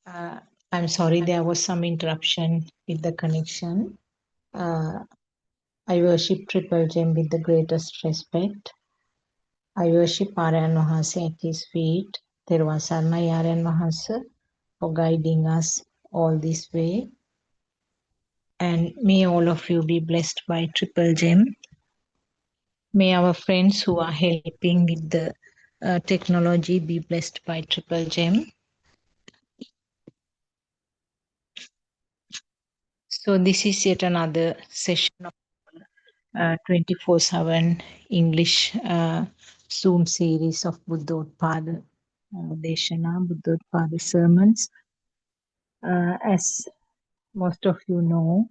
Uh, I'm sorry, there was some interruption with the connection. Uh, I worship Triple Gem with the greatest respect. I worship Aryan Mahansa at his feet. Theruwan Saranai Aryan Mahansa for guiding us all this way. And may all of you be blessed by Triple Gem. May our friends who are helping with the technology be blessed by Triple Gem. So this is yet another session of 24/7 English Zoom series of Buddothpado Deshana, Buddothpado sermons. As most of you know,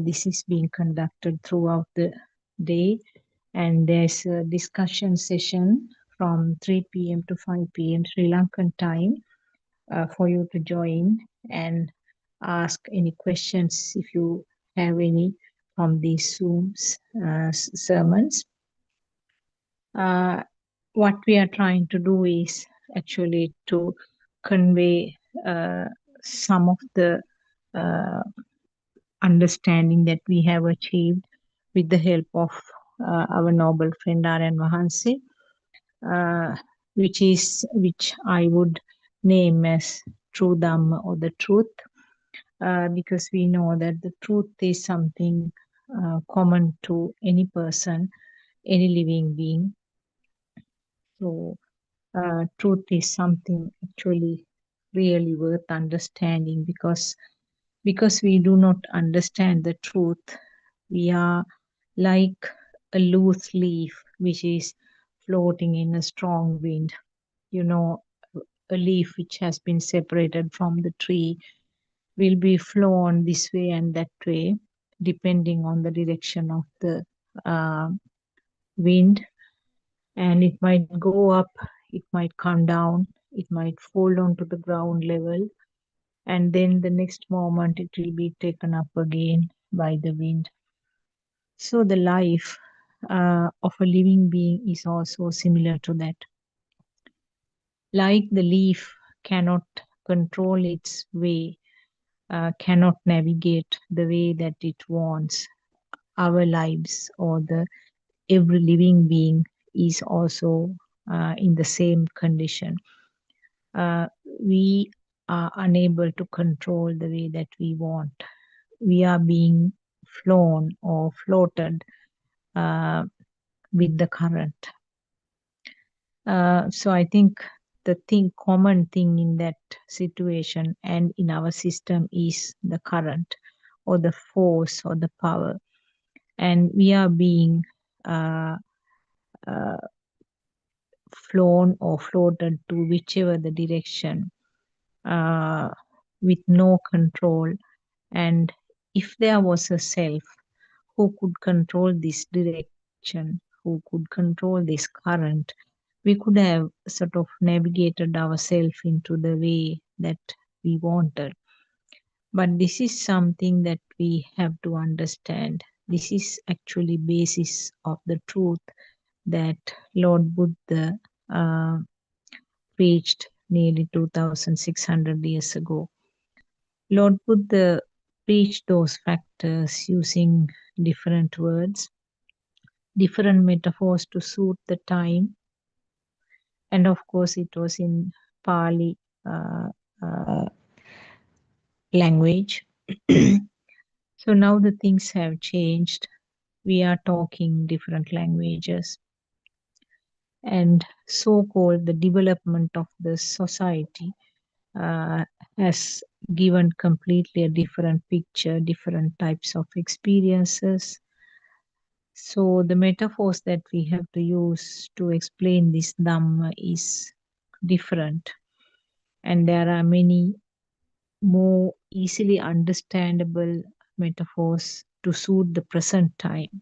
this is being conducted throughout the day, and there's a discussion session from 3 p.m. to 5 p.m. Sri Lankan time for you to join and ask any questions if you have any from these Zooms sermons. What we are trying to do is actually to convey some of the understanding that we have achieved with the help of our noble friend Aryan Mahansi, which I would name as true Dhamma or the truth, because we know that the truth is something common to any person, any living being. So truth is something actually really worth understanding, because we do not understand the truth, we are like a loose leaf which is floating in a strong wind. You know, a leaf which has been separated from the tree will be flown this way and that way depending on the direction of the uh, wind, and it might go up, it might come down, it might fall onto the ground level, and then the next moment it will be taken up again by the wind. So the life of a living being is also similar to that. Like the leaf cannot control its way, cannot navigate the way that it wants, our lives or the every living being is also in the same condition. We are unable to control the way that we want. We are being flown or floated with the current. So I think the common thing in that situation and in our system is the current or the force or the power, and we are being flown or floated to whichever the direction with no control. And if there was a self who could control this direction, who could control this current, we could have sort of navigated ourselves into the way that we wanted. But this is something that we have to understand. This is actually basis of the truth that Lord Buddha preached nearly 2,600 years ago. Lord Buddha preached those factors using different words, different metaphors to suit the time. And of course, it was in Pali language. So now the things have changed. We are talking different languages. And so-called the development of the society has given completely a different picture, different types of experiences. So the metaphors that we have to use to explain this Dhamma is different. And there are many more easily understandable metaphors to suit the present time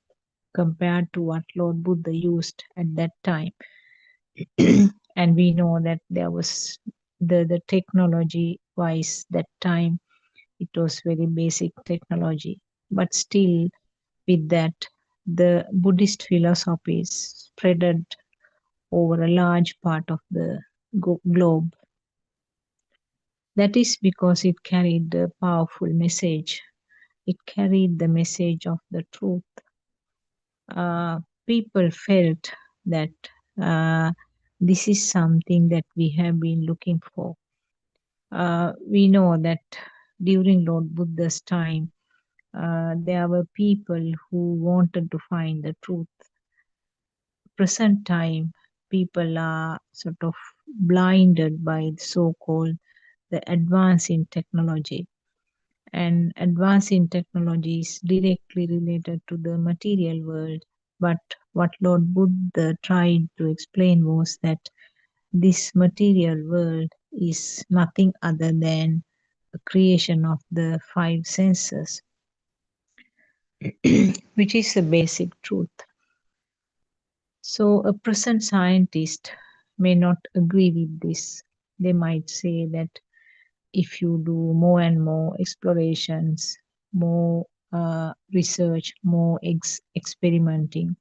compared to what Lord Buddha used at that time. And we know that there was the technology wise that time, it was very basic technology, but still with that the Buddhist philosophy is spreaded over a large part of the globe. That is because it carried a powerful message. It carried the message of the truth. People felt that uh, this is something that we have been looking for. We know that during Lord Buddha's time, there were people who wanted to find the truth. Present time, people are sort of blinded by the so-called the advance in technology. And advance in technology is directly related to the material world. But what Lord Buddha tried to explain was that this material world is nothing other than a creation of the five senses, which is the basic truth. So, a present scientist may not agree with this. They might say that if you do more and more explorations, more research, more experimenting,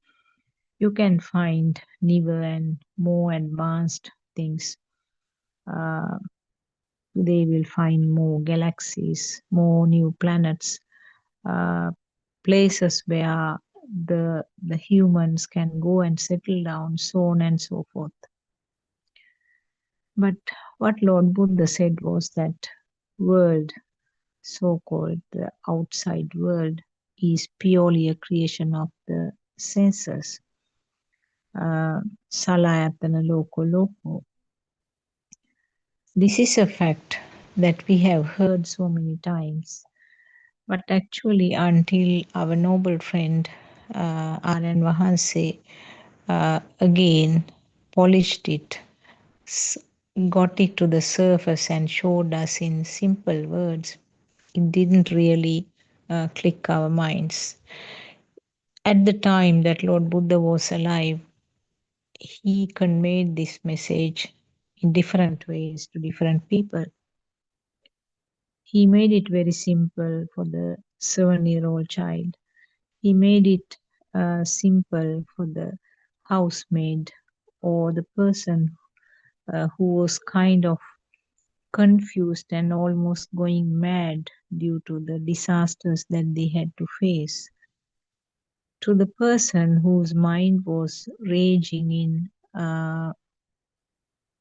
you can find newer and more advanced things. Uh, they will find more galaxies, more new planets, uh, places where the humans can go and settle down, so on and so forth. But what Lord Buddha said was that world, so-called the outside world, is purely a creation of the senses. Salayatana loko loko. This is a fact that we have heard so many times, but actually, until our noble friend Aryan Vahanse again polished it, got it to the surface, and showed us in simple words, it didn't really click our minds. At the time that Lord Buddha was alive, he conveyed this message in different ways to different people. He made it very simple for the 7-year-old child. He made it simple for the housemaid or the person who was kind of confused and almost going mad due to the disasters that they had to face. To the person whose mind was raging in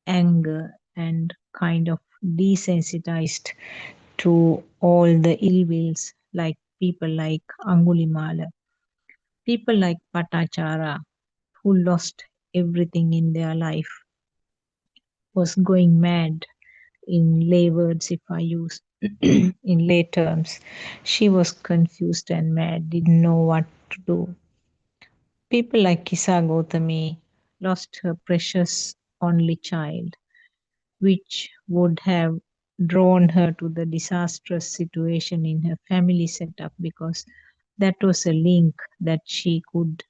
anger and kind of desensitized to all the ill wills, like people like Angulimala, people like Patachara, who lost everything in their life, was going mad in lay words, if I use in lay terms. She was confused and mad, didn't know what to do. People like Kisa Gautami lost her precious only child, which would have drawn her to the disastrous situation in her family setup, because that was a link that she could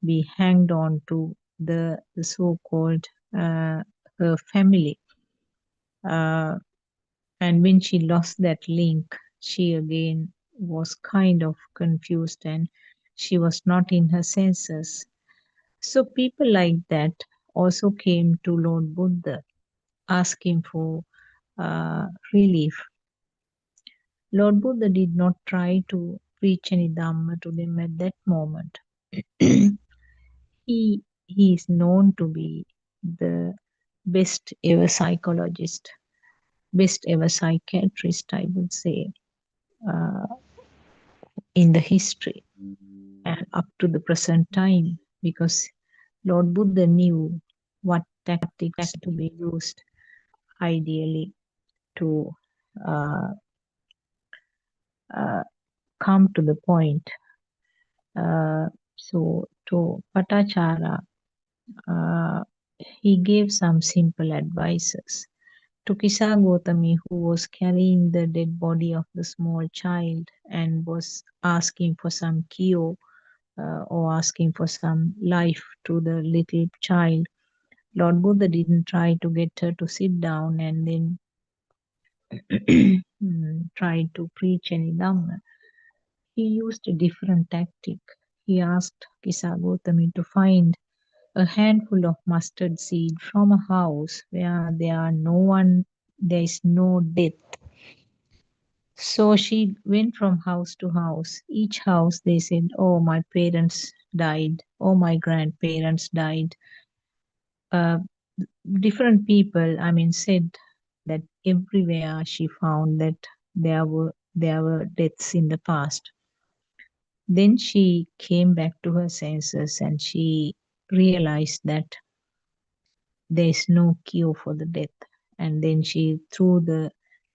be hanged on to the so-called her family. And when she lost that link, she again was kind of confused and she was not in her senses. So people like that also came to Lord Buddha asking for relief. Lord Buddha did not try to preach any Dhamma to them at that moment. he is known to be the best ever psychologist, best ever psychiatrist, I would say, uh, in the history and up to the present time, because Lord Buddha knew what tactics to be used ideally to uh, uh, come to the point. So to Patachara, uh, he gave some simple advices. To Kisa Gautami, who was carrying the dead body of the small child and was asking for some cure or asking for some life to the little child, Lord Buddha didn't try to get her to sit down and then try to preach any Dhamma. He used a different tactic. He asked Kisa Gautami to find a handful of mustard seed from a house where there is no death, So she went from house to house. Each house they said, "Oh, my parents died. Oh, my grandparents died." Uh, Different people, I mean, said that everywhere she found that there were deaths in the past. Then she came back to her senses and she realized that there is no cure for the death. And then she threw the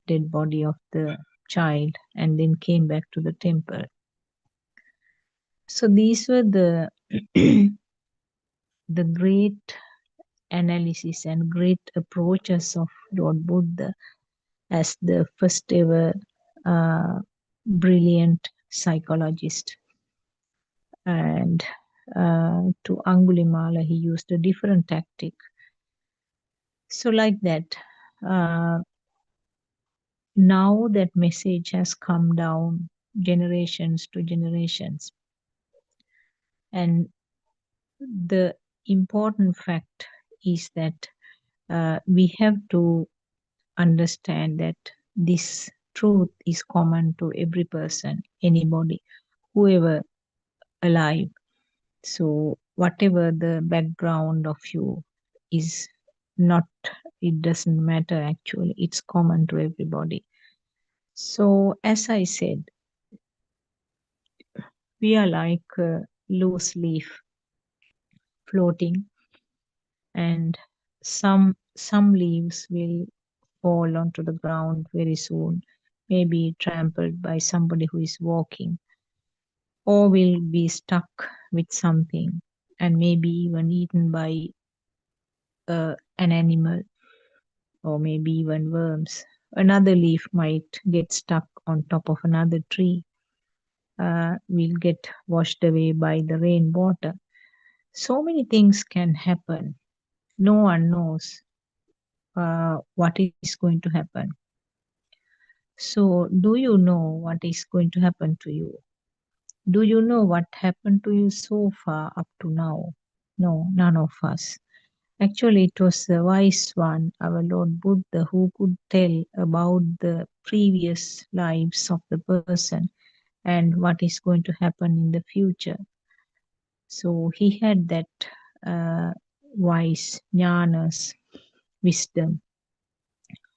dead body of the child and then came back to the temple. So these were the the great analysis and great approaches of Lord Buddha as the first ever uh, brilliant psychologist. And to Angulimala, he used a different tactic. So, like that, uh, now that message has come down generations to generations. And the important fact is that we have to understand that this truth is common to every person, anybody, whoever alive. So, whatever the background of you is not, it doesn't matter actually, it's common to everybody. So, as I said, we are like a loose leaf floating, and some leaves will fall onto the ground very soon, maybe trampled by somebody who is walking, or will be stuck with something and maybe even eaten by an animal, or maybe even worms. Another leaf might get stuck on top of another tree, will get washed away by the rainwater. So many things can happen. No one knows what is going to happen. So, do you know what is going to happen to you? Do you know what happened to you so far up to now? No, none of us. Actually, it was the wise one, our Lord Buddha, who could tell about the previous lives of the person and what is going to happen in the future. So he had that wise jnanas, wisdom,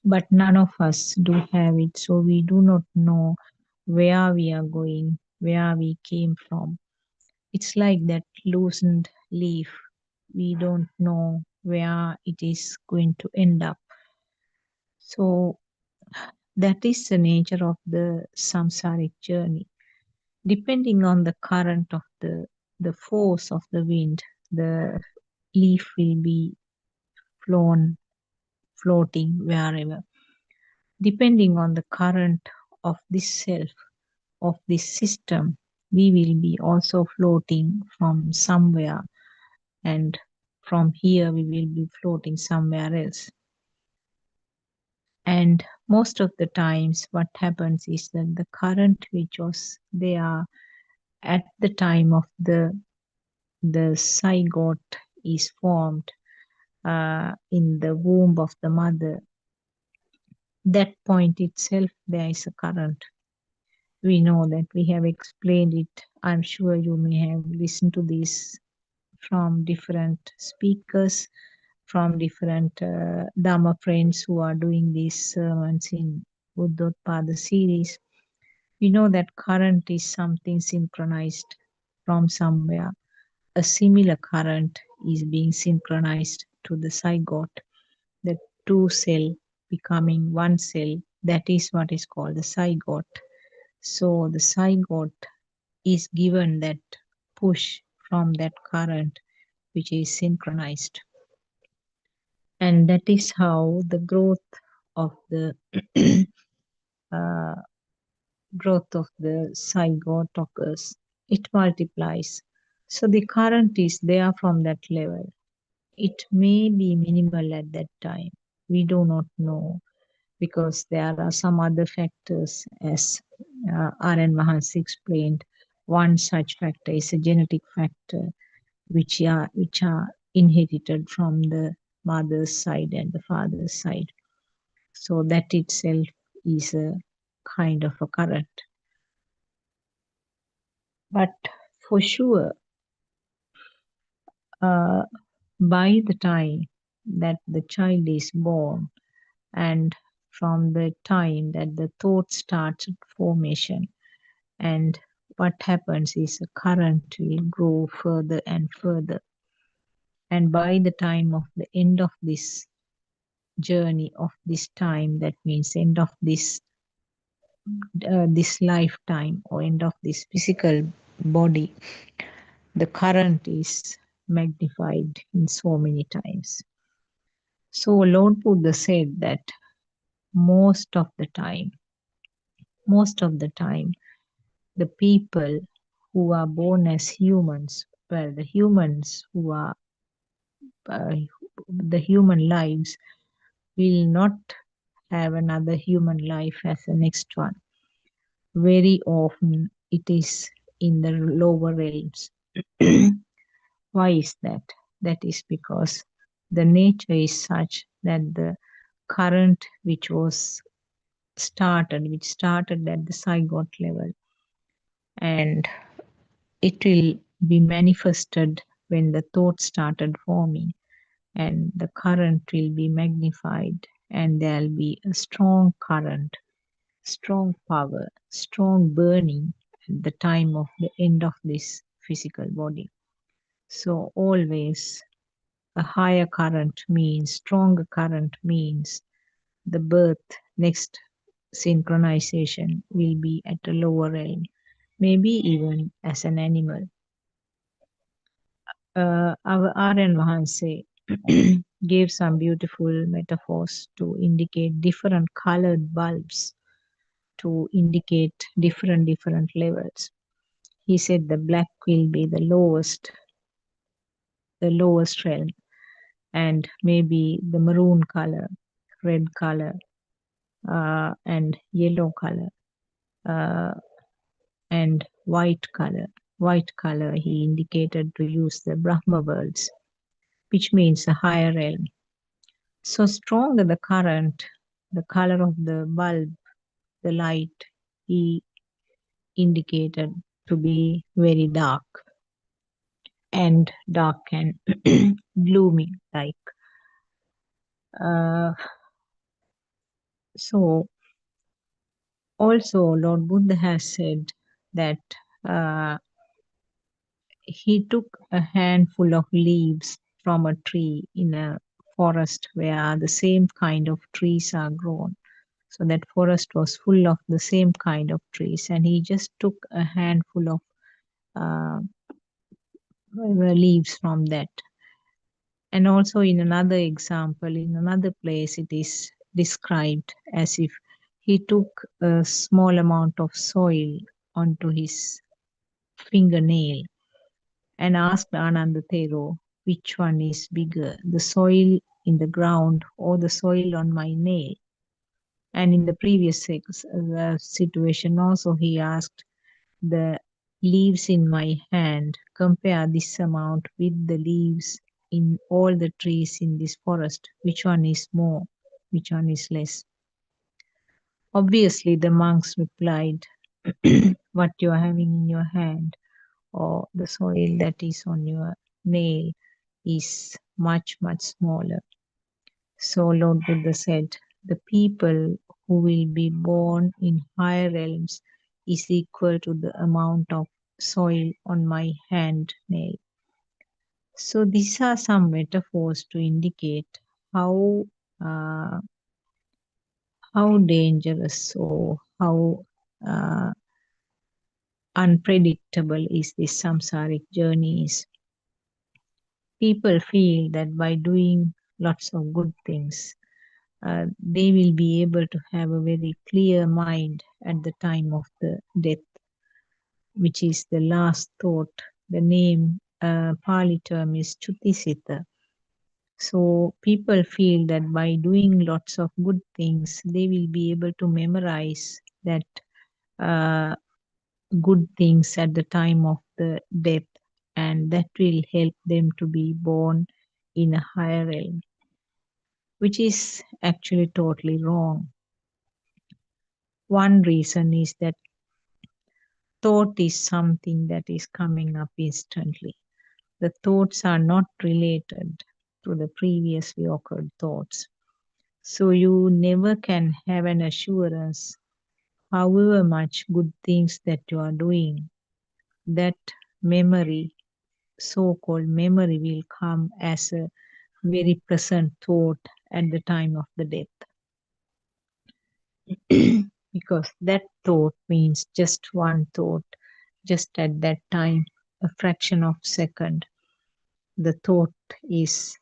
but none of us do have it. So we do not know where we are going, where we came from. It's like that loosened leaf. We don't know where it is going to end up. So that is the nature of the samsaric journey. Depending on the current of the force of the wind, the leaf will be flown, floating wherever. Depending on the current of this self, of this system, we will be also floating from somewhere, and from here we will be floating somewhere else. And most of the times what happens is that the current which was there at the time of the zygote is formed in the womb of the mother, that point itself there is a current. We know that, we have explained it. I'm sure you may have listened to this from different speakers, from different Dharma friends who are doing these sermons in Buddothpado series. We know that current is something synchronized from somewhere. A similar current is being synchronized to the zygote, the two cell becoming one cell. That is what is called the zygote. So the zygote is given that push from that current which is synchronized. And that is how the growth of the uh, zygote occurs. It multiplies. So the current is there from that level. It may be minimal at that time. We do not know, because there are some other factors, as R.N. Mahansi explained. One such factor is a genetic factor, which are inherited from the mother's side and the father's side. So that itself is a kind of a current. But for sure, uh, by the time that the child is born, and from the time that the thought starts formation, and what happens is a current will grow further and further, and by the time of the end of this journey of this time, that means end of this lifetime or end of this physical body, the current is magnified in so many times. So Lord Buddha said that most of the time, most of the time, the people who are born as humans, well, the humans who are uh, the human lives will not have another human life as the next one. Very often it is in the lower realms. Why is that? That is because the nature is such that the current which started at the zygote level, and it will be manifested when the thought started forming, and the current will be magnified, and there'll be a strong current, strong power, strong burning at the time of the end of this physical body. So always a higher current means, stronger current means the birth, next synchronization will be at a lower realm, maybe even as an animal. Our Aryan Mahanse gave some beautiful metaphors to indicate different colored bulbs, to indicate different levels. He said the black will be the lowest realm, and maybe the maroon color, red color, and yellow color, uh, and white color. White color he indicated to use the Brahma worlds, which means a higher realm. So stronger the current, the color of the bulb, the light, he indicated to be very dark and gloomy like. So also Lord Buddha has said that uh, he took a handful of leaves from a tree in a forest where the same kind of trees are grown. So that forest was full of the same kind of trees, and he just took a handful of uh, leaves from that. And also in another example, in another place, it is described as if he took a small amount of soil onto his fingernail and asked Ananda Thero, which one is bigger, the soil in the ground or the soil on my nail? And in the previous situation also, he asked the leaves in my hand, compare this amount with the leaves in all the trees in this forest. Which one is more? Which one is less? Obviously, the monks replied, what you are having in your hand or the soil that is on your nail is much, much smaller. So Lord Buddha said, the people who will be born in higher realms is equal to the amount of soil on my hand nail. So these are some metaphors to indicate how uh, dangerous or how uh, unpredictable is this samsaric journey is. People feel that by doing lots of good things, they will be able to have a very clear mind at the time of the death, which is the last thought. The name Pali term is Chutisita. So people feel that by doing lots of good things, they will be able to memorize that uh, good things at the time of the death, and that will help them to be born in a higher realm, which is actually totally wrong. One reason is that thought is something that is coming up instantly. The thoughts are not related to the previously occurred thoughts. So you never can have an assurance, however much good things that you are doing, that memory, so-called memory, will come as a very present thought at the time of the death. Because that thought means just one thought, just at that time, a fraction of second, the thought is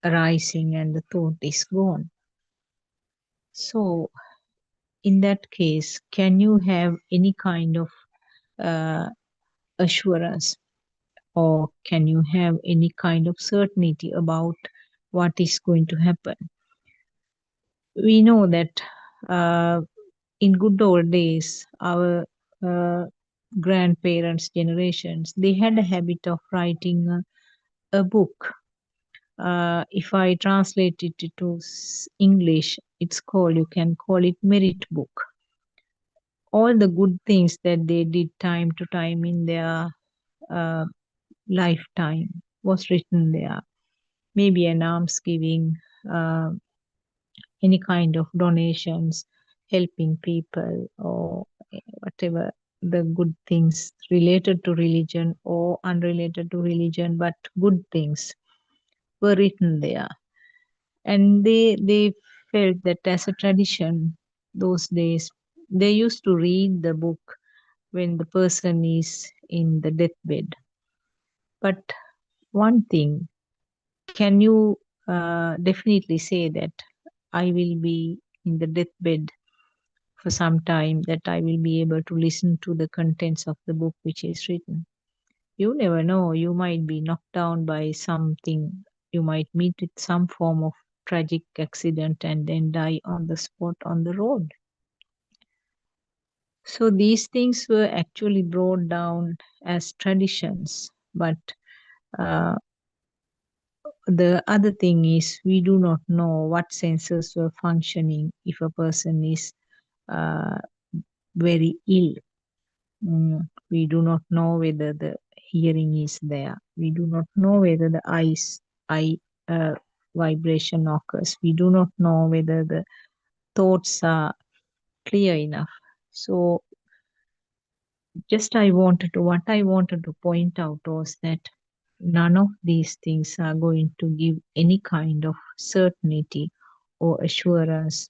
arising and the thought is gone. So in that case, can you have any kind of uh, assurance, or can you have any kind of certainty about what is going to happen? We know that in good old days, our uh, grandparents' generations, they had a habit of writing a book. If I translate it to English, it's called, you can call it merit book. All the good things that they did time to time in their uh, lifetime was written there. Maybe an almsgiving, uh, any kind of donations, helping people, or whatever the good things related to religion or unrelated to religion, but good things were written there. And they felt that as a tradition, those days, they used to read the book when the person is in the deathbed. But one thing, can you definitely say that I will be in the deathbed for some time, that I will be able to listen to the contents of the book which is written? You never know. You might be knocked down by something. You might meet with some form of tragic accident and then die on the spot on the road. So these things were actually brought down as traditions. But uh, the other thing is, we do not know what senses were functioning if a person is uh, very ill. We do not know whether the hearing is there. We do not know whether the eye uh, vibration occurs. We do not know whether the thoughts are clear enough. So what I wanted to point out was that none of these things are going to give any kind of certainty or assurance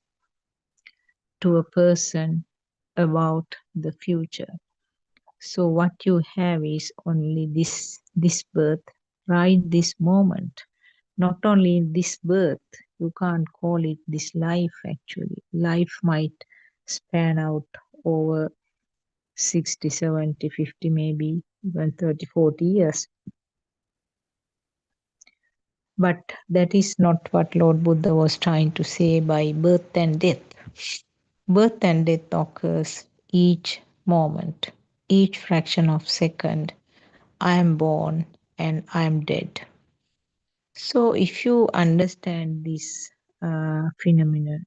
to a person about the future. So what you have is only this birth, right this moment. Not only this birth, you can't call it this life actually. Life might span out over 60, 70, 50, maybe even 30, 40 years. But that is not what Lord Buddha was trying to say by birth and death. Birth and death occurs each moment, each fraction of second. I am born and I am dead. So if you understand this phenomenon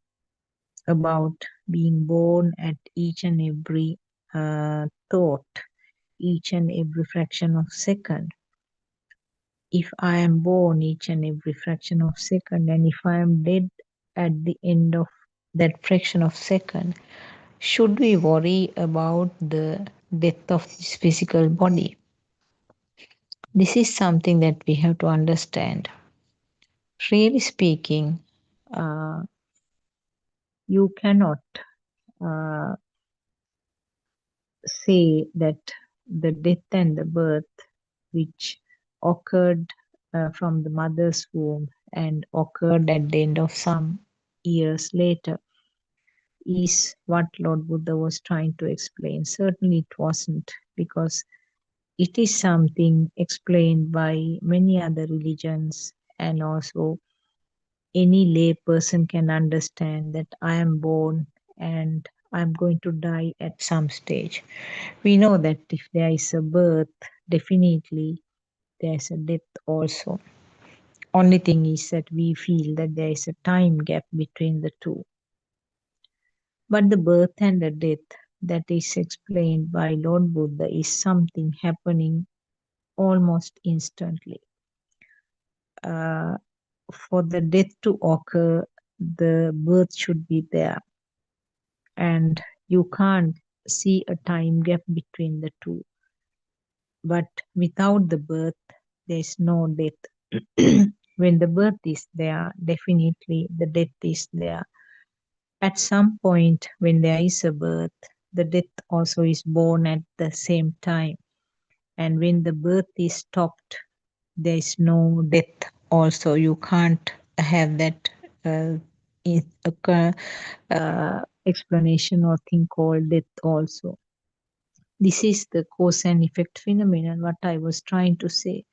about being born at each and every thought, each and every fraction of second, if I am born each and every fraction of second, and if I am dead at the end of that fraction of second, should we worry about the death of this physical body? This is something that we have to understand. Really speaking, uh, you cannot uh, say that the death and the birth, which occurred from the mother's womb and occurred at the end of some years later, is what Lord Buddha was trying to explain. Certainly it wasn't, because it is something explained by many other religions, and also any lay person can understand that I am born and I'm going to die at some stage. We know that if there is a birth, definitely there is a death also. Only thing is that we feel that there is a time gap between the two. But the birth and the death that is explained by Lord Buddha is something happening almost instantly. Uh, for the death to occur, the birth should be there, and you can't see a time gap between the two. But without the birth, there's no death. When the birth is there, definitely the death is there. At some point, when there is a birth, the death also is born at the same time. And when the birth is stopped, there is no death also. You can't have that uh, explanation or thing called death also. This is the cause and effect phenomenon, what I was trying to say.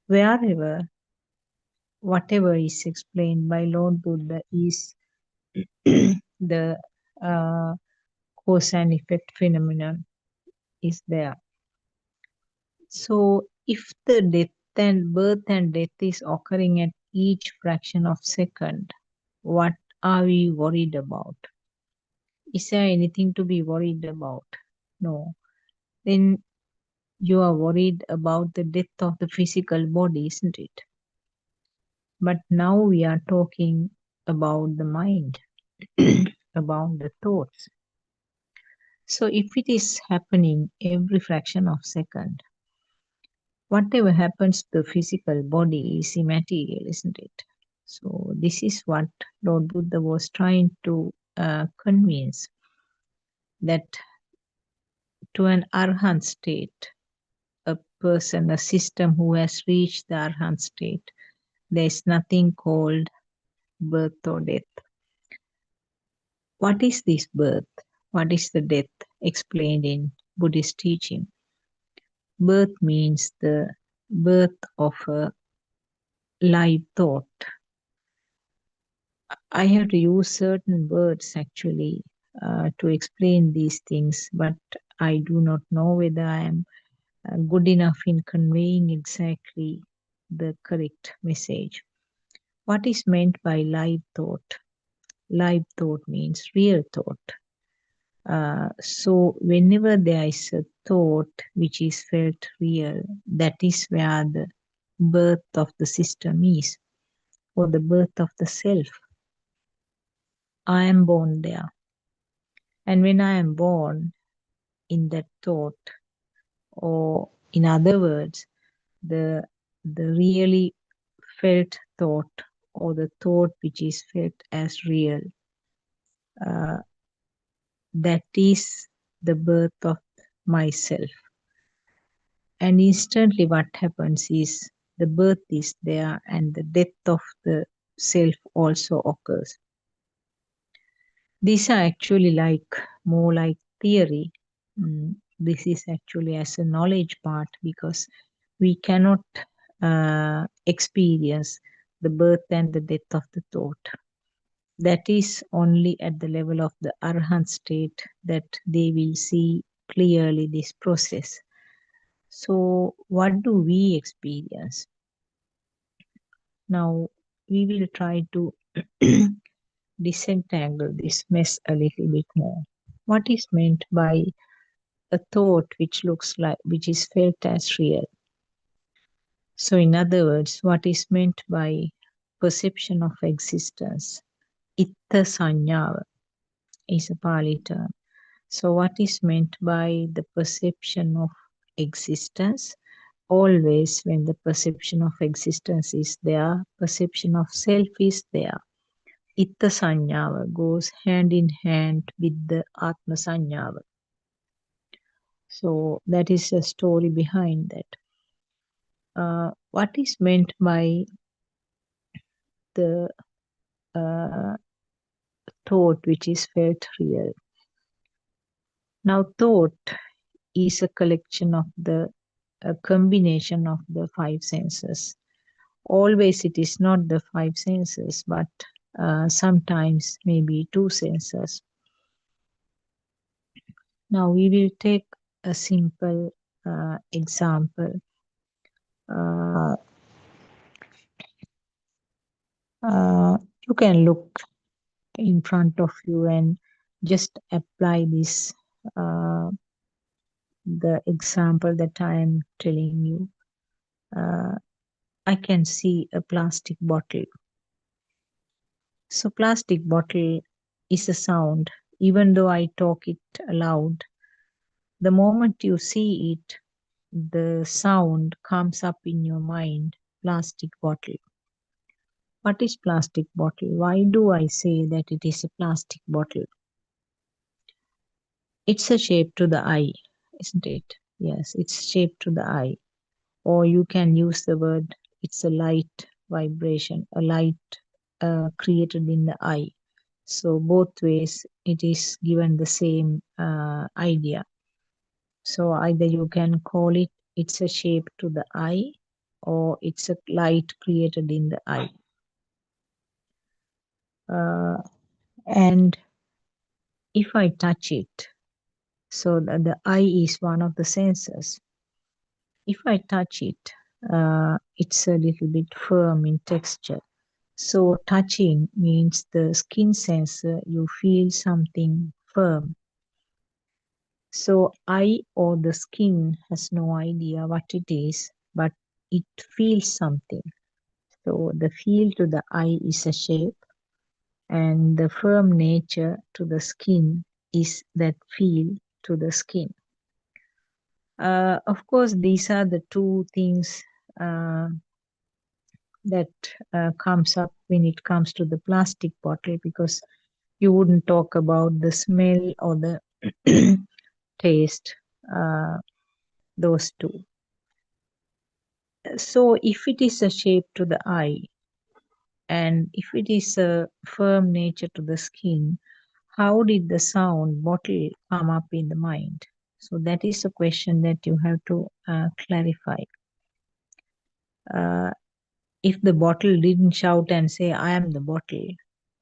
Wherever, whatever is explained by Lord Buddha is the uh, cause and effect phenomenon is there. So if the death and birth and death is occurring at each fraction of second, what are we worried about? Is there anything to be worried about? No. Then you are worried about the death of the physical body, isn't it? But now we are talking about the mind, about the thoughts. So if it is happening every fraction of second, whatever happens to the physical body is immaterial, isn't it? So this is what Lord Buddha was trying to convince, that to an arhat state, a person, a system who has reached the arhat state, there is nothing called birth or death. What is this birth? What is the death explained in Buddhist teaching? Birth means the birth of a live thought. I have to use certain words actually to explain these things, but I do not know whether I am good enough in conveying exactly the correct message. What is meant by live thought? Live thought means real thought. So whenever there is a thought which is felt real, that is where the birth of the system is, or the birth of the self. I am born there. And when I am born in that thought, or in other words, the really felt thought, or the thought which is felt as real, uh, that is the birth of myself. And instantly what happens is the birth is there and the death of the self also occurs. These are actually more like theory. This is actually as a knowledge part, because we cannot experience the birth and the death of the thought. That is only at the level of the arhat state that they will see clearly this process. So what do we experience? Now we will try to disentangle this mess a little bit more. What is meant by a thought which is felt as real? So in other words, what is meant by perception of existence? Itta sanyava is a Pali term. So what is meant by the perception of existence? Always when the perception of existence is there, perception of self is there. Itta sanyava goes hand in hand with the atma sanyava. So that is a story behind that. What is meant by the thought which is felt real? Now, thought is a collection of a combination of the five senses. Always it is not the five senses, but sometimes maybe two senses. Now we will take a simple example. Uh, you can look in front of you and just apply this, the example that I am telling you. I can see a plastic bottle. So plastic bottle is a sound. Even though I talk it aloud, the moment you see it, the sound comes up in your mind. Plastic bottle. What is plastic bottle? Why do I say that it is a plastic bottle? It's a shape to the eye, isn't it? Yes, it's shaped to the eye. Or you can use the word, it's a light vibration, a light created in the eye. So both ways it is given the same idea. So either you can call it, it's a shape to the eye, or it's a light created in the eye. And if I touch it, so the eye is one of the senses. If I touch it, it's a little bit firm in texture. So touching means the skin sensor, you feel something firm. So eye or the skin has no idea what it is, but it feels something. So the feel to the eye is a shape, and the firm nature to the skin is that feel to the skin. Of course, these are the two things that comes up when it comes to the plastic bottle, because you wouldn't talk about the smell or the taste, uh, those two. So if it is a shape to the eye and if it is a firm nature to the skin, how did the sound bottle come up in the mind? So that is a question that you have to clarify. Uh, if the bottle didn't shout and say, I am the bottle,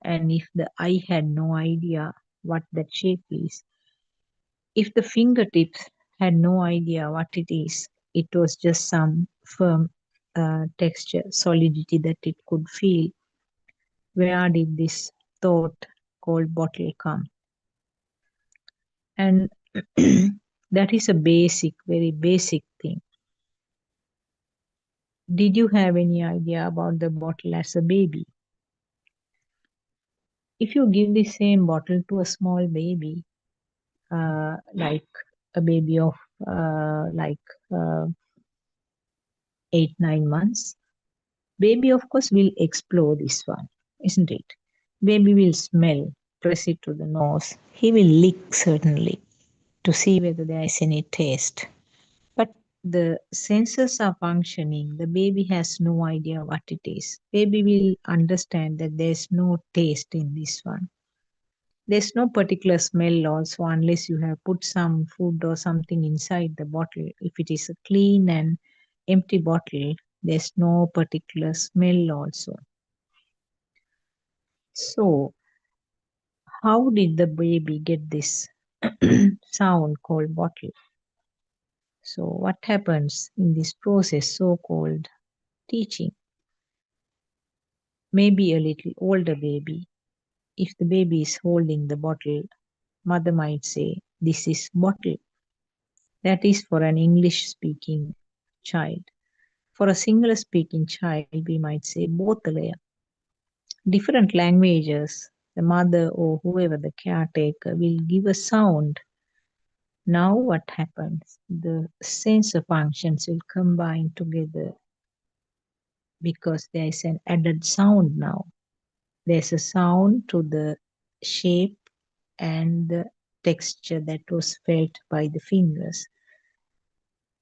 and if the eye had no idea what that shape is, if the fingertips had no idea what it is, it was just some firm texture, solidity that it could feel, where did this thought called bottle come? And that is a basic, very basic thing. Did you have any idea about the bottle as a baby? If you give the same bottle to a small baby, like a baby of uh, 8, 9 months, baby of course will explore this one, isn't it? Baby will smell, press it to the nose. He will lick certainly to see whether there is any taste. But the senses are functioning. The baby has no idea what it is. Baby will understand that there's no taste in this one. There's no particular smell also, unless you have put some food or something inside the bottle. If it is a clean and empty bottle, there's no particular smell also. So, how did the baby get this sound called bottle? So, what happens in this process, so called teaching? Maybe a little older baby, if the baby is holding the bottle, mother might say, this is bottle. That is for an English speaking child. For a single speaking child, we might say bottle. Different languages, the mother or whoever the caretaker will give a sound. Now what happens? The sensor functions will combine together because there is an added sound now. There's a sound to the shape and the texture that was felt by the fingers.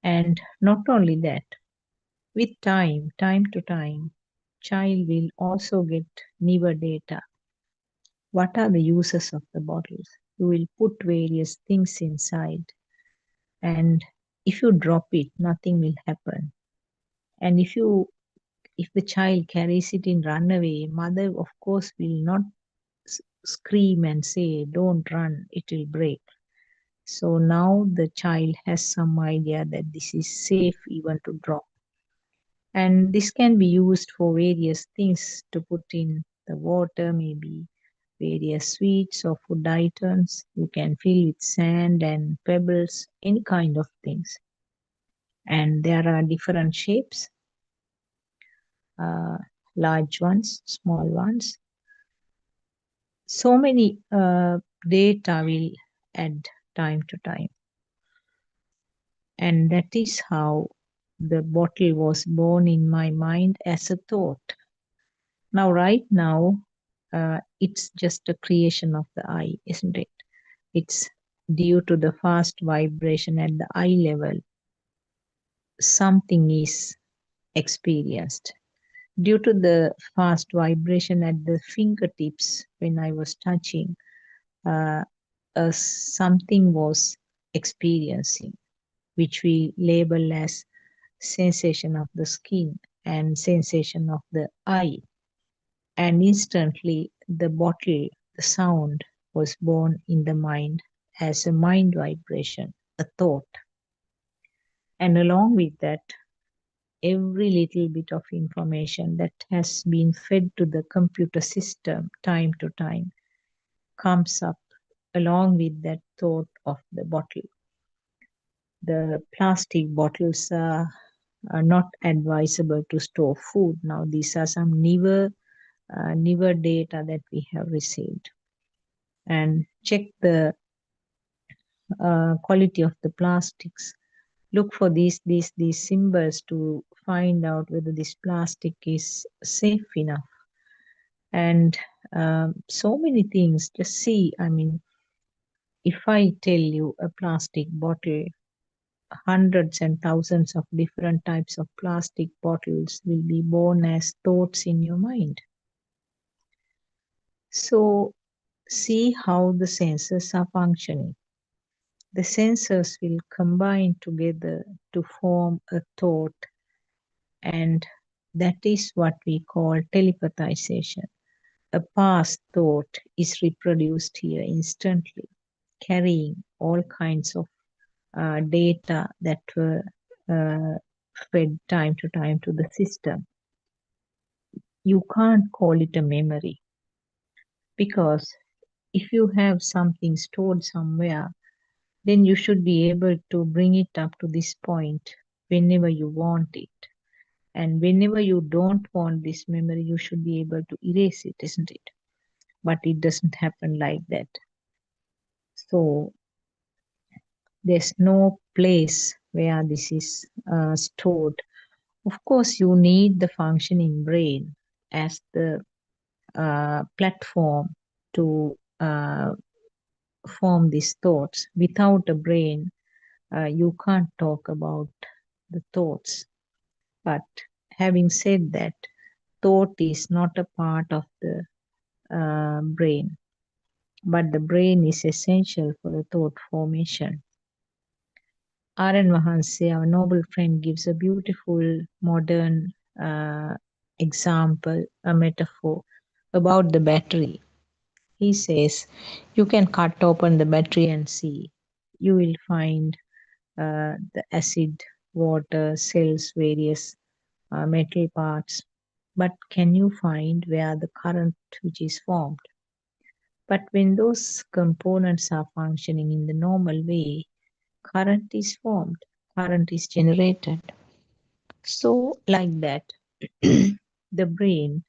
And not only that, with time to time, child will also get newer data. What are the uses of the bottles? You will put various things inside, and if you drop it, nothing will happen. And if the child carries it in run away, mother of course will not scream and say, don't run, it will break. So now the child has some idea that this is safe even to drop. And this can be used for various things, to put in the water maybe, various sweets or food items. You can fill with sand and pebbles, any kind of things. And there are different shapes, large ones, small ones. So many data will add time to time. And that is how the bottle was born in my mind as a thought. Now, right now, it's just a creation of the eye, isn't it? It's due to the fast vibration at the eye level, something is experienced. Due to the fast vibration at the fingertips when I was touching, something was experiencing, which we label as sensation of the skin and sensation of the eye. And instantly, the bottle, the sound was born in the mind as a mind vibration, a thought. And along with that, every little bit of information that has been fed to the computer system time to time comes up along with that thought of the bottle. The plastic bottles are not advisable to store food. Now, these are some newer data that we have received. And check the quality of the plastics. Look for these symbols to find out whether this plastic is safe enough. And so many things. Just see, I mean, if I tell you a plastic bottle, hundreds and thousands of different types of plastic bottles will be born as thoughts in your mind. So see how the senses are functioning. The sensors will combine together to form a thought, and that is what we call telepathization. A past thought is reproduced here instantly, carrying all kinds of data that were fed time to time to the system. You can't call it a memory, because if you have something stored somewhere, then you should be able to bring it up to this point whenever you want it. And whenever you don't want this memory, you should be able to erase it, isn't it? But it doesn't happen like that. So there's no place where this is stored. Of course, you need the functioning brain as the platform to form these thoughts. Without a brain, you can't talk about the thoughts. But having said that, thought is not a part of the brain, but the brain is essential for the thought formation. R.N. Mahanse, our noble friend, gives a beautiful modern example, a metaphor about the battery. He says, you can cut open the battery and see. You will find the acid, water, cells, various metal parts. But can you find where the current which is formed? But when those components are functioning in the normal way, current is formed, current is generated. So, like that, the brain,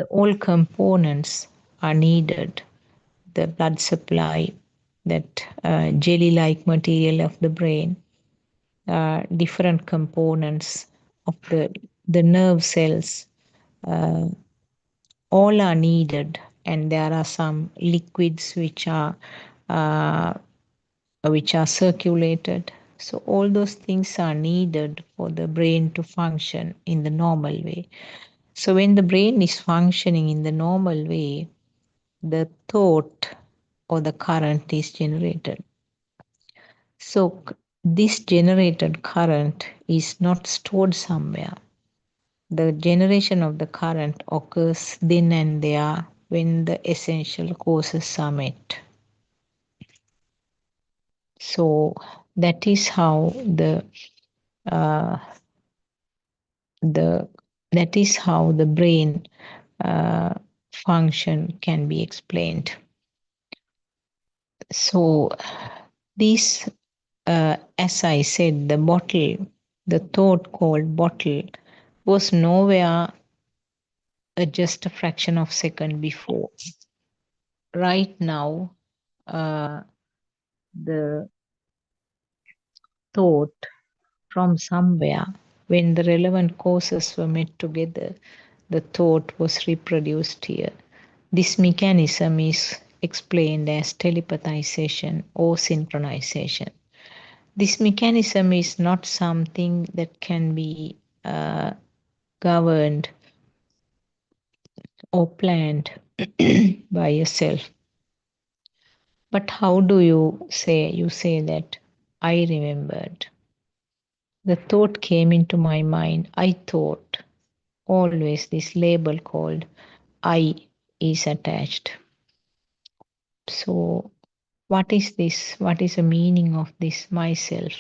all components are needed. The blood supply, that jelly-like material of the brain, different components of the nerve cells, all are needed, and there are some liquids which are circulated. So all those things are needed for the brain to function in the normal way. So when the brain is functioning in the normal way, the thought or the current is generated. So this generated current is not stored somewhere. The generation of the current occurs then and there when the essential causes are met. So that is how that is how the brain function can be explained. So, this, as I said, the bottle, the thought called bottle, was nowhere just a fraction of second before. Right now, the thought from somewhere, when the relevant causes were met together, the thought was reproduced here. This mechanism is explained as telepathization or synchronization. This mechanism is not something that can be governed or planned by yourself. But how do you say? You say that I remembered. The thought came into my mind. I thought. Always this label called I is attached. So, what is this? What is the meaning of this myself?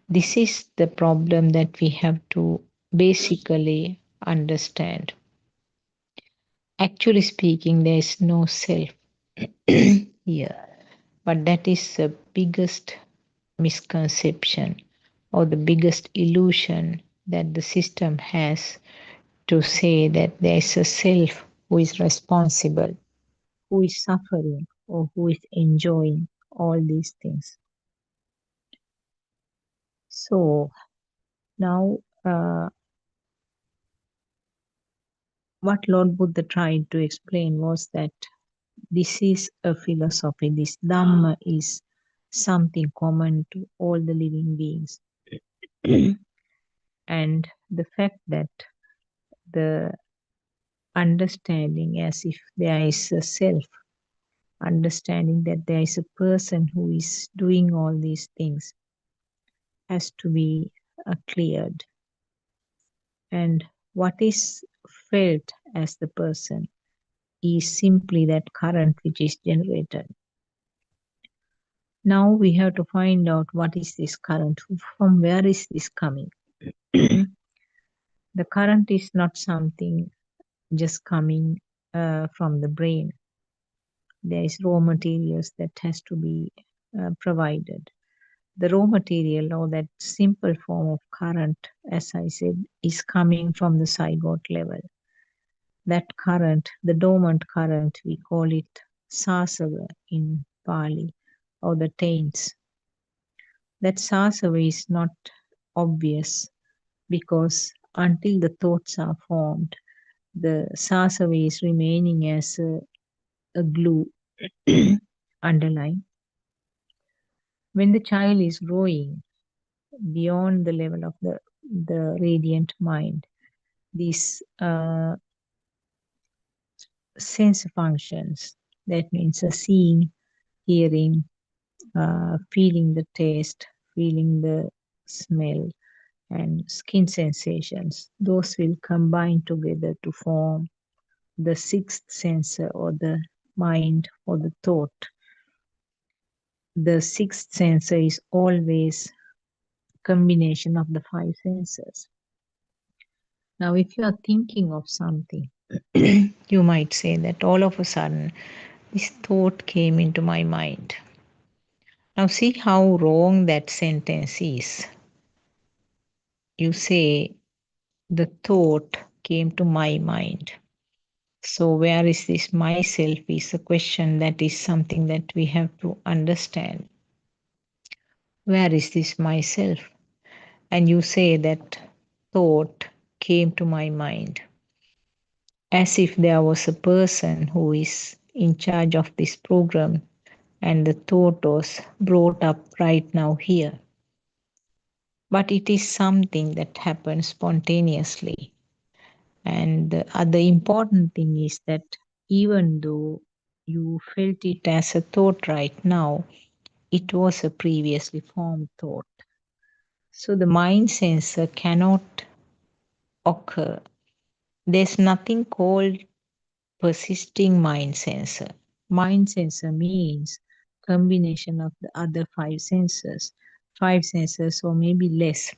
This is the problem that we have to basically understand. Actually speaking, there is no self here, but that is the biggest misconception or the biggest illusion that the system has, to say that there is a self who is responsible, who is suffering, or who is enjoying all these things. So now, what Lord Buddha tried to explain was that this is a philosophy, this Dhamma is something common to all the living beings. And the fact that the understanding as if there is a self, understanding that there is a person who is doing all these things, has to be cleared. And what is felt as the person is simply that current which is generated. Now we have to find out what is this current, from where is this coming. The current is not something just coming from the brain. There is raw materials that has to be provided. The raw material, or that simple form of current, as I said, is coming from the zygote level. That current, the dormant current, we call it sasava in Pali, or the taints. That sasava is not obvious because until the thoughts are formed, the sasava is remaining as a glue underlying. When the child is growing beyond the level of the radiant mind, these sense functions, that means seeing, hearing, feeling the taste, feeling the smell, and skin sensations, those will combine together to form the sixth sensor, or the mind, or the thought. The sixth sensor is always a combination of the five senses. Now, if you are thinking of something, you might say that all of a sudden this thought came into my mind. Now, see how wrong that sentence is. You say, the thought came to my mind. So, where is this myself is a question that is something that we have to understand. Where is this myself? And you say that thought came to my mind, as if there was a person who is in charge of this program and the thought was brought up right now here. But it is something that happens spontaneously. And the other important thing is that even though you felt it as a thought right now, it was a previously formed thought. So the mind sensor cannot occur. There's nothing called persisting mind sensor. Mind sensor means combination of the other five senses or maybe less.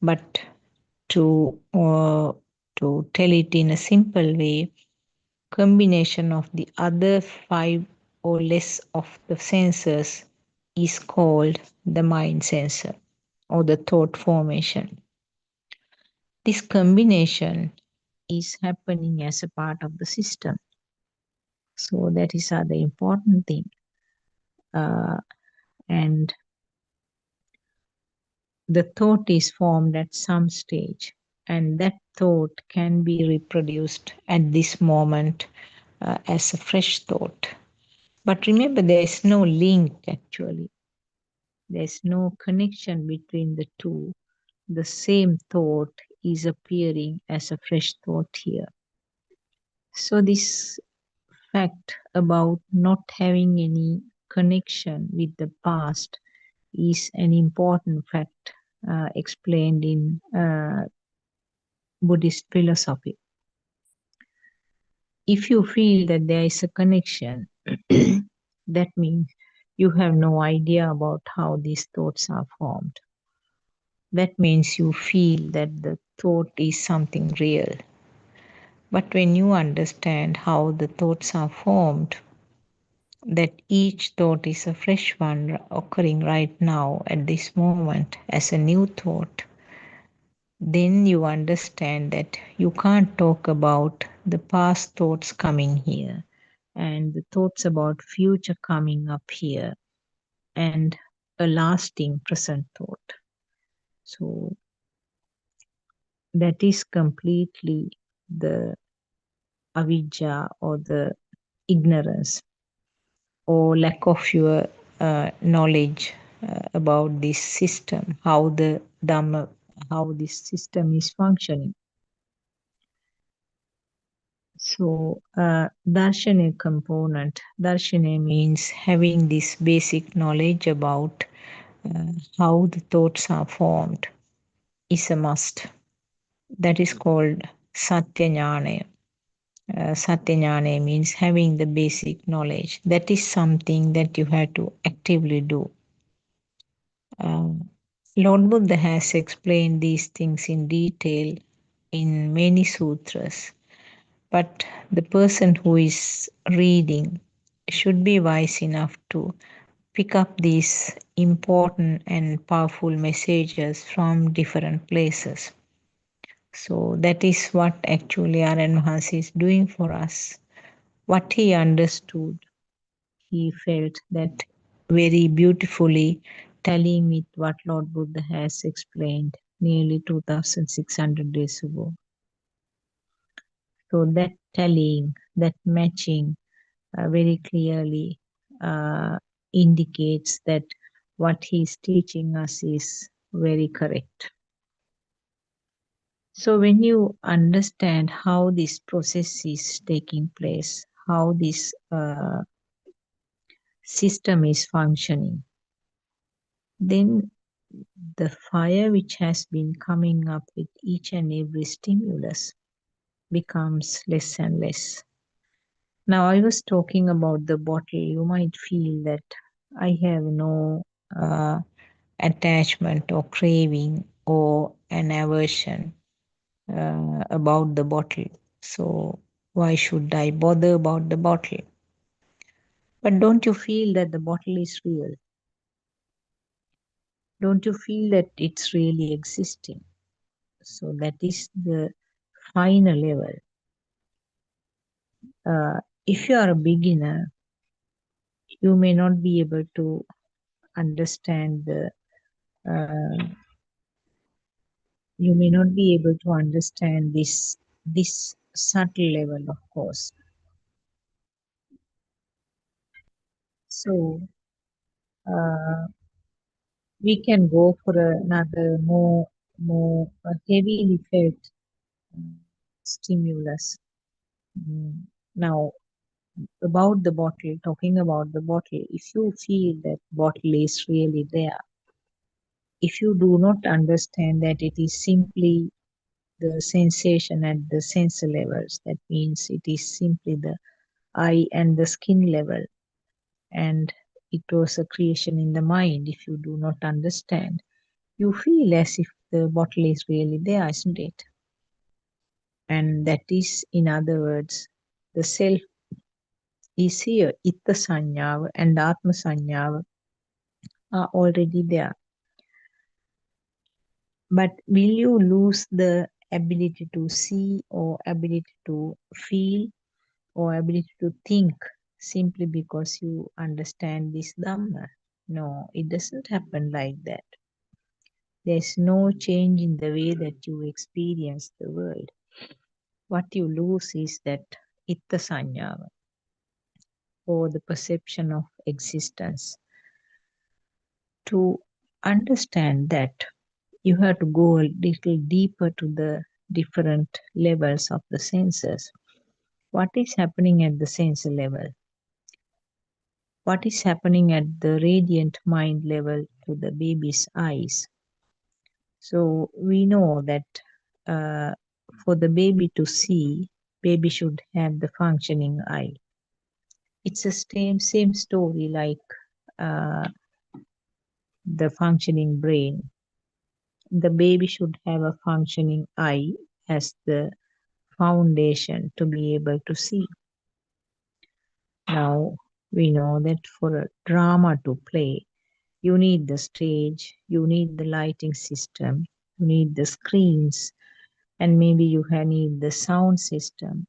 But to tell it in a simple way, combination of the other 5 or less of the sensors is called the mind sensor or the thought formation. This combination is happening as a part of the system. So that is the important thing. And the thought is formed at some stage, and that thought can be reproduced at this moment as a fresh thought. But remember, there is no link actually. There's no connection between the two. The same thought is appearing as a fresh thought here. So this fact about not having any connection with the past is an important fact explained in Buddhist philosophy. If you feel that there is a connection, that means you have no idea about how these thoughts are formed. That means you feel that the thought is something real. But when you understand how the thoughts are formed, that each thought is a fresh one occurring right now at this moment as a new thought, then you understand that you can't talk about the past thoughts coming here and the thoughts about future coming up here and a lasting present thought. So that is completely the avidya or the ignorance or lack of your knowledge about this system, how the Dhamma, how this system is functioning. So, darshana component. Darshana means having this basic knowledge about how the thoughts are formed is a must. That is called satya jnana. Satya jnana means having the basic knowledge. That is something that you have to actively do. Lord Buddha has explained these things in detail in many sutras, but the person who is reading should be wise enough to pick up these important and powerful messages from different places. So that is what actually Aran Maharshi is doing for us. What he understood, he felt that very beautifully tallying with what Lord Buddha has explained nearly 2600 days ago. So that tallying, that matching very clearly indicates that what he is teaching us is very correct. So when you understand how this process is taking place, how this system is functioning, then the fire which has been coming up with each and every stimulus becomes less and less. Now, I was talking about the bottle. You might feel that I have no attachment or craving or an aversion about the bottle. So, why should I bother about the bottle? But don't you feel that the bottle is real? Don't you feel that it's really existing? So, that is the final level. If you are a beginner, you may not be able to understand the you may not be able to understand this subtle level, of course. So we can go for another more heavily felt stimulus. Now, about the bottle, talking about the bottle, if you feel that bottle is really there, if you do not understand that it is simply the sensation at the sensor levels, that means it is simply the eye and the skin level, and it was a creation in the mind. If you do not understand, you feel as if the bottle is really there, isn't it? And that is, in other words, The self is here. Itta Sanyava and Atma Sanyava are already there. But will you lose the ability to see or ability to feel or ability to think simply because you understand this Dhamma? No, it doesn't happen like that. There's no change in the way that you experience the world. What you lose is that itta sanyava, or the perception of existence. To understand that, you have to go a little deeper to the different levels of the senses. What is happening at the sense level? What is happening at the radiant mind level to the baby's eyes? So we know that uh, for the baby to see, baby should have the functioning eye. It's the same story like uh, the functioning brain. The baby should have a functioning eye as the foundation to be able to see. Now we know that for a drama to play, you need the stage, you need the lighting system, you need the screens, and maybe you need the sound system,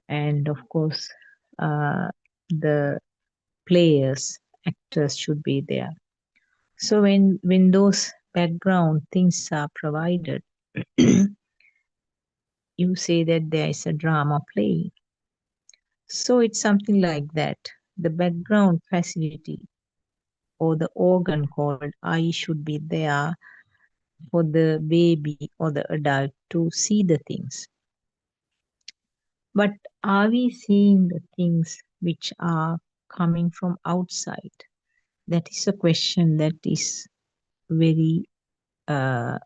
and of course the players, actors should be there. So when those background things are provided, you say that there is a drama playing. So it's something like that. The background facility or the organ called eye should be there for the baby or the adult to see the things. But are we seeing the things which are coming from outside? That is a question that is very uh,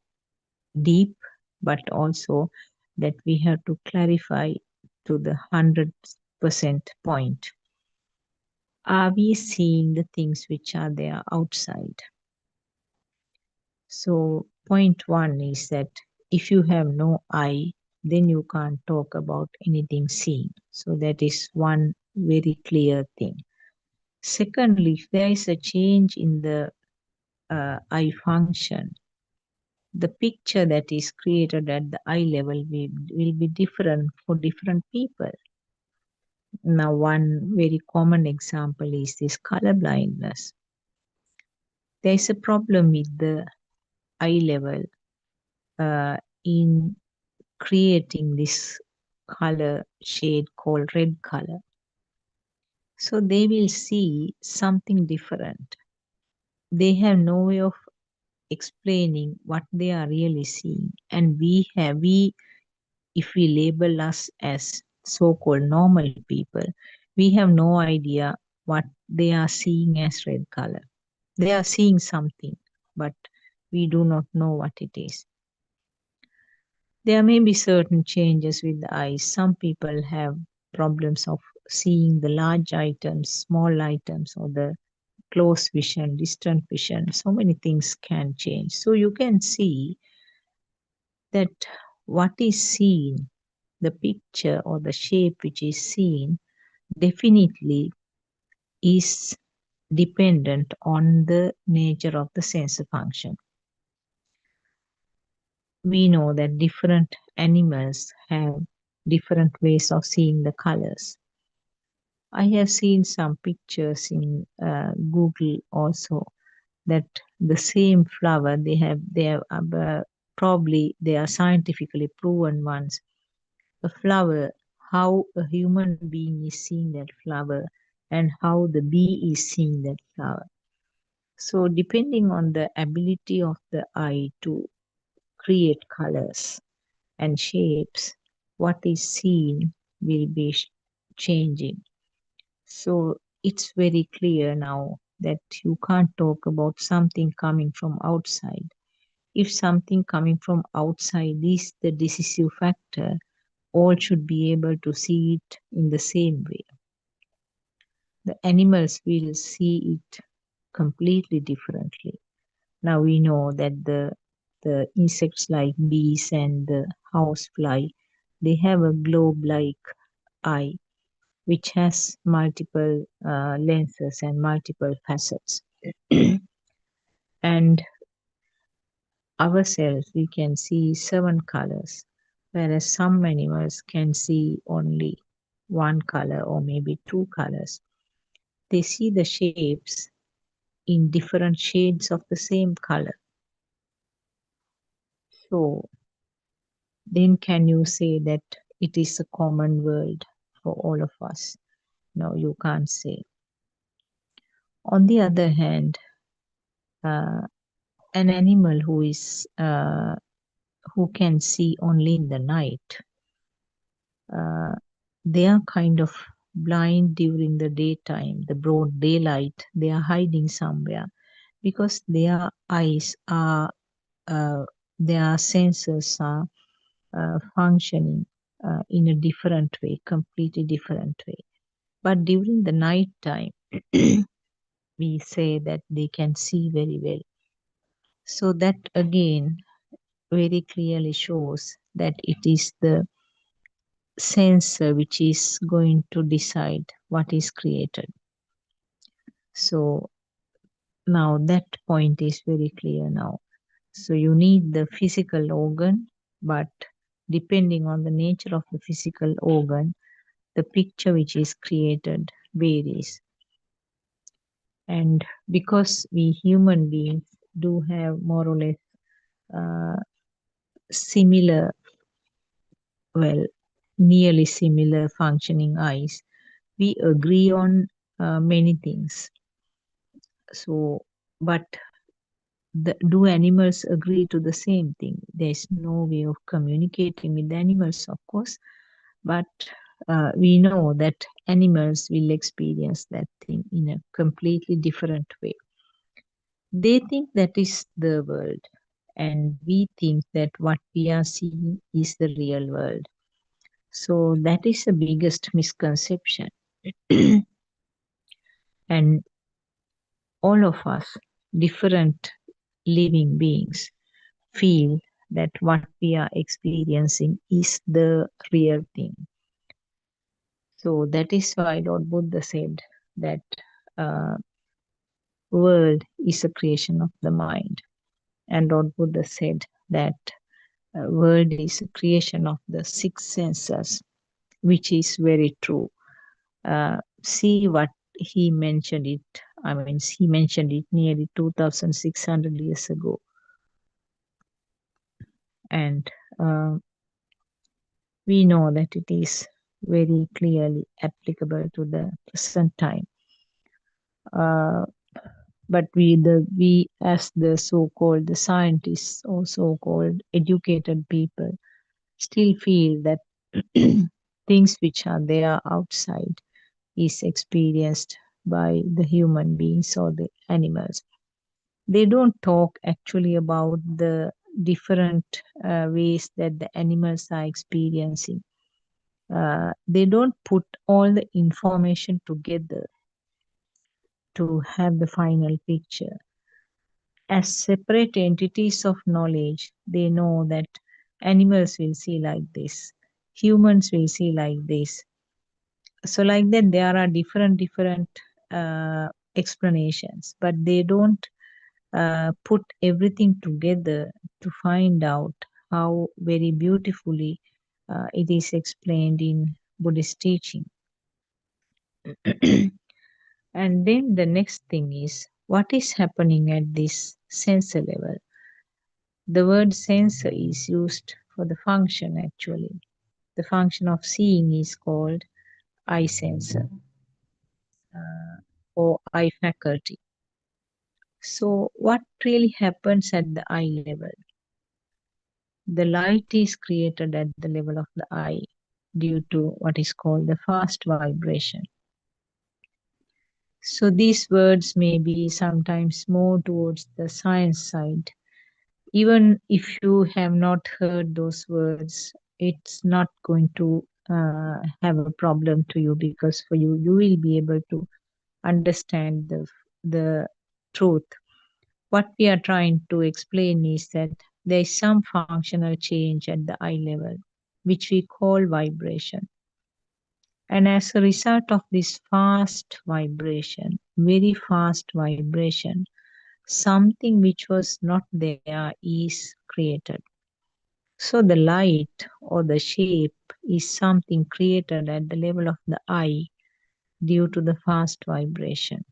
deep, but also that we have to clarify to the 100% point. Are we seeing the things which are there outside? So point one is that if you have no eye, then you can't talk about anything seen. So that is one very clear thing. Secondly, if there is a change in the eye function, the picture that is created at the eye level will be different for different people. Now, one very common example is this color blindness. There is a problem with the eye level in creating this color shade called red color. So they will see something different. They have no way of explaining what they are really seeing. And if we label us as so-called normal people, we have no idea what they are seeing as red color. They are seeing something, but we do not know what it is. There may be certain changes with the eyes. Some people have problems of seeing the large items, small items, or the close vision, distant vision. So many things can change. So you can see that what is seen, the picture or the shape which is seen, definitely is dependent on the nature of the sensor function. We know that different animals have different ways of seeing the colors. I have seen some pictures in Google also that the same flower they have probably they are scientifically proven ones. A flower, how a human being is seeing that flower and how the bee is seeing that flower. So depending on the ability of the eye to create colors and shapes, what is seen will be changing. So it's very clear now that you can't talk about something coming from outside. If something coming from outside is the decisive factor, all should be able to see it in the same way. The animals will see it completely differently. Now we know that the insects like bees and the housefly, they have a globe-like eye. which has multiple lenses and multiple facets. And ourselves, we can see 7 colors, whereas some animals can see only 1 color or maybe 2 colors. They see the shapes in different shades of the same color. So then can you say that it is a common world for all of us? No, you can't say. On the other hand, uh, an animal who can see only in the night, uh, they are kind of blind during the daytime, the broad daylight. They are hiding somewhere because their eyes are, uh, their senses are functioning in a different way, completely different way. But during the night time, we say that they can see very well. So that again very clearly shows that it is the sensor which is going to decide what is created. So now that point is very clear now. So you need the physical organ, but depending on the nature of the physical organ, the picture which is created varies. And because we human beings do have more or less uh, similar, well, nearly similar functioning eyes, we agree on many things. So, but do animals agree to the same thing? There's no way of communicating with animals, of course, but we know that animals will experience that thing in a completely different way. They think that is the world, and we think that what we are seeing is the real world. So that is the biggest misconception. And all of us, different living beings, feel that what we are experiencing is the real thing. So that is why Lord Buddha said that uh, world is a creation of the mind. And Lord Buddha said that world is a creation of the 6 senses, which is very true. See what he mentioned it. I mean, he mentioned it nearly 2,600 years ago. And we know that it is very clearly applicable to the present time. Uh, but we as the so-called the scientists or so-called educated people still feel that things which are there outside is experienced by the human beings or the animals. They don't talk actually about the different ways that the animals are experiencing. They don't put all the information together to have the final picture. As separate entities of knowledge, they know that animals will see like this, humans will see like this. So, like that, there are different explanations, but they don't put everything together to find out how very beautifully it is explained in Buddhist teaching. And then the next thing is what is happening at this sensor level. The word sensor is used for the function actually. The function of seeing is called eye sensor or eye faculty. So, what really happens at the eye level? The light is created at the level of the eye due to what is called the fast vibration. So, these words may be sometimes more towards the science side. Even if you have not heard those words, it's not going to have a problem to you, because for you, you will be able to understand the truth. What we are trying to explain is that there is some functional change at the eye level, which we call vibration. And as a result of this fast vibration, very fast vibration, something which was not there is created. So the light or the shape is something created at the level of the eye due to the fast vibration.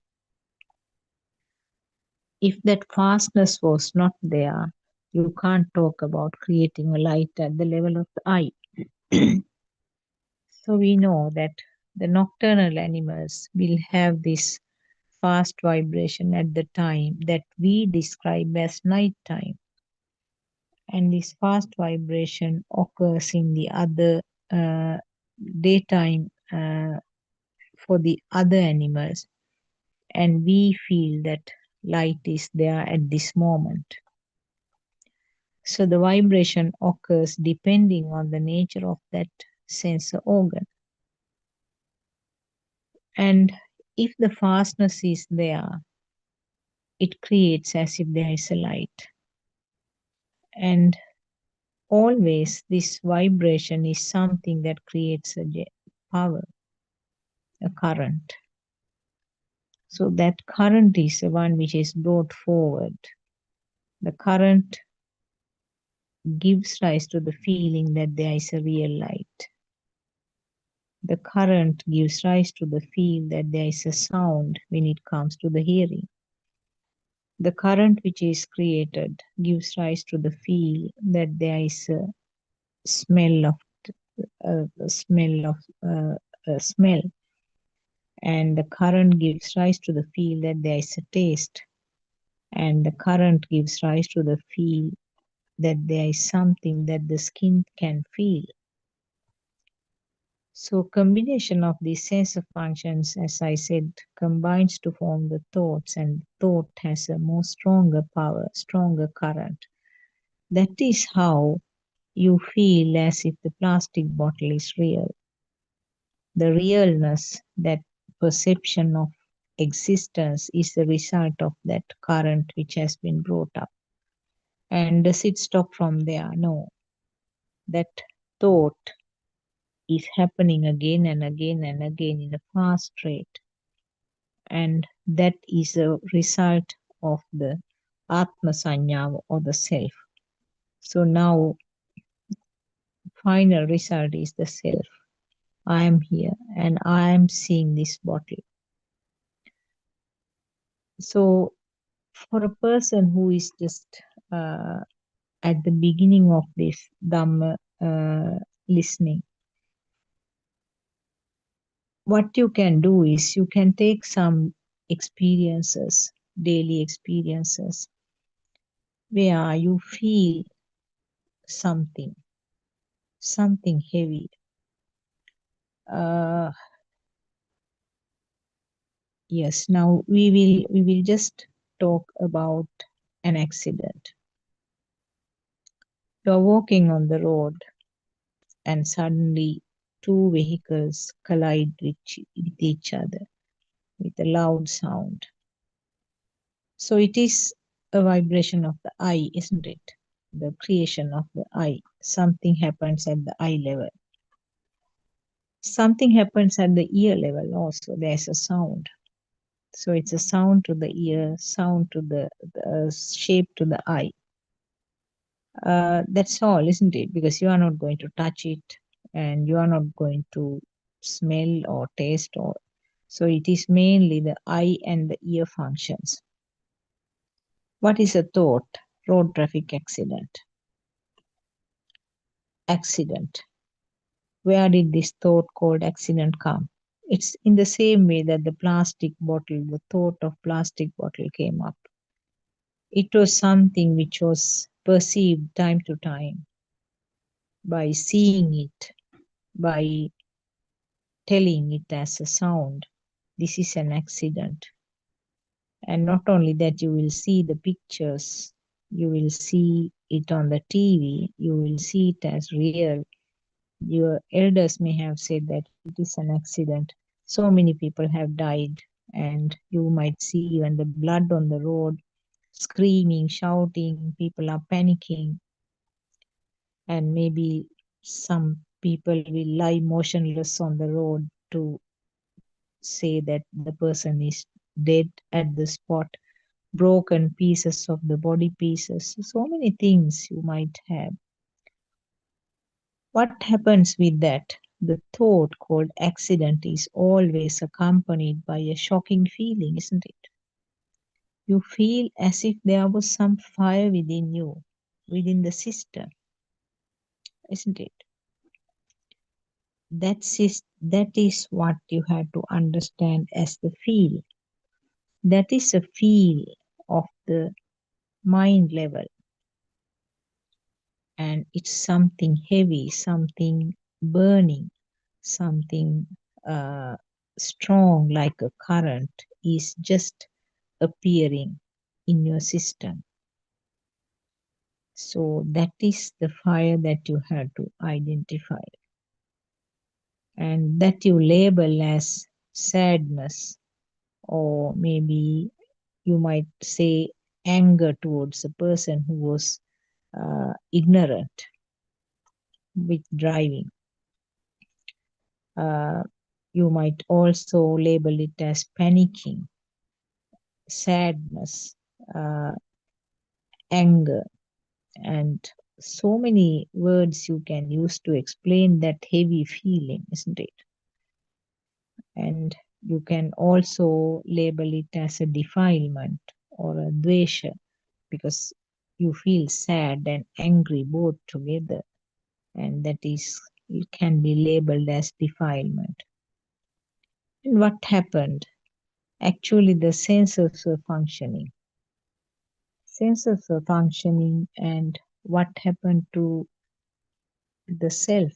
If that fastness was not there, you can't talk about creating a light at the level of the eye. So we know that the nocturnal animals will have this fast vibration at the time that we describe as night time. And this fast vibration occurs in the other daytime for the other animals, and we feel that light is there at this moment. So the vibration occurs depending on the nature of that sensor organ. And if the fastness is there, it creates as if there is a light. And always this vibration is something that creates a power, a current. So that current is the one which is brought forward. The current gives rise to the feeling that there is a real light. The current gives rise to the feel that there is a sound when it comes to the hearing. The current which is created gives rise to the feel that there is a smell of smell, and the current gives rise to the feel that there is a taste, and the current gives rise to the feel that there is something that the skin can feel. So combination of these sensor functions, as I said, combines to form the thoughts, and thought has a more stronger power, stronger current. That is how you feel as if the plastic bottle is real. The realness, that perception of existence, is the result of that current which has been brought up. And does it stop from there? No. That thought is happening again and again and again in a fast rate. And that is a result of the Atma Sanya or the self. So now, final result is the self. I am here and I am seeing this bottle. So for a person who is just at the beginning of this Dhamma listening, what you can do is you can take some experiences, daily experiences, where you feel something, something heavy. Yes, now we will just talk about an accident. You are walking on the road and suddenly two vehicles collide with each other with a loud sound. So it is a vibration of the eye, isn't it? The creation of the eye. Something happens at the eye level. Something happens at the ear level also. There's a sound. So it's a sound to the ear, sound to the shape to the eye. That's all, isn't it? Because you are not going to touch it and you are not going to smell or taste, or so it is mainly the eye and the ear functions. What is a thought? Road traffic accident. Accident. Where did this thought called accident come? It's in the same way that the plastic bottle, the thought of plastic bottle came up. It was something which was perceived time to time by seeing it, by telling it as a sound. This is an accident. And not only that, you will see the pictures, you will see it on the TV, you will see it as real. Your elders may have said that it is an accident. So many people have died, and you might see even the blood on the road, screaming, shouting, people are panicking, and maybe some people will lie motionless on the road to say that the person is dead at the spot, broken pieces of the body pieces, so many things you might have. What happens with that? The thought called accident is always accompanied by a shocking feeling, isn't it? You feel as if there was some fire within you, within the system, isn't it? That is what you have to understand as the feel. That is a feel of the mind level, and it's something heavy, something burning, something uh, strong like a current is just appearing in your system. So that is the fire that you have to identify, and that you label as sadness, or maybe you might say anger towards a person who was ignorant with driving. Uh, you might also label it as panicking, sadness, uh, anger, and so many words you can use to explain that heavy feeling, isn't it? And you can also label it as a defilement or a dvesha, because you feel sad and angry both together, and that is, it can be labeled as defilement. And what happened? Actually, the senses were functioning. Senses were functioning, and what happened to the self?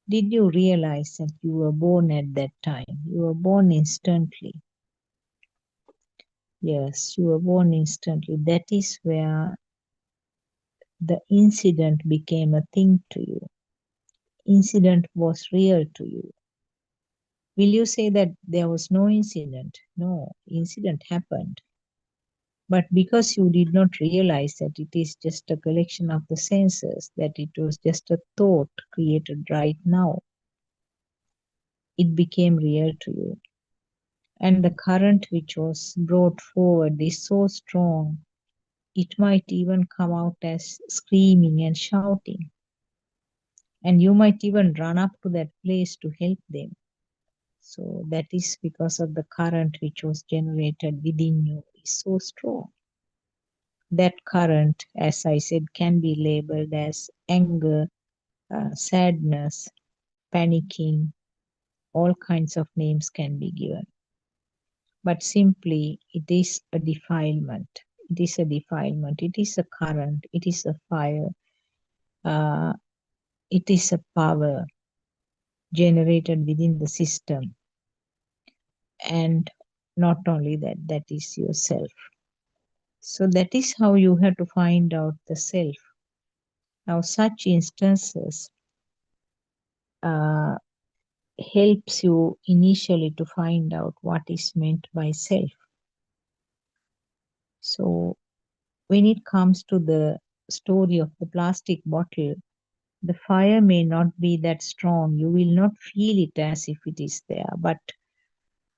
Did you realize that you were born at that time? You were born instantly. Yes, you were born instantly. That is where the incident became a thing to you. Incident was real to you. Will you say that there was no incident? No, incident happened. But because you did not realize that it is just a collection of the senses, that it was just a thought created right now, it became real to you. And the current which was brought forward is so strong, it might even come out as screaming and shouting. And you might even run up to that place to help them. So that is because of the current which was generated within you is so strong. That current, as I said, can be labeled as anger, sadness, panicking, all kinds of names can be given. But simply, it is a defilement. It is a defilement. It is a current. It is a fire. Uh, it is a power generated within the system. And not only that, that is yourself. So that is how you have to find out the self. Now, such instances uh, helps you initially to find out what is meant by self. So when it comes to the story of the plastic bottle, the fire may not be that strong. You will not feel it as if it is there, but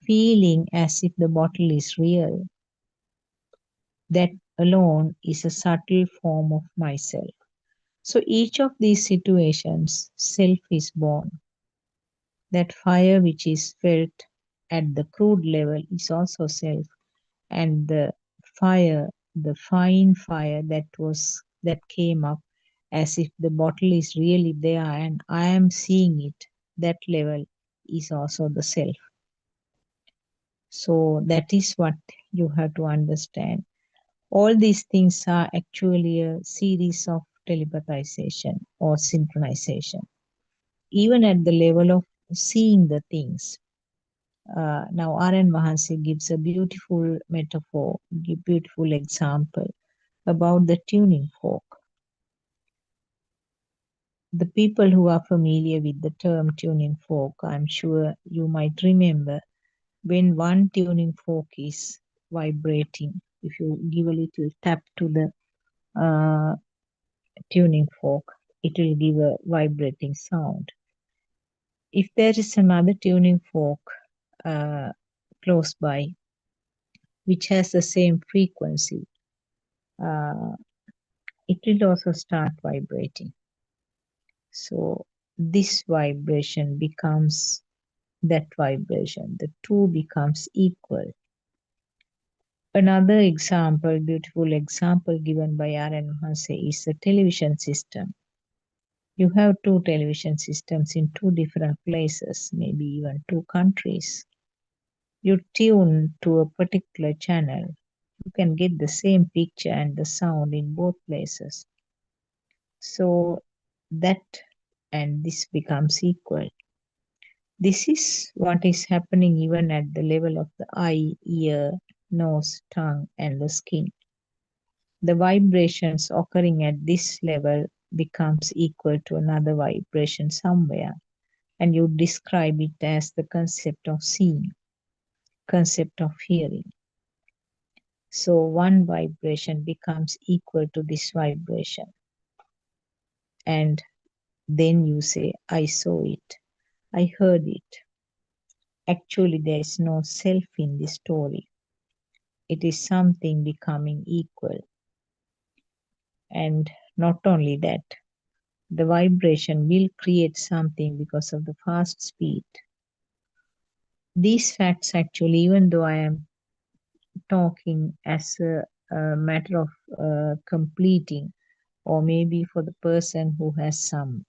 feeling as if the bottle is real, that alone is a subtle form of myself. So each of these situations, self is born. That fire which is felt at the crude level is also self, and the fire, the fine fire that came up as if the bottle is really there and I am seeing it, that level is also the self. So that is what you have to understand. All these things are actually a series of telepathization or synchronization, even at the level of seeing the things. Now, R.N. Mahansi gives a beautiful metaphor, beautiful example about the tuning fork. The people who are familiar with the term tuning fork, I'm sure you might remember when one tuning fork is vibrating, if you give a little tap to the uh, tuning fork, it will give a vibrating sound. if there is another tuning fork uh, close by which has the same frequency, uh, it will also start vibrating. So this vibration becomes that vibration. The two becomes equal. Another example, beautiful example given by R.N. Massey is the television system. You have two television systems in two different places, maybe even two countries. You tune to a particular channel. You can get the same picture and the sound in both places. So that and this becomes equal. This is what is happening even at the level of the eye, ear, nose, tongue, and the skin. The vibrations occurring at this level becomes equal to another vibration somewhere, and you describe it as the concept of seeing, concept of hearing. So one vibration becomes equal to this vibration, and then you say, I saw it, I heard it. Actually, there is no self in this story. It is something becoming equal. And not only that, the vibration will create something because of the fast speed. These facts actually, even though I am talking as a matter of completing, or maybe for the person who has some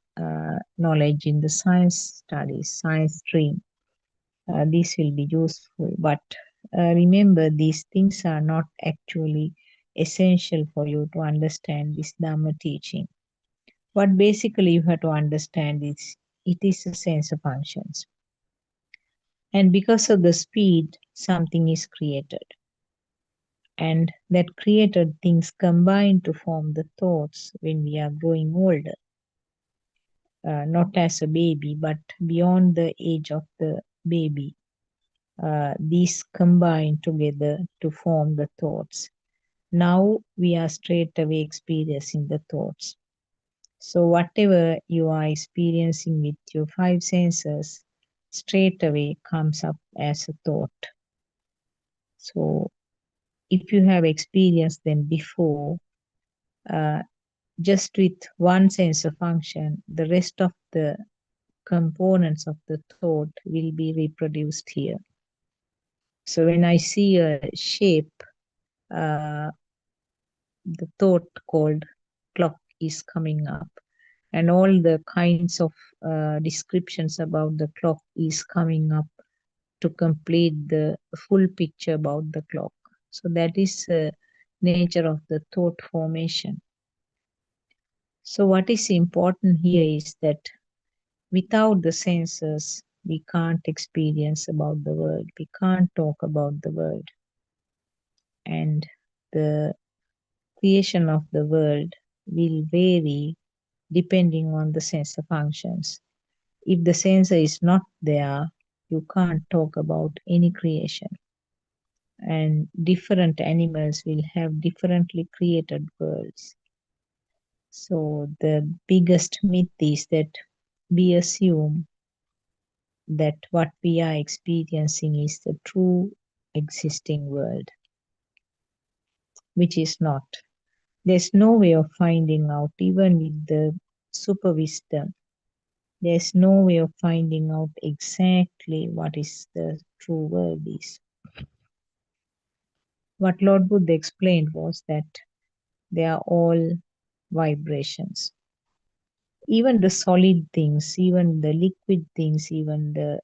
knowledge in the science studies, science stream, these will be useful. But remember, these things are not actually essential for you to understand this Dhamma teaching. What basically you have to understand is it is a sense of functions. And because of the speed, something is created. And that created things combine to form the thoughts when we are growing older. Not as a baby, but beyond the age of the baby. These combine together to form the thoughts. Now we are straight away experiencing the thoughts. So whatever you are experiencing with your five senses, straight away comes up as a thought. So if you have experienced them before, just with one sense of function, the rest of the components of the thought will be reproduced here. So when I see a shape, the thought called clock is coming up, and all the kinds of descriptions about the clock is coming up to complete the full picture about the clock. So that is the nature of the thought formation. So what is important here is that without the senses, we can't experience about the world. We can't talk about the world. And the creation of the world will vary depending on the sensor functions. If the sensor is not there, you can't talk about any creation. And different animals will have differently created worlds. So the biggest myth is that we assume that what we are experiencing is the true existing world, which is not. There's no way of finding out, even with the super wisdom. There's no way of finding out exactly what is the true world is. What Lord Buddha explained was that they are all vibrations. Even the solid things, even the liquid things, even the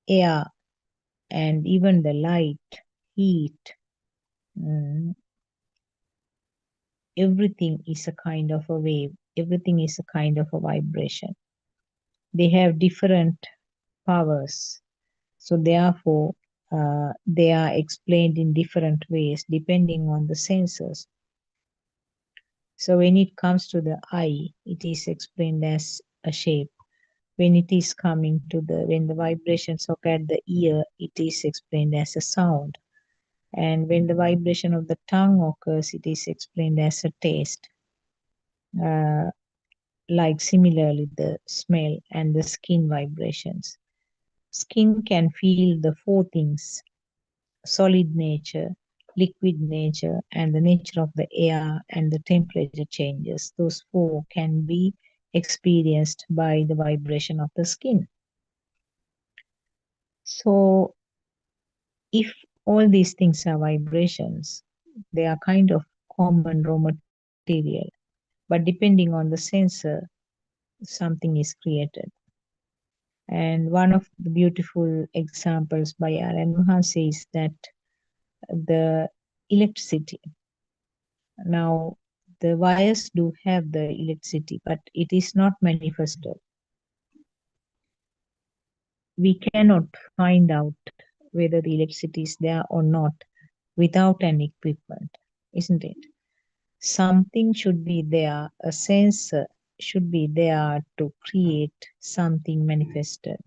air, and even the light, heat, everything is a kind of a wave. Everything is a kind of a vibration. They have different powers. So therefore, they are explained in different ways depending on the senses. So when it comes to the eye, it is explained as a shape. When it is coming to when the vibrations occur at the ear, it is explained as a sound. And when the vibration of the tongue occurs, it is explained as a taste. like similarly the smell and the skin vibrations. Skin can feel the four things: solid nature, liquid nature, and the nature of the air and the temperature changes. Those four can be experienced by the vibration of the skin. So, if all these things are vibrations, they are kind of common raw material. But depending on the sensor, something is created. And one of the beautiful examples by R.N. Mahan says that the electricity. Now, the wires do have the electricity, but it is not manifested. We cannot find out whether the electricity is there or not without an equipment, isn't it? Something should be there, a sensor should be there to create something manifested.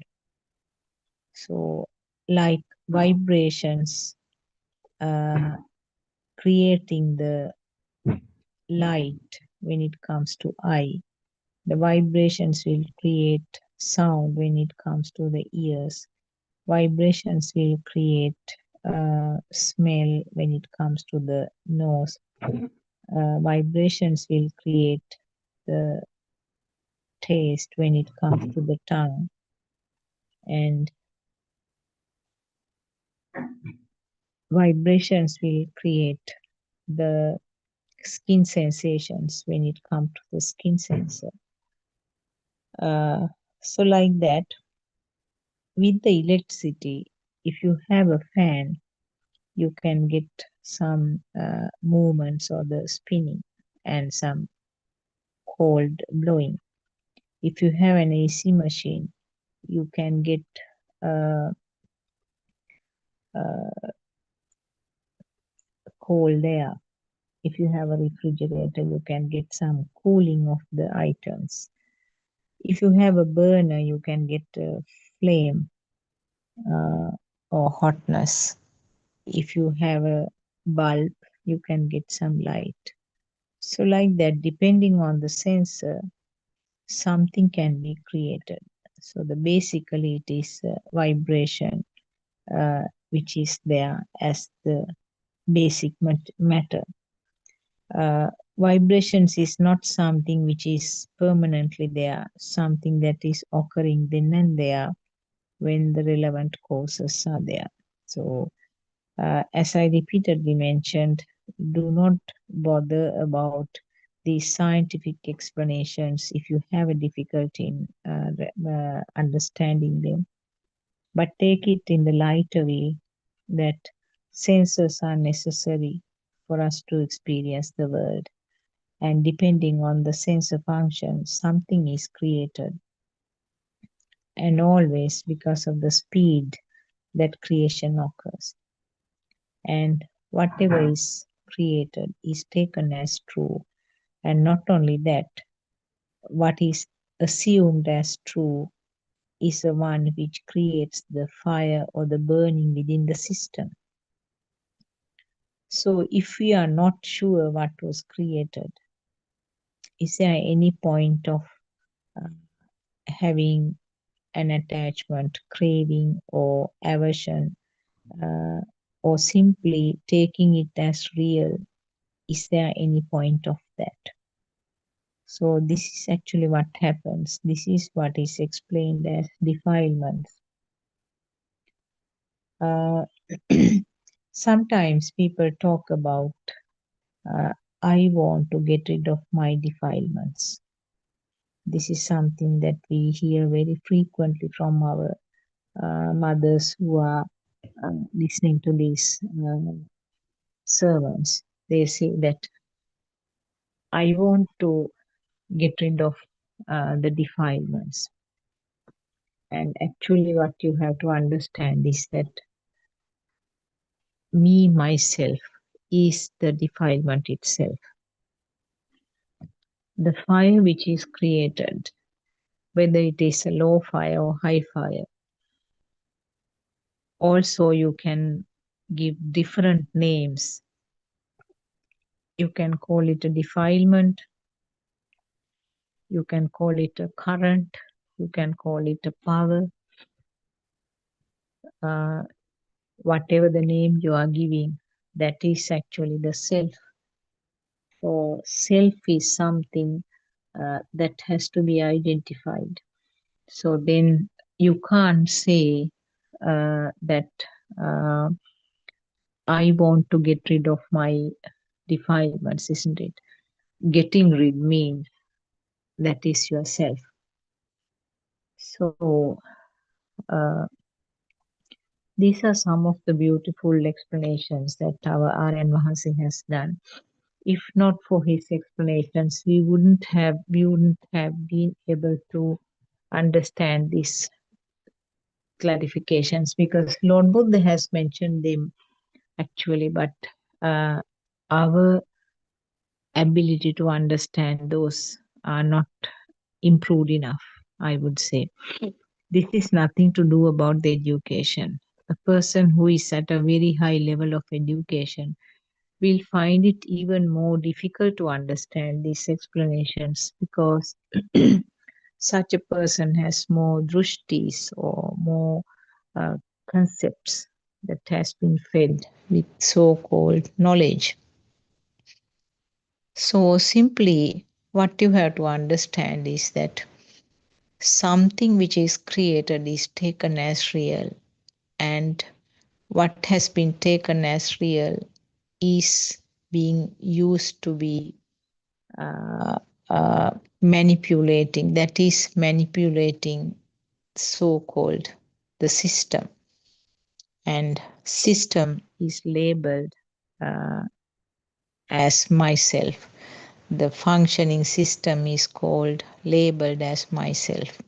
So, like vibrations creating the light when it comes to eye, the vibrations will create sound when it comes to the ears. Vibrations will create smell when it comes to the nose. Vibrations will create the taste when it comes to the tongue. And vibrations will create the skin sensations when it comes to the skin sensor. So like that, with the electricity, if you have a fan, you can get some movements or the spinning and some cold blowing. If you have an AC machine, you can get uh, cold air. If you have a refrigerator, you can get some cooling of the items. If you have a burner, you can get a flame or hotness. If you have a bulb, you can get some light. So like that, depending on the sensor, something can be created. So the basically it is vibration, which is there as the basic matter. Vibrations is not something which is permanently there, something that is occurring then and there when the relevant causes are there. So, as I repeatedly mentioned, do not bother about these scientific explanations if you have a difficulty in understanding them, but take it in the lighter way that sensors are necessary for us to experience the world. And depending on the sensor function, something is created. And always because of the speed that creation occurs. And whatever is created is taken as true. And not only that, what is assumed as true is the one which creates the fire or the burning within the system. So if we are not sure what was created, is there any point of having an attachment, craving, or aversion, or simply taking it as real? Is there any point of that? So this is actually what happens. This is what is explained as defilements. Sometimes people talk about, I want to get rid of my defilements. This is something that we hear very frequently from our mothers who are listening to these sermons. They say that I want to get rid of the defilements. And actually, what you have to understand is that me, myself, is the defilement itself. The fire which is created, whether it is a low fire or high fire, also you can give different names. You can call it a defilement. You can call it a current, you can call it a power, whatever the name you are giving, that is actually the self. So self is something that has to be identified. So then you can't say that uh, I want to get rid of my defilements, isn't it? Getting rid means that is yourself. So these are some of the beautiful explanations that our Aryan Mahasi has done. If not for his explanations, we wouldn't have been able to understand these clarifications, because Lord Buddha has mentioned them actually, but uh, our ability to understand those are not improved enough, I would say. This is nothing to do about the education. A person who is at a very high level of education will find it even more difficult to understand these explanations, because such a person has more drushtis or more uh, concepts that has been fed with so-called knowledge. So simply what you have to understand is that something which is created is taken as real, and what has been taken as real is being used to be uh, manipulating, that is manipulating so-called the system, and system is labeled uh, as myself. The functioning system is called labeled as myself,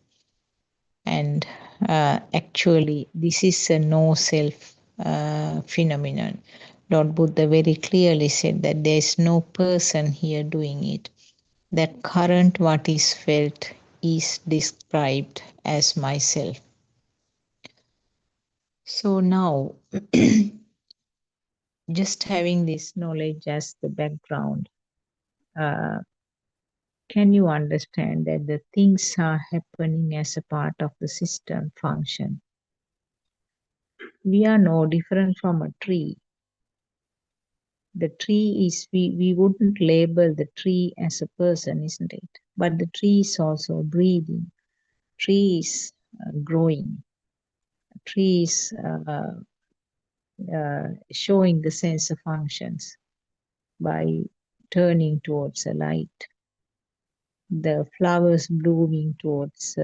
and actually this is a no self phenomenon. Lord Buddha very clearly said that there is no person here doing it. That current what is felt is described as myself. So now, just having this knowledge as the background, uh, can you understand that the things are happening as a part of the system function? We are no different from a tree. The tree is, we wouldn't label the tree as a person, isn't it? But the tree is also breathing. Tree is growing. Tree is showing the sensor functions by turning towards the light. The flowers blooming towards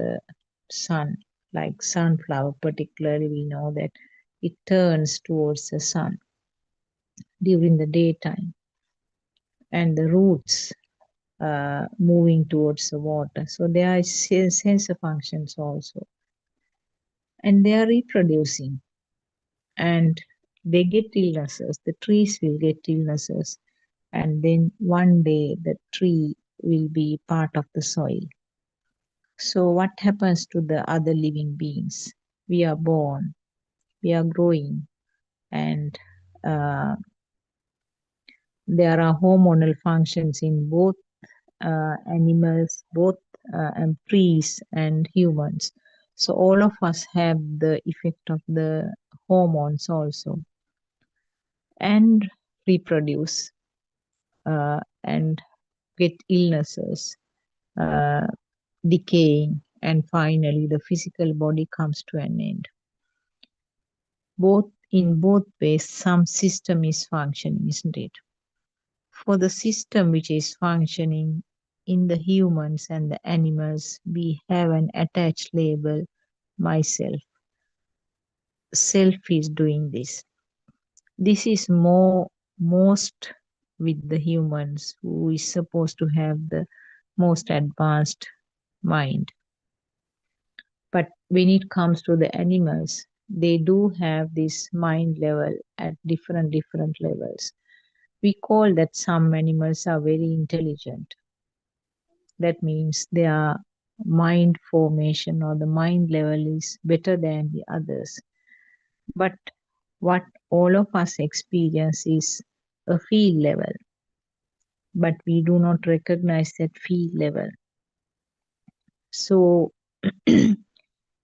sun, like sunflower particularly, we know that it turns towards the sun during the daytime, and the roots moving towards the water. So there are sensor functions also, and they are reproducing, and they get illnesses. The trees will get illnesses, and then one day the tree will be part of the soil. So what happens to the other living beings? We are born, we are growing, and there are hormonal functions in both animals, both and trees and humans. So all of us have the effect of the hormones also, and reproduce and get illnesses, uh, decaying, and finally the physical body comes to an end. Both in both ways, some system is functioning, isn't it? For the system which is functioning in the humans and the animals, we have an attached label, myself. Self is doing this. This is most with the humans, who is supposed to have the most advanced mind. But when it comes to the animals, they do have this mind level at different levels. We call that some animals are very intelligent. That means their mind formation or the mind level is better than the others. But what all of us experience is a field level, but we do not recognize that field level. So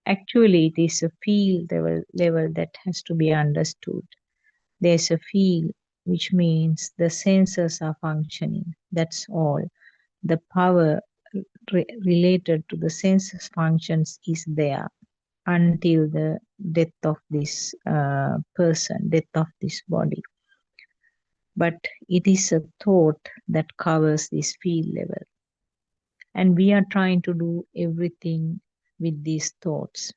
actually, it is a field level that has to be understood. There's a field, which means the sensors are functioning. That's all. The power related to the senses functions is there until the death of this person, death of this body. But it is a thought that covers this field level. And we are trying to do everything with these thoughts.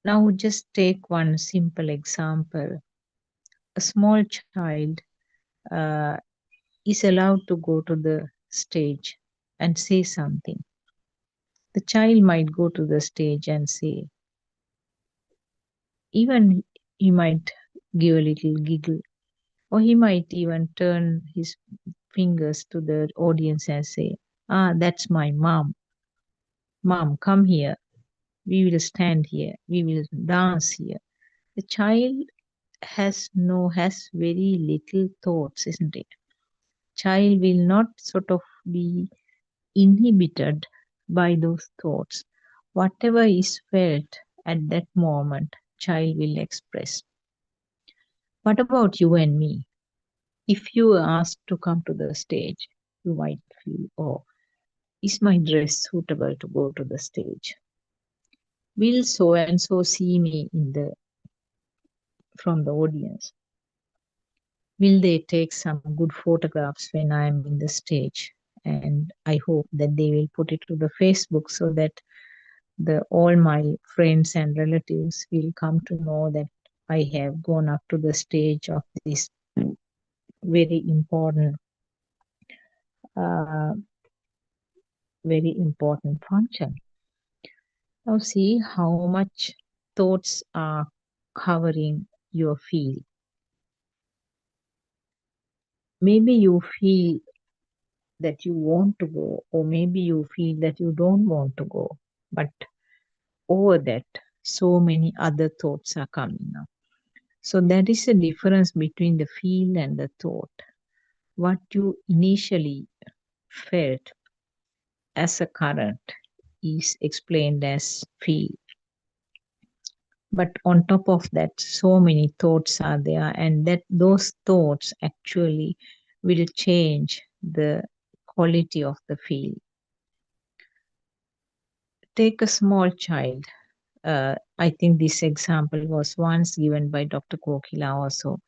Now, just take one simple example. A small child uh, is allowed to go to the stage and say something. The child might go to the stage and say, even he might give a little giggle, or he might even turn his fingers to the audience and say, "Ah, that's my mom. Mom, come here. We will stand here. We will dance here." The child has very little thoughts, isn't it? Child will not sort of be inhibited by those thoughts. Whatever is felt at that moment, child will express. What about you and me? If you were asked to come to the stage, you might feel, oh, is my dress suitable to go to the stage? Will so and so see me in the from the audience? Will they take some good photographs when I am in the stage? And I hope that they will put it to the Facebook so that the all my friends and relatives will come to know that I have gone up to the stage of this very important uh, very important function. Now see how much thoughts are covering your field. Maybe you feel that you want to go, or maybe you feel that you don't want to go, but over that, so many other thoughts are coming up. So that is the difference between the feel and the thought. What you initially felt as a current is explained as feel. But on top of that, so many thoughts are there, and that those thoughts actually will change the quality of the feel. Take a small child. I think this example was once given by Dr. Kokila also.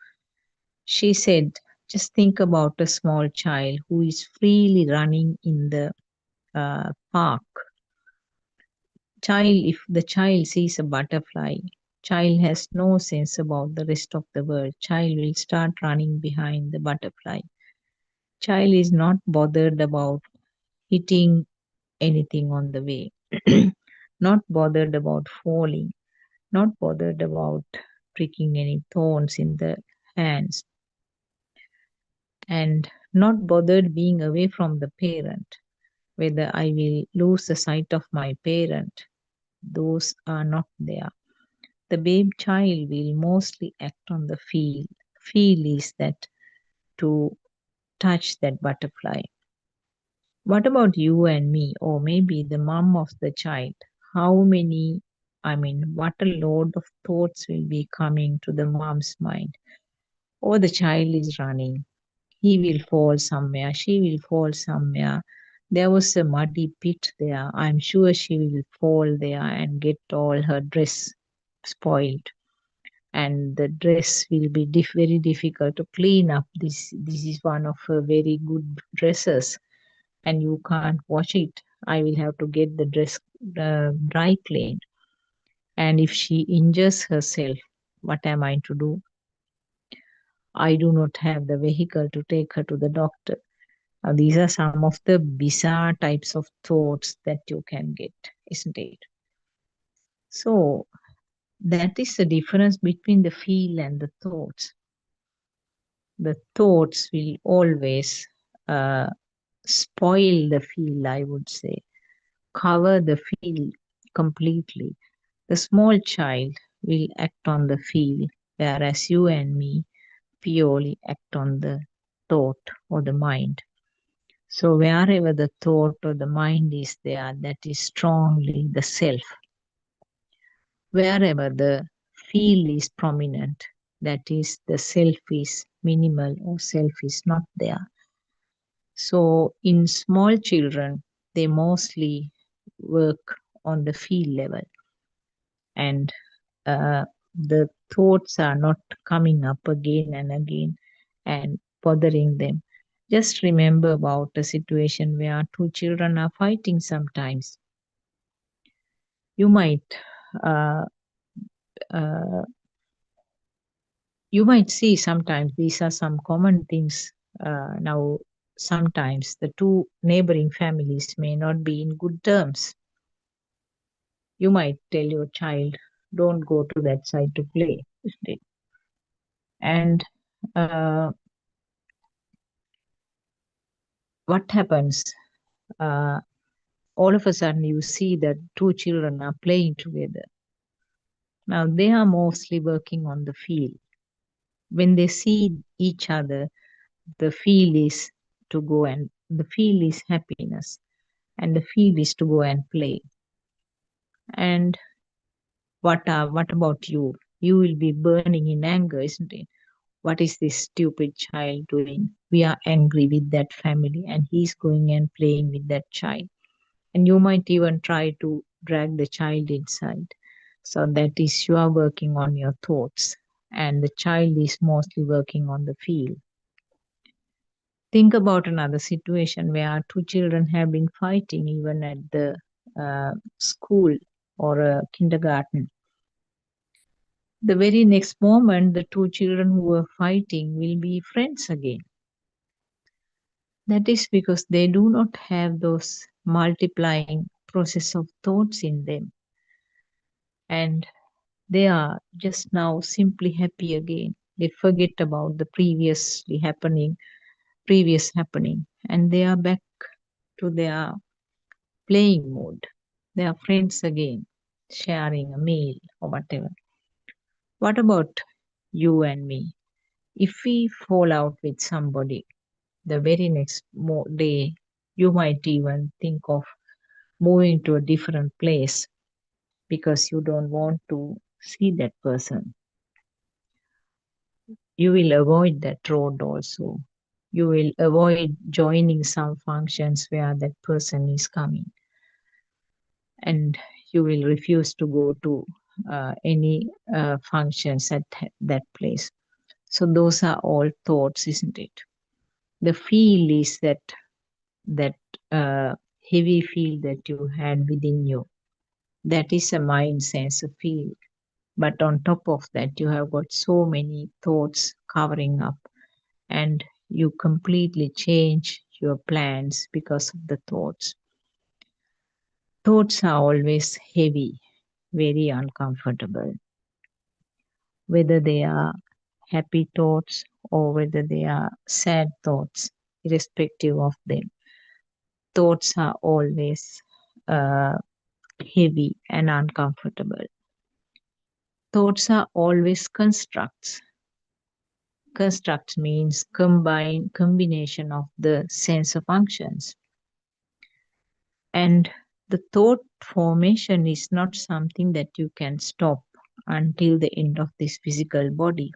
She said, just think about a small child who is freely running in the park. If the child sees a butterfly, child has no sense about the rest of the world. Child will start running behind the butterfly. Child is not bothered about hitting anything on the way, not bothered about falling, not bothered about pricking any thorns in the hands, and not bothered being away from the parent. Whether I will lose the sight of my parent, those are not there. The babe child will mostly act on the feel. Feel is that to touch that butterfly. What about you and me, or maybe the mom of the child? What a load of thoughts will be coming to the mom's mind. Oh, the child is running. He will fall somewhere. She will fall somewhere. There was a muddy pit there. I'm sure she will fall there and get all her dress spoiled. And the dress will be very difficult to clean up. This is one of her very good dresses, and you can't wash it. I will have to get the dress dry cleaned. And if she injures herself, what am I to do? I do not have the vehicle to take her to the doctor. These are some of the bizarre types of thoughts that you can get, isn't it? So that is the difference between the feel and the thoughts. The thoughts will always uh, spoil the feel, I would say, cover the feel completely. The small child will act on the feel, whereas you and me purely act on the thought or the mind. So wherever the thought or the mind is there, that is strongly the self. Wherever the feel is prominent, that is the self is minimal or self is not there. So in small children, they mostly work on the feel level, and the thoughts are not coming up again and again and bothering them. Just remember about a situation where two children are fighting sometimes. You might uh, uh, you might see sometimes these are some common things. Now sometimes the two neighboring families may not be in good terms. You might tell your child, don't go to that side to play, isn't it? And uh, what happens? Uh, all of a sudden, you see that two children are playing together. Now, they are mostly working on the field. When they see each other, the feel is to go, and the feel is happiness, and the feel is to go and play. And what about you? You will be burning in anger, isn't it? What is this stupid child doing? We are angry with that family, and he's going and playing with that child. And you might even try to drag the child inside. So that is you are working on your thoughts, and the child is mostly working on the field. Think about another situation where two children have been fighting even at the school or a kindergarten. The very next moment, the two children who were fighting will be friends again. That is because they do not have those multiplying process of thoughts in them, and they are just now simply happy again. They forget about the previous happening, and they are back to their playing mode. They are friends again, sharing a meal or whatever. What about you and me? If we fall out with somebody, the very next day, you might even think of moving to a different place because you don't want to see that person. You will avoid that road also. You will avoid joining some functions where that person is coming, and you will refuse to go to any functions at that place. So those are all thoughts, isn't it? The feel is that uh, heavy feel that you had within you. That is a mind sense of feel. But on top of that, you have got so many thoughts covering up, and you completely change your plans because of the thoughts. Thoughts are always heavy, very uncomfortable, whether they are happy thoughts or whether they are sad thoughts, irrespective of them. Thoughts are always uh, heavy and uncomfortable. Thoughts are always constructs. Construct means combination of the sense of functions. And the thought formation is not something that you can stop until the end of this physical body.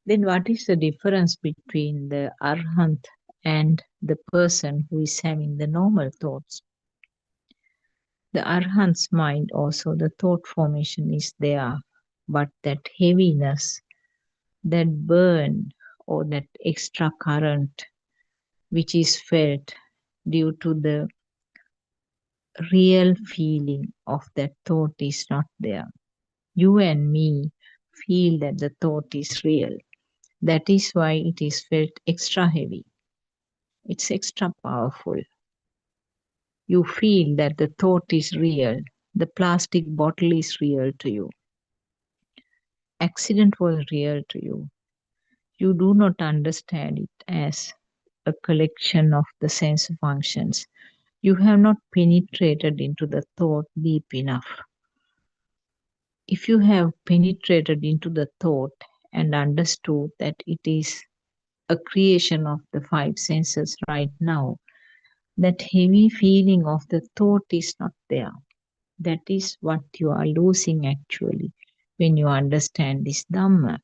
Then what is the difference between the arhant and the person who is having the normal thoughts? The arhant's mind also, the thought formation is there, but that heaviness, that burn, or that extra current which is felt due to the real feeling of that thought is not there. You and me feel that the thought is real. That is why it is felt extra heavy. It's extra powerful. You feel that the thought is real. The plastic bottle is real to you. Accident was real to you. You do not understand it as a collection of the sense functions. You have not penetrated into the thought deep enough. If you have penetrated into the thought and understood that it is a creation of the five senses right now. That heavy feeling of the thought is not there. That is what you are losing actually when you understand this Dhamma.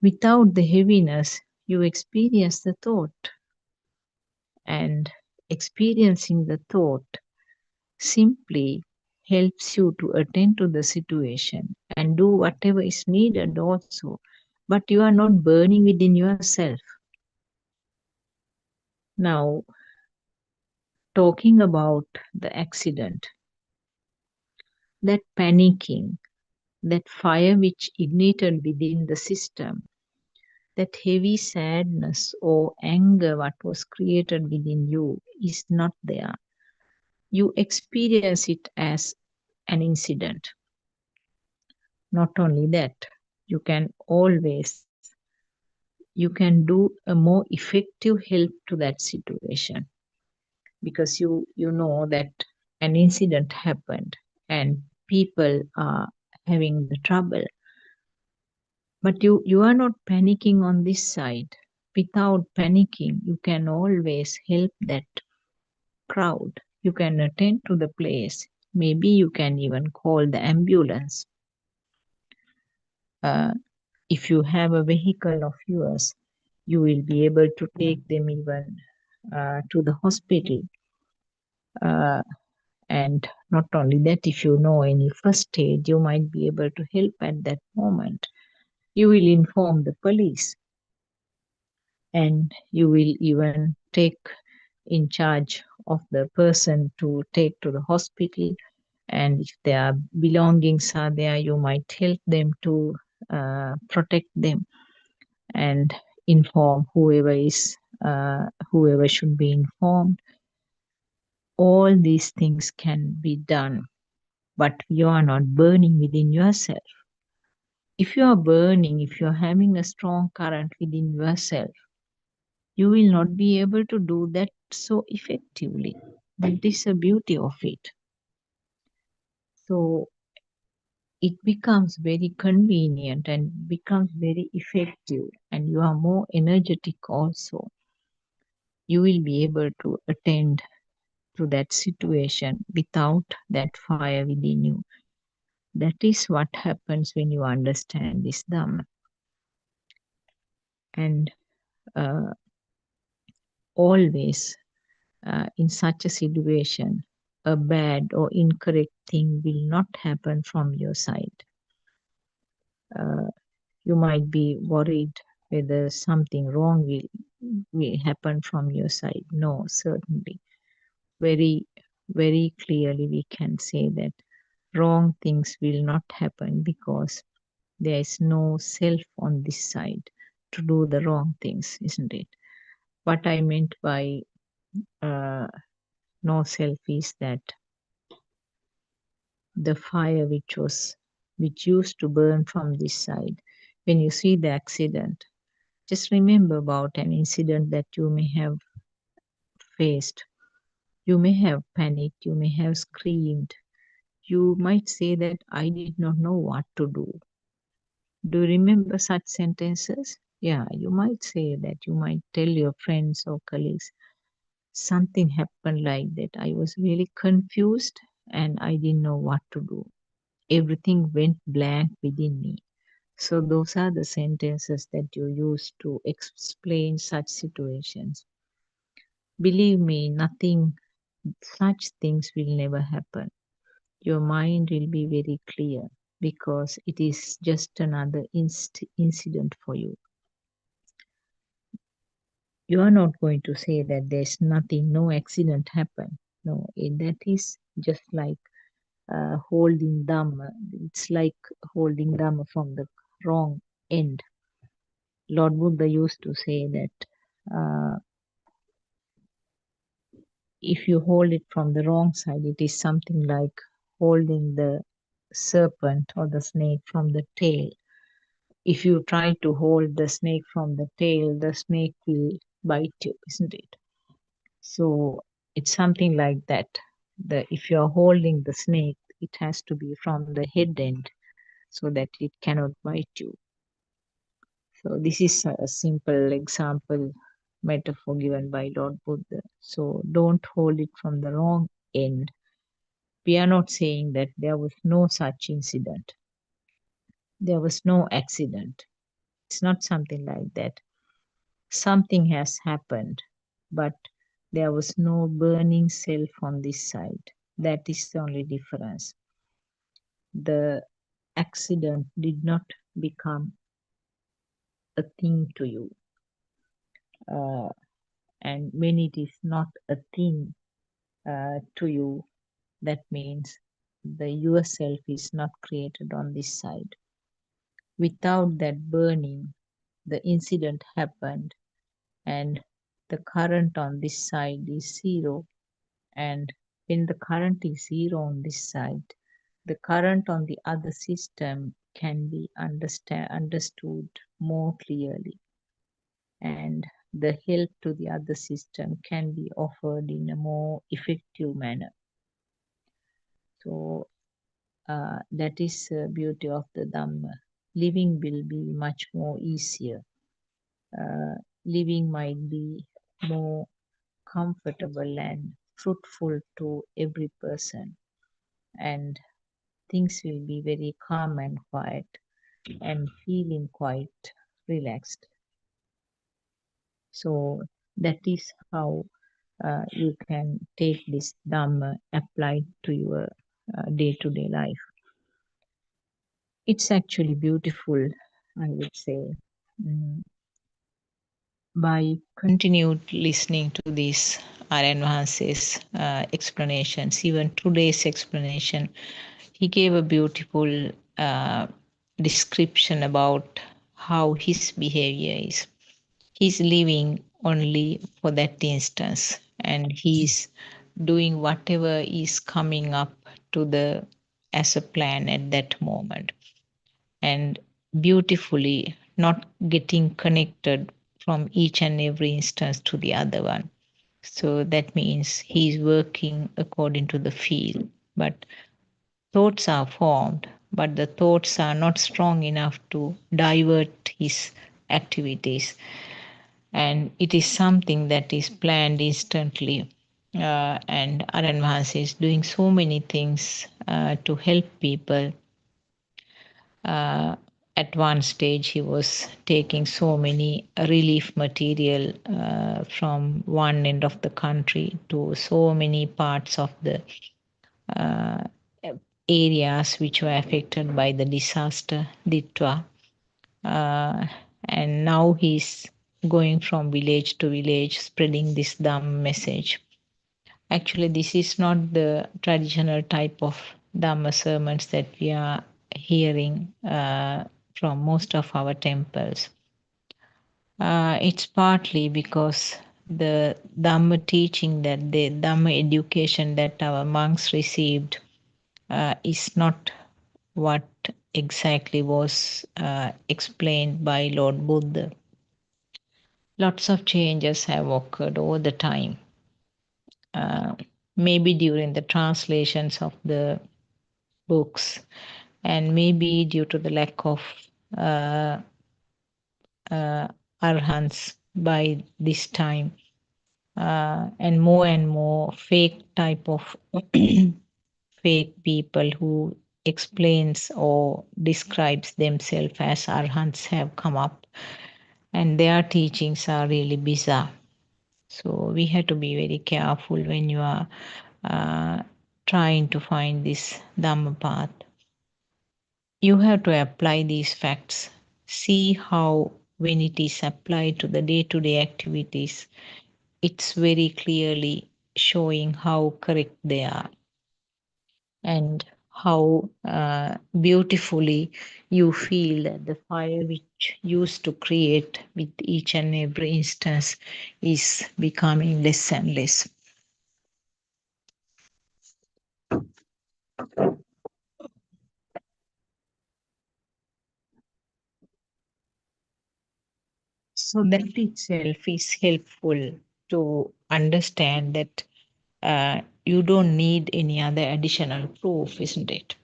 Without the heaviness, you experience the thought, and experiencing the thought simply helps you to attend to the situation and do whatever is needed also. But you are not burning within yourself. Now, talking about the accident, that panicking, that fire which ignited within the system, that heavy sadness or anger what was created within you is not there. You experience it as an incident. Not only that, you can always you can do a more effective help to that situation, because you know that an incident happened and people are having the trouble, but you are not panicking on this side. Without panicking, you can always help that crowd. You can attend to the place. Maybe you can even call the ambulance. Uh, if you have a vehicle of yours, you will be able to take them even to the hospital. Uh, and not only that, if you know any first aid, you might be able to help at that moment. You will inform the police, and you will even take in charge of the person to take to the hospital. And if their belongings are there, you might help them to protect them and inform whoever should be informed. All these things can be done, but you are not burning within yourself. If you are burning, if you are having a strong current within yourself, you will not be able to do that so effectively. That is the beauty of it. So it becomes very convenient and becomes very effective, and you are more energetic also. You will be able to attend to that situation without that fire within you. That is what happens when you understand this Dhamma. And uh, always in such a situation, a bad or incorrect thing will not happen from your side. Uh, you might be worried whether something wrong will happen from your side. No, certainly. Very, very clearly, we can say that wrong things will not happen, because there is no self on this side to do the wrong things, isn't it? What I meant by uh, no self is that the fire which used to burn from this side, when you see the accident, just remember about an incident that you may have faced. You may have panicked, you may have screamed, you might say that I did not know what to do. Do you remember such sentences? Yeah, you might say that. You might tell your friends or colleagues, something happened like that. I was really confused and I didn't know what to do. Everything went blank within me. So, those are the sentences that you use to explain such situations. Believe me, nothing, such things will never happen. Your mind will be very clear, because it is just another incident for you. You are not going to say that there's nothing, no accident happened. No, that is just like holding Dhamma. It's like holding Dhamma from the wrong end. Lord Buddha used to say that if you hold it from the wrong side, it is something like holding the serpent or the snake from the tail. If you try to hold the snake from the snake will bite you, isn't it? So it's something like that. If you are holding the snake, it has to be from the head end so that it cannot bite you. So this is a simple example metaphor given by Lord Buddha. So don't hold it from the wrong end. We are not saying that there was no such incident. There was no accident. It's not something like that. Something has happened, but there was no burning self on this side. That is the only difference. The accident did not become a thing to you. Uh, and when it is not a thing to you, that means the yourself is not created on this side. Without that burning, the incident happened, and the current on this side is zero. And when the current is zero on this side, the current on the other system can be understood more clearly, and the help to the other system can be offered in a more effective manner. So that is the beauty of the Dhamma. Living will be much more easier. Living might be more comfortable and fruitful to every person, and things will be very calm and quiet and feeling quite relaxed. So that is how you can take this Dhamma applied to your day-to-day life. It's actually beautiful, I would say. Mm, by continued listening to these Aryan Mahase's explanations, even today's explanation, he gave a beautiful description about how his behavior is. He's living only for that instance, and he's doing whatever is coming up to the as a plan at that moment, and beautifully not getting connected from each and every instance to the other one. So that means he's working according to the field, but thoughts are formed, but the thoughts are not strong enough to divert his activities. And it is something that is planned instantly. And Aran Mahansa is doing so many things to help people. At one stage, he was taking so many relief material from one end of the country to so many parts of the uh, areas which were affected by the disaster, Ditwa. Uh, and now he's going from village to village spreading this Dham message. Actually, this is not the traditional type of Dhamma sermons that we are hearing from most of our temples. It's partly because the Dhamma teaching that the Dhamma education that our monks received is not what exactly was explained by Lord Buddha. Lots of changes have occurred over the time. Maybe during the translations of the books, and maybe due to the lack of uh, arhants by this time, and more fake type of fake people who explains or describes themselves as arhants have come up, and their teachings are really bizarre. So we have to be very careful when you are trying to find this Dhamma path. You have to apply these facts. See how, when it is applied to the day to day activities, it's very clearly showing how correct they are, and how beautifully you feel that the fire which used to create with each and every instance is becoming less and less. So that itself is helpful to understand that you don't need any other additional proof, isn't it?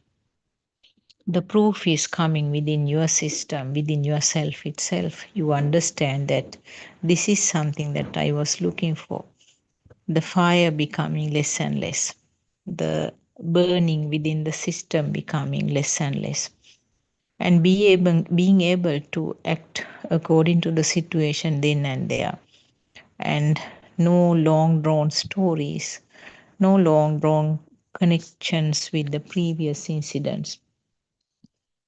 the proof is coming within your system, within yourself itself. You understand that this is something that I was looking for. The fire becoming less and less, the burning within the system becoming less and less, and being able to act according to the situation then and there, and no long drawn stories, no long drawn connections with the previous incidents.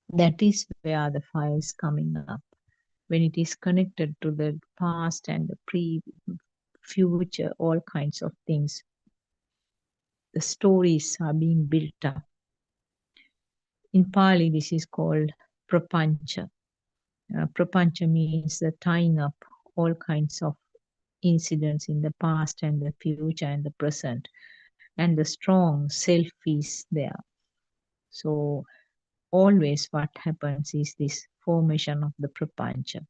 That is where the fire is coming up. When it is connected to the past and the future, all kinds of things, the stories are being built up. In Pali, this is called prapancha. Prapancha means the tying up all kinds of incidents in the past and the future and the present, and the strong self is there. So always what happens is this formation of the prapancha.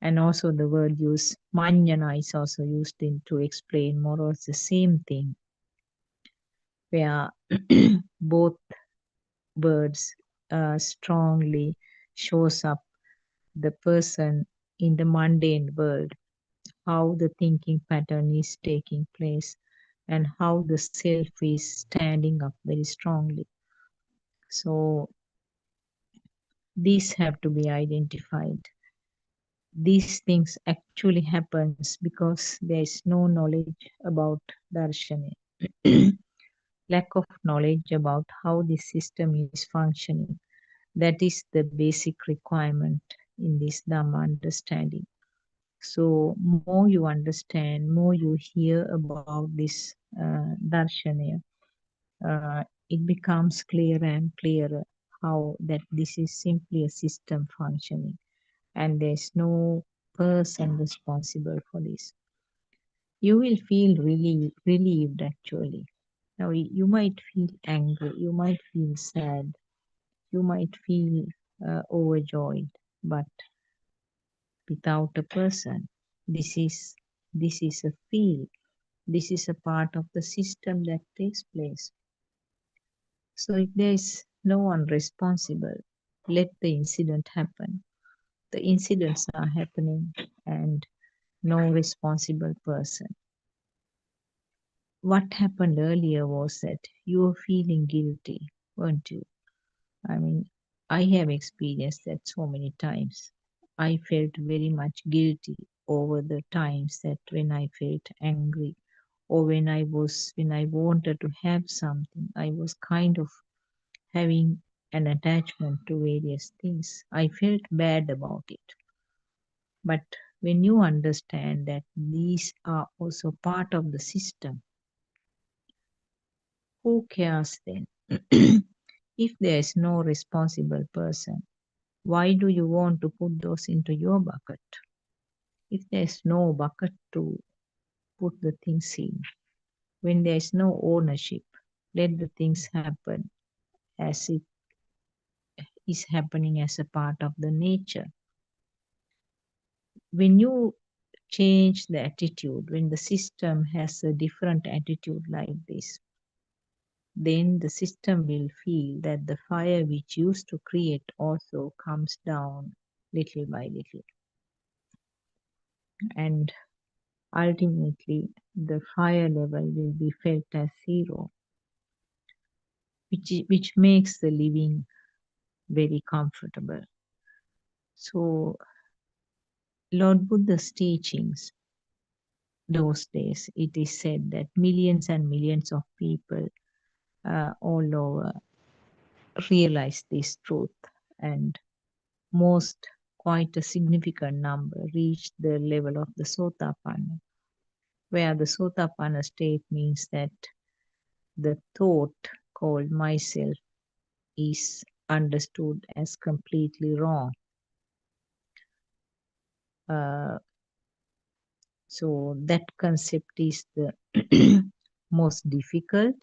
And also the word used, manjana, is also used to explain more or less the same thing, where both words strongly shows up the person in the mundane world, how the thinking pattern is taking place, and how the self is standing up very strongly. So these have to be identified. These things actually happens because there is no knowledge about darshana. Lack of knowledge about how this system is functioning. That is the basic requirement in this Dhamma understanding. So more you understand, more you hear about this darshana, it becomes clearer and clearer how that this is simply a system functioning, and there's no person responsible for this. You will feel relieved actually. Now you might feel angry, you might feel sad, you might feel overjoyed, but without a person, this is a feel. This is a part of the system that takes place. So if there is no one responsible, let the incident happen. The incidents are happening and no responsible person. What happened earlier was that you were feeling guilty, weren't you? I mean, I have experienced that so many times. I felt very much guilty over the times that when I felt angry, or when I wanted to have something, I was kind of having an attachment to various things. I felt bad about it. But when you understand that these are also part of the system, who cares then? If there is no responsible person, why do you want to put those into your bucket? If there is no bucket to put the things in, when there is no ownership, let the things happen as it is happening as a part of the nature. When you change the attitude, when the system has a different attitude like this, then the system will feel that the fire which used to create also comes down little by little. And ultimately, the fire level will be felt as zero, which makes the living very comfortable. So, Lord Buddha's teachings, those days, it is said that millions and millions of people all over realize this truth, and most, quite a significant number, reach the level of the Sotapanna, where the Sotapanna state means that the thought called myself is understood as completely wrong. Uh, so that concept is the most difficult,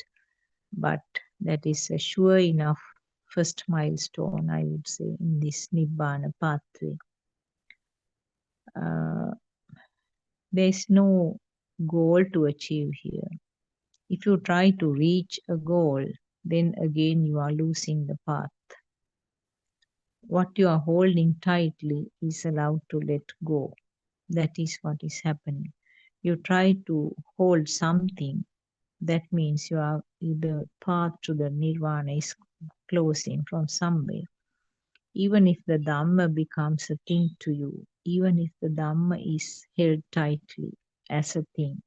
but that is a sure enough first milestone, I would say, in this Nibbana pathway. There is no goal to achieve here. If you try to reach a goal, then again you are losing the path. What you are holding tightly is allowed to let go. That is what is happening. You try to hold something, that means you are the path to the nirvana is closing from somewhere. Even if the Dhamma becomes a thing to you, even if the Dhamma is held tightly as a thing,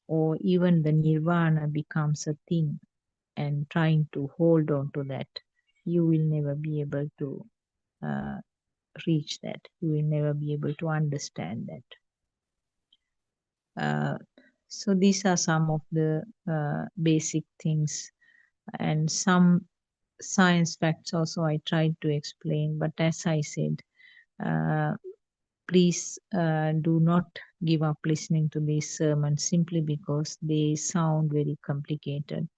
or even the nirvana becomes a thing and trying to hold on to that, you will never be able to uh, reach that. You will never be able to understand that. So these are some of the basic things, and some science facts also I tried to explain. But as I said, uh, please do not give up listening to these sermons simply because they sound very complicated.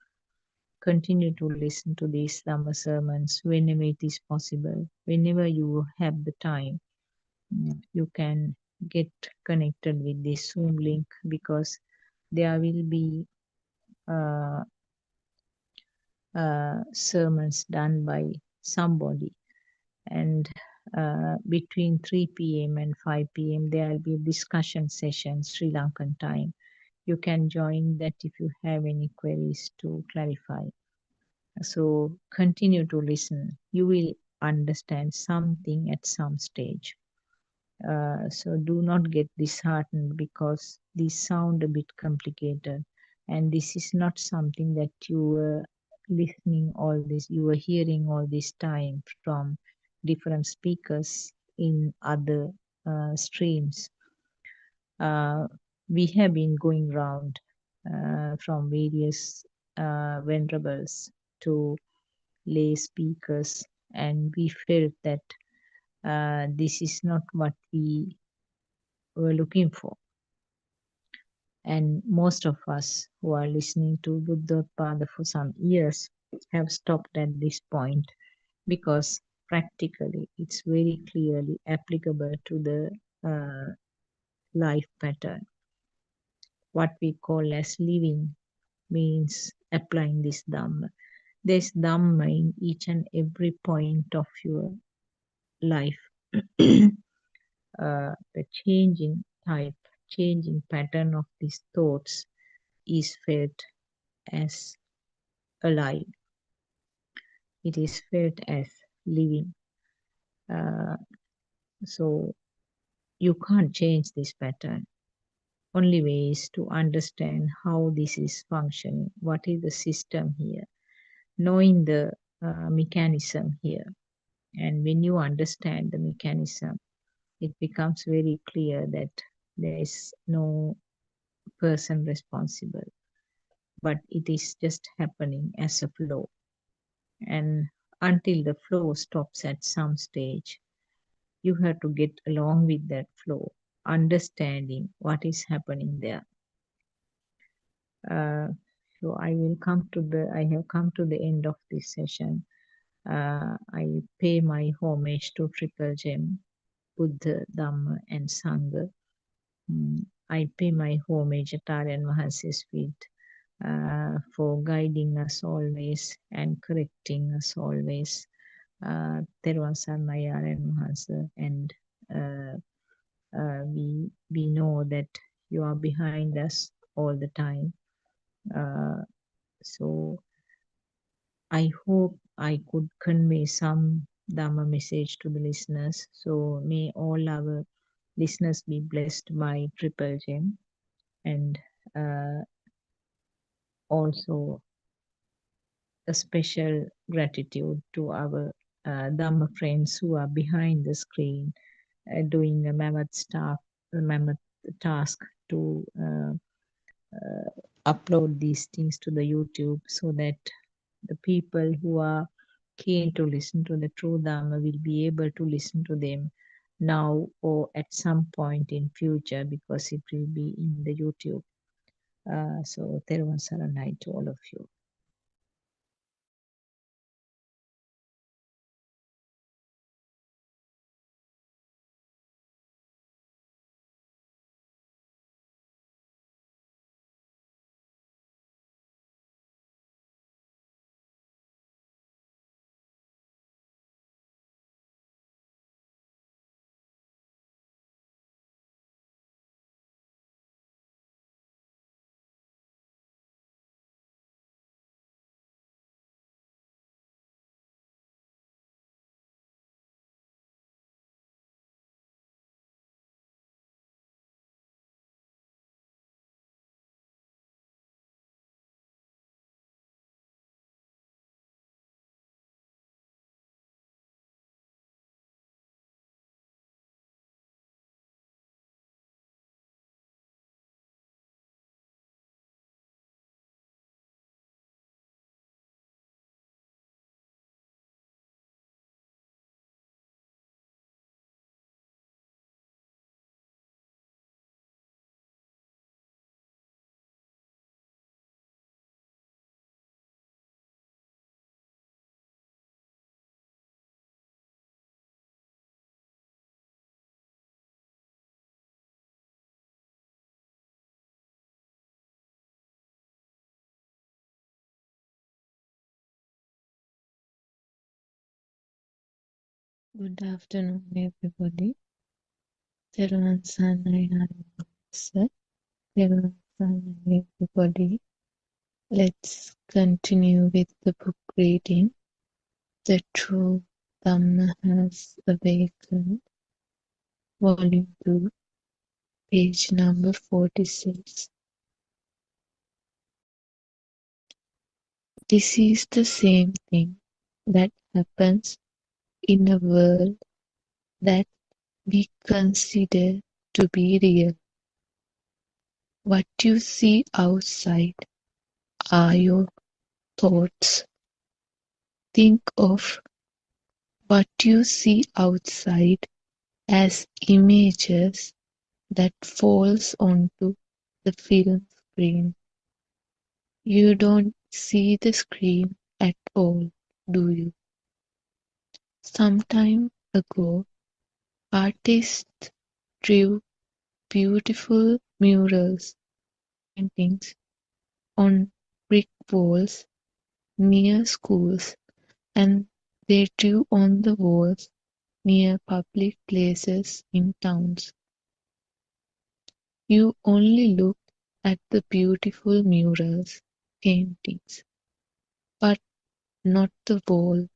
Continue to listen to these Dhamma sermons whenever it is possible, whenever you have the time. You can get connected with this Zoom link, because there will be uh, sermons done by somebody, and between 3 p.m. and 5 p.m. there will be discussion sessions, Sri Lankan time. You can join that if you have any queries to clarify. So continue to listen. You will understand something at some stage. So do not get disheartened because these sound a bit complicated, and this is not something that you were listening all this, you were hearing all this time from different speakers in other streams. We have been going round from various venerables to lay speakers, and we felt that this is not what we were looking for. And most of us who are listening to Buddothpado for some years have stopped at this point, because practically it's very clearly applicable to the life pattern. What we call as living means applying this Dhamma. There's Dhamma in each and every point of your life. The changing type, changing pattern of these thoughts is felt as alive. It is felt as living. Uh, so you can't change this pattern. Only way is to understand how this is functioning, what is the system here, knowing the mechanism here. And when you understand the mechanism, it becomes very clear that there is no person responsible, but it is just happening as a flow. And until the flow stops at some stage, you have to get along with that flow, understanding what is happening there. So I have come to the end of this session. I pay my homage to Triple Gem, Buddha, Dhamma, and Sangha. I pay my homage at Aryan Mahasaya's feet for guiding us always and correcting us always. Therwan Sarnai Aryan Mahasa, and we know that you are behind us all the time. So I hope I could convey some Dhamma message to the listeners. So may all our listeners be blessed by Triple Gem, and uh, also a special gratitude to our Dhamma friends who are behind the screen doing a mammoth task to upload these things to the YouTube, so that the people who are keen to listen to the true Dhamma will be able to listen to them now or at some point in future, because it will be in the YouTube. So Therwan Saranai to all of you. Good afternoon, everybody. Teruvan Sannai sir. Teruvan Sannai, everybody. Let's continue with the book reading. The True Dhamma Has Awakened, Volume 2, page number 46. This is the same thing that happens in a world that we consider to be real. What you see outside are your thoughts. Think of what you see outside as images that falls onto the film screen. You don't see the screen at all, do you? Some time ago, artists drew beautiful murals, paintings on brick walls near schools, and they drew on the walls near public places in towns. You only looked at the beautiful murals, paintings, but not the wall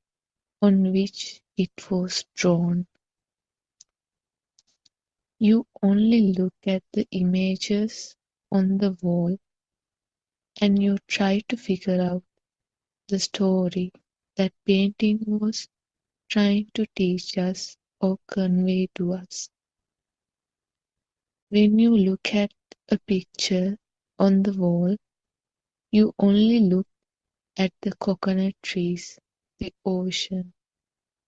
on which it was drawn. You only look at the images on the wall and you try to figure out the story that painting was trying to teach us or convey to us. When you look at a picture on the wall, you only look at the coconut trees, the ocean,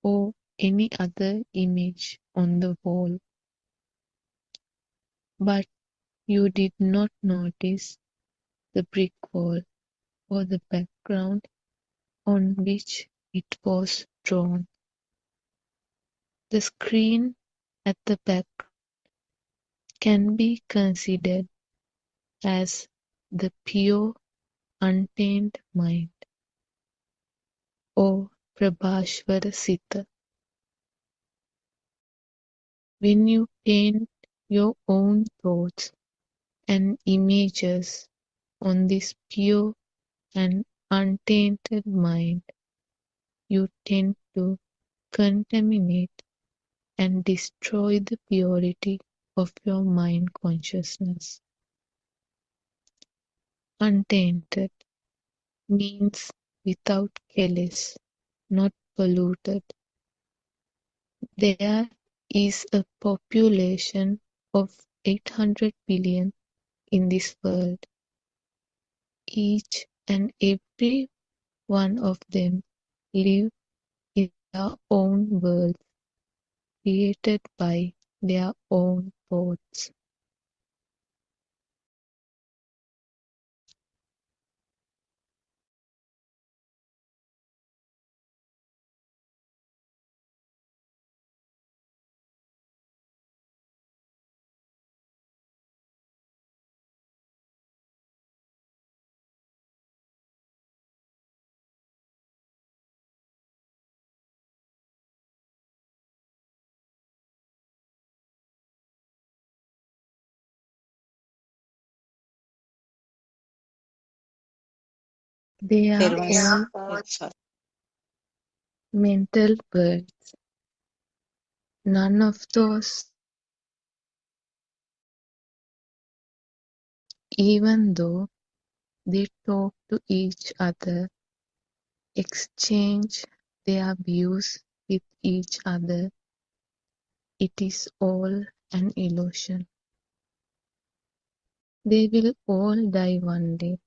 or any other image on the wall. But you did not notice the brick wall or the background on which it was drawn. The screen at the back can be considered as the pure, untainted mind, or Prabhaswara Sita. When you paint your own thoughts and images on this pure and untainted mind, you tend to contaminate and destroy the purity of your mind consciousness. Untainted means without keles, not polluted. There is a population of 800 billion in this world. Each and every one of them live in their own world, created by their own thoughts. They are all mental worlds. None of those, even though they talk to each other, exchange their views with each other, it is all an illusion. They will all die one day.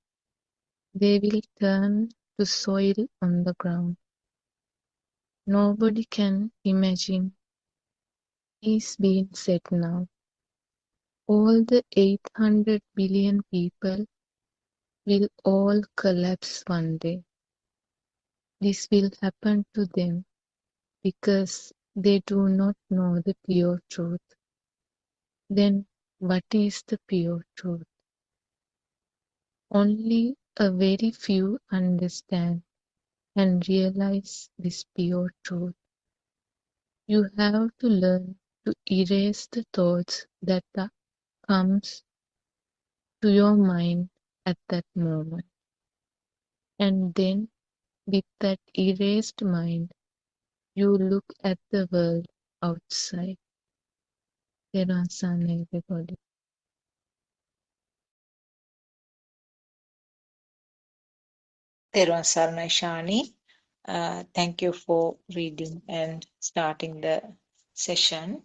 They will turn to soil on the ground. Nobody can imagine is being said now. All the 800 billion people will all collapse one day. This will happen to them because they do not know the pure truth. Then what is the pure truth? Only a very few understand and realize this pure truth. You have to learn to erase the thoughts that comes to your mind at that moment. And then with that erased mind, you look at the world outside. There are some everybody. Therwan Saranai Shani. Thank you for reading and starting the session.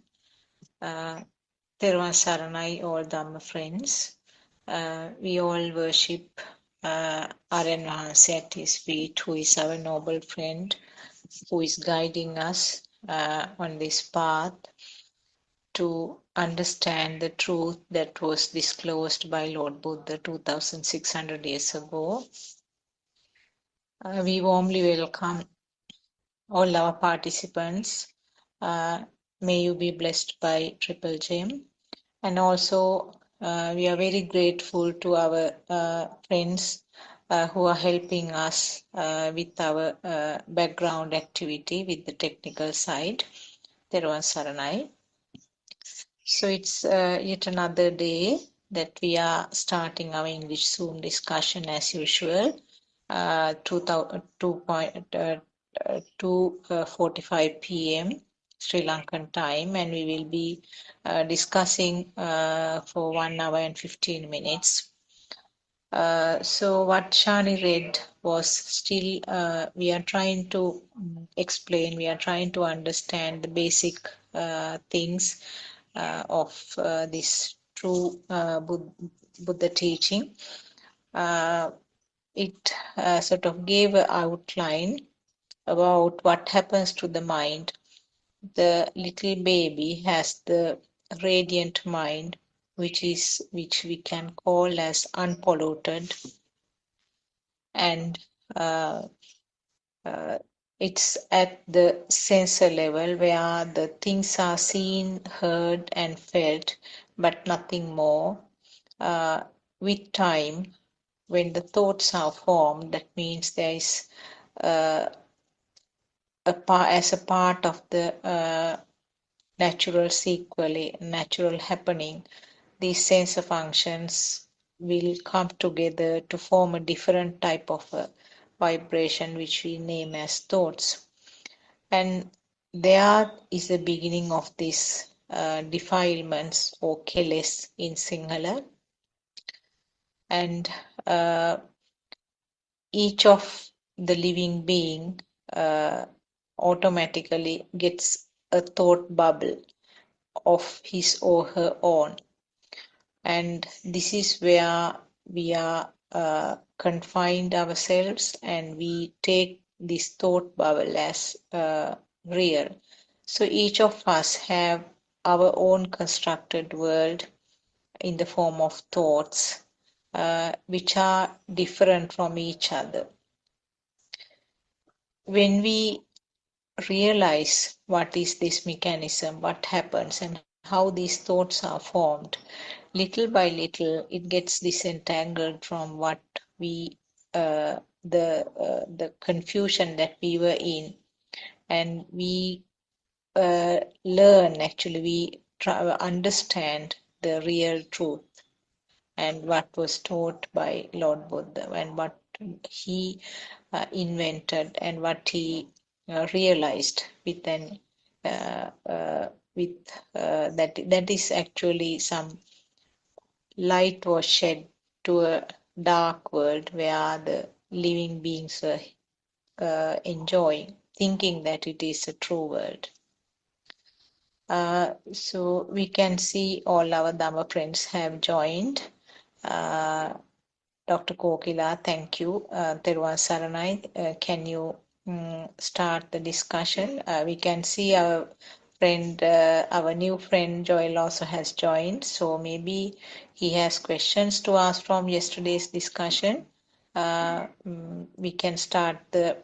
Therwan Saranai, all Dhamma friends. We all worship Aryan Vahanse at his feet, who is our noble friend, who is guiding us on this path to understand the truth that was disclosed by Lord Buddha 2600 years ago. We warmly welcome all our participants. May you be blessed by Triple Gem. And also, we are very grateful to our friends who are helping us with our background activity with the technical side. Teruvan Saranai. So it's yet another day that we are starting our English Zoom discussion as usual. 2:45 p.m. Sri Lankan time, and we will be discussing for 1 hour and 15 minutes. So what Shani read was still, we are trying to explain, we are trying to understand the basic things of this true Buddha teaching. It sort of gave an outline about what happens to the mind. The little baby has the radiant mind, which we can call as unpolluted, and uh, uh, it's at the sensor level where the things are seen, heard, and felt, but nothing more. Uh, with time, when the thoughts are formed, that means there is uh, as a part of the natural sequelae, natural happening, these sensor functions will come together to form a different type of a vibration, which we name as thoughts. And there is the beginning of these defilements or keles in Sinhala. And each of the living being automatically gets a thought bubble of his or her own. And this is where we are confined ourselves, and we take this thought bubble as real. So each of us have our own constructed world in the form of thoughts, which are different from each other. When we realize what is this mechanism, what happens, and how these thoughts are formed, little by little it gets disentangled from what we the confusion that we were in, and we learn, actually we try understand the real truth and what was taught by Lord Buddha, and what he invented, and what he realized with an with that is actually some light was shed to a dark world where the living beings were enjoying, thinking that it is a true world. So we can see all our Dhamma friends have joined. Dr. Kokila, thank you. Teruvan Saranai, can you start the discussion? We can see our friend, our new friend Joel also has joined. So maybe he has questions to ask from yesterday's discussion. We can start the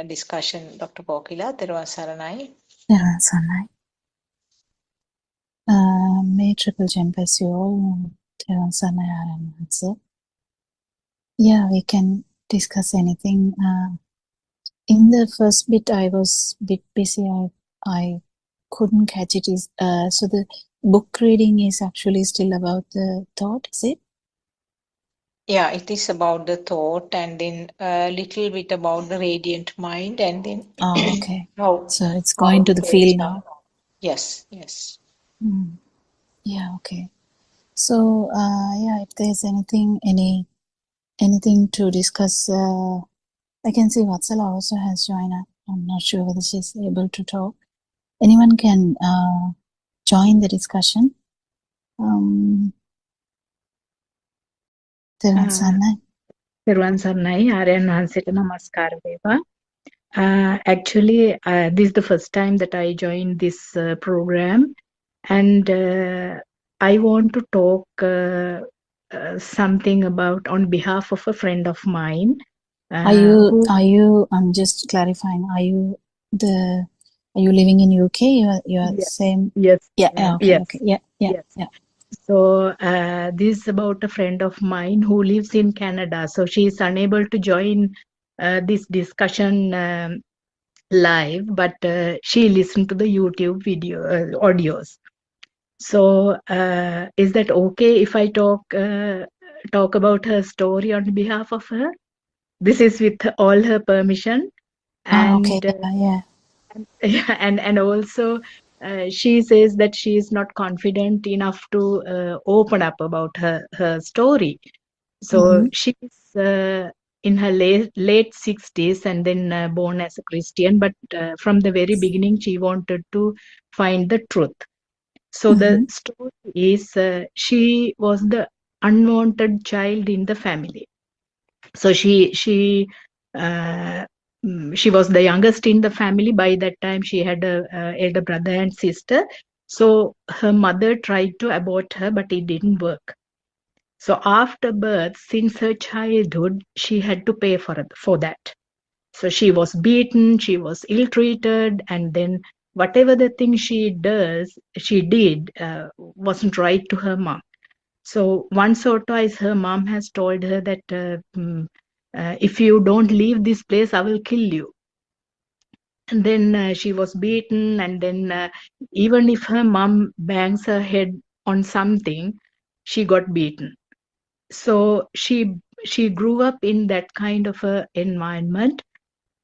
discussion, Dr. Kokila. Teruvan Saranai. Therwan Saranai. May Triple Gem bless you all. Therwan Saranai Aryan Vahanse. Yeah, we can discuss anything. In the first bit, I was a bit busy. I couldn't catch it. Is so the book reading is actually still about the thought, is it? Yeah, it is about the thought and then a little bit about the radiant mind and then Oh, okay. how So it's how going to it the breaks field down. now. Yes, yes. Yeah, okay. So yeah, if there's anything to discuss, I can see Vatsala also has joined up. I'm not sure whether she's able to talk. Anyone can join the discussion. තෙරුවන් සරණයි. තෙරුවන් සරණයි ආර්යයන් වහන්සේට නමස්කාර වේවා. Actually, this is the first time that I joined this program, and I want to talk something about on behalf of a friend of mine. Are Who, you I'm just clarifying, are you living in UK? You're yes, same? yes, Yeah, okay, yes, okay. Yeah. yes. So this is about a friend of mine who lives in Canada. So she is unable to join this discussion live, but she listened to the YouTube video audios. So is that okay if I talk about her story on behalf of her? This is with all her permission, Okay. and Yeah. and also she says that she is not confident enough to open up about her story. So she's in her late 60s and then born as a Christian, but from the very beginning she wanted to find the truth. So the story is she was the unwanted child in the family. So uh, she was the youngest in the family. By that time she had a elder brother and sister. So her mother tried to abort her, but it didn't work. So after birth, since her childhood, she had to pay for that. So she was beaten, she was ill-treated, and then whatever the thing she did wasn't right to her mom. So once or twice, her mom has told her that if you don't leave this place, I will kill you. And then she was beaten, and then even if her mom bangs her head on something, she got beaten. So she grew up in that kind of a environment,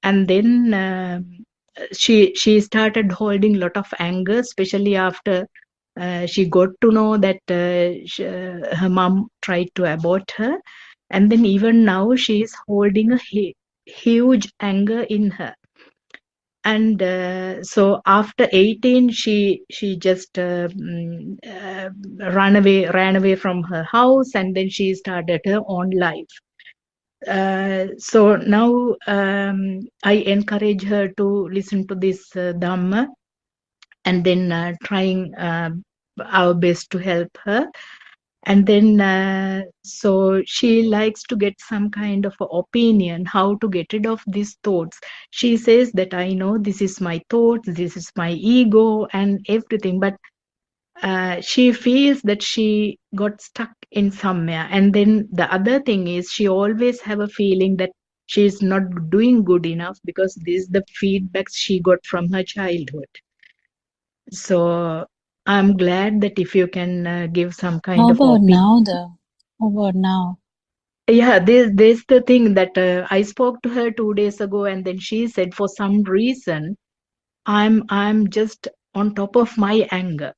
and then she started holding a lot of anger, especially after she got to know that her mom tried to abort her, and then even now she is holding a huge anger in her. And so after 18 she just ran away from her house, and then she started her own life. So now I encourage her to listen to this Dhamma, and then trying our best to help her. And then so she likes to get some kind of a opinion how to get rid of these thoughts. She says that I know this is my thoughts, this is my ego and everything, but she feels that she got stuck in somewhere. And then the other thing is she always have a feeling that she is not doing good enough, because this is the feedbacks she got from her childhood. So I'm glad that if you can give some kind How of about opinion. now though? How about now? Yeah, there's the thing that I spoke to her 2 days ago, and then she said for some reason I'm just on top of my anger.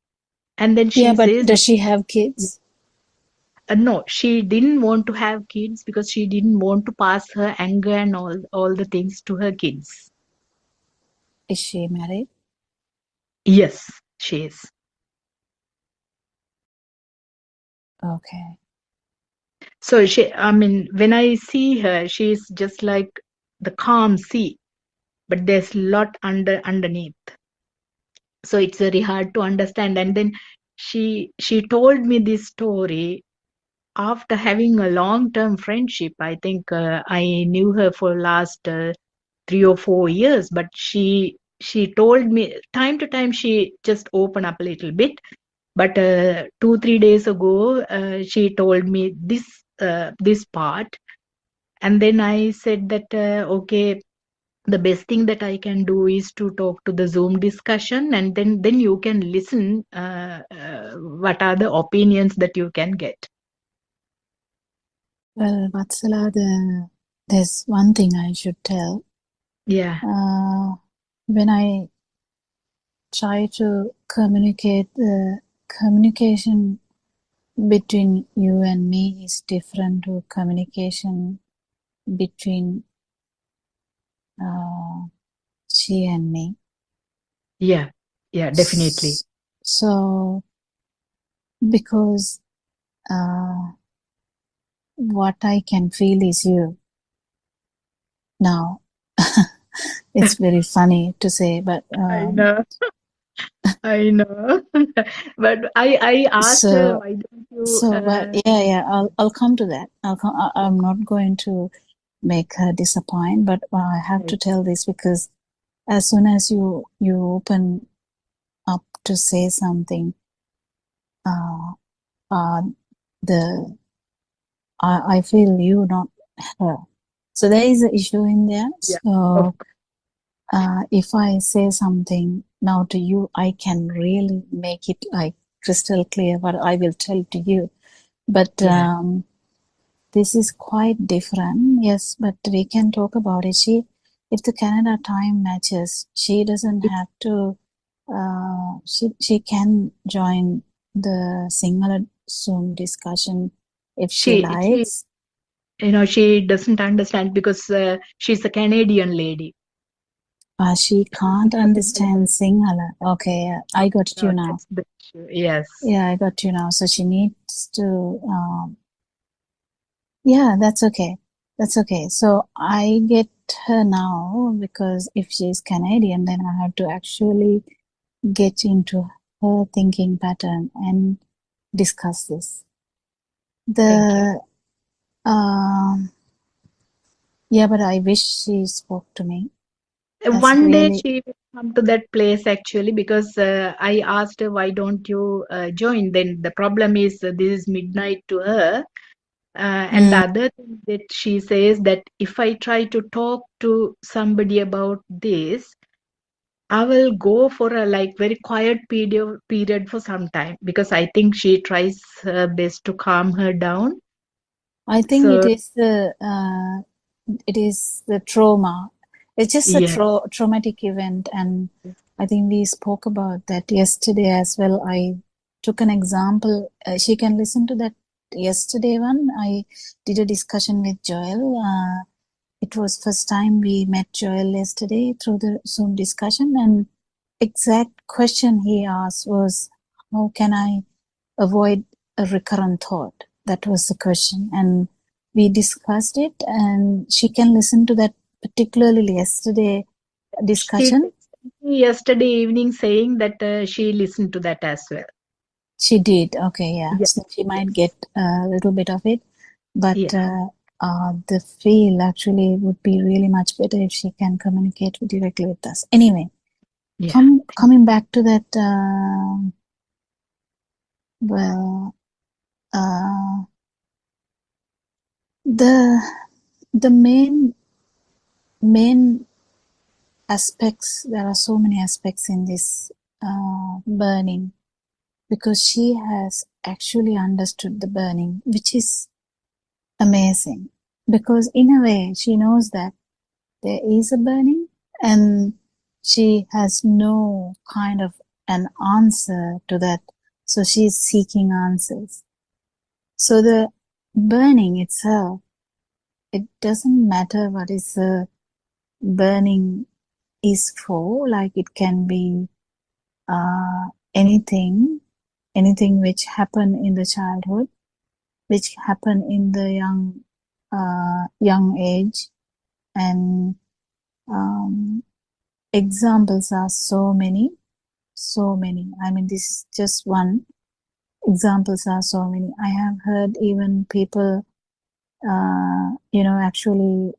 And then Yeah, she but says does that she have kids? no, she didn't want to have kids because she didn't want to pass her anger and all the things to her kids. Is she married? Yes, she is. Okay. So I mean, when I see her, she's just like the calm sea, but there's a lot underneath. So it's very hard to understand. And then she told me this story after having a long-term friendship. I think I knew her for last 3 or 4 years, but she told me time to time she just opened up a little bit. But 2-3 days ago, she told me this part, and then I said that okay, the best thing that I can do is to talk to the Zoom discussion, and then you can listen what are the opinions that you can get. Well, Vatsala, there's one thing I should tell. Yeah. When I try to communicate, the communication between you and me is different to communication between she and me. Yeah, definitely. So, because what I can feel is you. Now, it's very funny to say, but I know. I know. But I asked her, why don't you but I'll come to that. I'm not going to make her disappoint, but I have to tell this because as soon as you open up to say something, I feel you, not her. So there is an issue in there. Yeah. So if I say something now to you, I can really make it like crystal clear what I will tell to you. But this is quite different. Yes, but we can talk about it. If the Canada time matches, she doesn't have to. She can join the Sinhala Zoom discussion if she likes. She doesn't understand because she's a Canadian lady. She can't understand Sinhala. Okay, I got you now. That's the issue. Yes. Yeah, I got you now. So she needs to. Yeah, that's okay. That's okay. So I get her now because if she's Canadian, then I have to actually get into her thinking pattern and discuss this. Yeah, but I wish she spoke to me. One day she will come to that place actually, because I asked her, why don't you join? Then the problem is this is midnight to her. And the other thing that she says that if I try to talk to somebody about this, I will go for a very quiet period for some time, because I think she tries her best to calm her down. I think it is the trauma. It's just a traumatic event, and I think we spoke about that yesterday as well. I took an example. She can listen to that yesterday one. I did a discussion with Joel. It was first time we met Joel yesterday through the Zoom discussion, and exact question he asked was, how can I avoid a recurrent thought? That was the question, and we discussed it, and she can listen to that particularly yesterday discussion. Yesterday evening saying that she listened to that as well. She did. Okay, yeah. So she might get a little bit of it, but the feel actually would be really much better if she can communicate directly with us. Anyway, coming back to that, the main aspects, there are so many aspects in this burning, because she has actually understood the burning, which is amazing, because in a way she knows that there is a burning and she has no kind of an answer to that, so she's seeking answers. So the burning itself, it doesn't matter what is the burning is for. Like it can be anything which happened in the childhood, which happened in the young age, and examples are so many. I mean, this is just one. Examples are so many. I have heard even people actually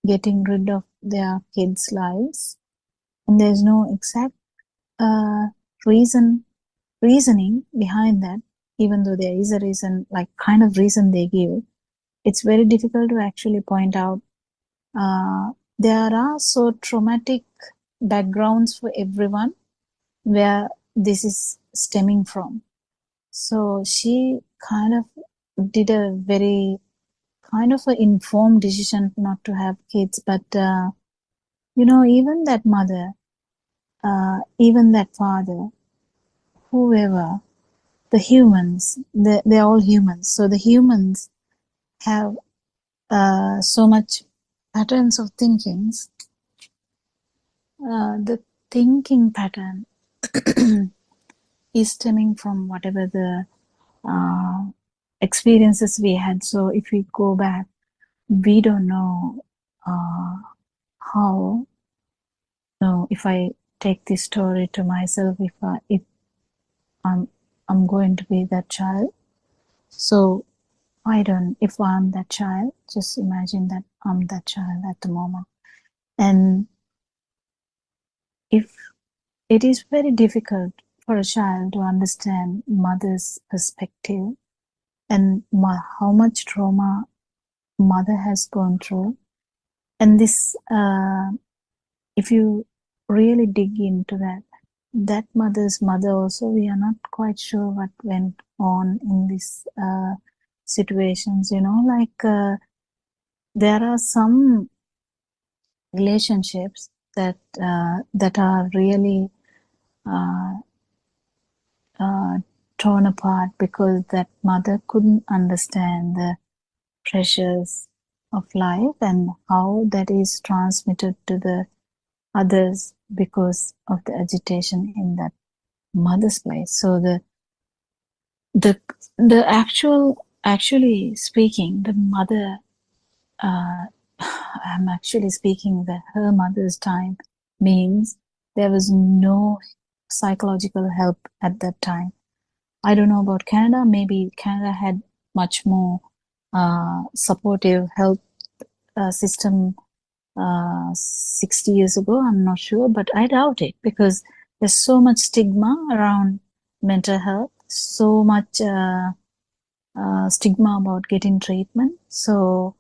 getting rid of their kids' lives, and there's no exact reasoning behind that. Even though there is a reason, like kind of reason they give, it's very difficult to actually point out there are so traumatic backgrounds for everyone where this is stemming from. So she kind of did a very kind of an informed decision not to have kids. But, even that mother, even that father, whoever, the humans, they're all humans. So the humans have so much patterns of thinkings. The thinking pattern is stemming from whatever the experiences we had. So if we go back, we don't know how. No, if I take this story to myself, if I'm going to be that child, so if I'm that child, just imagine that I'm that child at the moment. And if it is very difficult for a child to understand mother's perspective and how much trauma mother has gone through. And this, if you really dig into that mother's mother also, we are not quite sure what went on in these situations, there are some relationships that are really torn apart because that mother couldn't understand the pressures of life and how that is transmitted to the others because of the agitation in that mother's place. So actually speaking, the mother, I'm actually speaking that her mother's time means there was no psychological help at that time. I don't know about Canada. Maybe Canada had much more supportive health system 60 years ago. I'm not sure, but I doubt it because there's so much stigma around mental health, so much stigma about getting treatment. So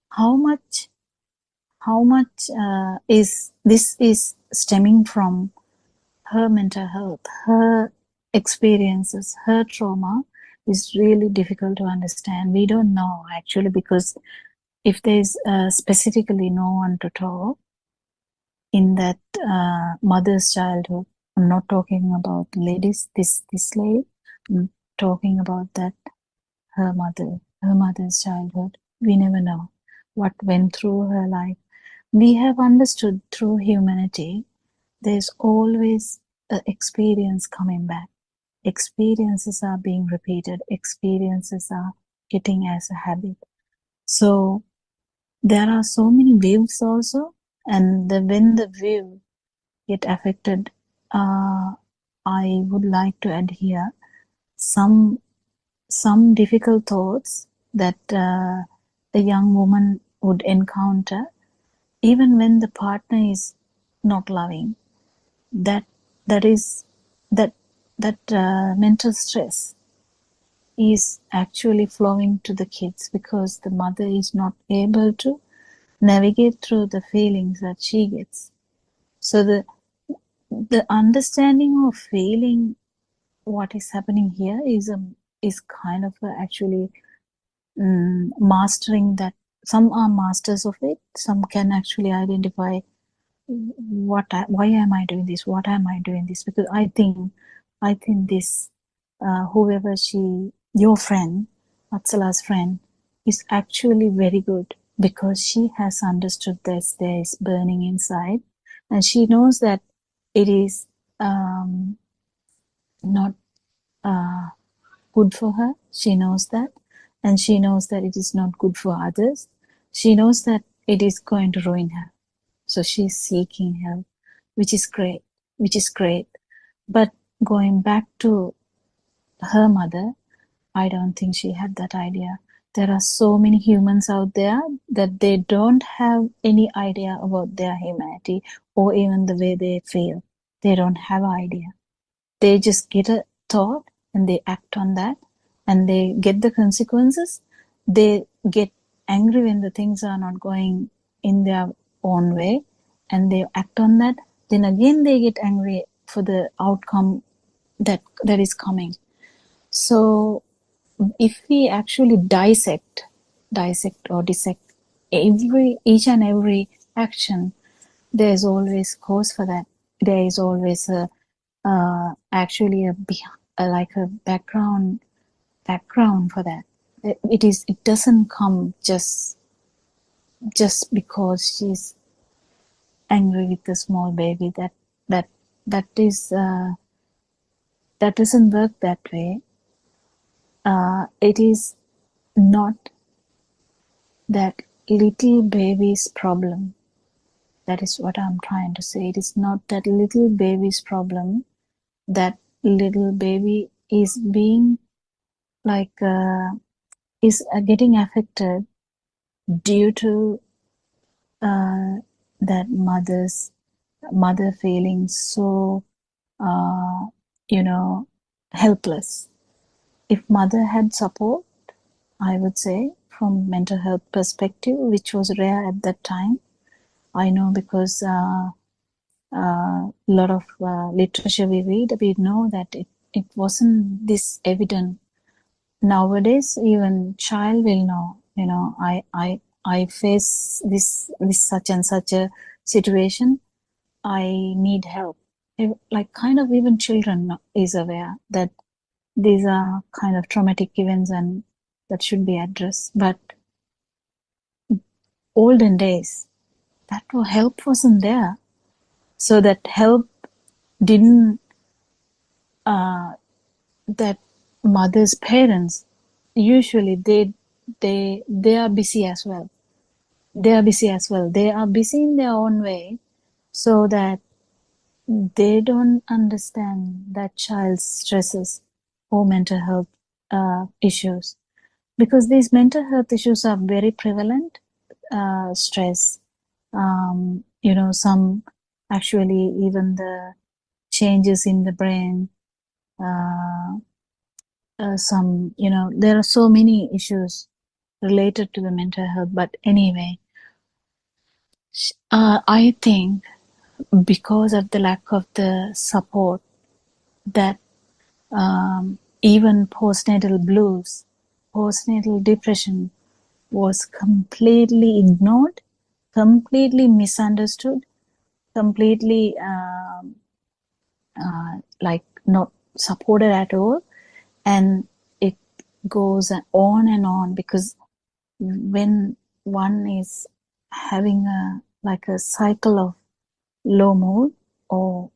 how much is stemming from her mental health, her experiences, her trauma is really difficult to understand. We don't know actually, because if there's specifically no one to talk in that mother's childhood, I'm not talking about ladies, this lady, I'm talking about that her mother's childhood. We never know what went through her life. We have understood through humanity, there's always an experience coming back. Experiences are being repeated. Experiences are getting as a habit. So there are so many waves also, and when the wave get affected, I would like to add here some difficult thoughts that a young woman would encounter, even when the partner is not loving. That mental stress is actually flowing to the kids because the mother is not able to navigate through the feelings that she gets. So the understanding of feeling what is happening here is kind of actually mastering that. Some are masters of it. Some can actually identify why am I doing this? What am I doing this? Because I think this whoever your friend, Atsala's friend, is actually very good because she has understood that there is burning inside, and she knows that it is not good for her. She knows that, and she knows that it is not good for others. She knows that it is going to ruin her. So she's seeking help, which is great. But going back to her mother, I don't think she had that idea. There are so many humans out there that they don't have any idea about their humanity or even the way they feel. They don't have an idea. They just get a thought and they act on that and they get the consequences. They get angry when the things are not going in their own way and they act on that, then again they get angry for the outcome that is coming. So if we actually dissect or dissect each and every action, there is always cause for that. There is always actually a background for that. It doesn't come just because she's angry with the small baby. That doesn't work that way. It is not that little baby's problem. That is what I'm trying to say. It is not that little baby's problem. That little baby is being is getting affected due to that mother feeling so helpless. If mother had support, I would say, from mental health perspective, which was rare at that time, I know because a lot of literature we read, we know that it wasn't this evident. Nowadays, even child will know, I face this such and such a situation, I need help. Like kind of even children is aware that these are kind of traumatic events and that should be addressed. But olden days, that help wasn't there. So that help didn't, that mother's parents, usually they are busy as well. They are busy in their own way, so that they don't understand that child's stresses or mental health issues. Because these mental health issues are very prevalent. Stress, some actually even the changes in the brain, some, there are so many issues related to the mental health. But anyway, I think because of the lack of the support, that even postnatal blues, postnatal depression was completely ignored, completely misunderstood, completely not supported at all. And it goes on and on, because when one is having a cycle of low mood, or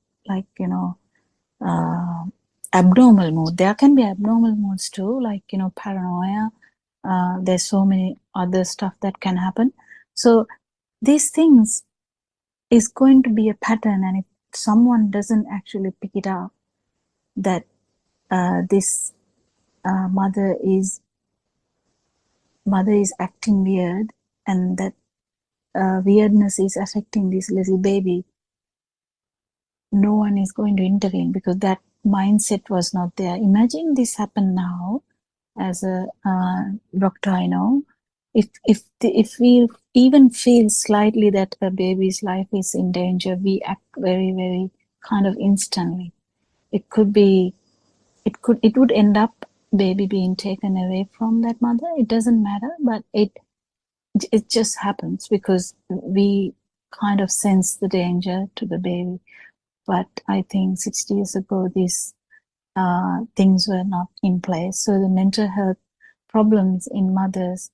abnormal mood, there can be abnormal moods too, like paranoia. There's so many other stuff that can happen. So these things is going to be a pattern, and if someone doesn't actually pick it up, that this mother is acting weird, and that weirdness is affecting this little baby, no one is going to intervene, because that mindset was not there. Imagine this happen now as a doctor. I know if we even feel slightly that a baby's life is in danger, we act very, very kind of instantly. It would end up baby being taken away from that mother. It doesn't matter, but it just happens because we kind of sense the danger to the baby. But I think 60 years ago, these things were not in place. So the mental health problems in mothers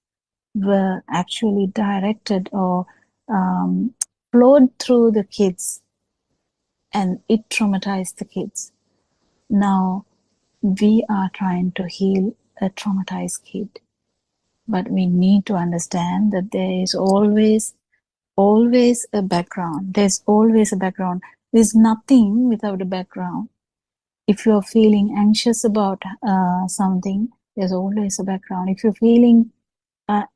were actually directed or flowed through the kids, and it traumatized the kids. Now we are trying to heal a traumatized kid, but we need to understand that there is always a background. There's always a background. There's nothing without a background. If you're feeling anxious about something, there's always a background. If you're feeling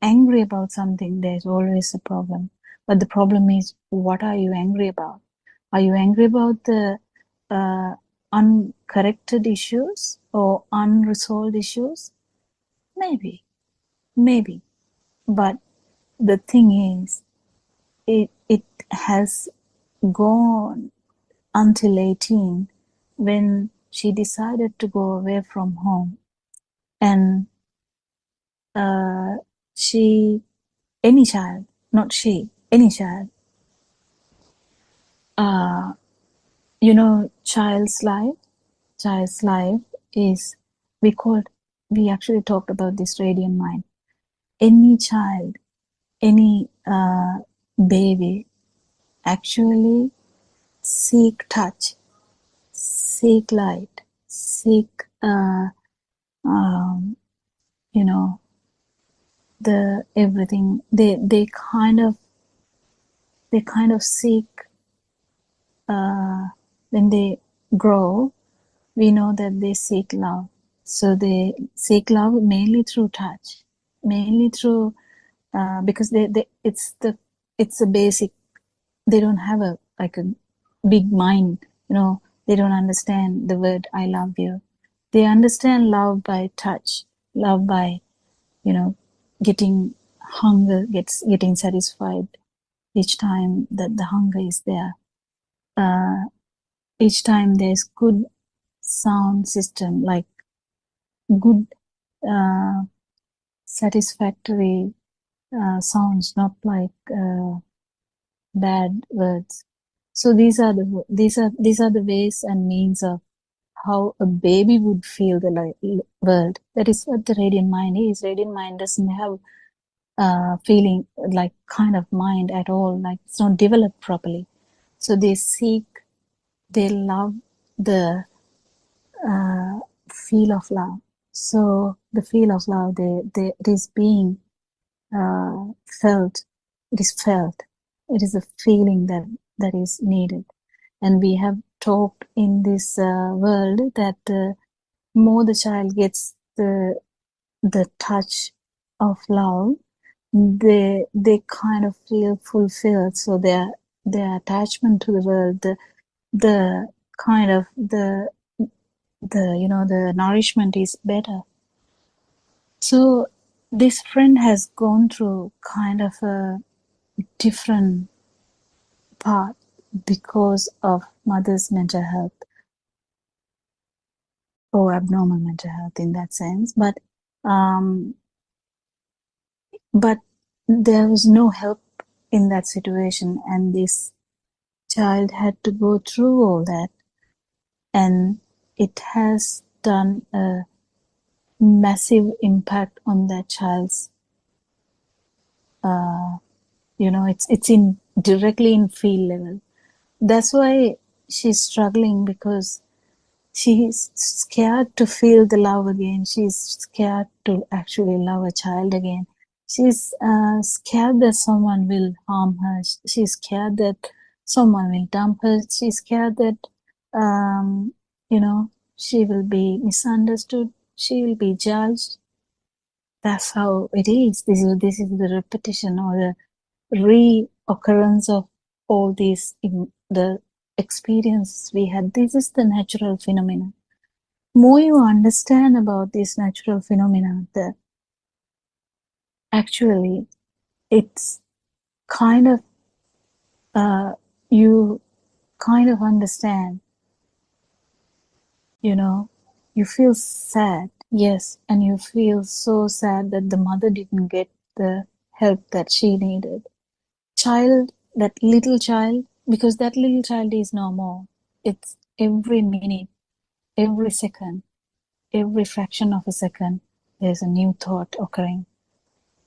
angry about something, there's always a problem. But the problem is, what are you angry about? Are you angry about the uncorrected issues or unresolved issues? Maybe. But the thing is, it has gone until 18 when she decided to go away from home. And any child, not she, any child, child's life is, we actually talked about this radiant mind. Any child, any baby actually seek touch, seek light, seek the everything. They kind of seek, when they grow, we know that they seek love. So they seek love mainly through touch, mainly through because it's a basic. They don't have a big mind, they don't understand the word I love you. They understand love by touch, love by getting getting satisfied each time that the hunger is there. Each time there's good sound system, like good satisfactory sounds, not like bad words. So these are the ways and means of how a baby would feel the world. That is what the radiant mind is. Radiant mind doesn't have feeling like kind of mind at all, like it's not developed properly. So they love the feel of love. So the feel of love, it is being felt. It is felt. It is a feeling that is needed. And we have talked in this world that more the child gets the touch of love, they kind of feel fulfilled. So their attachment to the world, the kind of the nourishment is better. So this friend has gone through kind of a different path because of mother's mental health, or abnormal mental health in that sense, but there was no help in that situation, and this child had to go through all that, and it has done a massive impact on that child's it's in directly in field level. That's why she's struggling, because she's scared to feel the love again. She's scared to actually love a child again. She's scared that someone will harm her. She's scared that someone will dump her. She's scared that she will be misunderstood. She will be judged. That's how it is. This is the repetition or the reoccurrence of all these the experiences we had. This is the natural phenomena. More you understand about this natural phenomena, actually it's kind of you kind of understand, you feel sad, yes, and you feel so sad that the mother didn't get the help that she needed. That little child, because that little child is no more. It's every minute, every second, every fraction of a second, there's a new thought occurring.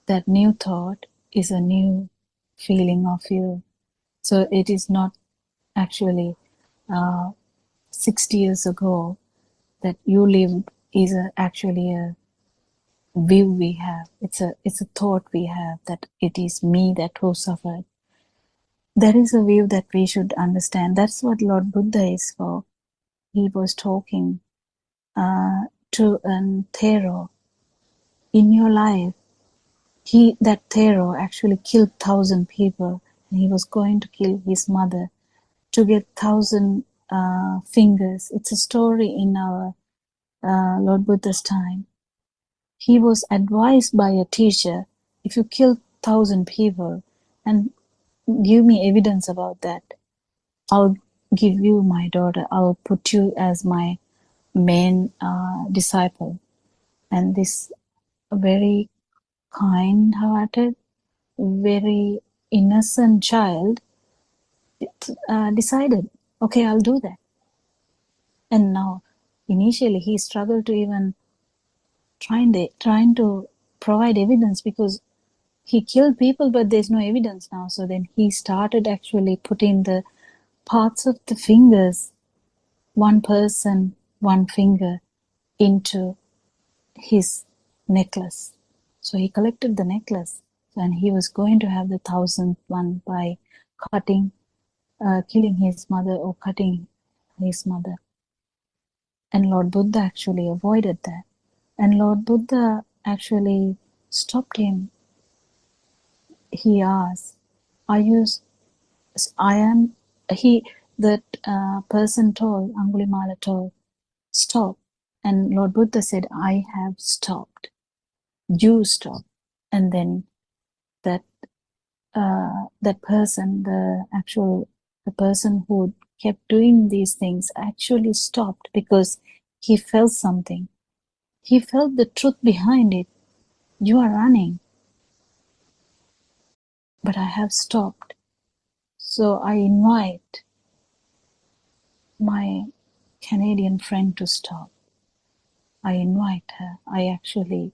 That new thought is a new feeling of you. So it is not actually 60 years ago that you lived, is actually a view we have. It's a thought we have, that it is me that who suffered. That is a view that we should understand. That's what Lord Buddha is for. He was talking to an Thero. In your life, that Thero actually killed 1,000 people, and he was going to kill his mother to get 1,000 fingers. It's a story in our Lord Buddha's time. He was advised by a teacher, if you kill 1,000 people and give me evidence about that. I'll give you my daughter. I'll put you as my main disciple. And this very kind-hearted, very innocent child decided, okay, I'll do that. And now, initially, he struggled to even trying to provide evidence because he killed people, but there's no evidence now. So then he started actually putting the parts of the fingers, one person, one finger, into his necklace. So he collected the necklace, and he was going to have the 1,000th one by killing his mother or cutting his mother. And Lord Buddha actually avoided that. And Lord Buddha actually stopped him. He asked, that person told, Angulimala told, stop. And Lord Buddha said, I have stopped. You stop. And then that person, the person who kept doing these things actually stopped because he felt something. He felt the truth behind it. You are running. But I have stopped. So I invite my Canadian friend to stop. I invite her. I actually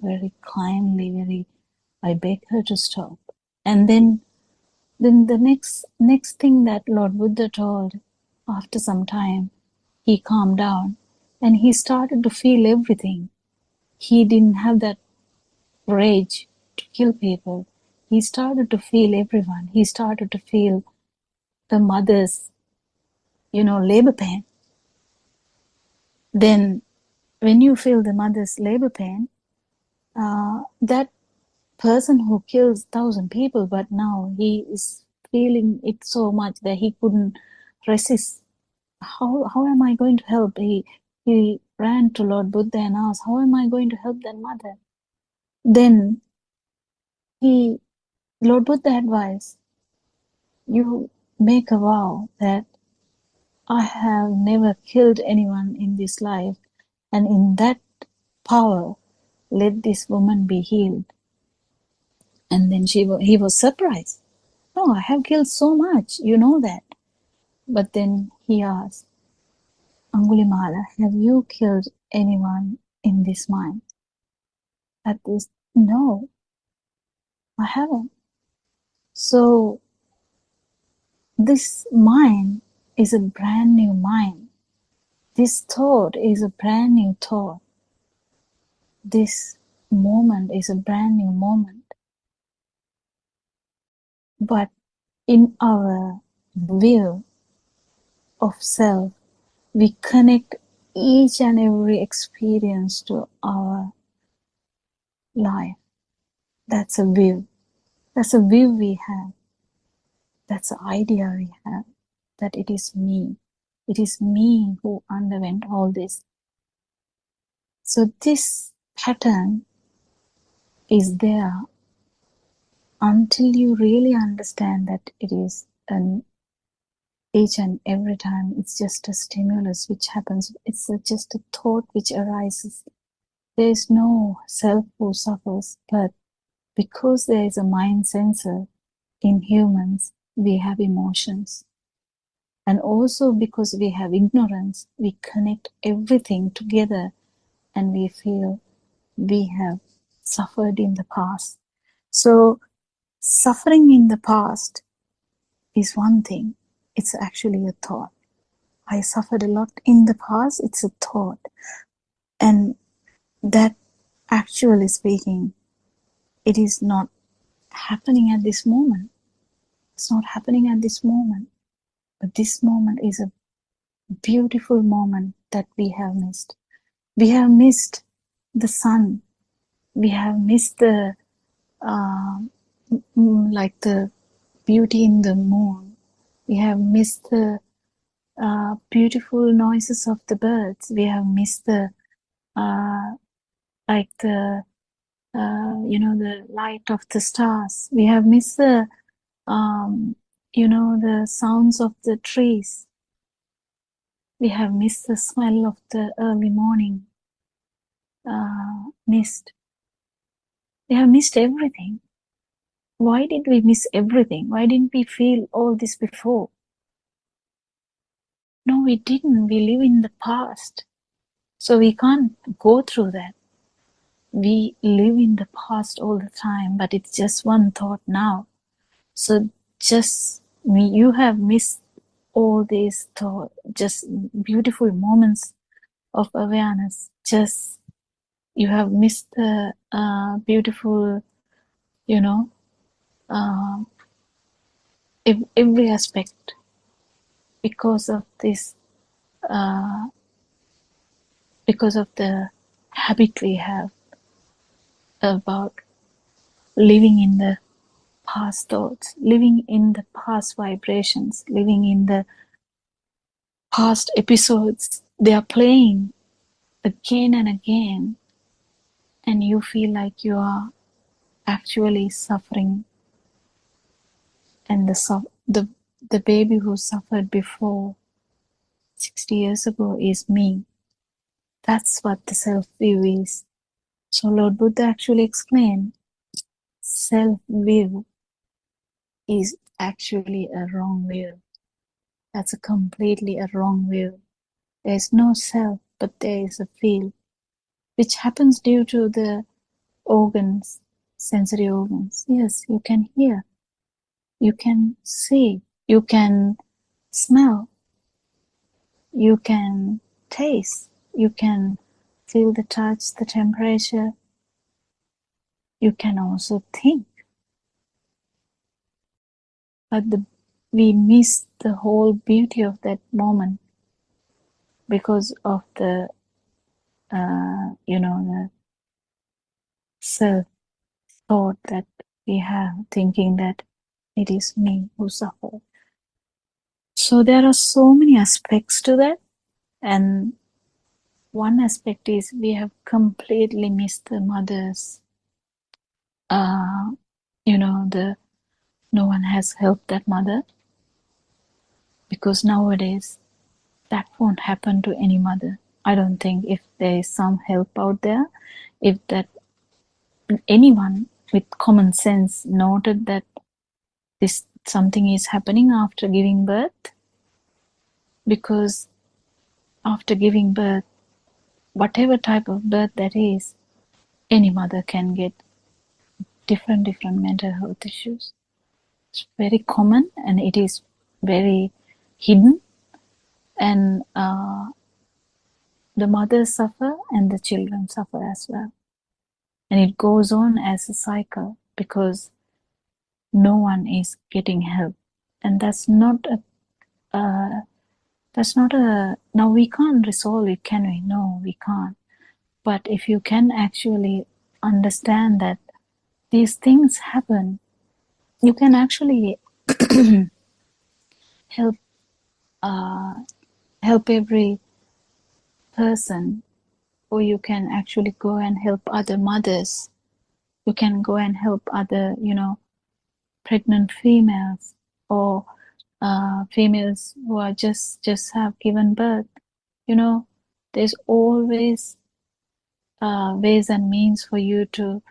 very kindly, I beg her to stop. And then the next thing that Lord Buddha told, after some time, he calmed down and he started to feel everything. He didn't have that rage to kill people. He started to feel everyone. He started to feel the mother's, labor pain. Then when you feel the mother's labor pain, that person who kills 1,000 people, but now he is feeling it so much that he couldn't resist. How am I going to help? He ran to Lord Buddha and asked, how am I going to help that mother? Then Lord Buddha advised, you make a vow that I have never killed anyone in this life, and in that power, let this woman be healed. And then he was surprised. No, I have killed so much, you know that. But then he asked, Angulimala, have you killed anyone in this mine? At this, no, I haven't. So this mind is a brand new mind. This thought is a brand new thought. This moment is a brand new moment. But in our view of self, we connect each and every experience to our life. That's a view. That's a view we have. That's the idea we have, that it is me. It is me who underwent all this. So this pattern is there until you really understand that it is each and every time it's just a stimulus which happens. It's just a thought which arises. There is no self who suffers, but because there is a mind sensor in humans, we have emotions. And also because we have ignorance, we connect everything together and we feel we have suffered in the past. So suffering in the past is one thing. It's actually a thought. I suffered a lot in the past. It's a thought. And that, actually speaking, it is not happening at this moment. It's not happening at this moment. But this moment is a beautiful moment that we have missed. We have missed the sun. We have missed the the beauty in the moon. We have missed the beautiful noises of the birds. We have missed the the light of the stars. We have missed the The sounds of the trees. We have missed the smell of the early morning mist. We have missed everything. Why did we miss everything? Why didn't we feel all this before? No, we didn't. We live in the past. So we can't go through that. We live in the past all the time, but it's just one thought now. So you have missed all these thoughts, just beautiful moments of awareness. Just you have missed the beautiful, every aspect because of this, because of the habit we have about living in the past thoughts, living in the past vibrations, living in the past episodes. They are playing again and again, and you feel like you are actually suffering, and the baby who suffered before 60 years ago is me. That's what the self-view is. So Lord Buddha actually explained, self-view is actually a wrong view. That's a completely a wrong view. There is no self, but there is a feel, which happens due to the organs, sensory organs. Yes, you can hear, you can see, you can smell, you can taste, you can feel the touch, the temperature. You can also think. But we miss the whole beauty of that moment because of the the self thought that we have, thinking that it is me who suffered. So there are so many aspects to that, and one aspect is we have completely missed the mother's no one has helped that mother, because nowadays that won't happen to any mother. I don't think if there is some help out there, if that anyone with common sense noted that this something is happening after giving birth, because after giving birth, whatever type of birth that is, any mother can get different mental health issues. It's very common, and it is very hidden, and the mothers suffer and the children suffer as well, and it goes on as a cycle because no one is getting help. And that's not a now we can't resolve it, can we? No, we can't. But if you can actually understand that these things happen, you can actually help every person, or you can actually go and help other mothers. You can go and help other pregnant females, or females who are just have given birth. There's always ways and means for you to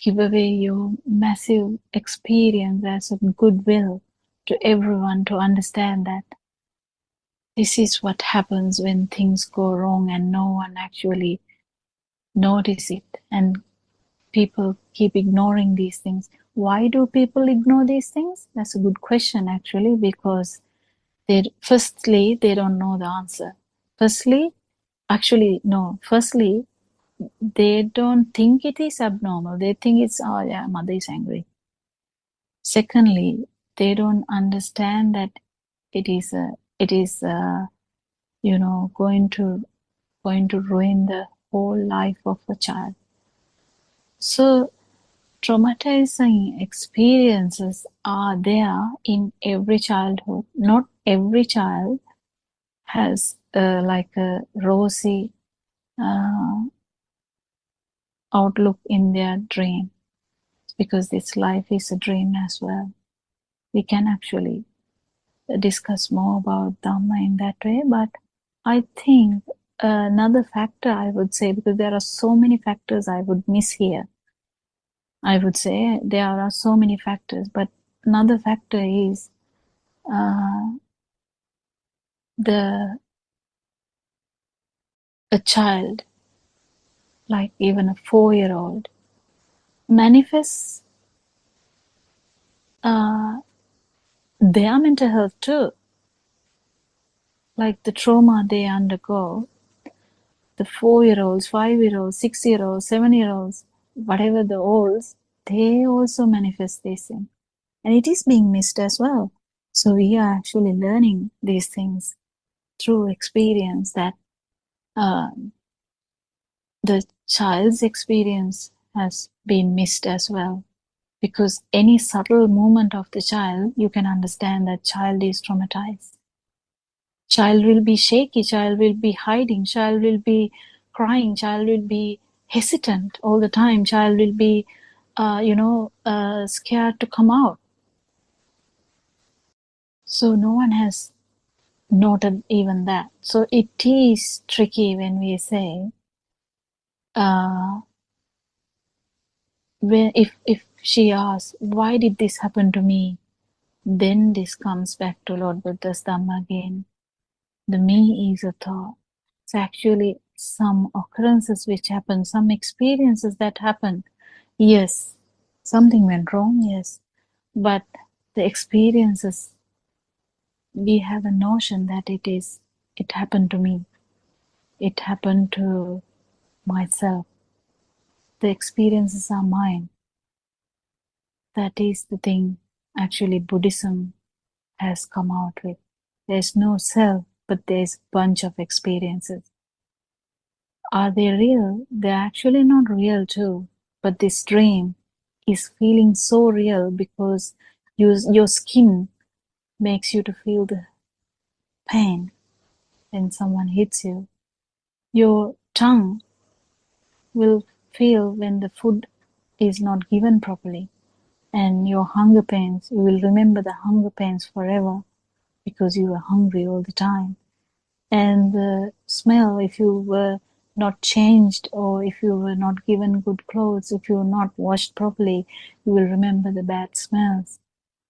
give away your massive experience as a goodwill to everyone, to understand that this is what happens when things go wrong and no one actually notice it, and people keep ignoring these things. Why do people ignore these things? That's a good question, actually, because firstly, they don't know the answer. Firstly, they don't think it is abnormal. They think it's, oh yeah, mother is angry. Secondly, they don't understand that it is going to ruin the whole life of a child. So traumatizing experiences are there in every childhood. Not every child has like a rosy outlook in their dream, because this life is a dream as well. we can actually discuss more about Dhamma in that way. But I think another factor I would say, because there are so many factors I would miss here, I would say there are so many factors, but another factor is a child, like even a 4-year-old, manifests their mental health too. Like the trauma they undergo, the 4-year-olds, 5-year-olds, 6-year-olds, 7-year-olds, whatever the olds, they also manifest these things. And it is being missed as well. So we are actually learning these things through experience, that the child's experience has been missed as well. Because any subtle movement of the child, you can understand that child is traumatized. Child will be shaky, child will be hiding, child will be crying, child will be hesitant all the time, child will be, scared to come out. So no one has noted even that. So it is tricky when we say, if she asks, why did this happen to me? Then this comes back to Lord Buddha's Dhamma again. The me is a thought. It's actually some occurrences which happen, some experiences that happen. Yes, something went wrong, yes. But the experiences, we have a notion that it happened to me. It happened to myself. The experiences are mine. That is the thing actually Buddhism has come out with. There's no self, but there's a bunch of experiences. Are they real? They're actually not real too. But this dream is feeling so real because your skin makes you to feel the pain when someone hits you. Your tongue will feel when the food is not given properly. And your hunger pains, you will remember the hunger pains forever because you were hungry all the time. And the smell, if you were not changed, or if you were not given good clothes, if you were not washed properly, you will remember the bad smells.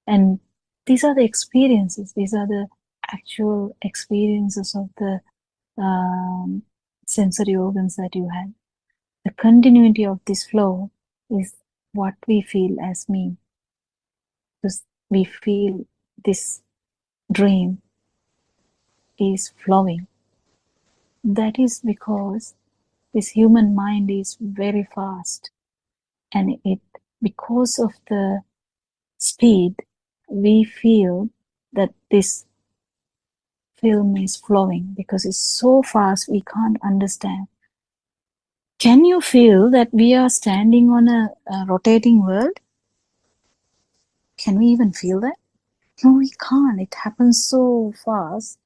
And these are the experiences, these are the actual experiences of the sensory organs that you had. The continuity of this flow is what we feel as me. Because we feel this dream is flowing. That is because this human mind is very fast, and because of the speed, we feel that this film is flowing because it's so fast we can't understand. Can you feel that we are standing on a rotating world? Can we even feel that? No, we can't. It happens so fast.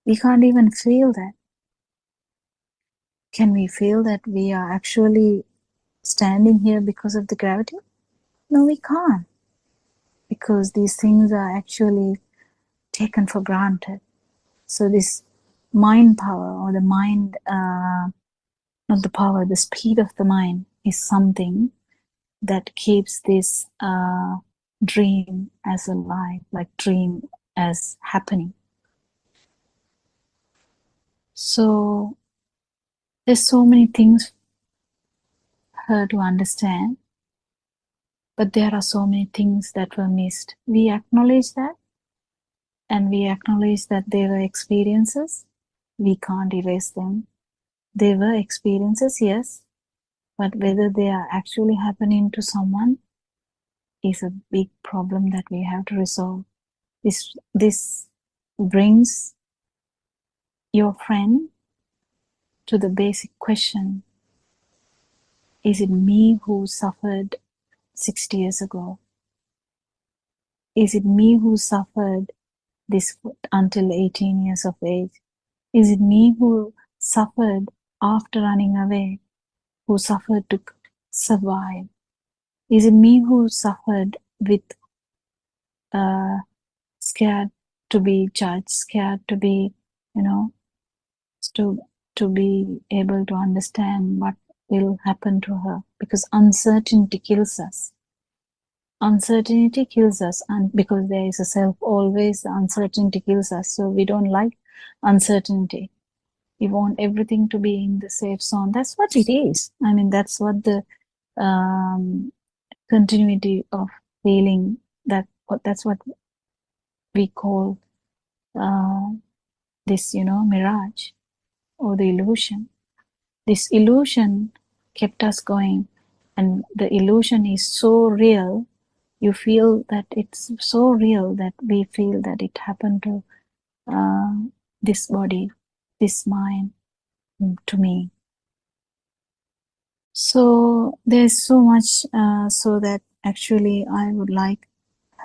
We can't even feel that. Can we feel that we are actually standing here because of the gravity? No, we can't. Because these things are actually taken for granted. So this mind power, or the mind, not the power, the speed of the mind is something that keeps this dream as alive, like dream as happening. So there's so many things for her to understand, but there are so many things that were missed. We acknowledge that, and we acknowledge that they were experiences. We can't erase them. They were experiences, yes, but whether they are actually happening to someone is a big problem that we have to resolve. This brings your friend to the basic question: is it me who suffered 60 years ago? Is it me who suffered this until 18 years of age? Is it me who suffered after running away, who suffered to survive? Is it me who suffered with scared to be judged, scared to be, to be able to understand what will happen to her, because uncertainty kills us. Uncertainty kills us, and because there is a self always, the uncertainty kills us. So we don't like uncertainty. We want everything to be in the safe zone. That's what it is. I mean, that's what the continuity of feeling, that's what we call this, mirage or the illusion. This illusion kept us going, and the illusion is so real. You feel that it's so real that we feel that it happened to this body, this mind, to me. So there's so much, so that actually I would like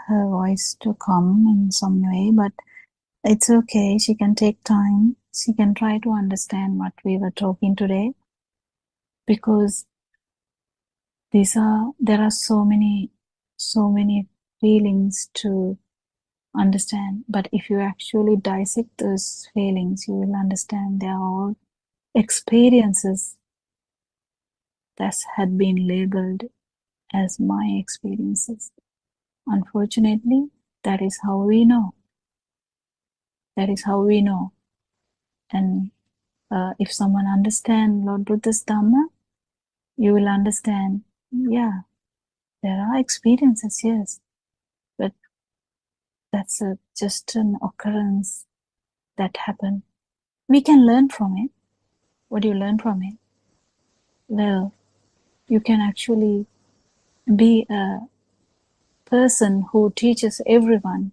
her voice to come in some way, but it's okay. She can take time. She can try to understand what we were talking today, because there are so many feelings to understand. But if you actually dissect those feelings, you will understand they are all experiences that had been labeled as my experiences. Unfortunately, that is how we know. That is how we know. And if someone understands Lord Buddha's Dhamma, you will understand, yeah, there are experiences, yes, but that's just an occurrence that happened. We can learn from it. What do you learn from it? Well, you can actually be a person who teaches everyone,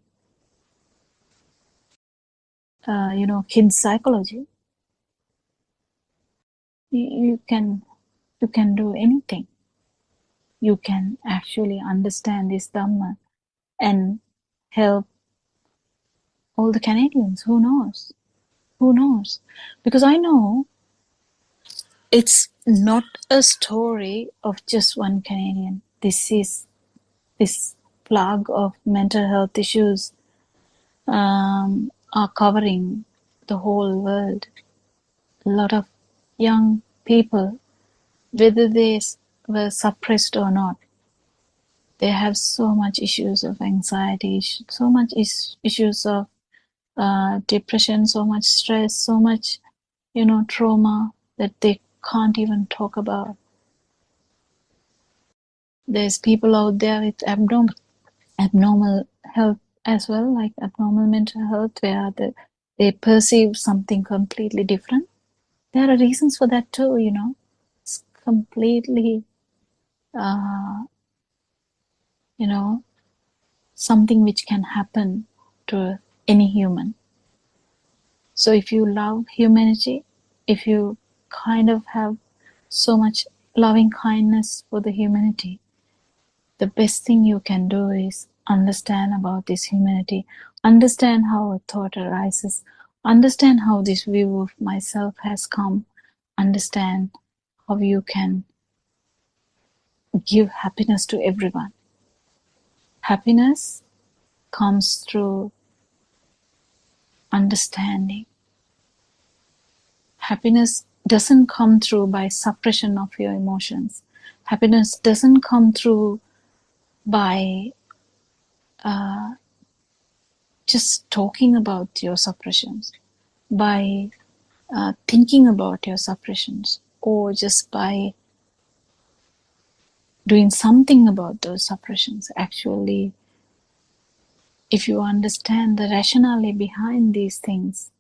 kids psychology. You can do anything. You can actually understand this Dhamma and help all the Canadians. Who knows? Who knows? Because I know it's not a story of just one Canadian. This plague of mental health issues are covering the whole world. A lot of young people, whether they were suppressed or not, they have so much issues of anxiety, so much issues of depression, so much stress, so much, trauma that they can't even talk about. There's people out there with abnormal health as well, like abnormal mental health, where they perceive something completely different. There are reasons for that too, It's completely, something which can happen to any human. So if you love humanity, if you kind of have so much loving kindness for the humanity, the best thing you can do is understand about this humanity, understand how a thought arises, understand how this view of myself has come, understand how you can give happiness to everyone. Happiness comes through understanding. Happiness doesn't come through by suppression of your emotions. Happiness doesn't come through by just talking about your suppressions, by thinking about your suppressions, or just by doing something about those suppressions. Actually, if you understand the rationale behind these things,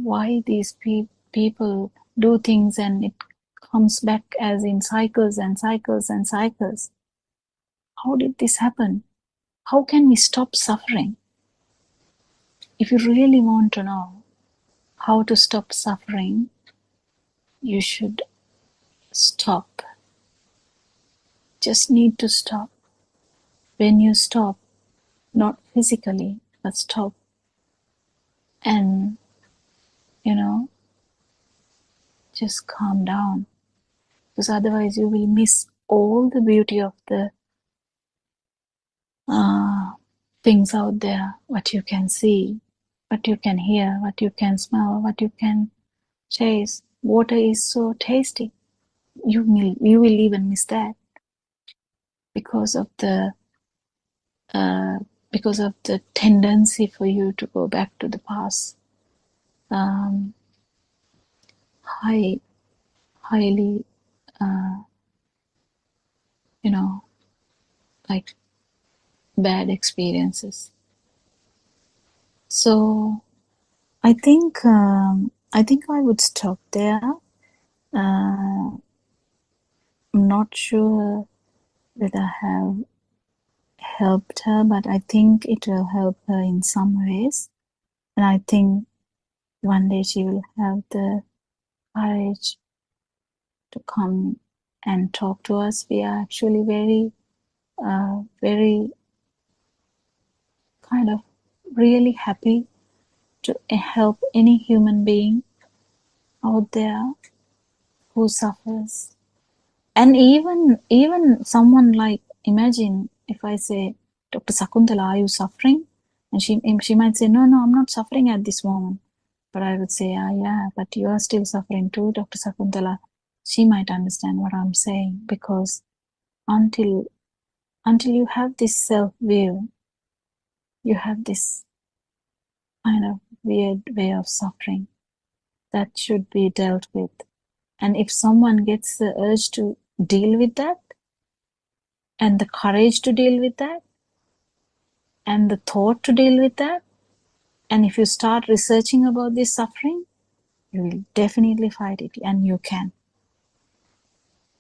why these people do things and it comes back as in cycles and cycles and cycles. How did this happen? How can we stop suffering? If you really want to know how to stop suffering, you should stop. Just need to stop. When you stop, not physically, but stop and, just calm down. Because otherwise you will miss all the beauty of the things out there, what you can see, what you can hear, what you can smell, what you can taste. Water is so tasty. You will even miss that because of the tendency for you to go back to the past. Highly, like bad experiences. So I think I would stop there. I'm not sure whether I have helped her, but I think it will help her in some ways. And I think one day she will have the courage to come and talk to us. We are actually very kind of really happy to help any human being out there who suffers. And even someone like, imagine if I say, Dr. Sakuntala, are you suffering? And she might say, no, I'm not suffering at this moment. But I would say, yeah, but you are still suffering too, Dr. Sakuntala. She might understand what I'm saying, because until you have this self-view, you have this kind of weird way of suffering that should be dealt with. And if someone gets the urge to deal with that, and the courage to deal with that, and the thought to deal with that, and if you start researching about this suffering, you will definitely fight it, and you can.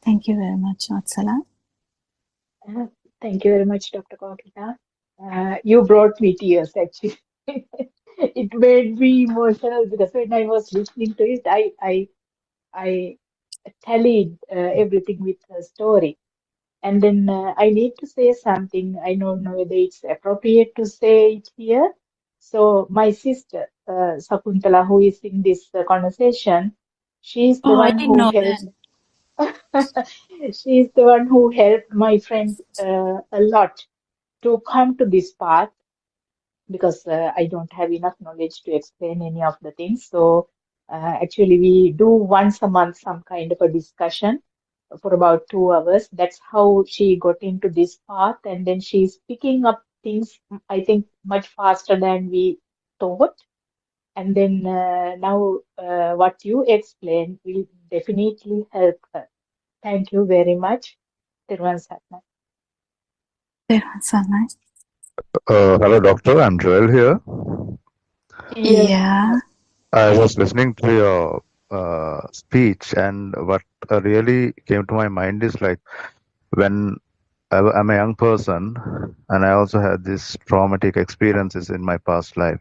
Thank you very much, Vatsala. Thank you very much, Dr. Kokita. You brought me tears, actually. It made me emotional because when I was listening to it, I tallied everything with her story. And then I need to say something. I don't know whether it's appropriate to say it here. So my sister, Sakuntala, who is in this conversation, she's the I one didn't who know helped. that. She's the one who helped my friend a lot to come to this path, because I don't have enough knowledge to explain any of the things. So actually, we do once a month some kind of a discussion for about 2 hours. That's how she got into this path, and then she's picking up things, I think, much faster than we thought. And then now, what you explained will definitely help her. Thank you very much. Tirwan Satna. Hello, doctor. I'm Joel here. Yes. Yeah. I was listening to your speech, and what really came to my mind is like when I'm a young person, and I also had these traumatic experiences in my past life.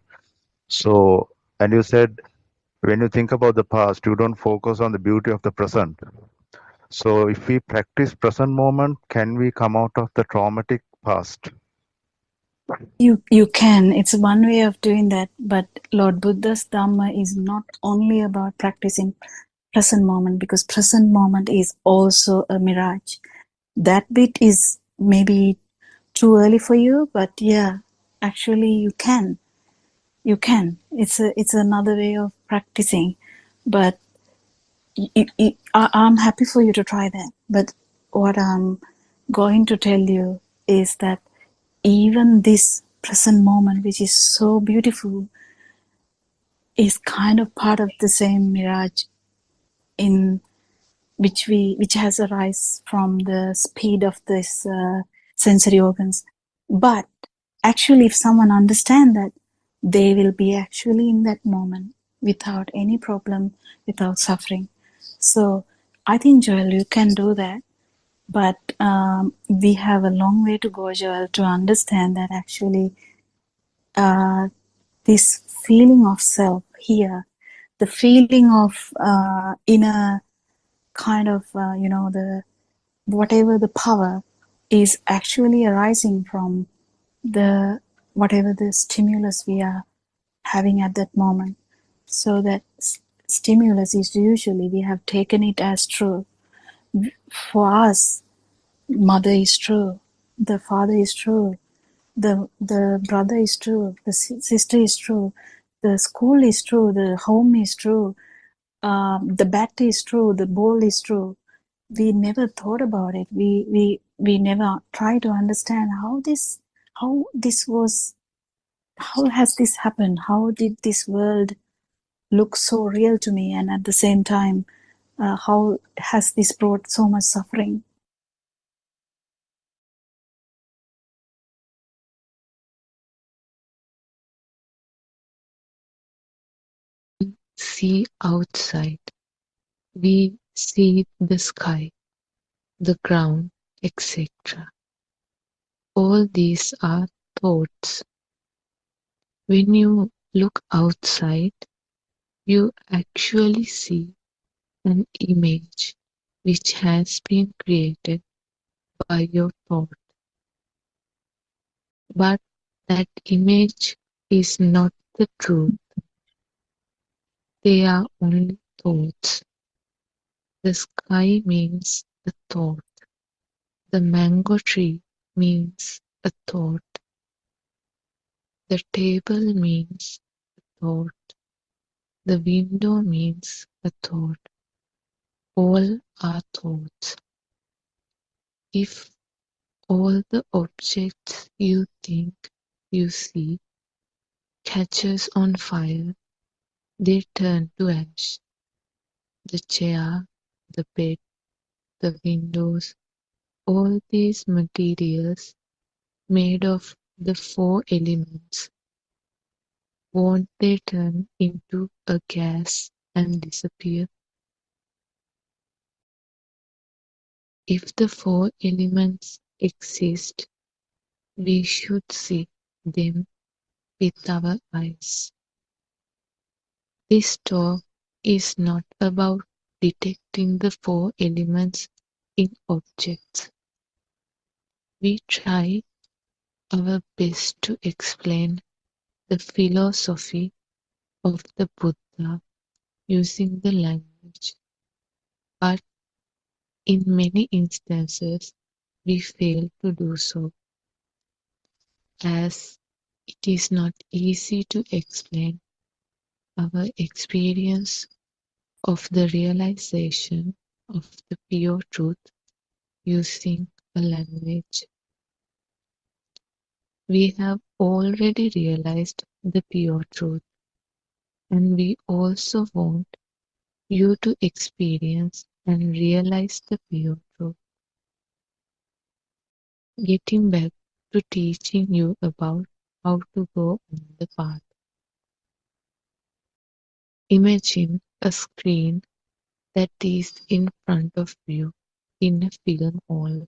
So, and you said when you think about the past, you don't focus on the beauty of the present. So, if we practice present moment, can we come out of the traumatic past? You can. It's one way of doing that, but Lord Buddha's Dhamma is not only about practicing present moment, because present moment is also a mirage. That bit is maybe too early for you, but yeah, actually you can. It's another way of practicing, but I'm happy for you to try that. But what I'm going to tell you is that even this present moment, which is so beautiful, is kind of part of the same mirage in which has arise from the speed of this sensory organs. But actually, if someone understands that, they will be actually in that moment without any problem, without suffering. So I think, Joel, you can do that. But we have a long way to go, Joel, to understand that actually this feeling of self here, the feeling of inner kind of, the whatever the power is actually arising from the whatever the stimulus we are having at that moment. So that stimulus is usually we have taken it as true. For us, mother is true, the father is true, the brother is true, the sister is true, the school is true, the home is true, the bat is true, the ball is true. We never thought about it. We never tried to understand how this how has this happened? How did this world look so real to me? And at the same time, how has this brought so much suffering? See outside. We see the sky, the ground, etc. All these are thoughts. When you look outside, you actually see an image which has been created by your thought. But that image is not the truth. They are only thoughts. The sky means a thought. The mango tree means a thought. The table means a thought. The window means a thought. All are thoughts. If all the objects you think you see catches on fire, they turn to ash. The chair, the bed, the windows, all these materials made of the four elements, won't they turn into a gas and disappear? If the four elements exist, we should see them with our eyes. This talk is not about detecting the four elements in objects. We try our best to explain the philosophy of the Buddha using the language, but in many instances we fail to do so, as it is not easy to explain our experience of the realization of the pure truth using a language. We have already realized the pure truth, and we also want you to experience and realize the pure truth. Getting back to teaching you about how to go on the path. Imagine a screen that is in front of you in a film hall.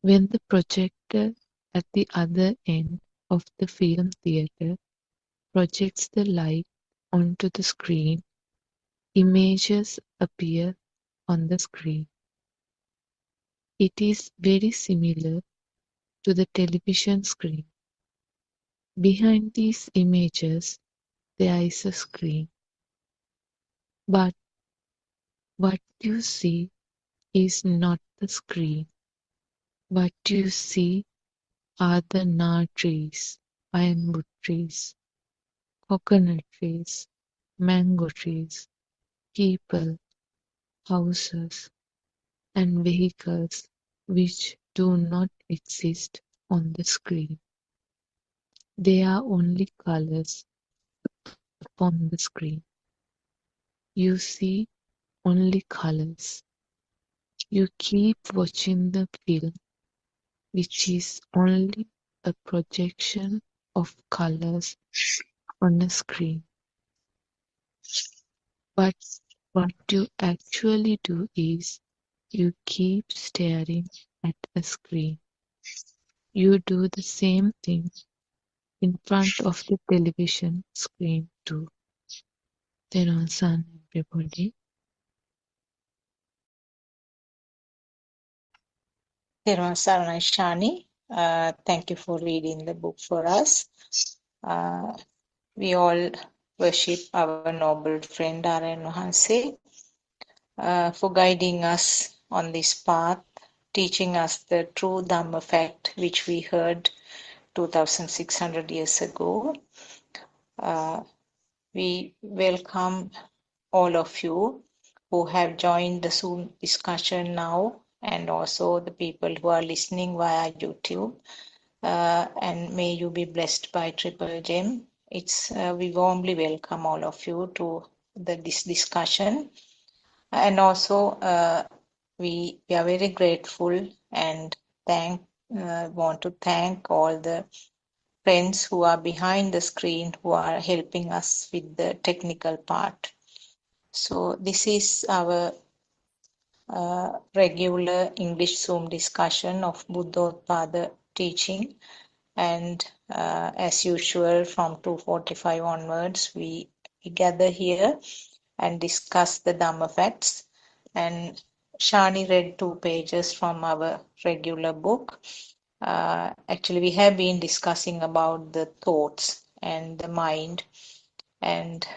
When the projector at the other end of the film theater projects the light onto the screen, images appear on the screen. It is very similar to the television screen. Behind these images, there is a screen. But what you see is not the screen. What you see are the nar trees, ironwood trees, coconut trees, mango trees, people, houses, and vehicles which do not exist on the screen. They are only colors upon the screen. You see only colors. You keep watching the film, which is only a projection of colors on a screen. But what you actually do is you keep staring at a screen. You do the same thing in front of the television screen too. Teran-san, everybody. Therwan Saranai Shani, thank you for reading the book for us. We all worship our noble friend Aryan Wahanse for guiding us on this path teaching us the true Dhamma fact, which we heard 2,600 years ago. We welcome all of you who have joined the Zoom discussion now, and also the people who are listening via YouTube. And may you be blessed by Triple Gem. We warmly welcome all of you to this discussion, and also we are very grateful and want to thank all the friends who are behind the screen who are helping us with the technical part. So this is our regular English Zoom discussion of Buddothpado teaching. And as usual, from 2:45 onwards, we gather here and discuss the Dhamma facts. And Shani read 2 pages from our regular book. Actually, we have been discussing about the thoughts and the mind. And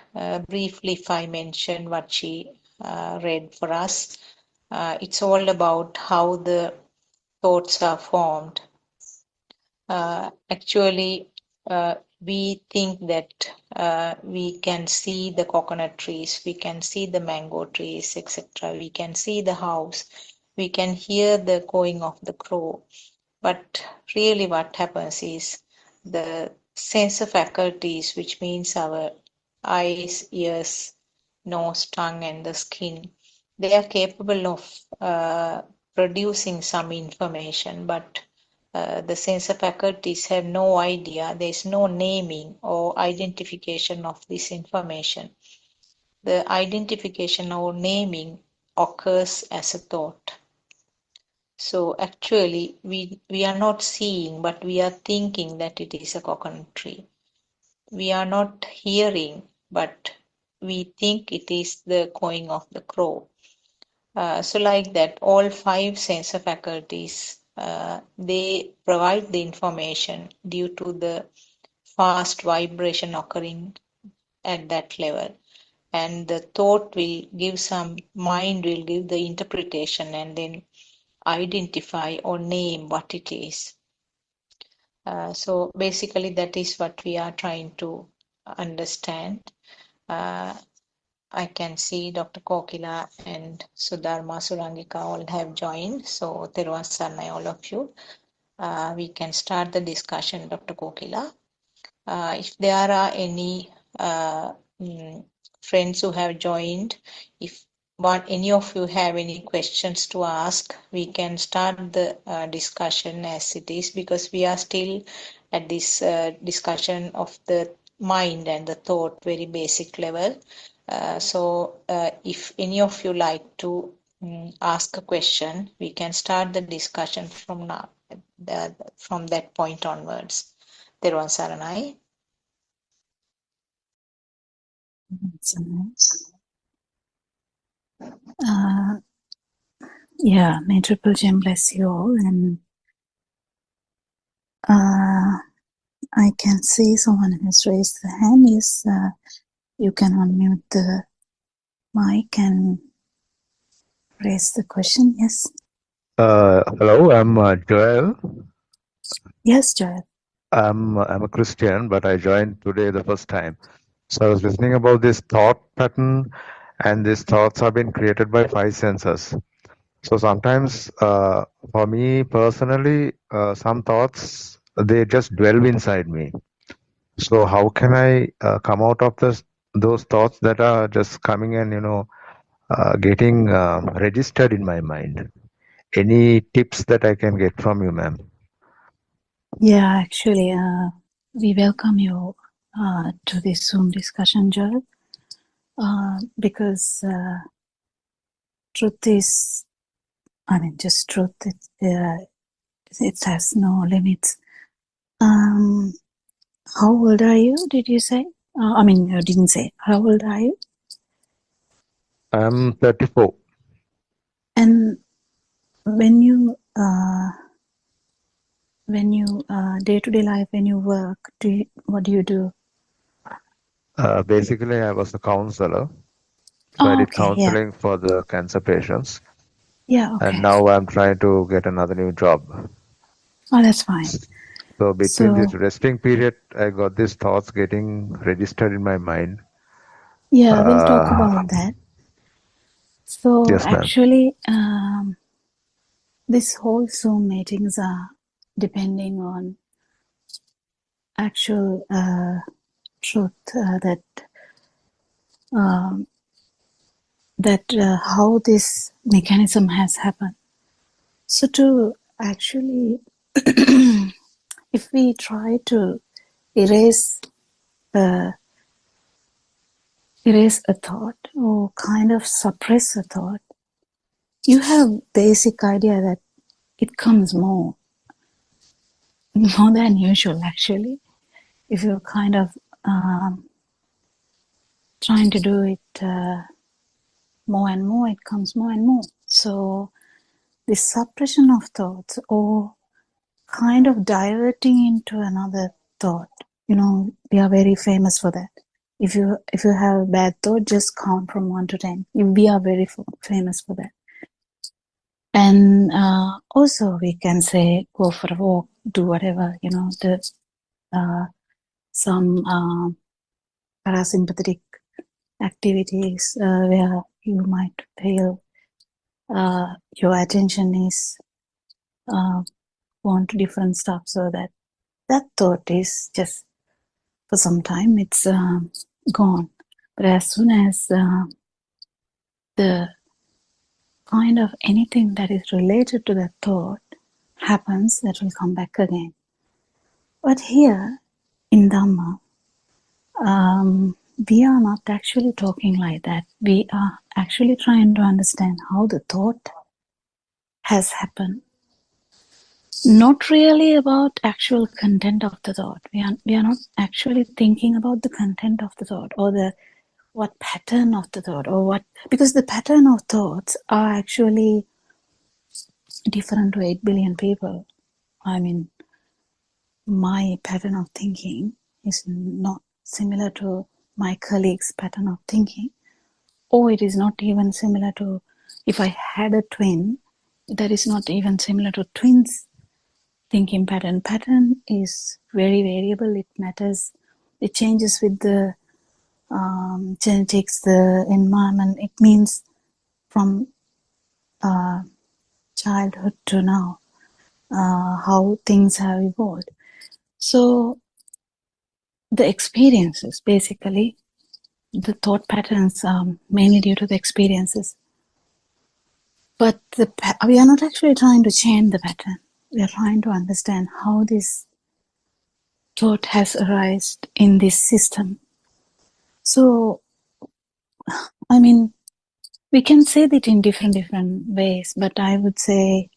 briefly, if I mention what she read for us, it's all about how the thoughts are formed. Actually, we think that we can see the coconut trees, we can see the mango trees, etc. We can see the house, we can hear the cawing of the crow. But really what happens is the sense faculties, which means our eyes, ears, nose, tongue, and the skin, they are capable of producing some information, but the sensor faculties have no idea. There is no naming or identification of this information. The identification or naming occurs as a thought. So actually, we are not seeing, but we are thinking that it is a coconut tree. We are not hearing, but we think it is the cawing of the crow. So like that, all 5 sensor faculties, they provide the information due to the fast vibration occurring at that level. And the thought will give mind will give the interpretation and then identify or name what it is. So basically that is what we are trying to understand. I can see Dr. Kokila and Sudharma Surangika all have joined. So Teruvan Saranai, all of you. We can start the discussion, Dr. Kokila. If there are any friends who have joined, if any of you have any questions to ask, we can start the discussion as it is, because we are still at this discussion of the mind and the thought, very basic level. So if any of you like to ask a question, we can start the discussion from now, from that point onwards. Teruvan Saranai. Yeah, may Triple Gem bless you all. And I can see someone has raised the hand. Yes, you can unmute the mic and raise the question. Yes. Hello, I'm Joel. Yes, Joel. I'm a Christian, but I joined today the first time. So I was listening about this thought pattern, and these thoughts have been created by 5 senses. So sometimes, for me personally, some thoughts, they just dwell inside me. So how can I come out of those thoughts that are just coming and getting registered in my mind? Any tips that I can get from you, ma'am? Yeah, actually, we welcome you to this Zoom discussion, Joel, because truth is, just truth. It has no limits. How old are you? Did you say? You didn't say. How old are you? I'm 34. And when you day-to-day life, when you work, what do you do? Basically, I was a counselor. So I did Okay, yeah. counseling for the cancer patients. Yeah, okay. And now I'm trying to get another new job. Oh, that's fine. So between this So, resting period, I got these thoughts getting registered in my mind. yeah, we'll talk about that. So, Yes, ma'am. actually, this whole Zoom meetings are depending on actual truth that how this mechanism has happened. So, to actually, if we try to erase a thought or kind of suppress a thought, you have basic idea that it comes more than usual. Actually, if you're kind of trying to do it more and more, it comes more and more. So the suppression of thoughts or kind of diverting into another thought, we are very famous for that. If you have a bad thought, just count from 1 to 10. We are very famous for that. And also we can say go for a walk, do whatever, some parasympathetic activities where you might feel your attention is on to different stuff, so that thought is just for some time it's gone. But as soon as the kind of anything that is related to that thought happens, that will come back again. But here in Dhamma, we are not actually talking like that. We are actually trying to understand how the thought has happened. Not really about actual content of the thought. We are not actually thinking about the content of the thought or what pattern of the thought or what, because the pattern of thoughts are actually different to 8 billion people. I mean, my pattern of thinking is not similar to my colleague's pattern of thinking, or it is not even similar to, if I had a twin, that is not even similar to twins' thinking pattern. Pattern is very variable. It matters. It changes with the genetics, the environment. It means from childhood to now, how things have evolved. So the experiences, basically, the thought patterns are mainly due to the experiences. But we are not actually trying to change the pattern. We are trying to understand how this thought has arisen in this system. So, I mean, we can say that in different ways, but I would say,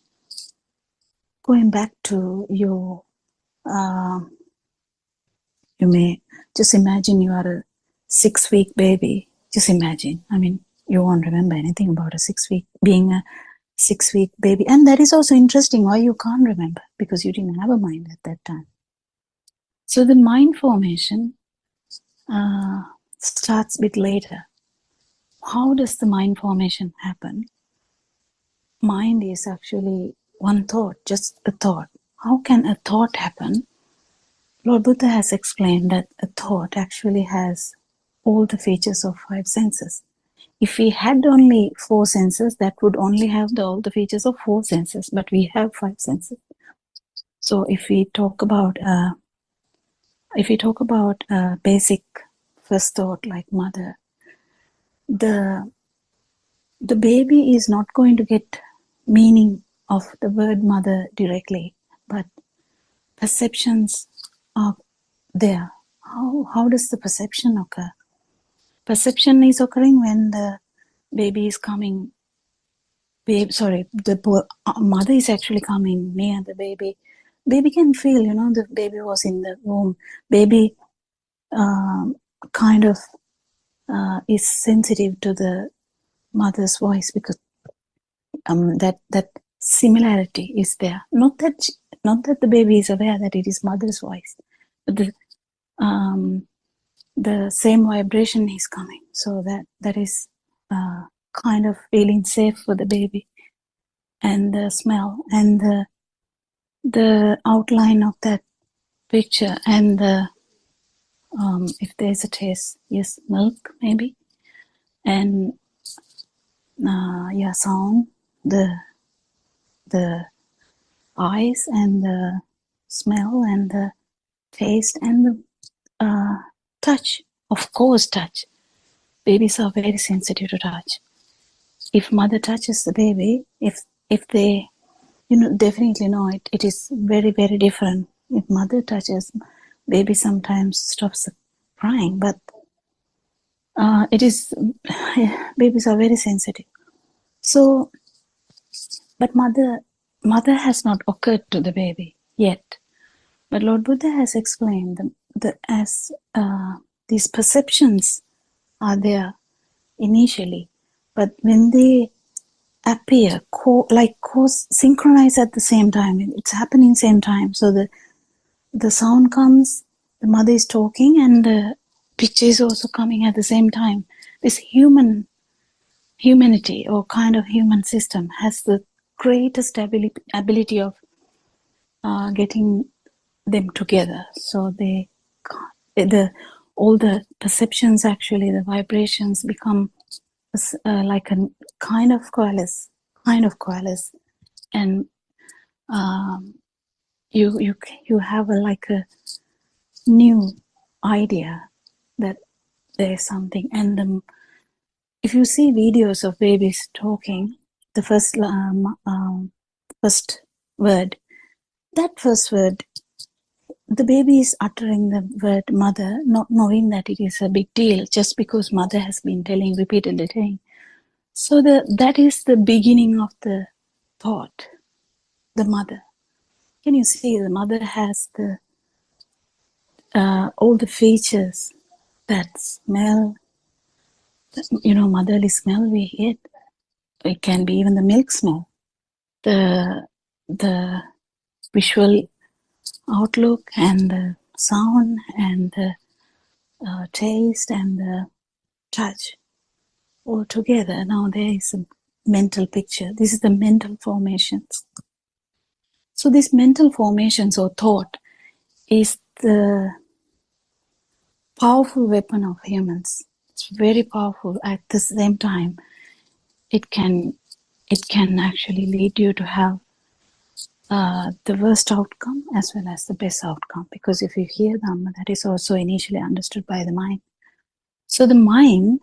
going back to your, you may just imagine you are a 6-week baby. Just imagine. I mean, you won't remember anything about being a 6-week baby. And that is also interesting why you can't remember, because you didn't have a mind at that time. So the mind formation starts a bit later. How does the mind formation happen? Mind is actually one thought, just a thought. How can a thought happen? Lord Buddha has explained that a thought actually has all the features of 5 senses. If we had only 4 senses, that would only have all the features of 4 senses, but we have 5 senses. So if we talk about basic first thought like mother, the baby is not going to get meaning of the word mother directly, but perceptions are there. How does the perception occur? Perception is occurring when the baby is coming. The mother is actually coming near the baby. Baby can feel, the baby was in the womb. Baby kind of is sensitive to the mother's voice, because that similarity is there. Not that the baby is aware that it is mother's voice, but the same vibration is coming. So that is kind of feeling safe for the baby. and the smell and the outline of that picture and the if there's a taste, yes, milk maybe, and sound, the eyes and the smell and the taste and the touch. Of course, touch. Babies are very sensitive to touch. If mother touches the baby, if they, definitely know it is very, very different. If mother touches, baby sometimes stops crying, but it is, babies are very sensitive. So, but mother has not occurred to the baby yet. But Lord Buddha has explained as these perceptions are there initially, but when they appear, synchronize at the same time, it's happening same time. So the sound comes, the mother is talking, and the picture is also coming at the same time. This humanity or kind of human system has the greatest ability of getting them together. So all the perceptions, actually the vibrations become like a kind of coalesce, and you have like a new idea that there's something. And if you see videos of babies talking, the first word, the baby is uttering the word mother, not knowing that it is a big deal, just because mother has been repeatedly telling. So that is the beginning of the thought, the mother. Can you see the mother has all the features, that smell, motherly smell we get. It can be even the milk smell, the visual outlook and the sound and the taste and the touch all together. Now there is a mental picture. This is the mental formations. So these mental formations or thought is the powerful weapon of humans. It's very powerful. At the same time, it can actually lead you to have the worst outcome as well as the best outcome, because if you hear Dhamma, that is also initially understood by the mind. So the mind,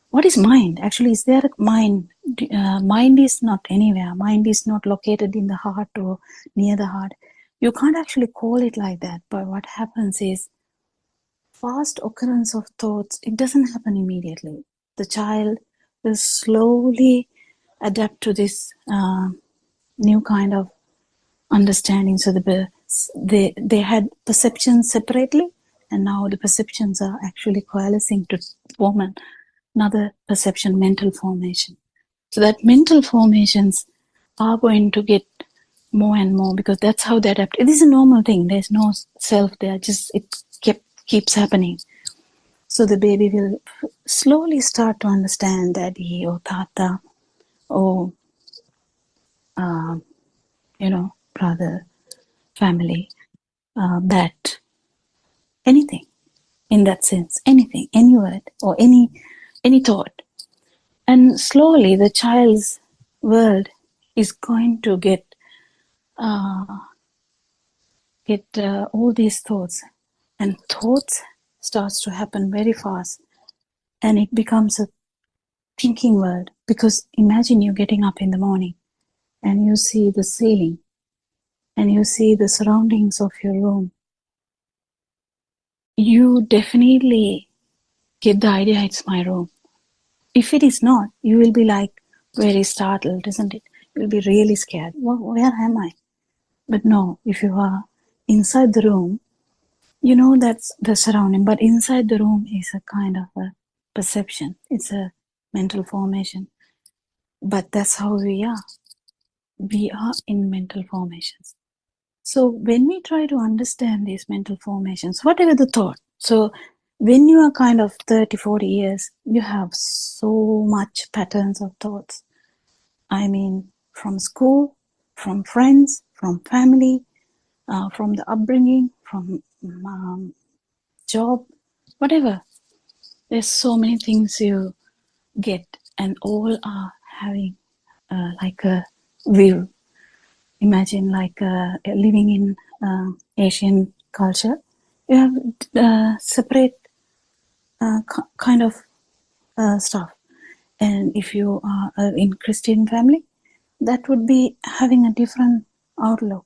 what is mind? Actually, is there a mind? Mind is not anywhere. Mind is not located in the heart or near the heart. You can't actually call it like that. But what happens is, fast occurrence of thoughts, it doesn't happen immediately. The child will slowly adapt to this new kind of understanding. So they had perceptions separately, and now the perceptions are actually coalescing to form another perception, mental formation. So that mental formations are going to get more and more, because that's how they adapt. It is a normal thing. There's no self there. Just it keeps happening. So the baby will slowly start to understand daddy or tata or brother, family, that anything in that sense, anything, any word or any thought. And slowly the child's world is going to get all these thoughts, and thoughts starts to happen very fast, and it becomes a thinking world. Because imagine you getting up in the morning and you see the ceiling and you see the surroundings of your room. You definitely get the idea it's my room. If it is not, you will be like very startled, isn't it? You'll be really scared. Where am I? But no, if you are inside the room, you know that's the surrounding, but inside the room is a kind of a perception. It's a mental formation. But that's how we are. We are in mental formations. So when we try to understand these mental formations, whatever the thought, so when you are kind of 30, 40 years, you have so much patterns of thoughts. I mean, from school, from friends, from family, from the upbringing, from job, whatever. There's so many things you get, and all are having like a view. Imagine like living in Asian culture, you have separate kind of stuff. And if you are in Christian family, that would be having a different outlook.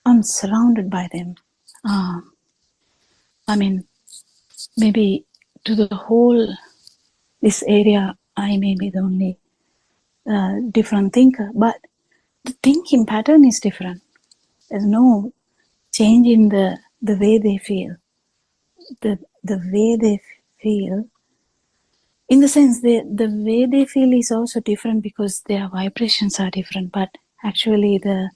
I'm surrounded by them. I mean, maybe to the whole this area, I may be the only different thinker, but the thinking pattern is different. There's no change in the way they feel. The way they feel, in the sense the way they feel is also different because their vibrations are different. But actually, the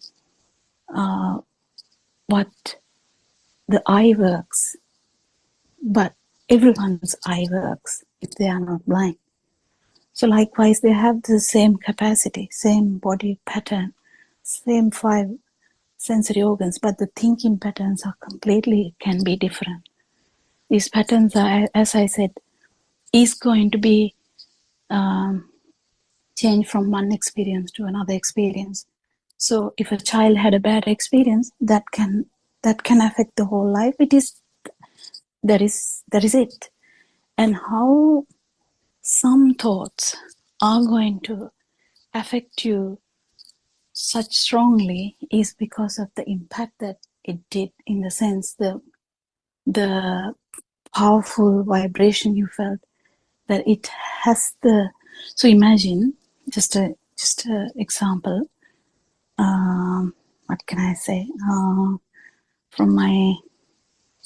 what the eye works, but everyone's eye works if they are not blind. So likewise, they have the same capacity, same body pattern, same 5 sensory organs, but the thinking patterns are completely can be different. These patterns are, as I said, is going to be changed from one experience to another experience. So if a child had a bad experience, that can affect the whole life. That is it. And how some thoughts are going to affect you such strongly is because of the impact that it did, in the sense the powerful vibration you felt, that it has the. So imagine just a example. What can I say? From my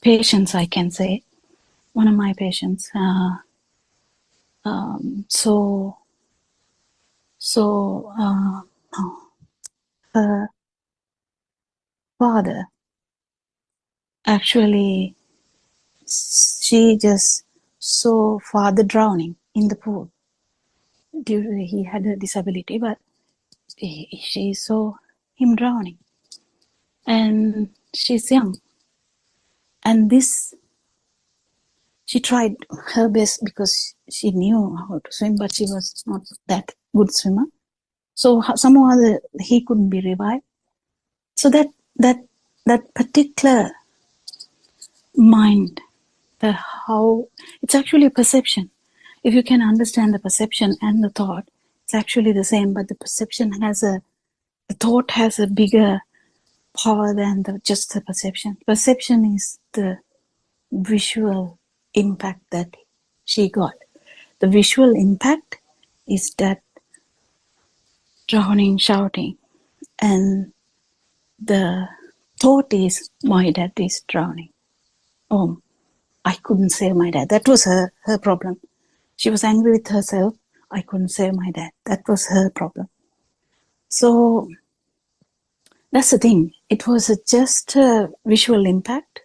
patients, I can say one of my patients. Her father, actually, she just saw father drowning in the pool. He had a disability, but she saw him drowning, and she's young. And this, she tried her best because she knew how to swim, but she was not that good swimmer. So somehow or other, he couldn't be revived. So that particular mind, how it's actually a perception. If you can understand the perception and the thought, it's actually the same, but the perception the thought has a bigger power than just the perception. Perception is the visual impact that she got. The visual impact is that drowning, shouting, and the thought is, my dad is drowning. Oh, I couldn't save my dad. That was her problem. She was angry with herself. I couldn't save my dad. That was her problem. So that's the thing. It was just a visual impact.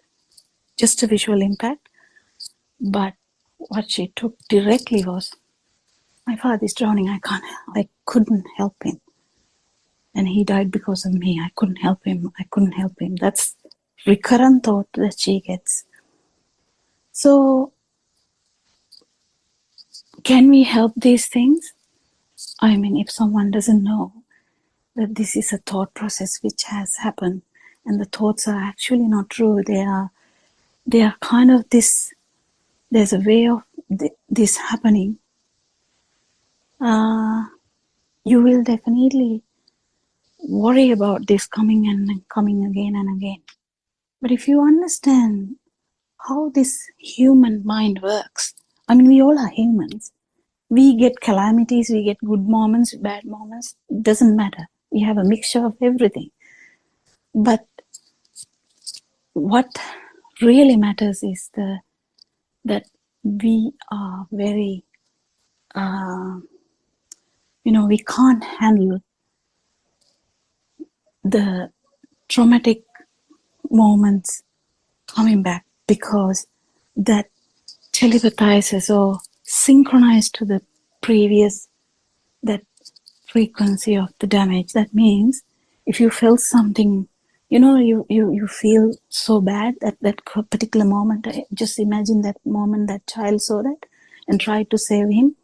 But what she took directly was, my father is drowning. I couldn't help him. And he died because of me. I couldn't help him. That's recurrent thought that she gets. So can we help these things? I mean, if someone doesn't know that this is a thought process which has happened, and the thoughts are actually not true, they are kind of this, there's a way of this happening, you will definitely worry about this coming again and again. But if you understand how this human mind works, I mean, we all are humans. We get calamities, we get good moments, bad moments. It doesn't matter. We have a mixture of everything. But what really matters is that we are very, we can't handle the traumatic moments coming back, because that telepathizes or synchronized to the previous, that frequency of the damage. That means if you felt something, you feel so bad at that particular moment. Just imagine that moment that child saw that and tried to save him.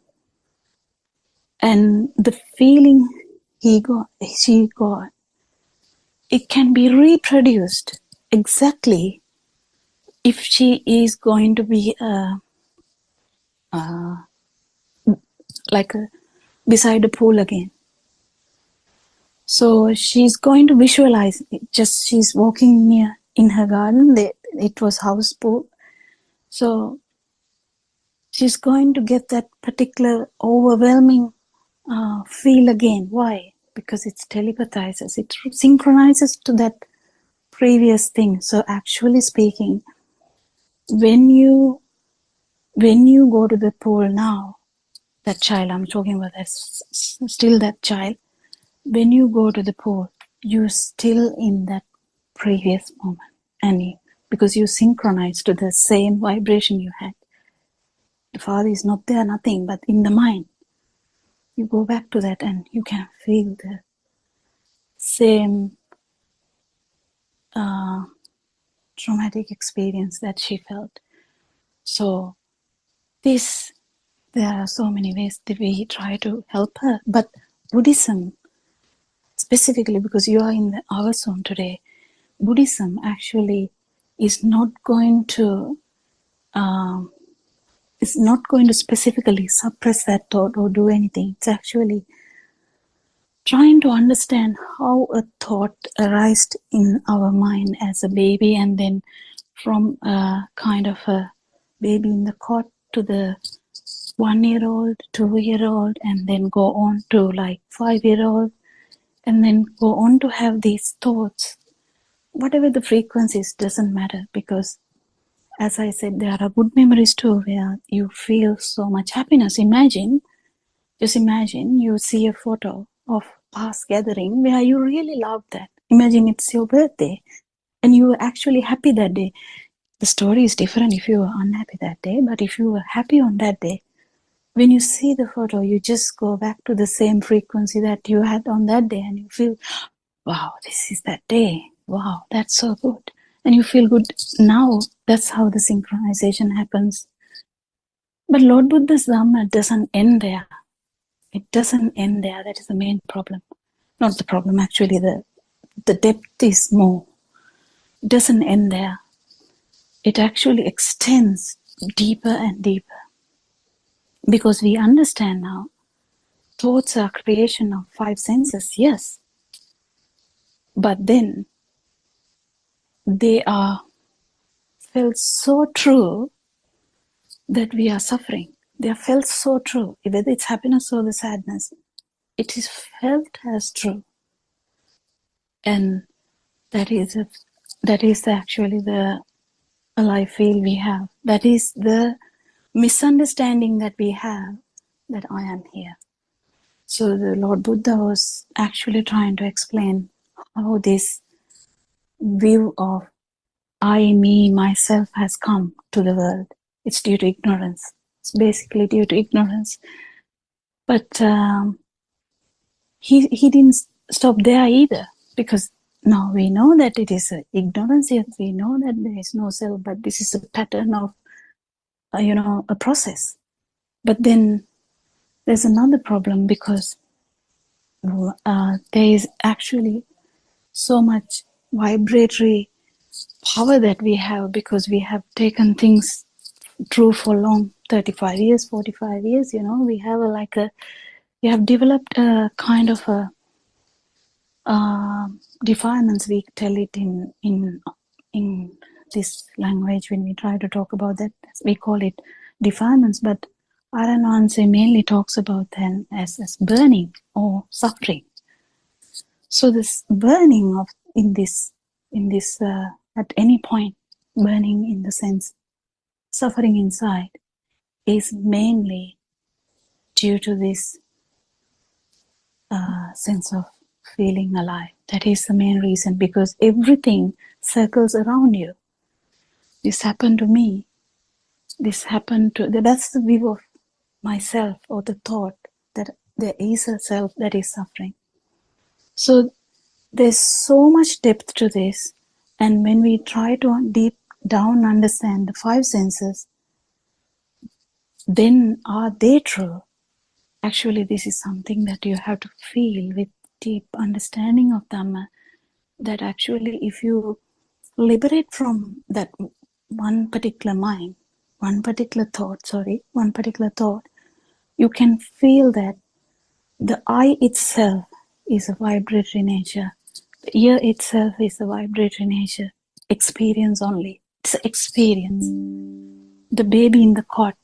And the feeling she got, it can be reproduced exactly if she is going to be beside the pool again. So she's going to visualize it. Just she's walking near in her garden. It was house pool. So she's going to get that particular overwhelming feel again. Why? Because it telepathizes. It synchronizes to that previous thing. So actually speaking, when you go to the pool now, that child I'm talking about, that's still that child. When you go to the pool, you're still in that previous moment, and because you synchronize to the same vibration you had. The Father is not there, nothing, but in the mind, you go back to that and you can feel the same traumatic experience that she felt. So there are so many ways that we try to help her. But Buddhism, specifically because you are in our zone today, Buddhism actually is not going to specifically suppress that thought or do anything. It's actually trying to understand how a thought arises in our mind as a baby, and then from a kind of a baby in the cot to the 1-year-old, 2-year-old, and then go on to like 5-year-old, and then go on to have these thoughts. Whatever the frequencies, doesn't matter, because as I said, there are good memories too where you feel so much happiness. Just imagine you see a photo of past gathering where you really love that. Imagine it's your birthday and you were actually happy that day. The story is different if you were unhappy that day, but if you were happy on that day, when you see the photo, you just go back to the same frequency that you had on that day, and you feel, wow, this is that day. Wow, that's so good. And you feel good now. That's how the synchronization happens. But Lord Buddha's Dhamma doesn't end there. It doesn't end there. That is the main problem. Not the problem, actually. The depth is more. It doesn't end there. It actually extends deeper and deeper. Because we understand now, thoughts are creation of 5 senses, yes. But then, they are felt so true that we are suffering. They are felt so true, whether it's happiness or the sadness. It is felt as true. And that is actually the alive feel we have. That is the misunderstanding that we have, that I am here. So the Lord Buddha was actually trying to explain how this view of I, me, myself has come to the world. It's due to ignorance. It's basically due to ignorance. But he didn't stop there either, because now we know that it is ignorance, yet we know that there is no self, but this is a pattern of, a process. But then there's another problem, because there is actually so much vibratory power that we have, because we have taken things true for long, 35 years, 45 years, we have we have developed a kind of a defilements, we tell it in this language when we try to talk about that, we call it defilements, but Aranwanse mainly talks about them as burning or suffering. So this burning of in this at any point, burning in the sense suffering inside, is mainly due to this sense of feeling alive. That is the main reason, because everything circles around you. This happened to me. This happened to, that's the view of myself, or the thought that there is a self that is suffering. So there's so much depth to this. And when we try to deep down understand the five senses, then are they true? Actually, this is something that you have to feel with deep understanding of Dhamma, that actually if you liberate from that one particular mind, one particular thought, you can feel that the eye itself is a vibratory nature. The ear itself is a vibratory nature. Experience only. It's experience. The baby in the cot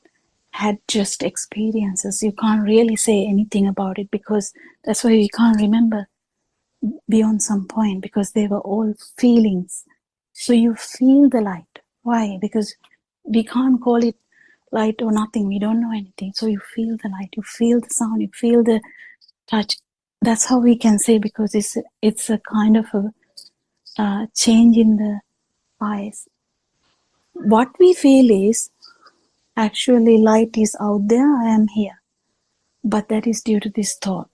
had just experiences. You can't really say anything about it, because that's why we can't remember beyond some point, because they were all feelings. So you feel the light. Why? Because we can't call it light or nothing. We don't know anything. So you feel the light, you feel the sound, you feel the touch. That's how we can say, because it's a kind of a change in the eyes. What we feel is actually light is out there, I am here. But that is due to this thought.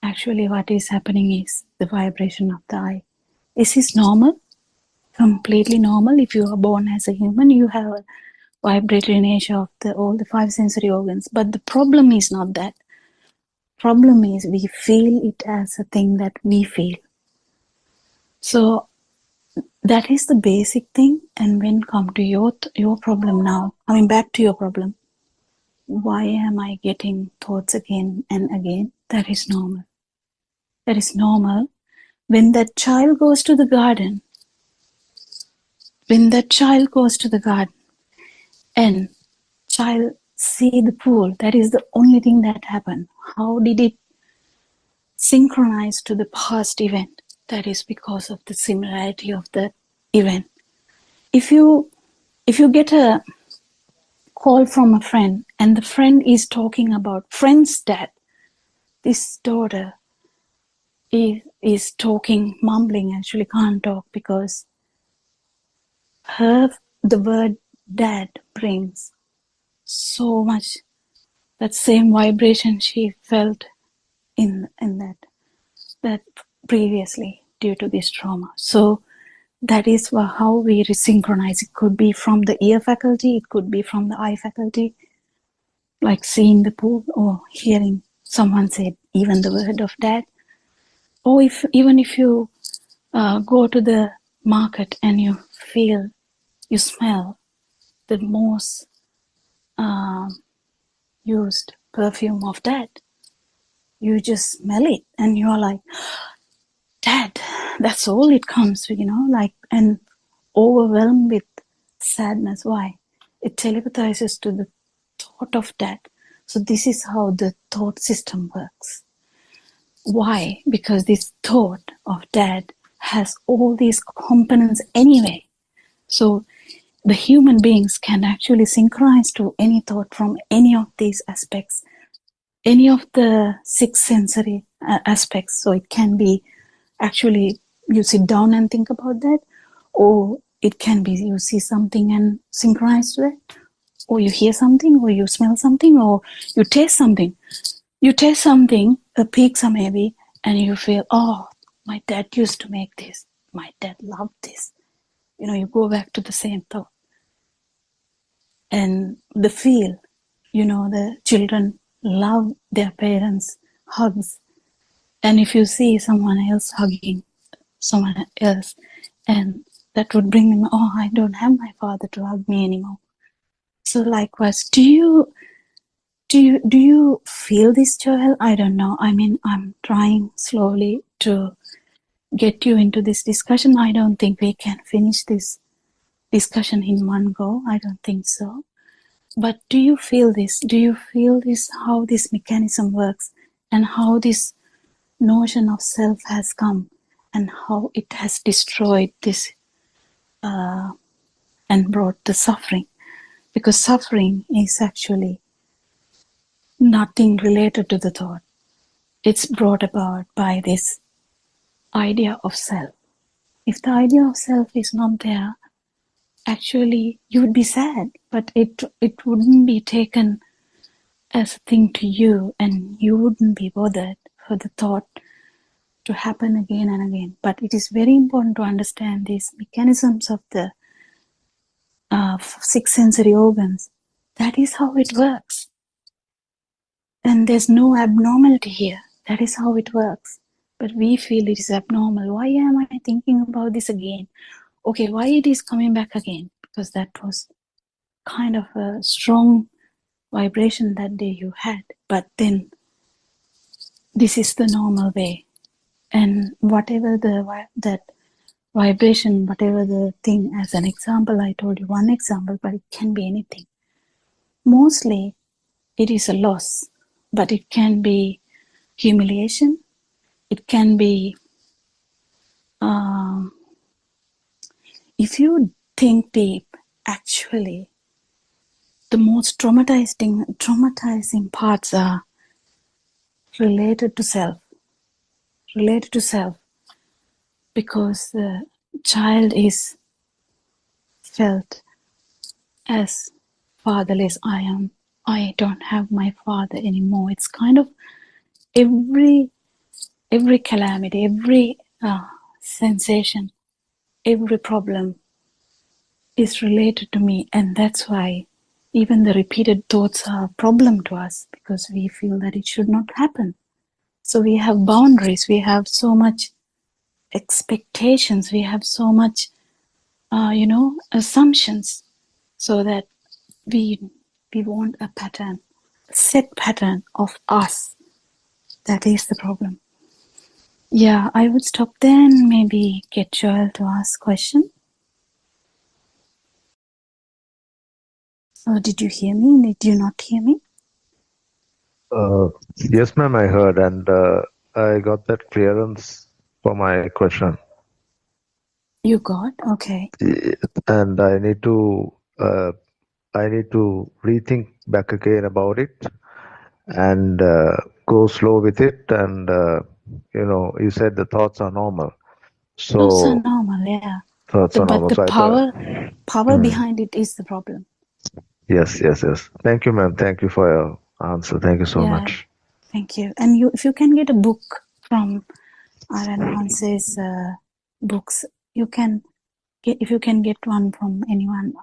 Actually, what is happening is the vibration of the eye. Is this normal? Completely normal. If you are born as a human, you have a vibratory nature of all the five sensory organs. But the problem is not that. Problem is we feel it as a thing that we feel. So that is the basic thing. And when come to your problem now, back to your problem. Why am I getting thoughts again and again? That is normal. That is normal. When that child goes to the garden, and child see the pool, that is the only thing that happened. How did it synchronize to the past event? That is because of the similarity of the event. If you get a call from a friend, and the friend is talking about friend's dad, this daughter is talking, mumbling, actually can't talk, because the word dad brings so much that same vibration she felt in that previously due to this trauma. So that is how we resynchronize. It could be from the ear faculty, it could be from the eye faculty, like seeing the pool or hearing someone say even the word of dad. Or even if you go to the market and you smell the most used perfume of dad, you just smell it and you're like, dad, that's all it comes with, and overwhelmed with sadness. Why? It telepathizes to the thought of dad. So this is how the thought system works. Why? Because this thought of dad has all these components anyway. So the human beings can actually synchronize to any thought from any of these aspects, any of the six sensory aspects. So it can be actually you sit down and think about that, or it can be you see something and synchronize to that, or you hear something, or you smell something, or you taste something. You taste something, a pizza maybe, and you feel, oh, my dad used to make this. My dad loved this. You go back to the same thought. And the feel, the children love their parents' hugs. And if you see someone else hugging someone else, and that would bring them, oh, I don't have my father to hug me anymore. So likewise, do you feel this, Joel? I don't know. I'm trying slowly to get you into this discussion. I don't think we can finish this discussion in one go. I don't think so. But do you feel this? Do you feel this, how this mechanism works, and how this notion of self has come, and how it has destroyed this and brought the suffering? Because suffering is actually nothing related to the thought. It's brought about by this idea of self. If the idea of self is not there, actually you would be sad, but it wouldn't be taken as a thing to you, and you wouldn't be bothered for the thought to happen again and again. But it is very important to understand these mechanisms of the six sensory organs. That is how it works. And there's no abnormality here. That is how it works. But we feel it is abnormal. Why am I thinking about this again? Okay, why it is coming back again? Because that was kind of a strong vibration that day you had. But then this is the normal way. And whatever that vibration, whatever the thing, as an example, I told you one example, but it can be anything. Mostly it is a loss, but it can be humiliation. It can be, if you think deep, actually, the most traumatizing parts are related to self, because the child is felt as fatherless. I don't have my father anymore. It's kind of every calamity, every sensation, every problem is related to me, and that's why even the repeated thoughts are a problem to us, because we feel that it should not happen. So we have boundaries, we have so much expectations, we have so much assumptions, so that we want a pattern, set pattern of us. That is the problem. Yeah, I would stop there and maybe get Joel to ask question. Or did you hear me? Did you not hear me? Yes, ma'am, I heard, and I got that clearance for my question. You got? Okay. And I need to rethink back again about it and go slow with it. And you said the thoughts are normal, Those are so normal, yeah. thoughts are But normal. the So I power behind it is the problem. yes. Thank you, ma'am. Thank you for your answer. Thank you so Yeah, much. thank you. And if you can get a book from Aran Hanse's books, you can get, if you can get one from anyone,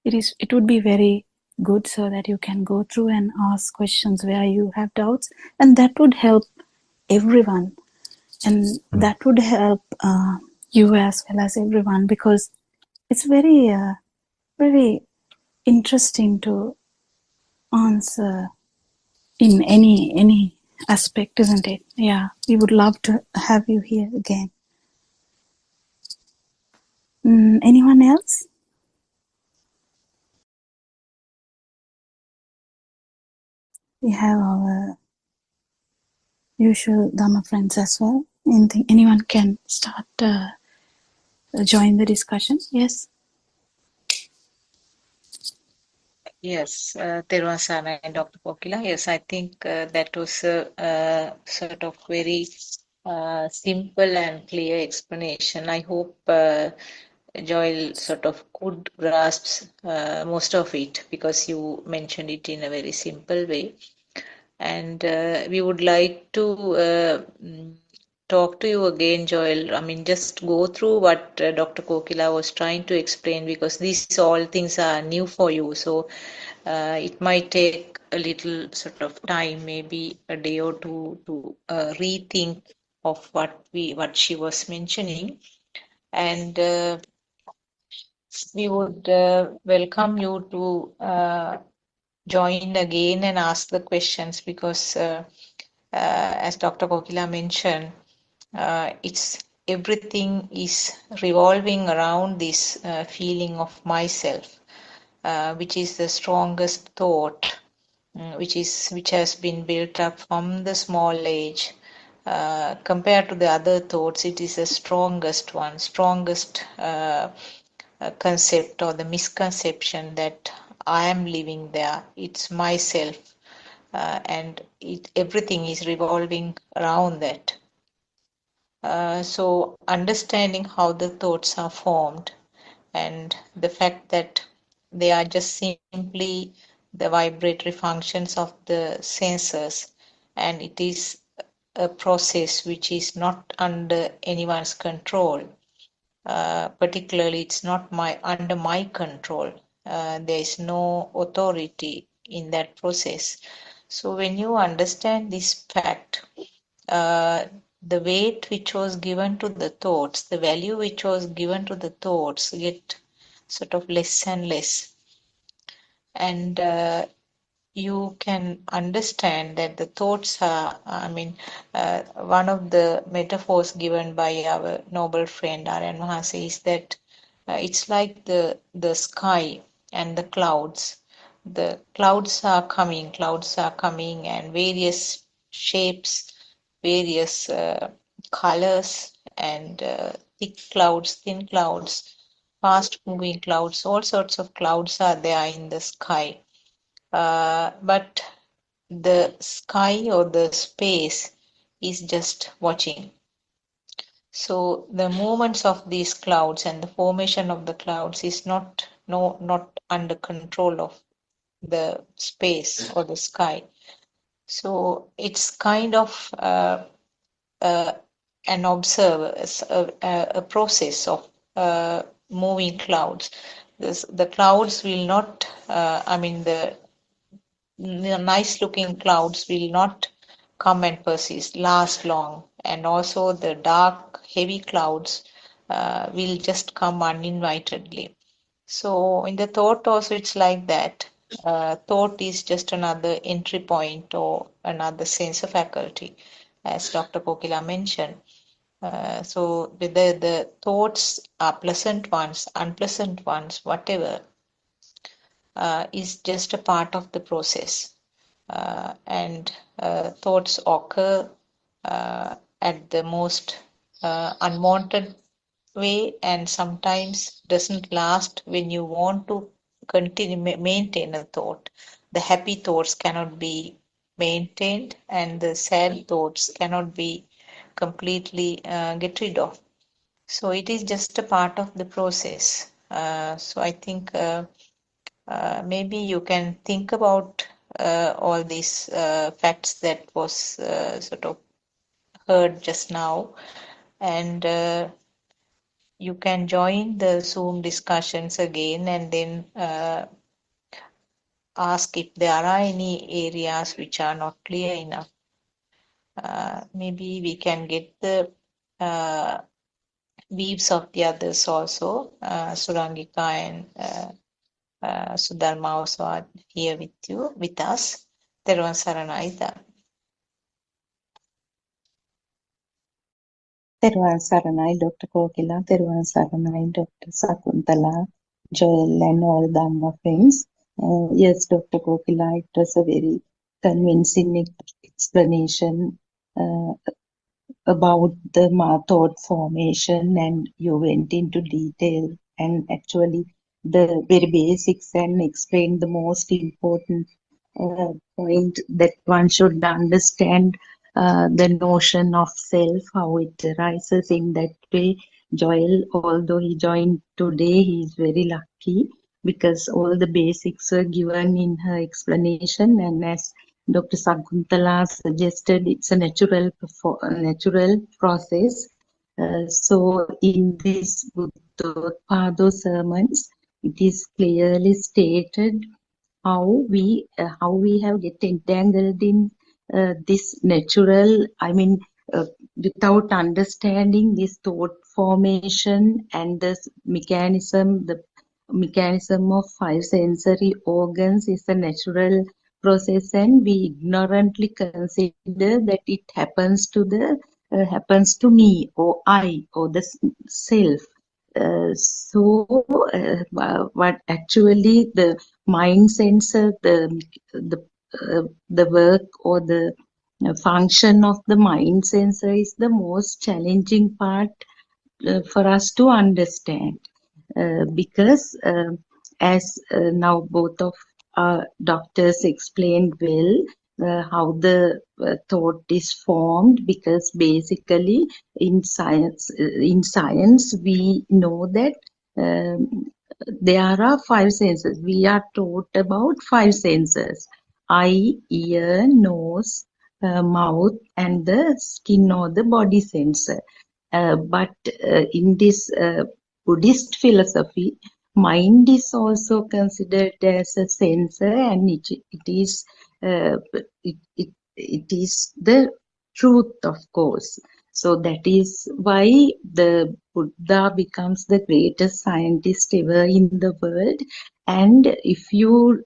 it would be very good, so that you can go through and ask questions where you have doubts, and that would help everyone, and that would help you as well as everyone, because it's very very interesting to answer in any aspect, isn't it? Yeah, we would love to have you here again. Anyone else? We have our usual Dhamma friends as well. Anyone can start join the discussion. Yes. Yes, Therwan Sana and Dr. Pokila. Yes, I think that was a sort of very simple and clear explanation. I hope Joel sort of could grasp most of it, because you mentioned it in a very simple way. And we would like to talk to you again, Joel. I mean, just go through what Dr. Kokila was trying to explain, because these all things are new for you. So it might take a little sort of time, maybe a day or two, to rethink of what she was mentioning. And we would welcome you to join again and ask the questions, because as Dr. Kokila mentioned, it's everything is revolving around this feeling of myself, which is the strongest thought, which has been built up from the small age. Compared to the other thoughts, it is the strongest one, strongest concept or the misconception that I am living there. It's myself, and everything is revolving around that. So understanding how the thoughts are formed, and the fact that they are just simply the vibratory functions of the sensors, and it is a process which is not under anyone's control. Particularly, it's not under my control. There is no authority in that process. So when you understand this fact, the weight which was given to the thoughts, the value which was given to the thoughts get sort of less and less. And you can understand that the thoughts are, one of the metaphors given by our noble friend Aryan Mahasi is that it's like the sky and the clouds. The clouds are coming, and various shapes, various colors, and thick clouds, thin clouds, fast moving clouds, all sorts of clouds are there in the sky. But the sky or the space is just watching. So the movements of these clouds and the formation of the clouds is not under control of the space or the sky. So it's kind of an observer, a process of moving clouds. The clouds will not, the nice looking clouds will not come and persist, last long. And also the dark, heavy clouds will just come uninvitedly. So in the thought also it's like that. Thought is just another entry point or another sensor faculty, as Dr. Kokila mentioned. So whether the thoughts are pleasant ones, unpleasant ones, whatever, is just a part of the process. And thoughts occur at the most unwanted way, and sometimes doesn't last when you want to continue maintain a thought. The happy thoughts cannot be maintained, and the sad thoughts cannot be completely get rid of. So it is just a part of the process. So I think maybe you can think about all these facts that was sort of heard just now, and you can join the Zoom discussions again, and then ask if there are any areas which are not clear enough. Maybe we can get the views of the others also. Surangika and Sudharma also are here with us. Teruvan Saranai. Teruvan Saranai, Dr. Kokila, Teruvan Saranai, Dr. Sakuntala, Joel, and all Dhamma friends. Yes, Dr. Kokila, it was a very convincing explanation about the thought formation, and you went into detail and actually the very basics and explained the most important point that one should understand the notion of self, how it arises in that way. Joel, although he joined today, he is very lucky because all the basics were given in her explanation, and as Dr. Sakuntala suggested, it's a natural process. So in this Buddothpado sermons, it is clearly stated how we have get entangled in this natural, without understanding this thought formation and the mechanism of five sensory organs is a natural process, and we ignorantly consider that it happens to me or I or the self. What actually the mind sensor, the work or the function of the mind sensor is the most challenging part for us to understand, because as now both of our doctors explained well how the thought is formed, because basically in science we know that there are 5 senses. We are taught about 5 senses: eye, ear, nose, mouth, and the skin or the body sensor. But in this Buddhist philosophy, mind is also considered as a sensor, and uh, it is the truth, of course. So that is why the Buddha becomes the greatest scientist ever in the world. And if you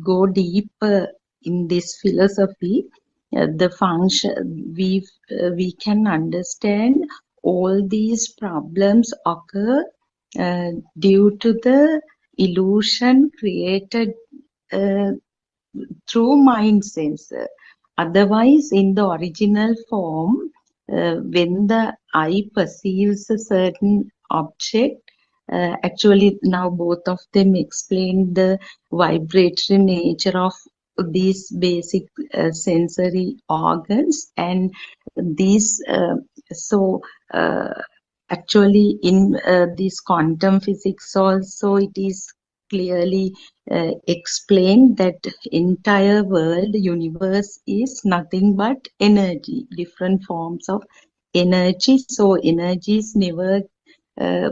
go deeper in this philosophy, the function we can understand all these problems occur due to the illusion created uh, through mind sensor. Otherwise, in the original form, when the eye perceives a certain object, actually now both of them explain the vibratory nature of these basic sensory organs, and these so uh, actually in this quantum physics also it is clearly explained that entire world universe is nothing but energy, different forms of energy. So energies never uh,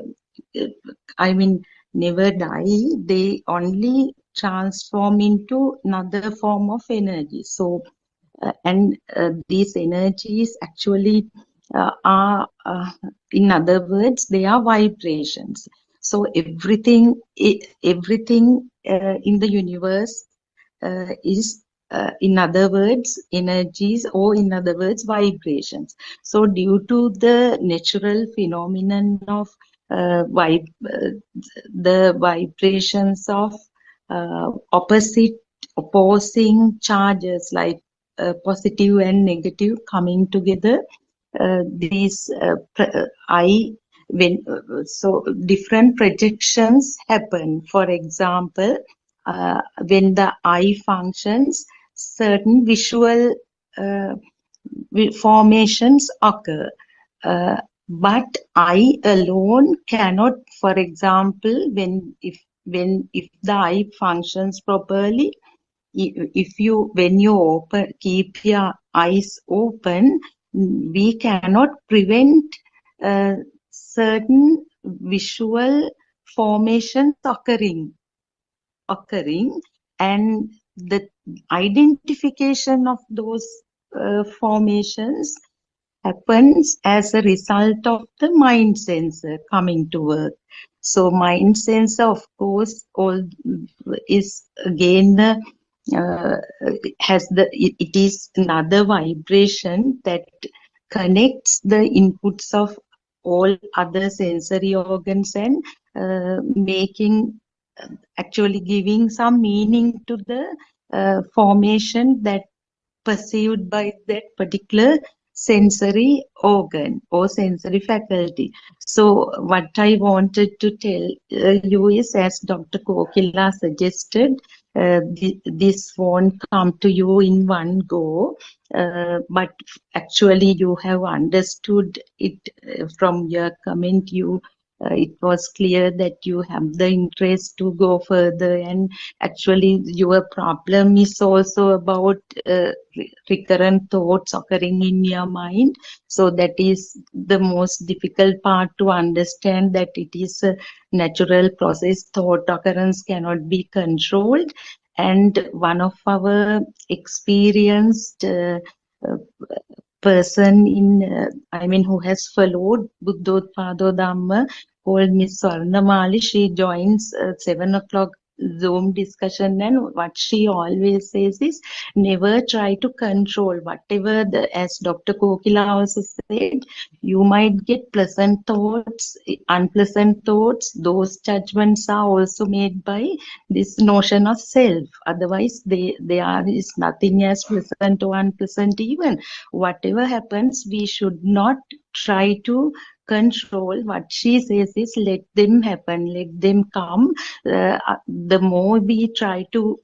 I mean never die, they only transform into another form of energy. So and these energies actually in other words, they are vibrations. So everything in the universe is, in other words, energies, or in other words, vibrations. So due to the natural phenomenon of the vibrations of opposing charges like positive and negative coming together, these I when so different projections happen. For example, when the eye functions, certain visual uh, formations occur. But I alone cannot. For example, if the eye functions properly, if you when you keep your eyes open, we cannot prevent certain visual formations occurring, and the identification of those formations happens as a result of the mind sensor coming to work. So mind sensor, of course, all is again the it is another vibration that connects the inputs of all other sensory organs, and making actually giving some meaning to the formation that perceived by that particular sensory organ or sensory faculty. So what I wanted to tell you is, as Dr. Kokila suggested, this won't come to you in one go, but actually you have understood it from your comment. It was clear that you have the interest to go further, and actually your problem is also about recurrent thoughts occurring in your mind. So that is the most difficult part to understand, that it is a natural process. Thought occurrence cannot be controlled. And one of our experienced uh, person who has followed Buddothpado Dhamma, called Miss Swarnamali. She joins 7 o'clock Zoom discussion, and what she always says is, never try to control whatever as Dr. Kokila also said, you might get pleasant thoughts, unpleasant thoughts. Those judgments are also made by this notion of self. Otherwise, there is nothing as pleasant or unpleasant even. Whatever happens, we should not try to control. What she says is, let them happen, let them come. The more we try to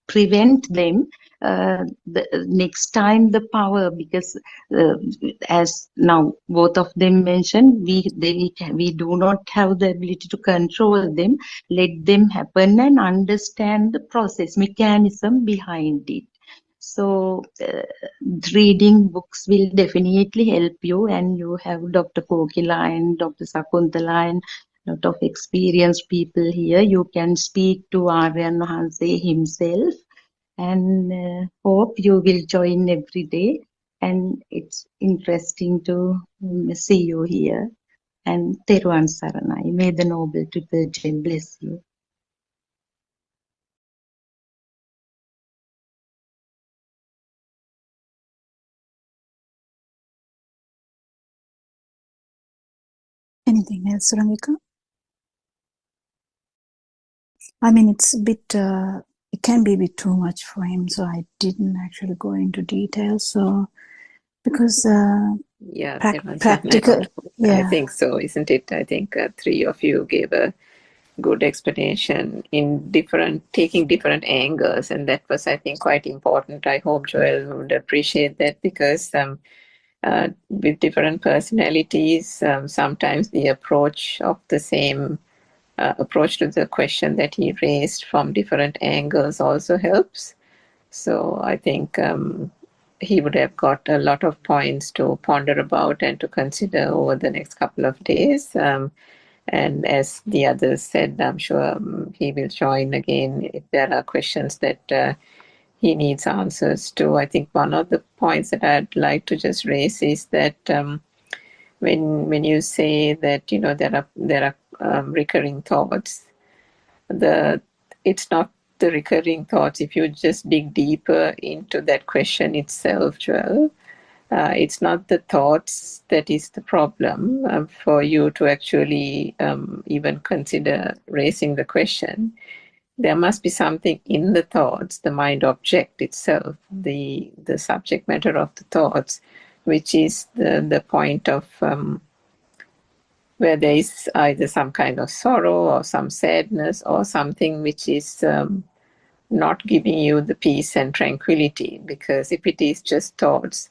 prevent them, the next time the power, because as now both of them mentioned, we do not have the ability to control them. Let them happen and understand the process mechanism behind it. So reading books will definitely help you, and you have Dr. Kokila and Dr. Sakuntala and lot of experienced people here. You can speak to Aryan Hanse himself, and hope you will join every day. And it's interesting to see you here. And Teruan Saranai, may the Noble Triple Gem bless you. Anything else, Ramika? I mean, it's a bit, it can be a bit too much for him, so I didn't actually go into details. So, because Yeah, practical, I think so, isn't it? I think three of you gave a good explanation in taking different angles, and that was, I think, quite important. I hope Joel would appreciate that, because with different personalities, sometimes the approach of the same approach to the question that he raised from different angles also helps. So I think he would have got a lot of points to ponder about and to consider over the next couple of days. And as the others said, I'm sure he will join again if there are questions that he needs answers to. I think one of the points that I'd like to just raise is that when you say that there are recurring thoughts, it's not the recurring thoughts. If you just dig deeper into that question itself, Joel, it's not the thoughts that is the problem for you to actually even consider raising the question. There must be something in the thoughts, the mind object itself, the subject matter of the thoughts, which is the point of where there is either some kind of sorrow or some sadness or something which is not giving you the peace and tranquility. Because if it is just thoughts,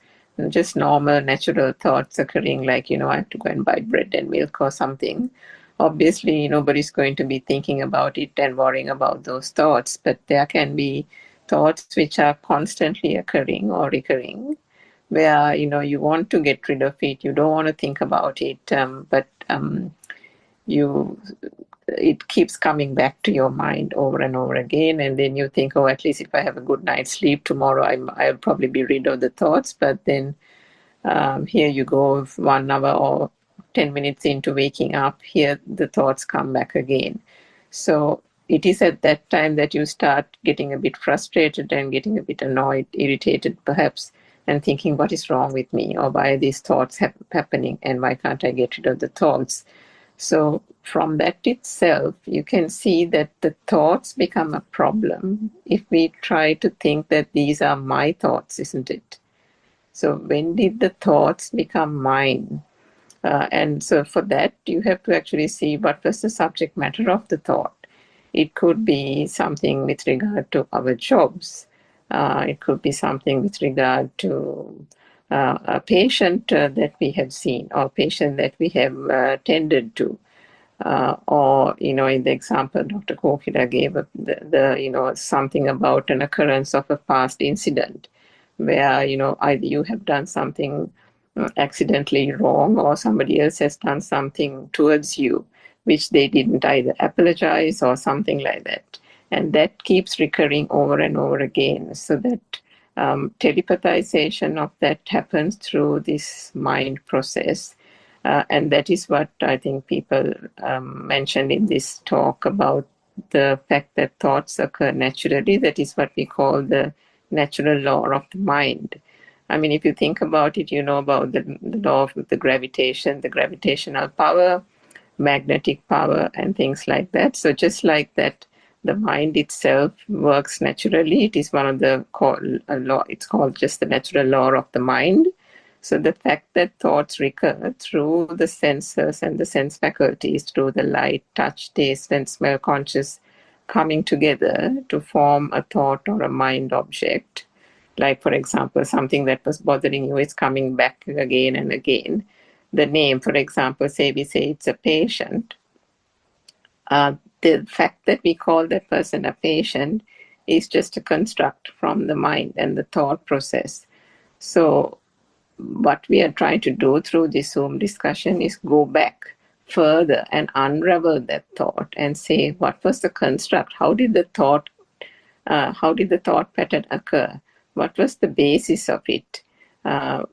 just normal natural thoughts occurring, like I have to go and buy bread and milk or something, obviously nobody's going to be thinking about it and worrying about those thoughts. But there can be thoughts which are constantly occurring or recurring, where you want to get rid of it, you don't want to think about it, but it keeps coming back to your mind over and over again, and then you think, oh, at least if I have a good night's sleep tomorrow, I'll probably be rid of the thoughts. But then here you go, 1 hour or 10 minutes into waking up, here the thoughts come back again. So it is at that time that you start getting a bit frustrated and getting a bit annoyed, irritated perhaps, and thinking, what is wrong with me, or why are these thoughts happening, and why can't I get rid of the thoughts? So from that itself, you can see that the thoughts become a problem if we try to think that these are my thoughts, isn't it? So when did the thoughts become mine? And so for that, you have to actually see what was the subject matter of the thought. It could be something with regard to our jobs. It could be something with regard to a patient that we have seen, or a patient that we have tended to. Or in the example Dr. Kokila gave, the something about an occurrence of a past incident, where either you have done something accidentally wrong, or somebody else has done something towards you which they didn't either apologize or something like that, and that keeps recurring over and over again. So that telepathization of that happens through this mind process. And that is what I think people mentioned in this talk about the fact that thoughts occur naturally. That is what we call the natural law of the mind. I mean, if you think about it, you know about the law of the gravitation, the gravitational power, magnetic power, and things like that. So just like that, the mind itself works naturally. It is one of the law. It's called just the natural law of the mind. So the fact that thoughts recur through the senses and the sense faculties, through the light, touch, taste, and smell conscious coming together to form a thought or a mind object, Like, for example, something that was bothering you is coming back again and again. The name, for example, say we say it's a patient. The fact that we call that person a patient is just a construct from the mind and the thought process. So what we are trying to do through this Zoom discussion is go back further and unravel that thought and say, what was the construct? How did the thought pattern occur? What was the basis of it?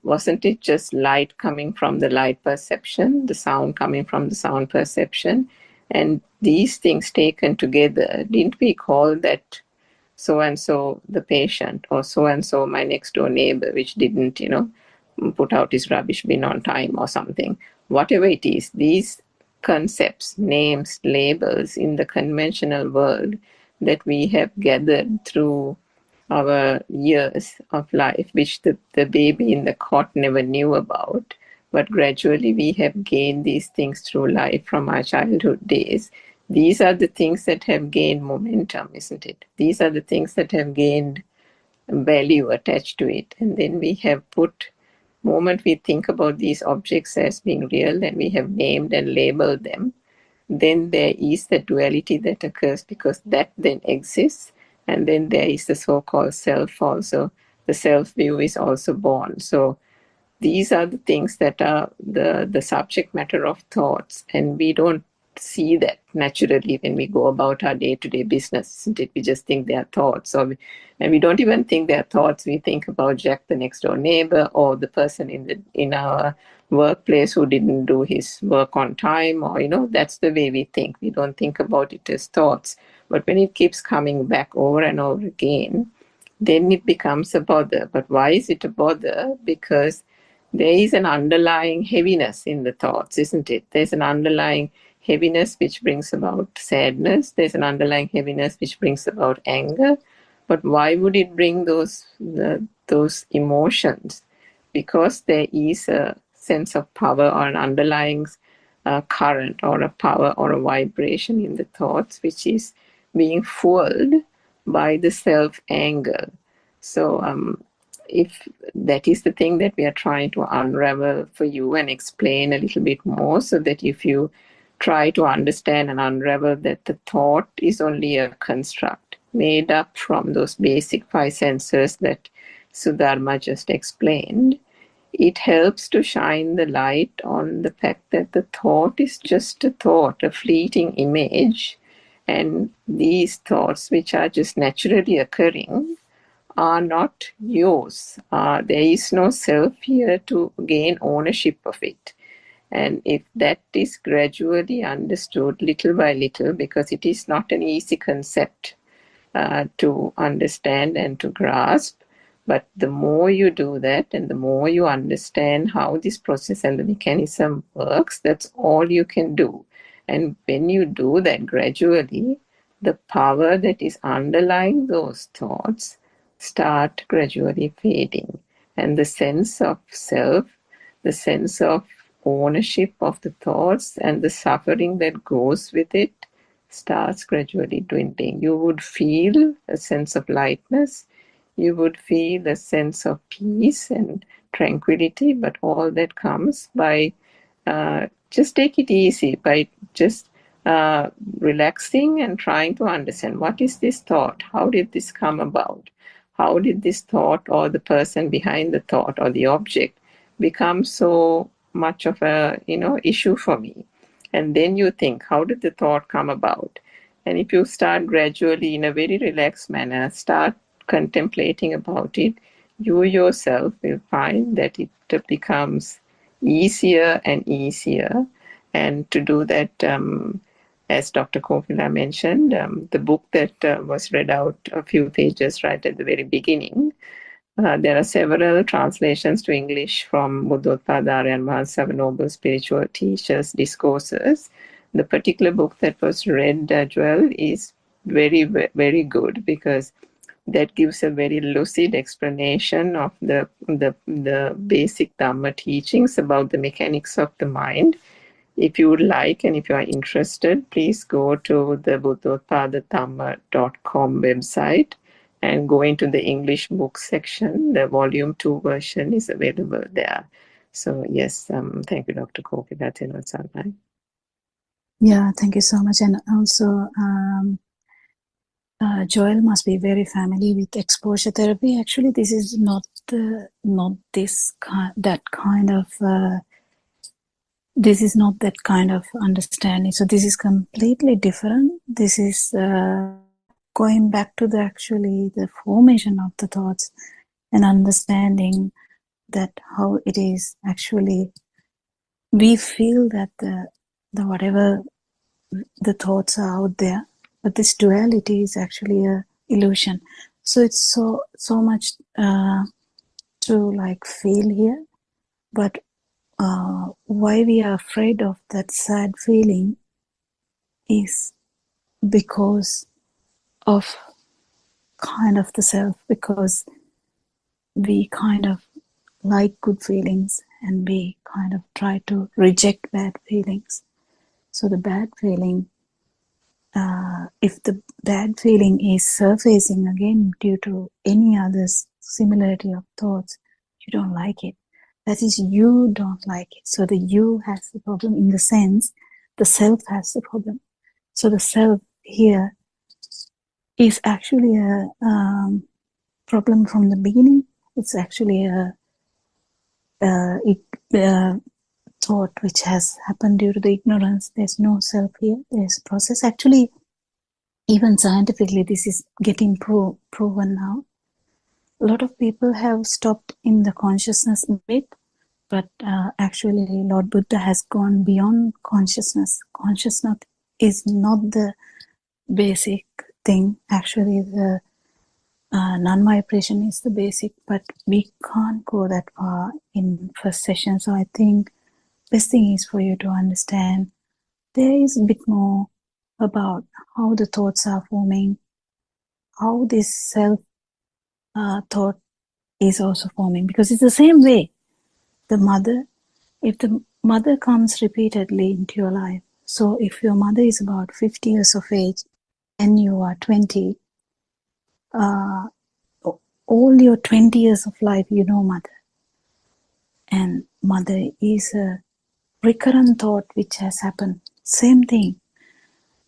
Wasn't it just light coming from the light perception, the sound coming from the sound perception? And these things taken together, didn't we call that so-and-so the patient, or so-and-so my next door neighbor, which didn't, put out his rubbish bin on time or something? Whatever it is, these concepts, names, labels in the conventional world that we have gathered through our years of life, which the baby in the cot never knew about, but gradually we have gained these things through life from our childhood days. These are the things that have gained momentum, isn't it? These are the things that have gained value attached to it. And then we have put, moment we think about these objects as being real and we have named and labeled them, then there is the duality that occurs, because that then exists. And then there is the so-called self also. The self-view is also born. So these are the things that are the subject matter of thoughts. And we don't see that naturally when we go about our day-to-day business, isn't it? We just think they are thoughts. And we don't even think they are thoughts. We think about Jack, the next door neighbor, or the person in our workplace who didn't do his work on time, or, that's the way we think. We don't think about it as thoughts. But when it keeps coming back over and over again, then it becomes a bother. But why is it a bother? Because there is an underlying heaviness in the thoughts, isn't it? There's an underlying heaviness which brings about sadness. There's an underlying heaviness which brings about anger. But why would it bring those emotions? Because there is a sense of power or an underlying current or a power or a vibration in the thoughts which is being fueled by the self-anger. So if that is the thing that we are trying to unravel for you and explain a little bit more, so that if you try to understand and unravel that the thought is only a construct made up from those basic 5 senses that Sudharma just explained, it helps to shine the light on the fact that the thought is just a thought, a fleeting image. And these thoughts, which are just naturally occurring, are not yours. There is no self here to gain ownership of it. And if that is gradually understood little by little, because it is not an easy concept to understand and to grasp, but the more you do that and the more you understand how this process and the mechanism works, that's all you can do. And when you do that gradually, the power that is underlying those thoughts start gradually fading. And the sense of self, the sense of ownership of the thoughts and the suffering that goes with it starts gradually dwindling. You would feel a sense of lightness. You would feel a sense of peace and tranquility, but all that comes by just take it easy, by just relaxing and trying to understand, what is this thought? How did this come about? How did this thought or the person behind the thought or the object become so much of a issue for me? And then you think, how did the thought come about? And if you start gradually in a very relaxed manner, start contemplating about it, you yourself will find that it becomes easier and easier. And to do that, as Dr. Kokila mentioned, the book that was read out a few pages right at the very beginning, there are several translations to English from Buddothpado and Mahasagar Noble Spiritual Teachers' Discourses. The particular book that was read, Joel, is very, very good, because that gives a very lucid explanation of the basic Dhamma teachings about the mechanics of the mind. If you would like and if you are interested, please go to the buddothpadadhamma.com website and go into the English book section. The volume 2 version is available there. So yes, thank you, Dr. Kokila. Yeah, thank you so much. And also, Joel must be very familiar with exposure therapy. Actually, this is not that kind of. This is not that kind of understanding. So this is completely different. This is going back to the formation of the thoughts and understanding that how it is actually. We feel that the whatever the thoughts are out there, but this duality is actually a illusion. So it's so much to like feel here, but why we are afraid of that sad feeling is because of kind of the self, because we kind of like good feelings and we kind of try to reject bad feelings. So the bad feeling, if the bad feeling is surfacing again due to any other similarity of thoughts, you don't like it. That is, you don't like it. So the you has the problem in the sense the self has the problem. So the self here is actually a problem from the beginning. It's actually a thought which has happened due to the ignorance. There's no self here. There's a process. Actually, even scientifically, this is getting proven now. A lot of people have stopped in the consciousness bit, but actually Lord Buddha has gone beyond consciousness. Consciousness is not the basic thing. Actually, the non-vibration is the basic, but we can't go that far in first session. So I think best thing is for you to understand there is a bit more about how the thoughts are forming, how this self thought is also forming, because it's the same way. If the mother comes repeatedly into your life, so if your mother is about 50 years of age and you are 20, all your 20 years of life, you know mother. And mother is a recurrent thought which has happened. Same thing.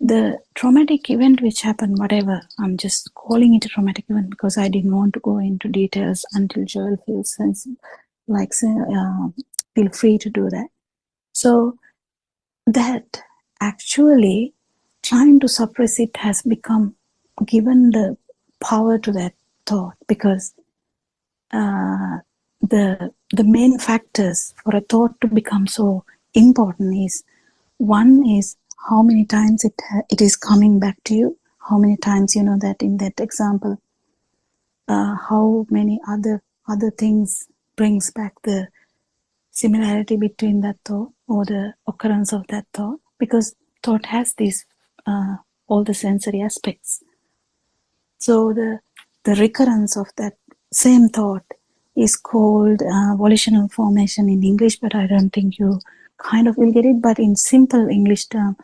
The traumatic event which happened, whatever, I'm just calling it a traumatic event because I didn't want to go into details until Joel feels feel free to do that. So that actually trying to suppress it has become given the power to that thought, because the main factors for a thought to become so important is, one is how many times it is coming back to you, how many times, you know, that in that example, how many other things brings back the similarity between that thought or the occurrence of that thought, because thought has these all the sensory aspects. So the recurrence of that same thought is called volitional formation in English, but I don't think you kind of will get it. But in simple English term,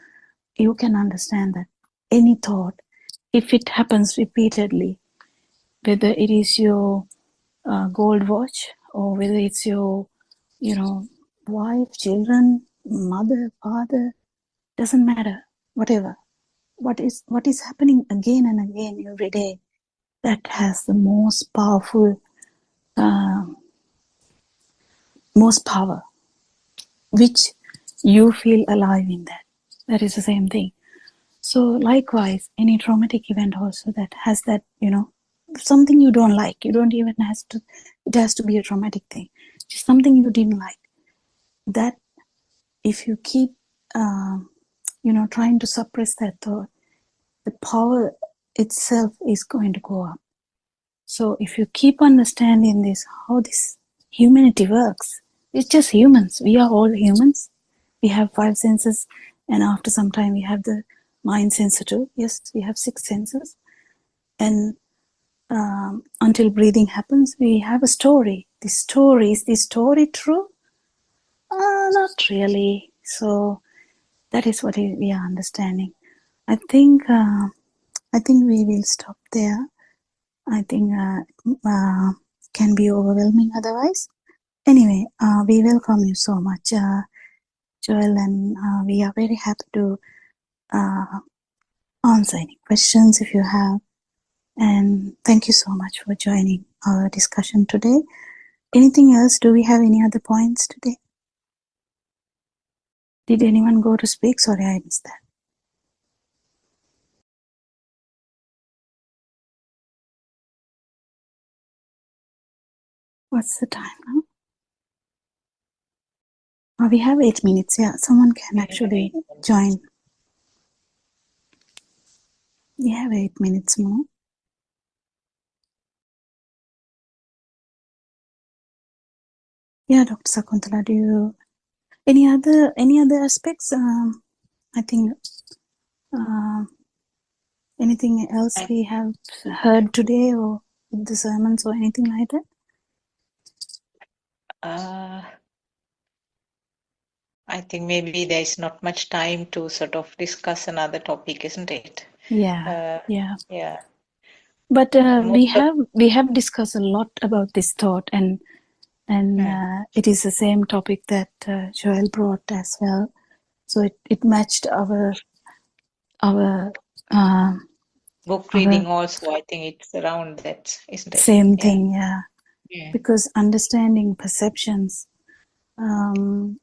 you can understand that any thought, if it happens repeatedly, whether it is your gold watch or whether it's your, you know, wife, children, mother, father, doesn't matter, whatever. What is happening again and again every day, that has the most powerful, most power, which you feel alive in that. That is the same thing. So likewise, any traumatic event also that has that, you know, something you don't like, you don't even it has to be a traumatic thing, just something you didn't like, that if you keep, you know, trying to suppress that thought, the power itself is going to go up. So if you keep understanding this, how this humanity works, it's just humans. We are all humans. We have 5 senses, and after some time we have the mind sensor too. Yes, we have 6 senses. And until breathing happens, we have a story. Is this story true? Not really. So that is what we are understanding. I think we will stop there. I think can be overwhelming otherwise. Anyway, we welcome you so much, Joel, and we are very happy to answer any questions if you have. And thank you so much for joining our discussion today. Anything else? Do we have any other points today? Did anyone go to speak? Sorry, I missed that. What's the time now? Oh, we have 8 minutes. Yeah, someone can actually join. We have 8 minutes more. Yeah, Dr. Sakuntala, do you any other aspects? I think anything else we have heard today or in the sermons or anything like that? I think maybe there is not much time to sort of discuss another topic, isn't it? Yeah, yeah. Yeah. But we have discussed a lot about this thought, and it is the same topic that Joel brought as well. So it matched our book reading also. I think it's around that, isn't it? Same thing, yeah. Because understanding perceptions, perception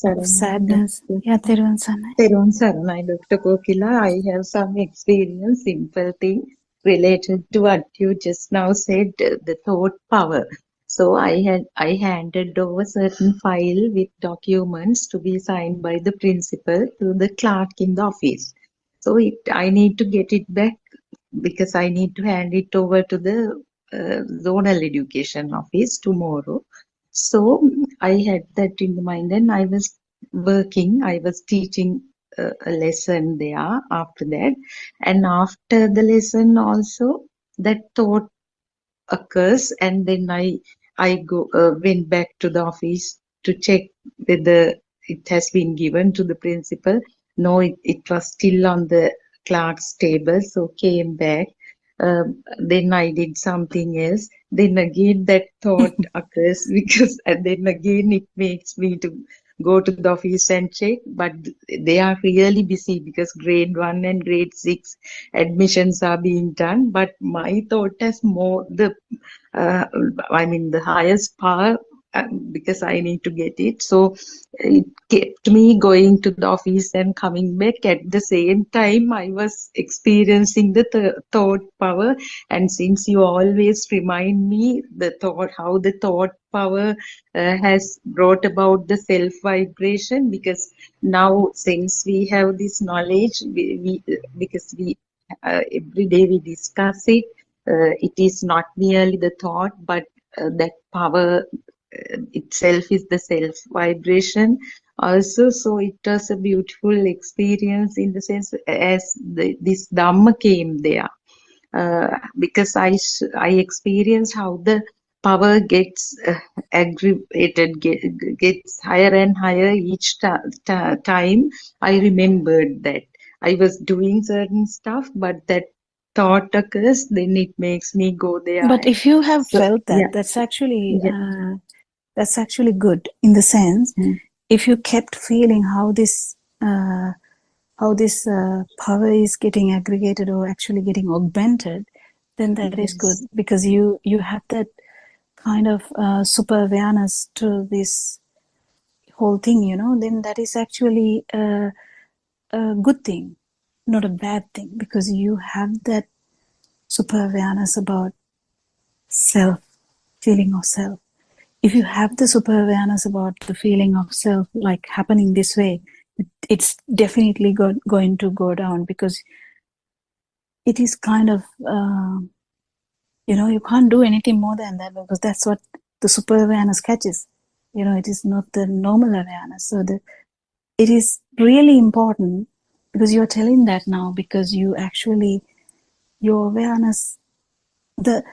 of sadness. Yeah, Theruvan Saranai, Dr. Kokila, I have some experience, simple thing related to what you just now said, the thought power. So I handed over certain file with documents to be signed by the principal to the clerk in the office. So I need to get it back because I need to hand it over to the zonal education office tomorrow. So I had that in mind, and I was teaching a lesson there after that. And after the lesson also, that thought occurs, and then I went back to the office to check whether it has been given to the principal. No, it was still on the clerk's table, so came back. Then I did something else. Then again that thought occurs because, and then again it makes me to go to the office and check. But they are really busy because grade 1 and grade 6 admissions are being done. But my thought has more the highest power because I need to get it. So it kept me going to the office and coming back. At the same time, I was experiencing the thought power. And since you always remind me how the thought power has brought about the self vibration, because now since we have this knowledge, because we every day we discuss it. It is not merely the thought, but that power itself is the self vibration also. So it was a beautiful experience in the sense as this Dhamma came there, because I experienced how the power gets aggravated, gets higher and higher each time. I remembered that I was doing certain stuff, but that thought occurs, then it makes me go there. But if you have felt that, that's actually good in the sense, if you kept feeling how this power is getting aggregated or actually getting augmented, then that is good, because you have that kind of super awareness to this whole thing, then that is actually a good thing, not a bad thing, because you have that super awareness about self, feeling of self. If you have the super awareness about the feeling of self like happening this way, it's definitely going to go down, because it is kind of you can't do anything more than that, because that's what the super awareness catches. It is not the normal awareness. So it is really important, because you're telling that now, because your awareness, the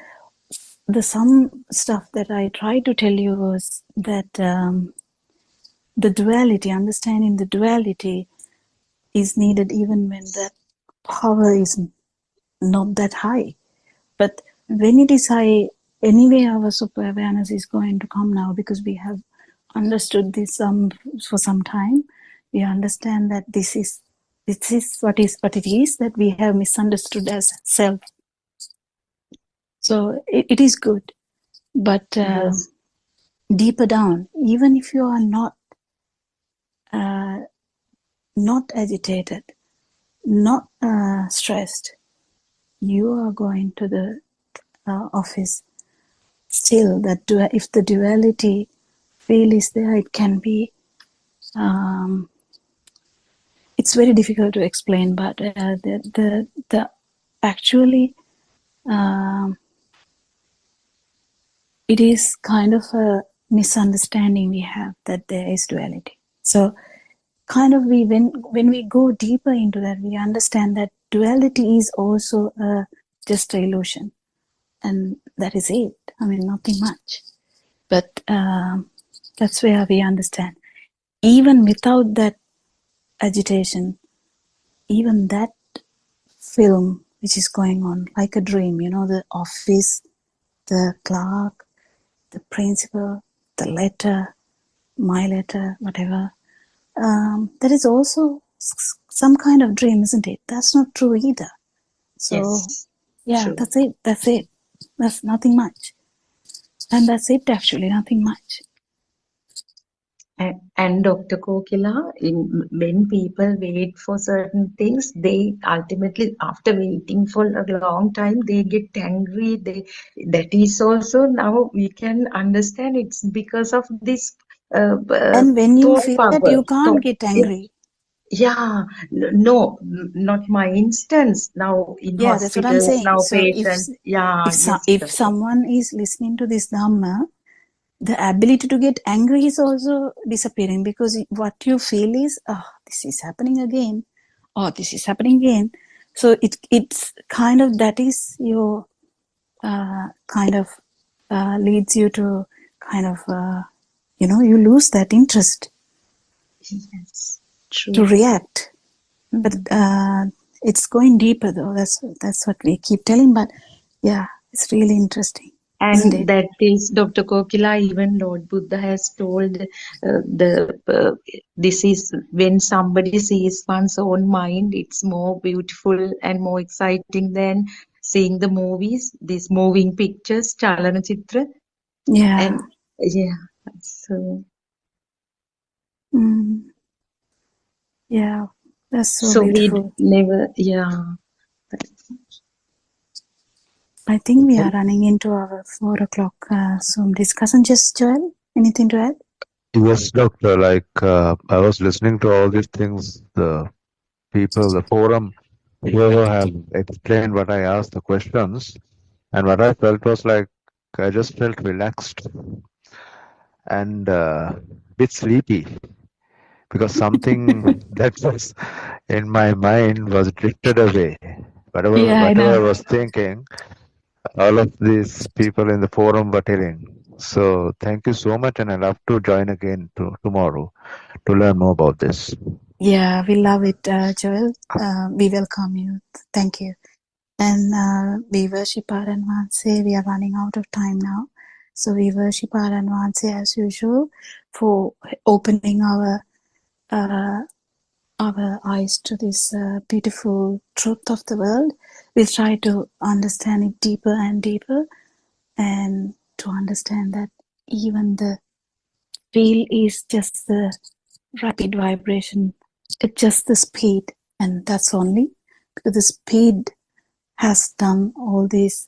some stuff that I tried to tell you was that the duality, understanding the duality is needed even when that power is not that high. But when it is high, anyway, our super awareness is going to come now, because we have understood this for some time. We understand that this is what it is that we have misunderstood as self. So it is good, but Yes. deeper down, even if you are not agitated, not stressed, you are going to the office. Still, that if the duality feel is there, it can be. It's very difficult to explain, but the actually it is kind of a misunderstanding we have that there is duality. So kind of when we go deeper into that, we understand that duality is also just an illusion, and that is it. I mean, nothing much. But that's where we understand. Even without that agitation, even that film which is going on like a dream, the office, the clerk, the principal, the letter, my letter, whatever, that is also some kind of dream, isn't it? That's not true either. So Yes. yeah, True. that's it. That's nothing much. And that's it, actually, nothing much. And Dr. Kokila, when people wait for certain things, they ultimately, after waiting for a long time, they get angry. That is also now we can understand it's because of this And when you thought feel that, power. you can't get angry. Yeah, no, not my instance. Now in Yeah, that's what I'm hospitals, saying. now So patients. Yeah, yes, if Dr. someone is listening to this Dhamma, the ability to get angry is also disappearing, because what you feel is, oh, this is happening again. Oh, this is happening again. So it's kind of, that is your kind of leads you to kind of, you lose that interest Yes, to true. react. But it's going deeper, though. That's what we keep telling. But yeah, it's really interesting, isn't And it? that is, Dr. Kokila, even Lord Buddha has told this is when somebody sees one's own mind, it's more beautiful and more exciting than seeing the movies, these moving pictures, Chalanachitra. Yeah. And yeah, so Yeah, that's so we beautiful. never, yeah. I think we are running into our 4 o'clock Zoom discussion. Just Joel, anything to add? Yes, doctor. Like I was listening to all these things, the people, the forum, whoever have explained what I asked, the questions, and what I felt was like I just felt relaxed and bit sleepy because something that was in my mind was drifted away. Yeah, I Whatever I know. was thinking, all of these people in the forum were telling. So thank you so much, and I'll have to join again tomorrow to learn more about this. Yeah, we love it, Joel. We welcome you. Thank you. And we worship our Advanse. We are running out of time now. So we worship our Advanse as usual for opening our eyes to this beautiful truth of the world. We'll try to understand it deeper and deeper, and to understand that even the feel is just the rapid vibration. It's just the speed, and that's only because the speed has done all this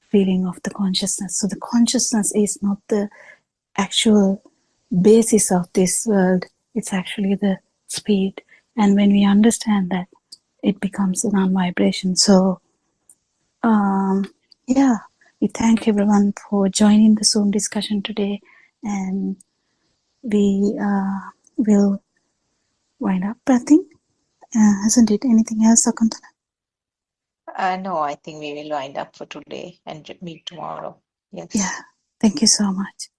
feeling of the consciousness. So the consciousness is not the actual basis of this world. It's actually the speed. And when we understand that, it becomes a non-vibration. So yeah, we thank everyone for joining the Zoom discussion today, and we will wind up, I think. Hasn't it? Anything else, Sakuntala? No, I think we will wind up for today and meet tomorrow. Yes. Yeah, thank you so much.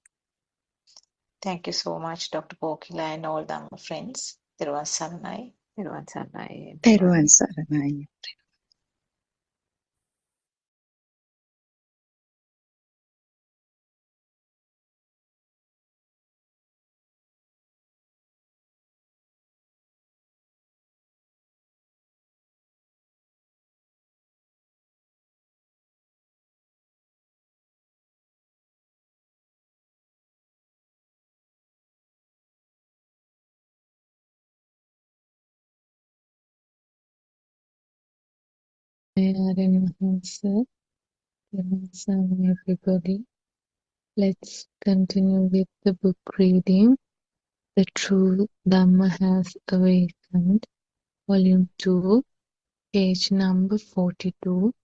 Thank you so much, Dr. Kokila and all Dhamma friends. Thiruvan Saranai. Everyone's on my Peruan Saranai. Everybody. Let's continue with the book reading. The True Dhamma Has Awakened, Volume 2, page number 42.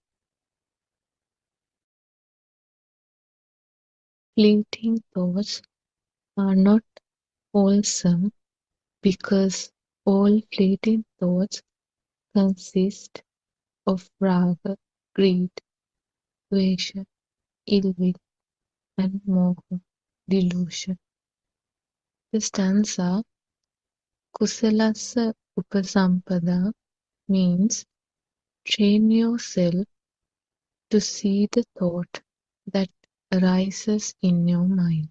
Fleeting thoughts are not wholesome because all fleeting thoughts consist of raga, greed, dvesha, ill will, and moha, delusion. The stanza Kusalasa Upasampada means train yourself to see the thought that arises in your mind.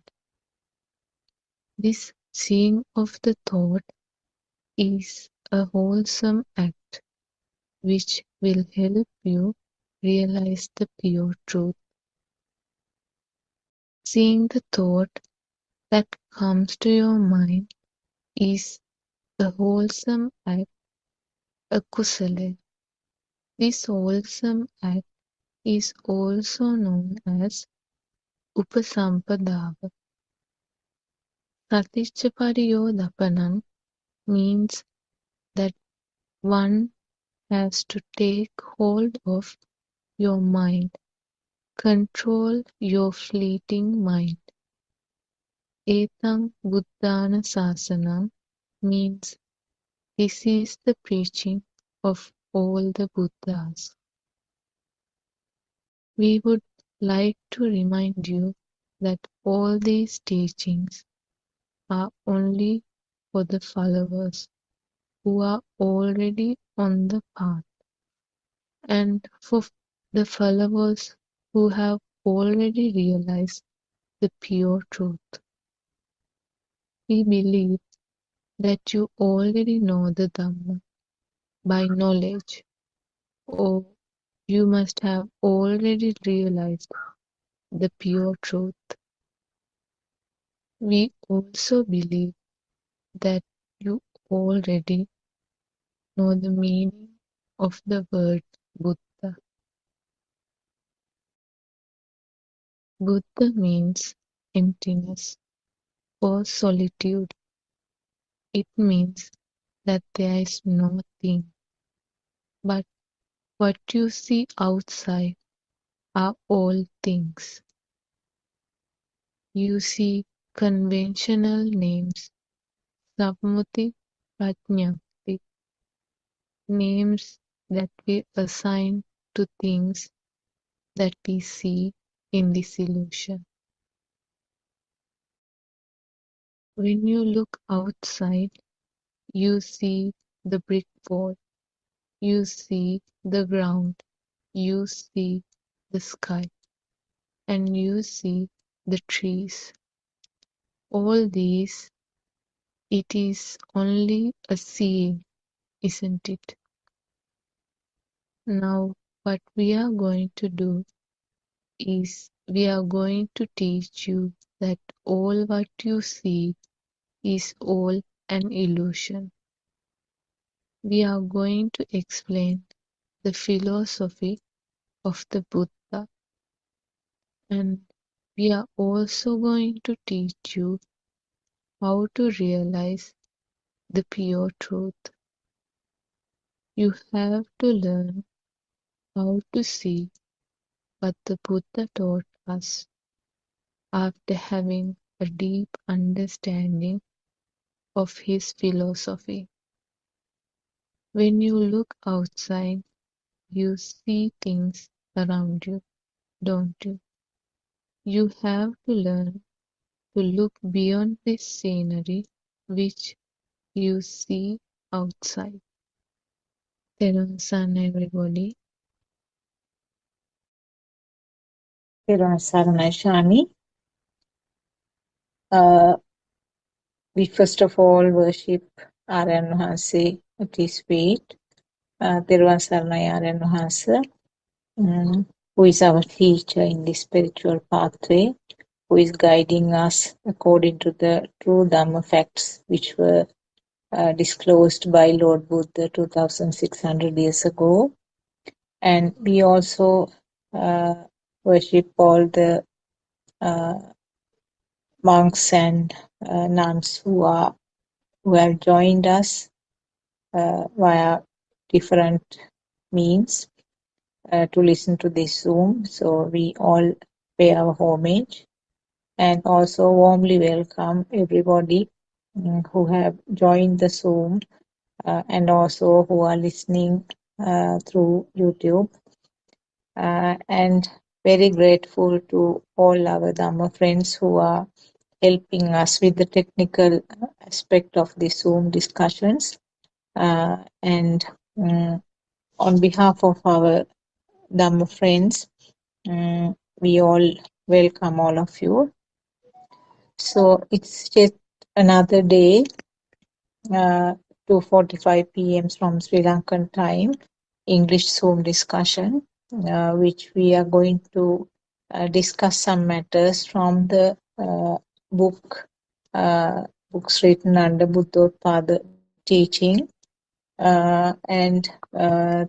This seeing of the thought is a wholesome act which will help you realize the pure truth. Seeing the thought that comes to your mind is a wholesome act, a kusala. This wholesome act is also known as upasampadava. Saticchapariyodapanam means that one has to take hold of your mind, control your fleeting mind. Etang Buddhana Sasanam means this is the preaching of all the Buddhas. We would like to remind you that all these teachings are only for the followers who are already on the path, and for the followers who have already realized the pure truth. We believe that you already know the Dhamma by knowledge, or you must have already realized the pure truth. We also believe that you already know the meaning of the word Buddha. Buddha means emptiness or solitude. It means that there is no thing, but what you see outside are all things. You see conventional names, Sammuti, Prajñapti, names that we assign to things that we see in this illusion. When you look outside, you see the brick wall, you see the ground, you see the sky, and you see the trees. All these, it is only a seeing, isn't it? Now, what we are going to do is we are going to teach you that all what you see is all an illusion. We are going to explain the philosophy of the Buddha, and we are also going to teach you how to realize the pure truth. You have to learn how to see what the Buddha taught us after having a deep understanding of his philosophy. When you look outside, you see things around you, don't you? You have to learn to look beyond this scenery which you see outside. Terusan everybody. Saranai Shani. We first of all worship Aryan Wahanse at his feet. Teruvan Saranai Aryan Wahanse, who is our teacher in the spiritual pathway, who is guiding us according to the true Dhamma facts which were disclosed by Lord Buddha 2600 years ago. And we also worship all the monks and nuns who have joined us via different means to listen to this Zoom. So we all pay our homage and also warmly welcome everybody who have joined the Zoom and also who are listening through YouTube. And very grateful to all our Dhamma friends who are helping us with the technical aspect of the Zoom discussions. And on behalf of our Dhamma friends, we all welcome all of you. So it's just another day, 2:45 p.m. from Sri Lankan time, English Zoom discussion, which we are going to discuss some matters from the book, books written under Buddothpado teaching. And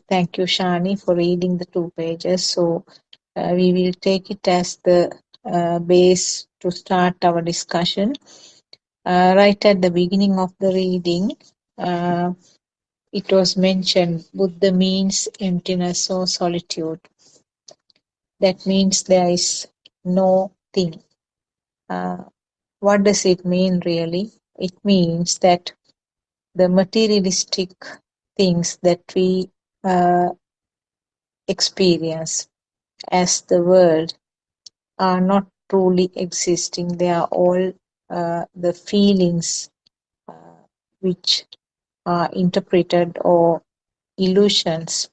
thank you, Shani, for reading the 2 pages. So we will take it as the base to start our discussion. Right at the beginning of the reading, it was mentioned Buddha means emptiness or solitude. That means there is no thing. What does it mean really? It means that the materialistic things that we experience as the world are not truly existing. They are all the feelings which are interpreted or illusions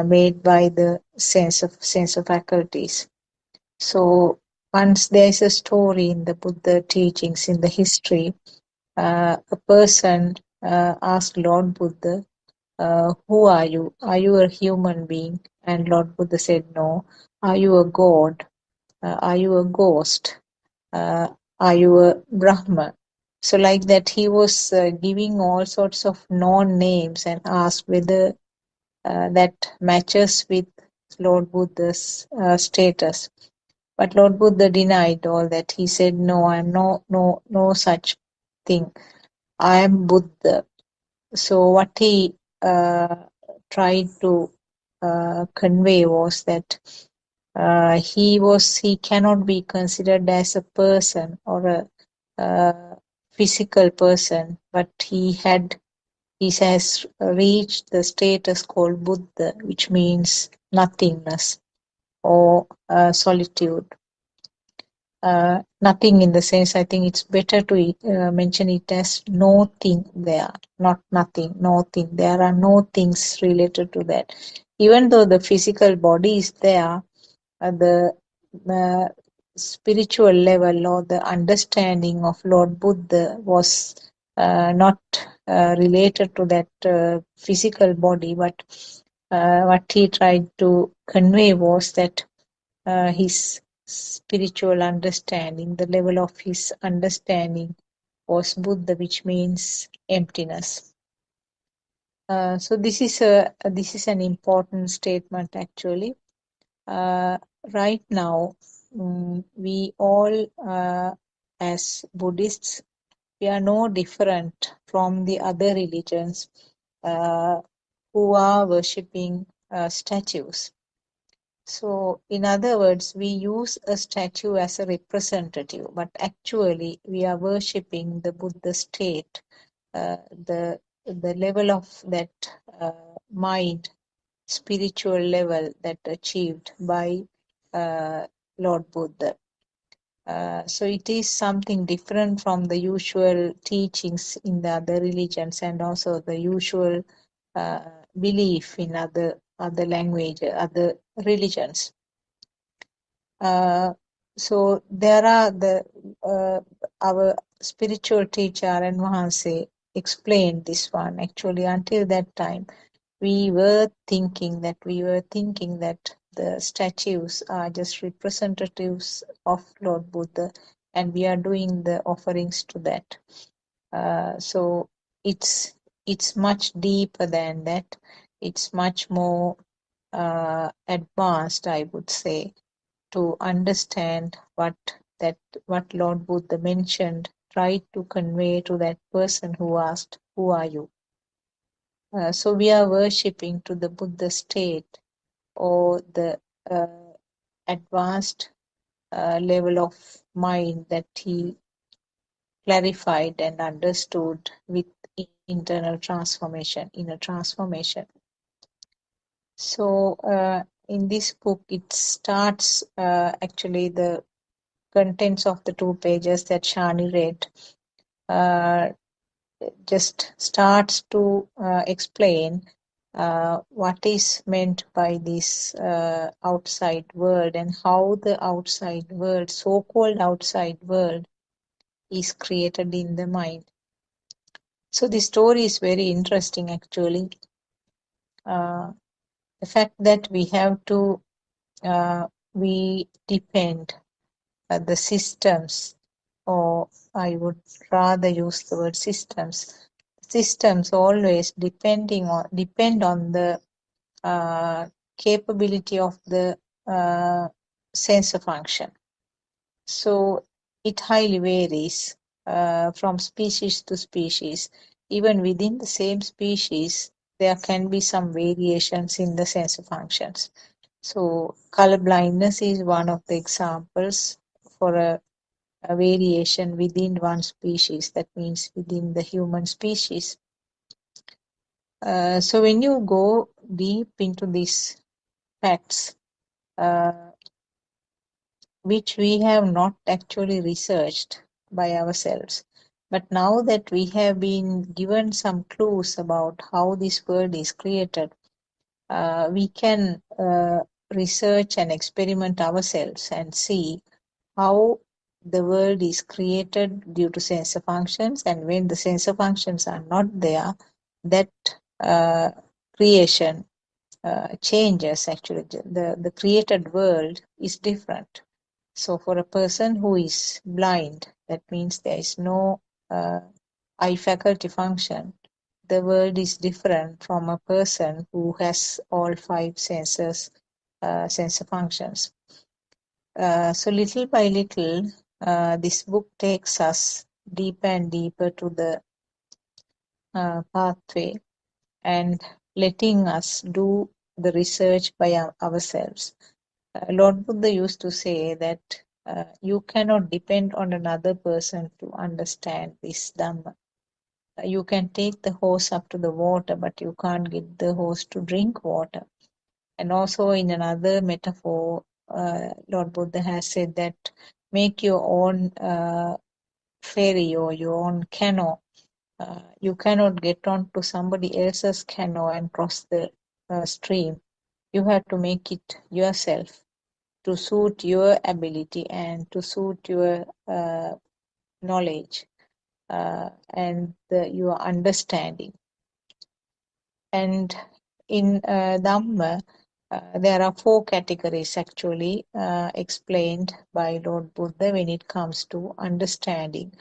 made by the sense of faculties. So once there is a story in the Buddha teachings, in the history, a person asked Lord Buddha, who are you? Are you a human being? And Lord Buddha said, no. Are you a god? Are you a ghost? Are you a Brahma? So like that, he was giving all sorts of non-names and asked whether that matches with Lord Buddha's status. But Lord Buddha denied all that. He said, no, I am no such thing. I am Buddha. So what he tried to convey was that he cannot be considered as a person or a physical person, but he has reached the status called Buddha, which means nothingness or solitude. Nothing in the sense, I think it's better to mention it as no thing there, not nothing, no thing. There are no things related to that. Even though the physical body is there, the spiritual level or the understanding of Lord Buddha was not related to that physical body, but what he tried to convey was that his spiritual understanding, the level of his understanding was Buddha, which means emptiness. So this is an important statement actually. Right now, we all as Buddhists, we are no different from the other religions who are worshipping statues. So, in other words, we use a statue as a representative, but actually we are worshipping the Buddha state, the level of that mind, spiritual level that achieved by Lord Buddha. So it is something different from the usual teachings in the other religions and also the usual belief in other language, other religions. So there are our spiritual teacher and Mahanse explained this one. Actually, until that time, we were thinking that the statues are just representatives of Lord Buddha, and we are doing the offerings to that. So it's much deeper than that. It's much more advanced, I would say, to understand what Lord Buddha mentioned, tried to convey to that person who asked, "Who are you?" So we are worshipping to the Buddha state, or the advanced level of mind that he clarified and understood with internal transformation, inner transformation. So in this book, it starts actually the contents of the 2 pages that Shani read just starts to explain what is meant by this outside world, and how the outside world, so-called outside world, is created in the mind. So the story is very interesting, actually. The fact that we have to, we depend the systems, or I would rather use the word systems. Systems always depend on the capability of the sensor function. So it highly varies from species to species. Even within the same species, there can be some variations in the sensor functions. So color blindness is one of the examples for a variation within one species, that means within the human species. So when you go deep into these facts, which we have not actually researched by ourselves, but now that we have been given some clues about how this world is created, we can research and experiment ourselves and see how the world is created due to sensor functions, and when the sensor functions are not there, that creation changes. Actually, the created world is different. So for a person who is blind, that means there is no eye faculty function, the world is different from a person who has all 5 sensors, sensor functions. So little by little, this book takes us deeper and deeper to the pathway, and letting us do the research by ourselves. Lord Buddha used to say that you cannot depend on another person to understand this Dhamma. You can take the horse up to the water, but you can't get the horse to drink water. And also in another metaphor, Lord Buddha has said that make your own ferry or your own canoe. You cannot get on to somebody else's canoe and cross the stream. You have to make it yourself to suit your ability and to suit your knowledge and your understanding. And in Dhamma, there are 4 categories actually explained by Lord Buddha when it comes to understanding.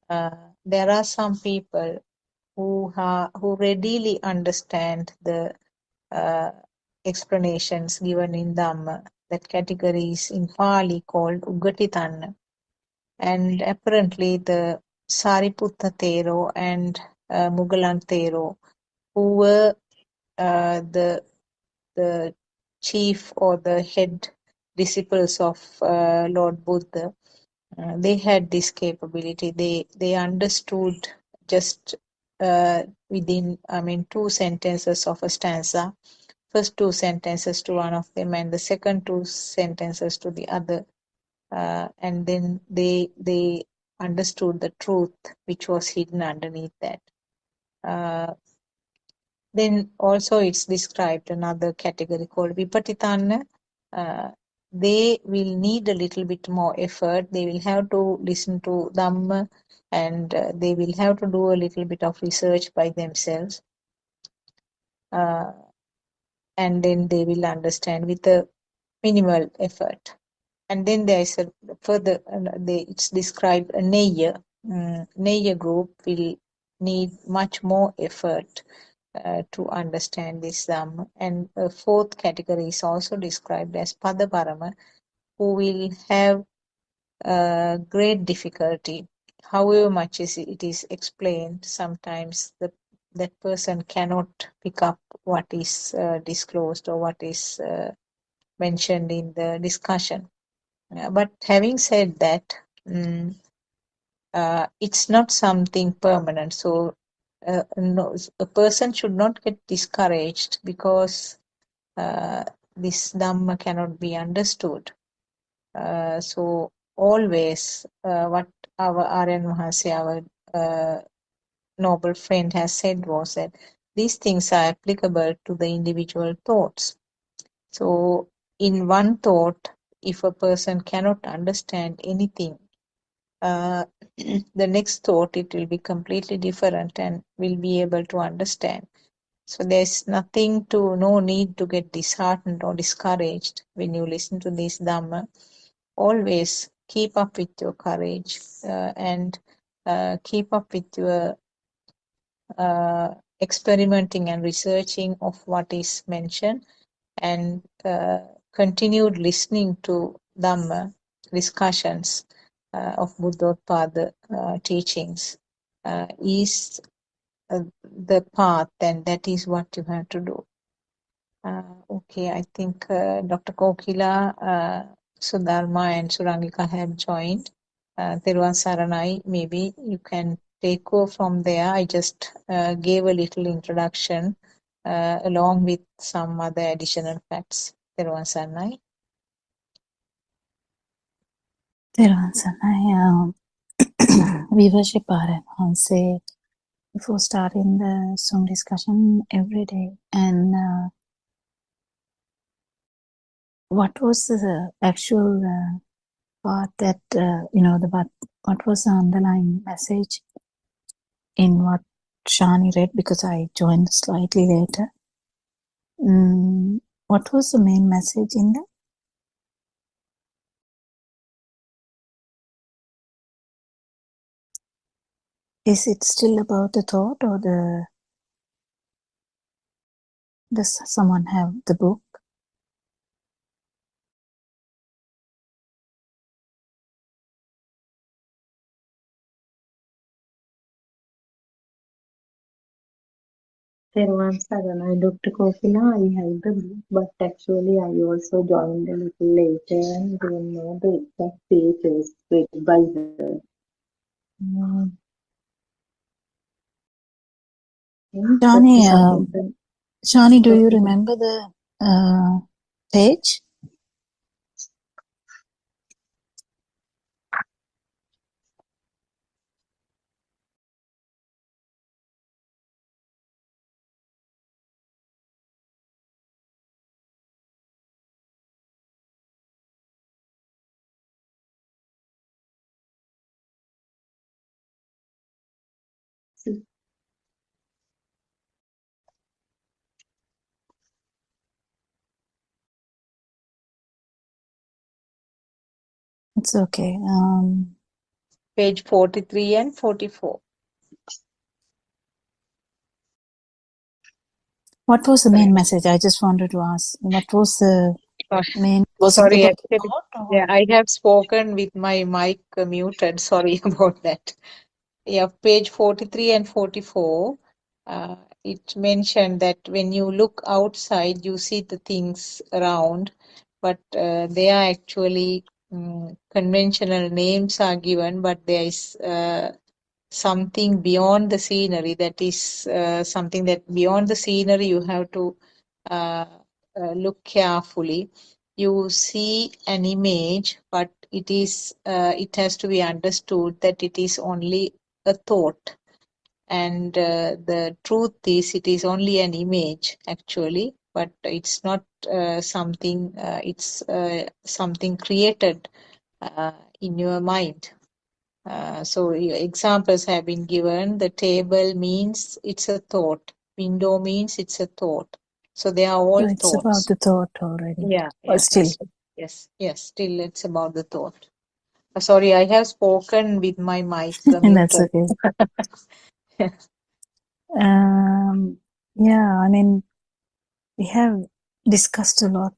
There are some people who readily understand the explanations given in Dhamma. That category is in Pali called Ugatitanna. And apparently the Sariputta Thero and Mugalan Thero, who were the chief or the head disciples of Lord Buddha, they had this capability. They understood just within, 2 sentences of a stanza, first 2 sentences to one of them and the second 2 sentences to the other, and then they understood the truth which was hidden underneath that. Then also it's described another category called Vipatitanna. They will need a little bit more effort. They will have to listen to Dhamma, and they will have to do a little bit of research by themselves. And then they will understand with a minimal effort. And then there is a further, it's described a Neya. Neya group will need much more effort to understand this Dhamma. And a fourth category is also described as Padaparama, who will have great difficulty. However much it is explained, sometimes that person cannot pick up what is disclosed or what is mentioned in the discussion. But having said that, it's not something permanent. So no, a person should not get discouraged because this Dhamma cannot be understood. So always what our Aryan Mahasaya, our noble friend, has said was that these things are applicable to the individual thoughts. So in one thought, if a person cannot understand anything, the next thought, it will be completely different and will be able to understand. So there's no need to get disheartened or discouraged when you listen to this Dhamma. Always keep up with your courage and keep up with your experimenting and researching of what is mentioned, and continued listening to Dhamma discussions of Buddothpado teachings is the path, and that is what you have to do. Okay, I think Dr. Kokila, Sudharma and Surangika have joined. Theruvan Saranai, maybe you can take over from there. I just gave a little introduction along with some other additional facts. Theruvan Saranai. Theruvan Saranai, we worship Aryan Mahasaya before starting the Zoom discussion every day. And what was the actual part that, what was the underlying message in what Shani read? Because I joined slightly later. What was the main message in that? Is it still about the thought, or does someone have the book? Theruvan Saranai, Dr. Kokila, I have the book, but actually I also joined a little later and don't know the exact pages read by her. Shani, do you remember the page? It's okay. Page 43 and 44. What was the main message? I just wanted to ask. What was the main? Was it Sorry, about the actually, thought, yeah, I have spoken with my mic muted. Sorry about that. Yeah, page 43 and 44, it mentioned that when you look outside, you see the things around, but they are actually conventional names are given, but there is something beyond the scenery, that is something that beyond the scenery you have to look carefully. You see an image, but it has to be understood that it is only a thought, and the truth is it is only an image actually, but it's not something, it's something created in your mind. So examples have been given. The table means it's a thought. Window means it's a thought. So they are all it's thoughts. about the thought already. Yeah, Or still. yes, still it's about the thought. Sorry, I have spoken with my mic That's muted. okay. Yeah, I mean, we have discussed a lot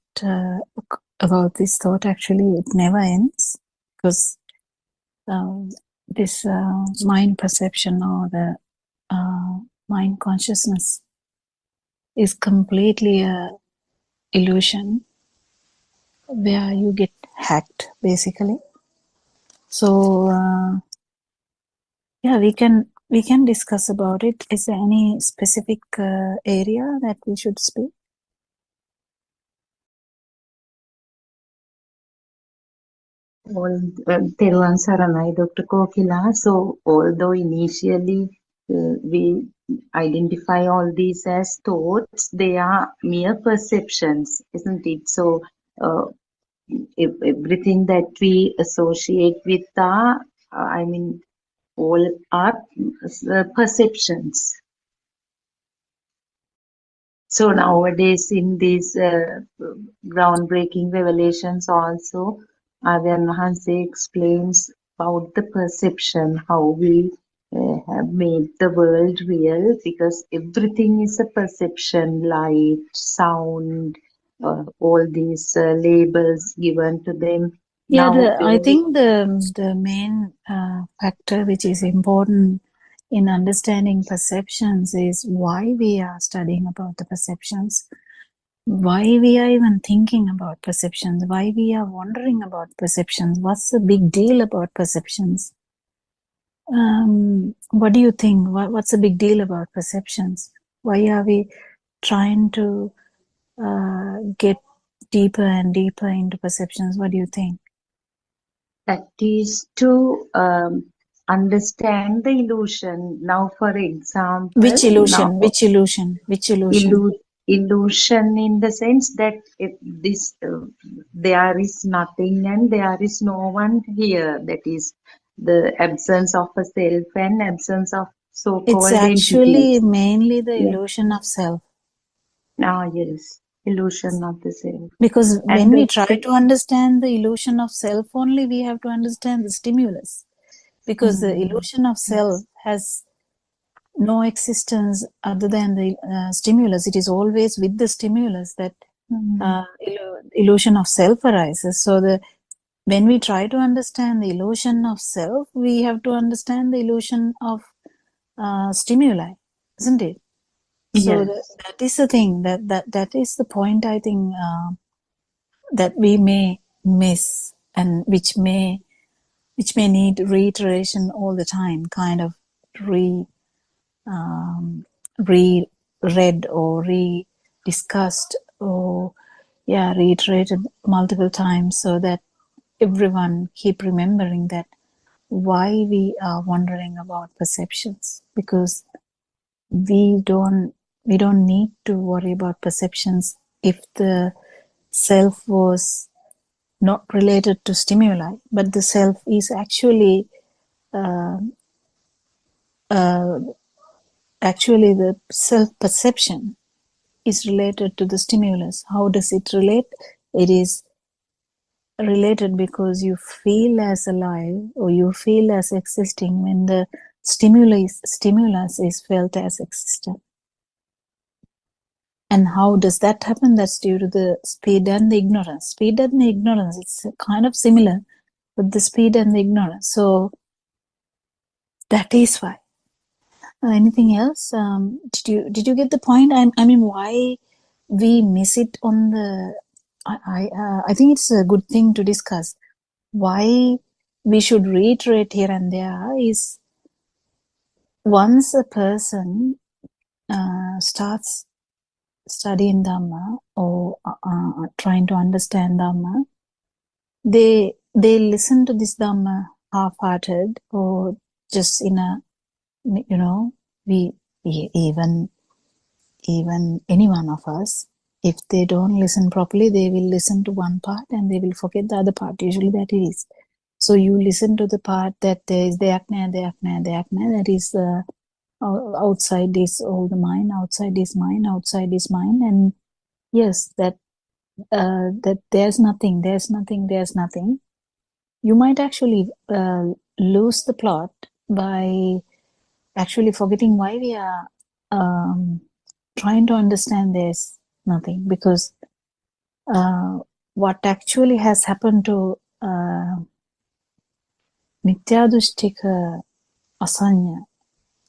about this thought. Actually, it never ends because this mind perception or the mind consciousness is completely a illusion where you get hacked, basically. So yeah, we can discuss about it. Is there any specific area that we should speak? Teruvan Saranai, Dr. Kokila. So, although initially we identify all these as thoughts, they are mere perceptions, isn't it? So, if everything that we associate with are, all are perceptions. So nowadays, in these groundbreaking revelations, also, Aryan Mahanse explains about the perception, how we have made the world real, because everything is a perception, light, sound, all these labels given to them. Yeah, Now, I think the main factor which is important in understanding perceptions is why we are studying about the perceptions, why we are even thinking about perceptions, why we are wondering about perceptions, what's the big deal about perceptions? What do you think? What's the big deal about perceptions? Why are we trying to get deeper and deeper into perceptions? What do you think? that is to understand the illusion. Now, for example, Which illusion? now Which illusion? Which illusion? illusion in the sense that if this there is nothing and there is no one here. That is the absence of a self and absence of It's so-called actually entities. mainly the Yeah. illusion of self. Yes, illusion of the self. Because And when we try to understand the illusion of self only, we have to understand the stimulus. Because the illusion of self has no existence other than the stimulus. It is always with the stimulus that illusion of self arises. So when we try to understand the illusion of self, we have to understand the illusion of stimuli, isn't it? So yes. that is the thing, that is the point, I think, that we may miss, and which may need reiteration all the time, kind of reread or re-discussed or reiterated multiple times, so that everyone keep remembering that why we are wondering about perceptions, because we don't need to worry about perceptions if the self was not related to stimuli, but the self is actually the self perception is related to the stimulus. How does it relate? It is related because you feel as alive or you feel as existing when the stimulus is felt as existent. And how does that happen? That's due to the speed and the ignorance. Speed and the ignorance, it's kind of similar with the speed and the ignorance. So that is why. Anything else? Did you get the point? I mean, why we miss it on the? I think it's a good thing to discuss. Why we should reiterate here and there is, once a person starts studying Dhamma or trying to understand Dhamma, they listen to this Dhamma half-hearted, or just in a, we even any one of us, if they don't listen properly, they will listen to one part and they will forget the other part. Usually that is. So you listen to the part that there is deyak naha, that is outside is all the mind, outside is mind, and yes, that there's nothing. You might actually lose the plot by actually forgetting why we are trying to understand there's nothing, because what actually has happened to Mityadrushtika asanya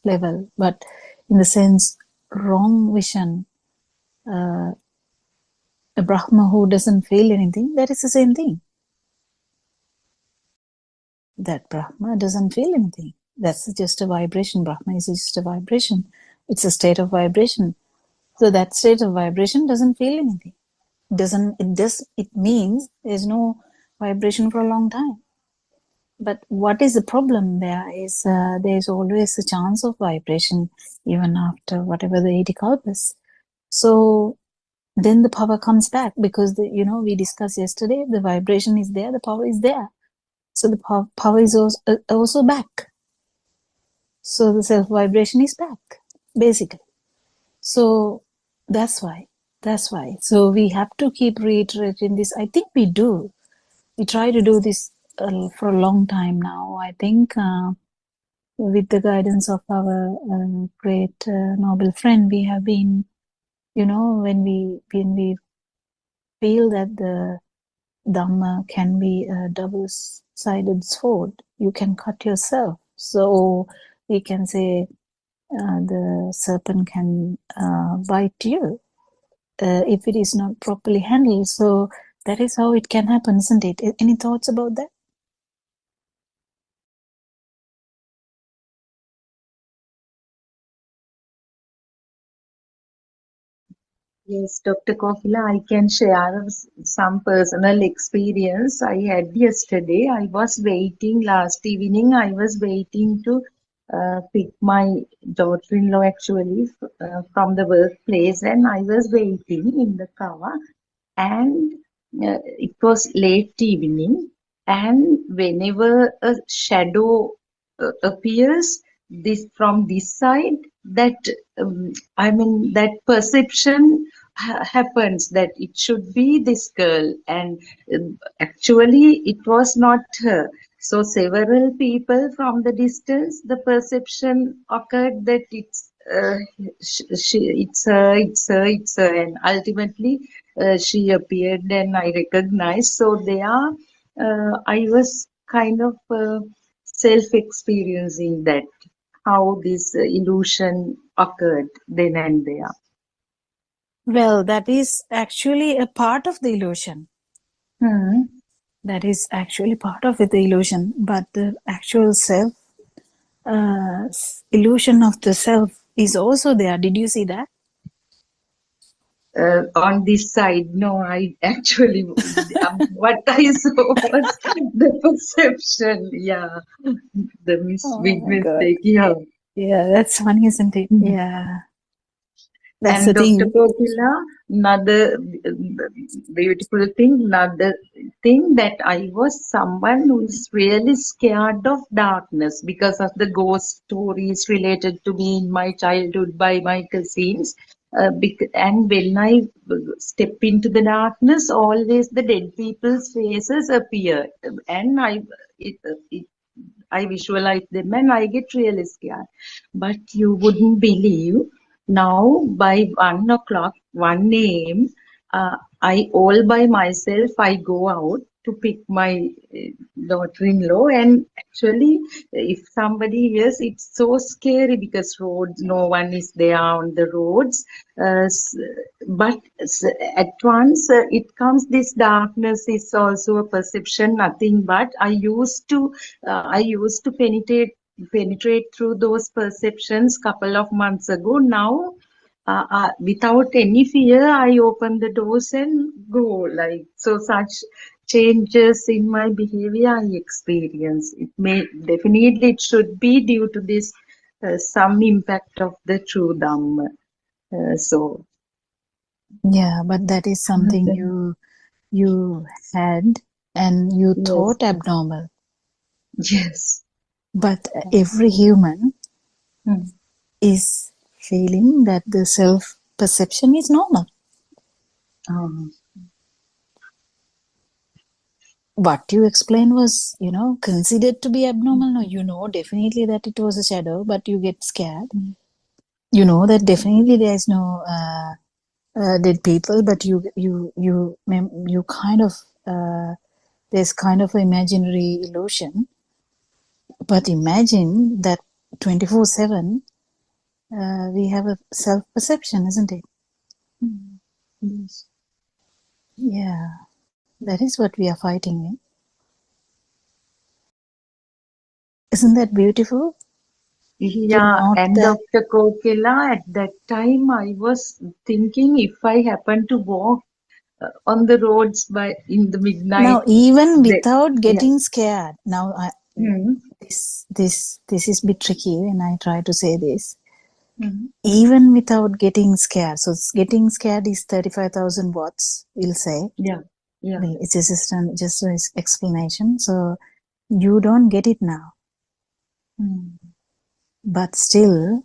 level, but in the sense wrong vision, a Brahma who doesn't feel anything, that is the same thing. That Brahma doesn't feel anything. That's just a vibration. Brahma is just a vibration. It's a state of vibration. So that state of vibration doesn't feel anything. It means there's no vibration for a long time. But what is the problem there is there's always a chance of vibration even after whatever the 80 kalpas. So then the power comes back, because we discussed yesterday, the vibration is there, the power is there. So the power is also back. So the self vibration is back, basically. So that's why. So we have to keep reiterating this. I think we do. We try to do this for a long time now. I think with the guidance of our great noble friend, we have been, when we feel that the Dhamma can be a double-sided sword, you can cut yourself. So we can say the serpent can bite you if it is not properly handled. So that is how it can happen, isn't it? Any thoughts about that? Yes, Dr. Kokila, I can share some personal experience I had yesterday. I was waiting last evening. I was waiting to pick my daughter-in-law actually from the workplace, and I was waiting in the car, and it was late evening, and whenever a shadow appears from this side, that that perception happens that it should be this girl, and actually it was not her. So several people from the distance, the perception occurred that it's it's her, and ultimately she appeared and I recognized. So there, I was kind of self-experiencing that, how this illusion occurred then and there. Well, that is actually a part of the illusion. Hmm. That is actually part of the illusion, but the actual self, illusion of the self is also there. Did you see that? On this side, no, I actually, what I saw was the perception, yeah, the big my God. mistake, yeah. Yeah, that's funny, isn't it? Yeah. That's And the Dr. thing. Kokila, another beautiful thing, another thing, that I was someone who is really scared of darkness because of the ghost stories related to me in my childhood by my cousins. And when I step into the darkness, always the dead people's faces appear, and I visualize them and I get really scared. But you wouldn't believe, now by 1 o'clock, 1 a.m., I all by myself, I go out to pick my daughter-in-law, and actually if somebody hears, it's so scary because roads, no one is there on the roads, but at once it comes, this darkness is also a perception, nothing but I used to penetrate through those perceptions couple of months ago. Now without any fear, I open the doors and go, like, so such changes in my behavior I experience. It should be due to this some impact of the true Dhamma. So Yeah, but that is something you had and you yes, thought abnormal. yes. But every human Hmm. is feeling that the self-perception is normal. What you explained was, considered to be abnormal. No, definitely that it was a shadow, but you get scared. you know that definitely there is no dead people, but you kind of there's kind of an imaginary illusion. But imagine that 24/7 we have a self-perception, isn't it? Yes. Yeah, that is what we are fighting with. Isn't that beautiful? Yeah, Not and that. Dr. Kokila, at that time I was thinking if I happen to walk on the roads by in the midnight, Now, even the, without yeah. getting scared, now Hmm. this is a bit tricky when I try to say this. Hmm. Even without getting scared, so getting scared is 35,000 watts, we'll say. Yeah, yeah. It's just an explanation. So you don't get it now, but still,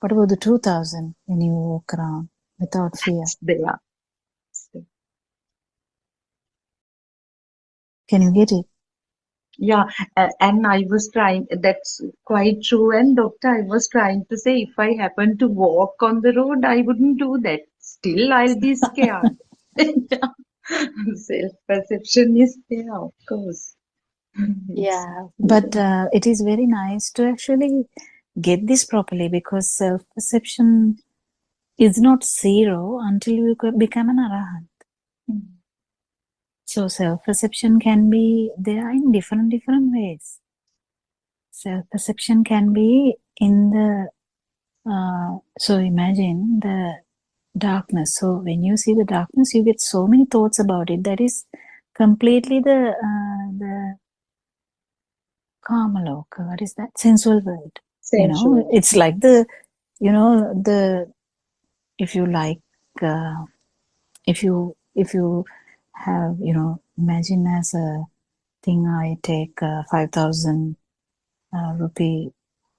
what about the 2,000 when you walk around without fear? They are. Can you get it? Yeah, and I was trying, that's quite true. And doctor, I was trying to say if I happen to walk on the road, I wouldn't do that. Still, I'll be scared. Self-perception is there, of course. Yeah, but it is very nice to actually get this properly, because self-perception is not zero until you become an arahant. So self-perception can be there in different ways. Self-perception can be in the so imagine the darkness. So when you see the darkness, you get so many thoughts about it. That is completely the Kamaloka. What is that? Sensual world. You know, it's like the, you know, the, if you like, if you have, you know, imagine as a thing, I take 5,000 rupee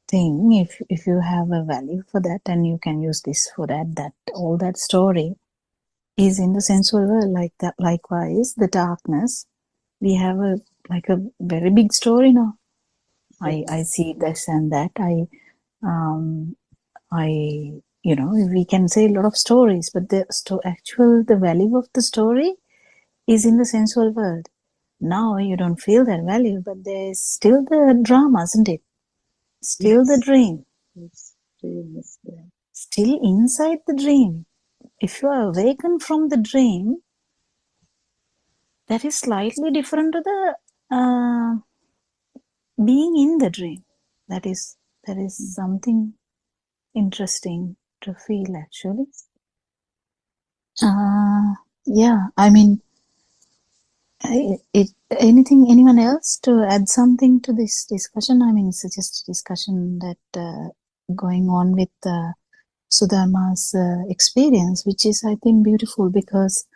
thing. If you have a value for that, and you can use this for that all that story is in the sensual world. Like that, likewise the darkness, we have a like a very big story now. I see this and that. You know, we can say a lot of stories, but the value of the story is in the sensual world. Now you don't feel that value, but there is still the drama, isn't it? Still the dream. Still inside the dream. If you are awakened from the dream, that is slightly different to the being in the dream. That is something interesting to feel, actually. Yeah, I mean, anyone else to add something to this discussion? I mean, it's just a discussion that going on with Sudharma's experience, which is, I think, beautiful, because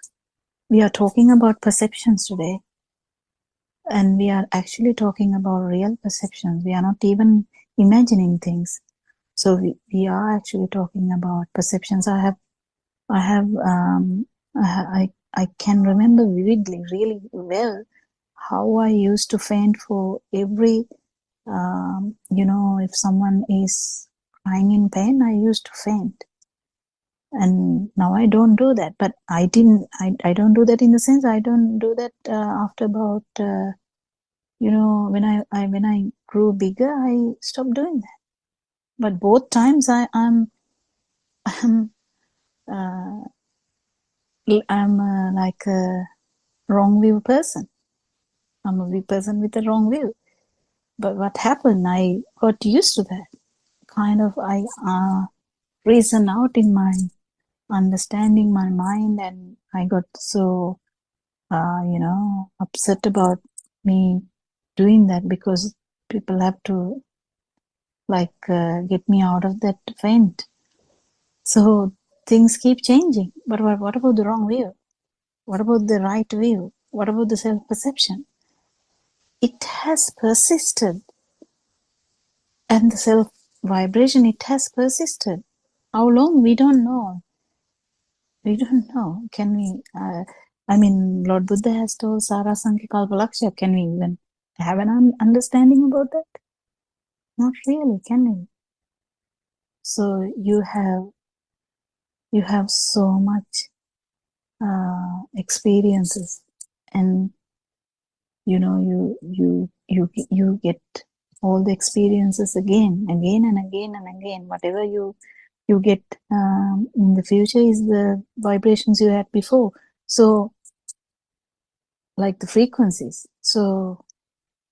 we are talking about perceptions today, and we are actually talking about real perceptions. We are not even imagining things. So we are actually talking about perceptions. I can remember vividly, really well, how I used to faint for every, you know, if someone is crying in pain, I used to faint. And now I don't do that. But I don't do that in the sense, I don't do that after about, you know, when I grew bigger, I stopped doing that. But both times I'm like a wrong view person. I'm a view person with a wrong view. But what happened? I got used to that. Kind of, I reason out in my understanding my mind, and I got so, you know, upset about me doing that, because people have to like get me out of that faint. So things keep changing. But what about the wrong view? What about the right view? What about the self-perception? It has persisted. And the self-vibration, it has persisted. How long? We don't know. We don't know. Can we, I mean, Lord Buddha has told Sarasankhya Kalpalaksha, can we even have an understanding about that? Not really, can you? So you have so much experiences, and you get all the experiences again and again. Whatever you get in the future is the vibrations you had before. So, like the frequencies. So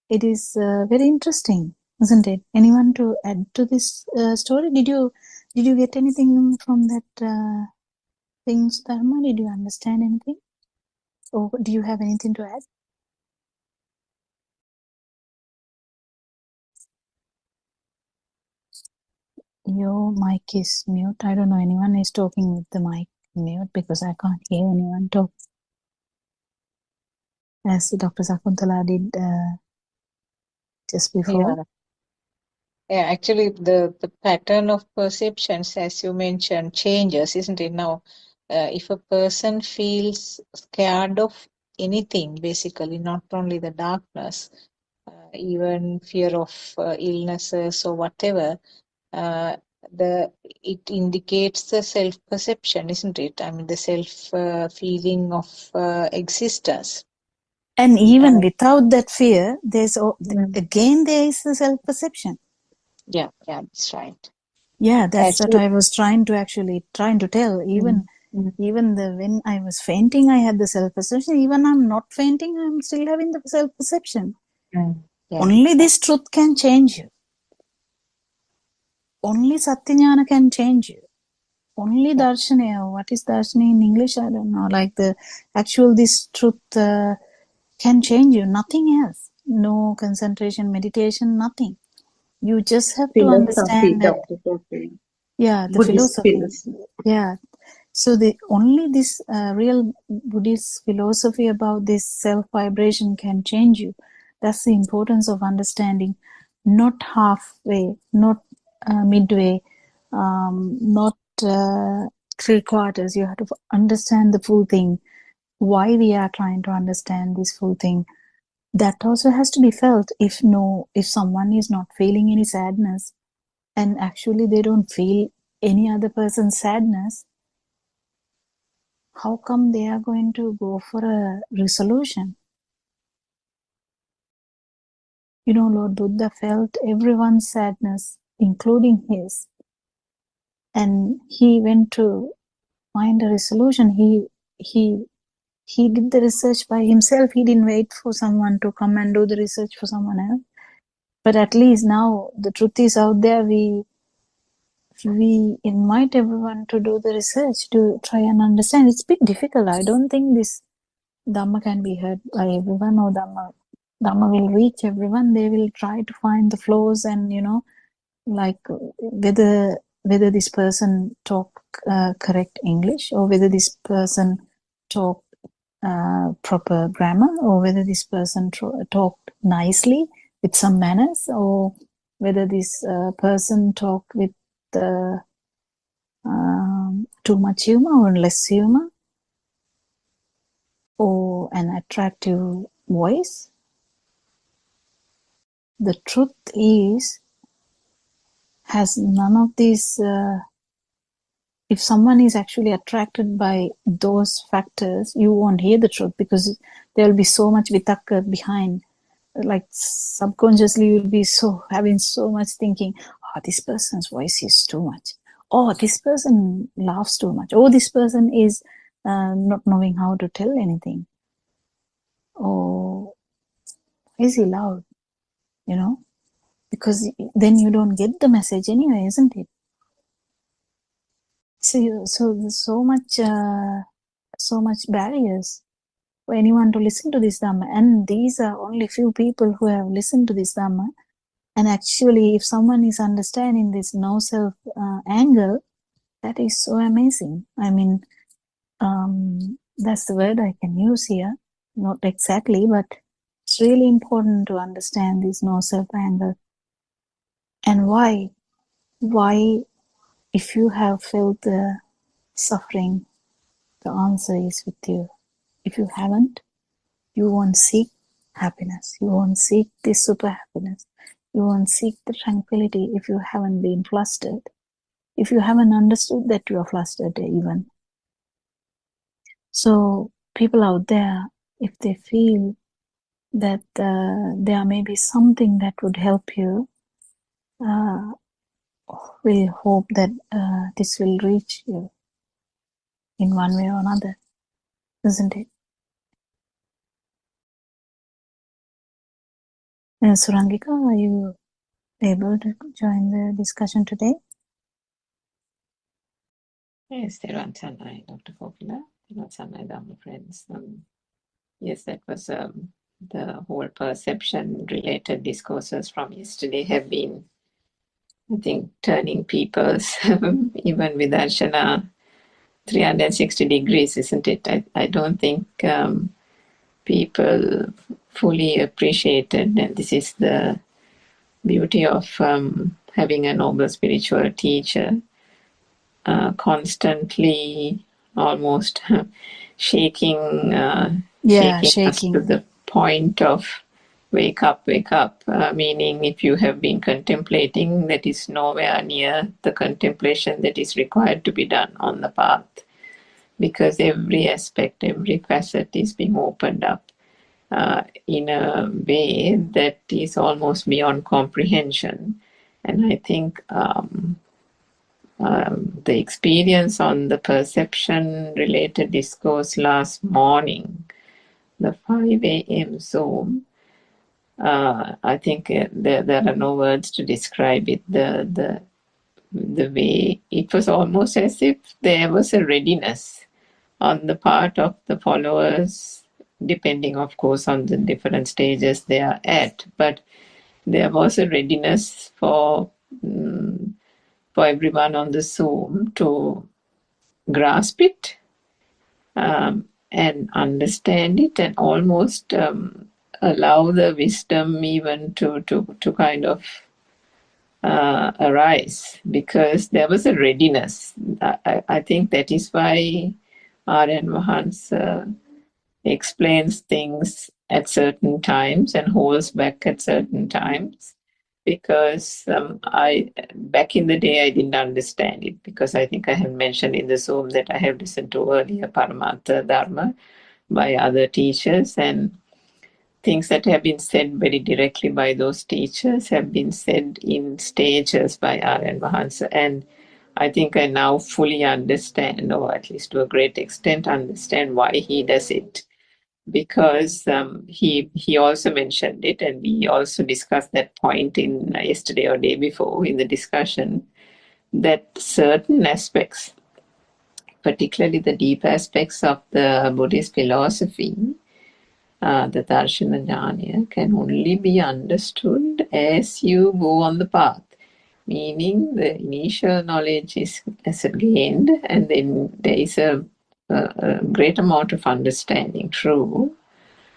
it is very interesting, isn't it? Anyone to add to this story? Did you get anything from that things, Dharma? Did you understand anything, or do you have anything to add? Your mic is mute. I don't know, anyone is talking with the mic mute, because I can't hear anyone talk, as Dr. Sakuntala did just before. Yeah, actually, the pattern of perceptions, as you mentioned, changes, isn't it? Now, if a person feels scared of anything, basically, not only the darkness, even fear of illnesses or whatever, it indicates the self-perception, isn't it? I mean, the self feeling of existence. And even without that fear, there's Mm. again there is the self-perception. Yeah, that's right. Yeah, that's Actually, what I was trying to tell. Even when I was fainting, I had the self-perception. Even I'm not fainting, I'm still having the self-perception. Yeah. Only this truth can change you. Only Satyajnana can change you. Only Darshana, what is Darshana in English? I don't know. Like this truth can change you. Nothing else. No concentration, meditation, nothing. You just have to Philosophy, understand that. Dr. Koki. Yeah, the Buddhist philosophy. Yeah. So only this real Buddhist philosophy about this self-vibration can change you. That's the importance of understanding. Not halfway, not midway, not three quarters. You have to understand the full thing. Why we are trying to understand this full thing. That also has to be felt. If someone is not feeling any sadness, and actually they don't feel any other person's sadness, how come they are going to go for a resolution? Lord Buddha felt everyone's sadness, including his, and he went to find a resolution. He did the research by himself. He didn't wait for someone to come and do the research for someone else. But at least now the truth is out there. We invite everyone to do the research, to try and understand. It's a bit difficult. I don't think this Dhamma can be heard by everyone, or Dhamma will reach everyone. They will try to find the flaws, and like whether this person talk correct English, or whether this person talk proper grammar, or whether this person talked nicely with some manners, or whether this person talked with too much humor or less humor, or an attractive voice. The truth has none of these. If someone is actually attracted by those factors, you won't hear the truth, because there will be so much vitakka behind. Like subconsciously, you'll be having so much thinking. Oh, this person's voice is too much. Oh, this person laughs too much. Oh, this person is not knowing how to tell anything. Oh, is he loud? Because then you don't get the message anyway, isn't it? So there's so much barriers for anyone to listen to this Dhamma, and these are only few people who have listened to this Dhamma. And actually, if someone is understanding this no self angle, that is so amazing. I mean, that's the word I can use here. Not exactly, but it's really important to understand this no self angle. And why, if you have felt the suffering, the answer is with you. If you haven't, you won't seek happiness. You won't seek this super happiness. You won't seek the tranquility if you haven't been flustered. If you haven't understood that you are flustered even. So people out there, if they feel that there may be something that would help you, we hope that this will reach you in one way or another, isn't it? Surangika, are you able to join the discussion today? Yes, Theruvan Sanai, Dr. Kokila, Theruvan Sanai, Dhamma friends. Yes, that was the whole perception-related discourses from yesterday have been, I think, turning people's, even with Darshana, 360 degrees, isn't it? I don't think people fully appreciated, and this is the beauty of having a noble spiritual teacher, constantly almost shaking us to the point of wake up, meaning if you have been contemplating, that is nowhere near the contemplation that is required to be done on the path, because every aspect, every facet is being opened up in a way that is almost beyond comprehension. And I think the experience on the perception related discourse last morning, the 5 a.m. Zoom, I think there are no words to describe it. The way it was almost as if there was a readiness on the part of the followers, depending, of course, on the different stages they are at. But there was a readiness for everyone on the Zoom to grasp it and understand it, and almost allow the wisdom even to kind of arise, because there was a readiness. I think that is why Aryan Mahansa explains things at certain times and holds back at certain times, because back in the day I didn't understand it, because I think I have mentioned in the Zoom that I have listened to earlier Paramartha Dharma by other teachers, and things that have been said very directly by those teachers have been said in stages by Aryan Mahansa. And I think I now fully understand, or at least to a great extent understand, why he does it. Because he also mentioned it, and we also discussed that point in yesterday or day before in the discussion, that certain aspects, particularly the deep aspects of the Buddhist philosophy, the Darshana Jnana, can only be understood as you go on the path. Meaning the initial knowledge is gained, and then there is a great amount of understanding, true,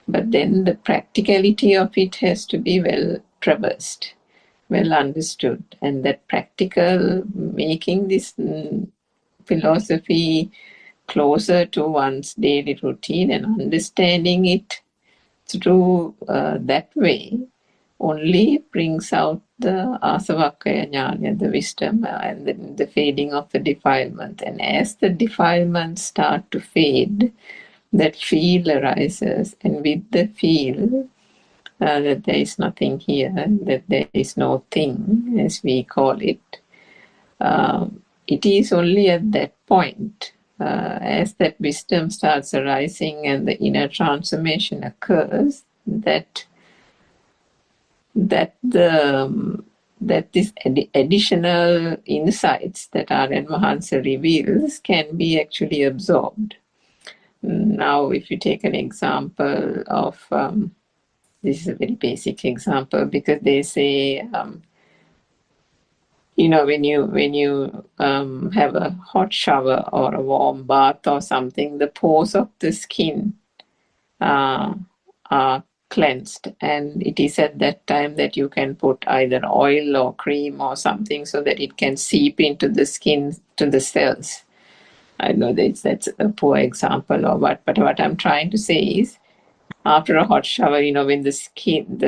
but then the practicality of it has to be well traversed, well understood, and that practical, making this philosophy closer to one's daily routine and understanding it through that way, only brings out the asavakkhaya jnana, the wisdom, and the fading of the defilement. And as the defilements start to fade, that feel arises, and with the feel that there is nothing here, that there is no thing, as we call it, it is only at that point, as that wisdom starts arising and the inner transformation occurs, that this additional insights that Aryan Mahansa reveals can be actually absorbed. Now, if you take an example of, this is a very basic example, because they say, when you have a hot shower or a warm bath or something, the pores of the skin are cleansed, and it is at that time that you can put either oil or cream or something so that it can seep into the skin, to the cells. I know that's a poor example or what, but what I'm trying to say is, after a hot shower, when the skin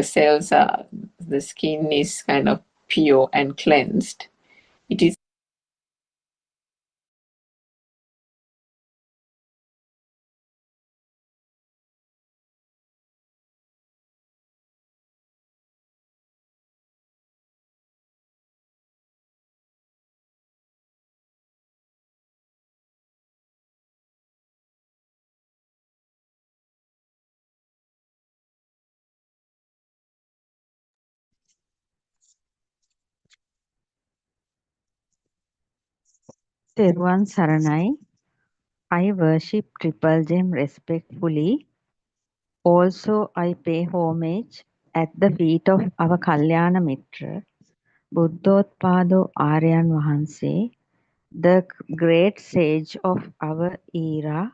is kind of pure and cleansed, it is Therwan Saranai, I worship Triple Gem respectfully. Also, I pay homage at the feet of our Kalyana Mitra, Buddothpado Aryan Vahanse, the great sage of our era,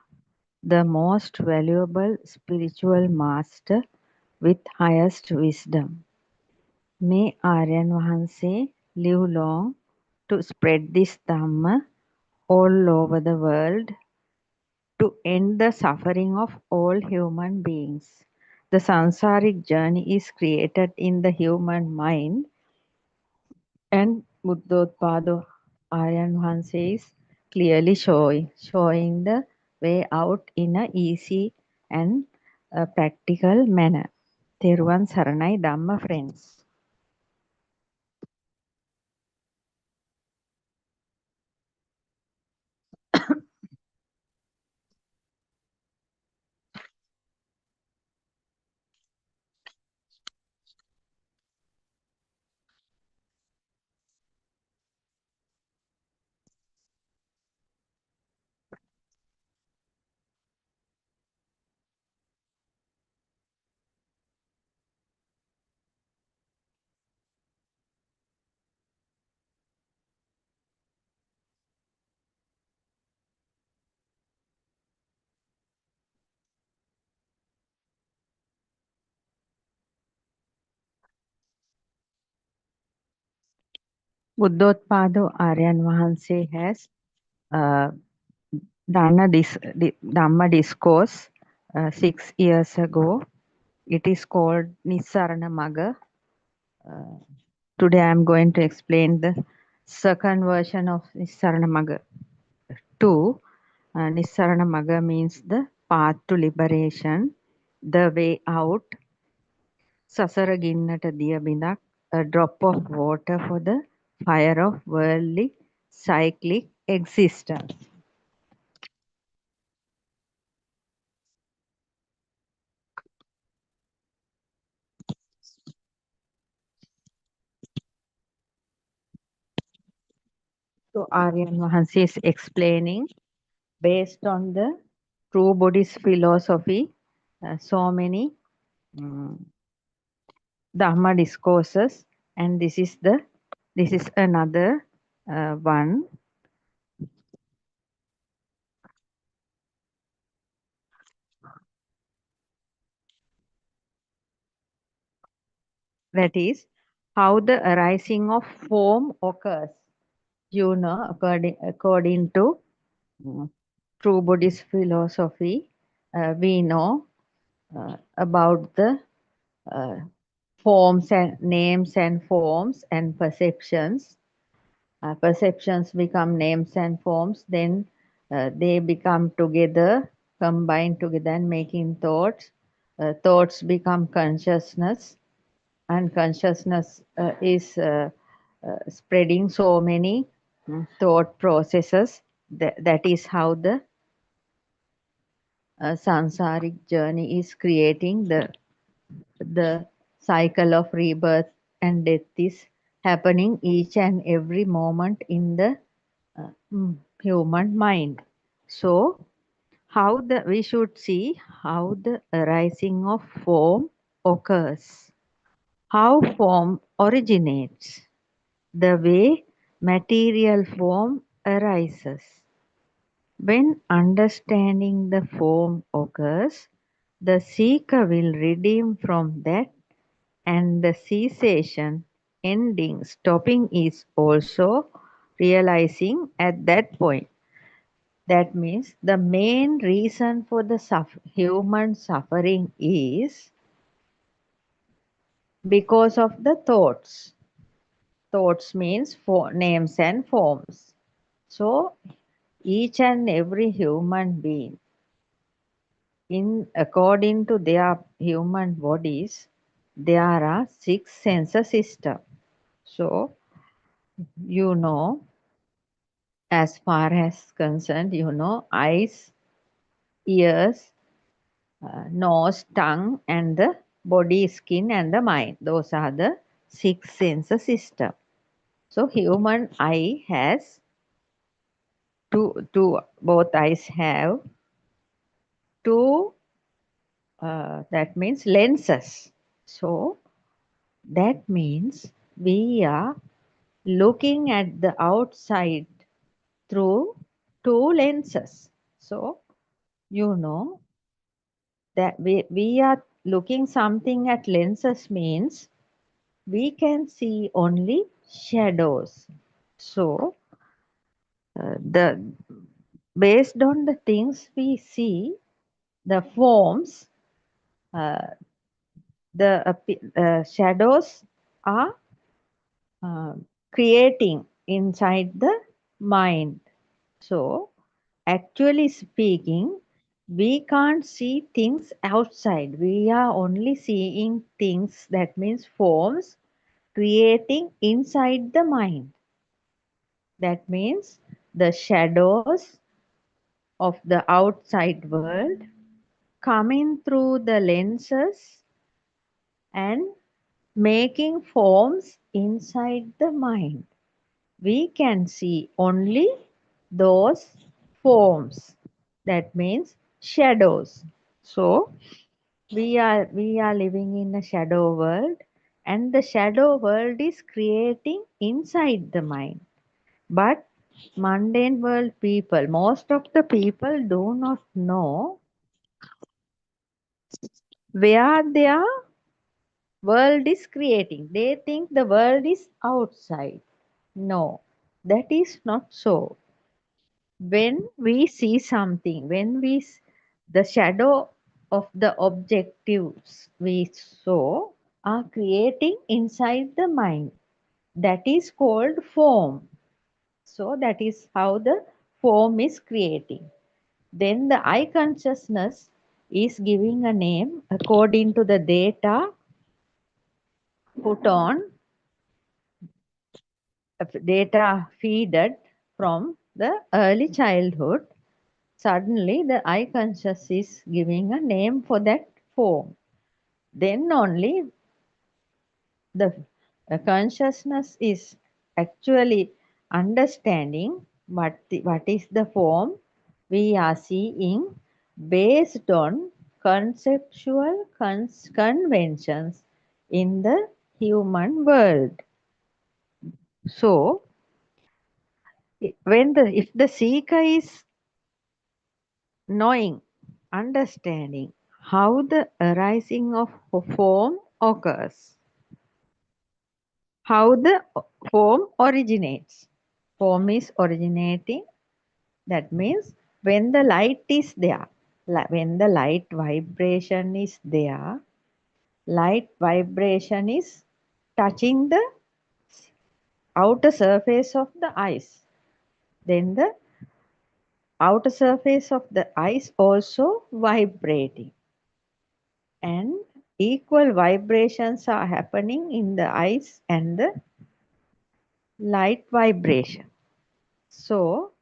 the most valuable spiritual master with highest wisdom. May Aryan Vahanse live long to spread this Dhamma all over the world to end the suffering of all human beings. The samsaric journey is created in the human mind, and Buddhothpado Aryan Vahanse is clearly showing the way out in a easy and practical manner. Therwan Saranai Dhamma friends. Buddhothpado Aryan Vahanse has uh, done a Dhamma discourse 6 years ago. It is called Nissarana Magga. Today I am going to explain the second version of Nissarana Magga 2. Nissarana Magga means the path to liberation, the way out. Sasara ginnata diya bindak, a drop of water for the fire of worldly cyclic existence. So Aryan Vahanse is explaining based on the true Buddhist philosophy, so many Dhamma discourses, and this is another one, that is how the arising of form occurs. According to true Buddhist philosophy, we know about the forms and names and forms and perceptions. Perceptions become names and forms, then they become together, combined together and making thoughts. Thoughts become consciousness, and consciousness is spreading so many thought processes. That is how the sansaric journey is creating the cycle of rebirth and death is happening each and every moment in the human mind. So we should see how the arising of form occurs, how form originates, the way material form arises. When understanding the form occurs, the seeker will redeem from that, and the cessation, ending, stopping is also realizing at that point. That means the main reason for the human suffering is because of the thoughts. Thoughts means names and forms. So each and every human being, according to their human bodies, there are 6 sense system. So as far as concerned, eyes, ears, nose, tongue, and the body, skin, and the mind. Those are the 6 sense system. So human eye has both eyes have two, that means lenses. So that means we are looking at the outside through 2 lenses. So that we are looking something at lenses means we can see only shadows. So the based on the things we see, the forms, the shadows are creating inside the mind. So actually speaking, we can't see things outside. We are only seeing things, that means forms, creating inside the mind. That means the shadows of the outside world coming through the lenses and making forms inside the mind. We can see only those forms. That means shadows. So we are living in a shadow world, and the shadow world is creating inside the mind. But mundane world people, most of the people do not know where their world is creating. They think the world is outside. No, that is not so. When we see something, the shadow of the objectives we saw are creating inside the mind. That is called form. So that is how the form is creating. Then the eye consciousness is giving a name according to the data put on, data feeded from the early childhood. Suddenly the eye conscious is giving a name for that form. Then only the consciousness is actually understanding what is the form we are seeing based on conceptual conventions in the human world. So if the seeker is knowing, understanding how the arising of form occurs, how the form originates. Form is originating, that means when the light is there, when the light vibration is there, light vibration is touching the outer surface of the eyes. Then the outer surface of the eyes also vibrating, and equal vibrations are happening in the eyes and the light vibration. So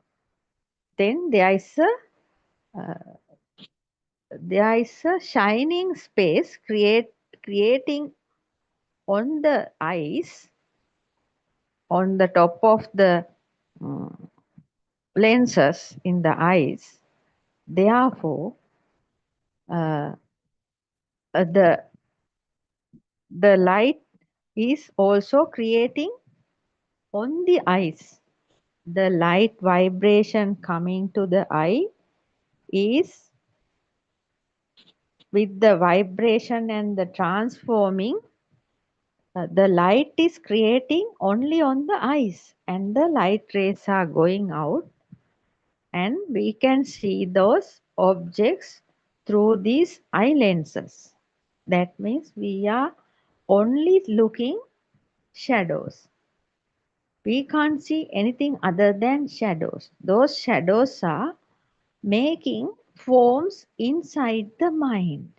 then there is a shining space creating on the eyes, on the top of the lenses in the eyes. Therefore the light is also creating on the eyes. The light vibration coming to the eye is with the vibration and the transforming, the light is creating only on the eyes, and the light rays are going out and we can see those objects through these eye lenses. That means we are only looking shadows. We can't see anything other than shadows. Those shadows are making forms inside the mind.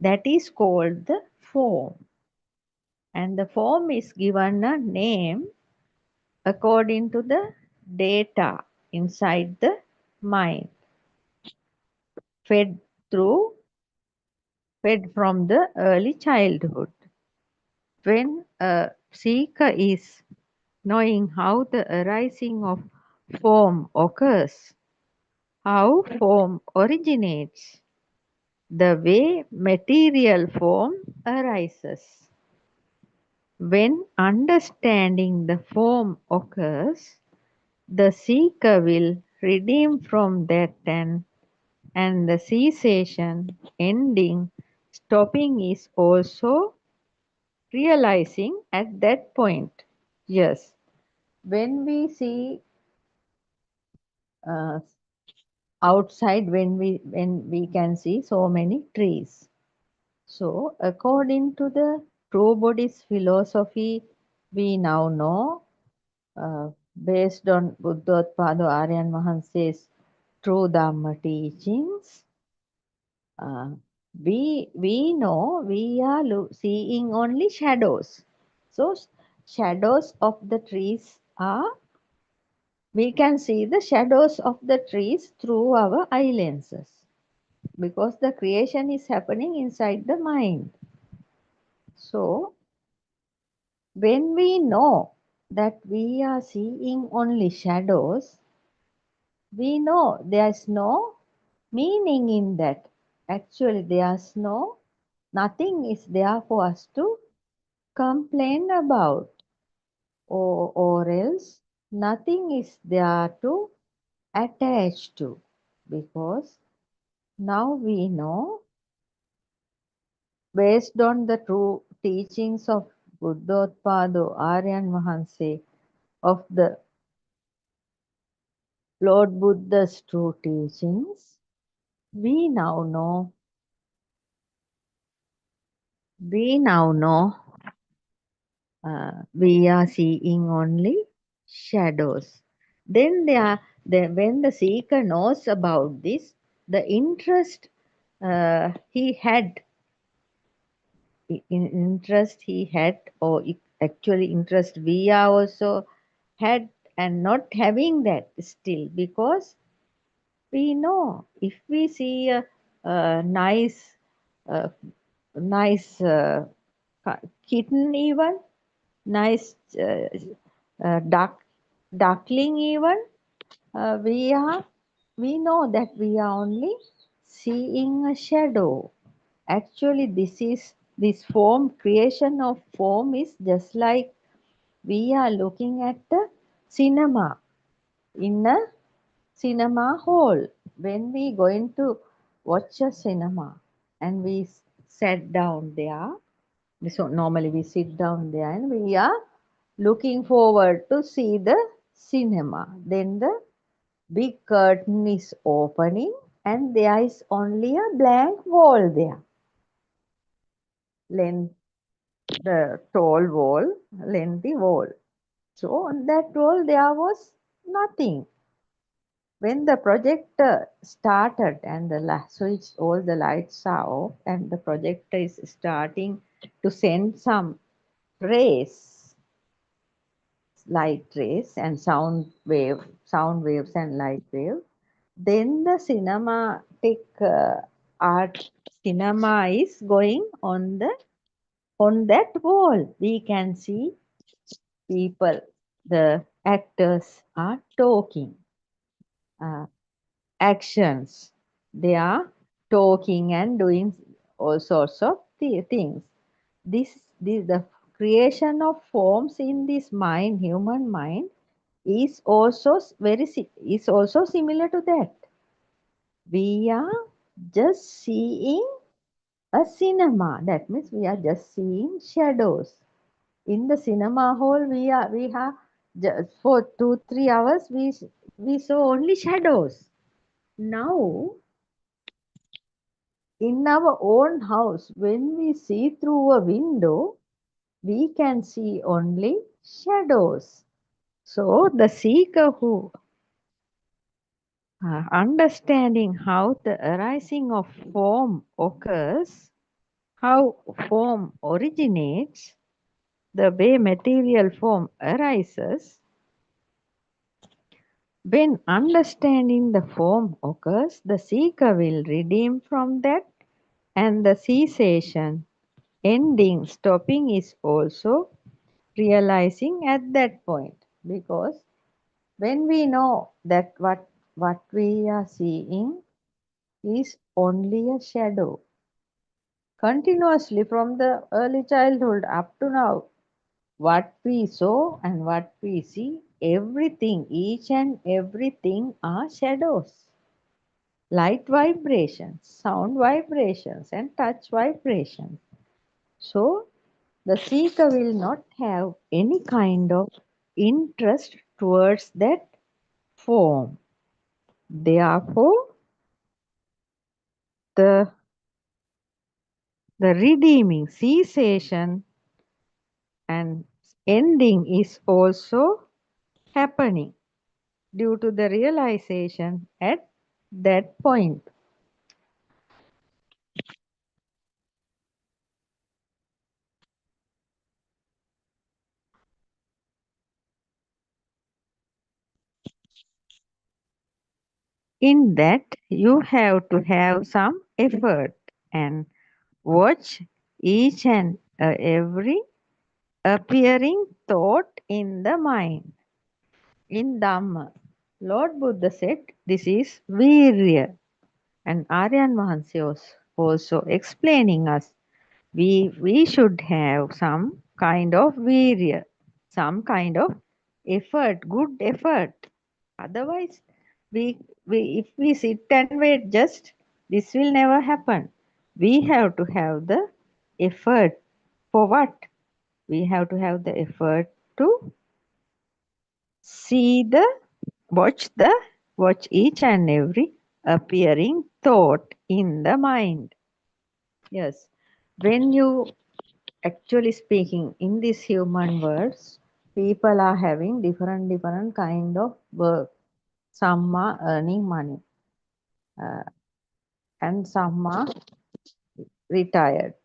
That is called the form. And the form is given a name according to the data inside the mind, fed from the early childhood. When a seeker is knowing how the arising of form occurs, how form originates, the way material form arises. When understanding the form occurs, the seeker will redeem from that and the cessation, ending, stopping is also realizing at that point. Yes, when we see uh, outside, when we can see so many trees. So, according to the true Buddhist philosophy, we now know, based on Buddothpado Aryan Mahanse's true Dhamma teachings, uh, we know we are seeing only shadows. So, shadows of the trees are, we can see the shadows of the trees through our eye lenses because the creation is happening inside the mind. So, when we know that we are seeing only shadows, we know there's no meaning in that. Actually, there's nothing is there for us to complain about, or else nothing is there to attach to, because now we know, based on the true teachings of Buddothpado Aryan Mahanse, of the Lord Buddha's true teachings, we now know we are seeing only shadows. Then when the seeker knows about this, the interest he had, or actually interest we are also had, and not having that still, because we know if we see a uh, nice kitten, even nice duckling, even we know that we are only seeing a shadow. Actually, this form, creation of form is just like we are looking at the cinema, in a cinema hall. When we going to watch a cinema and we sat down there, so normally we sit down there and we are looking forward to see the cinema. Then the big curtain is opening and there is only a blank wall there. The tall wall, lengthy wall. So on that wall there was nothing. When the projector started and the switch, all the lights are off and the projector is starting to send some rays, light rays and sound waves and light waves, then the cinematic art cinema is going on that wall. We can see people, the actors are talking, actions, they are talking and doing all sorts of things. The creation of forms in this mind, human mind, is also is also similar to that. We are just seeing a cinema. That means we are just seeing shadows. In the cinema hall, we have just for 2-3 hours we we saw only shadows. Now, in our own house, when we see through a window, we can see only shadows. So, the seeker who understanding how the arising of form occurs, how form originates, the way material form arises, when understanding the form occurs, the seeker will redeem from that, and the cessation, ending, stopping is also realizing at that point. Because when we know that what we are seeing is only a shadow, continuously from the early childhood up to now, what we saw and what we see, everything, each and everything are shadows. Light vibrations, sound vibrations, and touch vibrations. So, the seeker will not have any kind of interest towards that form. Therefore, the redeeming, cessation, and ending is also happening due to the realization at that point. In that, you have to have some effort and watch each and every appearing thought in the mind. In Dhamma, Lord Buddha said this is virya, and Aryan Mahansi was also explaining us we should have some kind of virya, some kind of effort, good effort. Otherwise, we if we sit and wait, just this will never happen. We have to have the effort. For what? We have to have the effort to see watch each and every appearing thought in the mind. Yes. When you actually speaking in this human worlds, people are having different kind of work. Some are earning money, and some are retired.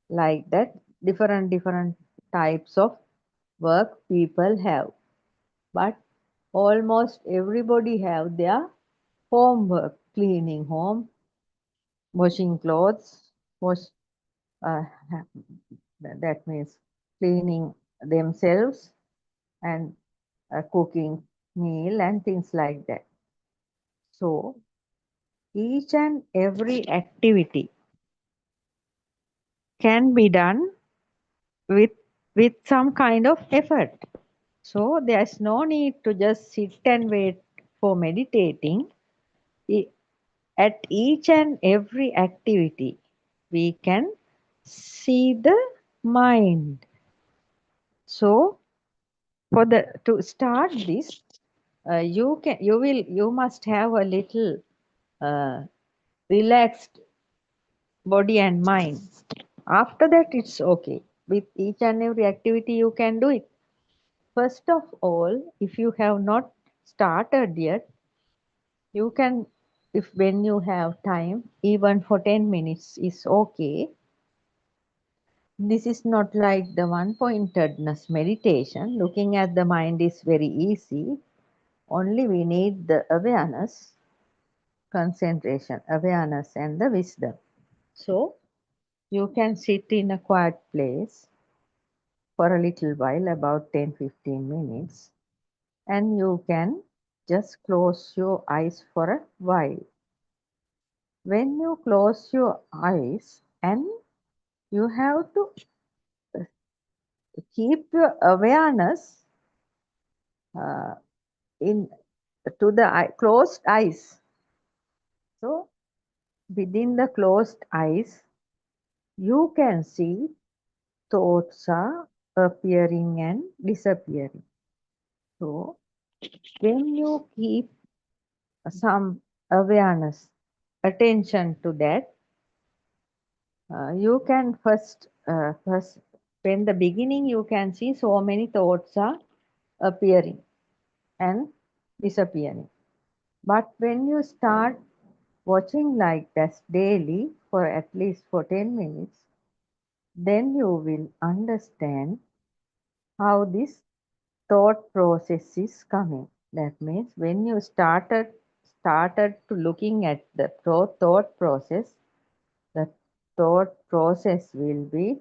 Like that, different types of work people have. But almost everybody have their homework, cleaning home, washing clothes, uh, that means cleaning themselves, and cooking meal and things like that. So each and every activity can be done with some kind of effort. So there's no need to just sit and wait for meditating. At each and every activity, we can see the mind. So for the to start this, you must have a little relaxed body and mind. After that, it's okay. With each and every activity, you can do it. First of all, if you have not started yet, you can, if when you have time, even for 10 minutes is okay. This is not like the one-pointedness meditation. Looking at the mind is very easy. Only we need the awareness, concentration, awareness, and the wisdom. So you can sit in a quiet place for a little while, about 10-15 minutes, and you can just close your eyes for a while. When you close your eyes, and you have to keep your awareness uh, in to the closed eyes. So within the closed eyes, you can see thoughts are appearing and disappearing. So when you keep some awareness, attention to that, you can first, when the beginning you can see so many thoughts are appearing and disappearing. But when you start watching like that daily for at least for 10 minutes, then you will understand how this thought process is coming. That means when you started to looking at the thought process, the thought process will be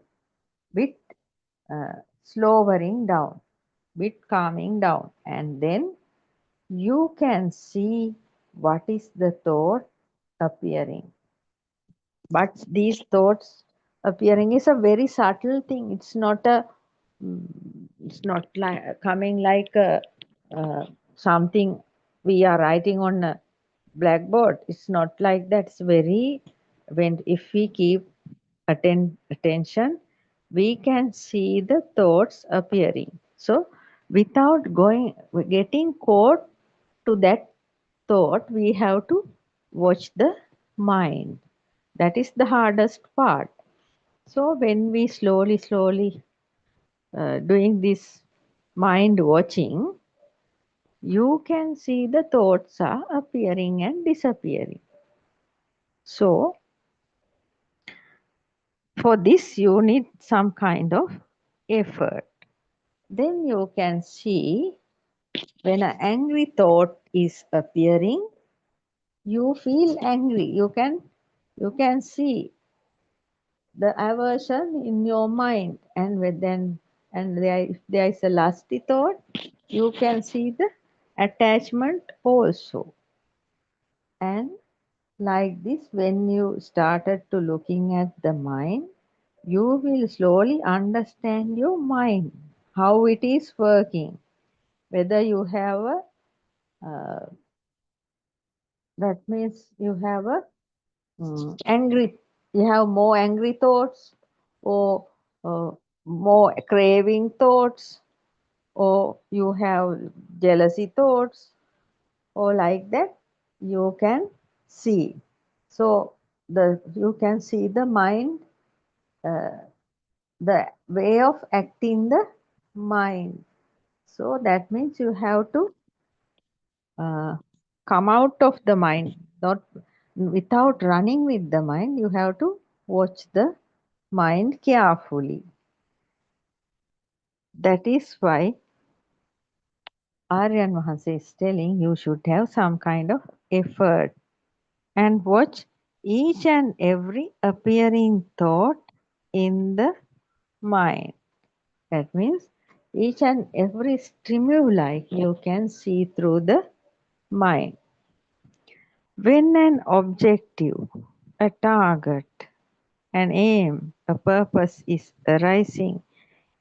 bit slowing down, bit calming down, and then you can see what is the thought appearing. But these thoughts appearing is a very subtle thing. It's not a it's not like coming like something we are writing on a blackboard. It's not like that. It's very, when if we keep attention, we can see the thoughts appearing. So without getting caught to that thought, we have to watch the mind. That is the hardest part. So when we slowly doing this mind watching, you can see the thoughts are appearing and disappearing. So for this you need some kind of effort. Then you can see when an angry thought is appearing, you feel angry. You can see the aversion in your mind, and if there is a lusty thought, you can see the attachment also. And like this, when you started to looking at the mind, you will slowly understand your mind, how it is working. Whether you have a that means you have a angry, you have more angry thoughts, or more craving thoughts, or you have jealousy thoughts, or like that, you can see. So you can see the mind, the way of acting the mind. So that means you have to come out of the mind, not without running with the mind. You have to watch the mind carefully. That is why Aryan Mahansa is telling you should have some kind of effort and watch each and every appearing thought in the mind. That means each and every stimuli you can see through the mind. When an objective, a target, an aim, a purpose is arising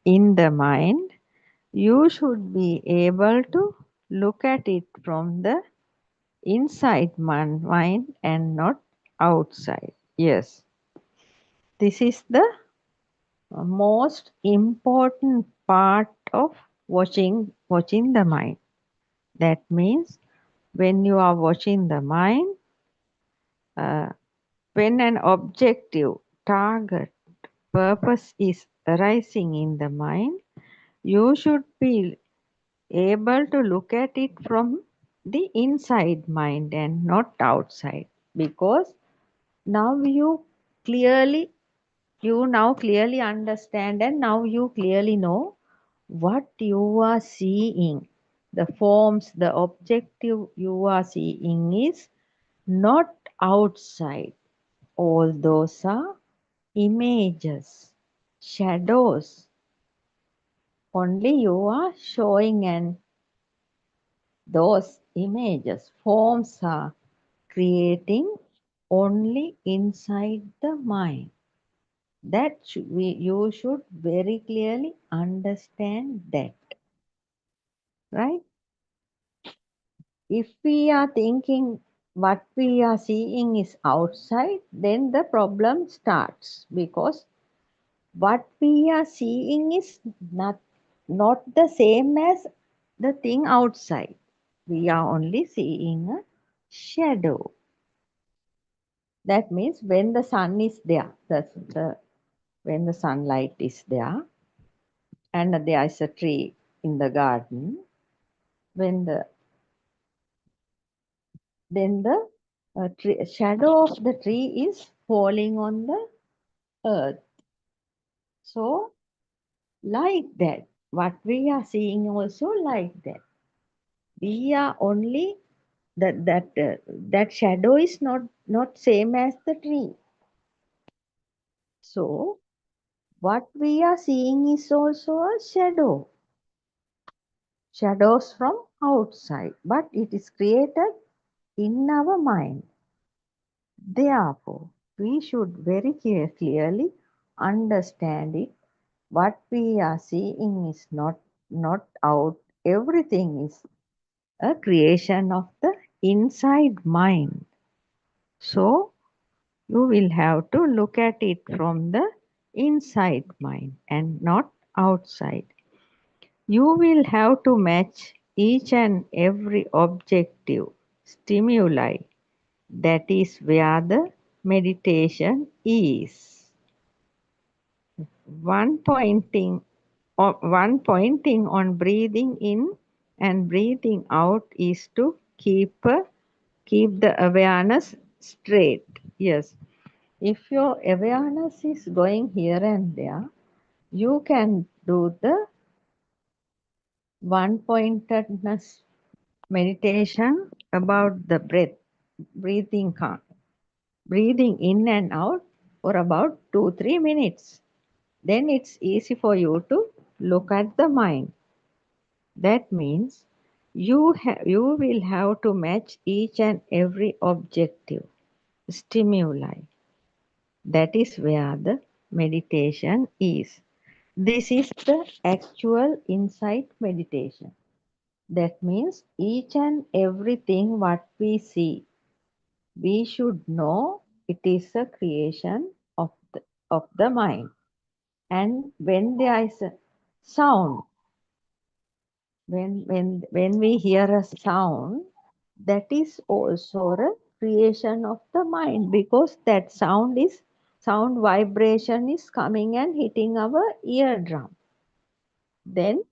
in the mind, you should be able to look at it from the inside mind and not outside. Yes, this is the most important part of watching the mind. That means when you are watching the mind, when an objective, target, purpose is arising in the mind, you should be able to look at it from the inside mind and not outside, because now you now clearly understand, and now you clearly know what you are seeing. The forms, the objective you are seeing is not outside. All those are images, shadows. Only you are showing, and those images, forms are creating only inside the mind. That you should very clearly understand that. Right? If we are thinking what we are seeing is outside, then the problem starts, because what we are seeing is not the same as the thing outside. we are only seeing a shadow. That means when the sun is there, when the sunlight is there, and there is a tree in the garden, when then the shadow of the tree is falling on the earth. So like that, what we are seeing also like that. We are only that shadow is not same as the tree. So what we are seeing is also a shadow. Shadows from outside, but it is created in our mind. Therefore, we should very clearly understand it. What we are seeing is not out. Everything is a creation of the inside mind. So you will have to look at it from the inside mind and not outside. You will have to match each and every objective stimuli. That is where the meditation is. One pointing on breathing in and breathing out is to keep the awareness straight. Yes. If your awareness is going here and there, you can do the one-pointedness meditation about the breath, breathing in and out for about 2-3 minutes. Then it's easy for you to look at the mind. That means you will have to match each and every objective stimuli. That is where the meditation is. This is the actual insight meditation. That means each and everything what we see, we should know it is a creation of the mind. And when there is a sound, when we hear a sound, that is also a creation of the mind, because that sound vibration is coming and hitting our eardrum. Then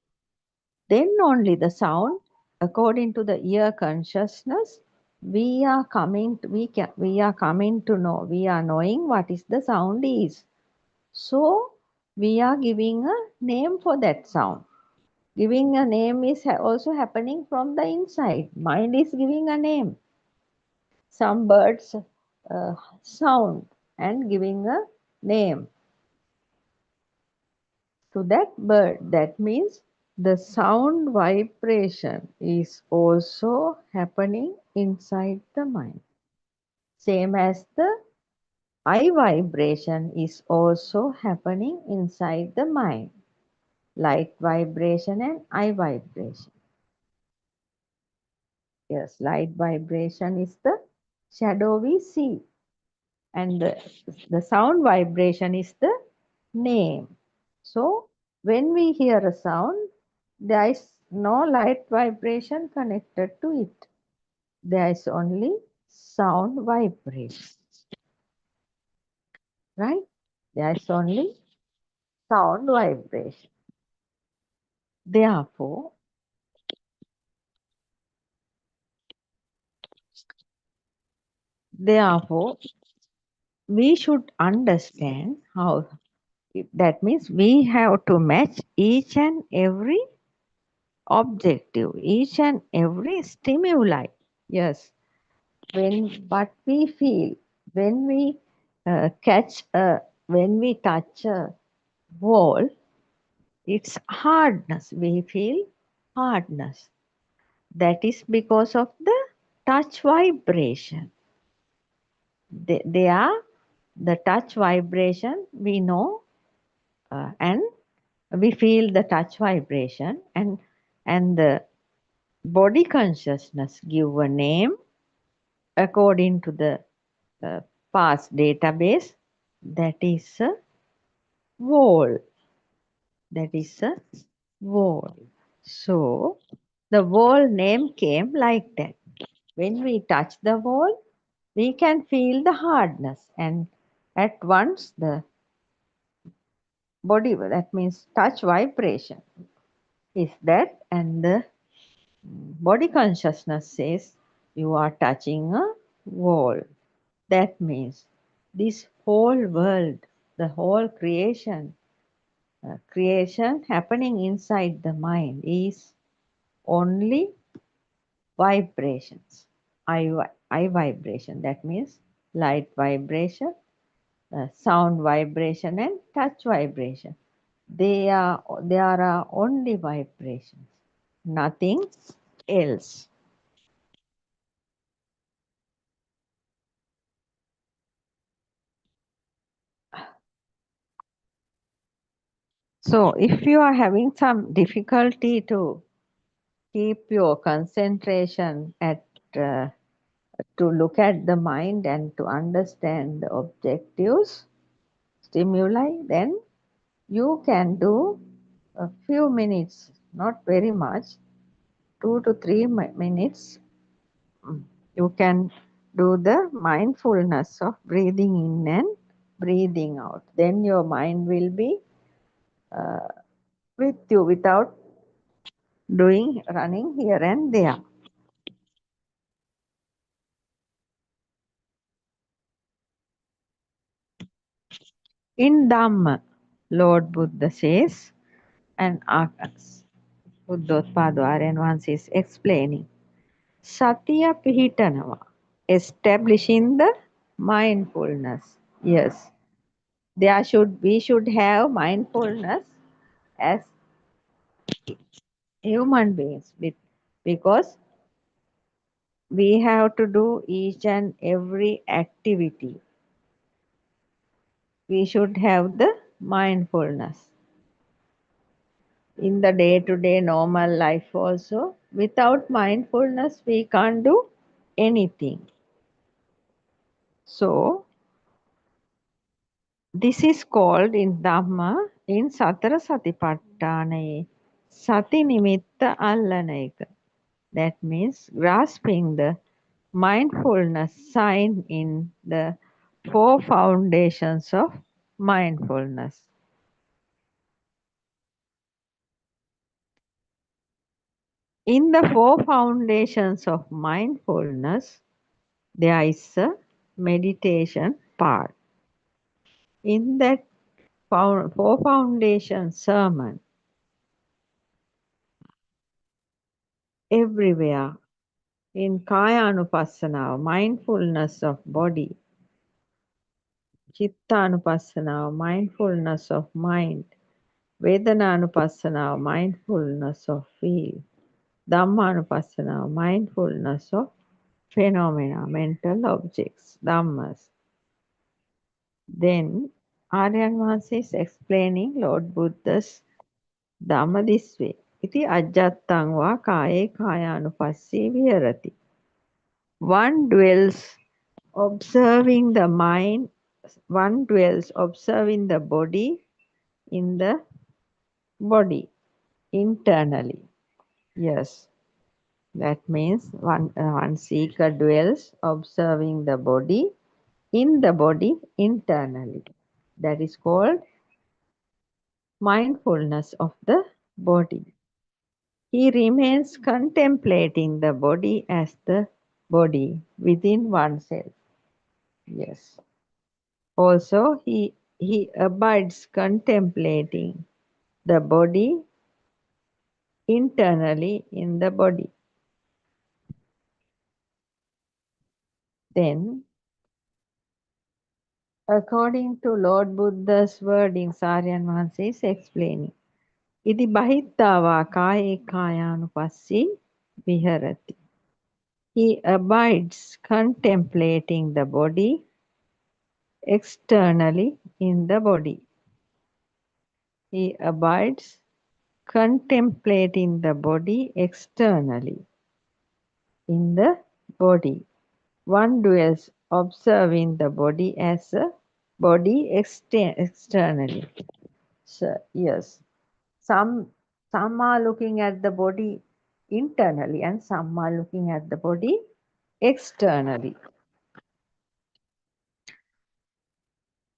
only the sound, according to the ear consciousness, we are coming to know, we are knowing what is the sound is. So we are giving a name for that sound. Giving a name is also happening from the inside. Mind is giving a name. Some birds sound and giving a name to that bird. That means the sound vibration is also happening inside the mind. Same as the eye vibration is also happening inside the mind. Light vibration and eye vibration. Yes, light vibration is the shadow we see. And the sound vibration is the name. So when we hear a sound, there is no light vibration connected to it. There is only sound vibration. Right? There is only sound vibration. Therefore, we should understand how. That means we have to match each and every objective, each and every stimuli. Yes. What we feel, when we when we touch a wall, it's hardness. We feel hardness. That is because of the touch vibration. They are the touch vibration, we know, and we feel the touch vibration, and the body consciousness give a name according to the past database. That is a wall. That is a wall. So The wall name came like that. When we touch the wall, we can feel the hardness, and at once the body, that means touch vibration is that, and the body consciousness says you are touching a wall. That means this whole world, the whole creation happening inside the mind is only vibrations. I vibration, that means light vibration, sound vibration, and touch vibration. There are only vibrations, nothing else. So if you are having some difficulty to keep your concentration at to look at the mind and to understand the objectives, stimuli, then you can do a few minutes, not very much, 2 to 3 minutes. You can do the mindfulness of breathing in and breathing out. Then your mind will be uh, with you without running here and there. In Dhamma, Lord Buddha says, and Buddothpado Aryan once is explaining, Satya Pihitanava, establishing the mindfulness. Yes, we should have mindfulness as human beings because we have to do each and every activity. We should have the mindfulness in the day-to-day normal life also. Without mindfulness, we can't do anything. So, this is called in Dhamma, in Satara Satipatthana, Sati Nimitta Allana eka. That means grasping the mindfulness sign in the 4 foundations of mindfulness. In the 4 foundations of mindfulness, there is a meditation part. In that 4 foundation sermon, everywhere in Kaya-anupassana, mindfulness of body, Chitta-anupassana, mindfulness of mind, Vedana-anupassana, mindfulness of feel, Dhamma-anupassana, mindfulness of phenomena, mental objects, Dhammas. Then Aryan Vasi is explaining Lord Buddha's Dhamma this way. Iti ajjattang va kaye kayanupassī viharati. One dwells observing the mind, one dwells observing the body in the body internally. Yes, that means one seeker dwells observing the body in the body internally. That is called mindfulness of the body. He remains contemplating the body as the body within oneself. Yes. Also, he abides contemplating the body internally in the body. Then, according to Lord Buddha's wordings, Aryan Mahansa is explaining, Iti bahittava kaye kayanupassī viharati. He abides contemplating the body externally in the body. He abides contemplating the body externally in the body. One dwells observing the body as a body externally. So, yes, some are looking at the body internally and some are looking at the body externally.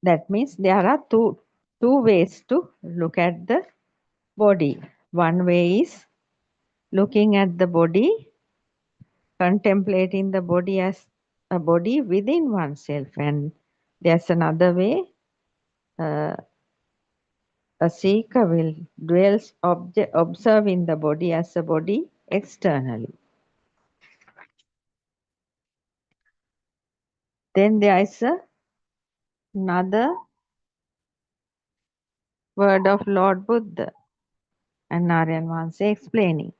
That means there are two ways to look at the body. One way is looking at the body, contemplating the body as a body within oneself, and there's another way. A seeker will dwells observing the body as a body externally. Then there is another word of Lord Buddha and Narayan Vanse explaining.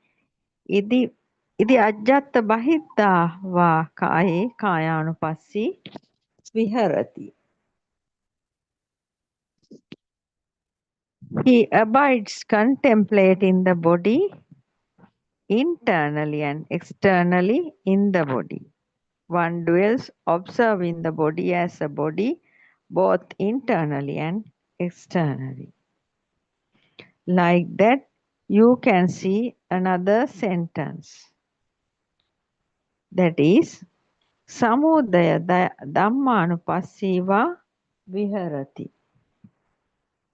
Iti ajjatta bahitta va kaye kayanupassi viharati. He abides contemplating the body internally and externally in the body. One dwells observing the body as a body both internally and externally. Like that, you can see another sentence. That is, Samudaya Dhammanupassiva Viharati.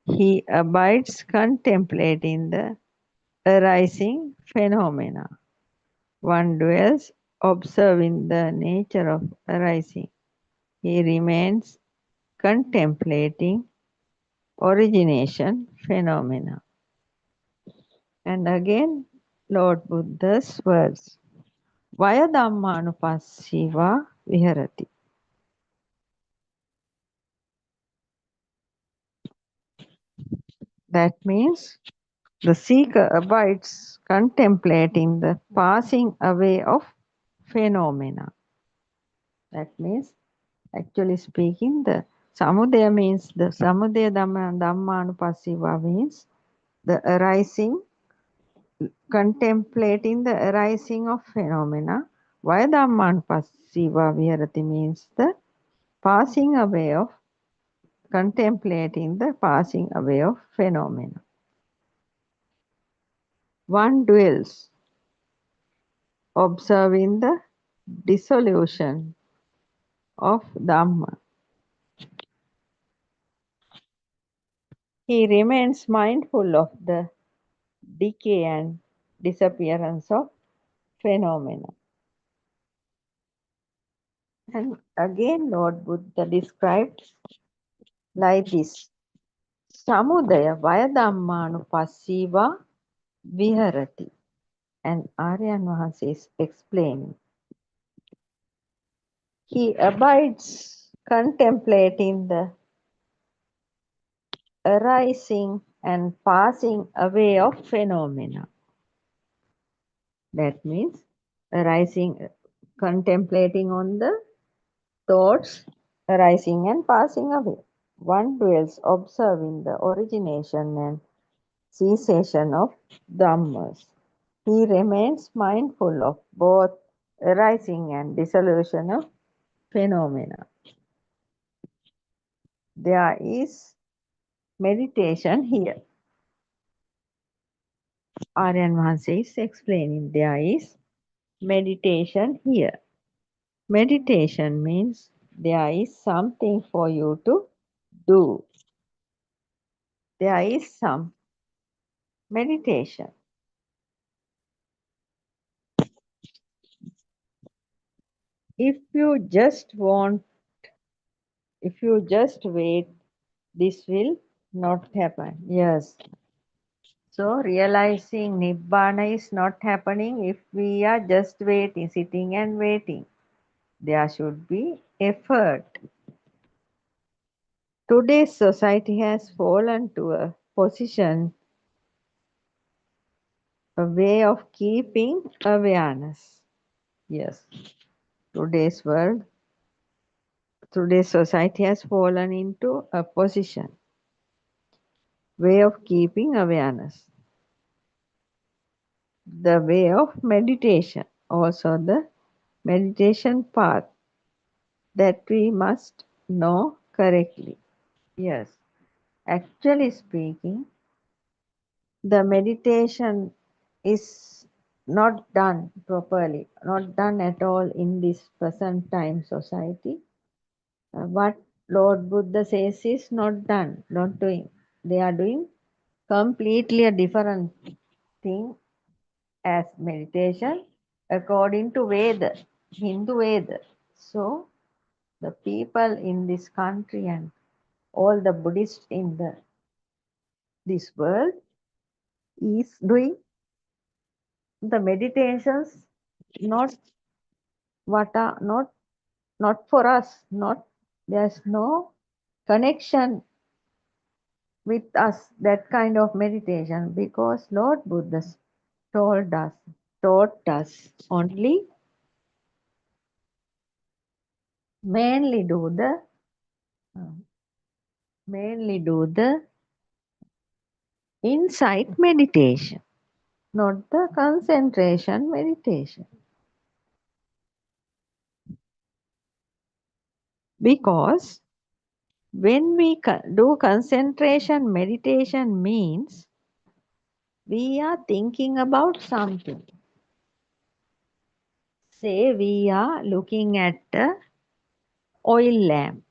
He abides contemplating the arising phenomena. One dwells observing the nature of arising. He remains contemplating origination phenomena. And again, Lord Buddha's words. Vaya Dhammanupassiva Viharati. That means the seeker abides contemplating the passing away of phenomena. That means, actually speaking, the samudaya means the samudaya dhammanupassiva means the arising, contemplating the arising of phenomena. Vaya dhammanupassiva viharati means the passing away of, contemplating the passing away of phenomena. One dwells observing the dissolution of Dhamma. He remains mindful of the decay and disappearance of phenomena. And again, Lord Buddha described like this. Samudaya Vayadhammanupassiva Viharati. And Aryan Mahansa is explaining. He abides contemplating the arising and passing away of phenomena. That means arising, contemplating on the thoughts arising and passing away. One dwells observing the origination and cessation of Dhammas. He remains mindful of both arising and dissolution of phenomena. There is meditation here. Aryan Mahansa is explaining there is meditation here. Meditation means there is something for you to do. There is some meditation. If you just wait, this will not happen. Yes. So realizing Nibbana is not happening if we are just waiting, sitting and waiting. There should be effort. Today's society has fallen to a position, a way of keeping awareness. Yes. Today's society has fallen into a position, way of keeping awareness. The way of meditation, also the meditation path that we must know correctly. Yes, actually speaking, the meditation is not done properly, not done at all in this present time society. What Lord Buddha says is not done, not doing. They are doing completely a different thing as meditation according to Veda, Hindu Veda. So the people in this country and all the Buddhists in this world is doing the meditations not what are not for us, not there's no connection with us, that kind of meditation, because Lord Buddha taught us only mainly do the insight meditation, not the concentration meditation. Because when we do concentration meditation means we are thinking about something. Say we are looking at the oil lamp,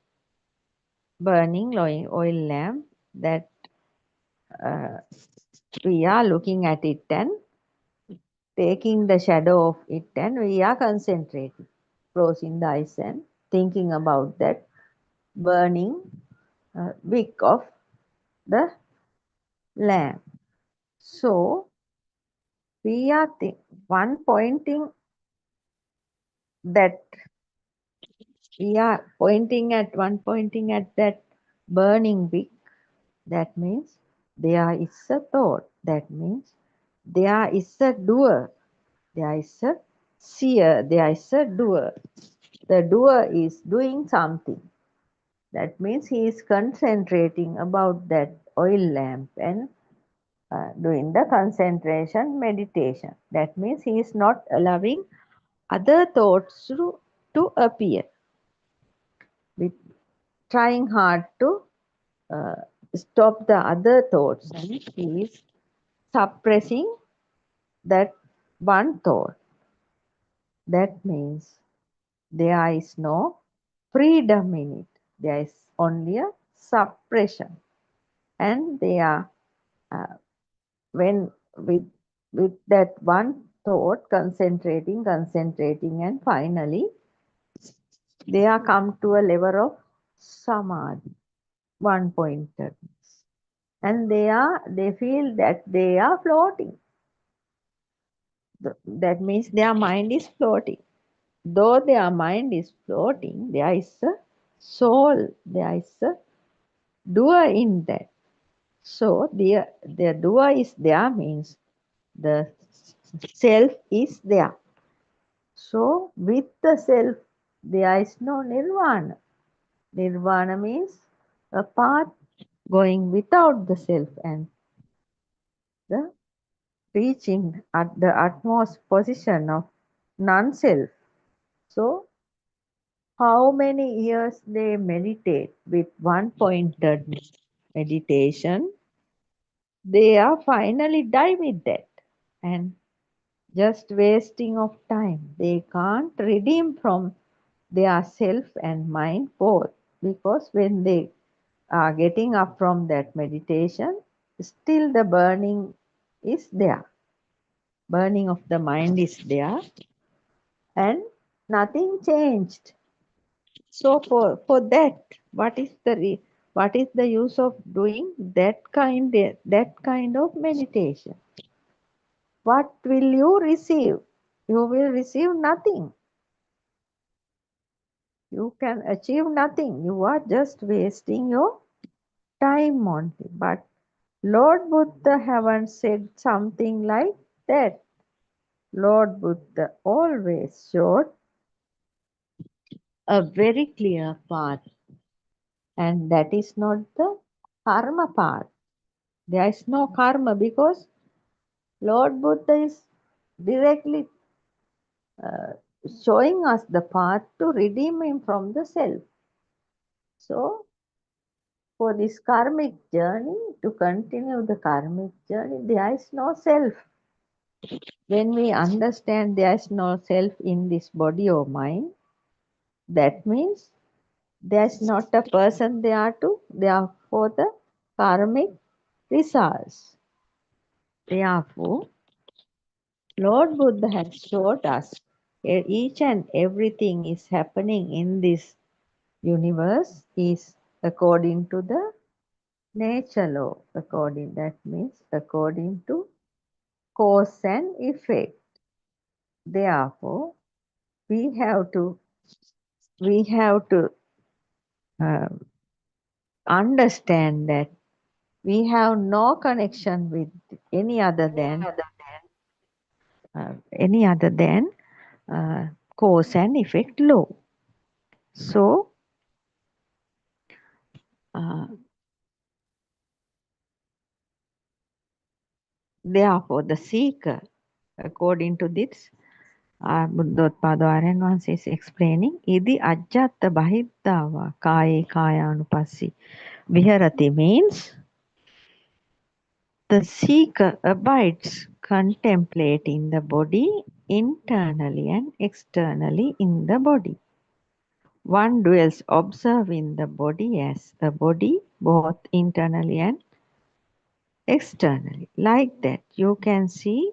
burning oil lamp, that we are looking at it and taking the shadow of it, and we are concentrating, closing the eyes and thinking about that burning wick of the lamp. So we are pointing that burning wick. That means there is a thought. That means there is a doer. There is a seer. There is a doer. The doer is doing something. That means he is concentrating about that oil lamp and doing the concentration meditation. That means he is not allowing other thoughts to appear. With trying hard to stop the other thoughts, and he is suppressing that one thought. That means there is no freedom in it. There is only a suppression. And they are when with that one thought concentrating, and finally they are come to a level of samadhi, one-pointedness, and they feel that they are floating. That means their mind is floating. Though their mind is floating, there is a soul, there is a doer in that. So the doer is there means the self is there. So with the self, there is no nirvana. Nirvana means a path going without the self and the reaching at the utmost position of non-self. So how many years they meditate with one-pointed meditation, they are finally die with that. And just wasting of time. They can't redeem from their self and mind both, because when they are getting up from that meditation, still the burning is there. Burning of the mind is there and nothing changed. So for that, what is the use of doing that kind of meditation? What will you receive? You will receive nothing. You can achieve nothing. You are just wasting your time only. But Lord Buddha haven't said something like that. Lord Buddha always showed a very clear path, and that is not the karma path. There is no karma, because Lord Buddha is directly showing us the path to redeem him from the self. So for this karmic journey, to continue the karmic journey, there is no self. When we understand there is no self in this body or mind, that means there's not a person there to, therefore the karmic results. Therefore, Lord Buddha has showed us each and everything is happening in this universe is according to the nature law. That means according to cause and effect. Therefore, we have to uh, understand that we have no connection with any other than cause and effect law. So, uh, therefore, the seeker, according to this, Buddothpado Aryan Vansi is explaining, Idi ajjatta bahiddava kaye kayanupassi. Viharati means the seeker abides contemplating the body internally and externally in the body. One dwells observing the body as a body, both internally and externally. Like that, you can see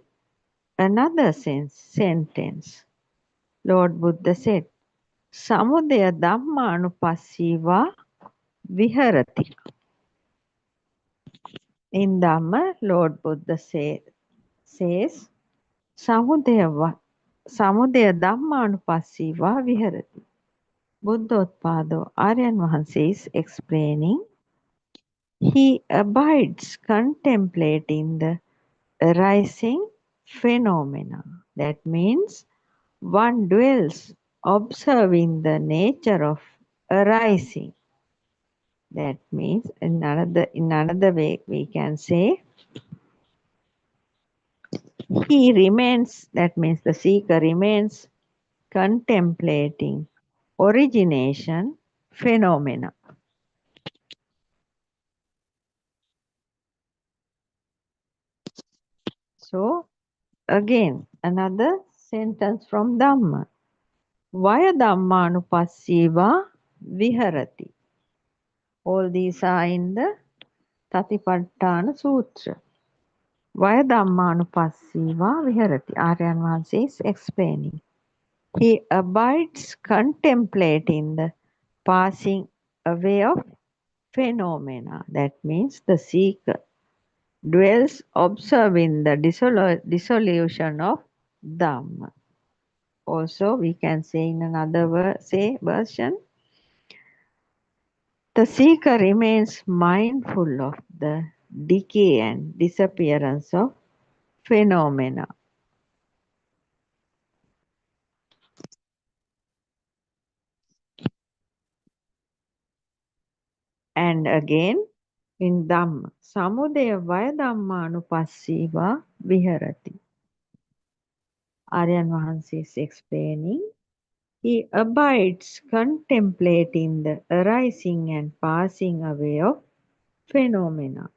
another sentence. Lord Buddha said, Samudaya Dhamma Anupassiva Viharati. In Dhamma, Lord Buddha says, Samudaya Dhamma Anupassiva Viharati. Buddothpado Aryan Vahanse is explaining, he abides contemplating the arising phenomena. That means one dwells observing the nature of arising. That means in another way we can say he remains, that means the seeker remains contemplating origination phenomena. So again another sentence from Dhamma. Vaya Dhammanupassiva Viharati. All these are in the Satipatthana Sutra. Vaya Dhammanupassiva Viharati. Aryan Vahanse is explaining. He abides contemplating the passing away of phenomena. That means the seeker dwells observing the dissolution of Dhamma. Also, we can say in another version, the seeker remains mindful of the decay and disappearance of phenomena. And again, in Dhamma, Samudaya Vaya Dhamma Anupassiva Viharati. Aryan Vahanse is explaining, he abides contemplating the arising and passing away of phenomena.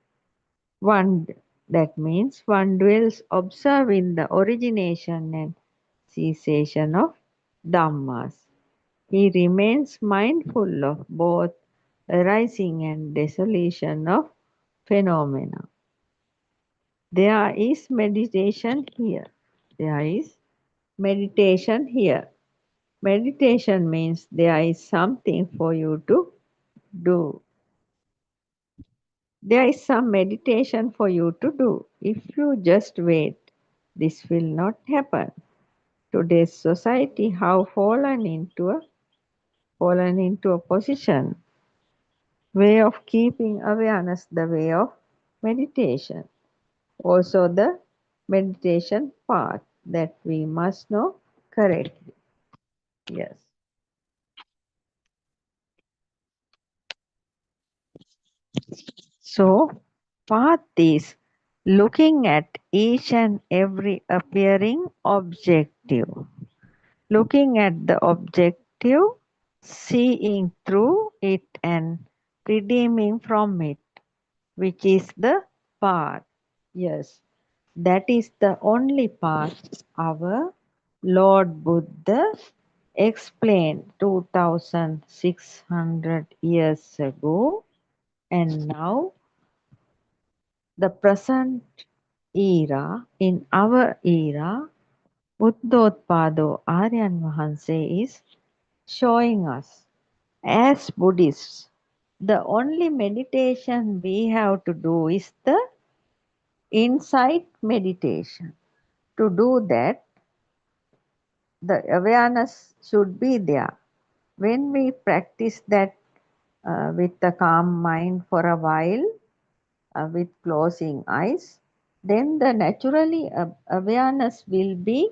That means one dwells observing the origination and cessation of Dhammas. He remains mindful of both arising and dissolution of phenomena. There is meditation here. Meditation means there is something for you to do. There is some meditation for you to do. If you just wait, this will not happen. Today's society have fallen into a position, way of keeping awareness, the way of meditation. Also the meditation path that we must know correctly. Yes. So, path is looking at each and every appearing objective. Looking at the objective, seeing through it and redeeming from it, which is the path. Yes. That is the only path our Lord Buddha explained 2600 years ago, and now the present era, in our era, Buddothpado Aryan Vahanse is showing us as Buddhists, the only meditation we have to do is the insight meditation. To do that, the awareness should be there. When we practice that with the calm mind for a while, with closing eyes, then the naturally awareness will be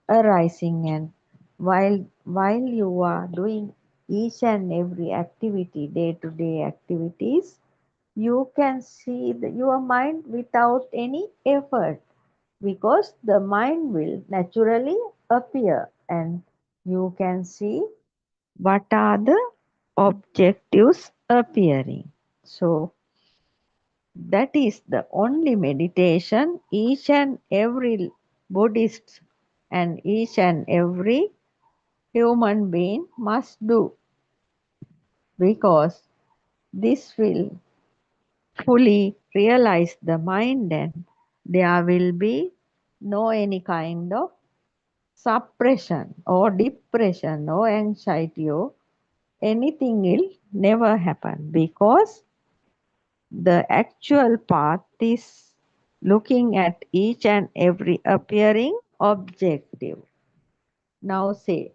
arising, and while you are doing each and every activity, day-to-day activities, you can see your mind without any effort, because the mind will naturally appear and you can see what are the objectives appearing. So that is the only meditation each and every Buddhist and each and every human being must do, because this will fully realize the mind, and there will be no any kind of suppression or depression or anxiety or anything will never happen, because the actual path is looking at each and every appearing objective. Now say,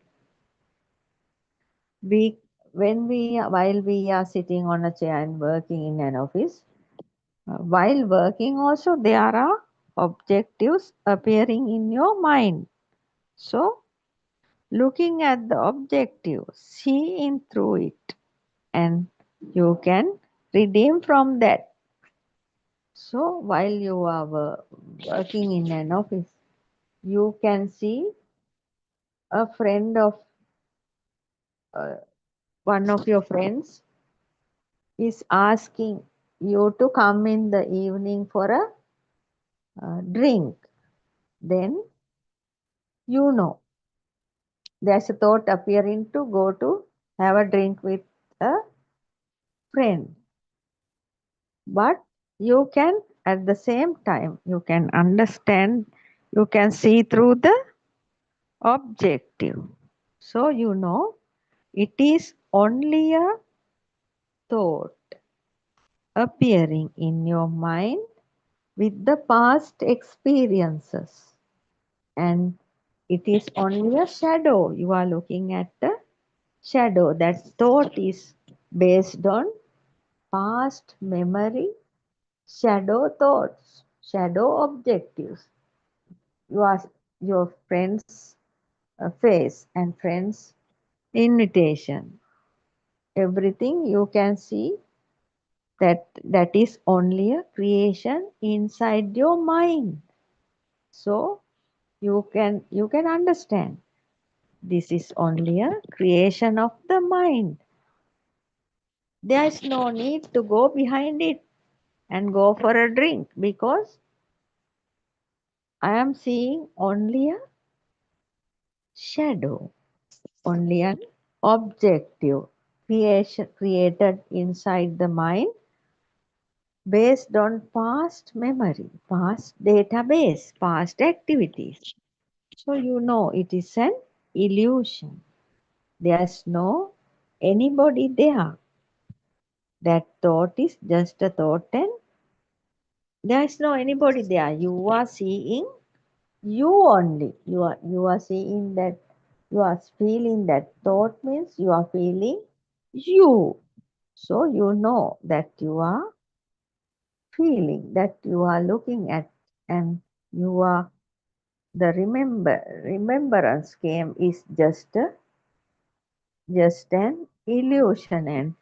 we while we are sitting on a chair and working in an office, while working also there are objectives appearing in your mind. So looking at the objective, seeing through it, and you can redeem from that. So while you are working in an office, you can see a friend of one of your friends is asking you to come in the evening for a drink. Then you know there's a thought appearing to go to have a drink with a friend. But you can, at the same time, you can understand, you can see through the objective. So you know it is only a thought appearing in your mind with the past experiences, and it is only a shadow. You are looking at the shadow. That thought is based on past memory, shadow thoughts, shadow objectives. Your friend's face and friend's invitation, everything you can see, that is only a creation inside your mind. So you can understand this is only a creation of the mind. There is no need to go behind it and go for a drink, because I am seeing only a shadow, only an objective creation created inside the mind based on past memory, past database, past activities. So you know it is an illusion. There's no anybody there. That thought is just a thought, and there's no anybody there. You are seeing you only. You are seeing that, you are feeling that thought means you are feeling you. So you know that you are feeling, that you are looking at, and you are the remembrance came is just an illusion and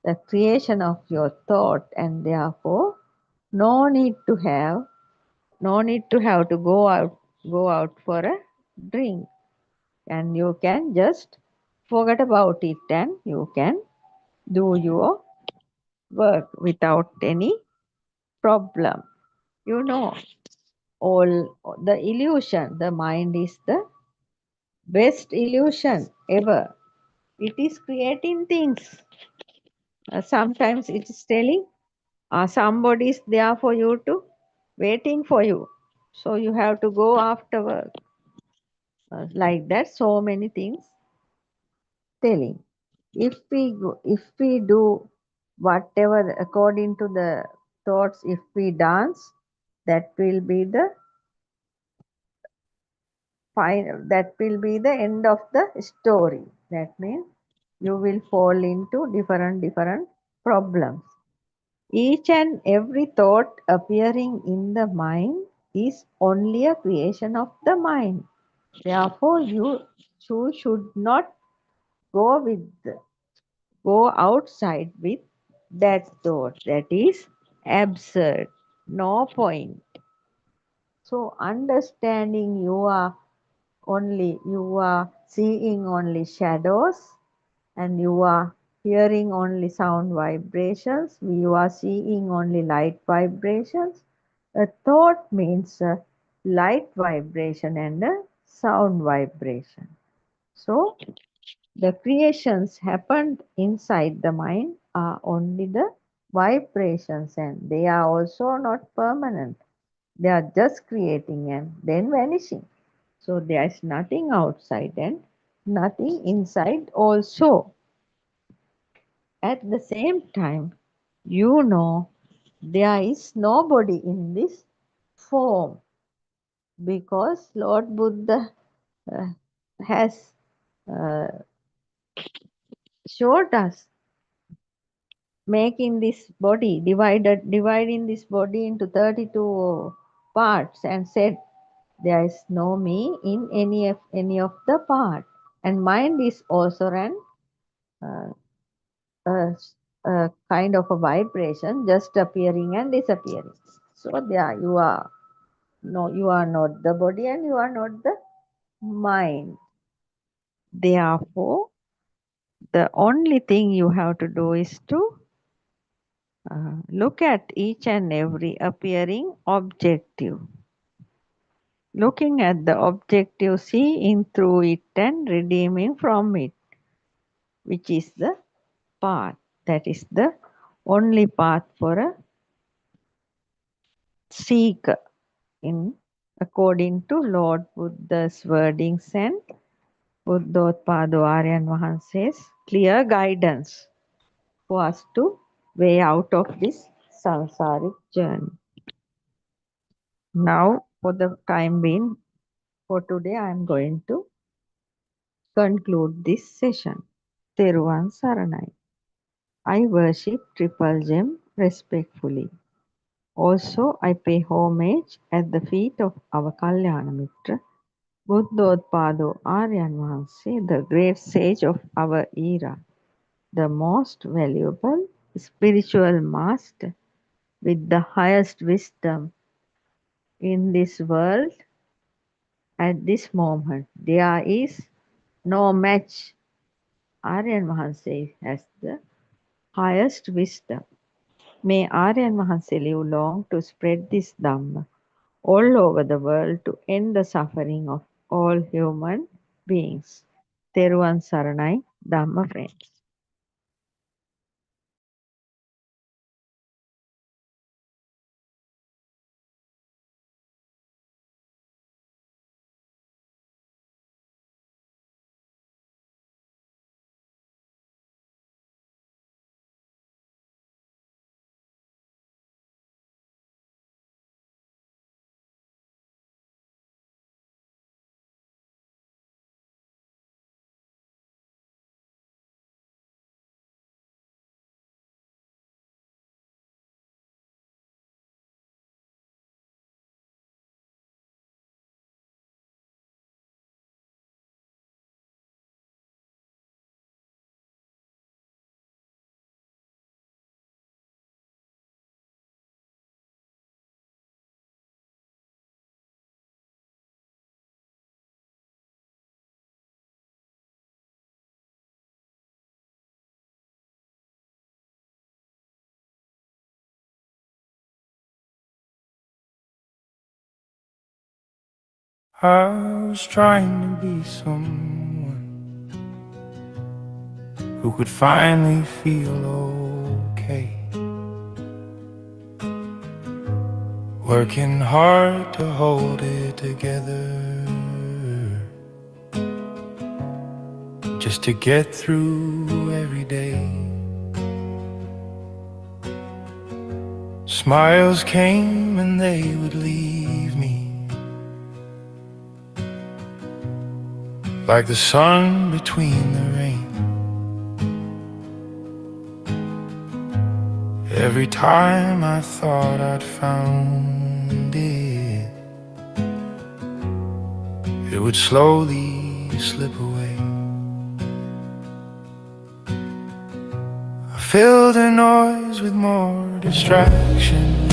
the creation of your thought, and therefore no need to have to go out for a drink, and you can just forget about it and you can do your work without any problem. You know all the illusion. The mind is the best illusion ever. It is creating things. Sometimes it is telling somebody is there for you to waiting for you. So you have to go afterward. Like that, so many things telling. If we do whatever according to the thoughts, if we dance, that will be the final, that will be the end of the story. That means you will fall into different problems. Each and every thought appearing in the mind is only a creation of the mind. Therefore, you should not go with go outside with that thought. That is absurd. No point. So understanding you are seeing only shadows, and you are hearing only sound vibrations, you are seeing only light vibrations. A thought means a light vibration and a sound vibration. So the creations happened inside the mind are only the vibrations, and they are also not permanent. They are just creating and then vanishing. So there is nothing outside and nothing inside also. At the same time, you know there is nobody in this form, because Lord Buddha uh, has uh, showed us making this body, dividing this body into 32 parts, and said there is no me in any of the part. And mind is also an uh, a, a kind of a vibration, just appearing and disappearing. So there you are. No, you are not the body and you are not the mind. Therefore, the only thing you have to do is to look at each and every appearing objective. Looking at the objective, seeing through it and redeeming from it, which is the path. That is the only path for a seeker, in according to Lord Buddha's wordings and Buddothpado Aryan Wahanse's clear guidance for us to way out of this samsaric journey. Now, for the time being, for today, I am going to conclude this session. Teruvan Saranai. I worship Triple Gem respectfully. Also, I pay homage at the feet of our Kalyana Mitra, Buddothpado Aryan Wahanse, the great sage of our era, the most valuable spiritual master with the highest wisdom in this world at this moment. There is no match. Aryan Wahanse has the highest wisdom. May Aryan Wahanse live long to spread this Dhamma all over the world to end the suffering of all human beings. Teruvan Saranai, Dhamma friends. I was trying to be someone who could finally feel okay, working hard to hold it together, just to get through every day. Smiles came and they would leave me, like the sun between the rain. Every time I thought I'd found it, it would slowly slip away. I filled the noise with more distraction,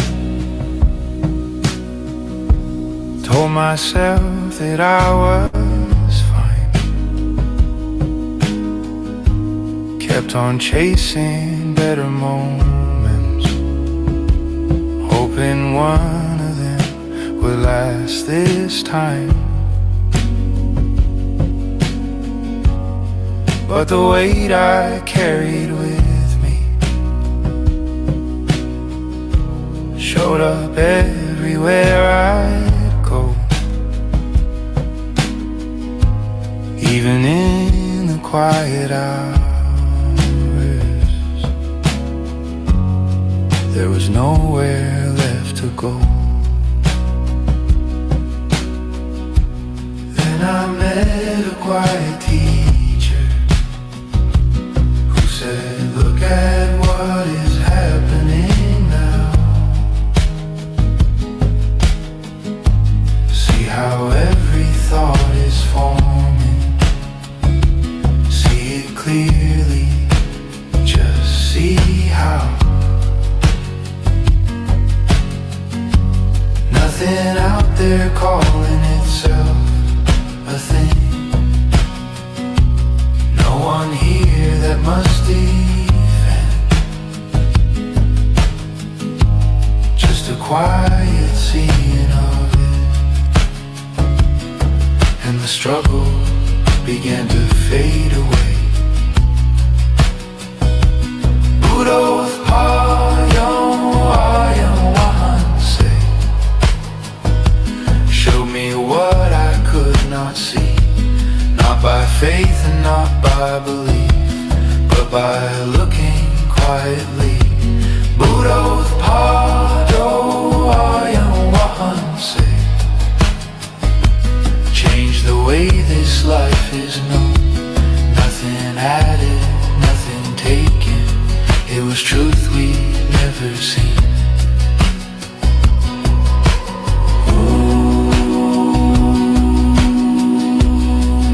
told myself that I was fine, kept on chasing better moments, hoping one of them would last this time. But the weight I carried with me showed up everywhere I'd go, even in the quiet hours. There was nowhere left to go. Then I met a quiet teacher who said, look at what is happening now. See how every thought is forming. See it clearly, just see how nothing out there calling itself a thing. No one here that must defend, just a quiet seeing of it. And the struggle began to fade away. Buddothpado, showed me what I could not see, not by faith and not by belief, but by looking quietly. Buddothpado, change the way this life is known. Nothing added, nothing taken. It was truth we'd never seen.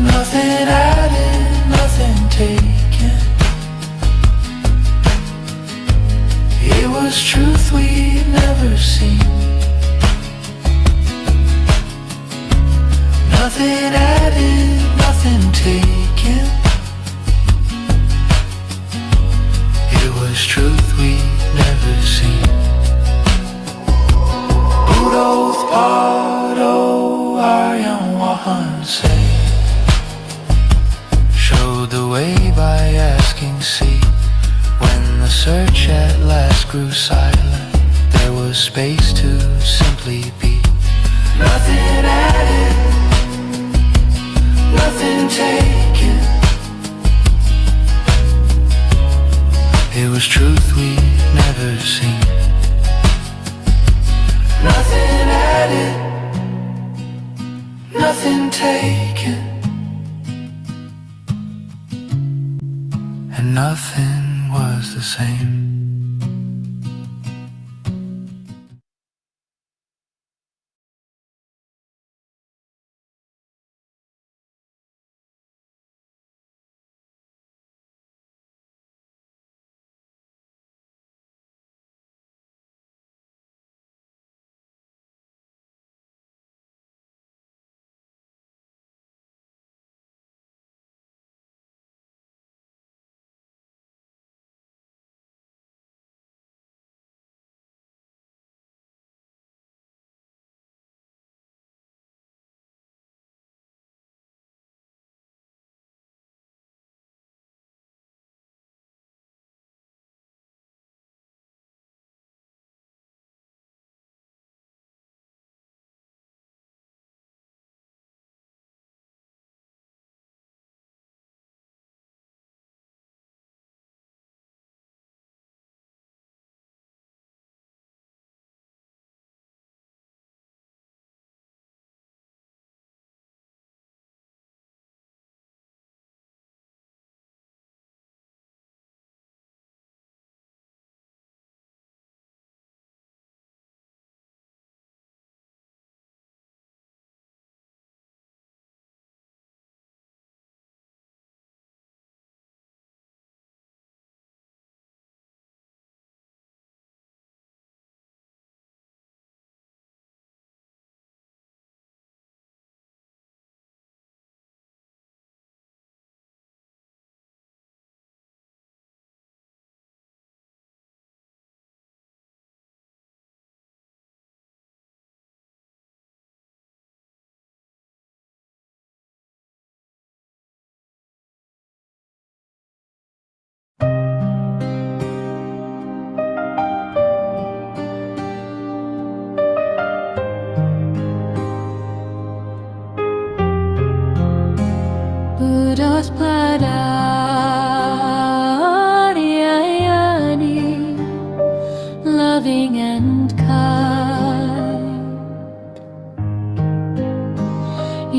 Nothing added, nothing taken. It was truth we'd never seen. Nothing added, nothing taken. It was truth we'd never seen. Buddothpado, showed the way by asking, see. When the search at last grew silent, there was space to simply be. Nothing added, nothing taken. It was truth we'd never seen. Nothing added, nothing taken. And nothing was the same.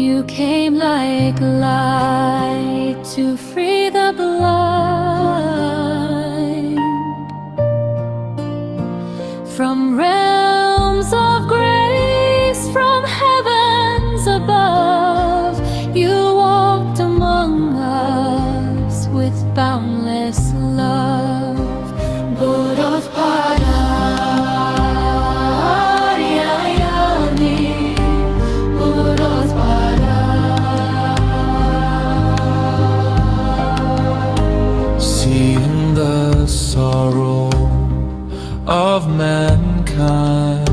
You came like light to free the blind from realms of grace, from heavens above. You walked among us with boundless love. Buddothpado, seeing the sorrow of mankind,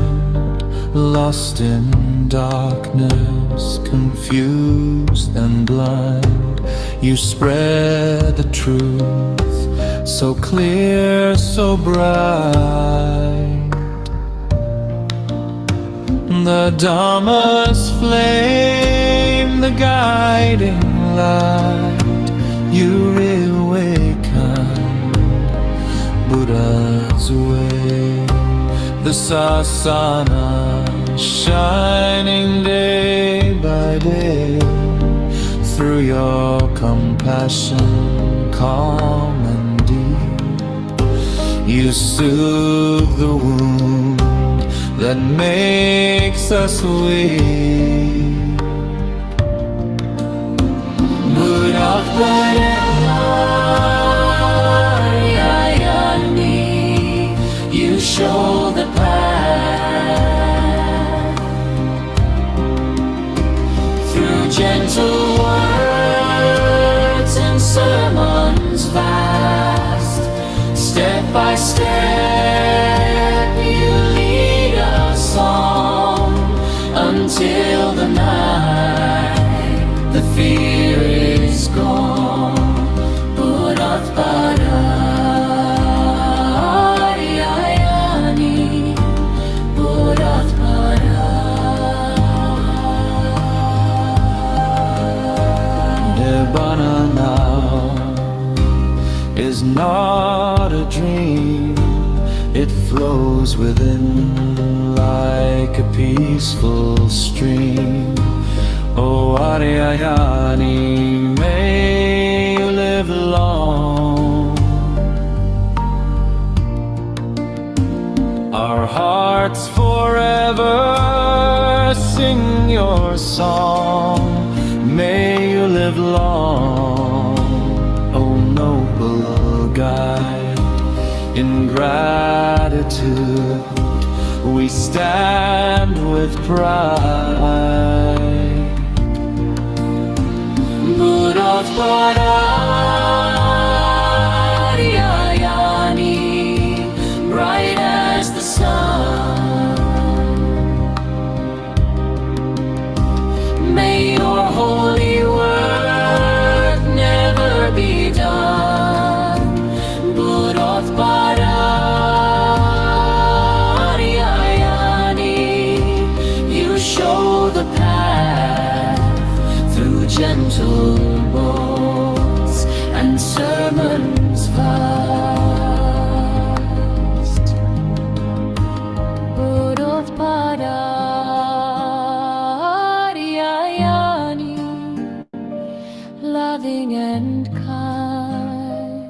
lost in darkness, confused and blind. You spread the truth so clear, so bright. The Dharma's flame, the guiding light. You reawakened Buddha's way. The sasana shining day by day. Through your compassion, calm and deep, you soothe the wound that makes us weak. Buddothpado, you show the path through gentle words and sermons vast. Step by step you lead us on until the night the fear is gone. Buddothpado, Nibbana now is not a dream. It flows within like a peaceful stream. Oh Ariyayani, may you live long. Our hearts forever sing your song. May you live long, oh noble guide. In gratitude we stand with pride. Buddothpado, bright as the sun. May your holy work never be done. Buddothpado, you show the path through gentle words and sermons vast. Buddothpado, loving and kind.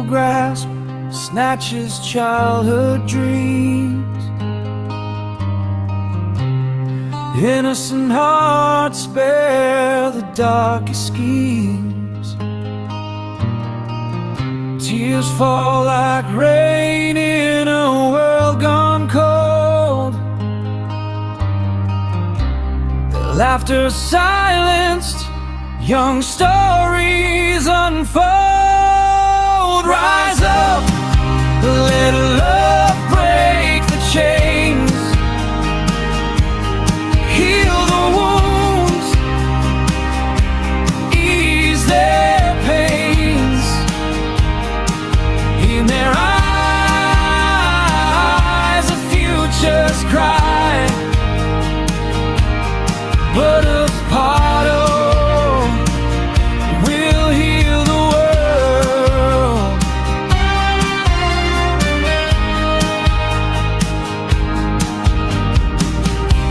grasp snatches childhood dreams. Innocent hearts spare the darkest schemes. Tears fall like rain in a world gone cold. Their laughter silenced, young stories unfold. Rise up, let love break the chains. Heal the wounds, ease their pains. In their eyes, the futures cry. Buddothpado will heal the world.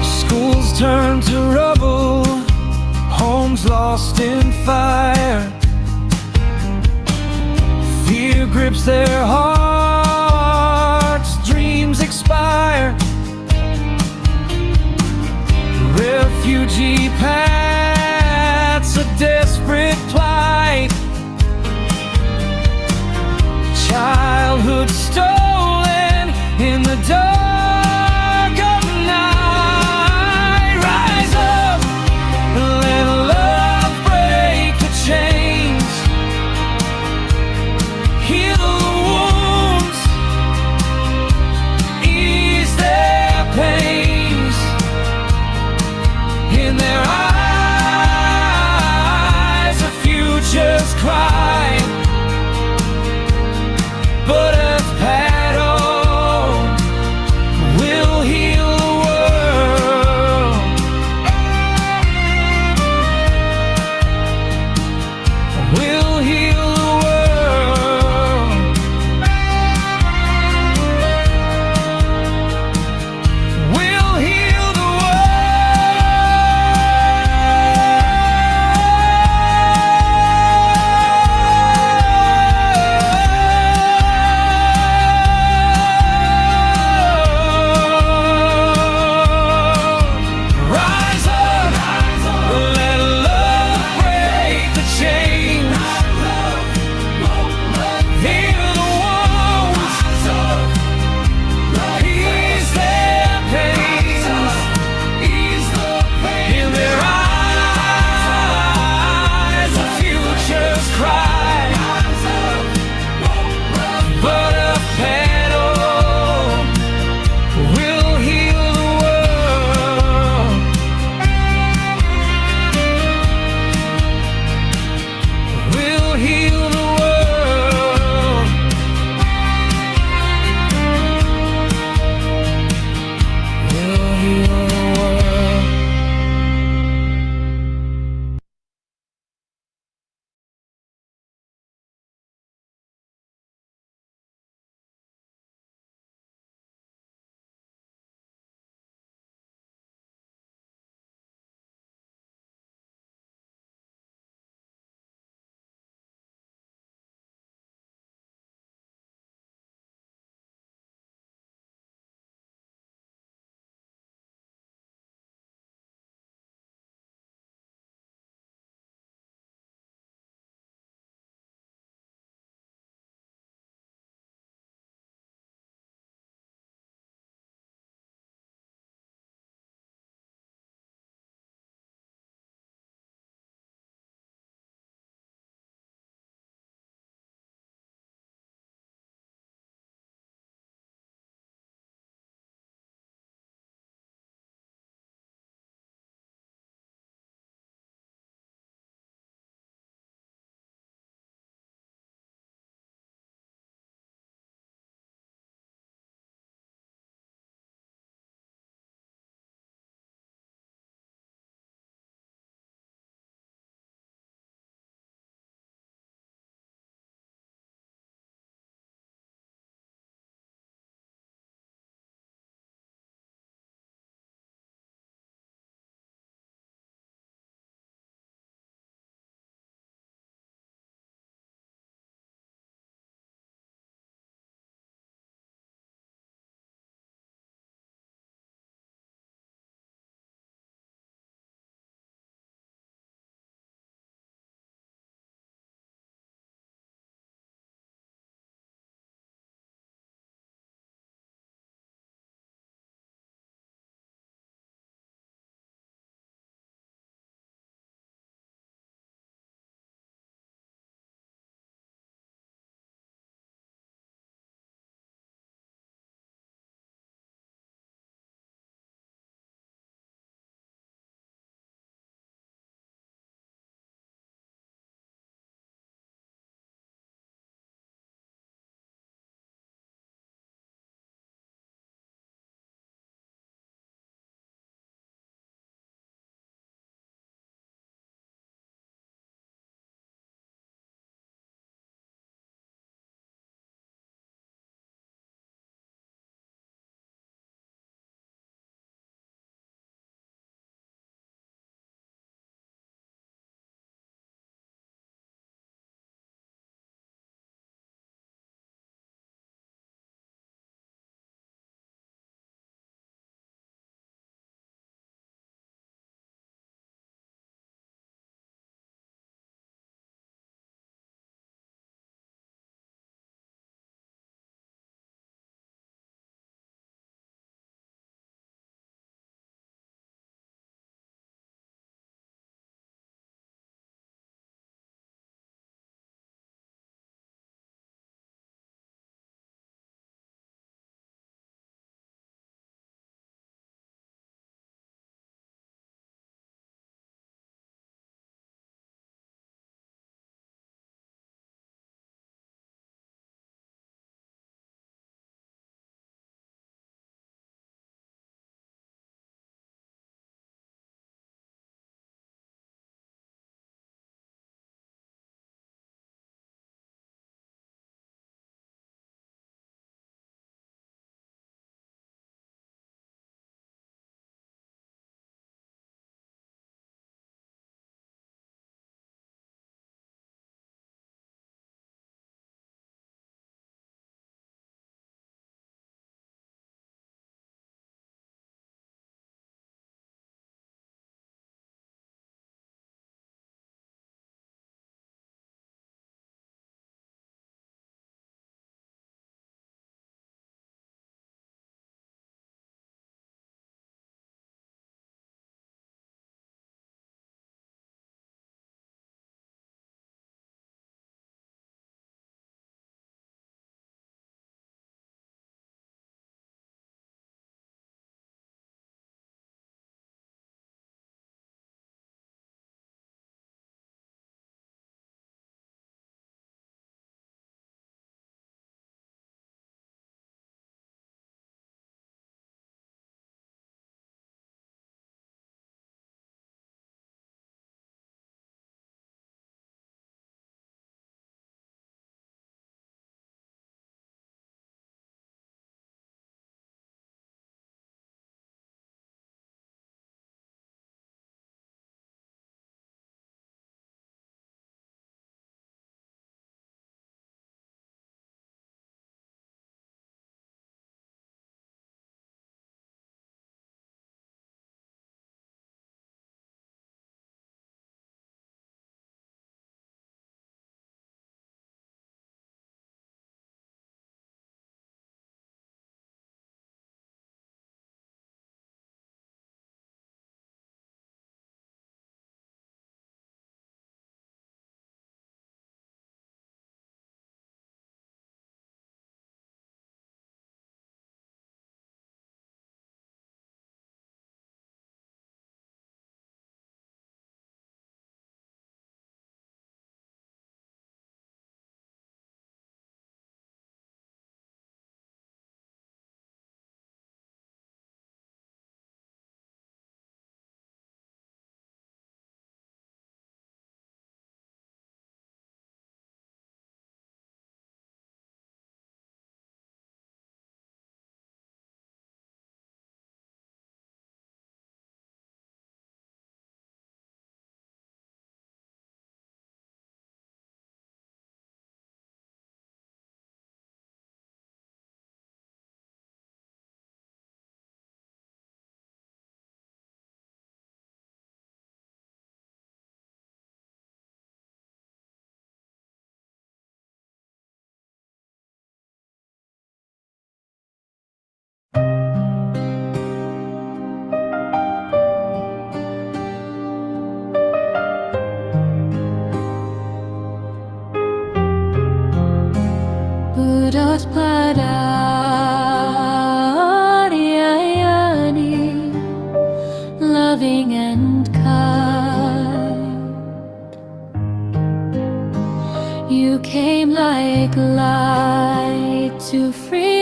Schools turn to rubble, homes lost in fire. Fear grips their hearts, dreams expire. Refugee paths, a desperate plight. Childhood stolen in the dark of night. Rise up and let love break the chains. Heal the wounds.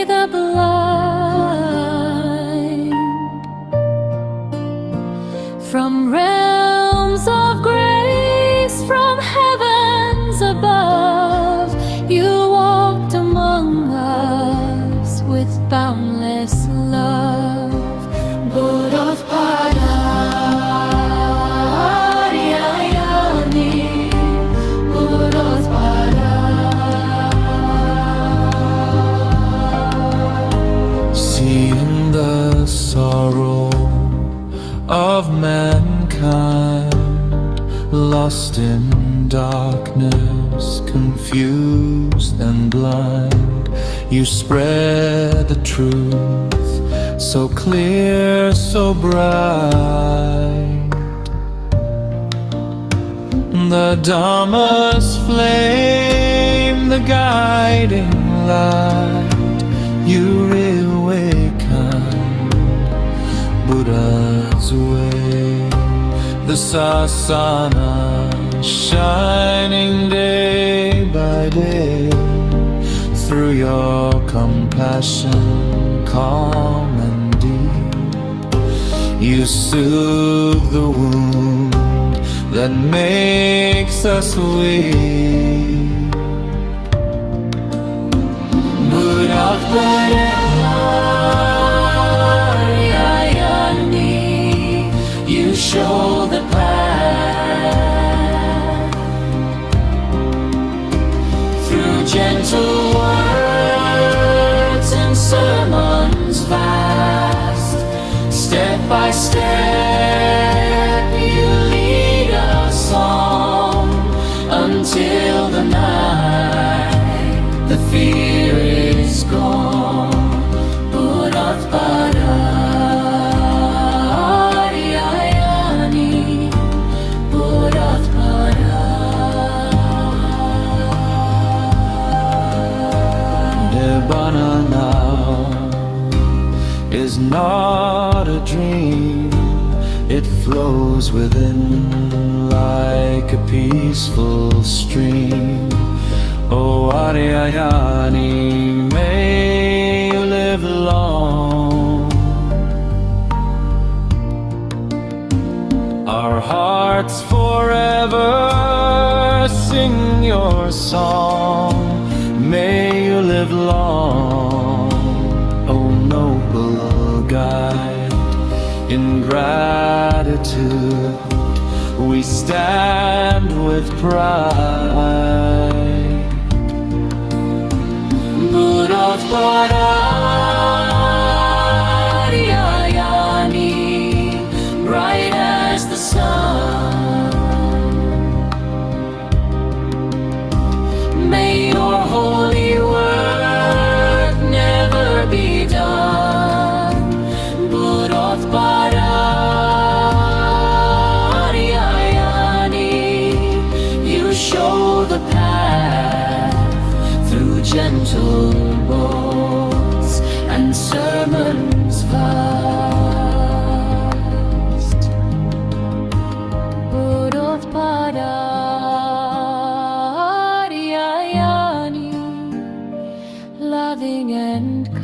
the blind from realms of grace, from heavens above. You walked among us with boundless love. Buddothpado, Seeing the sorrow of mankind, lost in darkness, confused and blind, you spread the truth so clear, so bright. The Dharma's flame, the guiding light, you reawakened Buddha's way. The sasana shining day by day, through your compassion calm and deep, you soothe the wound that makes us weak. Buddothpado, you show the path through gentle words and sermons vast. Step by step you lead us on until the night the fear is gone. Buddothpado, Nibbana now is not a dream. It flows within like a peaceful stream. Oh Aryayani, may you live long. Our hearts forever sing your song. May you live long, oh noble guide. In gratitude we stand with pride. Buddothpado, bright as the sun, may your holy work never be done. Buddothpado, you show the path through gentle words and sermons vast. Buddothpado, loving and kind.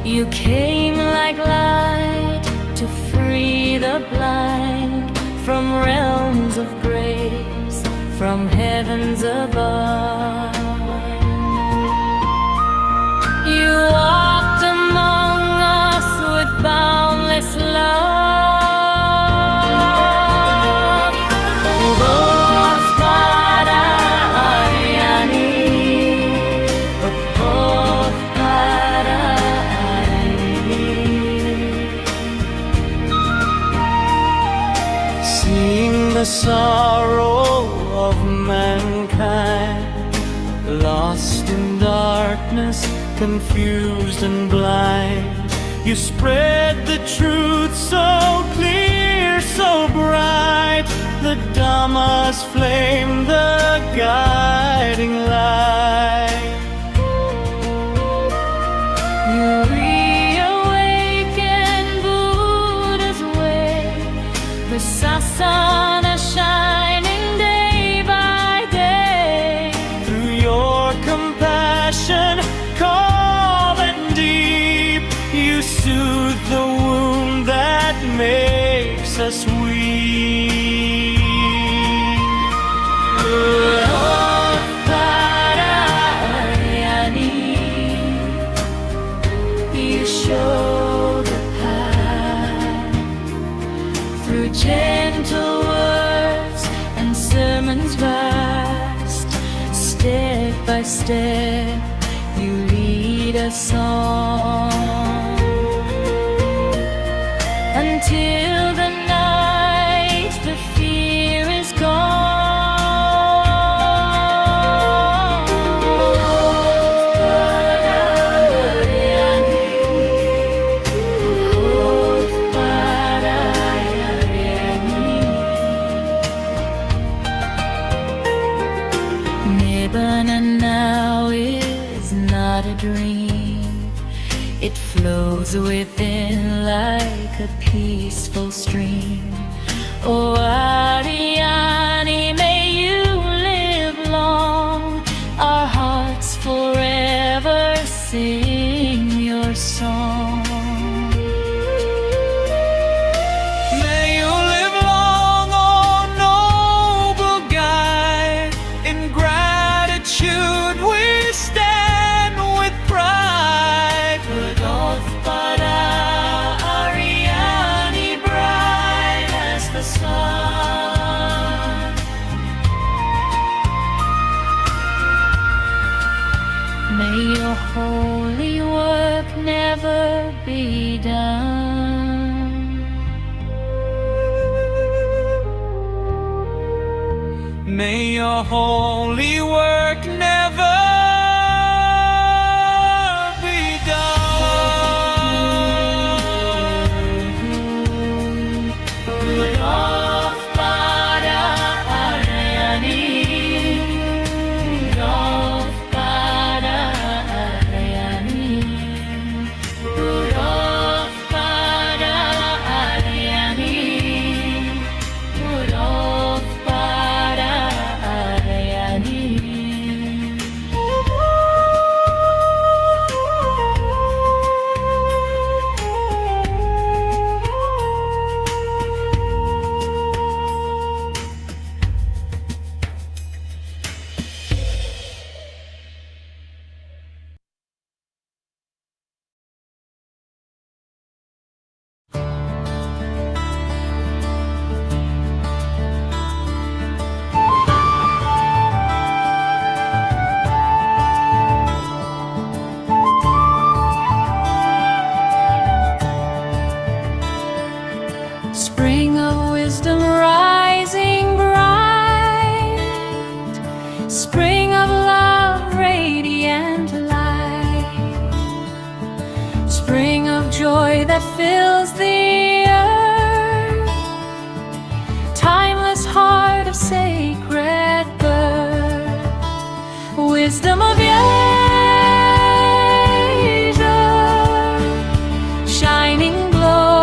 You came like light to free the blind from realms of grace, from heavens above. You walked among us with boundless love. Buddothpado, sorrow of mankind, lost in darkness, confused and blind. You spread the truth so clear, so bright, the Dhamma's flame, the guiding light. You reawaken Buddha's way, the sasana shining day by day. Through your compassion, calm and deep, you soothe the wound that makes us weak. You show the path through gentle words and sermons vast. Step by step, you lead us on until the night the fear is gone. Nibbana now is not a dream. It flows within like a peaceful stream. Oh, Ariani, may you live long. Our hearts forever sing your song. May you live long, oh noble guide. In gratitude we stand with pride. Buddothpado, Ariani, bright as the sun. May your holy work never be done. May your holy work never be done. Buddothpado, Ariani, Buddothpado, Ariani, Buddothpado, Ariani, Buddothpado, Ariani. Spring of wisdom rising bright, spring of love radiant light, spring of joy that fills the earth, timeless heart of sacred birth, wisdom of Asia, shining glow.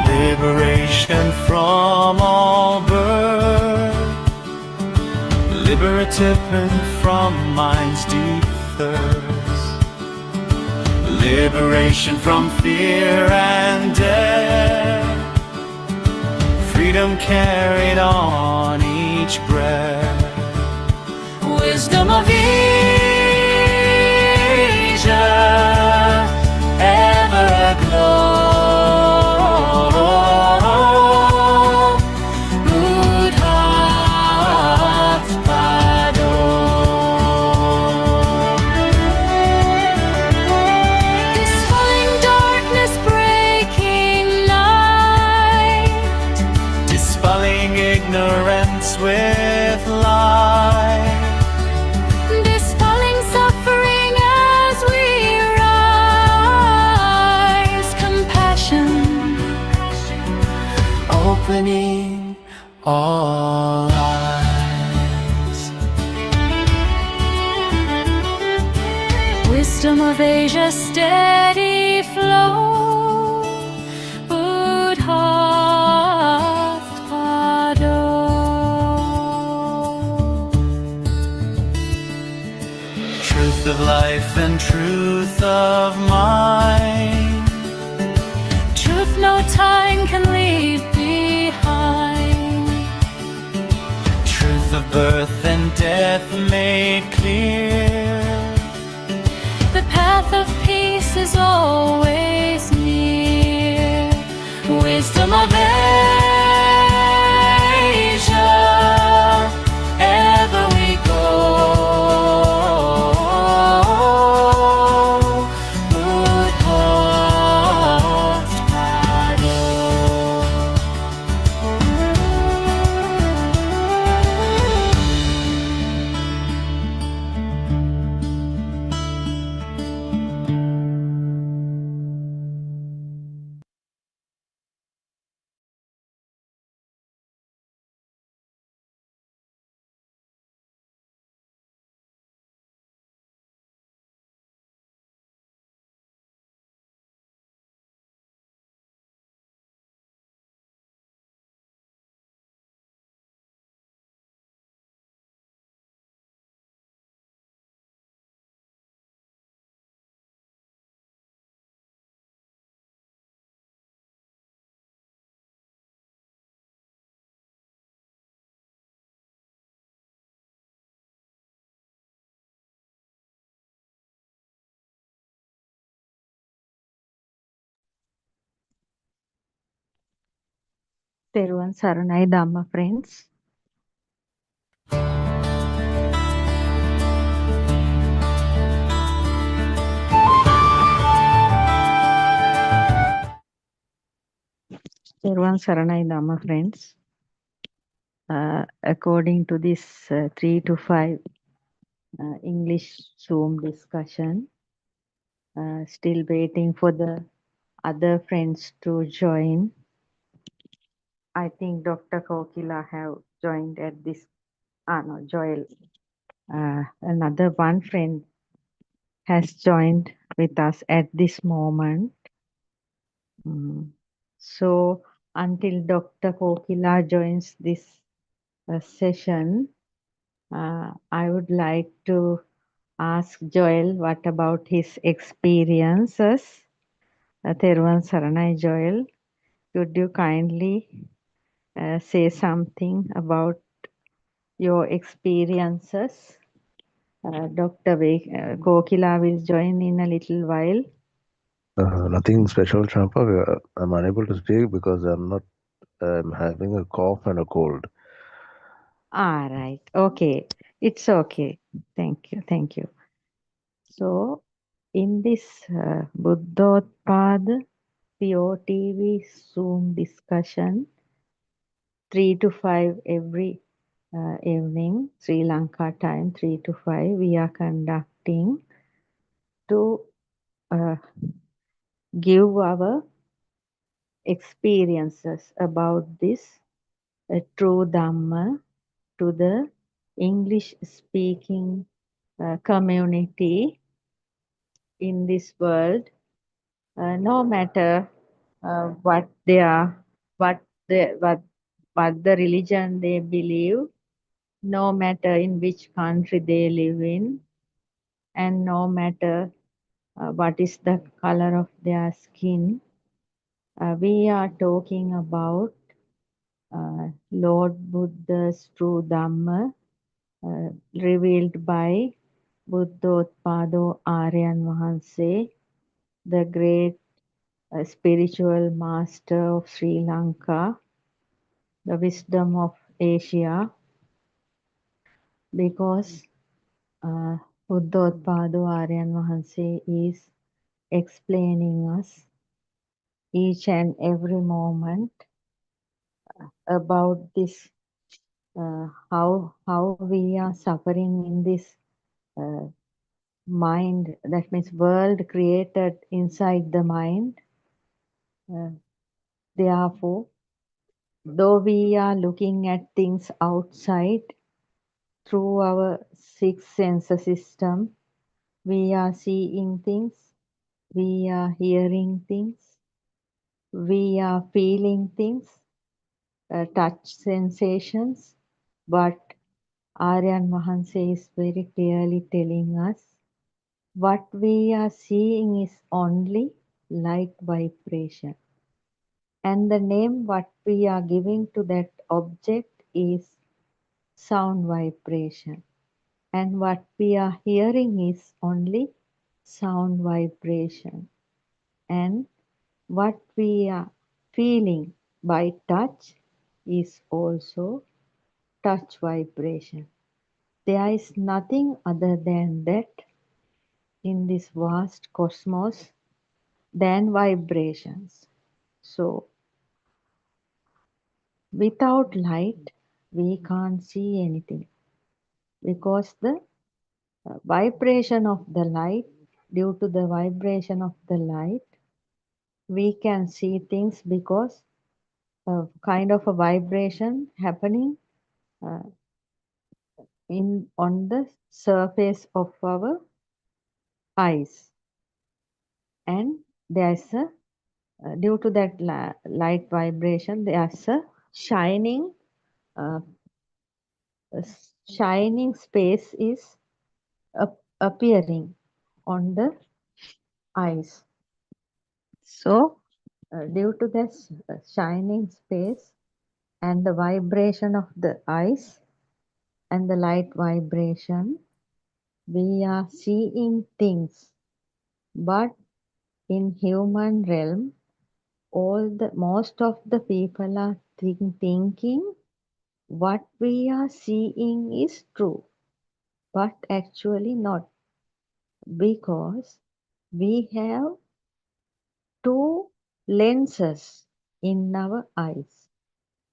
Liberation from all birth, liberative and from mind's deep thirst, liberation from fear and death, freedom carried on each breath, Wisdom of Asia, ever aglow. Buddothpado. dance with life. Dispelling suffering as we rise. Compassion. Opening all eyes. Wisdom of Asia, steady flow. Buddothpado. Truth of life and truth of mind. Truth no time can leave behind. Truth of birth and death made clear. The path of peace is always near. Wisdom of Asia, ever we go. තෙරුවන් සරණයි ධම්ම friends. තෙරුවන් සරණයි ධම්ම friends. According to this 3 to 5 English Zoom discussion, still waiting for the other friends to join. I think Dr. Kokila have joined at this. No, Joel. Another one friend has joined with us at this moment. So until Dr. Kokila joins this session, I would like to ask Joel what about his experiences. Therwan Saranai Joel, could you kindly say something about your experiences? Dr. Kokila will join in a little while. Nothing special, Champa. I'm unable to speak because I'm having a cough and a cold. All right. Okay. It's okay. Thank you. Thank you. So, in this Buddothpado PeoTV Zoom discussion, 3 to 5 every evening, Sri Lanka time, 3 to 5, we are conducting to give our experiences about this true Dhamma to the English speaking community in this world, no matter what they are, what the religion they believe, no matter in which country they live in, and no matter what is the color of their skin. We are talking about Lord Buddha's true Dhamma revealed by Buddothpado Aryan Wahanse, the great spiritual master of Sri Lanka, the wisdom of Asia, because Buddothpado Aryan Wahanse is explaining us each and every moment about this how we are suffering in this uh, mind, that means world created inside the mind. Therefore, though we are looking at things outside through our six sense system, we are seeing things, we are hearing things, we are feeling things, touch sensations, but Aryan Mahanse is very clearly telling us what we are seeing is only light vibration. And the name what we are giving to that object is sound vibration. And what we are hearing is only sound vibration. And what we are feeling by touch is also touch vibration. There is nothing other than that in this vast cosmos than vibrations. So, without light, we can't see anything because the vibration of the light, due to the vibration of the light, we can see things because of kind of a vibration happening uh, on the surface of our eyes, and there's a due to that light vibration, there's a shining uh, shining space is appearing on the eyes. So, due to this shining space and the vibration of the eyes and the light vibration, we are seeing things. But in human realm, most of the people are thinking what we are seeing is true, but actually not, because we have two lenses in our eyes.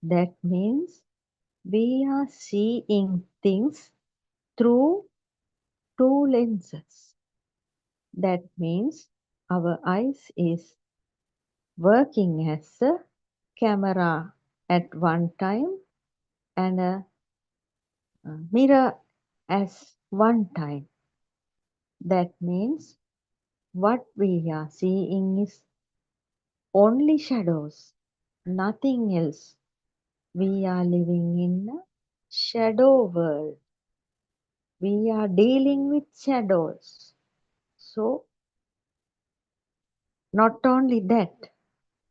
That means we are seeing things through two lenses. That means our eyes is working as a camera at one time and a mirror as one time. That means what we are seeing is only shadows, nothing else. We are living in a shadow world. We are dealing with shadows. So, not only that,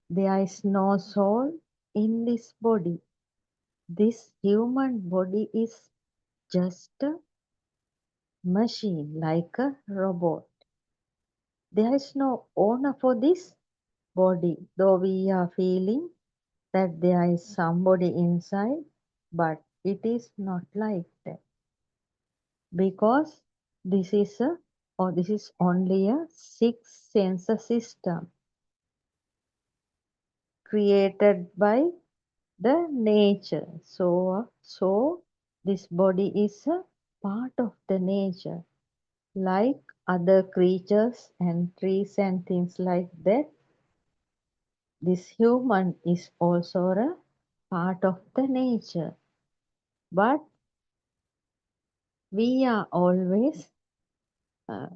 there is no soul in this body. This human body is just a machine, like a robot. There is no owner for this body, though we are feeling that there is somebody inside, but it is not like that, because this is only a six sense system created by the nature. So this body is a part of the nature, like other creatures and trees and things like that. This human is also a part of the nature, but we are always uh,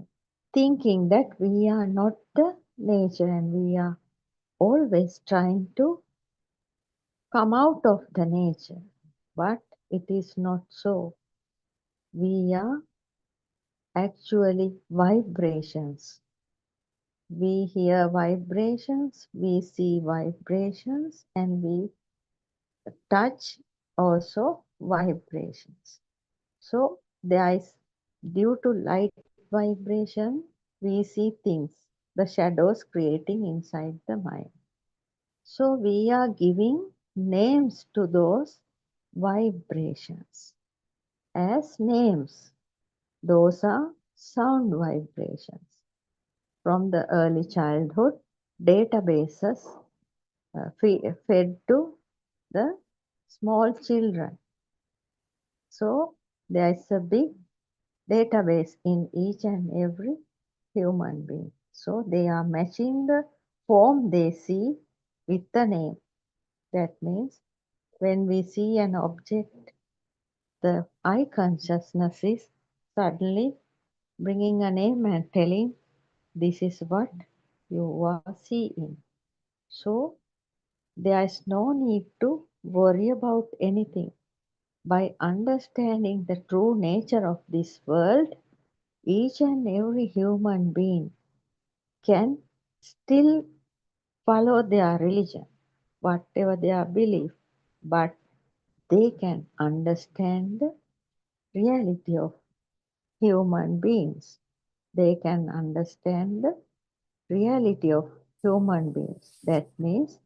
thinking that we are not the nature, and we are always trying to come out of the nature, but it is not so. We are actually vibrations. We hear vibrations, we see vibrations, and we touch also vibrations. So there is, due to light vibration, we see things, the shadows creating inside the mind. So we are giving names to those vibrations as names. Those are sound vibrations. From the early childhood, databases fed to the small children. So there is a big database in each and every human being. So they are matching the form they see with the name. That means when we see an object, the eye consciousness is suddenly bringing a name and telling this is what you are seeing. So there is no need to worry about anything. By understanding the true nature of this world, each and every human being can still follow their religion, whatever their belief, but they can understand the reality of human beings. They can understand the reality of human beings. That means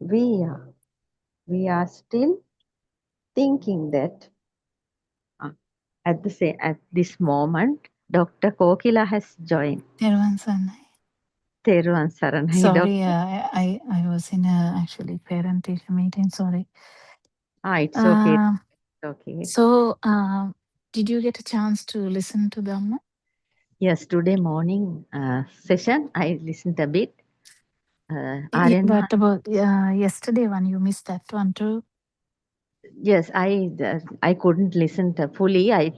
we are still thinking that uh, at this moment, Dr. Kokila has joined. Therwan Saranai. Therwan Saranai, Sorry, Doctor. I was in a actually parent teacher meeting. Sorry. It's okay. Okay. So, did you get a chance to listen to Dhamma? Yes, today morning session I listened a bit. Aryan, What about yesterday one? You missed that one too. yes, I couldn't listen to fully. I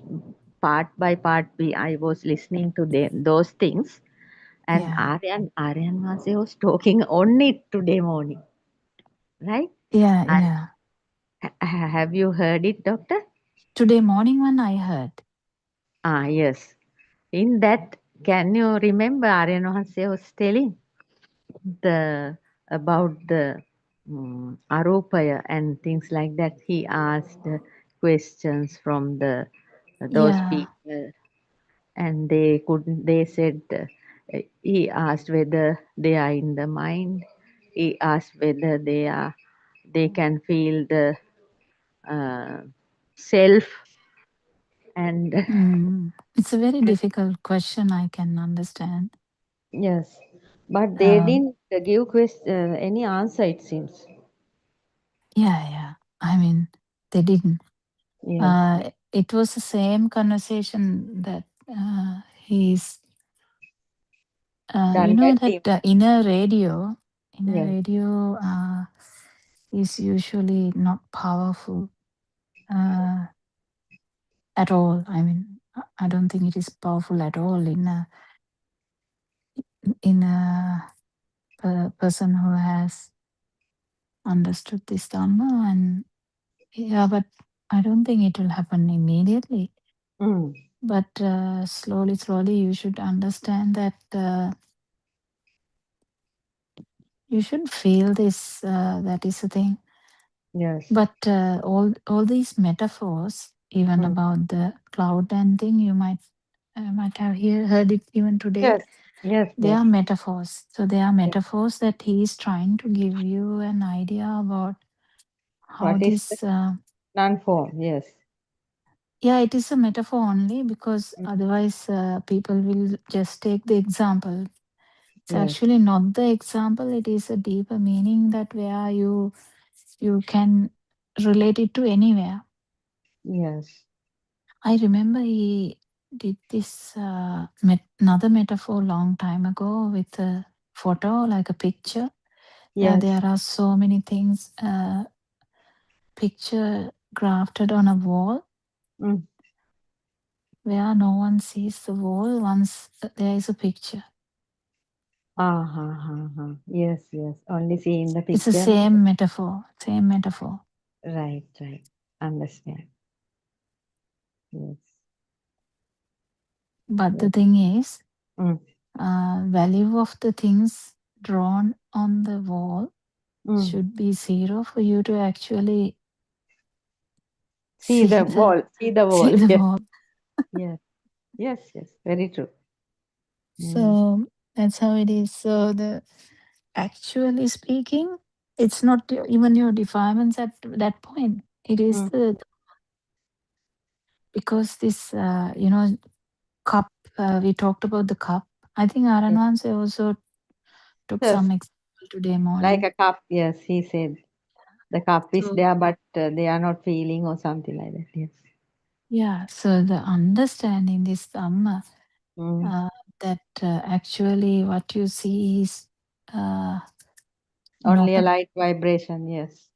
part by part I was listening to those things, and Yeah. Aryan was talking only today morning, right? Yeah, And yeah. have you heard it, Doctor? Today morning one I heard. Yes. In that, can you remember Aryan was telling about the Arupaya and things like that? He asked questions from those Yeah. people, and they couldn't. They said he asked whether they are in the mind. He asked whether they can feel the uh, self and It's a very difficult question. I can understand. yes, but they didn't give any answer, it seems. Yeah. I mean, they didn't. Yes. It was the same conversation that he's, Done that him. that inner radio Yes. is usually not powerful at all. I mean, I don't think it is powerful at all in a person who has understood this Dhamma. And yeah, but I don't think it will happen immediately. But slowly, you should understand that you should feel this. That is the thing. Yes. But all these metaphors, even about the cloud and thing, you might have heard it even today. Yes. They are metaphors. So they are metaphors that he is trying to give you an idea about how What is this. non-form? Yes. Yeah, it is a metaphor only because otherwise people will just take the example. It's actually not the example. It is a deeper meaning that where you can relate it to anywhere. Yes. I remember he did this another metaphor long time ago with a photo, like a picture. Yes. There are so many things, picture grafted on a wall where no one sees the wall once there is a picture. Yes. Only seeing the picture. It's the same metaphor. Right. Understand. Yes. But the thing is, value of the things drawn on the wall should be 0 for you to actually See the wall. See the wall. Yes. Very true. So that's how it is. So actually speaking, it's not even your defilements at that point. It is because this cup. We talked about the cup. I think Aranwanse also took some example today morning. Like a cup. Yes, he said the cup is So- there, but they are not feeling or something like that. Yes. Yeah, so the understanding this Dhamma, that actually what you see is not Only a light vibration, yes.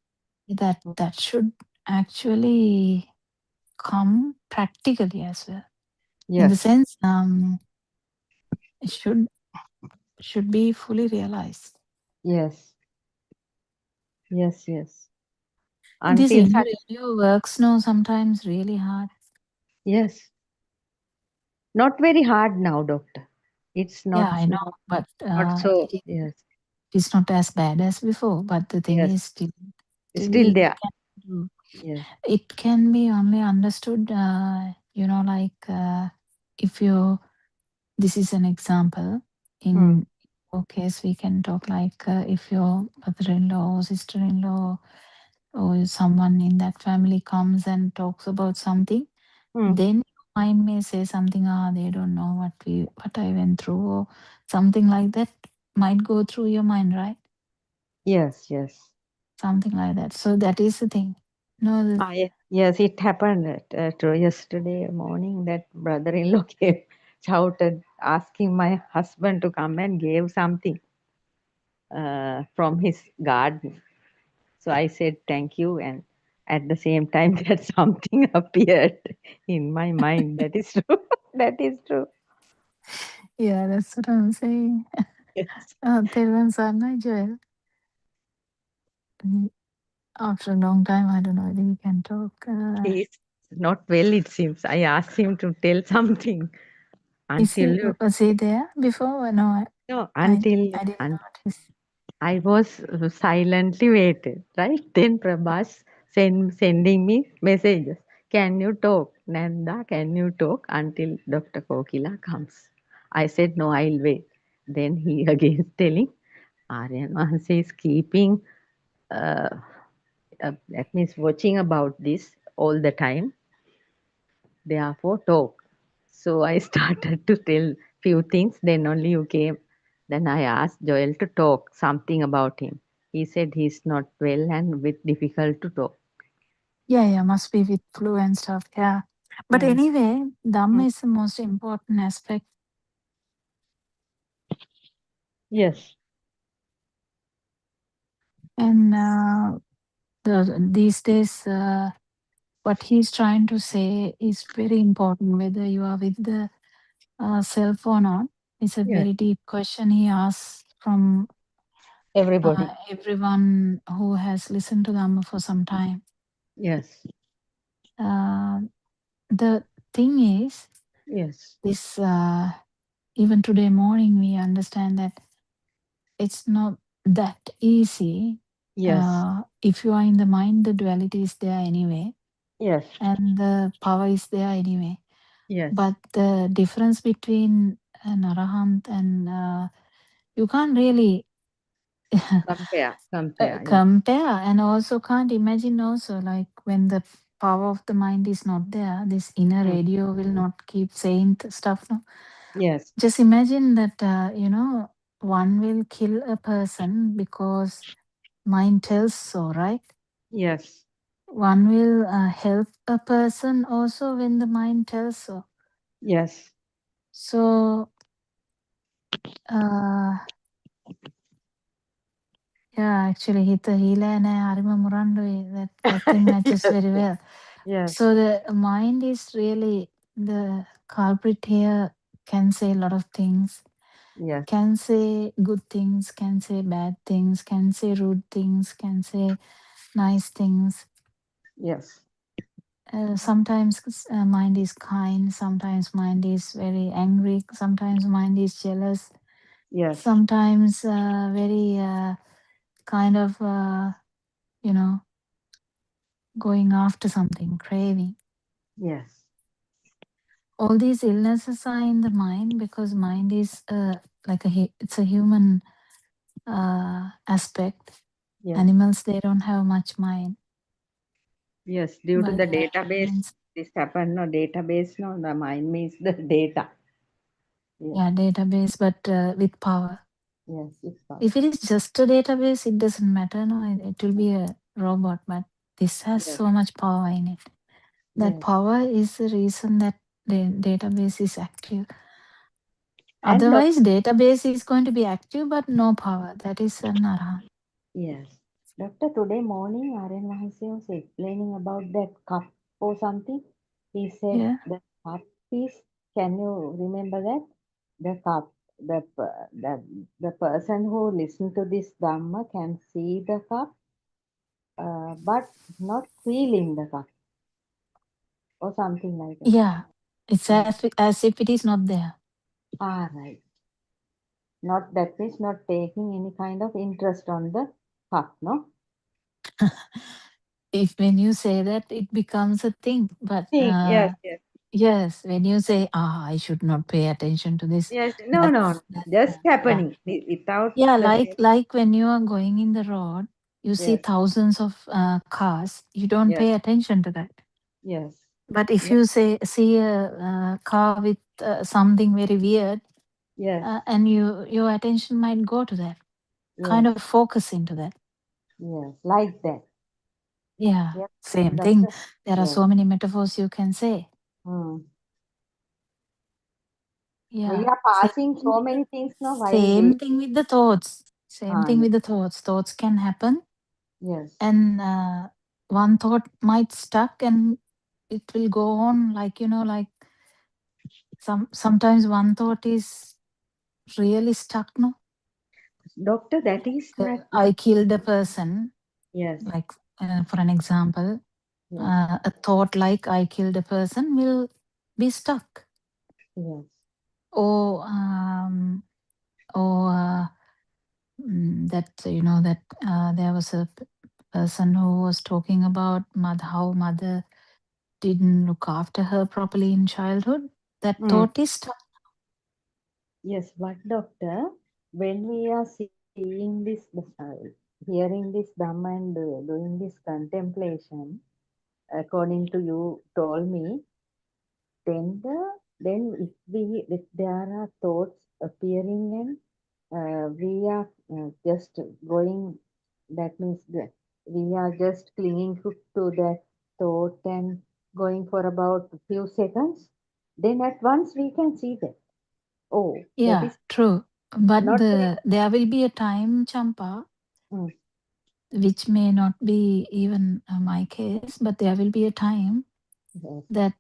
that should actually come practically as well. In the Yes, sense, it should be fully realized. yes, yes, yes. This Until such, individual works now sometimes really hard. yes. Not very hard now, doctor. It's Yeah, not, I know, but not so, yes, it's not as bad as before. But the thing yes. is, still It's we still there. can do. Yes, It can be only understood, like if you. This is an example. In your case, we can talk like if your mother-in-law or sister-in-law or someone in that family comes and talks about something, then your mind may say something, they don't know what I went through, or something like that might go through your mind, right? yes, yes. Something like that. So that is the thing. No, Yes, it happened yesterday morning that brother-in-law came, shouted, asking my husband to come and gave something from his garden. So I said thank you, and at the same time that something appeared in my mind. That is true. That is true. yeah, that's what I'm saying. Yes. Telvan Sarnai Joel. After a long time, I don't know whether we can talk. He is not well, it seems. I asked him to tell something until Was he there before? Or no, no, I until didn't notice. I was silently waited, right? Then Prabhas sending me messages. Can you talk? Nanda, can you talk until Dr. Kokila comes? I said, no, I'll wait. Then he again telling, Aryan Mahansa is keeping, that means watching about this all the time. Therefore, talk. So I started to tell few things. Then only you came. Then I asked Joel to talk something about him. He said he's not well and bit difficult to talk. Yeah, must be with flu and stuff. Yeah. But Yeah. anyway, Dhamma is the most important aspect. Yes. And these days, what he's trying to say is very important, whether you are with the self or not. It's a Yes. very deep question he asks from Everybody. everyone who has listened to Dhamma for some time. Yes. The thing is, Yes. this even today morning, we understand that it's not that easy. Yes. If you are in the mind, the duality is there anyway, Yes. and the power is there anyway. Yes. But the difference between an arahant and you can't really Compare. Yes. compare, and also can't imagine also, like when the power of the mind is not there, this inner radio will not keep saying stuff. No? Yes. Just imagine that one will kill a person because mind tells so, right? Yes. One will help a person also when the mind tells so. Yes. So yeah, actually Hita Hila and Arima Murandu, that thing matches very well. Yes. So the mind is really the culprit here, can say a lot of things. Yes. Can say good things, can say bad things, can say rude things, can say nice things. Yes. Sometimes mind is kind, sometimes mind is very angry, sometimes mind is jealous, Yes. sometimes very kind of, going after something, craving. Yes. All these illnesses are in the mind because mind is like it's a human aspect. Yes. Animals, they don't have much mind. Yes. Due to But the database, humans, this happened. No database. No, the mind means the data. Yes. yeah, database, but with power. Yes. It's power. If it is just a database, it doesn't matter. No, it will be a robot, but this has Yes. so much power in it. That Yes. power is the reason that the database is active. And Otherwise, database is going to be active but no power. That is an arahant. yes. Doctor, today morning Aryan Mahasi was explaining about that cup or something. He said Yeah. the cup is, can you remember that? The cup, the person who listen to this Dhamma can see the cup, but not feeling the cup or something like that. Yeah. It's Mm. as if it is not there. Ah, right. Not that means not taking any kind of interest on the cup, no? If when you say that, it becomes a thing. But Think, yes, yes. yes, when you say, I should not pay attention to this, Yes, no. that's Just yeah. happening without Yeah, the like when you are going in the road, you see yes, thousands of cars. You don't yes, pay attention to that. yes, But if yes, you see a car with something very weird, yes, and your attention might go to that, kind yes, of focus into that. yes, like that. Yeah, Yes, same thing. doctor. There are Yes. so many metaphors you can say. Mm. We Yeah, are passing so many things now while we. same thing with the thoughts. Same thing Yes, with the thoughts. Thoughts can happen, yes, and one thought might stuck, and it will go on like sometimes one thought is really stuck. No, doctor. That is not. I killed a person. Yes, Like for an example, yes, a thought like I killed a person will be stuck, yes. or that that there was a person who was talking about how mother didn't look after her properly in childhood. That Mm. thought is stuck. Yes, but doctor, when we are seeing this, hearing this Dhamma and doing this contemplation, according to you told me, then if there are thoughts appearing and we are just going, that means that we are just clinging to that thought and going for about a few seconds, then at once we can see that. Oh, that Yeah, is true. But not very. there will be a time, Champa, Mm, which may not be even my case, but there will be a time yes, that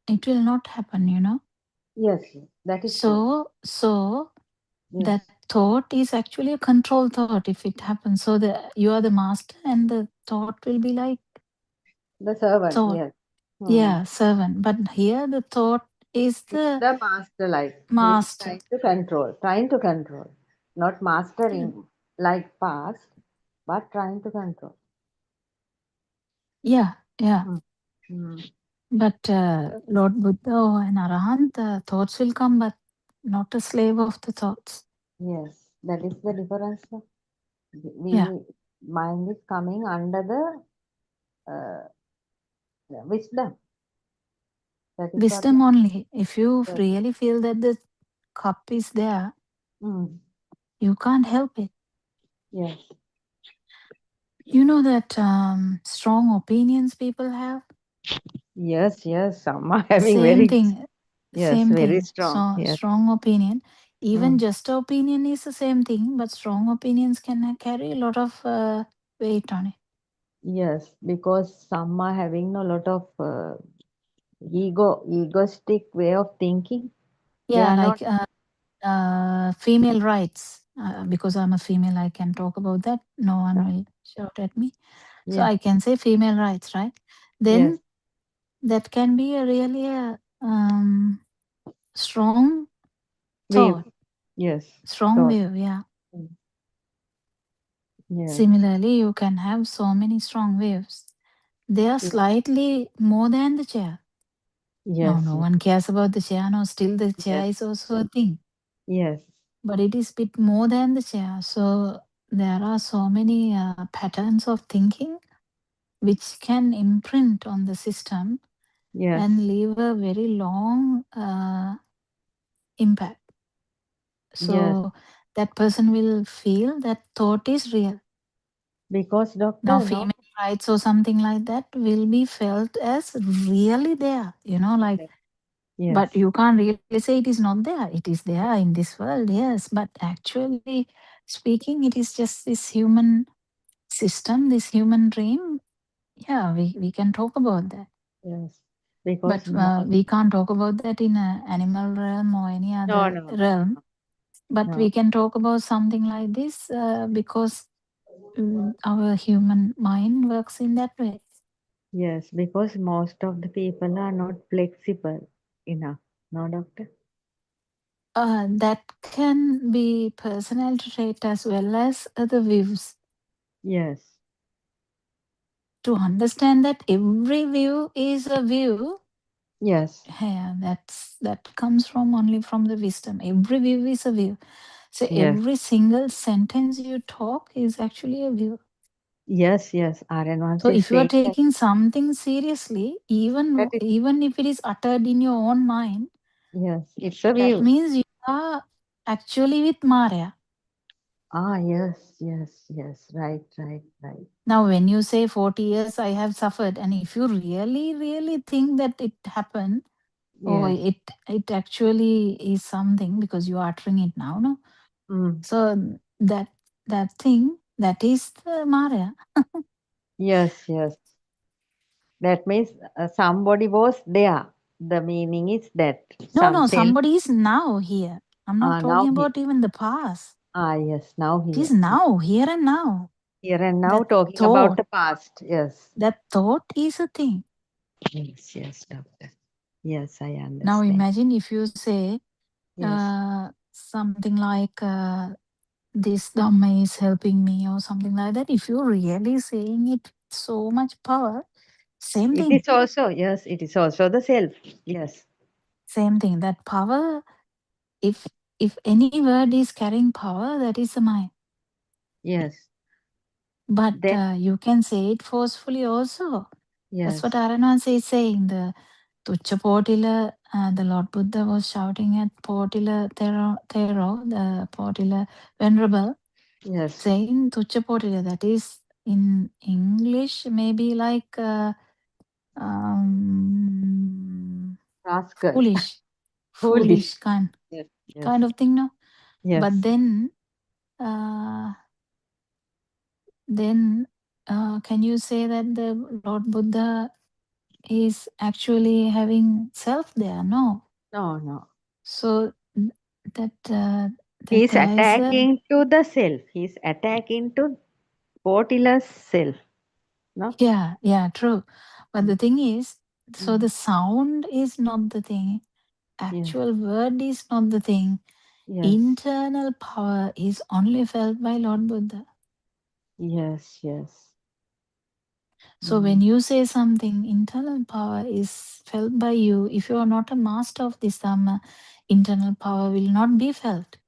it will not happen. yes, yes, that is true. So Yes, that thought is actually a control thought if it happens. So you are the master, and the thought will be like the servant, thought. yes. Mm. Yeah, servant. But here the thought is It's the the master, like he is master. trying to control, not mastering like past, but trying to control. Yeah, yeah. Mm. Mm. But Lord Buddha or an Arahant, the thoughts will come, but not a slave of the thoughts. Yes, that is the difference. Yeah. We mind is coming under the wisdom. That is what. Wisdom only. If you Yes. really feel that the cup is there, Mm. you can't help it. Yes. You know that strong opinions people have? Yes. Yes. Some are having Same very. thing. Yes, Same very thing. strong. So Yes. strong opinion. Even Mm. just opinion is the same thing, but strong opinions can carry a lot of weight on it. Yes, because some are having a lot of egoistic way of thinking. They Yeah, are not. like female rights. Because I'm a female, I can talk about that. No one will shout at me. So Yes. I can say female rights, right? Yes. Then that can be a really strong Wave. thought, Yes. strong Thought. view. Yeah. Mm. Yes. Similarly, you can have so many strong waves. They are Yes. slightly more than the chair. No, Yes. no one cares about the chair. No, still the chair Yes. is also a thing, Yes. but it is bit more than the chair. So there are so many patterns of thinking which can imprint on the system Yes. and leave a very long impact. Yes. So that person will feel that thought is real. Because Now, doctor, female no? rights or something like that will be felt as really there, like, but Yes. you can't really say it is not there. It is there in this world, yes. But actually speaking, it is just this human system, this human dream. Yeah, we can talk about that. Yes. But Because most, we can't talk about that in an animal realm or any no, other no, realm. But no. we can talk about something like this because our human mind works in that way. Yes, because most of the people are not flexible enough. No, doctor? That can be personality trait as well as the views. Yes. To understand that every view is a view, Yes. yeah, that comes from only from the wisdom. Every view is a view. So Yes. every single sentence you talk is actually a view. Yes, yes. RN1 So is if you are saying that. taking something seriously, That is, even if it is uttered in your own mind, yes, it's a that view. means you are actually with Maya. Yes, yes, yes. Right, right, right. Now, when you say 40 years I have suffered, and if you really, really think that it happened, or Yes. it actually is something because you are uttering it now, no? Mm. So that thing, that is the Maya. Yes, yes. That means somebody was there. The meaning is that No, self. somebody is now here. I'm not Now talking here. about even the past. Yes, now It is here. now, here and now. Here and now That talking about thought, the past. Yes. that thought is a thing. Yes, yes, doctor. Yes, I Now understand. imagine if you say Yes. something like this Dhamma is helping me or something like that. If you're really saying it with so much power, same It thing. is also, yes, it is also the self. Yes. Same thing. That power, if any word is carrying power, that is the mind. Yes. But Then, you can say it forcefully also. That's what yes. Aranwansa is saying. The Tucha Potila, the Lord Buddha was shouting at Potila Thero, the Potila Venerable, Yes. saying Tucha Potila. That is in English, maybe like Rascal. foolish, Foolish. kind Yes. Yes. of thing, no? Yes. But uh, then can you say that the Lord Buddha is actually having self there? No. No, no. So that He's there is a, attacking to the self. He's attacking to Portila's self. No? yeah, true. But the thing is, so Mm. the sound is not the thing. Yes. Actual word is not the thing. Yes. Internal power is only felt by Lord Buddha. Yes. Yes. So when you say something, internal power is felt by you. If you are not a master of this Dhamma, internal power will not be felt.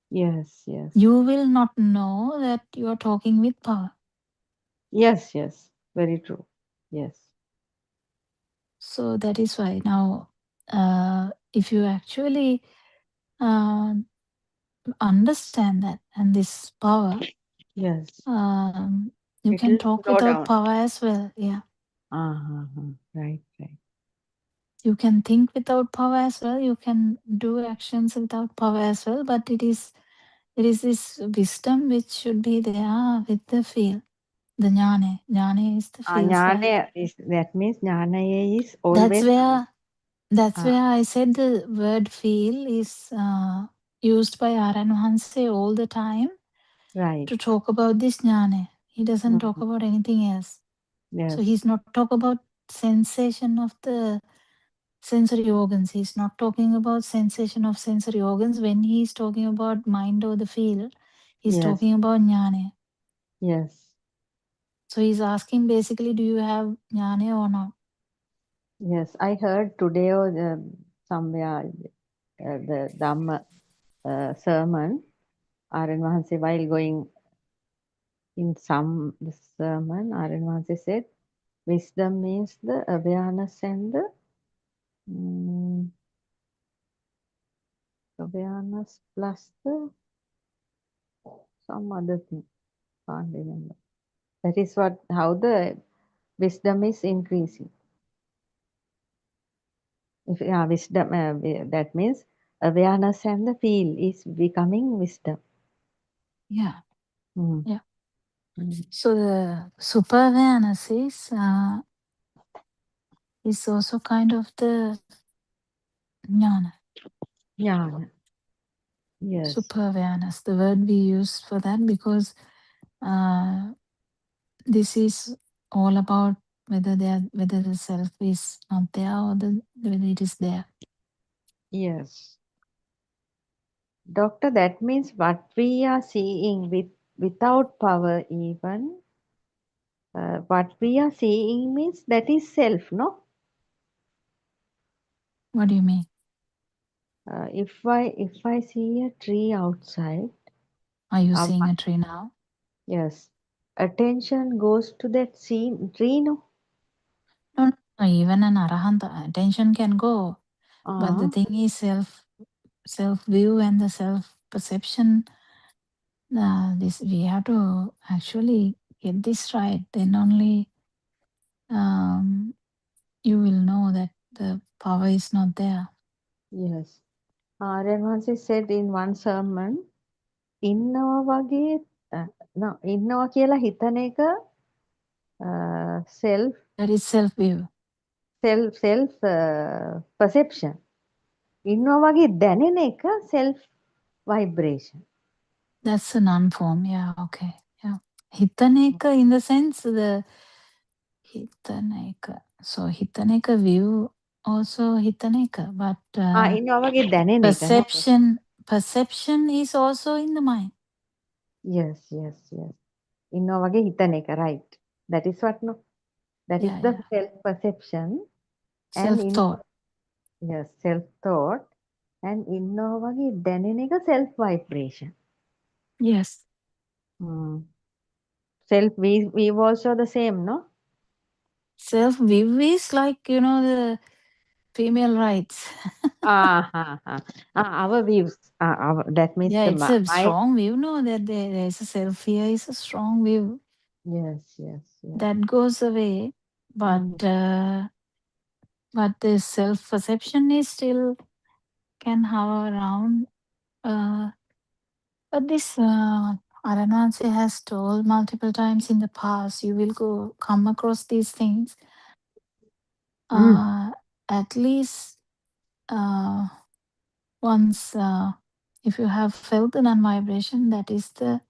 Yes. Yes. You will not know that you are talking with power. Yes. Yes. Very true. Yes. So that is why now, if you actually understand that and this power, Yes. you It can will talk slow without down. power as well. Yeah. Right. Right. You can think without power as well. You can do actions without power as well. But there is this wisdom which should be there with the feel. The jnane. Jnane is the feels, right? Jnana is, that means jnana is That's always. where I said the word feel is used by Aran Wahanse all the time Right. to talk about this jnane. He doesn't talk Mhm. about anything else. Yes. So he's not talk about sensation of the sensory organs. He's not talking about sensation of sensory organs. When he's talking about mind or the feel, he's Yes. talking about jnane. Yes. So he's asking basically, do you have jnane or not? Yes. I heard today or somewhere the Dhamma sermon. Aaron Wahanse, while going in some the sermon, Aaron Wahanse said, wisdom means the awareness and the awareness plus the some other thing. Can't remember. That is how the wisdom is increasing. Wisdom, that means awareness and the feel is becoming wisdom. Yeah. Mm. Yeah. Mm. So the super awareness is also kind of the jnana. Jnana. Yes. Super awareness, the word we use for that, because this is all about whether the self is not there or whether it is there. Yes. Doctor, that means what we are seeing without power even, what we are seeing means that is self, no? What do you mean? If I see a tree outside, Are you seeing a tree now? yes, attention goes to that tree, no? No, even an arahanta, attention can go. But the thing is self view and the self perception. This we have to actually get this right. Then only you will know that the power is not there. Yes. Renwansi said in one sermon, ඉන්නවා වගේ ඉන්නවා කියලා හිතන එක self That is self view. self perception. ඉන්නවා වගේ දැනෙන එක self vibration. That's a non-form. Yeah, okay. Yeah. Hitaneka in the sense the hitaneka. So hitaneka view also hitaneka, but ඉන්නවා වගේ දැනෙන එක. perception is also in the mind. Yes. ඉන්නවා වගේ හිතන එක, right. That is what, no? That is the self-perception. Self-thought. Yes, self-thought. And ඉන්නවා වගේ දැනෙන එක self-vibration. Yes. Self-view also the same, no? Self-view is like, the female rights. Our views. That means it's a strong view, no? That there is a self here is a strong view. Yes. That goes away, but the self-perception is still can hover around. But this Aranansi has told multiple times in the past, you will come across these things. At least once, if you have felt the non-vibration, that is the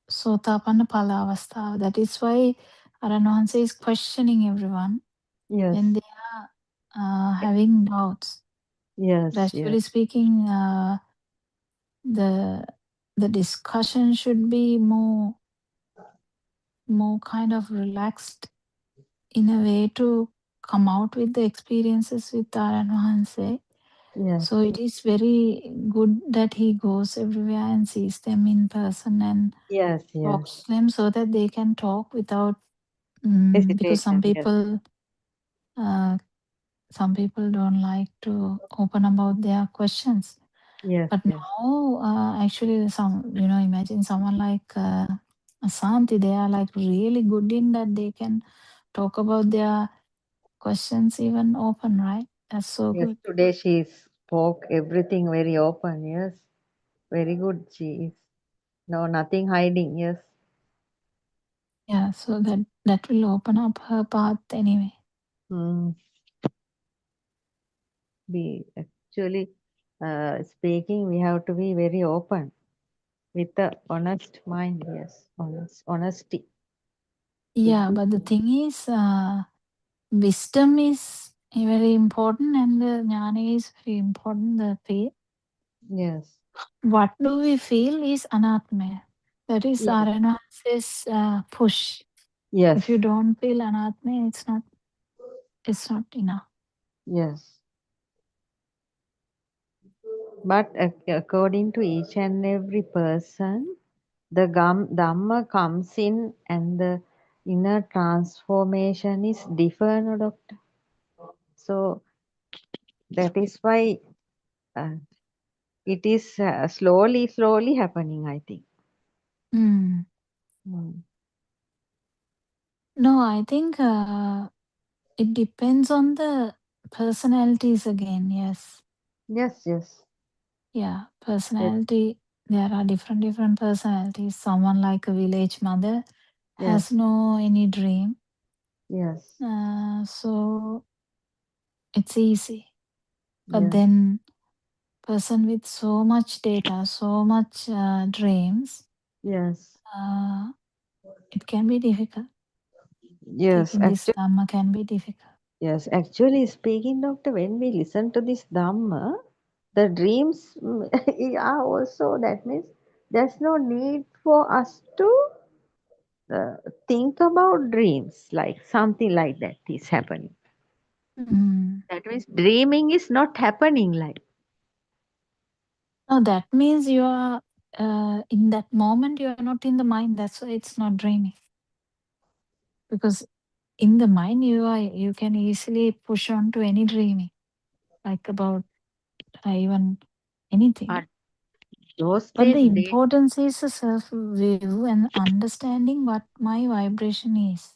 Sotapanna Pala Avastha. That is why Aranansi is questioning everyone when they are having doubts. Actually speaking, the discussion should be more kind of relaxed in a way to come out with the experiences with Aranhanse. So it is very good that he goes everywhere and sees them in person and talks to them so that they can talk without because some people don't like to open about their questions. But now actually imagine someone like Asanti, they are like really good in that they can talk about their questions even open, right? That's so good. Today she spoke everything very open. Yes, very good. She is nothing hiding. Yes. Yeah, so that will open up her path anyway. We actually speaking, we have to be very open with the honest mind. Yes, honesty. Yeah, but the thing is, wisdom is very important and the jnana is very important, the faith. Yes. What do we feel is anatma. That is Aranhanse's push. Yes. If you don't feel anatma, it's not enough. Yes. But according to each and every person, the Dhamma comes in and the inner transformation is different, no, Doctor. So that is why it is slowly happening, I think. Mm. Mm. No, I think it depends on the personalities again. Yes. Yes, yes. Yeah. Yes, Personality. There are different personalities. Someone like a village mother has yes, no any dream. yes, So it's easy. But yes, then person with so much data, so much dreams, yes, it can be difficult. yes. Taking this Actually, Dhamma can be difficult. yes. Actually, speaking, doctor, when we listen to this Dhamma, the dreams are also, that means there's no need for us to uh, think about dreams, like something like that is happening. Mm. That means dreaming is not happening like. No, that means you are in that moment. You are not in the mind. That's why it's not dreaming. Because in the mind, you can easily push on to any dreaming, like about even anything. But those But the days, they, importance is a self view and understanding what my vibration is.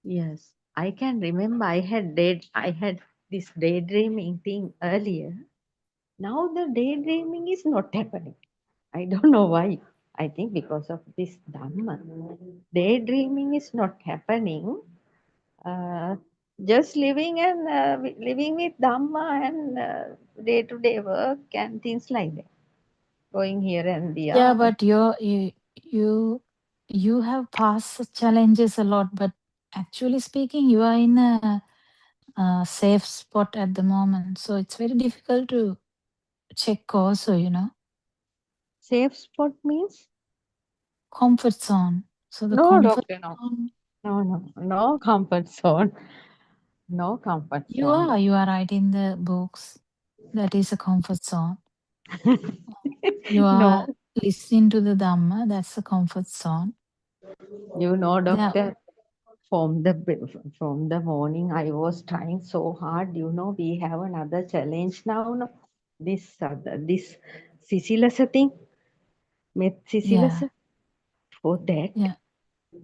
yes, I can remember I had this daydreaming thing earlier. Now the daydreaming is not happening. I don't know why. I think because of this Dhamma. Daydreaming is not happening. Uh, just living with Dhamma and day to day work and things like that. Going here and Yeah, there. but you have passed challenges a lot, but actually speaking, you are in a safe spot at the moment. So it's very difficult to check also. Safe spot means? Comfort zone. So the No, comfort doctor, no. zone, No comfort zone. No comfort you zone. are, you are right in the books. That is a comfort zone. You No, are listening to the Dhamma, that's a comfort zone. There, doctor, from the morning I was trying so hard. We have another challenge now. No? This Sicilasa thing, met yeah, Sicilasa. For that, yeah.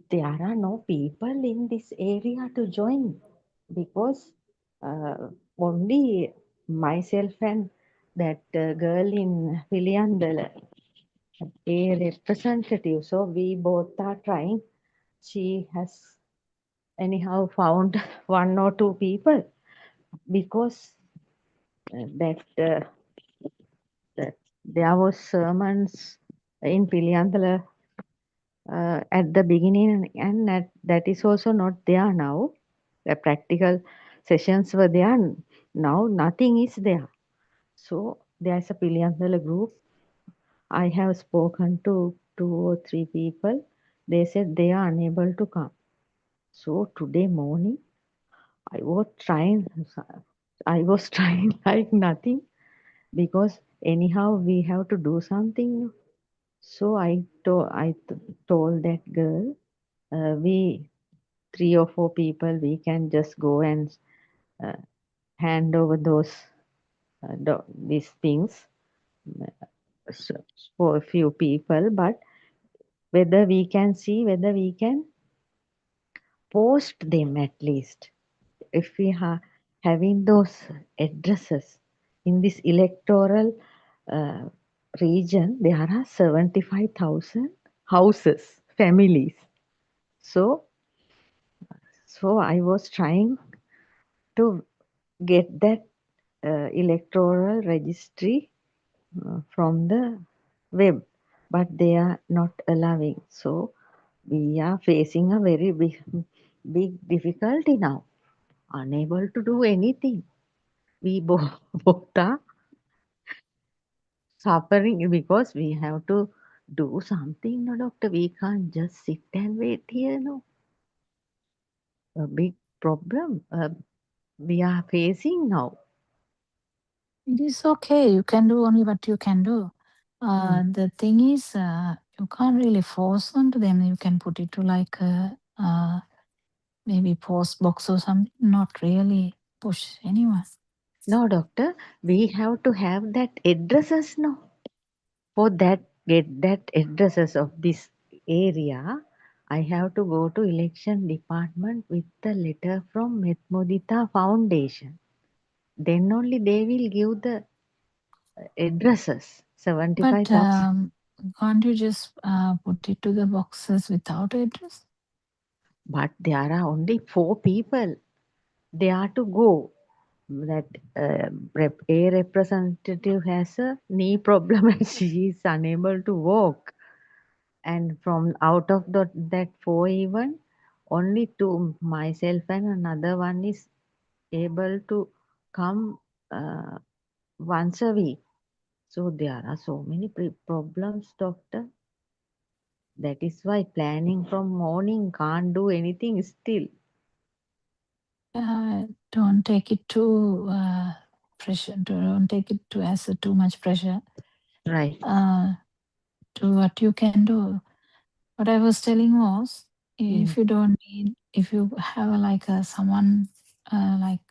there are no people in this area to join because only myself and that girl in Piliandala, a representative. So we both are trying. She has anyhow found one or two people because that there was sermons in Piliandala at the beginning, and that is also not there now. The practical sessions were there. Now nothing is there. So there's a Piliandala group. I have spoken to 2 or 3 people. They said they are unable to come. So today morning I was trying. I was trying like nothing because anyhow we have to do something. So I told that girl, we 3 or 4 people, we can just go and uh, hand over these things so, for a few people, but whether we can see whether we can post them at least. If we are having those addresses in this electoral uh, region, there are 75,000 houses, families. So, so I was trying to get that electoral registry from the web, but they are not allowing. So we are facing a very big difficulty now, unable to do anything. We both are suffering because we have to do something, no, doctor. We can't just sit and wait here, no. A big problem we are facing now. It is okay. You can do only what you can do. Mm. The thing is, you can't really force onto them. You can put it to like maybe post box or something. Not really push anyone. No, doctor, we have to have that addresses now for that get that addresses of this area, I have to go to election department with the letter from Metmodita Foundation. Then only they will give the addresses, But 75,000. can't you just put it to the boxes without address? But there are only 4 people. They are to go. That a representative has a knee problem and she is unable to walk. And from out of that 4 even, only 2, myself and another one, is able to come once a week. So there are so many problems, doctor. That is why planning from morning can't do anything still. Don't take it too pressure. Don't take it too as too much pressure. Right. Do what you can do. What I was telling was, if you don't need, if you have like someone like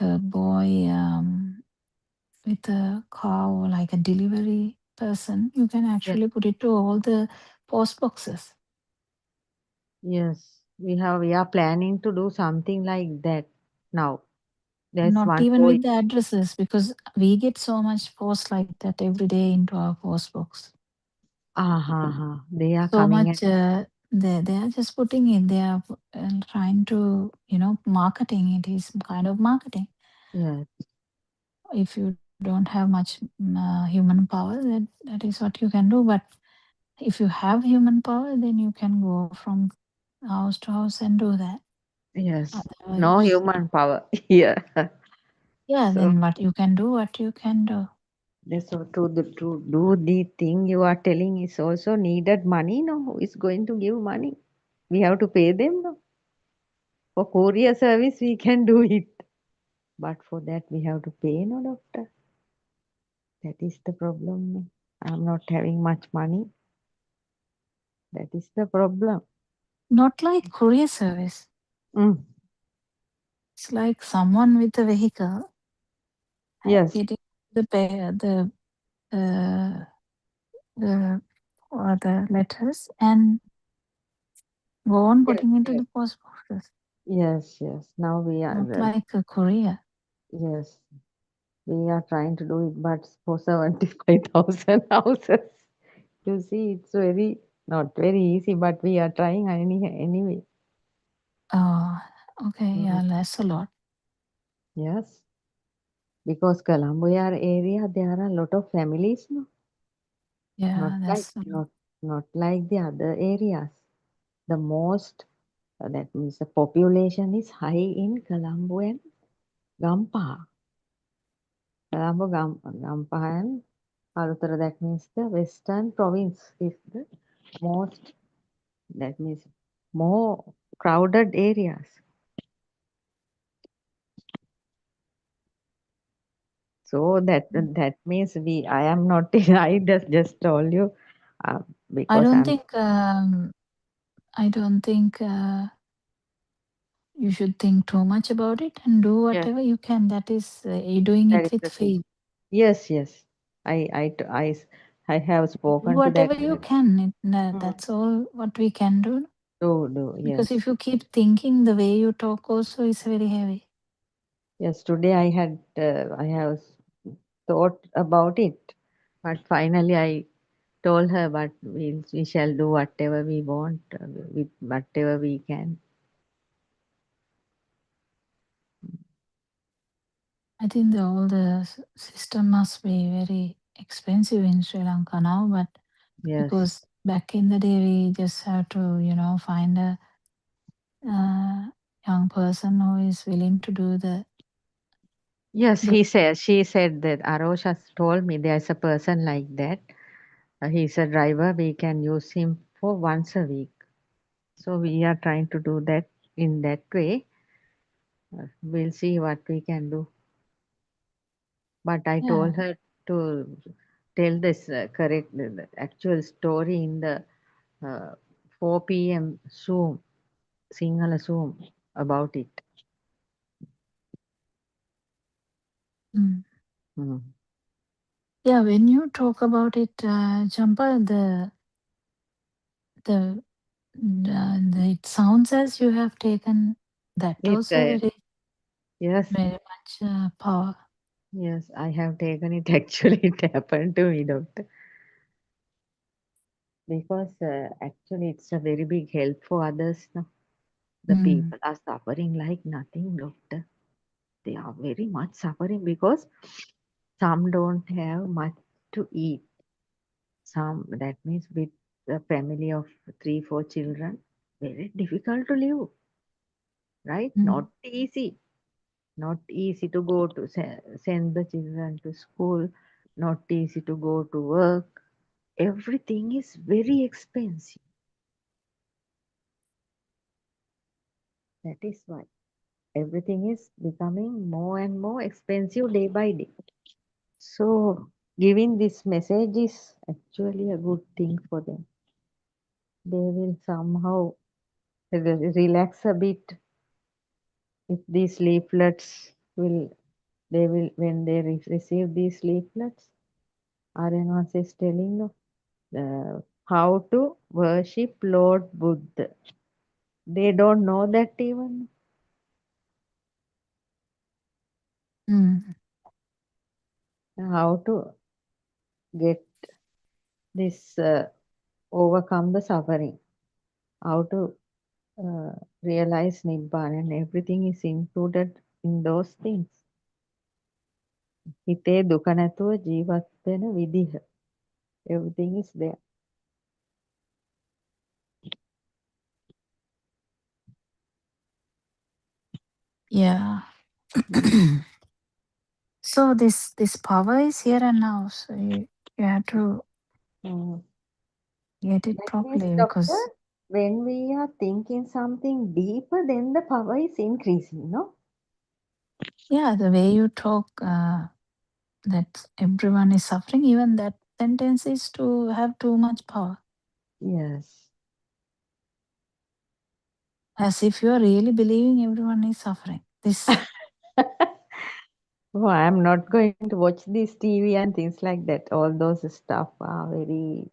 a boy with a car or like a delivery person, you can Yes. actually put it to all the post boxes. Yes. We are planning to do something like that now. There's Not one even boy. with the addresses, because we get so much post like that every day into our post box. They are So coming much and they are just putting it. They are trying to marketing. It is kind of marketing. yes. If you don't have much human power, that is what you can do. But if you have human power, then you can go from house to house and do that. Yes. No Otherwise, human power here. yeah, So then what you can do, what you can do. so to do the thing you are telling is also needed money. No, who is going to give money? We have to pay them. No, for courier service we can do it, but for that we have to pay. No, doctor. That is the problem. No. I'm not having much money. That is the problem. Not like courier service. Mm. It's like someone with a vehicle Yes. getting uh, the or the letters and go on Yes. putting into Yes. the post boxes. Yes. Yes. Now we are. Not like a courier. Yes. We are trying to do it, but for 75,000 houses. You see, it's not very easy, but we are trying anyway. Oh, okay, yeah, Mm. that's a lot. Yes, because Colombo area, there are a lot of families, no? Not Yeah, like that's a lot. not like the other areas. The most that means the population is high in Colombo and Gampa. Colombo, Gampa and Alutara, that means the western province is the most, that means more crowded areas. So that means I am not. I just told you uh, I because don't I'm. think you should think too much about it and do Yes, whatever you can. That is, you're doing that it is with the thing. faith. Yes, yes. I I I I have Do spoken to whatever that. you can. Mm. That's all what we can do. Do Because yes, if you keep thinking, the way you talk also is very heavy. yes. Today I have thought about it, but finally I told her, but we shall do whatever we want with whatever we can. I think all the system must be very expensive in Sri Lanka now, but Yes. because back in the day we just have to, find a young person who is willing to do Yes, the she said that Arosh has told me there's a person like that. He's a driver. We can use him for once a week. So we are trying to do that in that way. We'll see what we can do. But I yeah. told her to tell this correct, the actual story in the 4 p.m. Zoom, Sinhala Zoom about it. Mm. Mm. Yeah, when you talk about it, Champa, it sounds as you have taken that It, also yes, very much power. yes, I have taken it. Actually, it happened to me, doctor. Because actually, it's a very big help for others. No? The Mm, people are suffering like nothing, doctor. They are very much suffering because some don't have much to eat. Some, that means with a family of 3, 4 children, very difficult to live, right? mm, Not easy. Not easy to go to send the children to school. Not easy to go to work. Everything is very expensive. That is why everything is becoming more and more expensive day by day. So giving this message is actually a good thing for them. They will somehow relax a bit if these leaflets will, they will, when they receive these leaflets, Aryanas is telling how to worship Lord Buddha. They don't know that even. mm. How to get this, overcome the suffering. How to realize Nibbana, and everything is included in those things. හිතේ දුක නැතුව ජීවත් වෙන විදිහ. Everything is there. Yeah. So this power is here and now. So you have to Mm. get it That means, properly doctor, because when we are thinking something deeper, then the power is increasing, no? yeah, the way you talk that everyone is suffering, even that sentence is to have too much power. Yes. As if you are really believing everyone is suffering. This Oh, I'm not going to watch this TV and things like that. All those stuff are very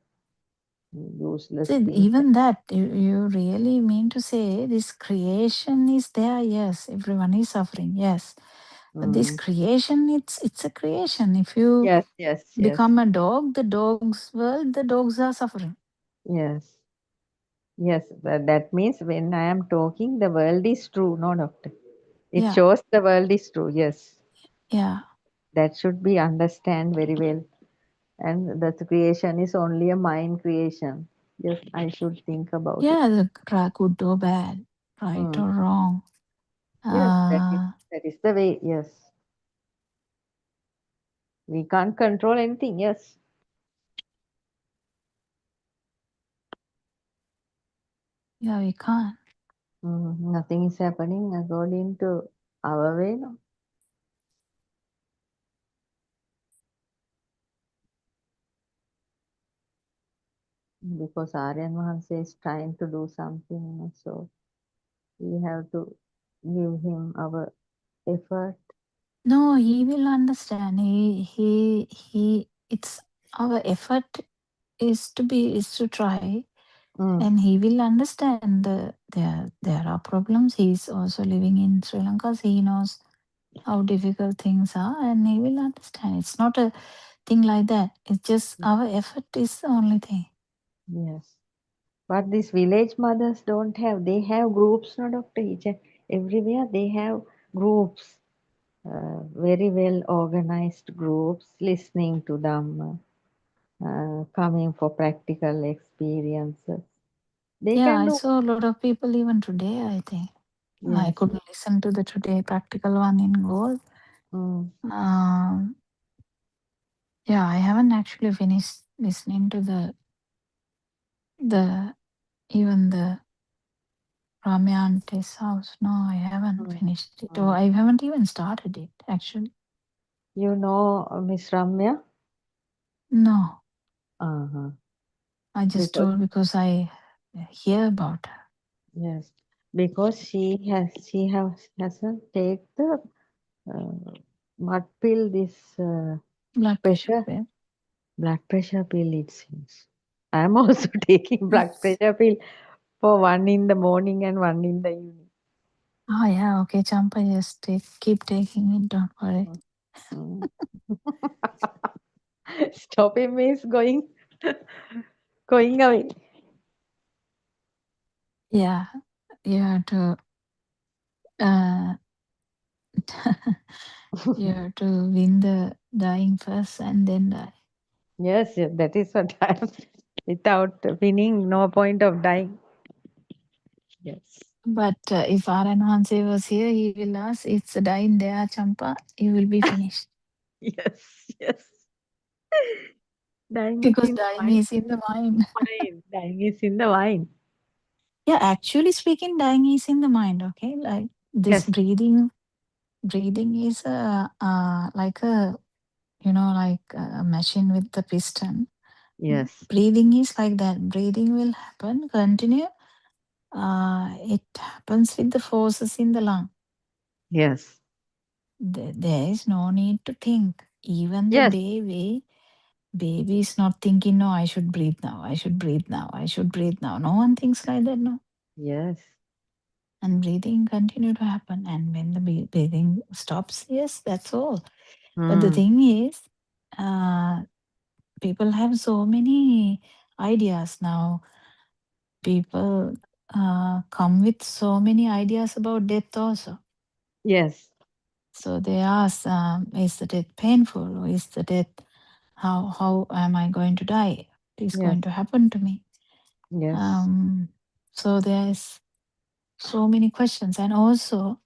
useless see, things. even that you really mean to say this creation is there, yes, everyone is suffering, yes. But this Mm. creation, it's a creation. If you Yes, yes, yes, become a dog, the dog's world, the dogs are suffering. yes, yes. But that means when I am talking, the world is true, no, doctor. It Yeah, shows the world is true. Yes, yeah. that should be understand very well. And the creation is only a mind creation. Yes, I should think about it. Yeah, the good or bad, right Mm. or wrong. Yes, Uh, that is the way. Yes, we can't control anything. Yes. yeah, we can't. Nothing is happening according to our way, no? Because Aryan Mahansa is trying to do something, no? So we have to give him our effort. No, he will understand. It's our effort is to try, Mm. and he will understand there are problems. He's also living in Sri Lanka, so he knows how difficult things are, and he will understand. It's not a thing like that. It's just our effort is the only thing. Yes. But these village mothers don't have, they have groups, no, doctor? Everywhere they have groups, very well organized groups, listening to them, coming for practical experiences. They Yeah, can I do. saw a lot of people even today, I think. I Yes. couldn't listen to the today practical one in Gold. Mm. Um, yeah, I haven't actually finished listening to the even the Ramya Auntie's house. No, I haven't Mm. finished it. Or Mm. I haven't even started it, actually. You know Miss Ramya? No, Uh-huh. I just Because told because I hear about her. yes, because hasn't take the uh, mud pill, this Blood pressure pressure. pill. Blood pressure pill, it seems. I am also taking blood pressure pill for one in the morning and one in the evening. Oh yeah, okay, Champa, just keep taking it, don't worry. Mm. Stopping means going going away. Yeah, you have to you have to win the dying first and then die. Yes, yes, that is what I am. Without winning, no point of dying. Yes. But if Aranhanse was here, he will ask, it's dying there, Champa, you will be finished. Yes, yes. Dying is Because in the dying mind. is in the mind. Dying is in the mind. Yeah, actually speaking, dying is in the mind, okay? Like this Yes, breathing is like a, like a machine with the piston. yes, Breathing is like that. Breathing will happen, continue. It happens with the forces in the lung. yes, There is no need to think. Even the yes, baby is not thinking, no, I should breathe now, I should breathe now, I should breathe now. No one thinks like that, no. yes. And breathing continue to happen. And when the breathing stops, yes, that's all. But the Hmm. thing is, people have so many ideas now. People come with so many ideas about death also. Yes, So they ask, is the death painful? Or is the death, how am I going to die? What is yes, going to happen to me? yes, So there's so many questions. And also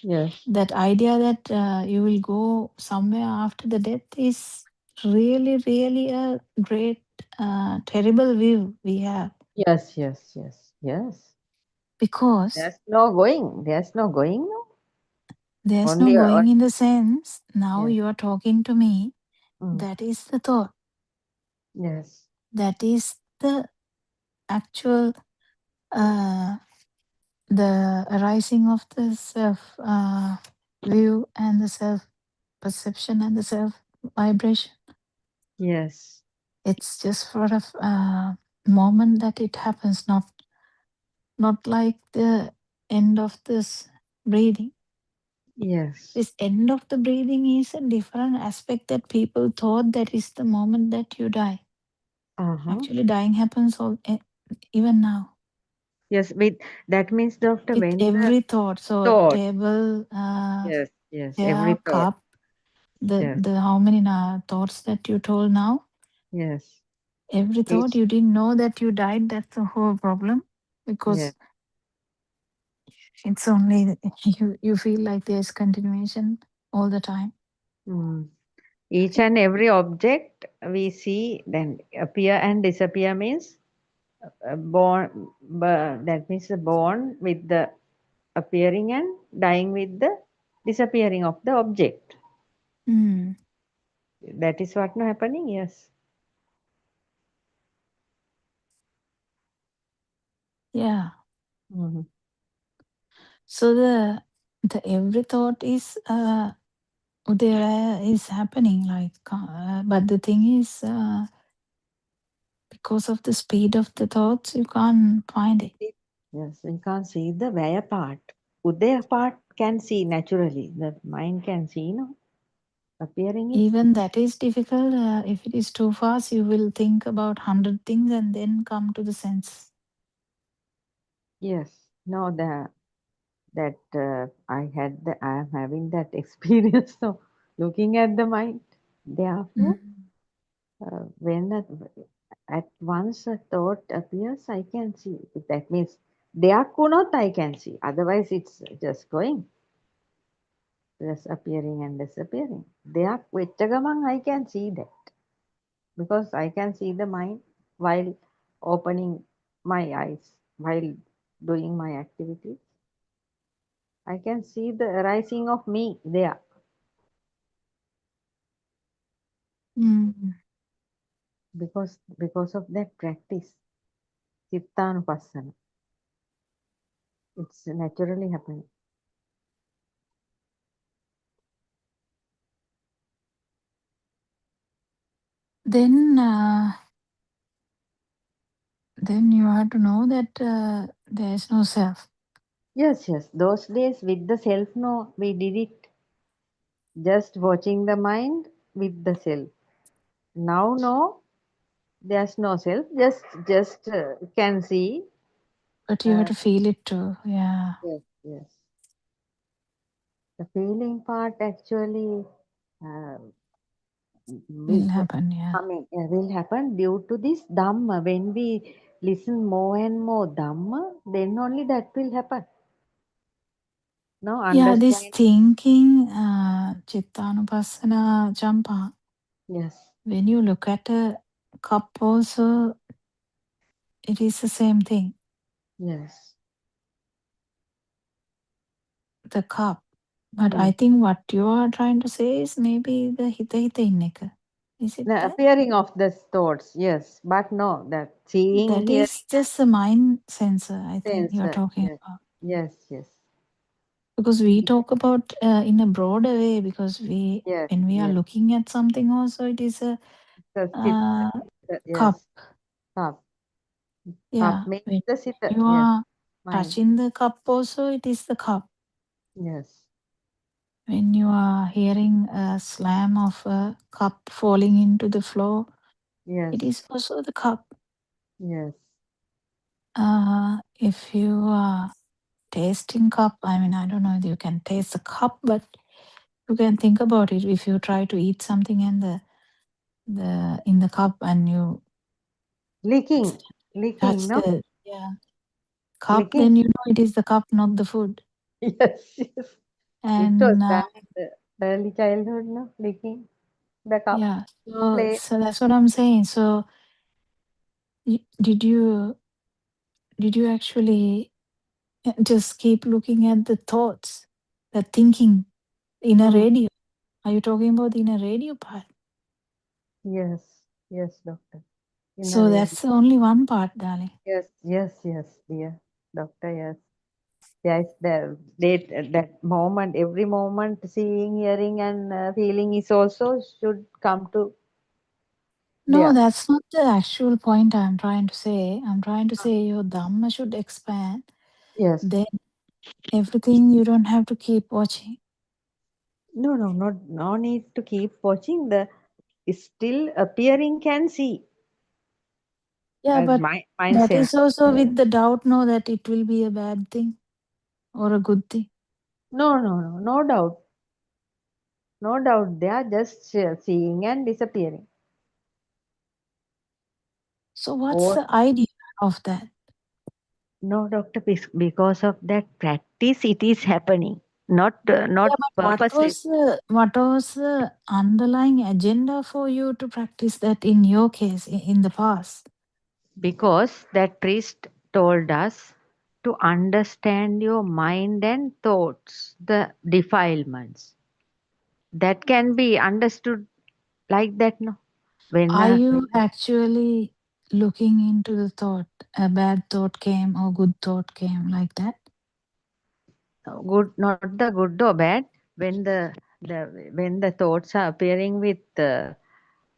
yes, that idea that you will go somewhere after the death is really, really a great, terrible view we have. yes, yes, yes, yes. Because There's no going. There's no going. No? there's no Only, going in the sense, now yes, you are talking to me, mm, that is the thought. yes, That is the actual, uh, the arising of the self view and the self perception and the self vibration. yes, It's just for a moment that it happens, not like the end of this breathing. yes. This end of the breathing is a different aspect that people thought that is the moment that you die. Uh-huh. Actually, dying happens even now Yes, with that means, doctor, with when the every thought. So thought, table, yes, yes, every chair, thought, cup, the yes, how many thoughts that you told now. yes, Every thought each, you didn't know that you died. That's the whole problem, yes, because it's only you feel like there's continuation all the time. mm. Each and every object we see then appear and disappear means that means the born with the appearing and dying with the disappearing of the object. Mm, That is what now happening. Yes. yeah. Mhm. So the every thought is there is happening, like, but the thing is, because of the speed of the thoughts, you can't find it. Yes, we can't see the where part. Udaya part can see naturally. The mind can see, no? Appearing is, Even that is difficult. If it is too fast, you will think about 100 things and then come to the sense. yes. No, that I am having that experience of looking at the mind. Therefore, Mm. when at once a thought appears, I can see. That means there could not I can see. Otherwise, it's just going, just appearing and disappearing. There, vettagaman I can see that because I can see the mind while opening my eyes, while doing my activities. I can see the arising of me there Mm. because of that practice, chittanupassana. It's naturally happening. then you have to know that there is no self. Yes, yes. Those days with the self, no, we did it just watching the mind with the self. Now, no, there's no self. Just can see. But you have to feel it too. Yeah. Yes, yes. The feeling part actually Will happen, yeah. will happen due to this Dhamma. When we listen more and more Dhamma, then only that will happen. No, Yeah, this understand. thinking, Chittanupassana, Champa, Yes, when you look at a cup also, it is the same thing. yes, The cup. But I yes. think what you are trying to say is maybe the hita inneka. Is it The that? appearing of the thoughts, yes, but no, that seeing, That hearing, is just a mind sensor, I think you are sensor. talking Yes, about. yes, yes, Because we talk about in a broader way, because when we are yes. looking at something also, it is a The uh, yes, cup. cup. Yeah, Cup means when the sitter. you Yes, are mind. touching the cup also, it is the cup. Yes, When you are hearing a slam of a cup falling into the floor, yes, it is also the cup. yes, If you are tasting cup, I mean, I don't know if you can taste the cup, but you can think about it. If you try to eat something and the in the cup and you licking, touch no, the cup, licking. then you know it is the cup, not the food. Yes, yes. It was And done in the early childhood, no, licking the cup. yeah, so Play. so that's what I'm saying. So did you actually just keep looking at the thoughts, the thinking in a Mm. radio? Are you talking about in a radio part? Yes, yes, doctor. In a So radio. that's only one part, darling. Yes, yes, yes, dear doctor. Yes, yes. That moment, every moment, seeing, hearing, and feeling is also should come to No, there. that's not the actual point I'm trying to say. I'm trying to say your Dhamma should expand. Yes. Then everything you don't have to keep watching. No, no, no need to keep watching. The still appearing can see Yeah, but my that mindself. is also with the doubt, no, that it will be a bad thing or a good thing. No, no, no, no doubt. No doubt. They are just seeing and disappearing. So what's Or the idea of that? no, doctor. Because of that practice, it is happening. Not Yeah, but purposely. what was the underlying agenda for you to practice that in your case in the past? Because that priest told us to understand your mind and thoughts, the defilements. That can be understood like that, no? Are you When actually looking into the thought? A bad thought came or good thought came like that? good, not the good or bad, when when the thoughts are appearing with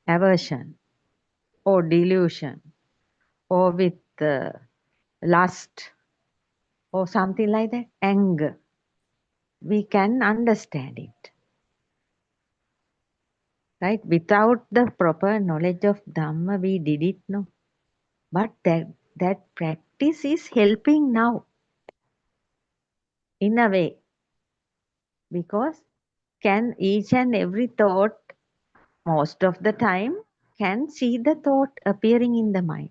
aversion or delusion or with lust or something like that, anger, we can understand it, right? Without the proper knowledge of Dhamma, we did it, no. But that practice is helping now in a way, because can each and every thought most of the time can see the thought appearing in the mind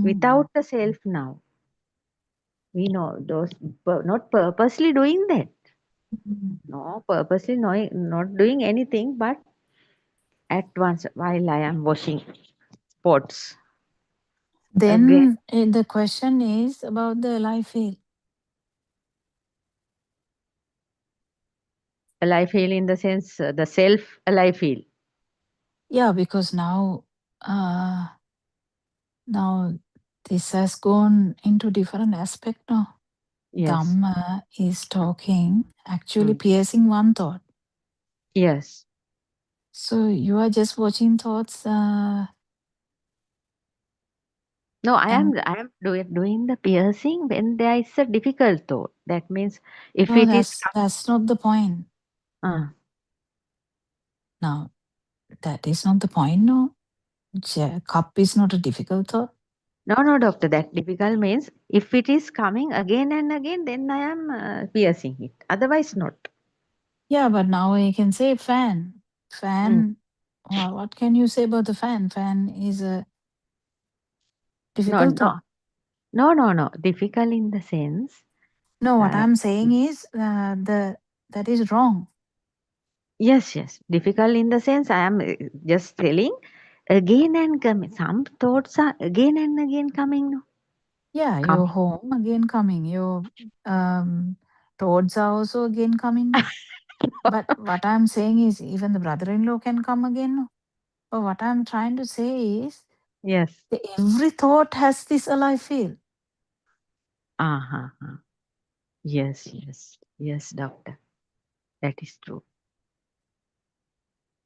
without the self now. We know those not purposely doing that. No, purposely not doing anything, but at once while I am washing pots again, Then the question is about the alive feel. alive feel in the sense the self alive feel. Yeah, because now this has gone into different aspect now. Yes. Dhamma is talking, actually Mm. piercing one thought. Yes. So you are just watching thoughts. No, I am And doing the piercing when there is a difficult thought. That means if no, it is that's not the point. Now, that is not the point, no. Cup is not a difficult thought. No, doctor. That difficult means if it is coming again and again, then I am piercing it. Otherwise, not. Yeah, but now you can say fan. Fan. What can you say about the fan? Fan is a difficult thought. No. Difficult in the sense. No, what I'm saying is that is wrong. Yes. Difficult in the sense I am just telling again and coming. Some thoughts are again and again coming. No. Yeah, your home again coming. Your thoughts are also again coming. But what I'm saying is even the brother-in-law can come again. No? But what I'm trying to say is yes. Every thought has this alive feel. Yes, doctor. That is true.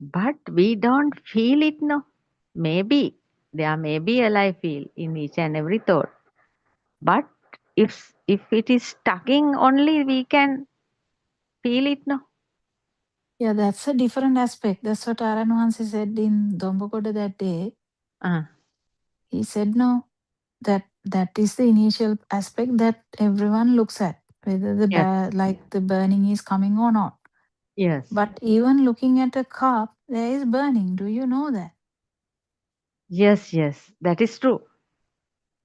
But we don't feel it, no. Maybe there may be a life feel in each and every thought. But if it is stucking only, we can feel it, no. Yeah, that's a different aspect. That's what Aran Hansi said in Dombokoda that day. He said, no, that is the initial aspect that everyone looks at, whether the burning is coming or not. Yes. But even looking at a cup, there is burning. Do you know that? Yes, that is true.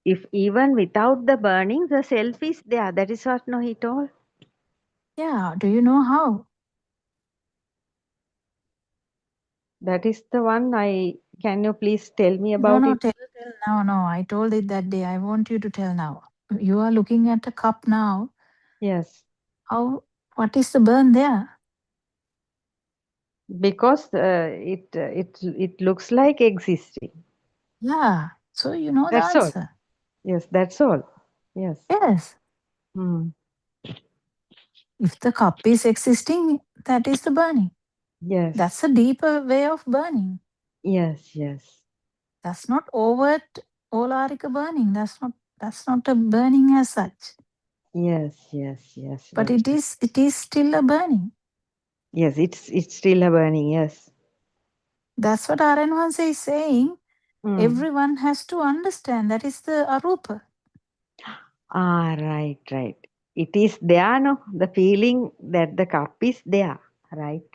If even without the burning, the self is there. That is what he told. Yeah. Do you know how? That is the one can you please tell me about No, it? tell now. No, I told it that day. I want you to tell now. You are looking at a cup now. Yes. What is the burn there? Because it looks like existing. Yeah. So you know That's the answer. all. Yes, that's all. Yes. Yes. If the cup is existing, that is the burning. Yes. That's a deeper way of burning. Yes. That's not overt Olarika burning. That's not a burning as such. Yes. But doctor. it is still a burning. Yes, it's still a burning, yes. That's what Aranvansa is saying. Everyone has to understand that is the arupa. Right. It is there, no? The feeling that the cup is there. Right.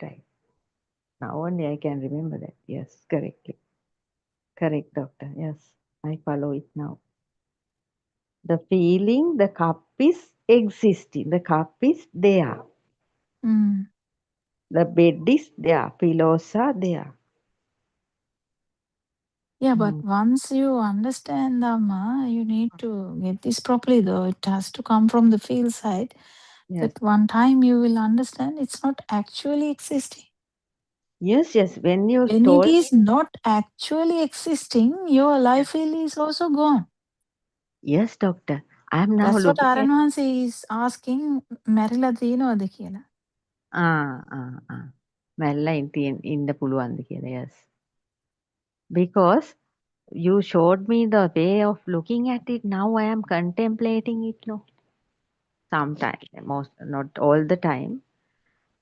Now only I can remember that. Yes, correctly. Correct, doctor. Yes, I follow it now. The feeling, the cup is existing. The cup is there. The bed is there. Pillows are there. Yeah, but once you understand Dhamma, you need to get this properly though. It has to come from the feel side. Yes. That one time you will understand it's not actually existing. Yes. When it is not actually existing, your life feel is also gone. Yes, doctor. I am now That's what looking at... Aranwansi is asking. Marila තියෙනවද කියලා. මැල්ලා ඉන්න පුළුවන්ද කියලා. Yes. Because you showed me the way of looking at it. Now I am contemplating it. No. Sometimes, not all the time.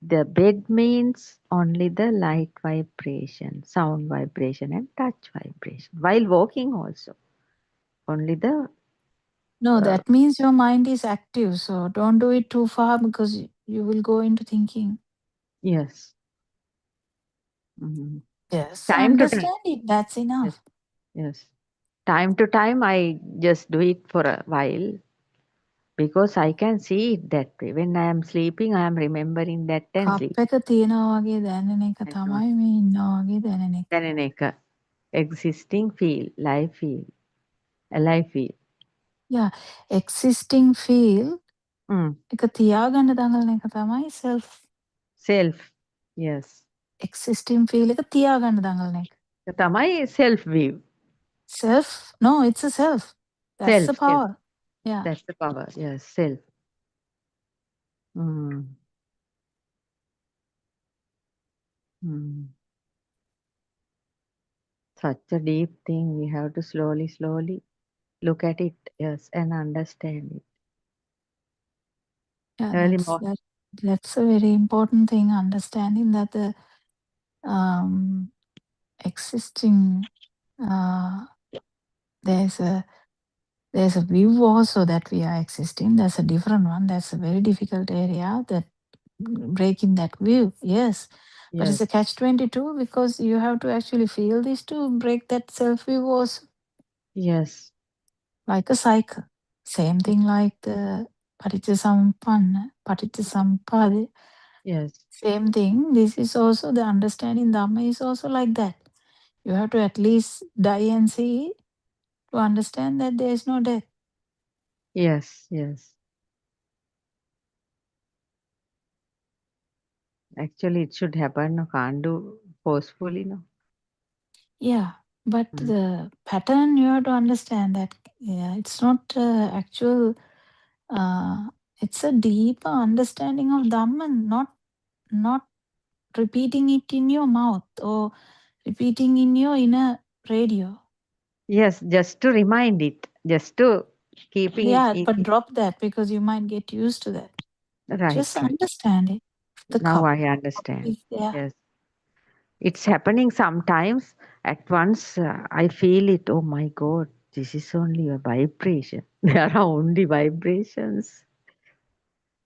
The bed means only the light vibration, sound vibration, and touch vibration. While walking also. Only the... No, that means your mind is active. So don't do it too far because you will go into thinking. Yes. Yes, Time understand to time. it. That's enough. Yes. Time to time, I just do it for a while because I can see it that way. When I am sleeping, I am remembering that and sleep. කප් එක තියනවා වගේ දැනෙන එක තමයි මේ ඉන්නවා වගේ දැනෙන එක. දැනෙන එක. Existing feel, life feel, alive feel. Yeah, existing feel එක තියාගන්න දඟලන එක තමයි self. Self, yes. Existing feel එක තියාගන්න දඟලන එක. තමයි self view. Self? No, it's a self. That's the power. Yeah. That's the power. Yes, self. such a deep thing. We have to slowly, slowly look at it, yes, and understand it. Yeah, Early morning. that's a very important thing, understanding that the existing there's a view also that we are existing. That's a different one. That's a very difficult area, that breaking that view. Yes. But it's Yes, a catch-22 because you have to actually feel this to break that self-view also, yes, like a cycle. Same thing like the Paticcasamuppada. yes, Same thing. This is also the understanding Dhamma is also like that. You have to at least die and see to understand that there is no death. yes, yes. Actually, it should happen. No, can't do forcefully, no. Yeah, but Mm. the pattern you have to understand that it's not actual. It's a deeper understanding of Dhamma, not repeating it in your mouth or repeating in your inner radio. Yes, just to remind it, just to keeping Yeah, it. but drop that because you might get used to that. Right, Just right. understand it. The Now cup I understand. is there. Yes. It's happening sometimes. At once, I feel it. Oh my God, this is only a vibration. There are only vibrations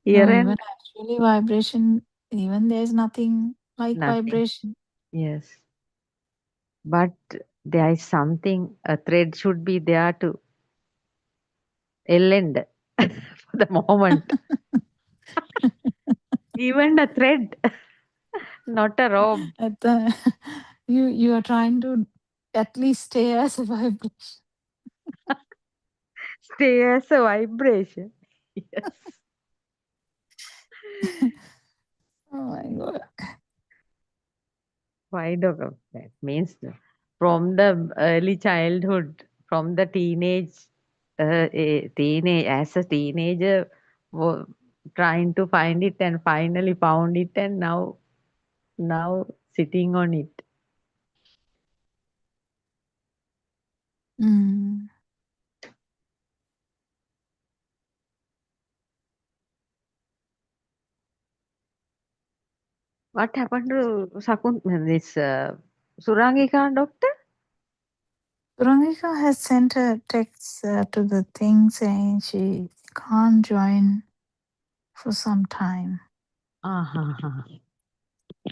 No, here even and actually vibration, even there's nothing like nothing. vibration. Yes. But there is something, a thread should be there to end for the moment. Even a thread, not a rope. At the, you are trying to at least stay as a vibration. Stay as a vibration. Yes. Oh my God. Why do that means from the early childhood, from the teenage as a teenager, wo- trying to find it and finally found it, and now sitting on it. Mm. What happened to this Surangika doctor? Rangika has sent a text to the thing saying she can't join for some time. Uh-huh.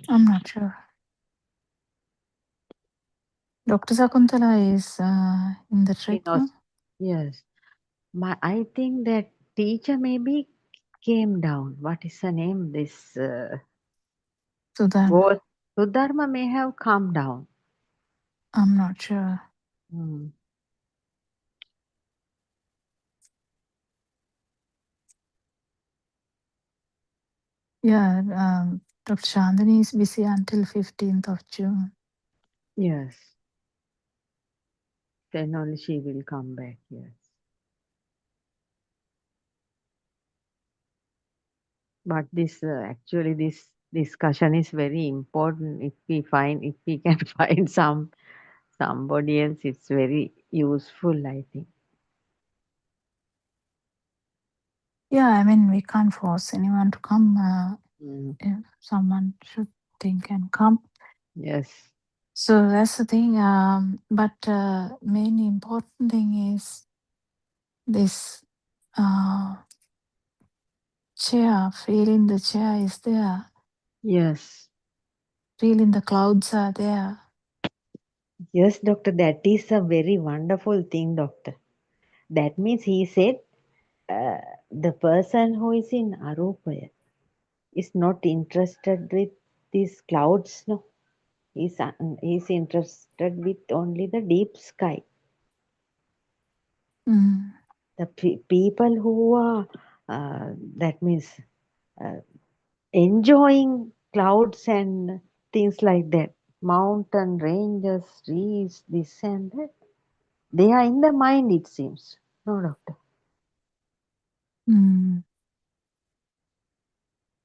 I'm not sure. Dr. Sakuntala is in the trip now. Yes. I think that teacher maybe came down. What is her name? This Sudharma. both Sudharma may have come down. I'm not sure. Hmm. Yeah, Dr. Chandani is busy until 15th of June. Yes. Then only she will come back. Yes. But this actually this discussion is very important. If we can find somebody else, it's very useful, I think. Yeah, I mean, we can't force anyone to come. Mm. If someone should think and come. Yes. So that's the thing. But main important thing is this chair, feeling the chair is there, Yes. feeling the clouds are there. Yes, doctor. That is a very wonderful thing, doctor. That means he said uh, the person who is in Arupaya is not interested with these clouds, no. He's interested with only the deep sky. Mm. The people who are, that means, uh, enjoying clouds and things like that, mountain ranges, trees, this and that, they are in the mind, it seems. No, doctor. Mm.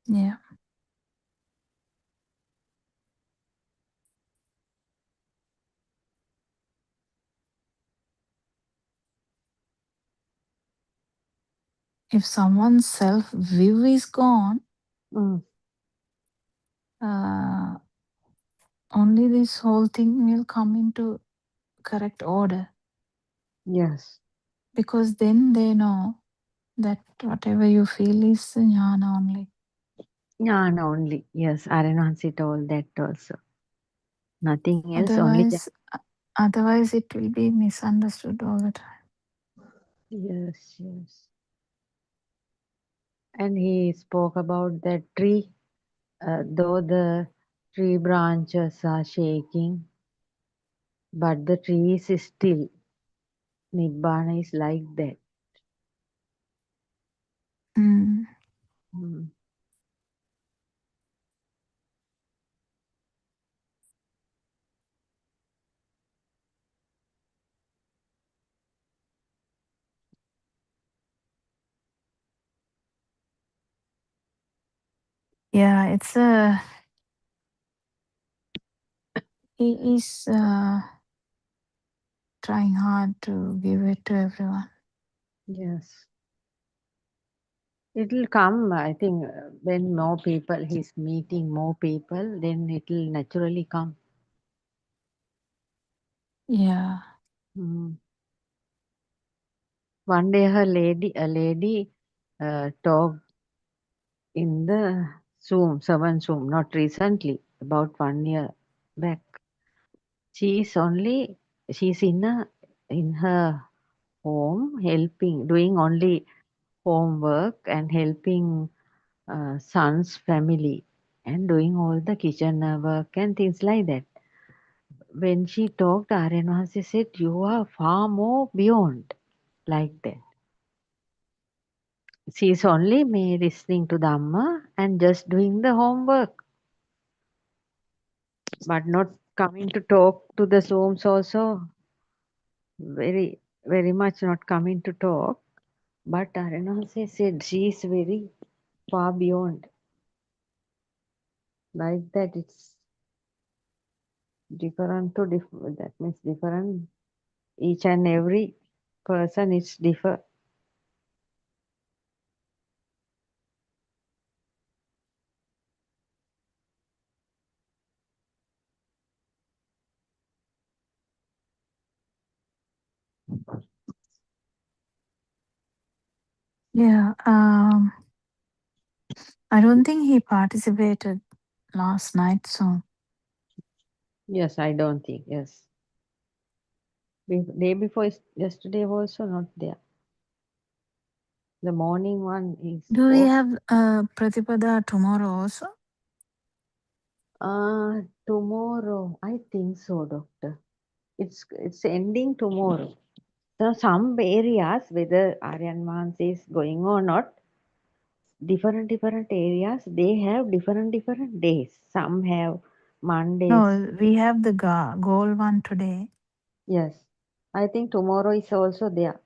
Yeah. if someone's self view is gone, Mm. only this whole thing will come into correct order, Yes. because then they know that whatever you feel is jnana only. Jnana only. Yes, Aranhansi told that also. Nothing else, only jnana. Otherwise it will be misunderstood all the time. Yes, yes. And he spoke about that tree, though the tree branches are shaking, but the tree is still. Nibbana is like that. Mm. Mm. Yeah, it's he is trying hard to give it to everyone. Yes. It will come, I think, when more people, he's meeting more people, then it will naturally come. Yeah. Mm. One day a lady talked in the Zoom, 7 Zoom, not recently, about 1 year back. She's in her home helping, doing only homework and helping son's family and doing all the kitchen work and things like that. When she talked, Aryanvasi said, "You are far more beyond like that." She's only me listening to Dhamma and just doing the homework, but not coming to talk to the Zooms also. Very, very much not coming to talk. But Aryanvasi said she is very far beyond. Like that, it's different to that means different. Each and every person is different. Yeah. I don't think he participated last night, so Yes, I don't think. Yes. Day before, yesterday also not there. The morning one is do we for have Pratipada tomorrow also? tomorrow. I think so, doctor. It's ending tomorrow. So some areas, whether Aryan Mans is going or not, different areas they have different days. Some have Mondays. No, we have the goal one today. Yes, I think tomorrow is also there.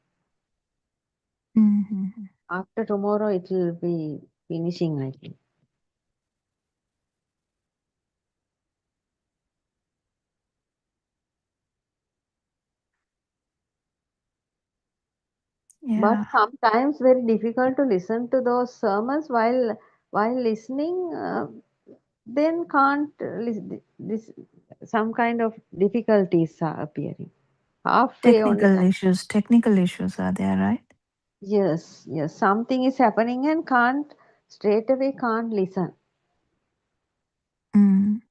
Mm-hmm. After tomorrow, it will be finishing, I think. But Yeah. sometimes very difficult to listen to those sermons while listening. Then can't this some kind of difficulties are appearing. Halfway only. Technical issues are there, right? Yes, yes. Something is happening and can't straight away can't listen. Mm.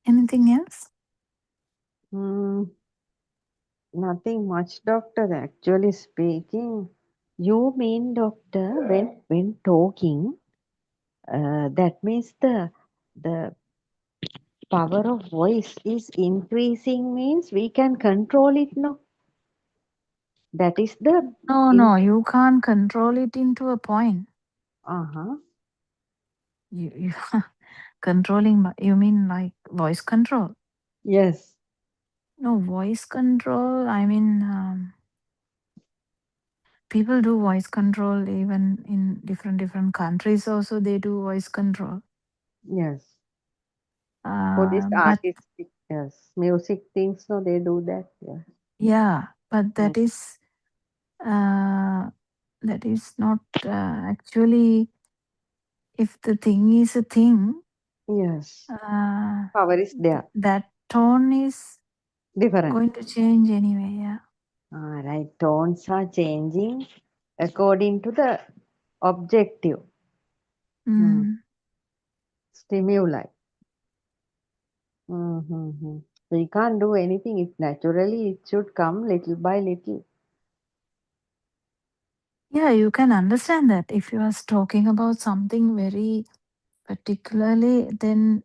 Anything else? Nothing much, doctor. Actually speaking, you mean, doctor, when talking, that means the power of voice is increasing means we can control it, no? That is the No, you can't control it into a point. Uh-huh. You controlling, you mean like voice control? Yes. No, voice control, I mean, people do voice control even in different countries also they do voice control. Yes. For this But artistic, yes, music things, so they do that. Yeah. yeah, but Mm. that is not actually, if the thing is a thing, Yes. uh, Power is there. that tone is Different. going to change anyway. Yeah. Right. Tones are changing according to the objective stimuli. Mm-hmm. So you can't do anything. It naturally it should come little by little. Yeah, you can understand that if you are talking about something very particularly, then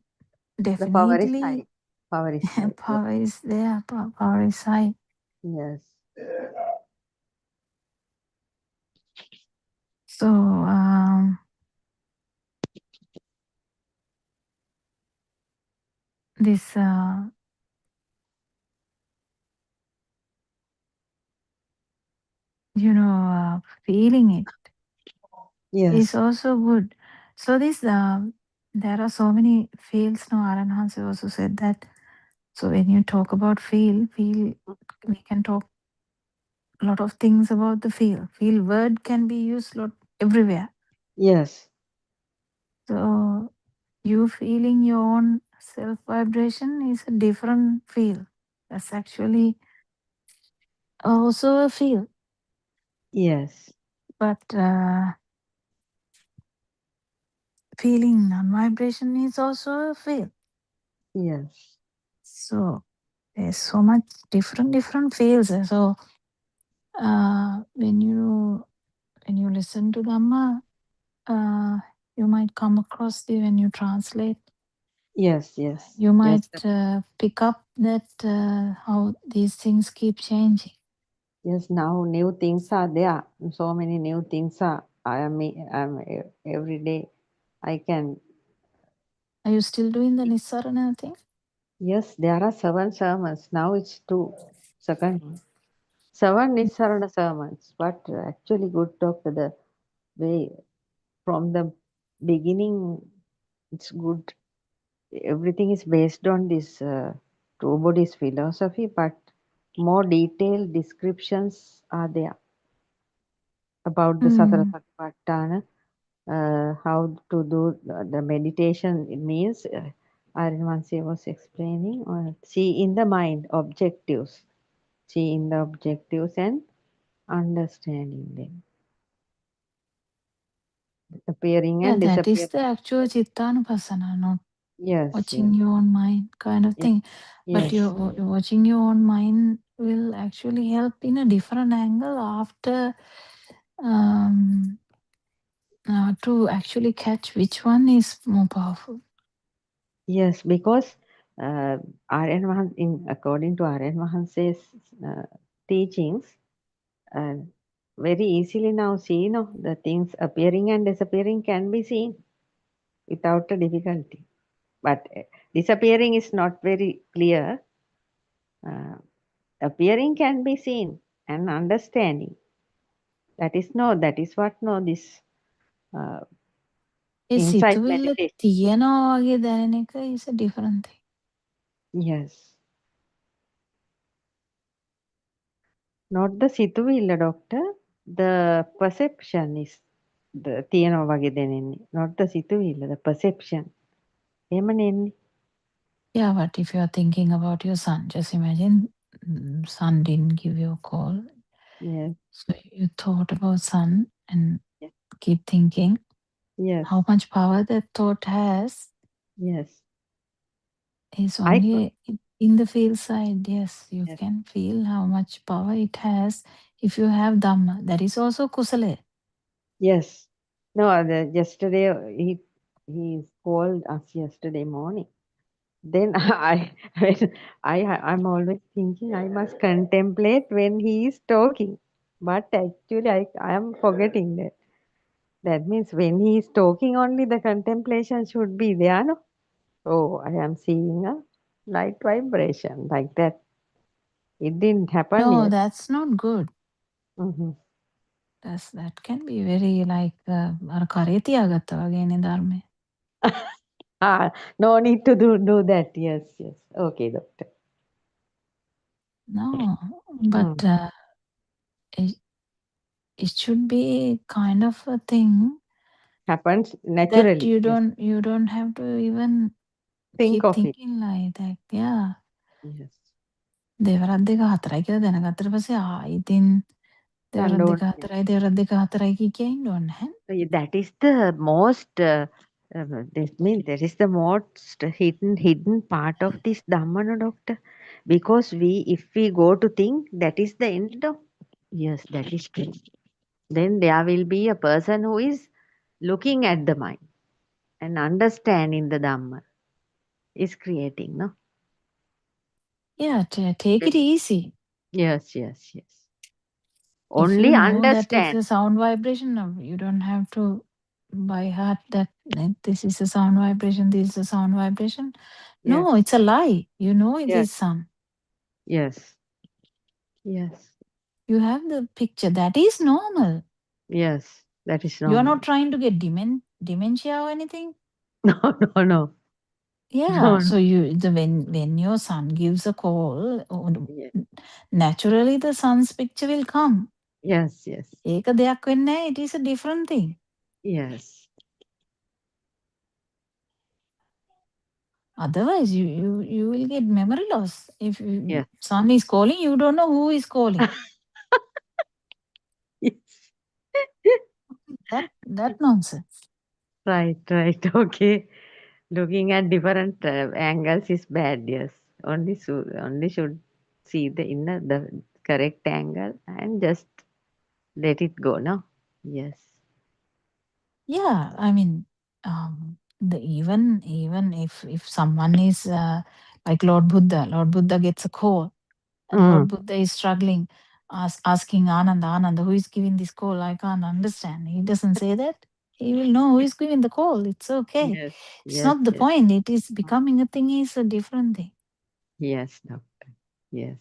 The power is definitely high. Power is high. power is there, power is high. Yes. So this feeling it is Yes. also good. So this there are so many fields now. Aran Hanse also said that. So when you talk about feel, we can talk a lot of things about the feel. Feel word can be used lot everywhere. Yes. So you feeling your own self vibration is a different feel. That's actually also a feel. Yes. But feeling non-vibration is also a feel. Yes. So there's so much different feels. So when you listen to Dhamma, you might come across when you translate. Yes. Yes. You Yes. might pick up that how these things keep changing. Yes. Now new things are there. So many new things are. I'm every day. I can. Are you still doing the Nissarana thing? Yes, there are 7 sermons. Now it's 2. Second one. 7 Nissarana sermons. But actually, good doctor, the way from the beginning, it's good. Everything is based on this true Buddhist philosophy, but more detailed descriptions are there about the Satara Satipatthana, how to do the meditation. It means, Arinavansi was explaining, see in the mind objectives, see in the objectives and understanding them, appearing Yeah, and that is disappearing. the actual Chittanupassana, not Yes, watching yes, your own mind kind of yes, thing. But yes, watching your own mind will actually help in a different angle after um, to actually catch which one is more powerful. yes, because according to Aryan Mahanse's teachings, uh, very easily now see, the things appearing and disappearing can be seen without a difficulty. But disappearing is not very clear. Uh, Appearing can be seen and understanding. That is what this uh, A insight සිතුවිල්ල meditation. තියනවා වගේ දැනෙන එක is a different thing. Yes. Not the සිතුවිල්ල, doctor. The perception is the තියෙනවා වගේ දැනෙන්නේ. Not the සිතුවිල්ල, the perception. එහෙමනේ එන්නේ. Yeah, but if you're thinking about your son, just imagine son didn't give you a call. Yes. So you thought about son and Yes. keep thinking Yes. how much power that thought has Yes. is I only in the field side. Yes, you yes. can feel how much power it has if you have Dhamma. That is also kusale. Yes. No, yesterday he called us yesterday morning. Then I'm always thinking I must contemplate when he is talking. But actually I am forgetting that. That means when he is talking only the contemplation should be there, no? Oh, I am seeing a light vibration like that. It didn't happen No, yet. that's not good. Hmm. That can be very like අර කරේ තියාගත්තා වගේනේ ධර්මය. No need to do that. Yes, yes. Okay, doctor. No, but it, it should be kind of a thing Happens that naturally. you Yes. don't have to even Think keep of it. thinking like that. Yeah. Yes. දෙවරක් දෙක හතරයි කියලා දැනගත්තට පස්සේ ඉතින් දෙවරක් දෙක Alone. හතරයි දෙවරක් දෙක හතරයි කිය ඉන්න ඕනේ නැහැ. That is the most. That means that is the most hidden part of this Dhamma, no, doctor. Because if we go to think, that is the end of. Yes, that is true. Then there will be a person who is looking at the mind and understanding the Dhamma is creating, no? Yeah, take it easy. Yes, yes, yes. If Only you know that it's understand. a sound vibration, you don't have to by heart that this is a sound vibration, this is a sound vibration. No, Yes. it's a lie. You know it Yes. is sun. Yes. Yes. You have the picture. That is normal. Yes. That is You are normal. not trying to get dementia or anything. No, no, no. Yeah. No, So when your son gives a call, Yes. naturally the son's picture will come. Yes, yes. ඒක දෙයක් වෙන්නේ නැහැ. It is a different thing. Yes. Otherwise, you will get memory loss. If Yes. son is calling, you don't know who is calling. Yes. That nonsense. Right, right. Okay. Looking at different angles is bad, yes. Only should see the correct angle and just let it go, no? Yes. Yeah, I mean, even if someone is like Lord Buddha gets a call, and Lord Buddha is struggling, asking Ananda, who is giving this call? I can't understand. He doesn't say that. He will know who is giving the call. It's okay. Yes, It's yes, not the yes. point. It is becoming a thing is a different thing. Yes, doctor. Yes.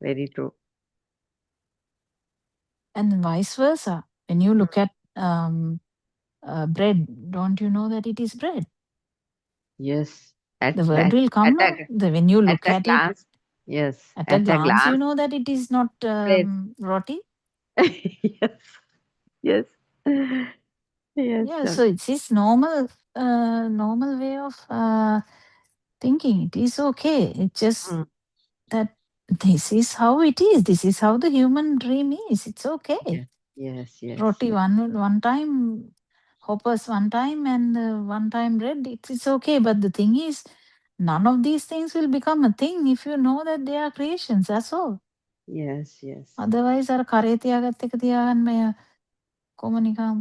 Very true. And vice versa. When you look at bread, don't you know that it is bread? Yes. The word will come now. When you look at a at it, glance. Yes. at a glance, you know that it is not Bread. roti. Yes. Yes. Yes. Yeah, so it's his normal way of thinking. It is okay. It's just that this is how it is. This is how the human dream is. It's okay. Yes. Yes. Roti Yes. one time, hoppers one time, and one time bread. It's okay. But the thing is, none of these things will become a thing if you know that they are creations. That's all. Yes. Yes. Otherwise, අර කරේ තියාගත්ත එක තියාගන්න මෙය කොහොම නිකම්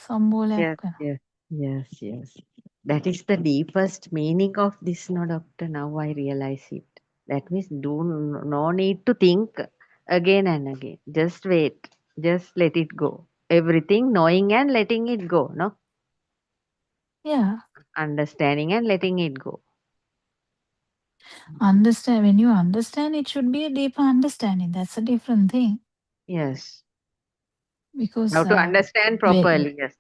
සම්බෝලයක් Yes. වෙනවා. Yes. Yes. Yes. That is the deepest meaning of this, no, doctor. Now I realize it. That means no need to think again and again. Just wait. Just let it go. Everything knowing and letting it go, no? Yeah. Understanding and letting it go. Understand. When you understand, it should be a deeper understanding. That's a different thing. Yes. Because How to understand properly, yes.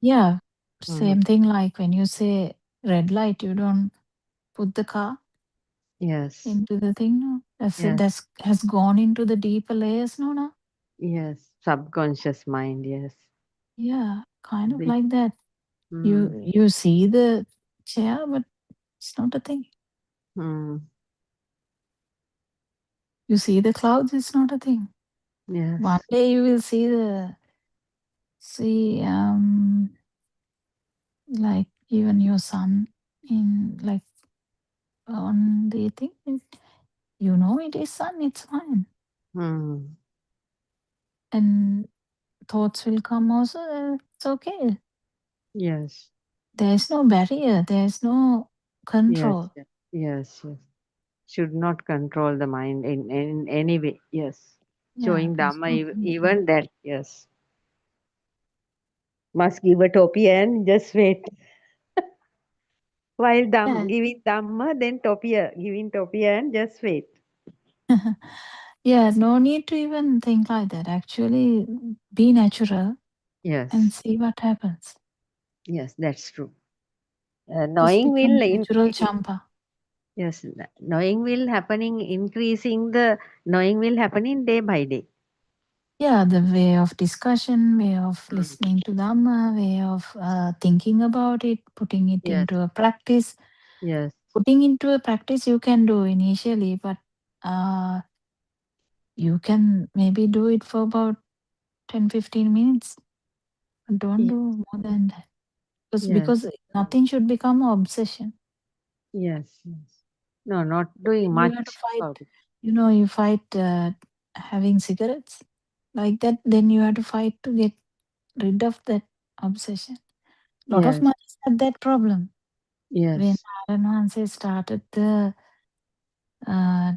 Yeah. Same thing like when you say red light, you don't put the car Yes. into the thing. No, that's Yes. That has gone into the deeper layers. No. Yes. Subconscious mind, yes. Yeah, kind of Big- like that. You see the chair, but it's not a thing. You see the clouds, it's not a thing. Yes. One day you will see like even your son in like on the thing. You know it is sun, it's fine. And thoughts will come also, it's okay. Yes. There's no barrier, there's no control. Yes. Yes. Yes. Should not control the mind in any way. Yes. Yeah, Showing there's Dhamma, no control. even that, yes. Must give a topi and just wait. While giving Dhamma, then giving topi and just wait. Yeah, no need to even think like that. Actually, be natural. Yes. and see what happens. Yes, that's true. Just Knowing become will natural increase. champa. Yes, knowing will happening, increasing the knowing will happening day by day. Yeah, the way of discussion, way of Mm. listening to Dhamma, way of thinking about it, putting it Yes, into a practice. yes, Putting into a practice you can do initially, but you can maybe do it for about 10-15 minutes. But don't yes, do more than that. yes, Because nothing should become an obsession. yes, yes. No, not doing Then you have to much fight, about it. you fight having cigarettes like that, then you have to fight to get rid of that obsession. A lot of Yes, monkeys had that problem. When yes. Aran started the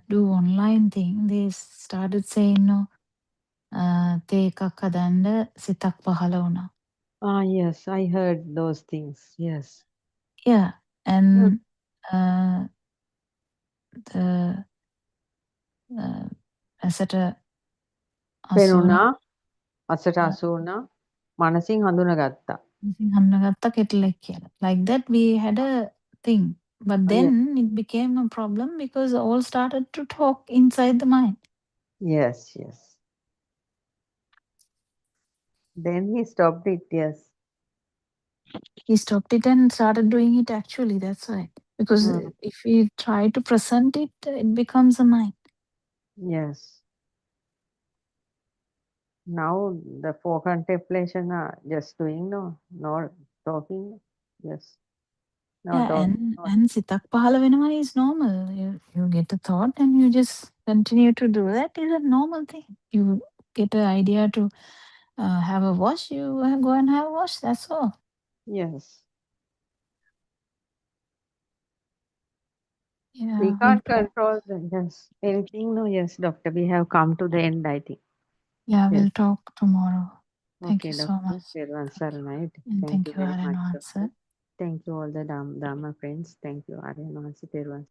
do online thing, they started saying, no, තේ එකක් හදන්න සිතක් පහළ වුණා. Ah, yes, I heard those things. Yes. Yeah, and the ඇසට අසුන පෙනුණා, අසට අසු වුණා, මනසින් හඳුනගත්තා. හඳුනාගත්තා කෙටලෙක් කියලා. Like that we had a thing. But Oh, then yes, it became a problem because all started to talk inside the mind. yes, yes. Then he stopped it. Yes. He stopped it and started doing it actually. That's why. Because Mm. if we try to present it, it becomes a mind. Yes. Now the four contemplation are just doing no talking. Yes. No Yeah, talking. and සිතක් පහළ වෙනවා is normal. You get a thought and you just continue to do that is a normal thing. You get an idea to have a wash, you go and have a wash. That's all. Yes. Yeah, We we'll can't talk. control yes anything. No, yes, doctor. We have come to the end, I think. Yeah, Yes. we'll talk tomorrow. Thank Okay, you so doctor. much. Peruvan Saranai. And Thank thank you you, very Aryan much, answer. doctor. Thank you all the Dharma friends. Thank you, Aryan Peruvan.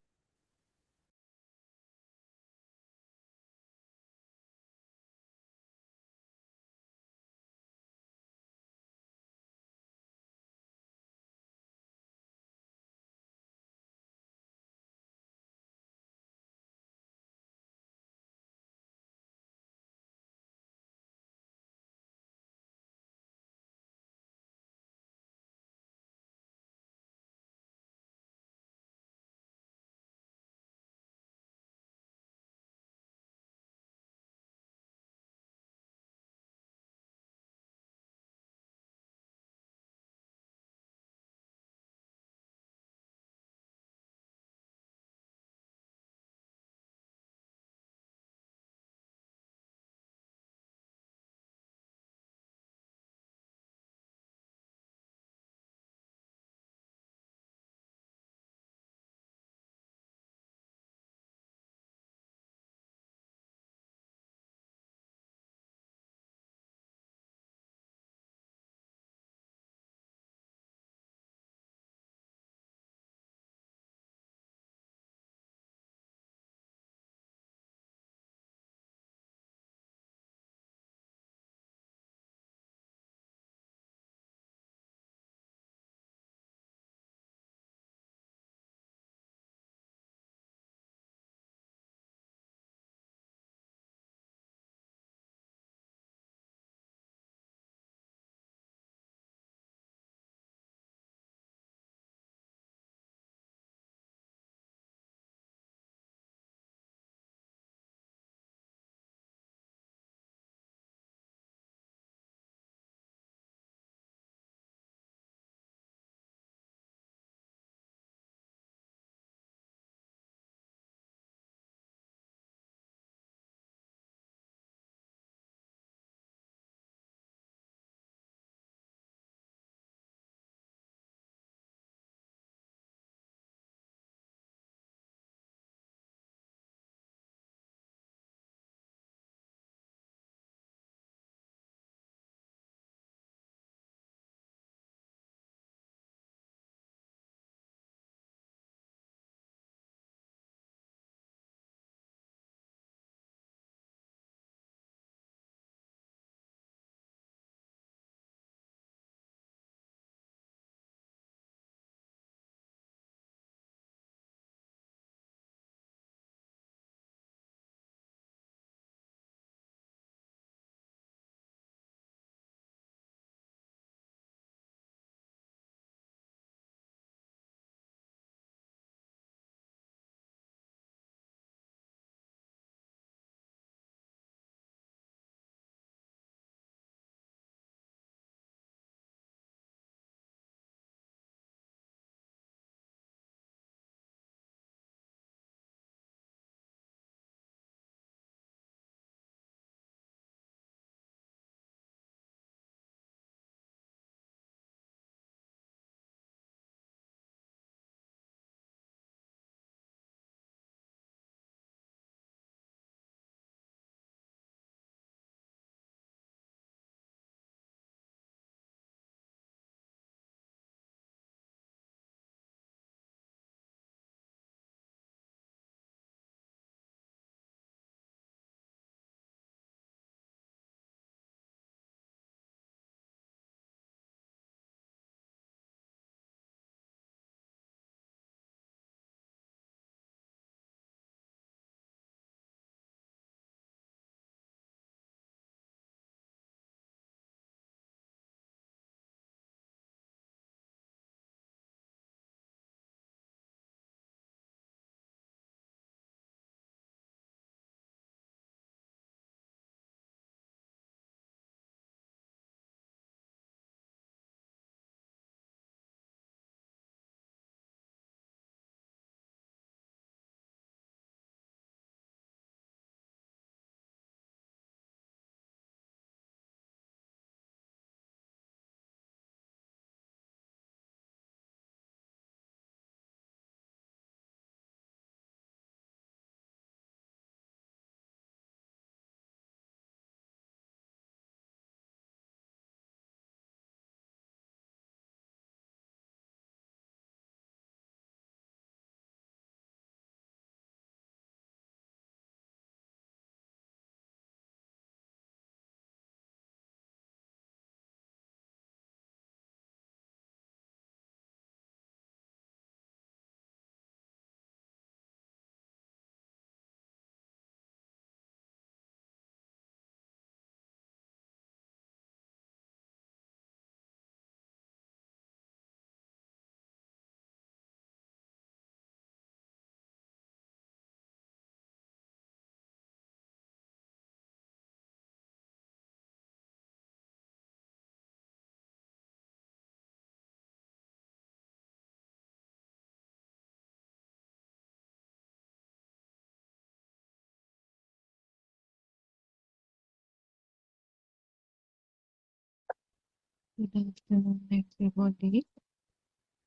Good afternoon, everybody.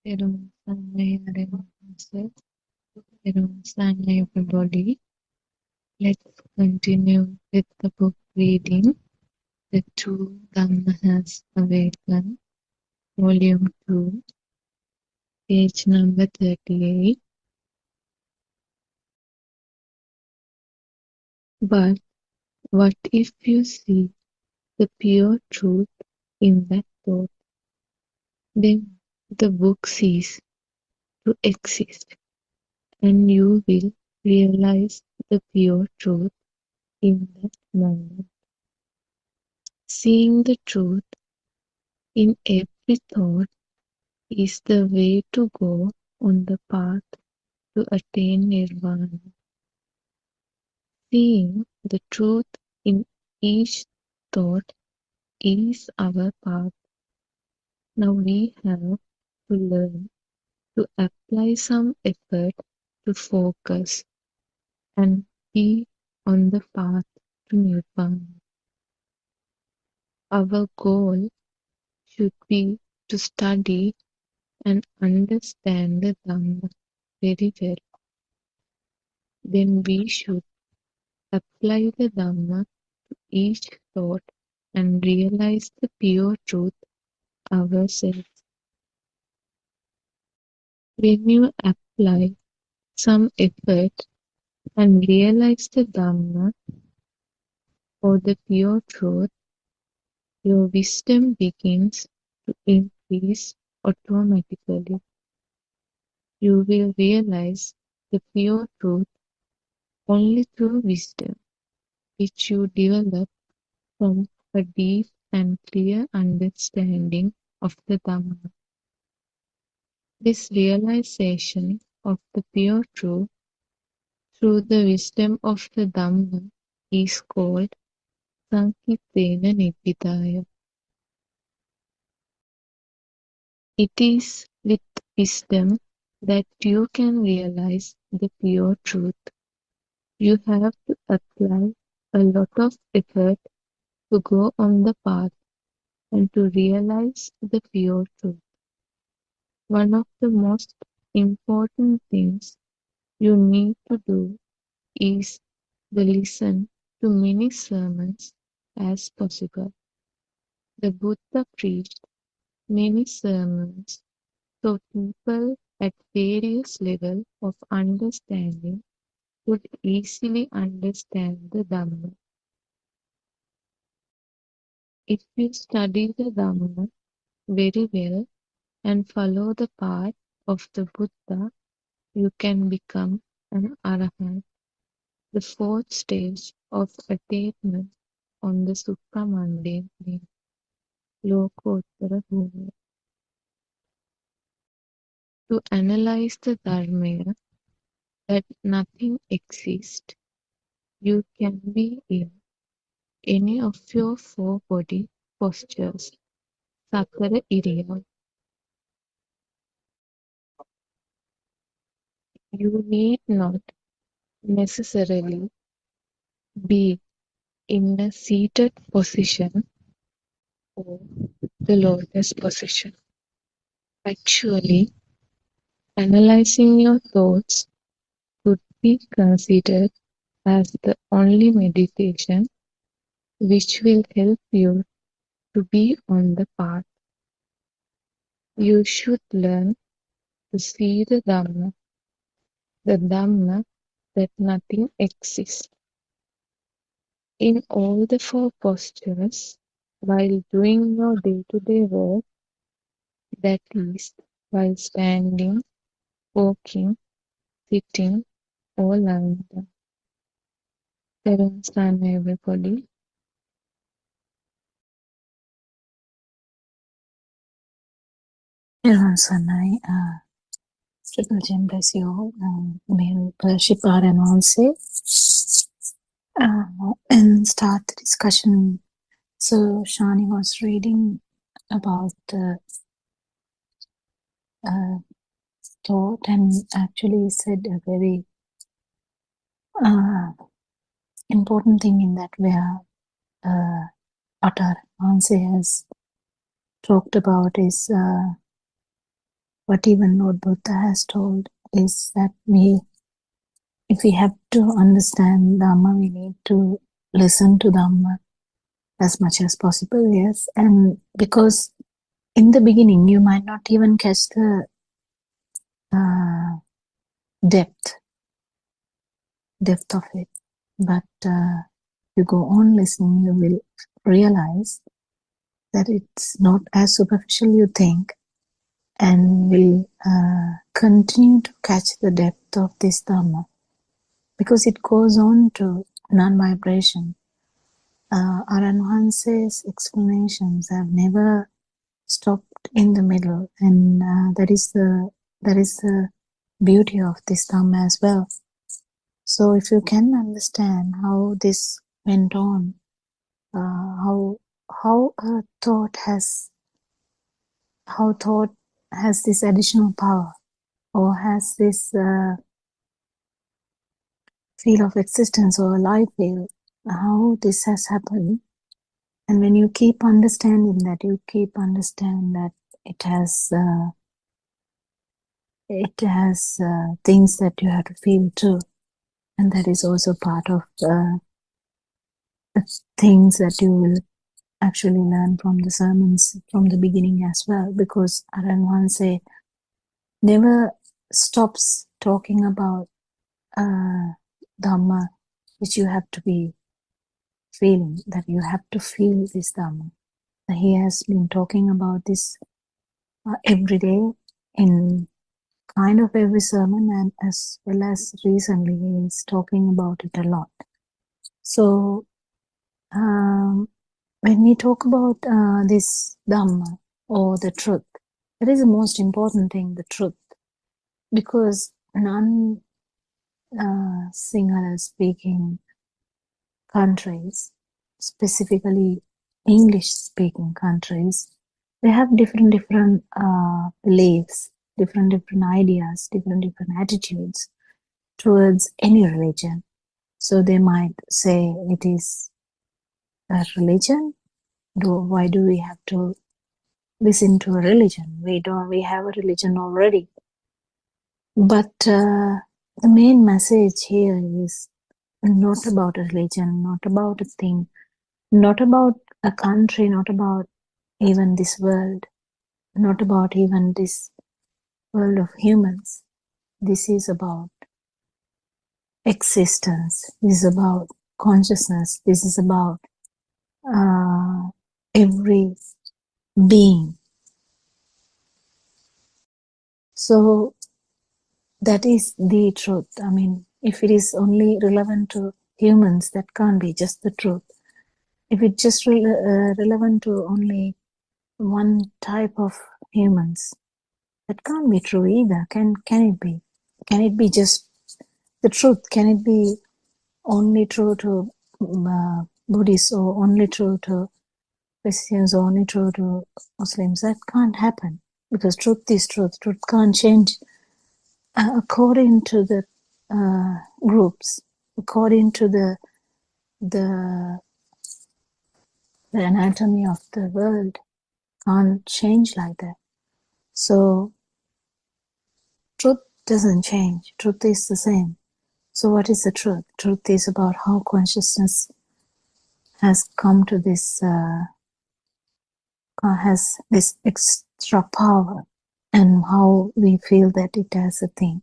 Everyone, everybody. Let's continue with the book reading. The True Dhamma Has Awakened, Volume 2, page number 38. But what if you see the pure truth in that thought? Then the book ceases to exist, and you will realize the pure truth in that moment. Seeing the truth in every thought is the way to go on the path to attain nirvana. Seeing the truth in each thought is our path. Now we have to learn to apply some effort to focus and be on the path to nirvana. Our goal should be to study and understand the Dhamma very well. Then we should apply the Dhamma to each thought and realize the pure truth ourselves. When you apply some effort and realize the Dhamma or the pure truth, your wisdom begins to increase automatically. You will realize the pure truth only through wisdom, which you develop from a deep and clear understanding of the Dhamma. This realization of the pure truth through the wisdom of the Dhamma is called Sankitena Nibbidaya. It is with wisdom that you can realize the pure truth. You have to apply a lot of effort to go on the path and to realize the pure truth. One of the most important things you need to do is to listen to many sermons as possible. The Buddha preached many sermons so people at various levels of understanding could easily understand the Dhamma. If you study the Dhamma very well and follow the path of the Buddha, you can become an Arahant, the fourth stage of attainment on the Supramundane plane, Lokottara Bhumi. To analyze the Dharma that nothing exists, you can be in any of your four body postures, Sakara Iriya. You need not necessarily be in a seated position or the lotus position. Actually, analyzing your thoughts could be considered as the only meditation which will help you to be on the path. You should learn to see the Dhamma that nothing exists. In all the four postures, while doing your day-to-day work, that is, while standing, walking, sitting, or lying down. Stand everybody. Sanai, Triple Gem bless you all. May worship our announce and start the discussion. So Shani was reading about the thought and actually said a very important thing in that where Atar Anse has talked about is what even Lord Buddha has told is that if we have to understand Dhamma, we need to listen to Dhamma as much as possible, yes. And because in the beginning, you might not even catch the depth of it. But you go on listening, you will realize that it's not as superficial you think, and will continue to catch the depth of this Dhamma, because it goes on to non-vibration. Aran Hanse's explanations have never stopped in the middle, and that is the beauty of this Dhamma as well. So if you can understand how this went on, how thought has this additional power, or has this feel of existence or life feel, how this has happened. And when you keep understanding that, you keep understand that it has things that you have to feel too, and that is also part of the things that you will actually learn from the sermons from the beginning as well, because Aran Hanse never stops talking about Dhamma, which you have to be feeling, that you have to feel this Dhamma. He has been talking about this every day in kind of every sermon, and as well as recently he is talking about it a lot. So when we talk about this Dhamma or the truth, that is the most important thing, the truth, because non-Sinhala speaking countries, specifically English speaking countries, they have different beliefs, different ideas, different attitudes towards any religion. So they might say it is a religion. Why do we have to listen to a religion? We have a religion already. But the main message here is not about a religion, not about a thing, not about a country, not about even this world, not about even this world of humans. This is about existence. This is about consciousness. This is about every being. So that is the truth. I mean, if it is only relevant to humans, that can't be just the truth. If it's just relevant to only one type of humans, that can't be true either. Can it be? Can it be just the truth? Can it be only true to Buddhists, or only true to Christians, or only true to Muslims? That can't happen, because truth is truth. Truth can't change according to the groups, according to the anatomy of the world. Can't change like that. So truth doesn't change. Truth is the same. So what is the truth? Truth is about how consciousness has come to this, has this extra power, and how we feel that it has a thing.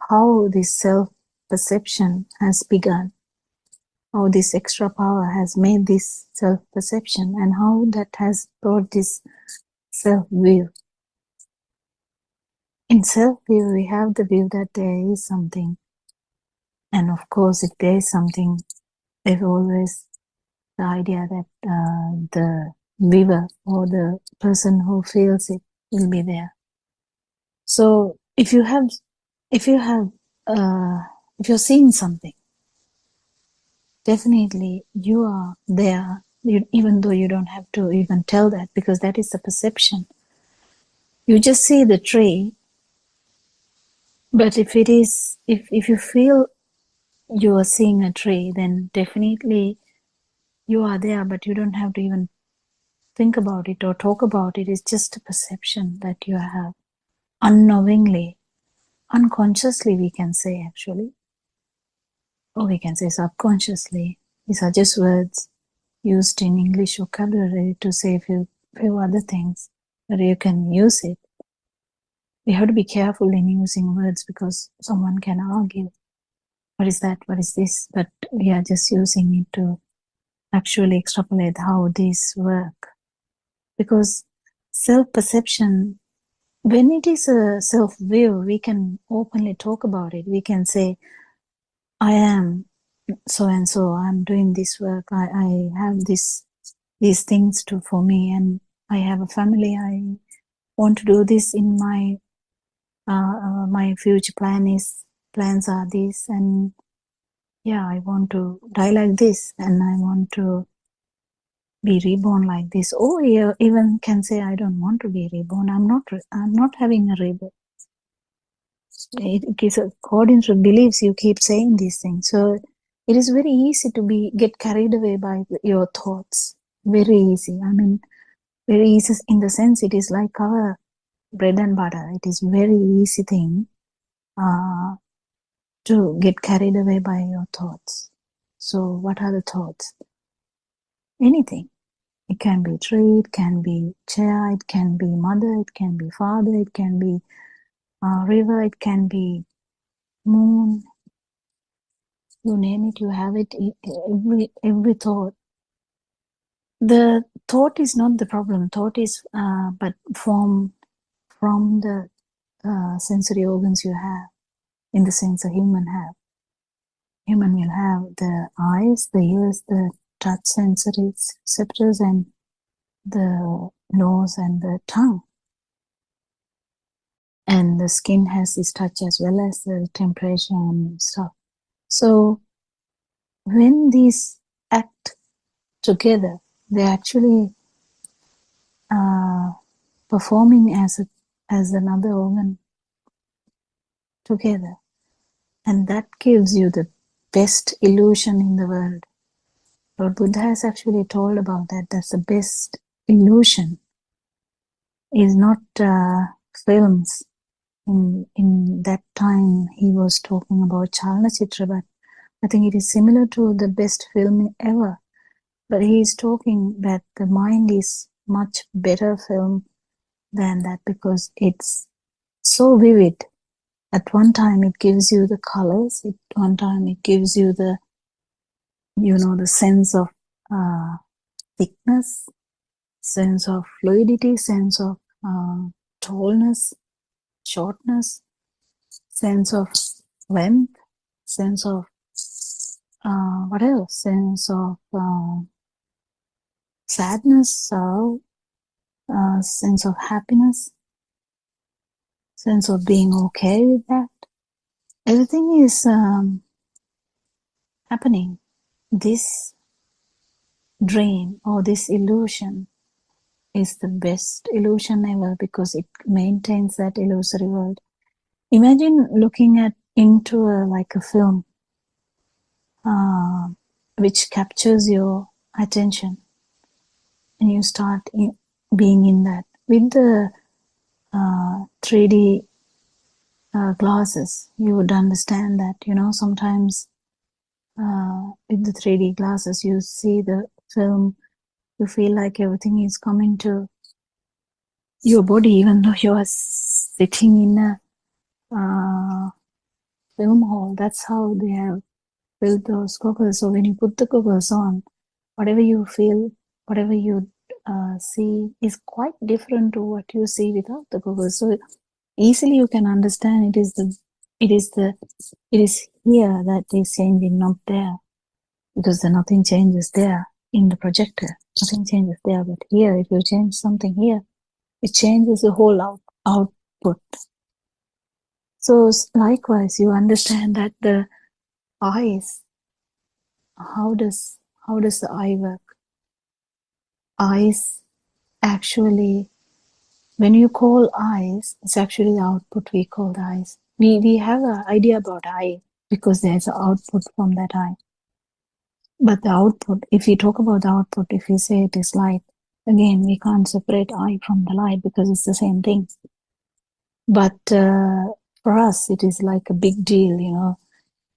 How this self-perception has begun. How this extra power has made this self-perception, and how that has brought this self-view. In self-view, we have the view that there is something. And of course, if there is something, there's always the idea that the viewer or the person who feels it will be there. So if you're seeing something, definitely you are there, even though you don't have to even tell that, because that is the perception. You just see the tree, but if you feel you are seeing a tree, then definitely you are there, but you don't have to even think about it or talk about it. It's just a perception that you have unknowingly, unconsciously, we can say actually, or we can say subconsciously. These are just words used in English vocabulary to say a few other things, but you can use it. We have to be careful in using words because someone can argue, what is that, what is this? But we are just using it to actually extrapolate how these work. Because self-perception, when it is a self-view, we can openly talk about it. We can say, I am so and so, I'm doing this work, I have these things for me, and I have a family, I want to do this in my my future plans are this, and yeah, I want to die like this, and I want to be reborn like this. Or you even can say, I don't want to be reborn, I'm not having a rebirth. It is according to beliefs, you keep saying these things. So it is very easy to get carried away by your thoughts. Very easy. I mean, very easy in the sense it is like our bread and butter. It is very easy thing to get carried away by your thoughts. So what are the thoughts? Anything. It can be tree, it can be chair, it can be mother, it can be father, it can be river, it can be moon. You name it, you have it. Every thought. The thought is not the problem. Thought is but from the sensory organs you have, in the sense a human have. Human will have the eyes, the ears, the touch sensory receptors, and the nose and the tongue. And the skin has this touch as well as the temperature and stuff. So when these act together, they're actually performing as another organ together. And that gives you the best illusion in the world. Lord Buddha has actually told about that. That's the best illusion. Is not films. In that time, he was talking about Chalnachitra, but I think it is similar to the best film ever. But he is talking that the mind is much better film than that because it's so vivid. At one time, it gives you the colors. At one time, it gives you the, the sense of thickness, sense of fluidity, sense of tallness, shortness, sense of length, sense of what else? Sense of sadness, sorrow, sense of happiness, sense of being okay with that. Everything is happening. This dream or this illusion is the best illusion ever because it maintains that illusory world. Imagine looking into like a film which captures your attention, and you start being in that. With the 3D glasses, you would understand that, sometimes with the 3D glasses, you see the film, you feel like everything is coming to your body, even though you are sitting in a film hall. That's how they have built those goggles. So when you put the goggles on, whatever you feel, whatever you see is quite different to what you see without the goggles. So easily you can understand it is here that is changing, not there, because nothing changes there in the projector. Nothing changes there, but here, if you change something here, it changes the whole output. So likewise, you understand that the eyes, how does the eye work? Eyes actually, when you call eyes, it's actually the output we call the eyes. We have an idea about eye because there's an output from that eye. But the output, if we talk about the output, if we say it is light, Again, we can't separate I from the light because it's the same thing. But for us, it is like a big deal, you know.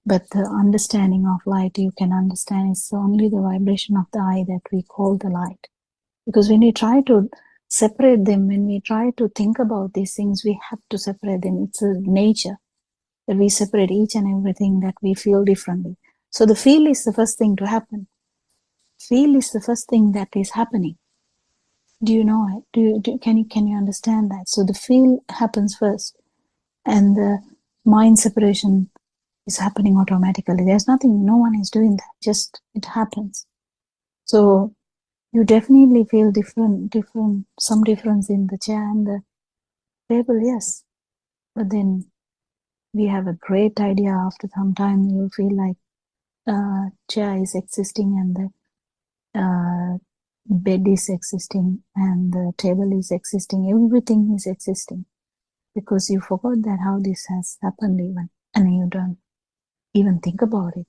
But the understanding of light, you can understand, it's only the vibration of the I that we call the light. Because when we try to separate them, when we try to think about these things, we have to separate them. It's a nature that we separate each and everything that we feel differently. So the feel is the first thing to happen. Feel is the first thing that is happening. Do you know it? Can you understand that? So the feel happens first, and the mind separation is happening automatically. There's nothing, no one is doing that. Just it happens. So you definitely feel some difference in the chair and the table, yes. But then we have a great idea. After some time, you feel like chair is existing and the bed is existing and the table is existing. Everything is existing because you forgot that how this has happened even, and you don't even think about it.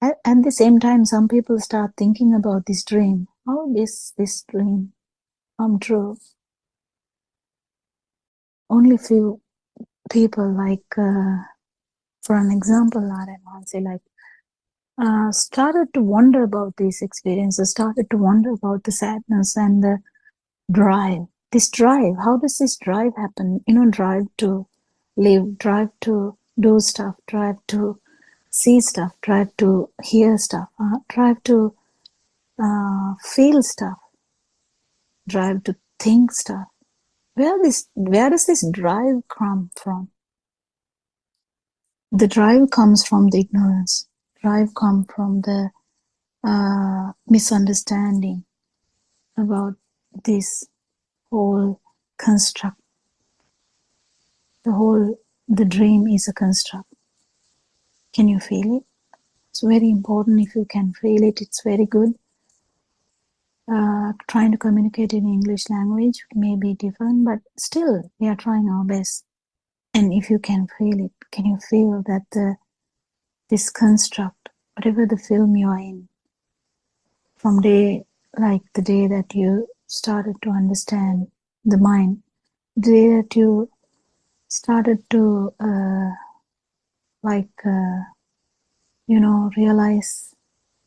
At the same time, some people start thinking about this dream. How this dream come true? Only few people, like for an example, started to wonder about these experiences, started to wonder about the sadness and the drive. This drive, how does this drive happen? You know, drive to live, drive to do stuff, drive to see stuff, drive to hear stuff, drive to feel stuff, drive to think stuff. Where does this drive come from? The drive comes from the ignorance. Drive comes from the misunderstanding about this whole construct. The dream is a construct. Can you feel it? It's very important. If you can feel it, it's very good. Trying to communicate in English language may be different, but still we are trying our best. And if you can feel it, can you feel that this construct, whatever the film you are in, from the day that you started to understand the mind, the day that you started to realize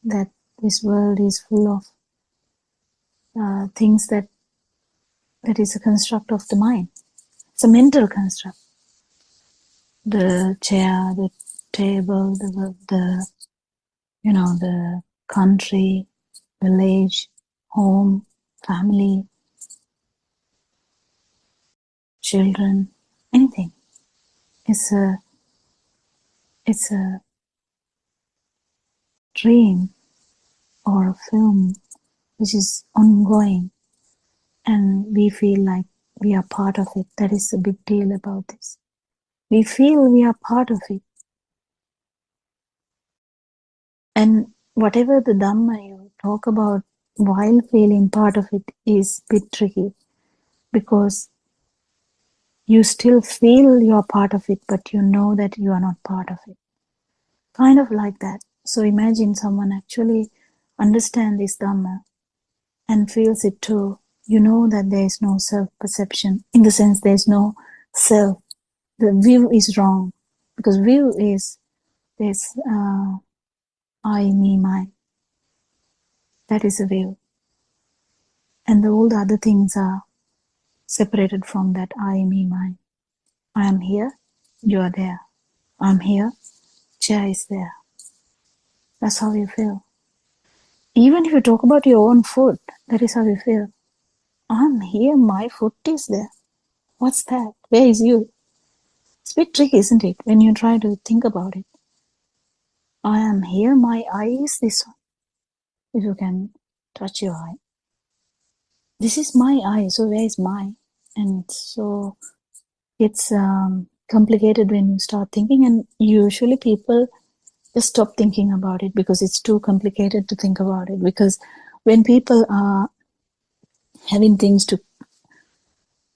that this world is full of things that is a construct of the mind. It's a mental construct. The chair, the table, the country, village, home, family, children, anything. It's a dream or a film which is ongoing, and we feel like we are part of it. That is the big deal about this. We feel we are part of it. And whatever the Dhamma you talk about while feeling part of it is a bit tricky, because you still feel you're part of it, but you know that you are not part of it. Kind of like that. So imagine someone actually understands this Dhamma and feels it too. You know that there is no self-perception. In the sense, there is no self. The view is wrong. Because view is this I, me, mine. That is a view. And all the other things are separated from that I, me, mine. I am here, you are there. I am here, chair is there. That's how you feel. Even if you talk about your own foot, that is how you feel. I'm here, my foot is there. What's that? Where is you? It's a bit tricky, isn't it, when you try to think about it. I am here, my eye is this one. If you can touch your eye. This is my eye, so where is my? And so it's complicated when you start thinking, and usually people just stop thinking about it because it's too complicated to think about it. Because when people are having things to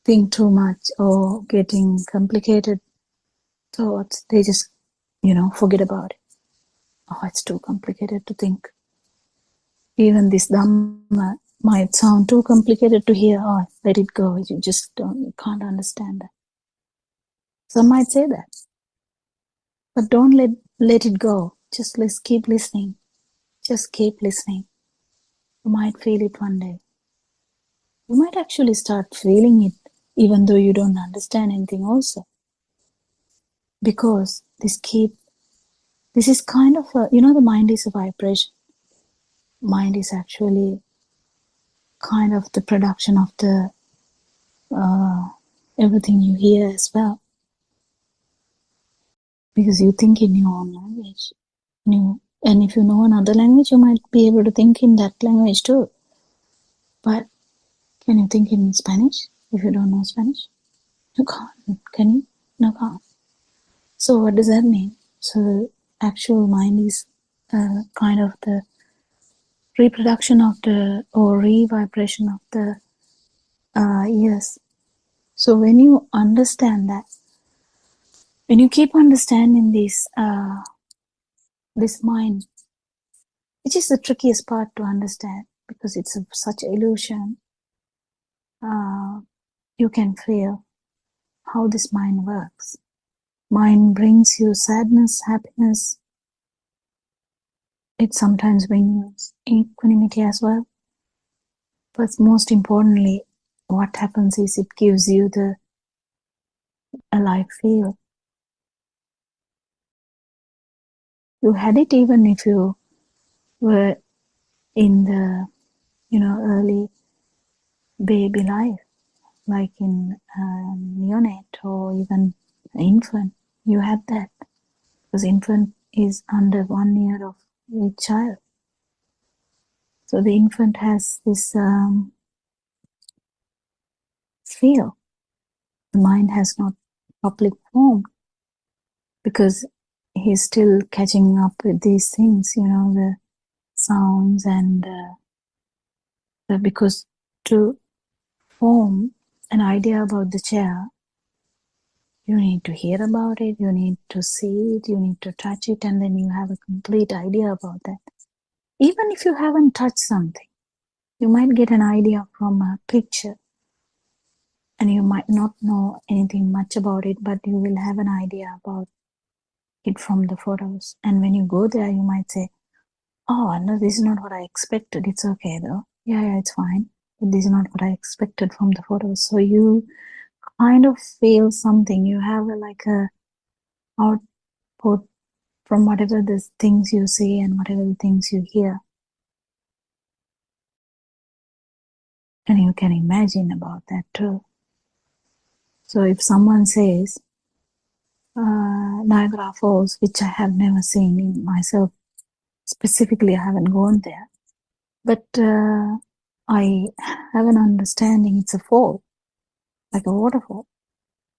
think too much or getting complicated thoughts, they just, forget about it. Oh, it's too complicated to think. Even this Dhamma, might sound too complicated to hear. Oh, let it go. You just you can't understand that. Some might say that. But don't let it go. Just let's keep listening. Just keep listening. You might feel it one day. You might actually start feeling it even though you don't understand anything also. Because this is kind of a, the mind is a vibration. Mind is actually kind of the production of the everything you hear as well. Because you think in your own language. And if you know another language, you might be able to think in that language too. But can you think in Spanish if you don't know Spanish? You can't. Can you? No, can't. So what does that mean? So the actual mind is kind of the reproduction of the, or re-vibration of the ears. So when you understand that, when you keep understanding this mind, which is the trickiest part to understand because it's such an illusion, you can feel how this mind works. Mind brings you sadness, happiness. It sometimes brings equanimity as well. But most importantly, what happens is it gives you the alive feel. You had it even if you were in the, early baby life, like in neonate or even infant. You had that because infant is under 1 year of a child. So the infant has this feel. The mind has not properly formed because he's still catching up with these things, the sounds and because to form an idea about the chair, you need to hear about it, you need to see it, you need to touch it, and then you have a complete idea about that. Even if you haven't touched something, you might get an idea from a picture, and you might not know anything much about it, but you will have an idea about it from the photos. And when you go there, you might say, oh, no, this is not what I expected. It's okay though. Yeah, it's fine. But this is not what I expected from the photos. So you kind of feel something. You have like a output from whatever the things you see and whatever the things you hear. And you can imagine about that too. So if someone says, Niagara Falls, which I have never seen in myself, specifically I haven't gone there, but I have an understanding it's a fall, like a waterfall.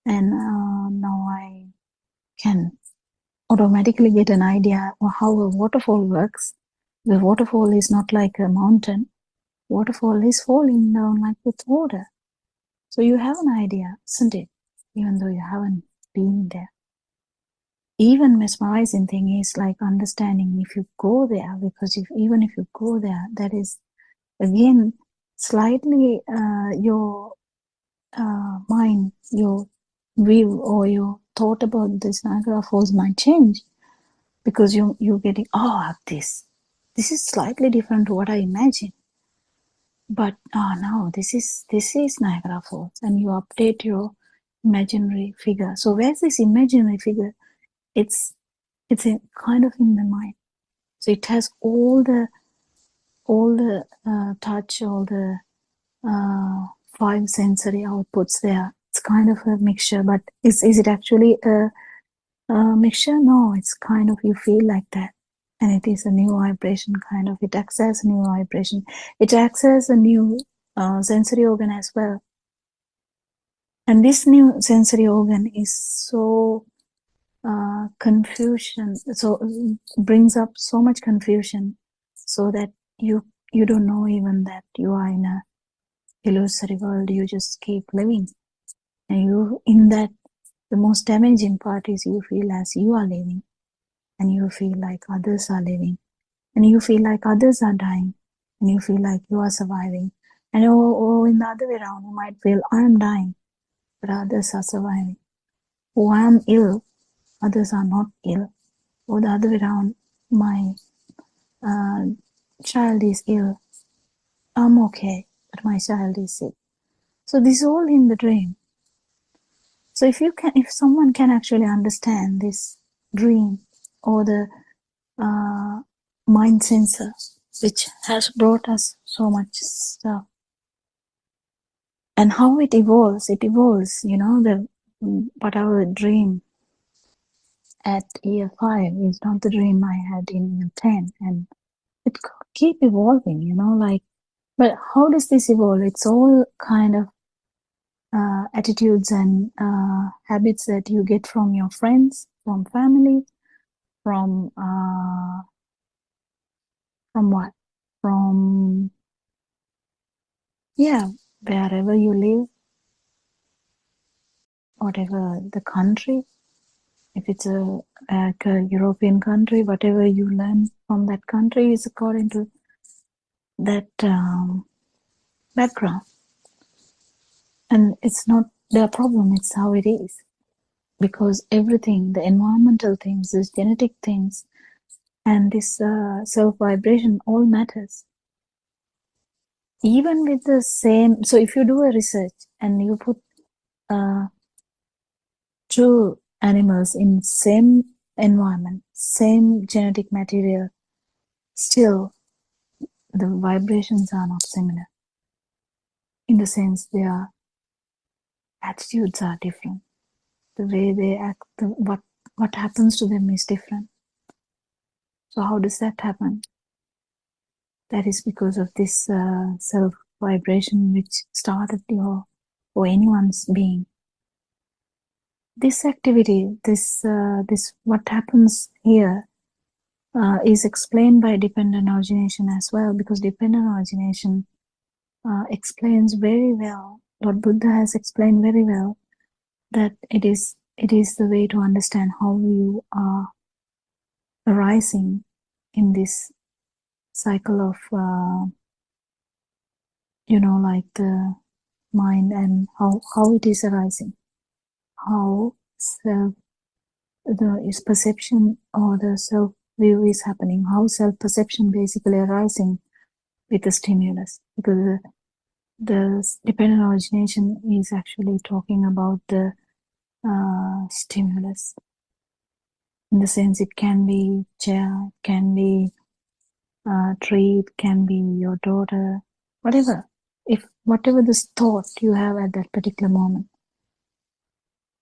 And now I can automatically get an idea of how a waterfall works. The waterfall is not like a mountain. Waterfall is falling down like with water. So you have an idea, isn't it? Even though you haven't been there. Even mesmerizing thing is like understanding if you go there, because even if you go there, that is again slightly your mind, your view or your thought about this Niagara Falls might change because you're getting, this is slightly different to what I imagined. But no, this is Niagara Falls, and you update your imaginary figure. So where's this imaginary figure? It's a kind of in the mind. So it has all the touch, all the 5 sensory outputs there. It's kind of a mixture, but is it actually a mixture? No, it's kind of, you feel like that. And it is a new vibration, kind of. It acts as a new vibration. It acts as a new sensory organ as well. And this new sensory organ is so confusion, so brings up so much confusion, so that you don't know even that you are in a illusory world. You just keep living, and you in that, the most damaging part is you feel as you are living, and you feel like others are living, and you feel like others are dying, and you feel like you are surviving. And or in the other way around, you might feel, I am dying, but others are surviving. Or I am ill, others are not ill. Or the other way around, my child is ill, I'm okay, but my child is sick. So this is all in the dream. So if someone can actually understand this dream or the mind sensor, which has brought us so much stuff, and how it evolves, but our dream at year 5 is not the dream I had in year 10, and it keep evolving, but how does this evolve? It's all kind of attitudes and habits that you get from your friends, from family, from what? From wherever you live, whatever the country. If it's a European country, whatever you learn from that country is according to that background. And it's not their problem, it's how it is. Because everything, the environmental things, these genetic things, and this self-vibration all matters. Even with the same, so if you do a research and you put two animals in same environment, same genetic material, still the vibrations are not similar. In the sense their attitudes are different. The way they act, what happens to them is different. So how does that happen? That is because of this self-vibration which started your or anyone's being. This activity, this what happens here is explained by dependent origination as well, because dependent origination explains very well, Lord Buddha has explained very well, that it is the way to understand how you are arising in this cycle of like the mind, and how it is arising, how is perception or the self view is happening, how self perception basically arising with the stimulus, because the dependent origination is actually talking about the stimulus. In the sense, it can be chair, it can be tree, it can be your daughter, whatever. Whatever this thought you have at that particular moment,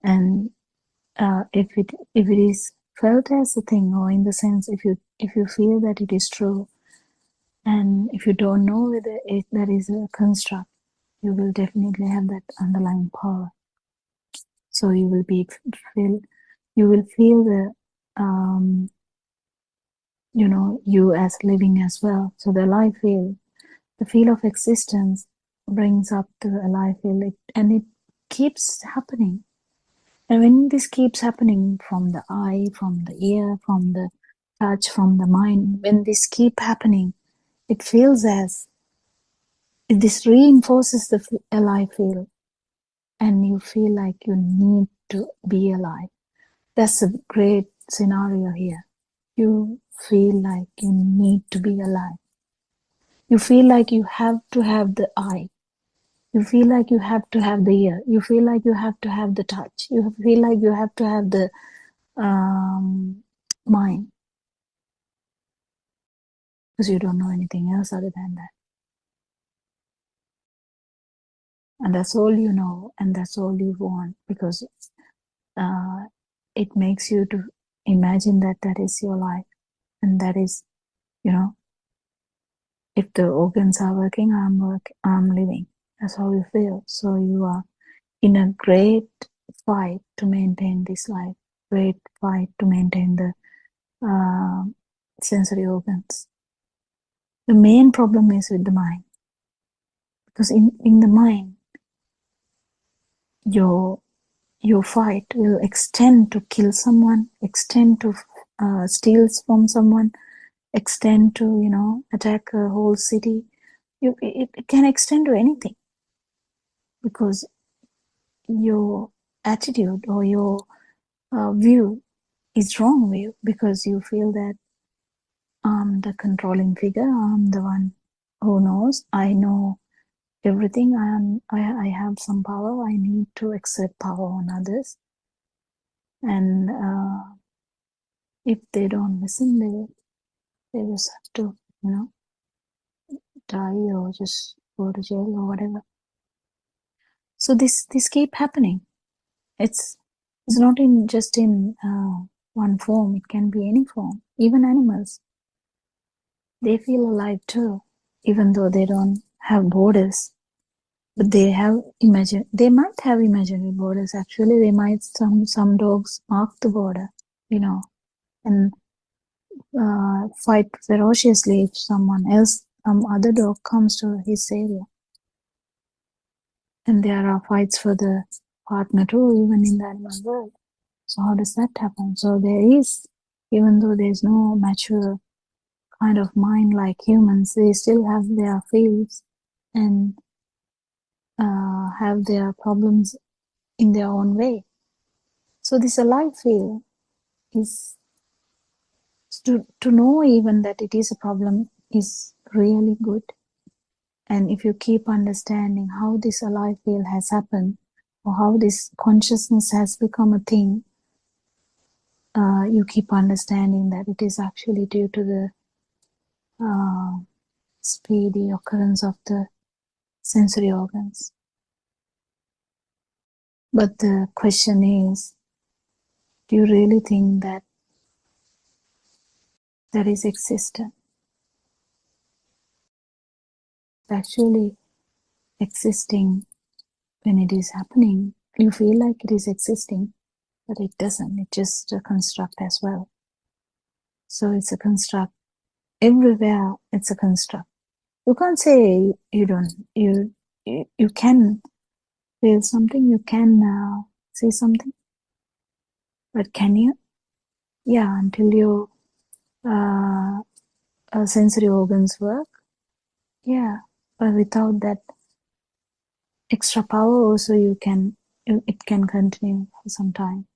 and if it is felt as a thing, or in the sense, if you feel that it is true, and if you don't know whether that is a construct, you will definitely have that underlying power. So you will feel the you as living as well. So the alive feel, the feel of existence brings up the alive feel, and it keeps happening. And when this keeps happening from the eye, from the ear, from the touch, from the mind, when this keep happening, it feels as this reinforces the alive feel, and you feel like you need to be alive. That's a great scenario here. You feel like you need to be alive. You feel like you have to have the eye. You feel like you have to have the ear. You feel like you have to have the touch. You feel like you have to have the mind. Because you don't know anything else other than that. And that's all you know, and that's all you want, because it makes you to imagine that is your life. And that is, if the organs are working, I'm living. That's how you feel. So you are in a great fight to maintain this life, great fight to maintain the sensory organs. The main problem is with the mind. Because in the mind, your fight will extend to kill someone, extend to steal from someone, extend to, attack a whole city, it can extend to anything, because your attitude or your view is wrong view, because you feel that I'm the controlling figure, I'm the one who knows, I know everything, I have some power, I need to exert power on others, and if they don't listen, they just have to, die or just go to jail or whatever. So this keep happening. It's not just in one form. It can be any form. Even animals, they feel alive too, even though they don't have borders. But they might have imaginary borders. Actually, they might, some dogs mark the border, and fight ferociously if some other dog comes to his area. And there are fights for the partner too, even in the animal world. So how does that happen? So there is, even though there's no mature kind of mind like humans, they still have their feels and have their problems in their own way. So this alive feel is to know even that it is a problem is really good. And if you keep understanding how this alive feel has happened, or how this consciousness has become a thing, you keep understanding that it is actually due to the speedy occurrence of the sensory organs. But the question is, do you really think that is existent? Actually existing when it is happening, you feel like it is existing, but it doesn't. It's just a construct as well. So it's a construct. Everywhere it's a construct. You can't say you don't. You can feel something. You can see something. But can you? Yeah, until your sensory organs work. Yeah, but without that extra power, also it can continue for some time.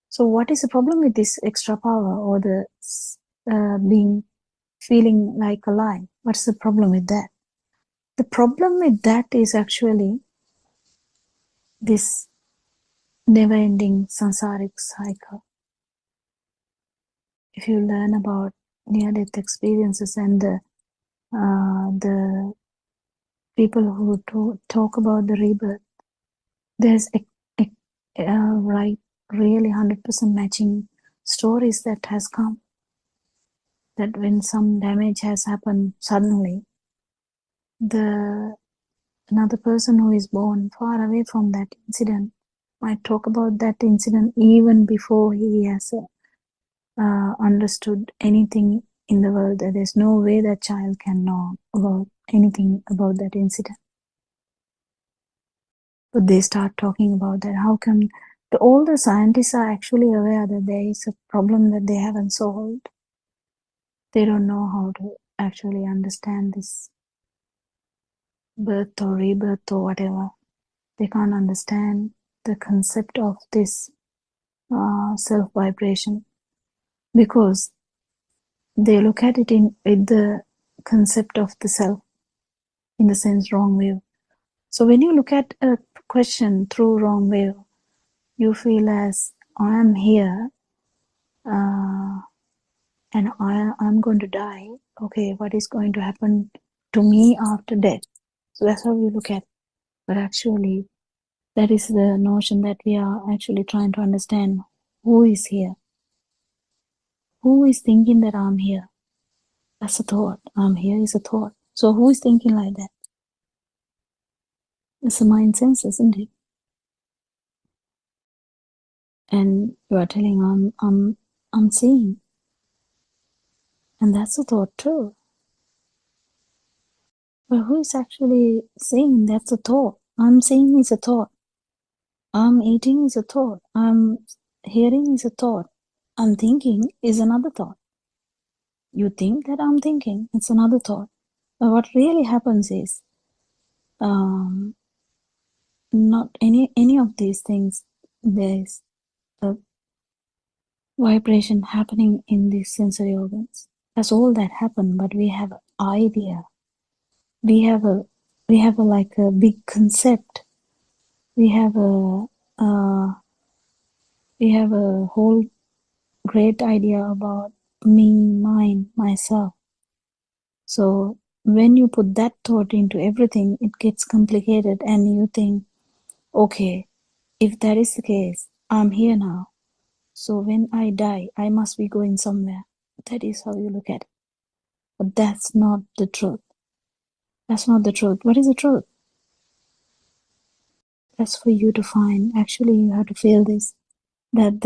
So what is the problem with this extra power or the feeling like alive? What's the problem with that? The problem with that is actually this never-ending samsaric cycle. If you learn about near-death experiences and the people who talk about the rebirth, there's really 100% matching stories that has come. That when some damage has happened suddenly, another person who is born far away from that incident might talk about that incident even before he has understood anything in the world. That there's no way that child can know about anything about that incident. But they start talking about that. How come all the scientists are actually aware that there is a problem that they haven't solved? They don't know how to actually understand this birth or rebirth or whatever. They can't understand the concept of this self-vibration, because they look at it with the concept of the self, in the sense wrong view. So when you look at a question through wrong view, you feel as I am here and I'm going to die. Okay, what is going to happen to me after death? So that's how you look at it. But actually, that is the notion that we are actually trying to understand. Who is here? Who is thinking that I'm here? That's a thought. I'm here is a thought. So who is thinking like that? It's a mind sense, isn't it? And you are telling I'm seeing. And that's a thought too. But who is actually saying that's a thought? I'm seeing is a thought. I'm eating is a thought. I'm hearing is a thought. I'm thinking is another thought. You think that I'm thinking, it's another thought. what really happens is not any of these things. There's a vibration happening in these sensory organs. That's all that happened. But we have an idea. We have a like a big concept. We have a whole great idea about me, mine, myself. So when you put that thought into everything, it gets complicated, and you think, okay, if that is the case, I'm here now. So when I die, I must be going somewhere. That is how you look at it. But that's not the truth. That's not the truth. What is the truth? That's for you to find. Actually, you have to feel this, that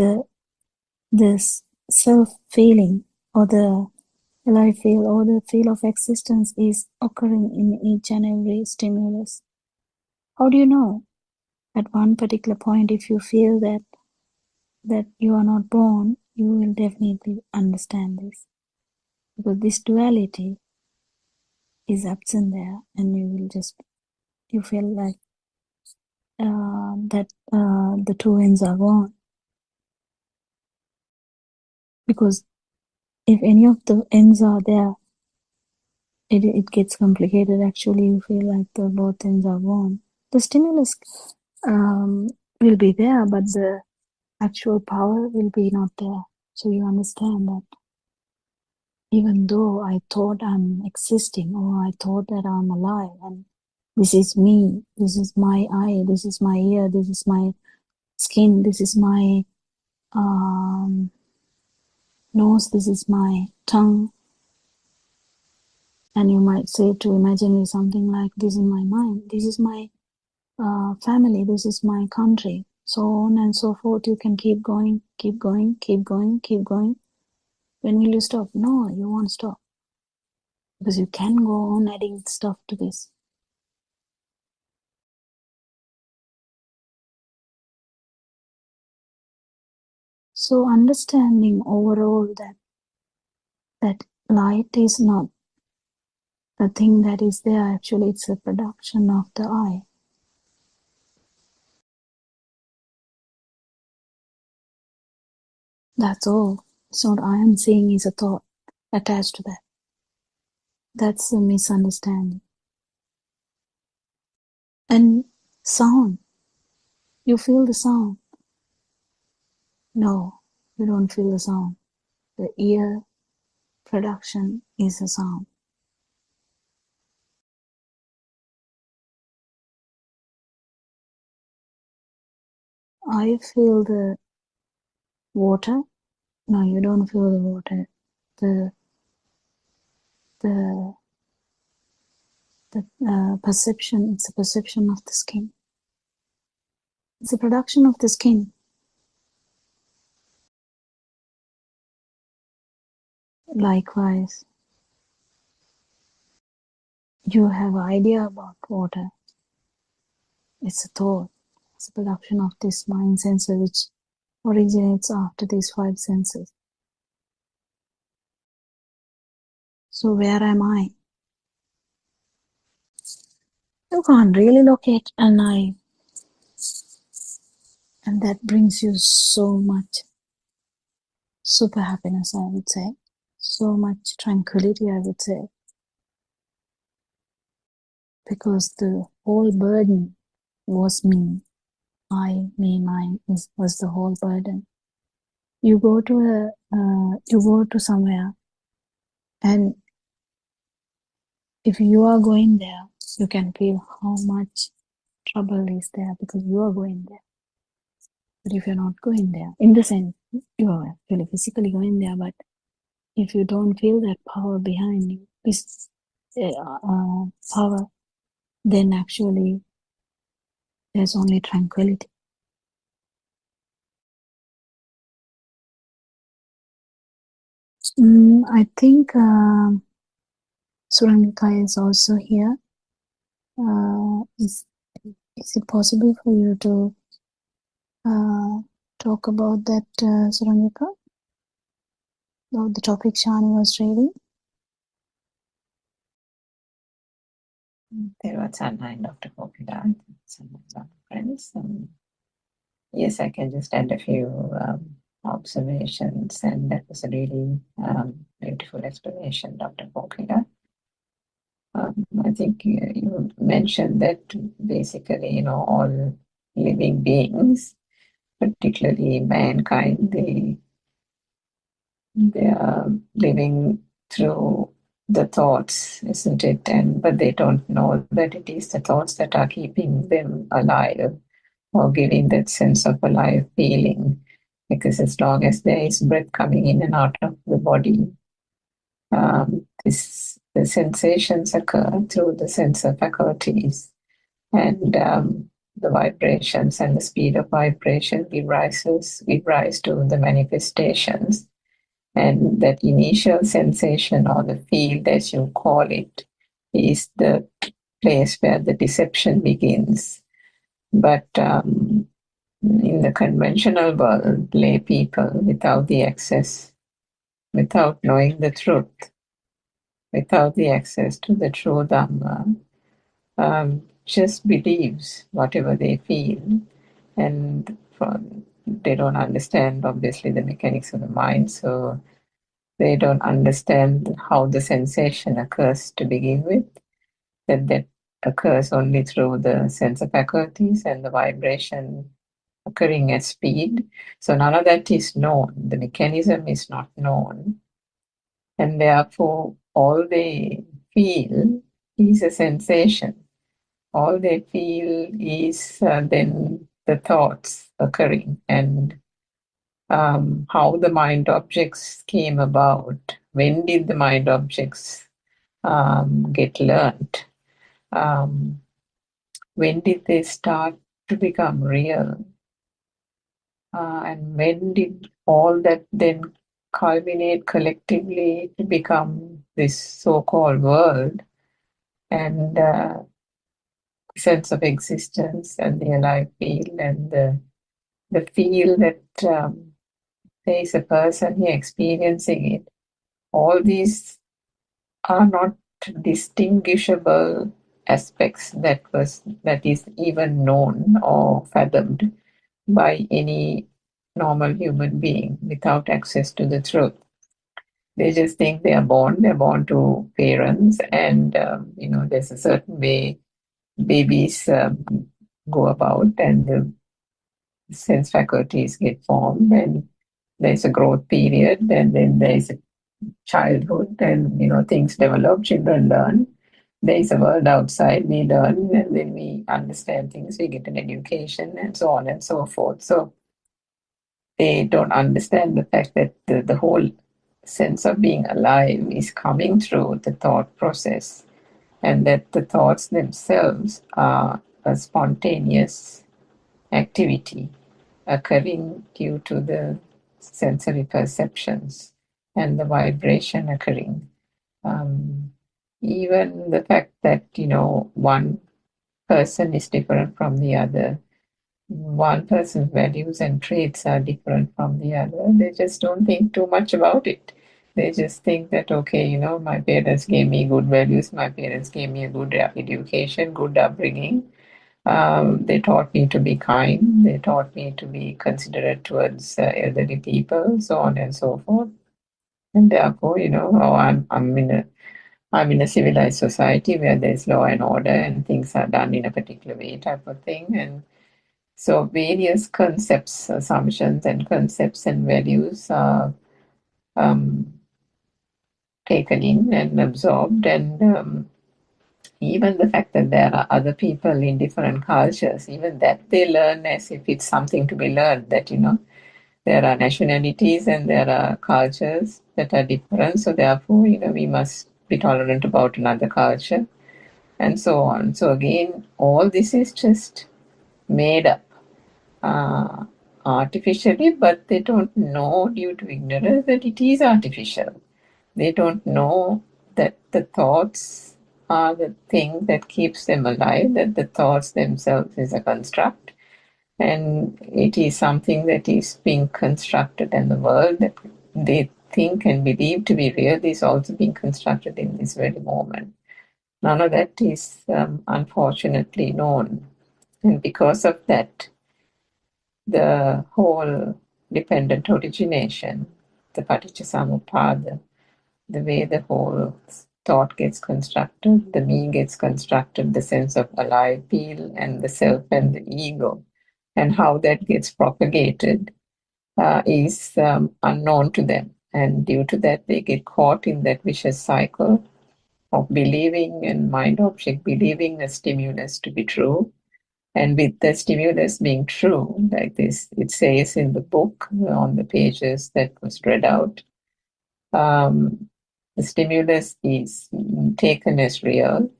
this self-feeling or the life feel or the feel of existence is occurring in each and every stimulus. How do you know? At one particular point, if you feel that you are not born, you will definitely understand this. Because this duality is absent there, and you feel like that the two ends are gone. Because if any of the ends are there, it gets complicated. Actually, you feel like the both ends are gone. The stimulus will be there, but the actual power will be not there. So you understand that even though I thought I'm existing, or I thought that I'm alive, and this is me, this is my eye, this is my ear, this is my skin, this is my nose, this is my tongue. And you might say to imaginary something like, this is my mind, this is my family, this is my country, so on and so forth. You can keep going, keep going, keep going, keep going. When will you stop? No, you won't stop. Because you can go on adding stuff to this. So understanding overall that light is not the thing that is there. Actually, it's a production of the eye. That's all. So what I am seeing is a thought attached to that. That's a misunderstanding. And sound. You feel the sound. No, you don't feel the sound. The ear production is a sound. I feel the water. No, you don't feel the water. The perception, it's a perception of the skin. It's a production of the skin. Likewise, you have an idea about water. It's a thought. It's a production of this mind sensor which originates after these five senses. So where am I? You can't really locate an I. And that brings you so much super happiness, I would say. So much tranquility, I would say. Because the whole burden was me. I, me, mine was the whole burden. You go to somewhere, and if you are going there, you can feel how much trouble is there because you are going there. But if you're not going there, in the sense, you are actually physically going there, but if you don't feel that power behind you, this power, then actually there's only tranquility. I think Surangika is also here. Is it possible for you to talk about that, Surangika? About the topic Shani was reading? Sanna and Dr. Kopila, some of our friends. Yes, I can just add a few observations, and that was a really beautiful explanation, Dr. Kopila. I think you mentioned that basically, all living beings, particularly mankind, they are living through the thoughts, isn't it? But they don't know that it is the thoughts that are keeping them alive or giving that sense of alive feeling. Because as long as there is breath coming in and out of the body, the sensations occur through the sensor faculties, and the vibrations and the speed of vibration give rise to the manifestations. And that initial sensation, or the field as you call it, is the place where the deception begins. But in the conventional world, lay people without the access, without knowing the truth, without the access to the true Dhamma, just believes whatever they feel, and they don't understand, obviously, the mechanics of the mind, so they don't understand how the sensation occurs to begin with, that occurs only through the sensor faculties and the vibration occurring at speed. So none of that is known. The mechanism is not known. And therefore, all they feel is a sensation. All they feel is then the thoughts occurring, and how the mind objects came about. When did the mind objects get learned? When did they start to become real? And when did all that then culminate collectively to become this so-called world and sense of existence and the alive feel and the feel that there is a person here experiencing it? All these are not distinguishable aspects that is even known or fathomed by any normal human being without access to the truth. They just think they're born to parents, and there's a certain way babies go about, and the sense faculties get formed, and there's a growth period, and then there's a childhood, and things develop, children learn. There is a world outside, we learn, and then we understand things, we get an education, and so on and so forth. So they don't understand the fact that the whole sense of being alive is coming through the thought process, and that the thoughts themselves are a spontaneous activity occurring due to the sensory perceptions and the vibration occurring. Even the fact that, one person is different from the other, one person's values and traits are different from the other, they just don't think too much about it. They just think that, okay, my parents gave me good values, my parents gave me a good education, good upbringing. They taught me to be kind, they taught me to be considerate towards elderly people, so on and so forth. And therefore, I'm in a civilized society where there's law and order and things are done in a particular way, type of thing. And so various concepts, assumptions and concepts and values are taken in and absorbed, and even the fact that there are other people in different cultures, even that they learn as if it's something to be learned, that, there are nationalities and there are cultures that are different. So therefore, we must be tolerant about another culture and so on. So again, all this is just made up artificially, but they don't know due to ignorance that it is artificial. They don't know that the thoughts are the thing that keeps them alive, that the thoughts themselves is a construct, and it is something that is being constructed, and the world that they think and believe to be real is also being constructed in this very moment. None of that is unfortunately known. And because of that, the whole dependent origination, the Paticcasamuppada, the way the whole thought gets constructed, the me gets constructed, the sense of alive feel, and the self and the ego, and how that gets propagated is unknown to them. And due to that, they get caught in that vicious cycle of believing and mind object believing a stimulus to be true. And with the stimulus being true, like this, it says in the book on the pages that was read out, the stimulus is taken as real,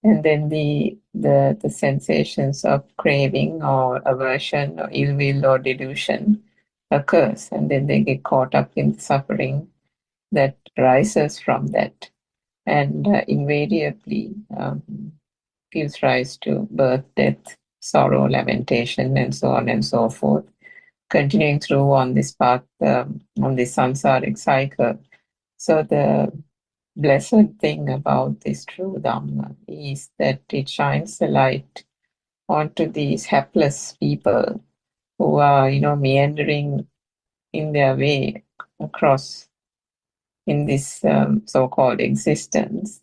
and then the sensations of craving or aversion or ill will or delusion occurs, and then they get caught up in suffering that rises from that, and invariably gives rise to birth, death, sorrow, lamentation, and so on and so forth, continuing through on this path, on this samsaric cycle. So the blessed thing about this true Dhamma is that it shines the light onto these hapless people who are, meandering in their way across in this so-called existence,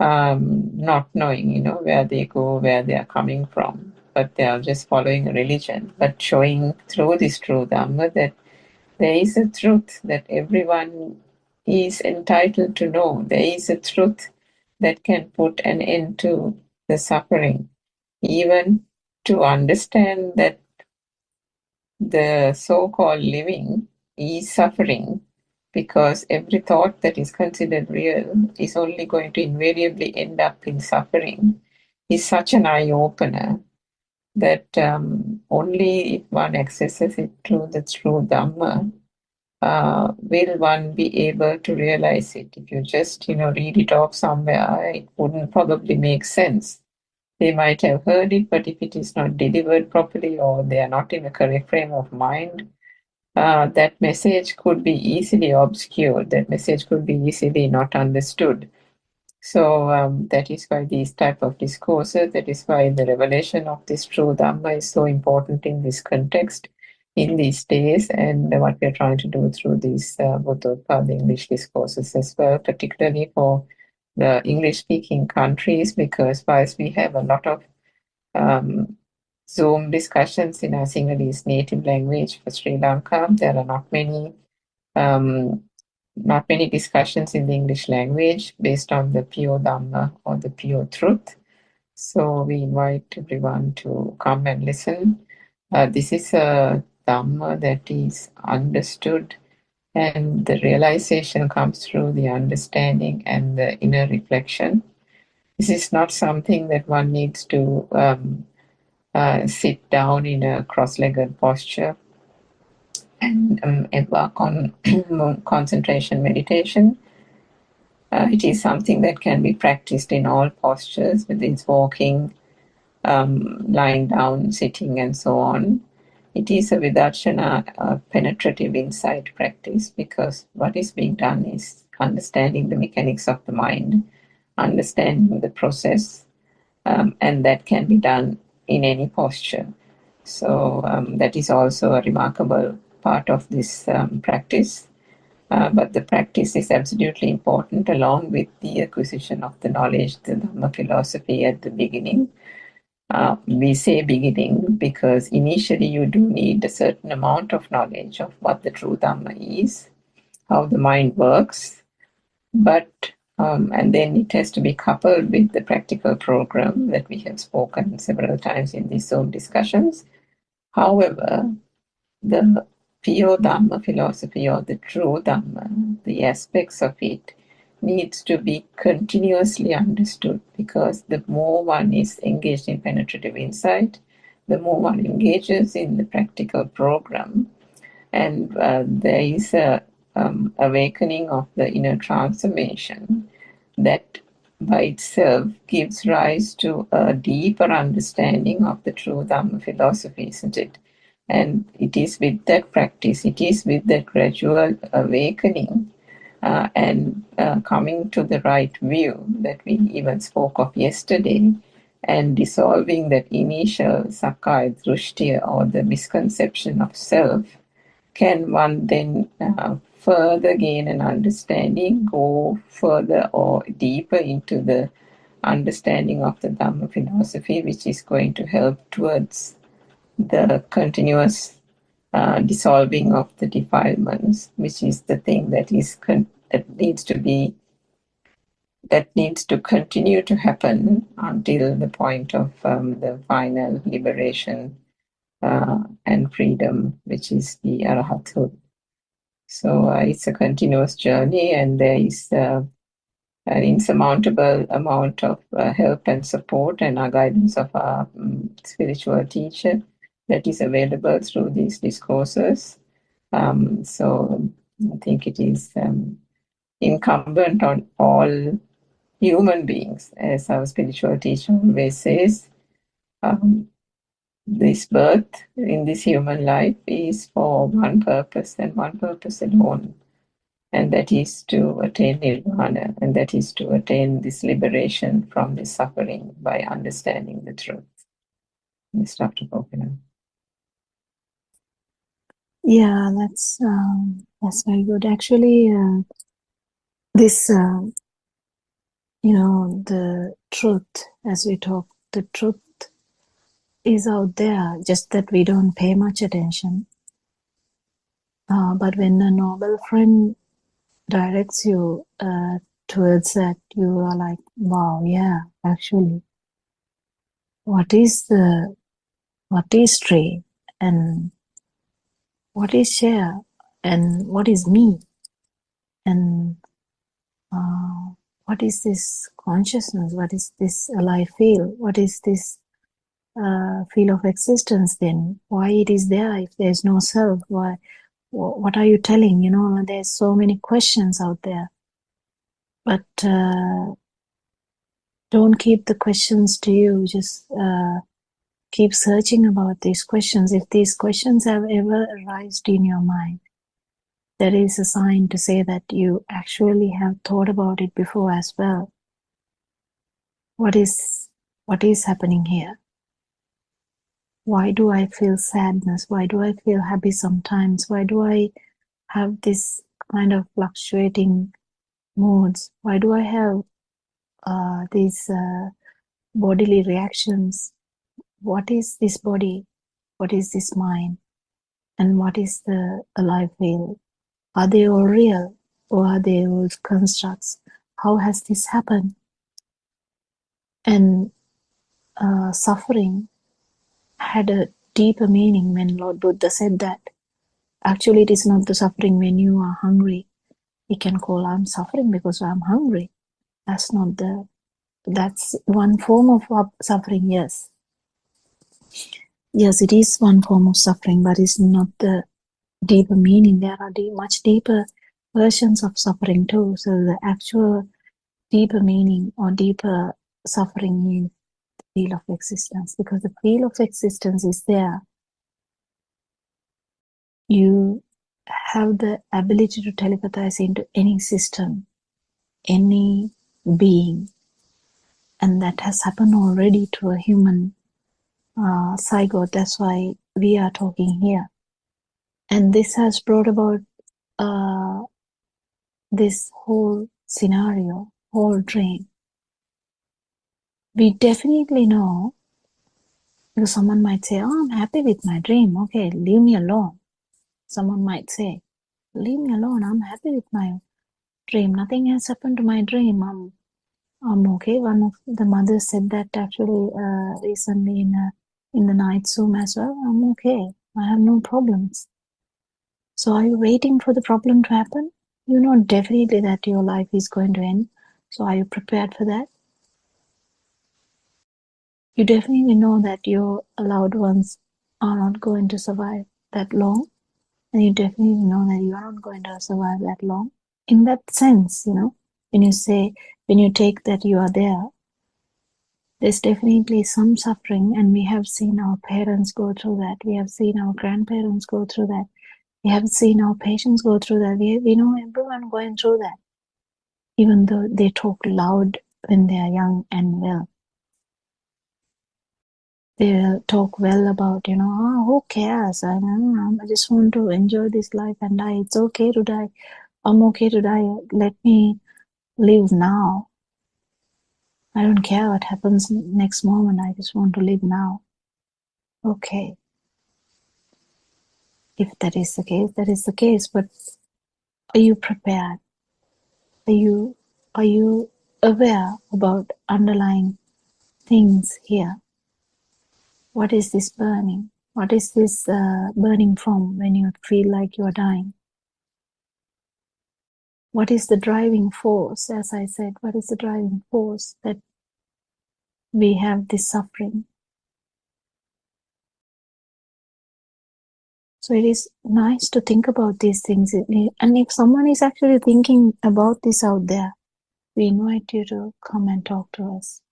not knowing, where they go, where they are coming from, but they are just following a religion, but showing through this true Dhamma that there is a truth that everyone is entitled to know. There is a truth that can put an end to the suffering, even to understand that the so-called living is suffering, because every thought that is considered real is only going to invariably end up in suffering, is such an eye-opener that only if one accesses it through the true Dhamma will one be able to realize it. If you just, read it off somewhere, it wouldn't probably make sense. They might have heard it, but if it is not delivered properly or they are not in a correct frame of mind, that message could be easily obscured. That message could be easily not understood. So that is why these type of discourses, that is why the revelation of this true Dhamma is so important in this context, in these days, and what we're trying to do through these Buddothpado English discourses as well, particularly for the English-speaking countries, because whilst we have a lot of Zoom discussions in our Sinhalese native language for Sri Lanka, there are not many discussions in the English language based on the pure Dhamma or the pure truth. So we invite everyone to come and listen. This is a Dhamma that is understood, and the realization comes through the understanding and the inner reflection. This is not something that one needs to sit down in a cross-legged posture and embark on concentration meditation. It is something that can be practiced in all postures, whether it's walking, lying down, sitting, and so on. It is a vidarshana, a penetrative insight practice, because what is being done is understanding the mechanics of the mind, understanding the process, and that can be done in any posture. So that is also a remarkable part of this practice. But the practice is absolutely important, along with the acquisition of the knowledge, the Dhamma philosophy at the beginning. We say beginning because initially you do need a certain amount of knowledge of what the true Dhamma is, how the mind works, but and then it has to be coupled with the practical program that we have spoken several times in these Zoom discussions. However, the pure Dhamma philosophy or the true Dhamma, the aspects of it, needs to be continuously understood, because the more one is engaged in penetrative insight, the more one engages in the practical program, and there is a awakening of the inner transformation that by itself gives rise to a deeper understanding of the true Dhamma philosophy, isn't it? And it is with that practice, it is with that gradual awakening and coming to the right view that we even spoke of yesterday, and dissolving that initial Sakkaya Drishti or the misconception of self, can one then further gain an understanding, go further or deeper into the understanding of the Dhamma philosophy, which is going to help towards the continuous dissolving of the defilements, which is the thing that needs to continue to happen until the point of the final liberation and freedom, which is the Arahathood. So it's a continuous journey, and there is an insurmountable amount of help and support and our guidance of our spiritual teacher that is available through these discourses. So I think it is incumbent on all human beings, as our spiritual teacher always says, this birth in this human life is for one purpose and one purpose alone, and that is to attain nirvana, and that is to attain this liberation from this suffering by understanding the truth. Yes, Dr. Kokila. Yeah, that's very good. Actually, this the truth, as we talk, the truth is out there, just that we don't pay much attention. But when a noble friend directs you towards that, you are like, wow, yeah, actually, what is tree, and what is share, and what is me, and what is this consciousness, what is this alive feel, what is this feel of existence then, why it is there if there is no self, why, what are you telling, there's so many questions out there. But don't keep the questions to you, just keep searching about these questions. If these questions have ever arisen in your mind, that is a sign to say that you actually have thought about it before as well. What is happening here? Why do I feel sadness? Why do I feel happy sometimes? Why do I have this kind of fluctuating moods? Why do I have these bodily reactions? What is this body? What is this mind? And what is the alive feel? Are they all real, or are they all constructs? How has this happened? And suffering had a deeper meaning when Lord Buddha said that. Actually, it is not the suffering when you are hungry. We can call I'm suffering because I'm hungry. That's one form of suffering, yes. Yes, it is one form of suffering, but it's not the deeper meaning. There are much deeper versions of suffering too. So the actual deeper meaning or deeper suffering is the feel of existence, because the feel of existence is there. You have the ability to telepathize into any system, any being, and that has happened already to a human zygote. That's why we are talking here. And this has brought about this whole scenario, whole dream. We definitely know, because someone might say, oh, I'm happy with my dream. Okay, leave me alone. Someone might say, leave me alone. I'm happy with my dream. Nothing has happened to my dream. I'm okay. One of the mothers said that actually recently in the night Zoom as well. I'm okay. I have no problems. So are you waiting for the problem to happen? You know definitely that your life is going to end. So are you prepared for that? You definitely know that your loved ones are not going to survive that long. And you definitely know that you are not going to survive that long. In that sense, when you take that you are there, there's definitely some suffering, and we have seen our parents go through that. We have seen our grandparents go through that. We have seen our patients go through that. We know everyone going through that, even though they talk loud when they are young and well. They will talk well about, oh, who cares? I just want to enjoy this life and die. It's okay to die. I'm okay to die. Let me live now. I don't care what happens next moment. I just want to live now. Okay. If that is the case, that is the case. But are you prepared? Are you aware about underlying things here? What is this burning? What is this burning from when you feel like you're dying? What is the driving force? As I said, what is the driving force that we have this suffering? So it is nice to think about these things. And if someone is actually thinking about this out there, we invite you to come and talk to us.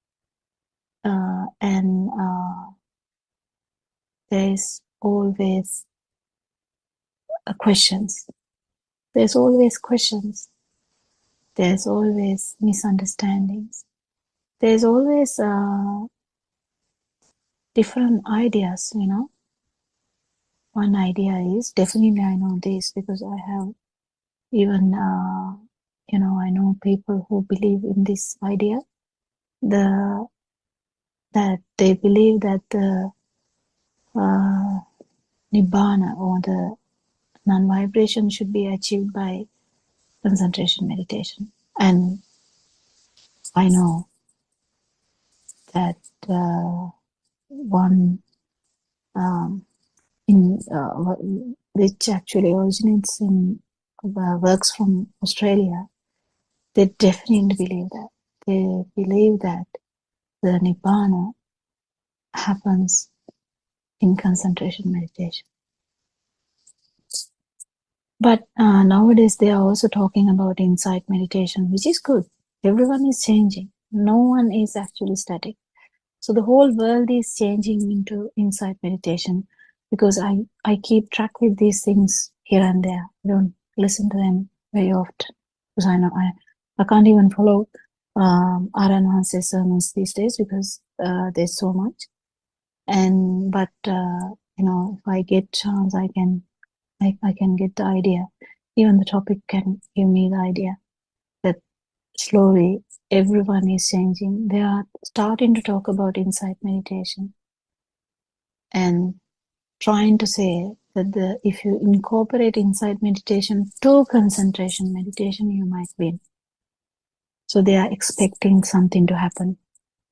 And there's always questions. There's always questions. There's always misunderstandings. There's always different ideas, One idea is, definitely I know this because I have even, I know people who believe in this idea, that they believe that the Nibbana or the non-vibration should be achieved by concentration meditation. And I know that one which actually originates in works from Australia, they definitely believe that. They believe that the Nibbana happens in concentration meditation. But nowadays they are also talking about insight meditation, which is good. Everyone is changing. No one is actually static. So the whole world is changing into insight meditation, because I keep track with these things here and there. I don't listen to them very often because I know I can't even follow Aranhanse's sermons these days because there's so much. But if I get chance, I can get the idea. Even the topic can give me the idea that slowly everyone is changing. They are starting to talk about insight meditation and trying to say that if you incorporate insight meditation to concentration meditation, you might win. So they are expecting something to happen.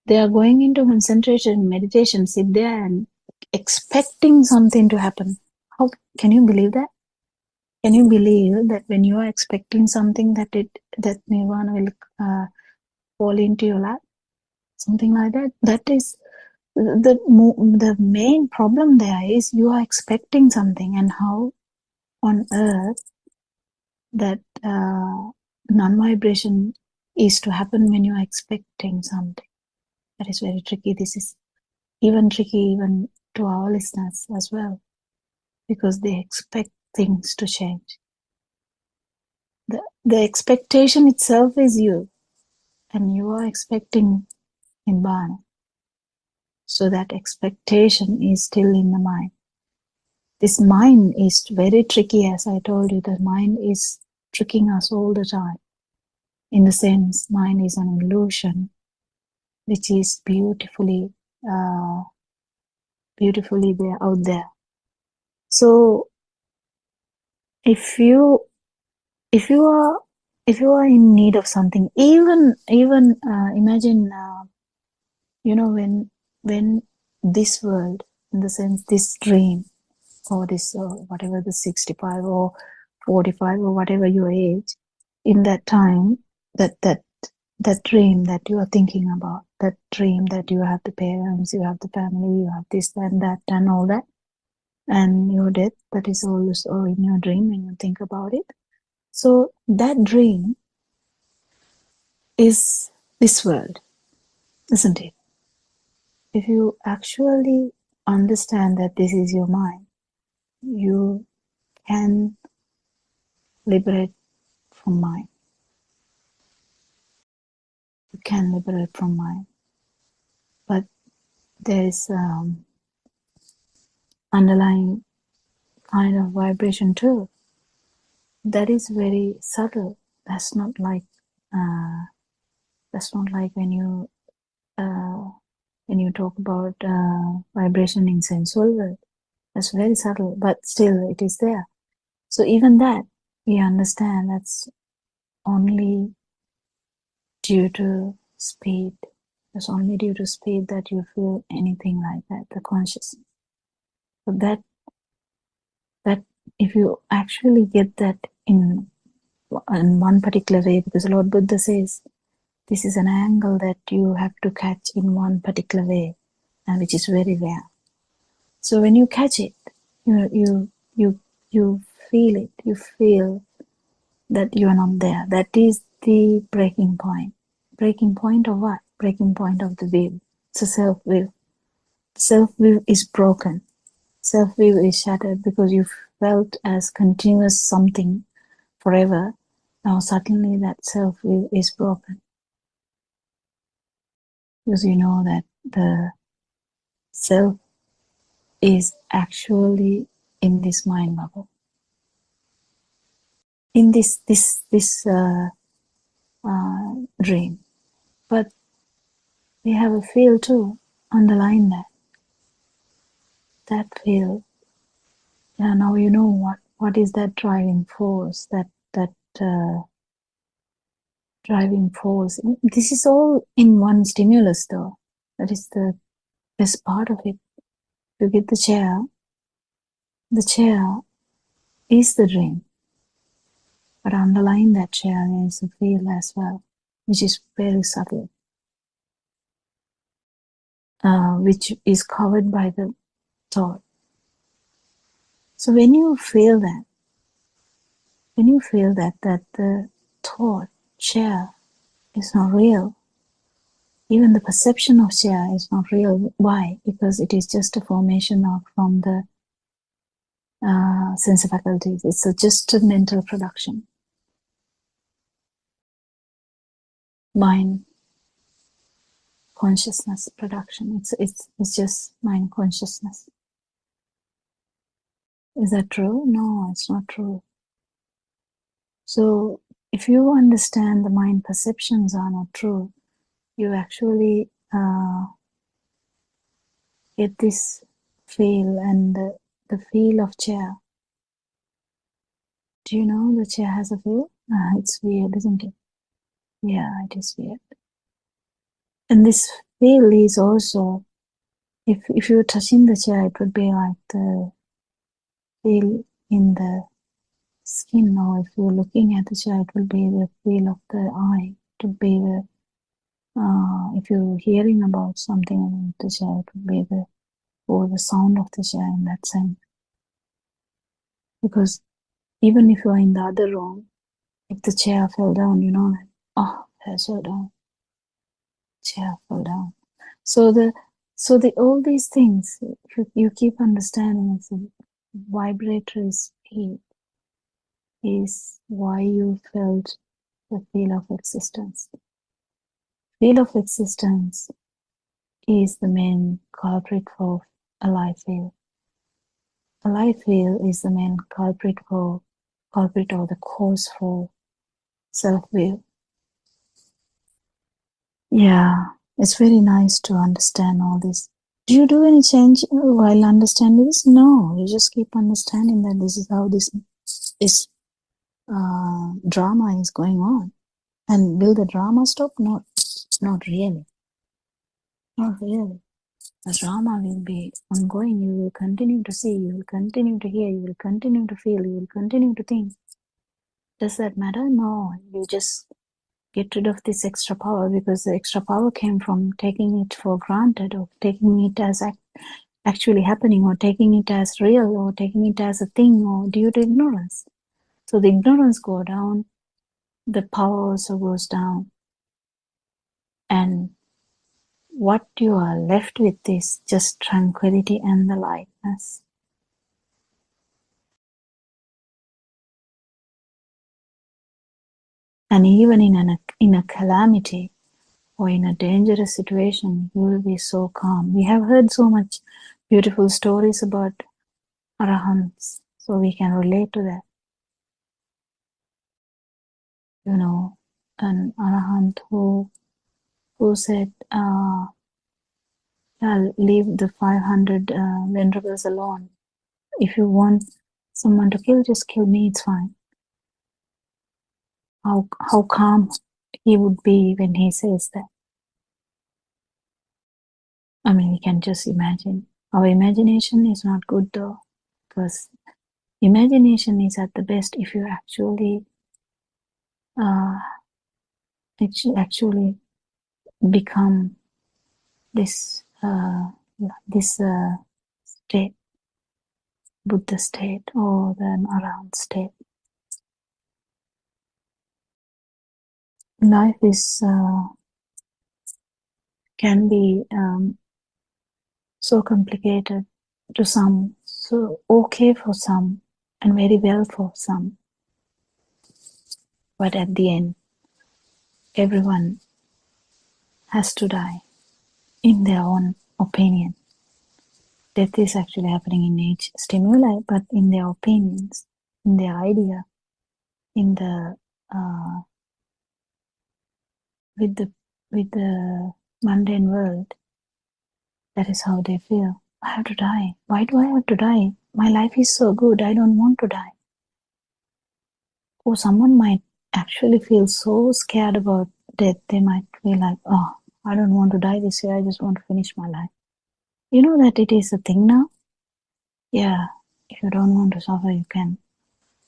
They are going into concentration meditation, sit there and expecting something to happen. How can you believe that? Can you believe that when you are expecting something that nirvana will fall into your lap? Something like that. That is the main problem there is you are expecting something, and how on earth that non-vibration is to happen when you are expecting something. That is very tricky. This is even tricky even to our listeners as well, because they expect things to change. The expectation itself is you, and you are expecting Nibbana. So that expectation is still in the mind. This mind is very tricky, as I told you. The mind is tricking us all the time. In the sense, mind is an illusion, which is beautifully there out there. So if you are in need of something, even imagine when this world, in the sense this dream, or this whatever, the 65 or 45 or whatever your age, in that time, that dream that you are thinking about, that dream that you have the parents, you have the family, you have this and that and all that, and your death, that is also in your dream when you think about it. So that dream is this world, isn't it? If you actually understand that this is your mind, you can liberate from mind. You can liberate from mind. But there is underlying kind of vibration too. That is very subtle. That's not like when you talk about vibration in sensual world. That's very subtle, but still it is there. So even that, we understand that's only due to speed. It's only due to speed that you feel anything like that, the consciousness. So that if you actually get that in one particular way, because Lord Buddha says this is an angle that you have to catch in one particular way, and which is very rare. So when you catch it, you feel it. You feel that you are not there. That is the breaking point. Breaking point of what? Breaking point of the will. It's a self-will. Self-will is broken. Self-will is shattered because you felt as continuous something forever. Now suddenly that self-will is broken. Because you know that the self is actually in this mind bubble. In this dream. But we have a field too, underline that. That field. Yeah, now you know what is that driving force, that driving force. This is all in one stimulus though. That is the best part of it. You get the chair is the dream. But underlying that chair is a field as well, which is very subtle. Which is covered by the thought. So when you feel that the thought, chair, is not real, even the perception of chair is not real. Why? Because it is just a formation from the sense faculties. It's just a mental production. Mind consciousness production. It's just mind consciousness. Is that true? No, it's not true. So if you understand the mind perceptions are not true, you actually get this feel and the feel of chair. Do you know the chair has a feel? It's weird, isn't it? Yeah, it is weird. And this feel is also, if you're touching the chair, it would be like the feel in the skin, or if you're looking at the chair, it will be the feel of the eye. It would be the if you're hearing about something about the chair, it would be the sound of the chair in that sense. Because even if you're in the other room, if the chair fell down, you know that, oh, chair fell down. Chair fell down. So all these things, if you keep understanding, it's a vibratory speed is why you felt the feel of existence. Feel of existence is the main culprit for a life field. A life field is the main culprit or the cause for self-will. Yeah, it's very nice to understand all this. Do you do any change while understanding this? No, you just keep understanding that this is how this drama is going on. And will the drama stop? Not really. Not really. The drama will be ongoing. You will continue to see, you will continue to hear, you will continue to feel, you will continue to think. Does that matter? No, you just get rid of this extra power, because the extra power came from taking it for granted, or taking it as actually happening, or taking it as real, or taking it as a thing, or due to ignorance. So the ignorance goes down, the power also goes down. And what you are left with is just tranquility and the lightness. And even in a calamity or in a dangerous situation, you will be so calm. We have heard so much beautiful stories about arahants, so we can relate to that. You know, an arahant who said, I'll leave the 500 venerables alone. If you want someone to kill, just kill me, it's fine. How calm he would be when he says that. I mean, we can just imagine. Our imagination is not good though, because imagination is at the best if you actually become this state, Buddha state, or the Arahant state. Life is can be so complicated to some, so okay for some, and very well for some. But at the end, everyone has to die in their own opinion. Death is actually happening in each stimuli, but in their opinions, in their idea, in the with the mundane world, that is how they feel. I have to die. Why do I have to die? My life is so good. I don't want to die. Or someone might actually feel so scared about death. They might feel like, oh, I don't want to die this year. I just want to finish my life. You know that it is a thing now? Yeah. If you don't want to suffer, you can.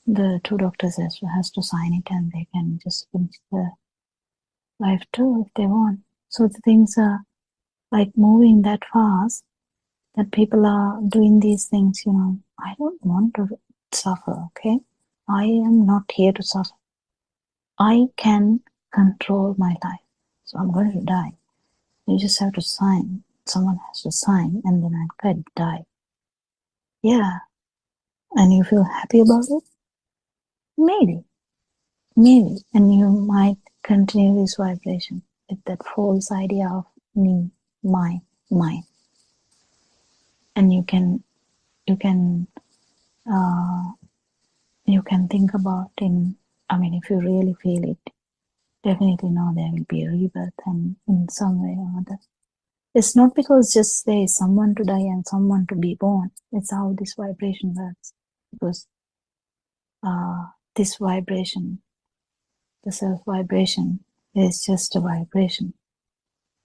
The 2 doctors has to sign it and they can just finish the life too if they want. So the things are like moving that fast that people are doing these things, you know. I don't want to suffer, okay? I am not here to suffer. I can control my life. So I'm going to die. You just have to sign. Someone has to sign and then I'm going to die. Yeah. And you feel happy about it? Maybe. And you might continue this vibration with that false idea of me, mine. And you can think about if you really feel it, definitely know there will be a rebirth and in some way or other. It's not because just there is someone to die and someone to be born. It's how this vibration works. Because this vibration, the self-vibration, is just a vibration.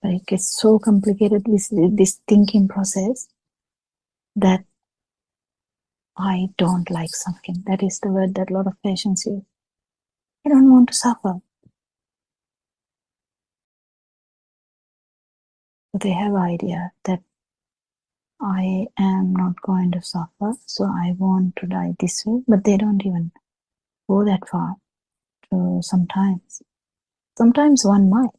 But it gets so complicated with this thinking process that I don't like suffering. That is the word that a lot of patients use. I don't want to suffer. But they have idea that I am not going to suffer, so I want to die this way. But they don't even go that far. Sometimes one might.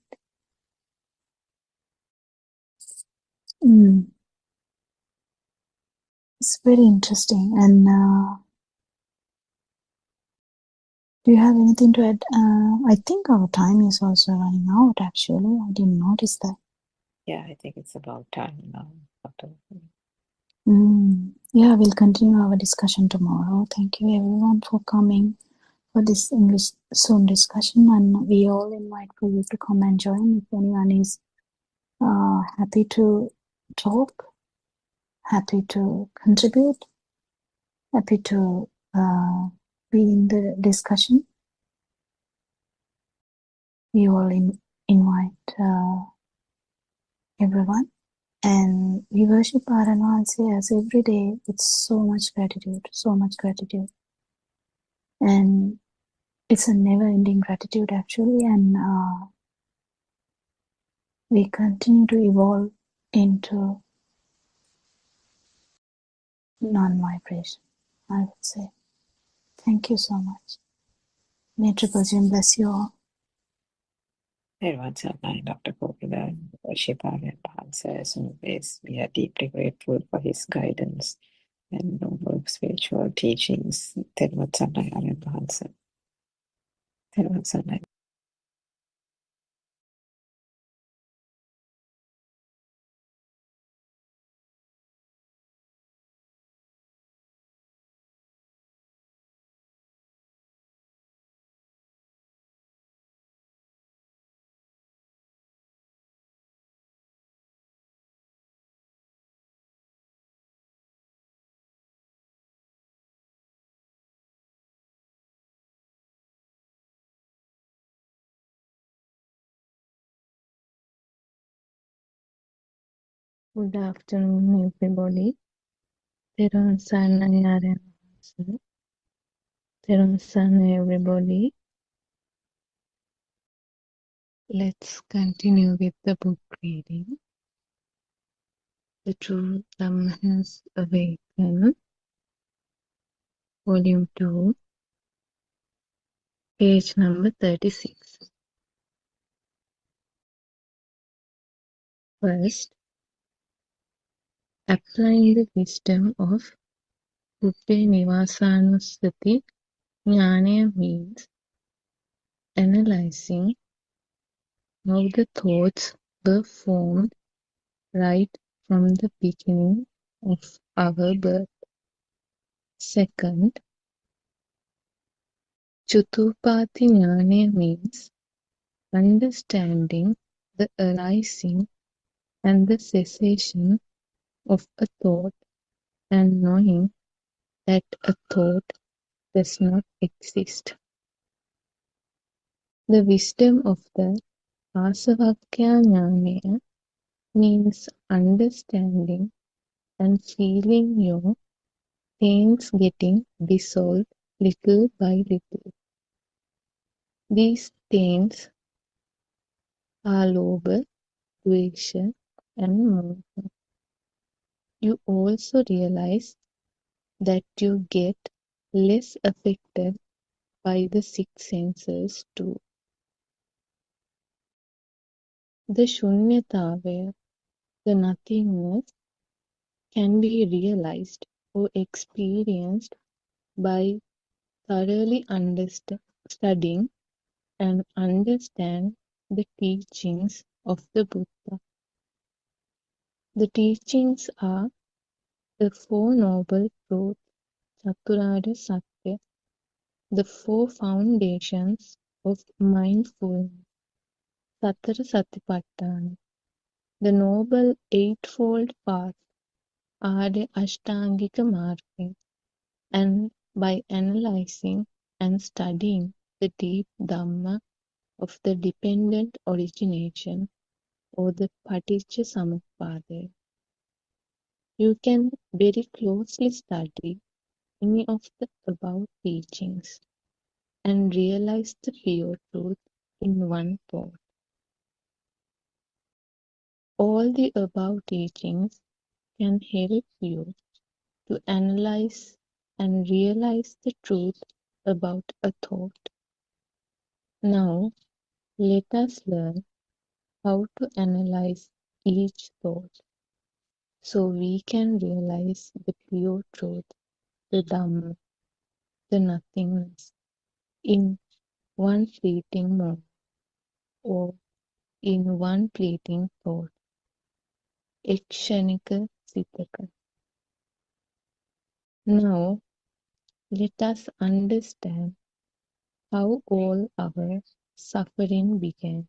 It's very interesting. And do you have anything to add? I think our time is also running out, actually. I didn't notice that. Yeah, I think it's about time now, Dr. Yeah, we'll continue our discussion tomorrow. Thank you everyone for coming for this English Zoom discussion, and we all invite for you to come and join if anyone is happy to talk, happy to contribute, happy to be in the discussion. We all invite everyone, and we worship our Advanced as every day with so much gratitude, and it's a never-ending gratitude actually, and we continue to evolve into non-vibration, I would say. Thank you so much. May Triple Gem bless you all. Everyone's online, Dr. Kokila, worship our advances and always. We are deeply grateful for his guidance and noble spiritual teachings. Terima kasih, Good afternoon, everybody. Teron Sarnai Aranse. Teron Sarnai, everybody. Let's continue with the book reading. The True Dhamma Has Awakened, Volume 2, page number 36. First, applying the wisdom of Buddha Nivasanusati Jnana means analyzing how the thoughts were formed right from the beginning of our birth. Second, Chutupati Jnana means understanding the arising and the cessation of a thought and knowing that a thought does not exist. The wisdom of the Asavakya Jnana means understanding and feeling your pains getting dissolved little by little. These pains are lobha, dvesha, and moha. You also realize that you get less affected by the six senses too. The shunyatavaya, the nothingness, can be realized or experienced by thoroughly studying and understand the teachings of the Buddha. The teachings are the Four Noble Truths, Chaturarya Satya, the Four Foundations of Mindfulness, Satara Satipatthana, the Noble Eightfold Path, Arya Ashtangika Marga, and by analyzing and studying the deep Dhamma of the dependent origination or the Paticca Samuppada, you can very closely study any of the above teachings and realize the pure truth in one thought. All the above teachings can help you to analyze and realize the truth about a thought. Now, let us learn how to analyze each thought so we can realize the pure truth, the Dhamma, the nothingness, in one fleeting moment or in one fleeting thought. Ekshanika Sitaka. Now, let us understand how all our suffering began.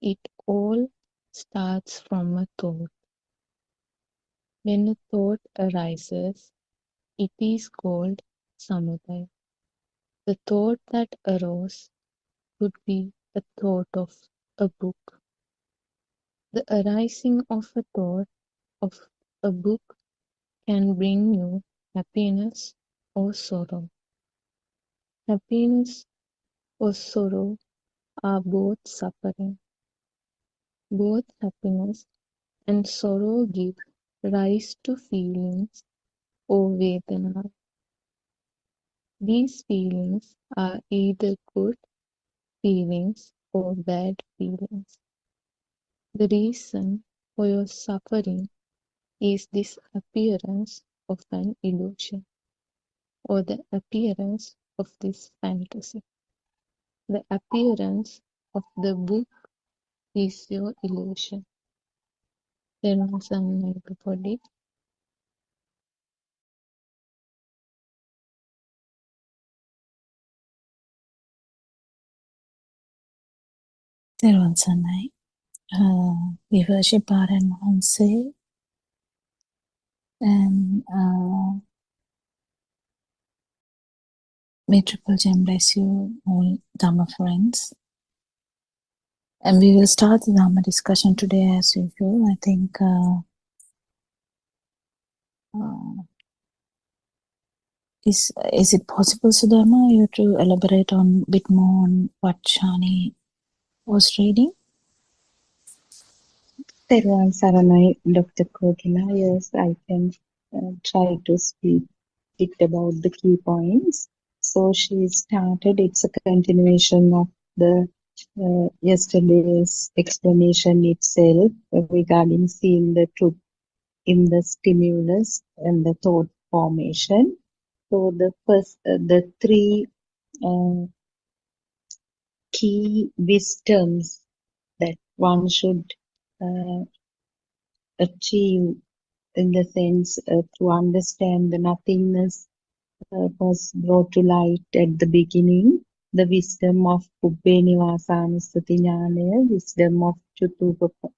It all starts from a thought. When a thought arises, it is called samudaya. The thought that arose could be a thought of a book. The arising of a thought of a book can bring you happiness or sorrow. Happiness or sorrow are both suffering. Both happiness and sorrow give rise to feelings or vedana. These feelings are either good feelings or bad feelings. The reason for your suffering is this appearance of an illusion or the appearance of this fantasy. The appearance of the book is your illusion. There was everybody. Teruvan Sarnai. We worship Aran Mahanse and may Triple Gem bless you all Dhamma friends. And we will start the Dhamma discussion today as usual. I think Is it possible, Sudharma, you to elaborate on a bit more on what Shani was reading? Teruvan Saranai, Dr. Kokila. Yes, I can try to speak it about the key points. So she started, it's a continuation of the yesterday's explanation itself regarding seeing the truth in the stimulus and the thought formation. So the first, the three key wisdoms that one should achieve in the sense to understand the nothingness was brought to light at the beginning. The wisdom of Kubbe Nivasanusati Jnanaya, wisdom of Chutupapata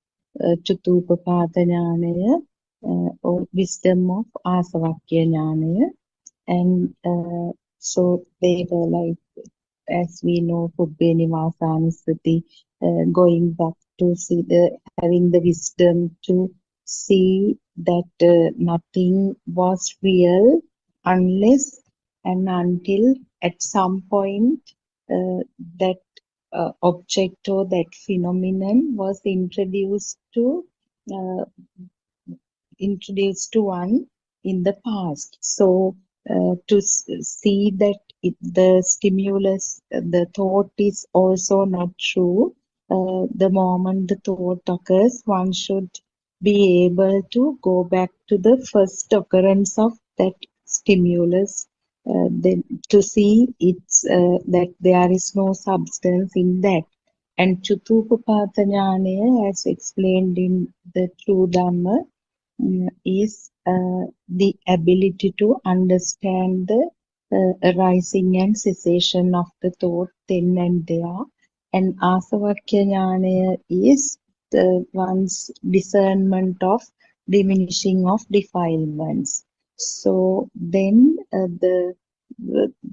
Jnanaya, or wisdom of Asavakya Jnanaya. And so they were like, as we know, Kubbe Nivasanusati, going back to see having the wisdom to see that nothing was real unless and until at some point that object or that phenomenon was introduced to one in the past. So to see that the stimulus, the thought is also not true. The moment the thought occurs, one should be able to go back to the first occurrence of that stimulus, then to see it's that there is no substance in that. And Chutupapata Jnana, as explained in the True Dhamma, is the ability to understand the arising and cessation of the thought then and there. And Asavakya Jnana is the one's discernment of diminishing of defilements. So then the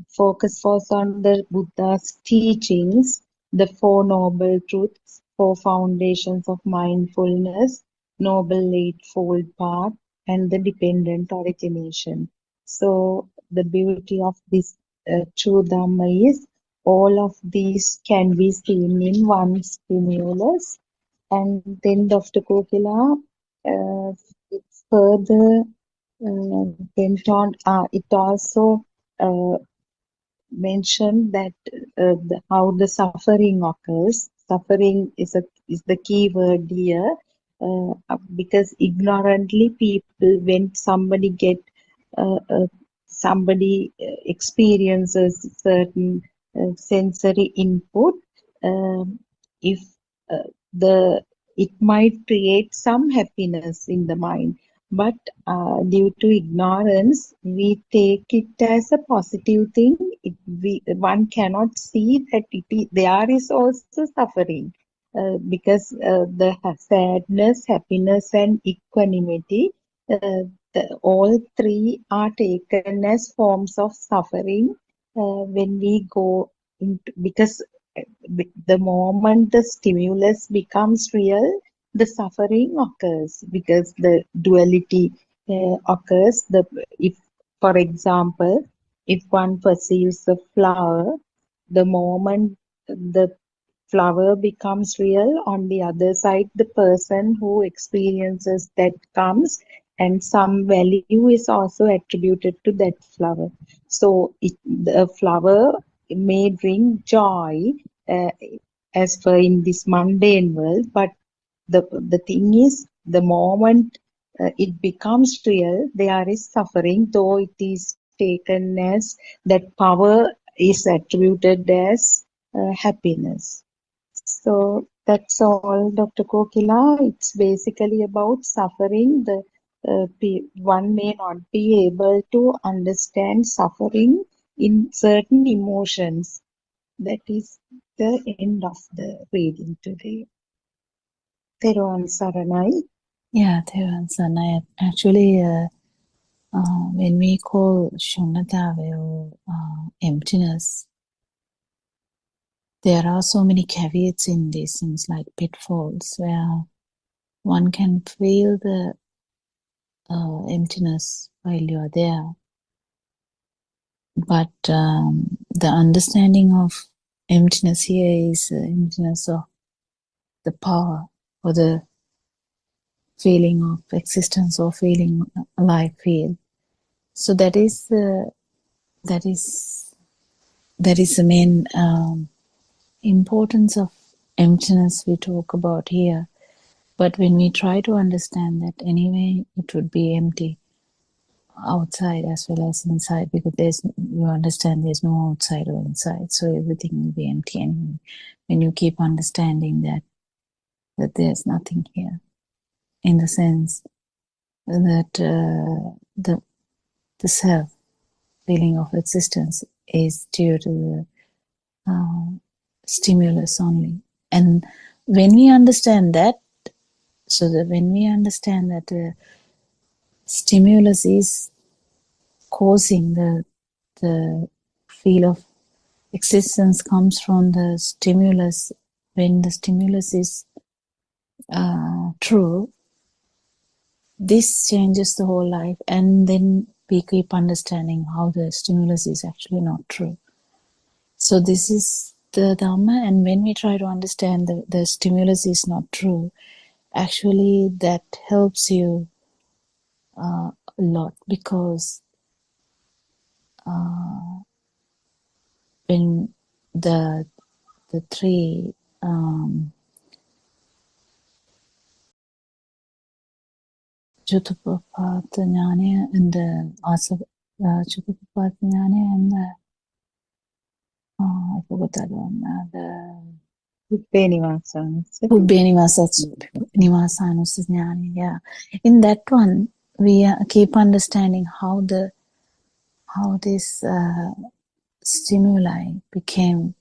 focus was on the Buddha's teachings, the Four Noble Truths, Four Foundations of Mindfulness, Noble Eightfold Path, and the Dependent Origination. So the beauty of this true Dhamma is all of these can be seen in one stimulus. And then Dr. Kokila it further went on. It also mentioned that how the suffering occurs. Suffering is the key word here, because ignorantly people, when somebody experiences certain sensory input, if it might create some happiness in the mind, but due to ignorance we take it as a positive thing. One cannot see that there is also suffering, because the sadness, happiness, and equanimity, all three are taken as forms of suffering when we go into, because the moment the stimulus becomes real, the suffering occurs, because the duality occurs. If, for example, if one perceives a flower, the moment the flower becomes real, on the other side the person who experiences that comes, and some value is also attributed to that flower. So the flower may bring joy as per in this mundane world, but the thing is, the moment it becomes real, there is suffering, though it is taken as that power is attributed as happiness. So that's all, Dr. Kokila. It's basically about suffering. One may not be able to understand suffering in certain emotions. That is the end of the reading today. Teruvan Saranai. Yeah, Thevan Sanai. Actually, when we call Shunnatave or emptiness, there are so many caveats in these things, like pitfalls, where one can feel the emptiness while you are there. But the understanding of emptiness here is emptiness of the power or the feeling of existence or feeling alive feel. So that is the main importance of emptiness we talk about here. But when we try to understand that anyway, it would be empty outside as well as inside, because you understand there's no outside or inside, so everything will be empty. And when you keep understanding that there's nothing here, in the sense that the self feeling of existence is due to the stimulus only. And when we understand that, when we understand that the stimulus is causing the feel of existence comes from the stimulus, when the stimulus is true, this changes the whole life. And then we keep understanding how the stimulus is actually not true. So this is the Dhamma, and when we try to understand the stimulus is not true, actually that helps you a lot, because when the three Buddothpado Jnana and the Buddothpado Jnana and the I forgot that one. The Nivasanussati Jnana. Yeah, in that one we keep understanding how this stimuli became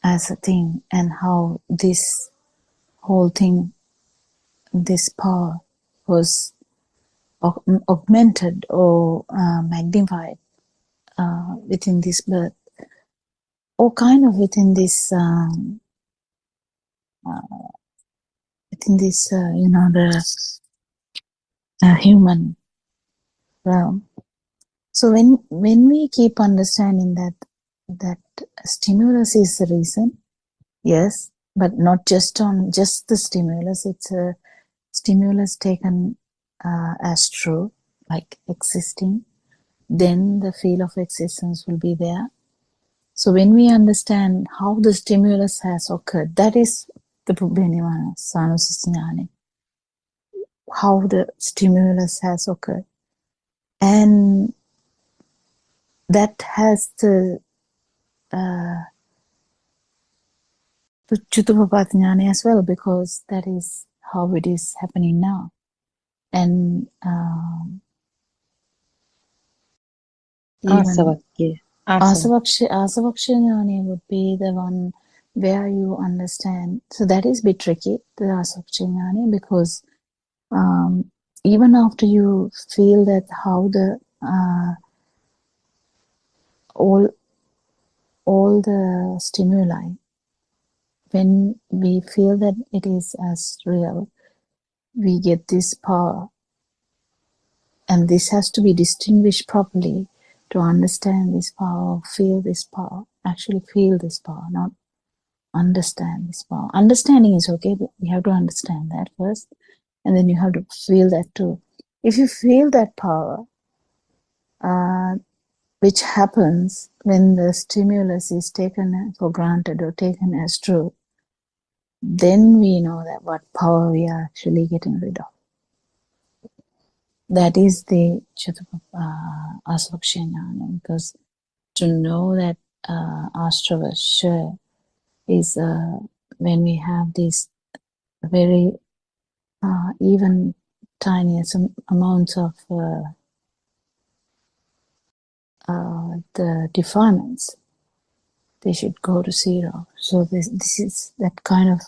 as a thing, and how this whole thing, this power, was augmented or magnified within this birth, or kind of within this the human realm. So when we keep understanding that stimulus is the reason, yes, but not just the stimulus, it's a stimulus taken as true, like existing, then the feel of existence will be there. So when we understand how the stimulus has occurred, that is the Nivasanussati Jnana, how the stimulus has occurred. And that has the Buddothpado Jnana as well, because that is how it is happening now. And Asavaksha Jnana would be the one where you understand. So that is a bit tricky, the Asavaksha Jnana, because even after you feel that how the all the stimuli, when we feel that it is as real, we get this power. And this has to be distinguished properly to understand this power, feel this power, actually feel this power, not understand this power. Understanding is okay, but you have to understand that first, and then you have to feel that too. If you feel that power, which happens when the stimulus is taken for granted or taken as true, then we know that what power we are actually getting rid of. That is the Asavaksha Jnana, because to know that Ashrava Sure is when we have these very even tiniest amounts of the defilements, they should go to zero. So this is that kind of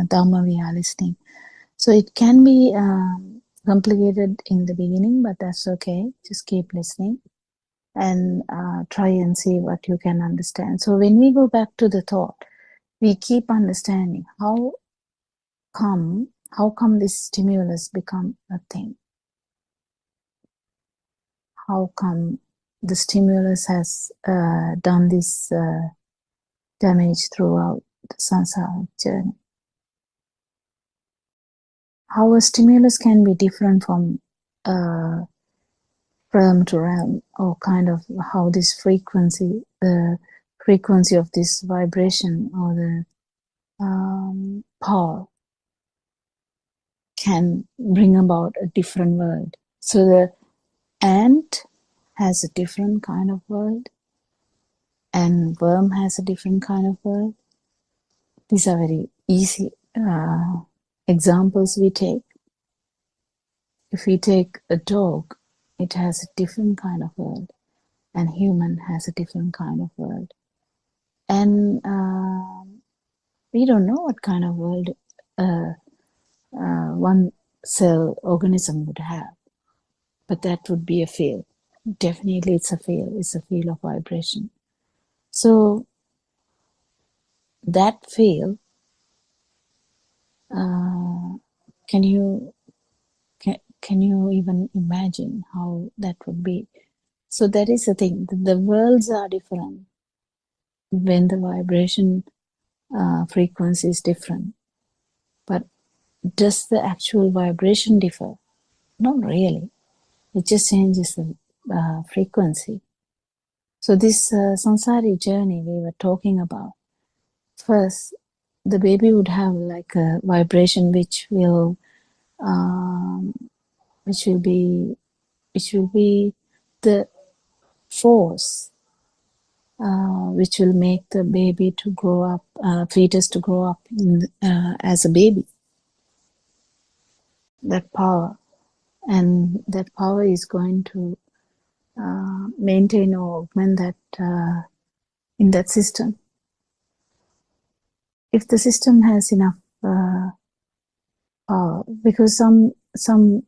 Dhamma we are listening. So it can be complicated in the beginning, but that's okay. Just keep listening and try and see what you can understand. So when we go back to the thought, we keep understanding how come this stimulus become a thing. how come the stimulus has done this damage throughout the samsara journey. How a stimulus can be different from realm to realm, or kind of how this frequency, the frequency of this vibration or the power can bring about a different world. So the ant has a different kind of world, and worm has a different kind of world. These are very easy examples we take. If we take a dog, it has a different kind of world, and human has a different kind of world. And we don't know what kind of world one cell organism would have, but that would be a field. Definitely it's a field. It's a field of vibration. So that field, can you even imagine how that would be? So that is the thing. The worlds are different when the vibration frequency is different. But does the actual vibration differ? Not really. It just changes the frequency. So this samsari journey we were talking about, first the baby would have like a vibration which will be the force which will make the baby to grow up, fetus to grow up as a baby. That power, and that power is going to maintain or augment that in that system. If the system has enough power, because sometimes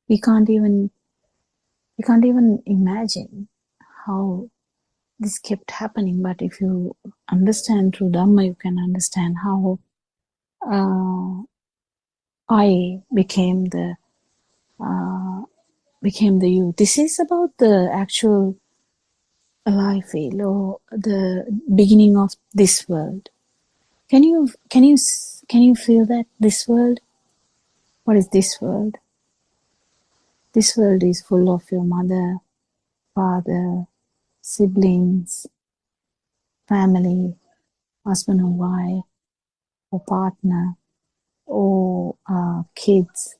we can't even imagine how this kept happening. But if you understand through Dhamma, you can understand how I became the you. This is about the actual alive field, or the beginning of this world. Can you feel that this world? What is this world? This world is full of your mother, father, siblings, family, husband or wife, or partner, or kids,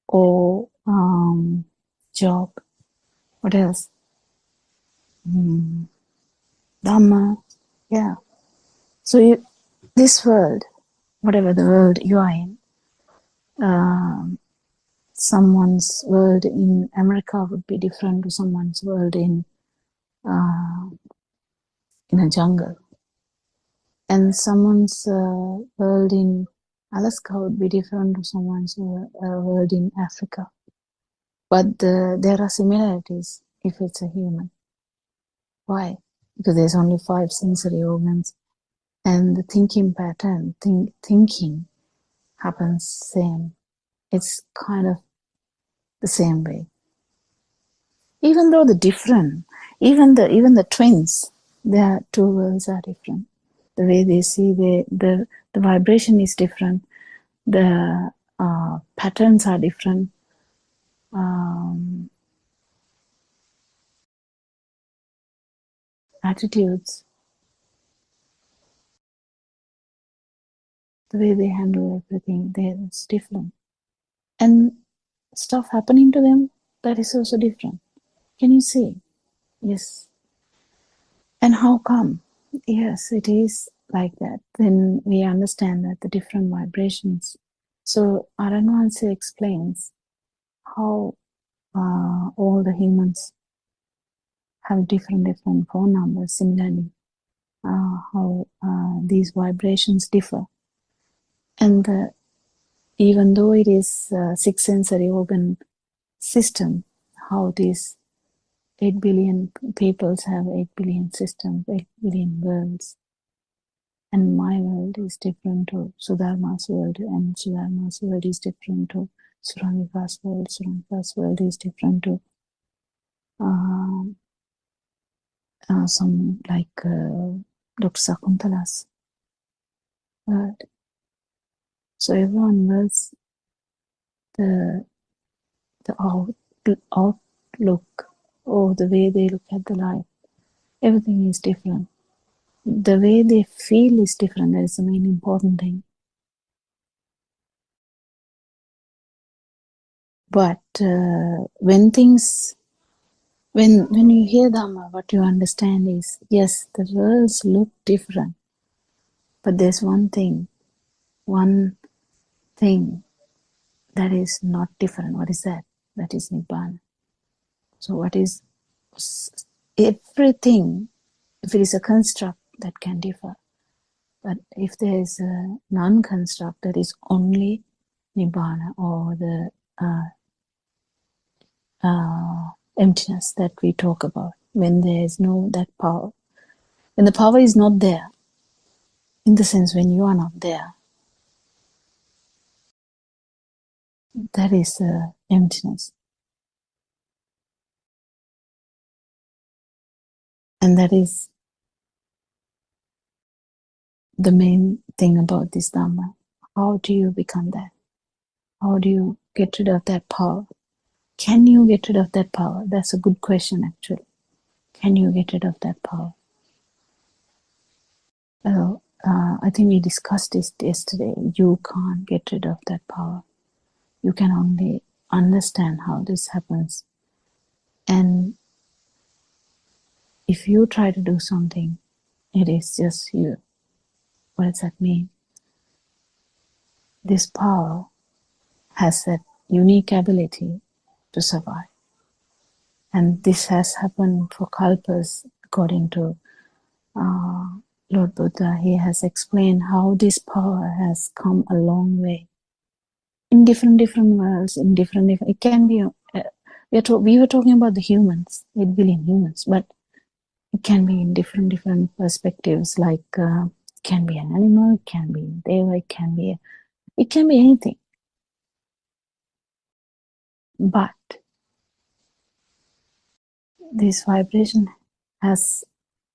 or job. What else? Dhamma. Yeah. So this world, whatever the world you are in, someone's world in America would be different to someone's world in a jungle, and someone's world in Alaska would be different to someone's world in Africa. But there are similarities if it's a human. Why? Because there's only 5 sensory organs, and the thinking pattern, thinking happens same. It's kind of the same way. Even though the different, even the twins, their 2 worlds are different. The way they see the vibration is different. The patterns are different. Attitudes, the way they handle everything, it's different. And stuff happening to them, that is also different. Can you see? Yes. And how come? Yes, it is like that. Then we understand that the different vibrations. So Aranwansi explains how all the humans have different phone numbers. Similarly, how these vibrations differ. And even though it is a 6 sensory organ system, how these 8 billion peoples have 8 billion systems, 8 billion worlds. And my world is different to Sudharma's world, and Sudharma's world is different to Surangika's world. Surangika's world is different to some like Dr. Sakuntala's world. So everyone was the outlook or the way they look at the life. Everything is different. The way they feel is different. That is the main important thing. But when you hear Dhamma, what you understand is, yes, the worlds look different, but there's one thing that is not different. What is that? That is Nibbana. So what is everything? If it is a construct, that can differ. But if there is a non-construct, that is only Nibbana, or the emptiness that we talk about. When there is no that power, when the power is not there, in the sense when you are not there, that is emptiness. And that is the main thing about this Dhamma. How do you become that? How do you get rid of that power? Can you get rid of that power? That's a good question, actually. Can you get rid of that power? Well, I think we discussed this yesterday. You can't get rid of that power. You can only understand how this happens. And if you try to do something, it is just you. What does that mean? This power has that unique ability to survive. And this has happened for kalpas, according to Lord Buddha. He has explained how this power has come a long way. In different worlds, in different it can be, we were talking about the humans, 8 billion humans, but it can be in different perspectives, like it can be an animal, it can be a deva, it can be anything. But this vibration has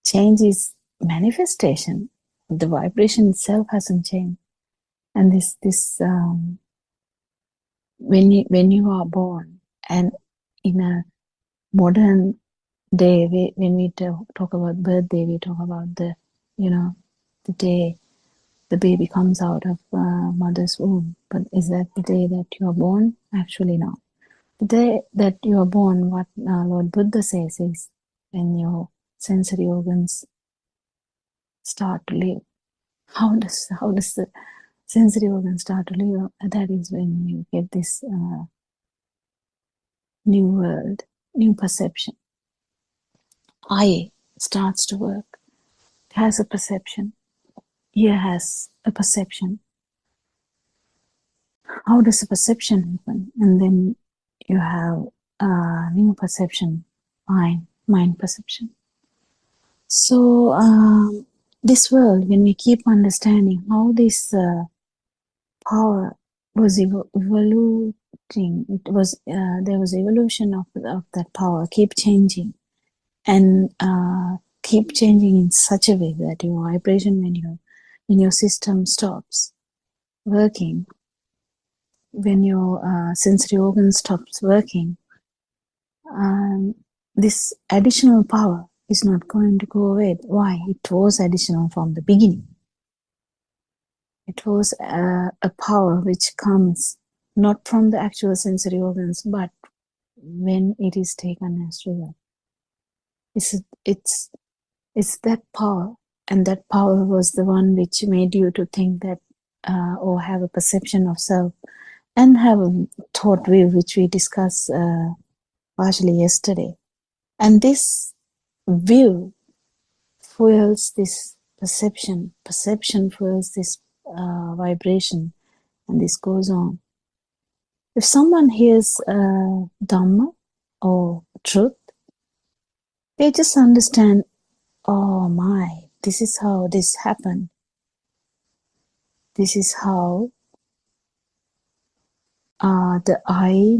changed its manifestation. The vibration itself hasn't changed. And this when you are born, and in a modern day, when we talk about birthday, we talk about the day the baby comes out of mother's womb. But is that the day that you are born? Actually, no. The day that you are born, what Lord Buddha says is when your sensory organs start to live. How does the sensory organs start to live? That is when you get this new world, new perception. Eye starts to work. It has a perception. Ear has a perception. How does the perception happen? And then you have a new perception, mind perception. So this world, when we keep understanding how this power was evolving, there was evolution of that power, keep changing, and keep changing in such a way that your vibration, when your system stops working, when your sensory organ stops working, this additional power is not going to go away. Why? It was additional from the beginning. It was a power which comes not from the actual sensory organs, but when it is taken as real. It's that power, and that power was the one which made you to think that or have a perception of self, and have a thought view, which we discussed partially yesterday. And this view fuels this perception fuels this vibration, and this goes on. If someone hears Dhamma or truth, they just understand, oh my, this is how this happened. This is how the I,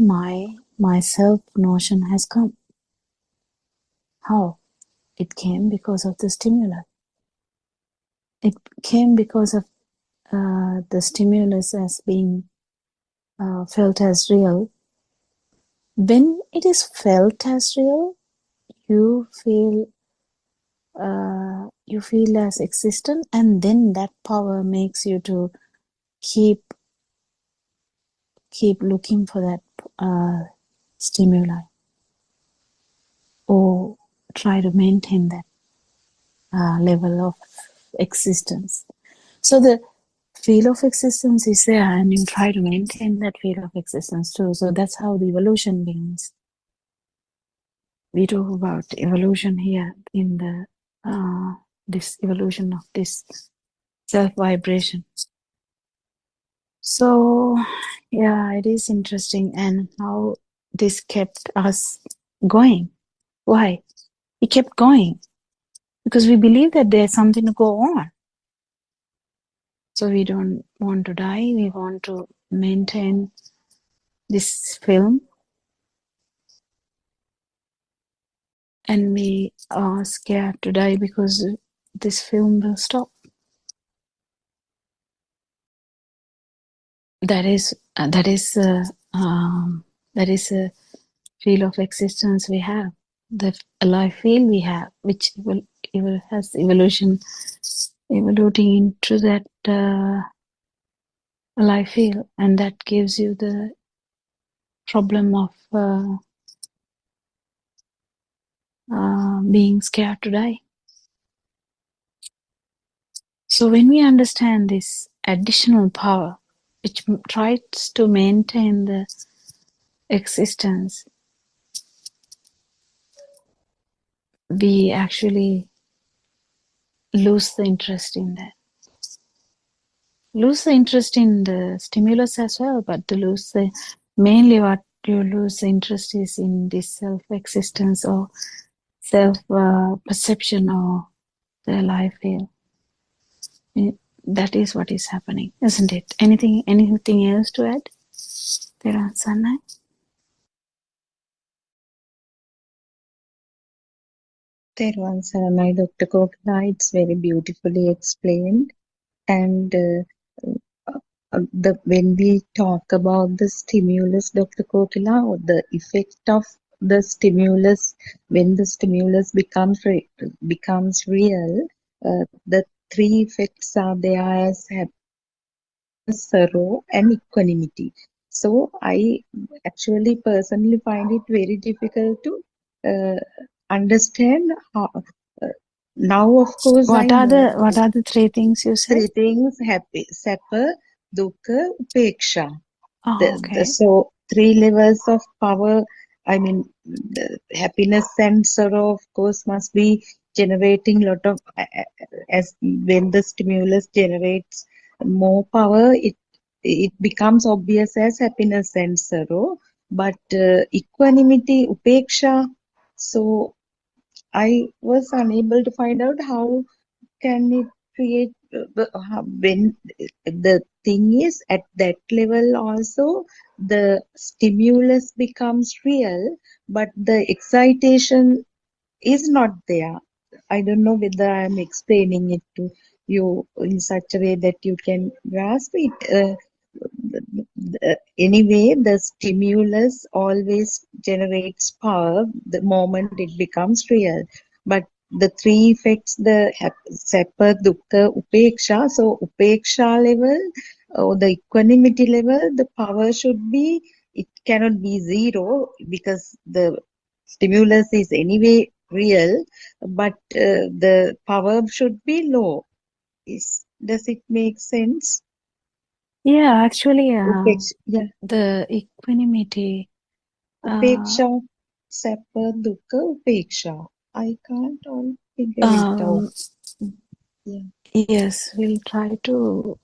myself notion has come. How? It came because of the stimulus. It came because of the stimulus as being felt as real. When it is felt as real, you feel as existent, and then that power makes you to keep looking for that stimuli, or try to maintain that level of existence. So the feel of existence is there, and you try to maintain that feel of existence too. So that's how the evolution begins. We talk about evolution here in the this evolution of this self vibration. So yeah, it is interesting, and how this kept us going. Why? We kept going because we believe that there's something to go on. So we don't want to die. We want to maintain this film, and we are scared to die because this film will stop. That is a feel of existence we have, the alive feel we have, which has evoluting into that alive feel, and that gives you the problem of being scared to die. So when we understand this additional power, which tries to maintain the existence, we actually lose the interest in that. Lose the interest in the stimulus as well, but mainly what you lose interest is in this self-existence or self-perception or the life feel. That is what is happening, isn't it? Anything else to add? Sanai? Therwan Saranai, Dr. Kokila, it's very beautifully explained. And when we talk about the stimulus, Dr. Kokila, or the effect of the stimulus, when the stimulus becomes real, the three effects are there as happiness, sorrow, and equanimity. So I actually personally find it very difficult to understand how. Now, of course, What are the three things you said? Three things: happy, sappa, dukkha, upeksha. Okay. So 3 levels of power. I mean, the happiness and sorrow, of course, must be generating lot of, as when the stimulus generates more power, it becomes obvious as happiness and sorrow. But equanimity, upeksha. So I was unable to find out how can it create when the thing is at that level also the stimulus becomes real, but the excitation is not there. I don't know whether I am explaining it to you in such a way that you can grasp it. Anyway, the stimulus always generates power the moment it becomes real. But the 3 effects, the sappa, dukkha, upeksha. So upeksha level or the equanimity level, the power should be, it cannot be 0 because the stimulus is anyway real, but the power should be low. Does it make sense? Yeah, actually, Yeah. the equanimity. Upeksha, sappa, dukkha, upeksha. I can't all figure it out. Yeah. Yes, we'll try to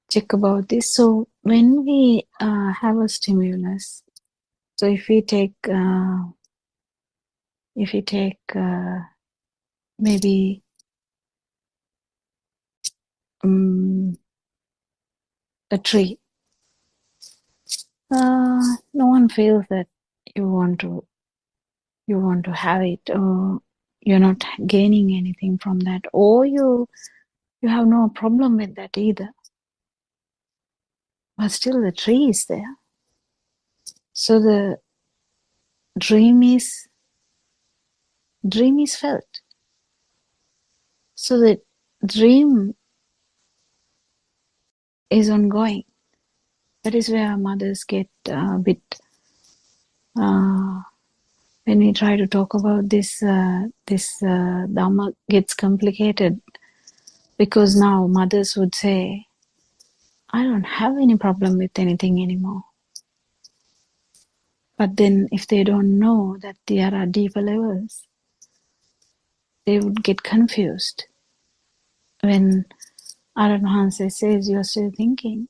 check about this. So when we have a stimulus, so if we take maybe a tree. No one feels that you want to have it, or you're not gaining anything from that, or you have no problem with that either. But still the tree is there. So the dream is felt. So the dream is ongoing. That is where mothers get a bit, when we try to talk about this, Dhamma gets complicated, because now mothers would say, I don't have any problem with anything anymore. But then if they don't know that there are deeper levels, they would get confused. When Aranhanse says you're still thinking,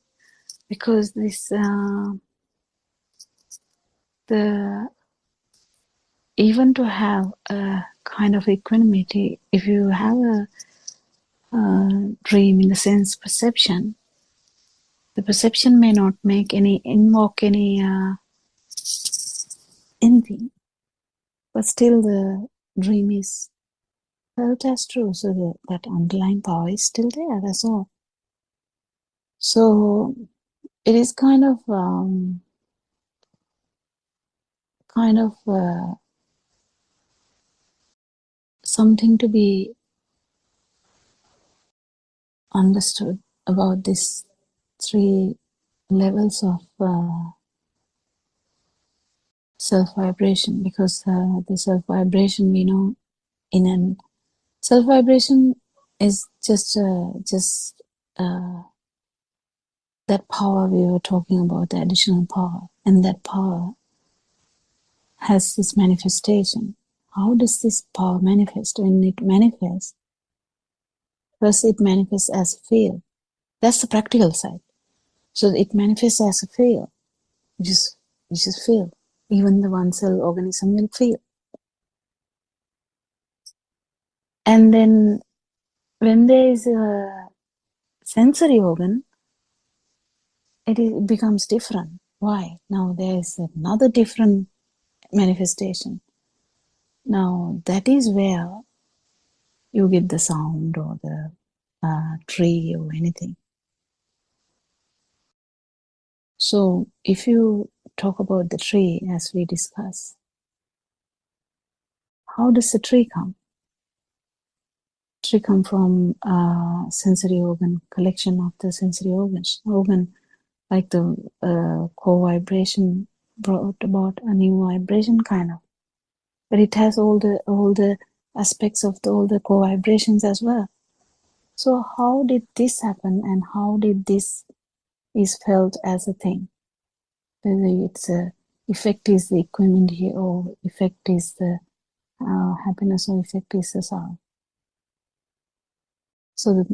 because this even to have a kind of equanimity, if you have a dream in the sense perception, the perception may not invoke anything, but still the dream is felt as true. So that underlying power is still there. That's all. So it is kind of something to be understood about these 3 levels of self-vibration, because the self-vibration, we know, self-vibration is just that power we were talking about, the additional power, and that power has this manifestation. How does this power manifest? When it manifests, first it manifests as a field. That's the practical side. So it manifests as a field. You just feel. Even the one-cell organism will feel. And then when there is a sensory organ, it becomes different. Why? Now there is another different manifestation. Now that is where you get the sound or the tree or anything. So if you talk about the tree as we discuss, how does the tree come? Tree come from sensory organ, collection of the sensory organ, like the core vibration brought about a new vibration kind of. But it has all the aspects of all the core vibrations as well. So how did this happen, and how did this is felt as a thing? Whether it's effect is the equanimity, or effect is the happiness, or effect is the sound. So the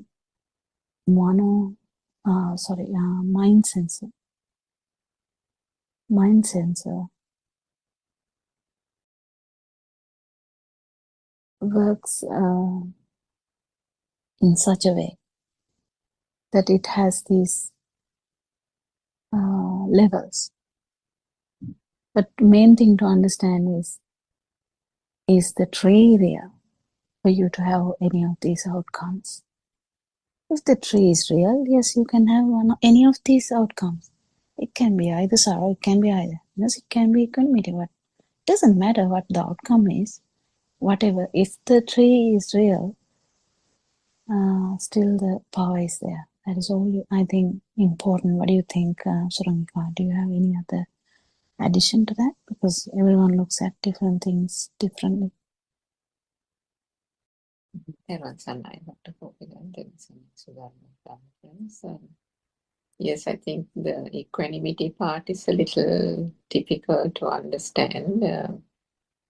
mind sensor works in such a way that it has these levels. But main thing to understand is the tree there for you to have any of these outcomes. If the tree is real, yes, you can have any of these outcomes. It can be either sorrow, it can be either happiness, it can be equanimity. But it doesn't matter what the outcome is. Whatever, if the tree is real, still the power is there. That is all, I think, important. What do you think, Suramika? Do you have any other addition to that? Because everyone looks at different things differently. Yes, I think the equanimity part is a little difficult to understand.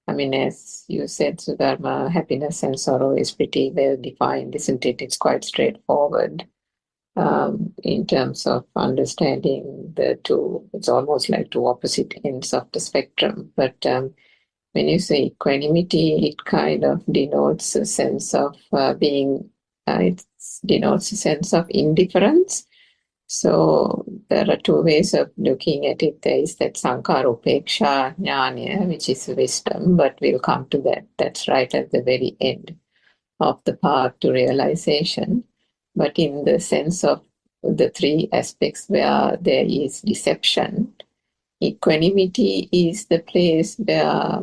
I mean, as you said, Sudharma, happiness and sorrow is pretty well defined, isn't it? It's quite straightforward in terms of understanding the two. It's almost like 2 opposite ends of the spectrum. But when you say equanimity, it kind of denotes a sense of it denotes a sense of indifference. So there are two ways of looking at it. There is that Sankaropeksha Jnana, which is wisdom, but we'll come to that. That's right at the very end of the path to realization. But in the sense of the three aspects where there is deception, equanimity is the place where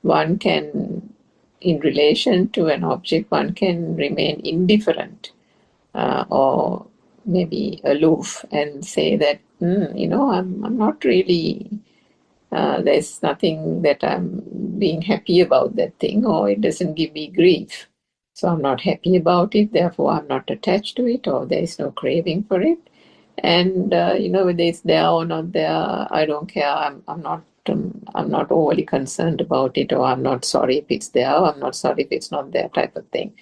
one can, in relation to an object, one can remain indifferent or maybe aloof and say that, I'm not really, there's nothing that I'm being happy about that thing, or it doesn't give me grief. So I'm not happy about it, therefore I'm not attached to it, or there is no craving for it. And, whether it's there or not there, I don't care. I'm not overly concerned about it, or I'm not sorry if it's there, or I'm not sorry if it's not there, type of thing.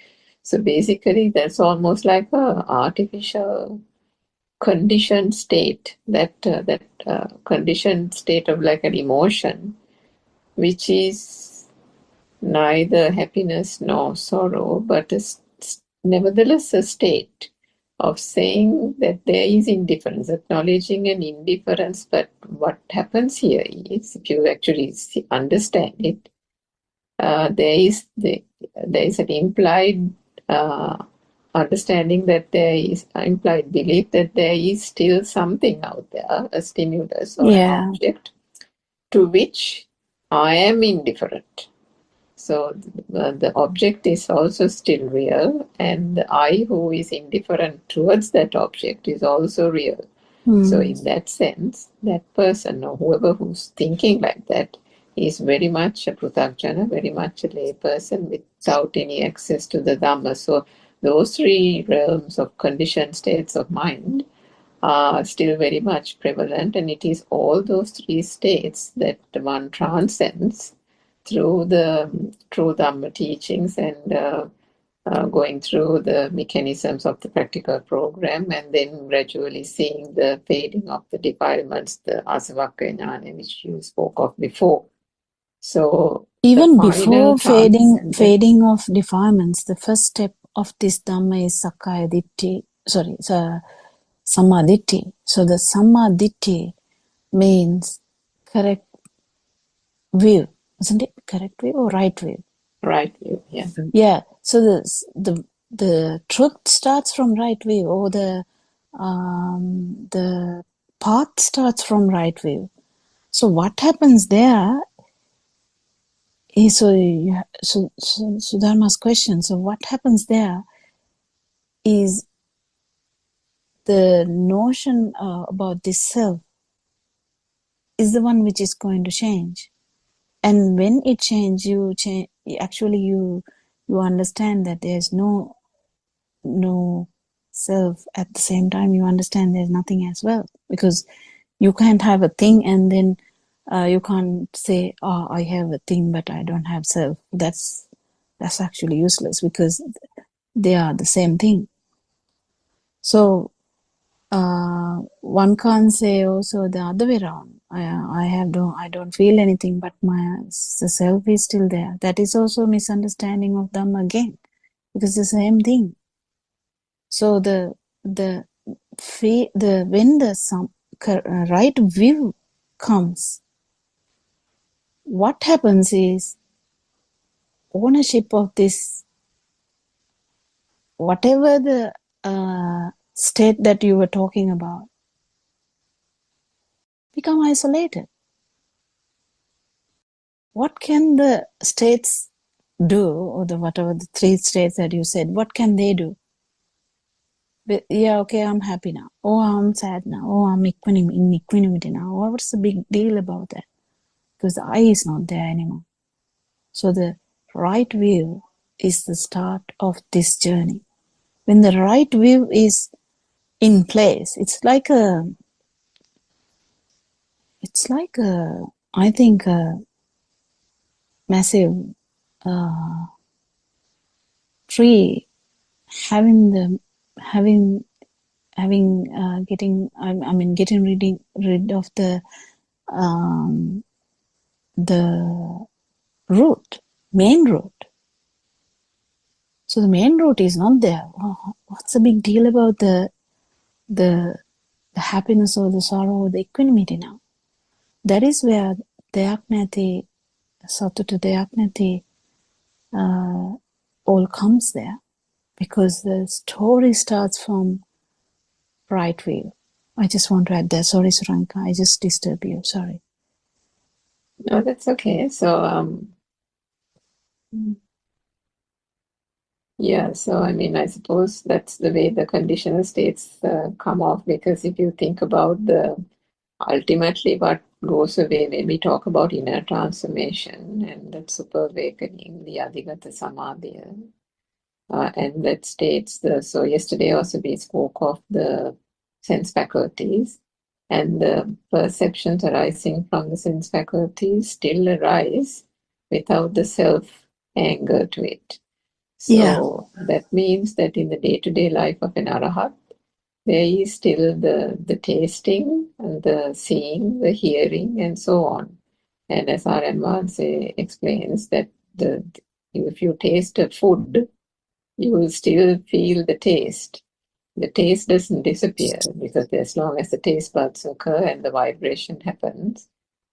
So basically, that's almost like a artificial conditioned state, that conditioned state of like an emotion, which is neither happiness nor sorrow, but nevertheless a state of saying that there is indifference, acknowledging an indifference. But what happens here is, if you actually understand it, there is an implied understanding that there is implied belief that there is still something out there, a stimulus or an object to which I am indifferent. So the object is also still real, and the I who is indifferent towards that object is also real. So in that sense, that person or whoever who's thinking like that is very much a Pruthakjana, very much a lay person without any access to the Dhamma. So those three realms of conditioned states of mind are still very much prevalent, and it is all those three states that one transcends through the true Dhamma teachings and going through the mechanisms of the practical program, and then gradually seeing the fading of the defilements, the asavakka jnana, which you spoke of before. So even before fading of defilements, the first step of this Dhamma is Sakkaya Ditthi, Sammaditthi. So the Sammaditthi means correct view, isn't it? Correct view or right view? Right view, yeah. Yeah. So the truth starts from right view, or the path starts from right view. So what happens there is, so Dharma's question. So what happens there is the notion about this self is the one which is going to change. And when it changes, you understand that there's no self. At the same time, you understand there's nothing as well, because you can't have a thing and then you can't say, oh, I have a thing but I don't have self. That's actually useless, because they are the same thing. So one can't say also the other way around. I don't feel anything, but the self is still there. That is also a misunderstanding of Dhamma again, because it's the same thing. So when the right view comes, what happens is ownership of this, whatever the state that you were talking about, become isolated. What can the states do, or whatever the three states that you said, what can they do? But, yeah, okay, I'm happy now. Oh, I'm sad now. Oh, I'm in equanimity now. What's the big deal about that? Because the I is not there anymore. So the right view is the start of this journey. When the right view is in place, it's like I think a massive tree getting rid of the root, main root. So the main root is not there. What's the big deal about the the happiness or the sorrow or the equanimity now. That is where Deyagnati, Satutu Deyagnati, all comes there, because the story starts from right wheel. I just want to add that. Sorry, Suranka, I just disturbed you. Sorry. No, that's okay. So, yeah, so I mean, I suppose that's the way the conditional states come off, because if you think about ultimately what goes away when we talk about inner transformation and that super awakening, the Adhigata Samadhiya, and that states so yesterday also we spoke of the sense faculties, and the perceptions arising from the sense faculties still arise without the self anger to it. So that means that in the day-to-day life of an arahat, there is still the tasting and the seeing, the hearing, and so on. And as Aryan explains, that if you taste a food, you will still feel the taste. The taste doesn't disappear, because as long as the taste buds occur and the vibration happens,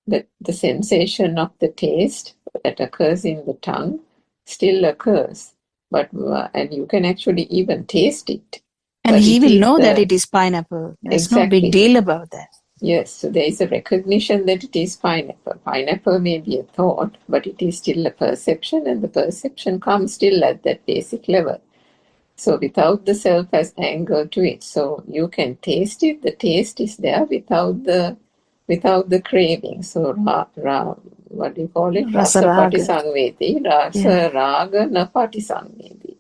the sensation of the taste that occurs in the tongue still occurs. But and you can actually even taste it. And he will know that it is pineapple. There's no big deal about that. Yes, so there is a recognition that it is pineapple. Pineapple may be a thought, but it is still a perception, and the perception comes still at that basic level. So without the self as anger to it. So you can taste it, the taste is there without the craving. So what do you call it? Rasa patisangvedi, rasa raga na patisangvedi,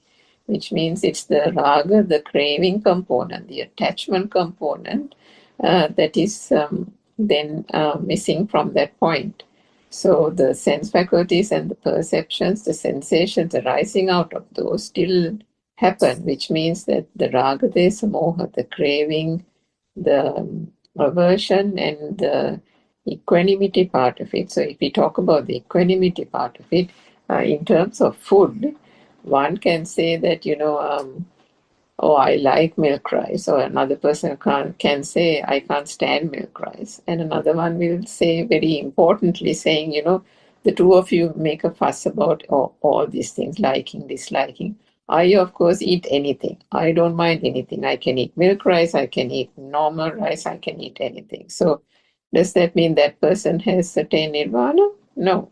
which means it's the raga, the craving component, the attachment component that is then missing from that point. So the sense faculties and the perceptions, the sensations arising out of those still happen, which means that the raga, desa, moha, the craving, the aversion, and the equanimity part of it. So if we talk about the equanimity part of it, in terms of food, one can say that, oh, I like milk rice, or another person can say, I can't stand milk rice. And another one will say, very importantly, saying, the two of you make a fuss about all these things, liking, disliking. I, of course, eat anything. I don't mind anything. I can eat milk rice, I can eat normal rice, I can eat anything. So does that mean that person has attained nirvana? No.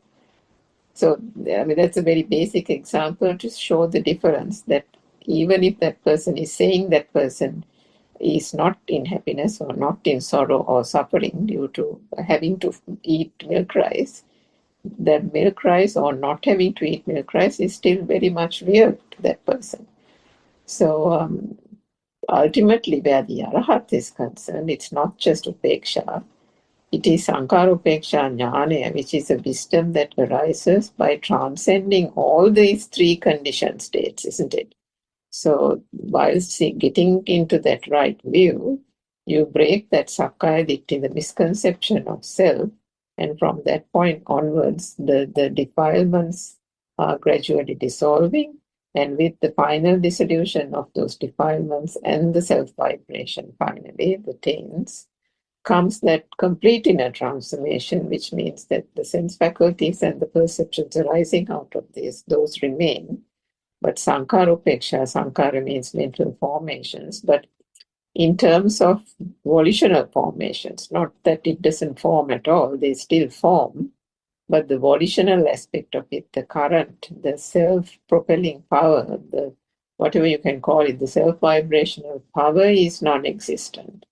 So, I mean, that's a very basic example to show the difference, that even if that person is saying that person is not in happiness or not in sorrow or suffering due to having to eat milk rice, that milk rice or not having to eat milk rice is still very much real to that person. So ultimately, where the arahat is concerned, it's not just upeksha. It is sankara upeksha jnana, which is a wisdom that arises by transcending all these three conditioned states, isn't it? So while getting into that right view, you break that sakkaya ditthi, the misconception of self, and from that point onwards, the defilements are gradually dissolving, and with the final dissolution of those defilements and the self-vibration finally attains, comes that complete inner transformation, which means that the sense faculties and the perceptions arising out of those remain. But sankara upeksha, sankara means mental formations, but in terms of volitional formations, not that it doesn't form at all, they still form, but the volitional aspect of it, the current, the self-propelling power, the whatever you can call it, the self-vibrational power is non-existent.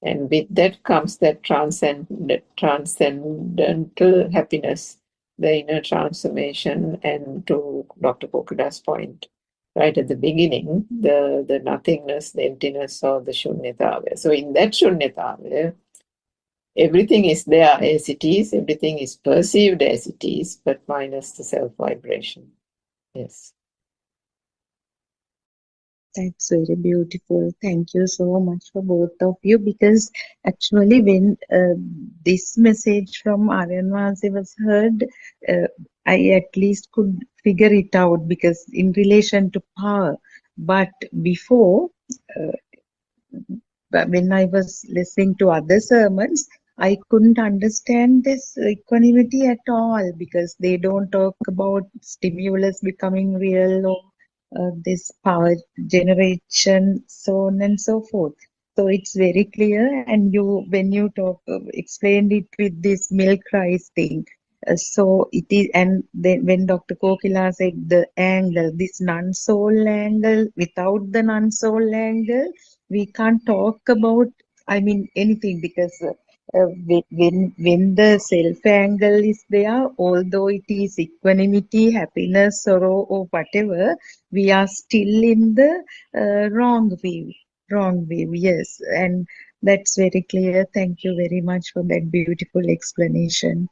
And with that comes that transcendental happiness, the inner transformation, and to Dr. Pokuda's point, right at the beginning, the nothingness, the emptiness, or the shunyatava. So in that shunyatava, everything is there as it is, everything is perceived as it is, but minus the self-vibration. Yes. That's very beautiful. Thank you so much for both of you, because actually when this message from Aryan was heard, I at least could figure it out, because in relation to power. But before, when I was listening to other sermons, I couldn't understand this equanimity at all because they don't talk about stimulus becoming real or this power generation, so on and so forth. So it's very clear, and you when you talk explained it with this milk rice thing. So it is, and then when Dr. Kokila said the angle, this non-soul angle, without the non-soul angle, we can't talk about, I mean, anything because when the self angle is there, although it is equanimity, happiness, sorrow, or whatever, we are still in the wrong view. Wrong view, yes, and that's very clear. Thank you very much for that beautiful explanation.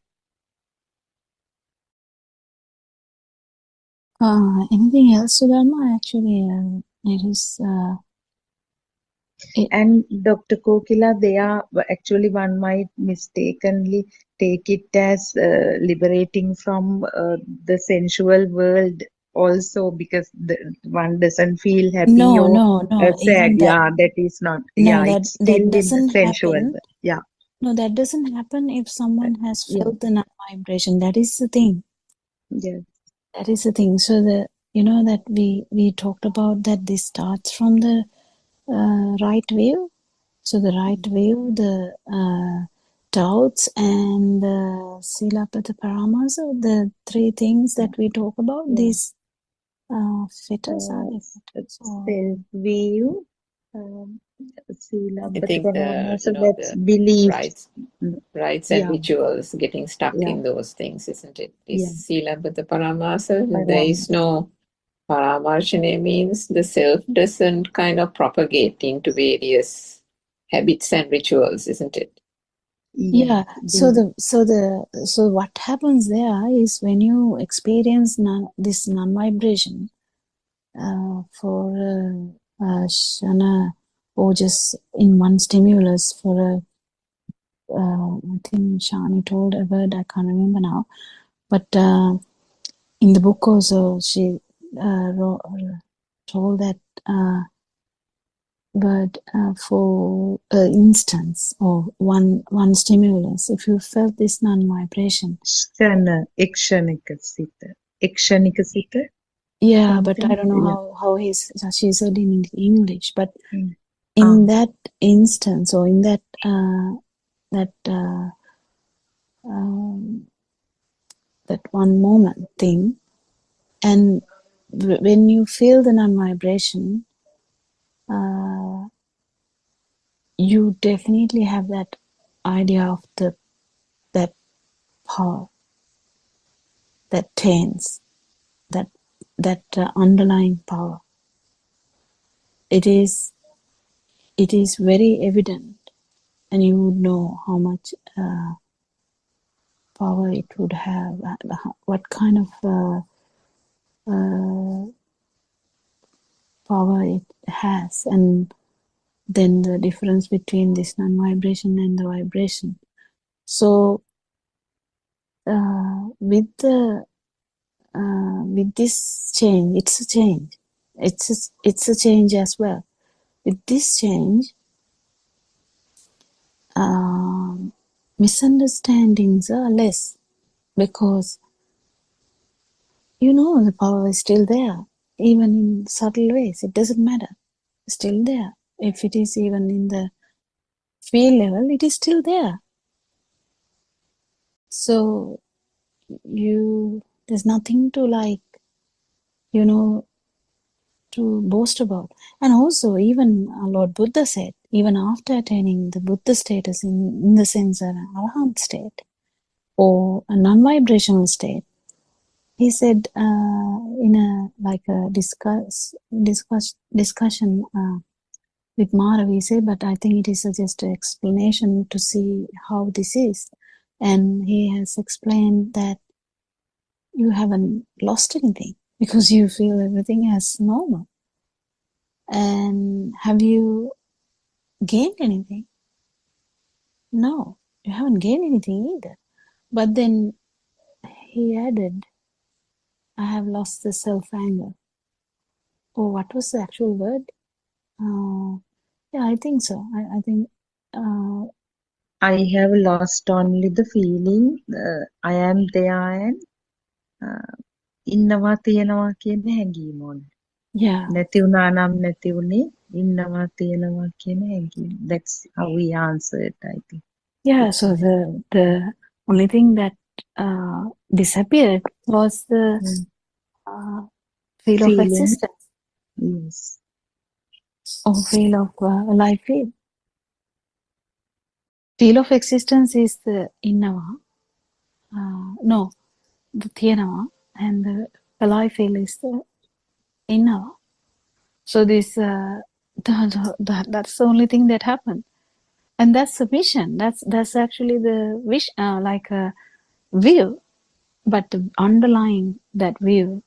Anything else, Sudharma? Actually, it is. And Dr. Kokila, they are actually, one might mistakenly take it as liberating from the sensual world also, because one doesn't feel happy No, or no. sad. Even that. Yeah, that is not. No, Yeah, that it's still in the doesn't sensual happen. world. Yeah. No, that doesn't happen if someone has Yeah. felt the non-vibration. That is the thing. Yeah. That is the thing. So that we talked about that this starts from the right view. So the right view, the doubts and the silapata paramasa, the three things that we talk about, these fetters are they fetters or Self-view, I think so that's belief. rites and Yeah. rituals, getting stuck Yeah. in those things, isn't it? This Yeah. Sila Buddha Paramasa, there is no Paramarshane, means the self doesn't kind of propagate into various habits and rituals, isn't it? Yeah. So what happens there is when you experience this non-vibration for shana or just in one stimulus for I think Shani told a word, I can't remember now, but in the book also she told that word for instance or one stimulus. If you felt this non-vibration, Ekshanika. yeah, but I don't know how she said in English, but in that instance or in that that one moment thing, and when you feel the non-vibration, you definitely have that idea of that power that taints that underlying power. It is very evident, and you would know how much power it would have, what kind of power it has, and then the difference between this non-vibration and the vibration. So with this change, it's a change. It's a change as well. With this change, misunderstandings are less because the power is still there, even in subtle ways. It doesn't matter. It's still there. If it is even in the feel level, it is still there. So there's nothing to to boast about. And also, even Lord Buddha said, even after attaining the Buddha status in the sense of an Arahant state or a non-vibrational state, he said in a discussion with Maravi, he said, but I think it is just an explanation to see how this is. And he has explained that you haven't lost anything because you feel everything as normal. And have you gained anything? No, you haven't gained anything either. But then he added, I have lost the self-anger. Oh, what was the actual word? Yeah, I think so. I think I have lost only the feeling I am there and ඉන්නවා තියනවා කියන හැඟීම ඕන. yeah, නැති වුණා නම් නැති වුණේ ඉන්නවා තියනවා කියන හැඟීම. That's how we answered, I think. yeah. So the only thing that disappeared was the feel of Feeling. existence Yes. or feel of life feel. Feel of existence is the innawa. No, the thianawa, and the alive feel is the innawa. So this that's the only thing that happened, and that's the vision. That's actually the wish, like a view, but underlying that view,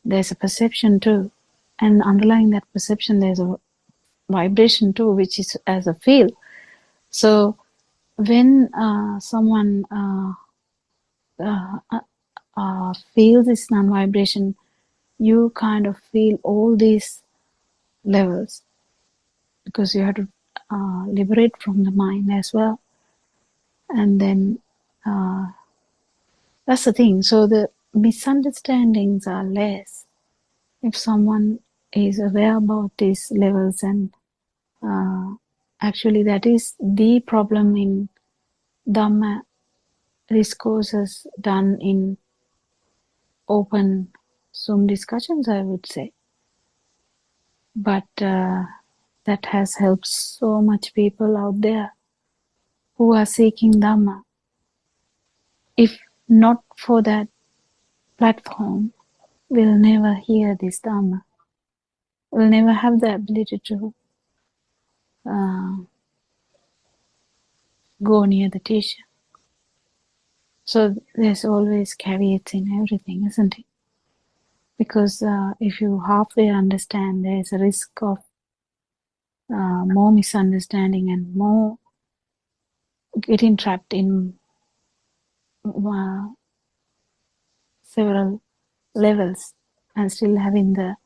there's a perception too, and underlying that perception, there's a vibration too, which is as a feel. So when someone feels this non-vibration, you kind of feel all these levels, because you have to liberate from the mind as well. And then that's the thing. So the misunderstandings are less if someone is aware about these levels, and actually that is the problem in Dhamma discourses done in open Zoom discussions, I would say. But that has helped so much people out there who are seeking Dhamma. If not for that platform, we'll never hear this Dhamma. We'll never have the ability to go near the teacher. So there's always caveats in everything, isn't it? Because if you halfway understand, there's a risk of more misunderstanding and more getting trapped in several levels and still having the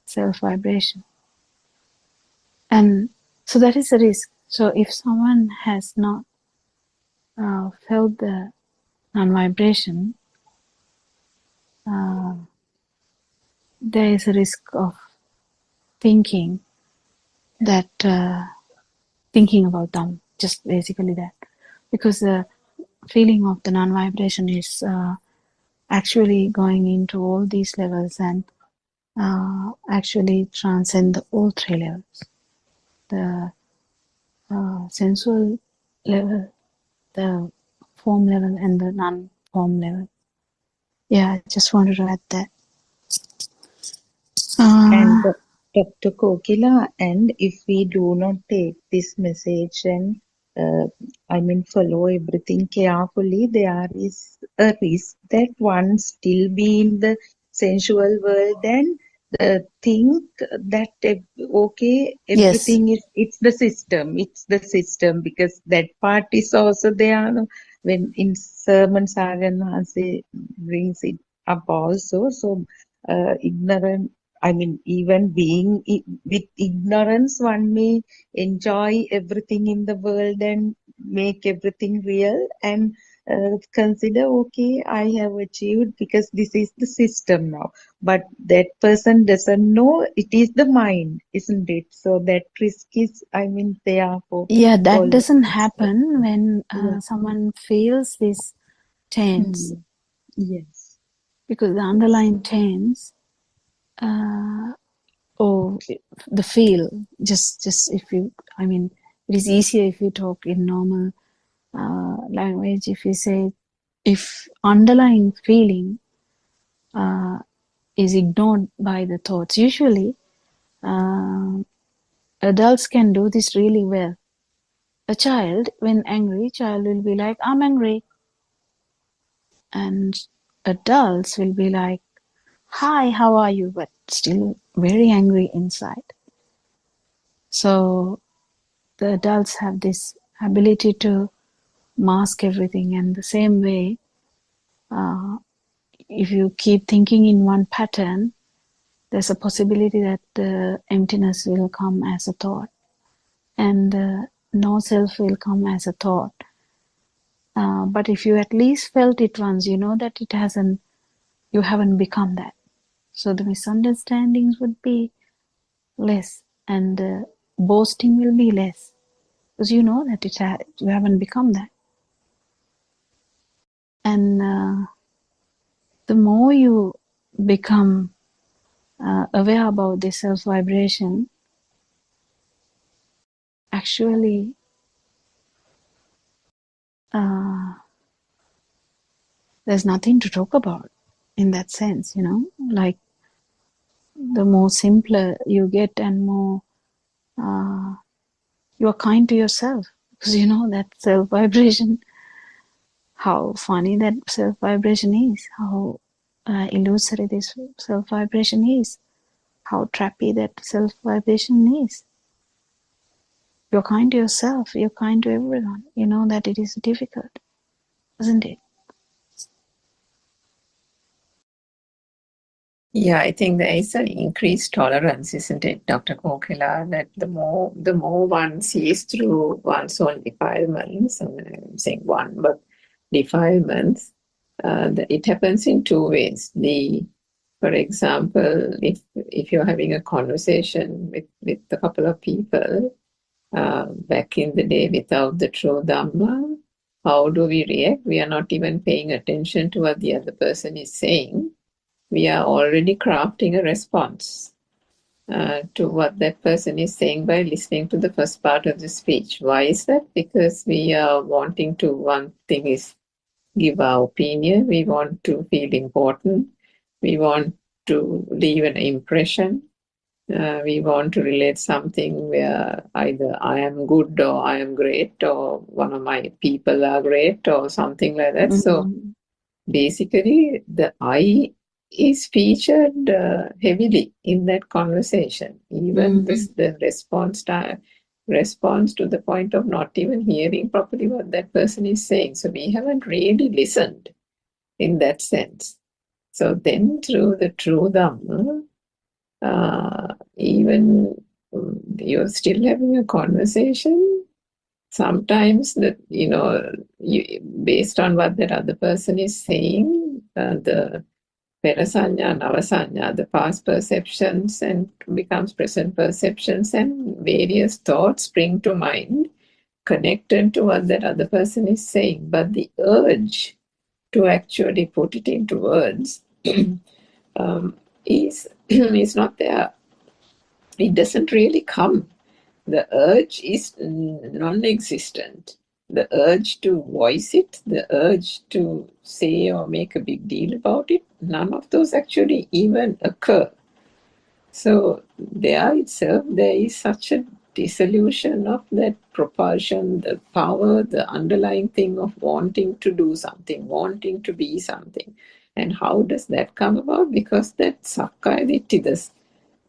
self vibration. And so that is a risk. So if someone has not felt the non-vibration, there is a risk of thinking that thinking about them, just basically that, because the feeling of the non-vibration is actually going into all these levels and actually transcend all three levels: the sensual level, the form level, and the non-form level. Yeah, I just wanted to add that. And Dr. Kokila, and if we do not take this message and follow everything carefully, there is a risk that one still be in the sensual world and think that okay, everything is it's the system, because that part is also there. When in sermon Saran brings it up also. So ignorant, even being with ignorance, one may enjoy everything in the world and make everything real and consider, okay, I have achieved because this is the system now. But that person doesn't know it is the mind, isn't it? So that risk is, there for. Yeah, that doesn't happen when someone feels this tense. Yes. Because the underlying tense, or the feel, just if you, it is easier if you talk in normal language. If you say, if underlying feeling is ignored by the thoughts, usually adults can do this really well. A child, when angry, child will be like, I'm angry. And adults will be like, hi, how are you? But still very angry inside. So the adults have this ability to mask everything. And the same way, if you keep thinking in one pattern, there's a possibility that the emptiness will come as a thought. and no self will come as a thought. But if you at least felt it once, you know that you haven't become that. So the misunderstandings would be less, and boasting will be less, because you know that you haven't become that. And the more you become aware about the self vibration, actually there's nothing to talk about in that sense, you know, like the more simpler you get and more you are kind to yourself, because you know that self vibration, how funny that self vibration is, how illusory this self vibration is, how trappy that self vibration is. You're kind to yourself, you're kind to everyone. You know that it is difficult, isn't it? Yeah, I think there is an increased tolerance, isn't it, Dr. Kokila, that the more one sees through one's own defilements, I'm saying one, but defilements, it happens in two ways. For example, if you're having a conversation with a couple of people back in the day without the true Dhamma, how do we react? We are not even paying attention to what the other person is saying. We are already crafting a response to what that person is saying by listening to the first part of the speech. Why is that? Because we are wanting to, one thing is give our opinion, we want to feel important, we want to leave an impression, we want to relate something where either I am good or I am great or one of my people are great or something like that. So basically the I is featured heavily in that conversation. Even the response to the point of not even hearing properly what that person is saying. So we haven't really listened in that sense. So then through the true Dhamma, even you're still having a conversation, sometimes that, you know, based on what that other person is saying, the Perasanya, Navasanya, the past perceptions and becomes present perceptions, and various thoughts spring to mind connected to what that other person is saying. But the urge to actually put it into words is not there. It doesn't really come. The urge is non-existent. The urge to voice it, the urge to say or make a big deal about it, none of those actually even occur. So there itself, there is such a dissolution of that propulsion, the power, the underlying thing of wanting to do something, wanting to be something. And how does that come about? Because that Sakkaya Ditthi,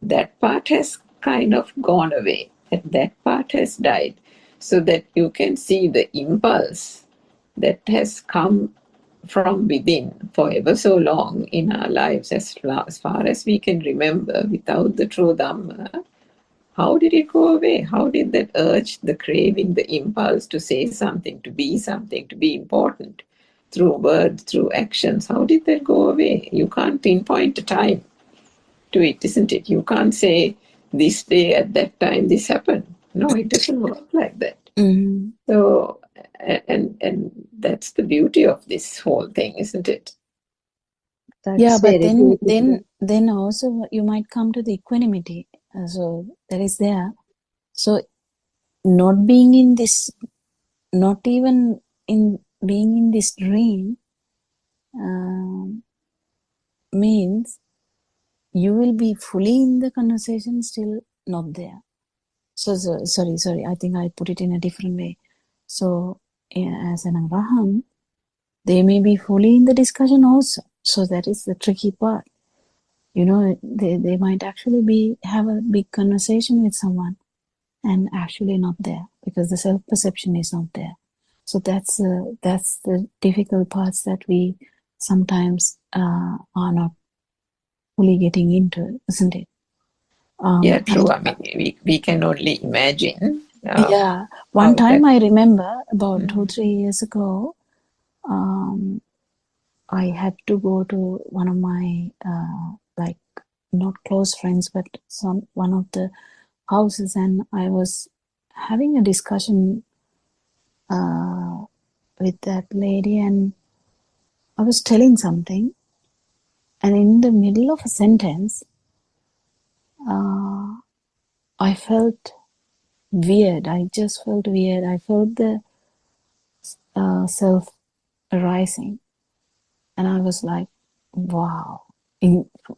that part has kind of gone away. That part has died. So that you can see the impulse that has come from within for ever so long in our lives, as far as we can remember, without the true Dhamma. How did it go away? How did that urge, the craving, the impulse to say something, to be important, through words, through actions, how did that go away? You can't pinpoint a time to it, isn't it? You can't say this day at that time this happened. No, it doesn't work like that. So, and that's the beauty of this whole thing, isn't it? Yeah, but then also you might come to the equanimity. So that is there. So not being in this, not even in being in this dream means you will be fully in the conversation, still not there. So sorry, I think I put it in a different way. So as an Arahant, they may be fully in the discussion also. So that is the tricky part. You know, they might actually have a big conversation with someone and actually not there, because the self-perception is not there. So that's the difficult parts that we sometimes are not fully getting into, isn't it? Yeah, true. I mean, we can only imagine Yeah, one time I remember about 2-3 years ago, I had to go to one of my like not close friends, but one of the houses, and I was having a discussion with that lady, and I was telling something, and in the middle of a sentence, I felt weird. I just felt weird. I felt the self arising, and I was like, wow.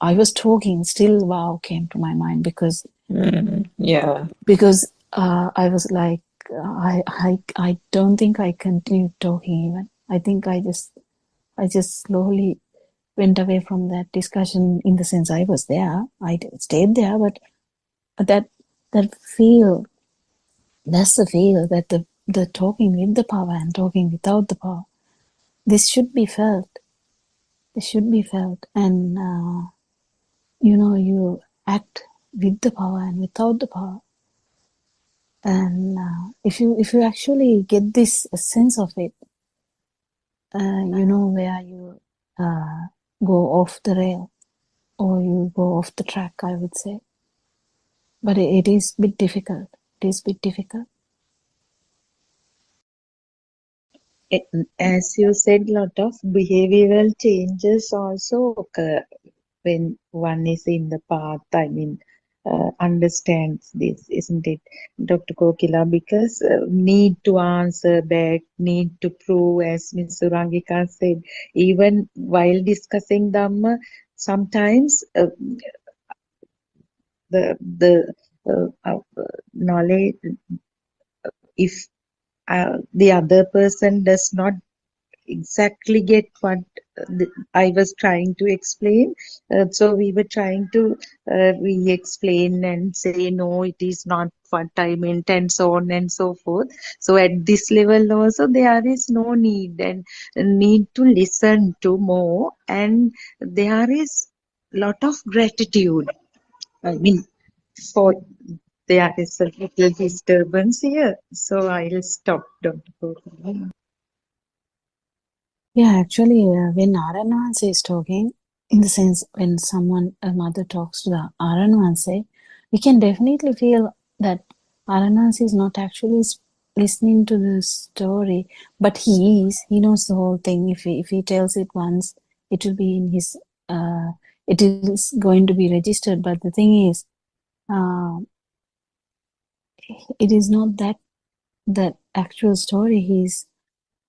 I was talking, still wow came to my mind because I was like, I don't think I continued talking even. I think I just slowly went away from that discussion, in the sense I was there, I stayed there, but that feel, that's the feel that the talking with the power and talking without the power, this should be felt. This should be felt, and you act with the power and without the power. And if you actually get this sense of it, you know where you go off the rail, or you go off the track, I would say. But it is a bit difficult. It is a bit difficult. As you said, lot of behavioral changes also occur when one is in the path. I mean, understands this, isn't it, Dr. Kokila? Because need to answer back, need to prove, as Ms. Surangika said, even while discussing Dhamma, sometimes the knowledge, if the other person does not exactly get what I was trying to explain. So we were trying to re-explain and say, no, it is not what I meant, and so on and so forth. So at this level also, there is no need and need to listen to more. And there is lot of gratitude. I mean, for there is a little disturbance here. So I'll stop, Dr. Kokila. Yeah, actually, when Aranwanse is talking, in the sense when a mother talks to the Aranwanse, we can definitely feel that Aranwanse is not actually listening to the story, but he knows the whole thing. If he tells it once, it will be in his, it is going to be registered. But the thing is, it is not that actual story he's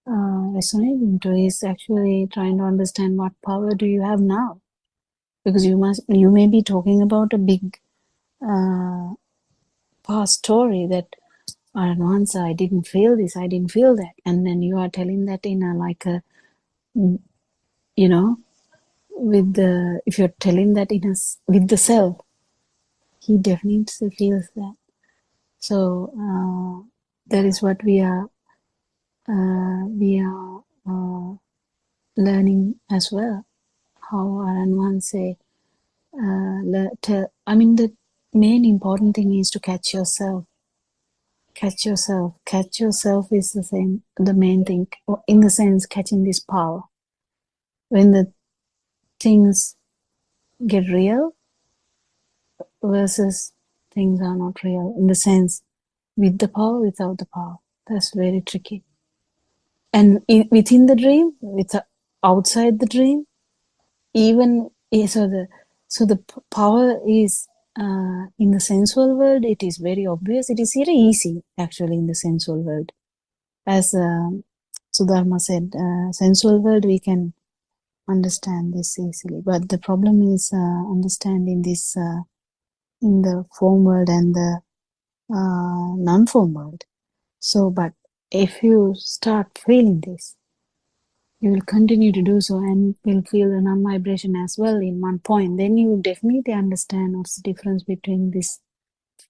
resonating to. Is actually trying to understand what power do you have now, because you may be talking about a big past story that once I didn't feel this, I didn't feel that, and then you are telling that in a like a with the, if you're telling that with the self, he definitely feels that. So that is what we are learning as well. How Aranwanse I mean, the main important thing is to catch yourself. Catch yourself. Catch yourself is the main thing, in the sense catching this power. When the things get real versus things are not real, in the sense with the power, without the power. That's very tricky. And within the dream, outside the dream, even so the power is in the sensual world, it is very obvious. It is very easy actually in the sensual world. As Sudharma said, sensual world we can understand this easily, but the problem is understanding this in the form world and the non-form world. So, but if you start feeling this, you will continue to do so and will feel the non-vibration as well in one point. Then you will definitely understand what's the difference between this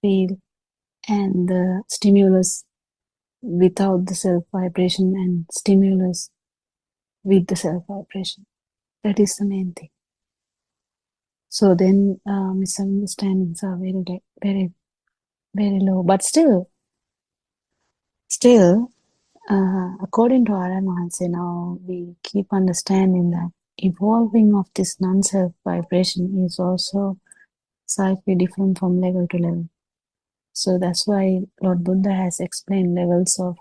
feel and the stimulus without the self-vibration and stimulus with the self-vibration. That is the main thing. So then misunderstandings are very, very, very low. But still, Still, according to Aramahanse, now we keep understanding that evolving of this non-self vibration is also slightly different from level to level. So that's why Lord Buddha has explained levels of,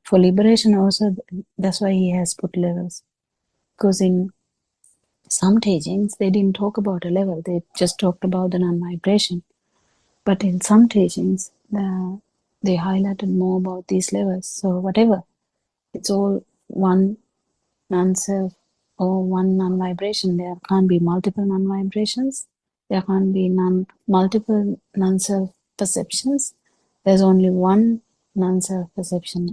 for liberation also, that's why he has put levels. Because in some teachings, they didn't talk about a level, they just talked about the non-vibration. But in some teachings, they highlighted more about these levels. So whatever, it's all one non-self or one non-vibration. There can't be multiple non-vibrations. There can't be multiple non-self perceptions. There's only one non-self perception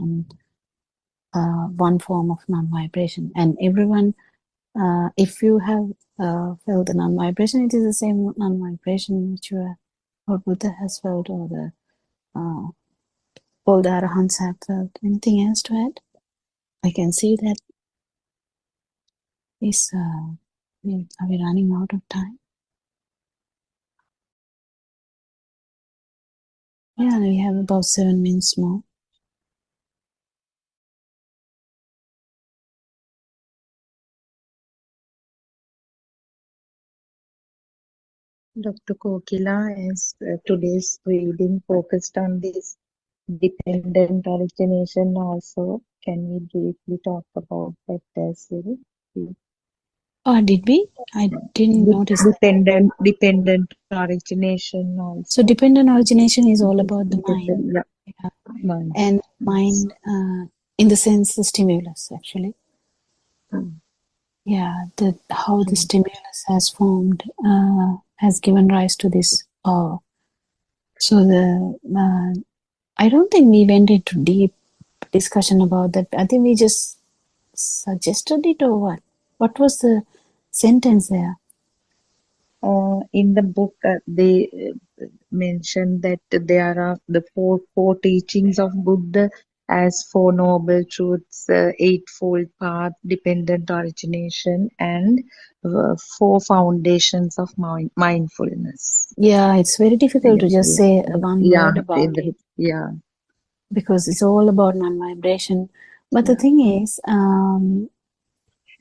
and one form of non-vibration. And everyone, if you have felt the non-vibration, it is the same non-vibration which Lord Buddha has felt, or the all the Arahants have felt. Anything else to add? I can see that is, are we running out of time? Yeah, we have about 7 minutes more. Dr. Kokila, as today's reading focused on this dependent origination also, can we briefly talk about that as well? Oh, did we? I didn't notice that. Dependent origination also. So dependent origination is all about the mind. Yeah. Yeah. Mind. And mind, in the sense, the stimulus, actually. Yeah, how the stimulus has formed, has given rise to this awe. So I don't think we went into deep discussion about that. I think we just suggested it, or what? What was the sentence there? In the book, they mentioned that there are the four teachings of Buddha as Four Noble Truths, Eightfold Path, Dependent Origination, and Four Foundations of Mindfulness. Yeah, it's very difficult to just say one word about it. Yeah. Because it's all about non-vibration. But the thing is,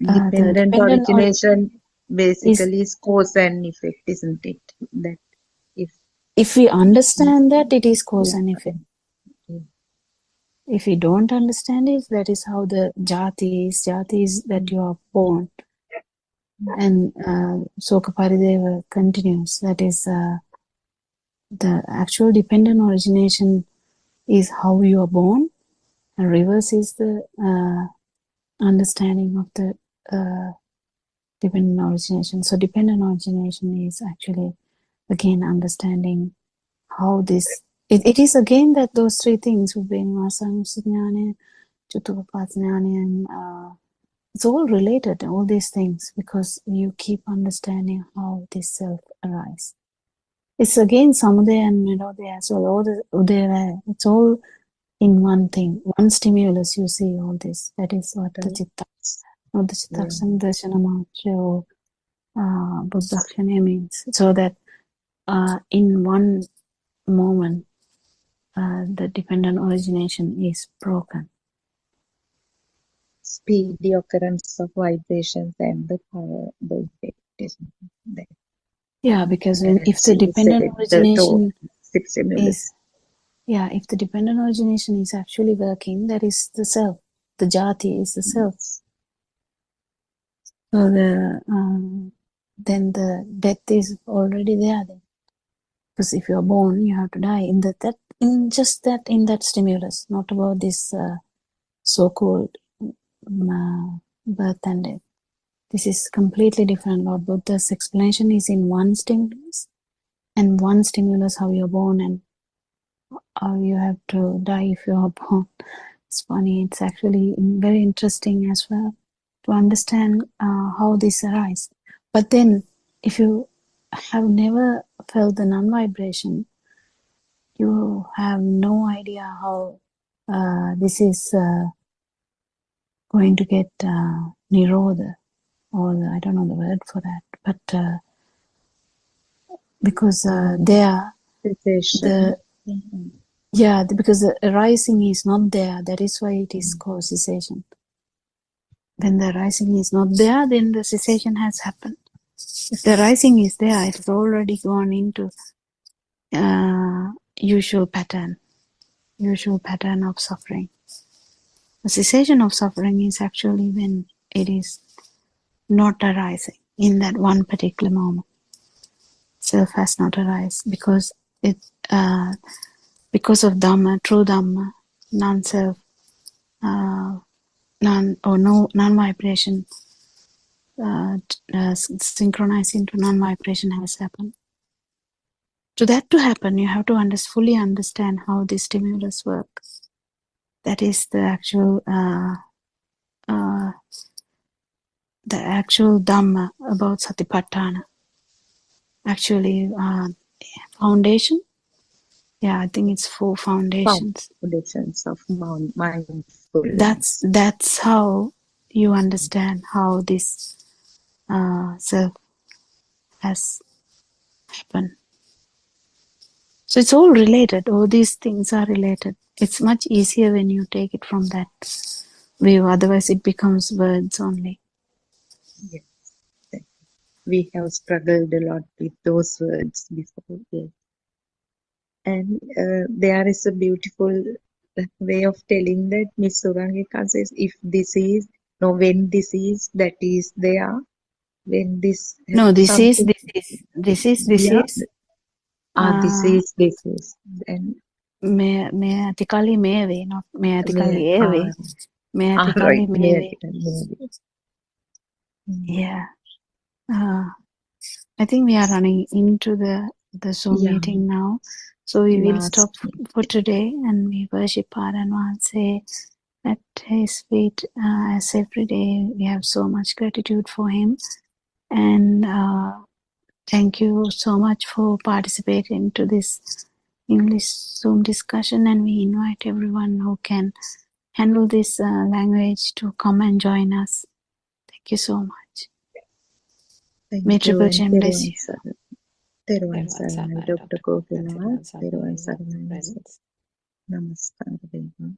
dependent origination basically is cause and effect, isn't it? That if we understand that, it is cause and effect. If we don't understand it, that is how the jati is that you are born. And Soka Parideva continues, that is the actual dependent origination is how you are born, and reverse is the understanding of the dependent origination. So dependent origination is actually, again, understanding how this, it is again that those three things, and it's all related, all these things, because you keep understanding how this self arises. It's again Samudaya and Nirodha as well, all the Udaya, it's all in one thing, one stimulus. You see all this. That is what the Chitta, or the Chittaksana Darshanamacha, or Buddhakshana means. So that in one moment, the dependent origination is broken. Speedy occurrence of vibrations and the power, the effect is there. Yeah, because if the dependent origination is, if the dependent origination is actually working, that is the self. The jati is the self. So then the death is already there. Then, because if you are born, you have to die in that stimulus, not about this so-called birth and death. This is completely different. Lord Buddha's explanation is in one stimulus, and one stimulus how you're born and how you have to die if you are born. It's funny. It's actually very interesting as well to understand how this arises. But then, if you have never felt the non-vibration, you have no idea how this is going to get nirodha, or I don't know the word for that, but because there, Yeah, because the arising is not there. That is why it is called cessation. When the arising is not there, then the cessation has happened. If the arising is there, it has already gone into usual pattern of suffering. The cessation of suffering is actually when it is not arising in that one particular moment. Self has not arisen because because of Dhamma, true Dhamma, non-self, non-vibration, synchronized into non-vibration has happened. To that to happen, you have to fully understand how this stimulus works. That is the actual Dhamma about Satipatthana. Actually, foundation. Yeah, I think it's 4 foundations. Foundations of mindfulness. That's how you understand how this self has happened. So it's all related. All these things are related. It's much easier when you take it from that view. Otherwise, it becomes words only. Yes. We have struggled a lot with those words before. Yes. And there is a beautiful way of telling that Miss Surangika says, if this is, no, when this is, that is there. When this No, this something, is. this is. And මේ අතිකල්ලි මේ වේ, not මේ අතිකල්ලි ඒ වේ. මේ අතිකල්ලි right, මේ වේ. maybe. Yeah. I think we are running into the Zoom meeting now. So we will stop for today and we worship Paran Wahanse at his feet as every day. We have so much gratitude for him. And thank you so much for participating to this English Zoom discussion. And we invite everyone who can handle this language to come and join us. Thank you so much. May Triple Gem bless you. Teruvan Saranai, Dr. Kokila, Teruvan Saranai, Namaskar, Deva.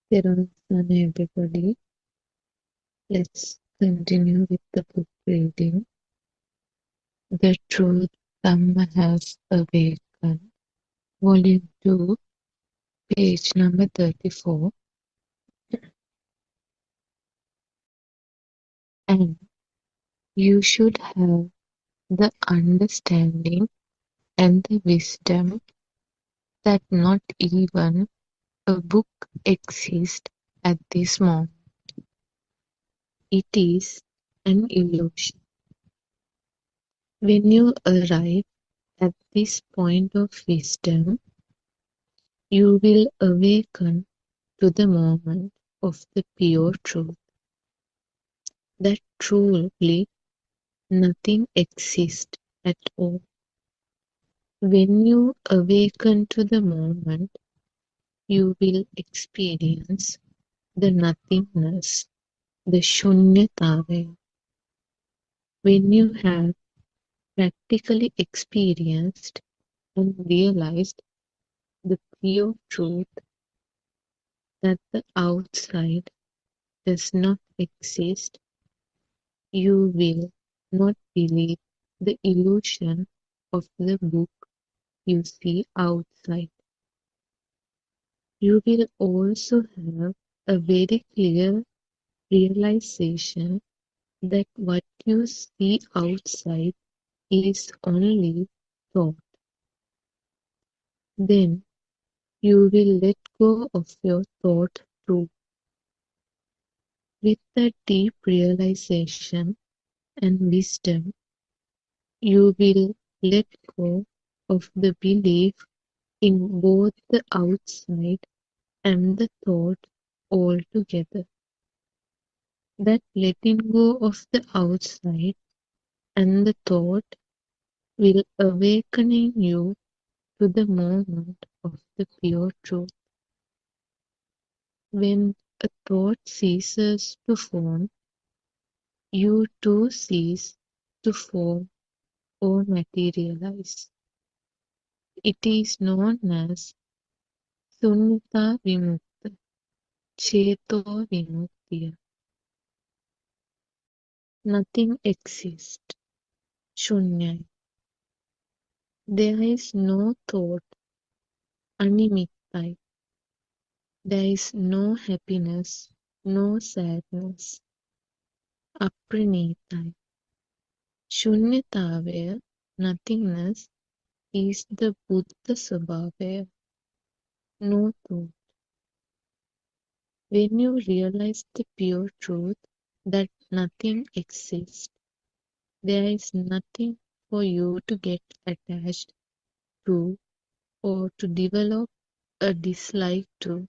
Everybody. Let's continue with the book reading. The Truth Dhamma Has Awakened, Volume 2, page number 34. And you should have the understanding and the wisdom that not even a book exists at this moment. It is an illusion. When you arrive at this point of wisdom, You will awaken to the moment of the pure truth, that truly nothing exists at all. When you awaken to the moment, you will experience the nothingness, the shunyatavaya. When you have practically experienced and realized the pure truth that the outside does not exist, you will not believe the illusion of the book you see outside. You will also have a very clear realization that what you see outside is only thought. Then you will let go of your thought too. With that deep realization and wisdom, you will let go of the belief in both the outside and the thought altogether. That letting go of the outside and the thought will awakening you to the moment of the pure truth. When a thought ceases to form, you too cease to form or materialize. It is known as Sunyata Vimukta, Cheto Vimuktiya. Nothing exists, Shunyai. There is no thought, Animittai. There is no happiness, no sadness, Apranitai. Shunyatavaya, nothingness, is the Buddha Svabhavaya, no thought. When you realize the pure truth that nothing exists, there is nothing for you to get attached to or to develop a dislike to.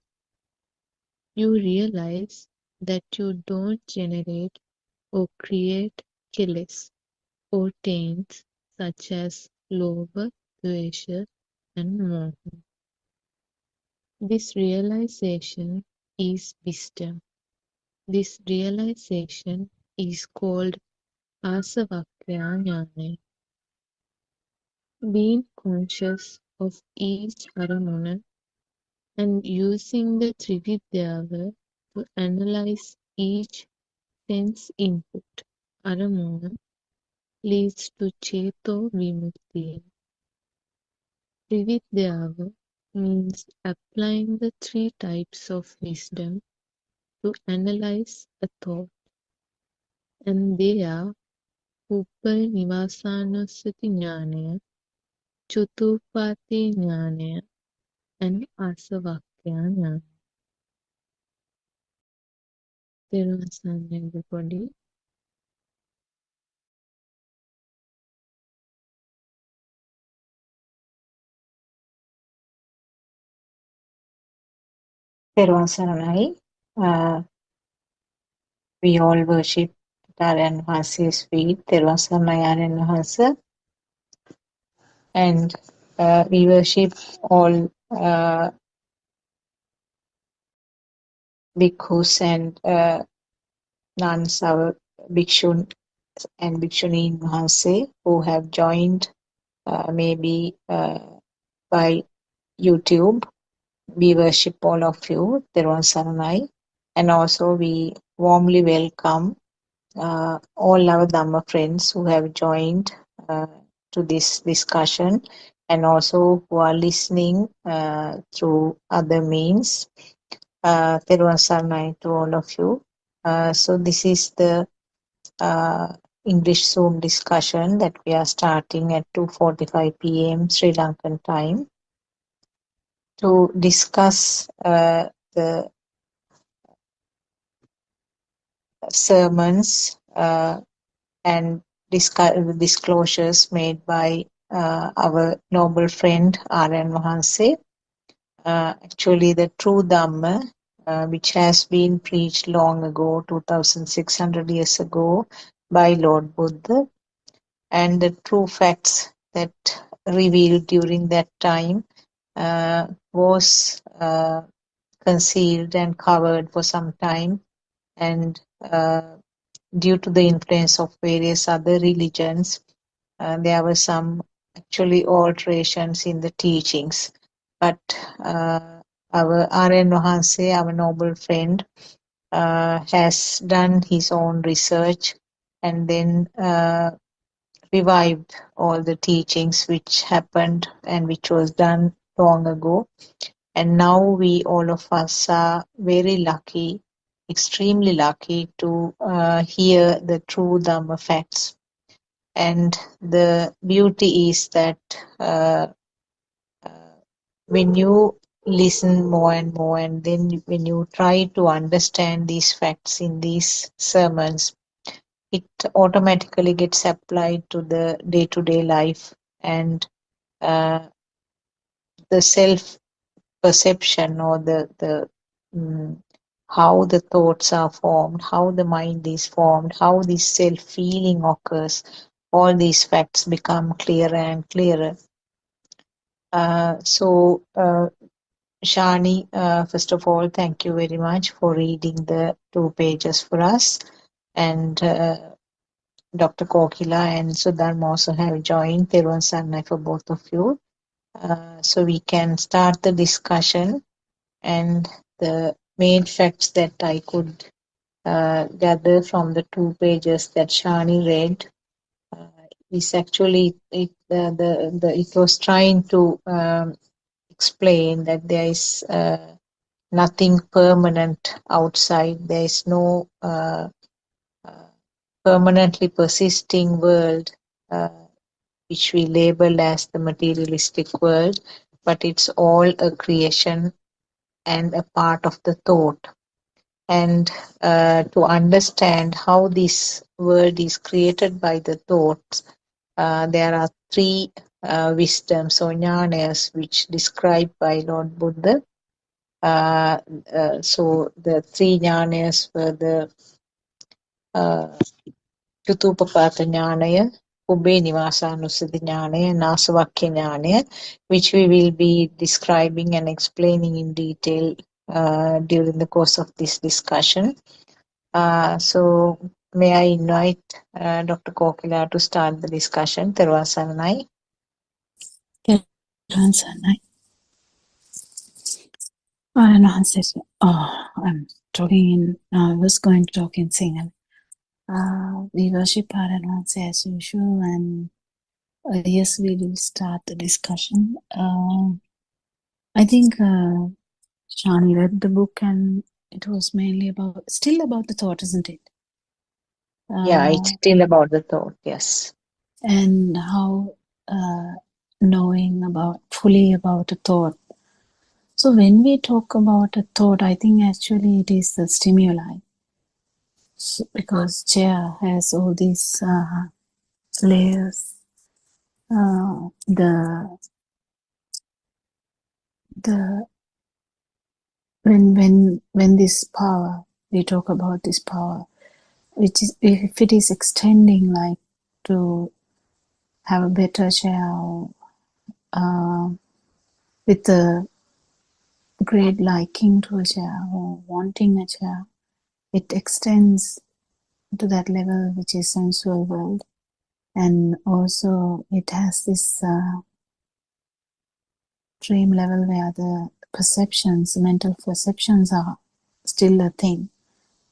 You realize that you don't generate or create kills or taints such as lobha, dvesha, and moha. This realization is wisdom. This realization is called asavakya jnana. Being conscious of each aramana and using the trividyava to analyze each sense input aramana leads to cheto vimukti. Trividyava means applying the three types of wisdom to analyze a thought, and they are Upanivasanasati jnana, Chutupati jnana, and Asavakya jnana. තෙරුවන් සරණයි everybody. Therwan Saranai, we all worship Aryan Vahasa's feet, Therwan Saranai Aryan Vahasa, and we worship all bhikkhus and nuns, our bhikshun and bhikshuni Vahasa who have joined maybe by YouTube. We worship all of you, Therwan Saranai, and also we warmly welcome all our Dhamma friends who have joined to this discussion and also who are listening through other means. Therwan Saranai to all of you. So this is the English Zoom discussion that we are starting at 2:45 p.m. Sri Lankan time to discuss the sermons and disclosures made by our noble friend R.N. Mahanse actually the true Dhamma, which has been preached long ago, 2600 years ago, by Lord Buddha, and the true facts that revealed during that time was concealed and covered for some time, and due to the influence of various other religions, there were some actually alterations in the teachings. But our R.N. Wahanse, our noble friend, has done his own research and then revived all the teachings which happened and which was done long ago. And now we, all of us, are very lucky, extremely lucky to hear the true Dhamma facts. And the beauty is that when you listen more and more, and then when you try to understand these facts in these sermons, it automatically gets applied to the day-to-day life, and the self-perception, or the how the thoughts are formed, how the mind is formed, how this self-feeling occurs, all these facts become clearer and clearer. So, Shani, first of all, thank you very much for reading the 2 pages for us. And Dr. Kokila and Sudharma also have joined. Theruvan Sarnai for both of you. So we can start the discussion. And the main facts that I could gather from the 2 pages that Shani read is actually it was trying to explain that there is nothing permanent outside. There is no permanently persisting world which we label as the materialistic world, but it's all a creation and a part of the thought. And to understand how this world is created by the thoughts, there are 3 wisdoms or jnanayas which described by Lord Buddha. So the 3 jnanayas were the Chutupapata jnanaya, Ubbe Nivasanussati jnanaya, and Asavakya jnanaya, which we will be describing and explaining in detail during the course of this discussion. So may I invite Dr. Kokila to start the discussion. Theruvan Saranai. Theruvan Saranai. I'm talking in, I was going to talk in Sinhala. We worship Paranwanse as usual, and yes, we will start the discussion. I think Shani read the book, and it was mainly still about the thought, isn't it? Yeah, it's still about the thought, yes. And how knowing fully about a thought. So when we talk about a thought, I think actually it is the stimuli. So, because chair has all these layers, when this power, we talk about this power, which is, if it is extending, like to have a better chair, with a great liking to a chair or wanting a chair, it extends to that level which is sensual world. And also it has this dream level where the perceptions, mental perceptions are still a thing,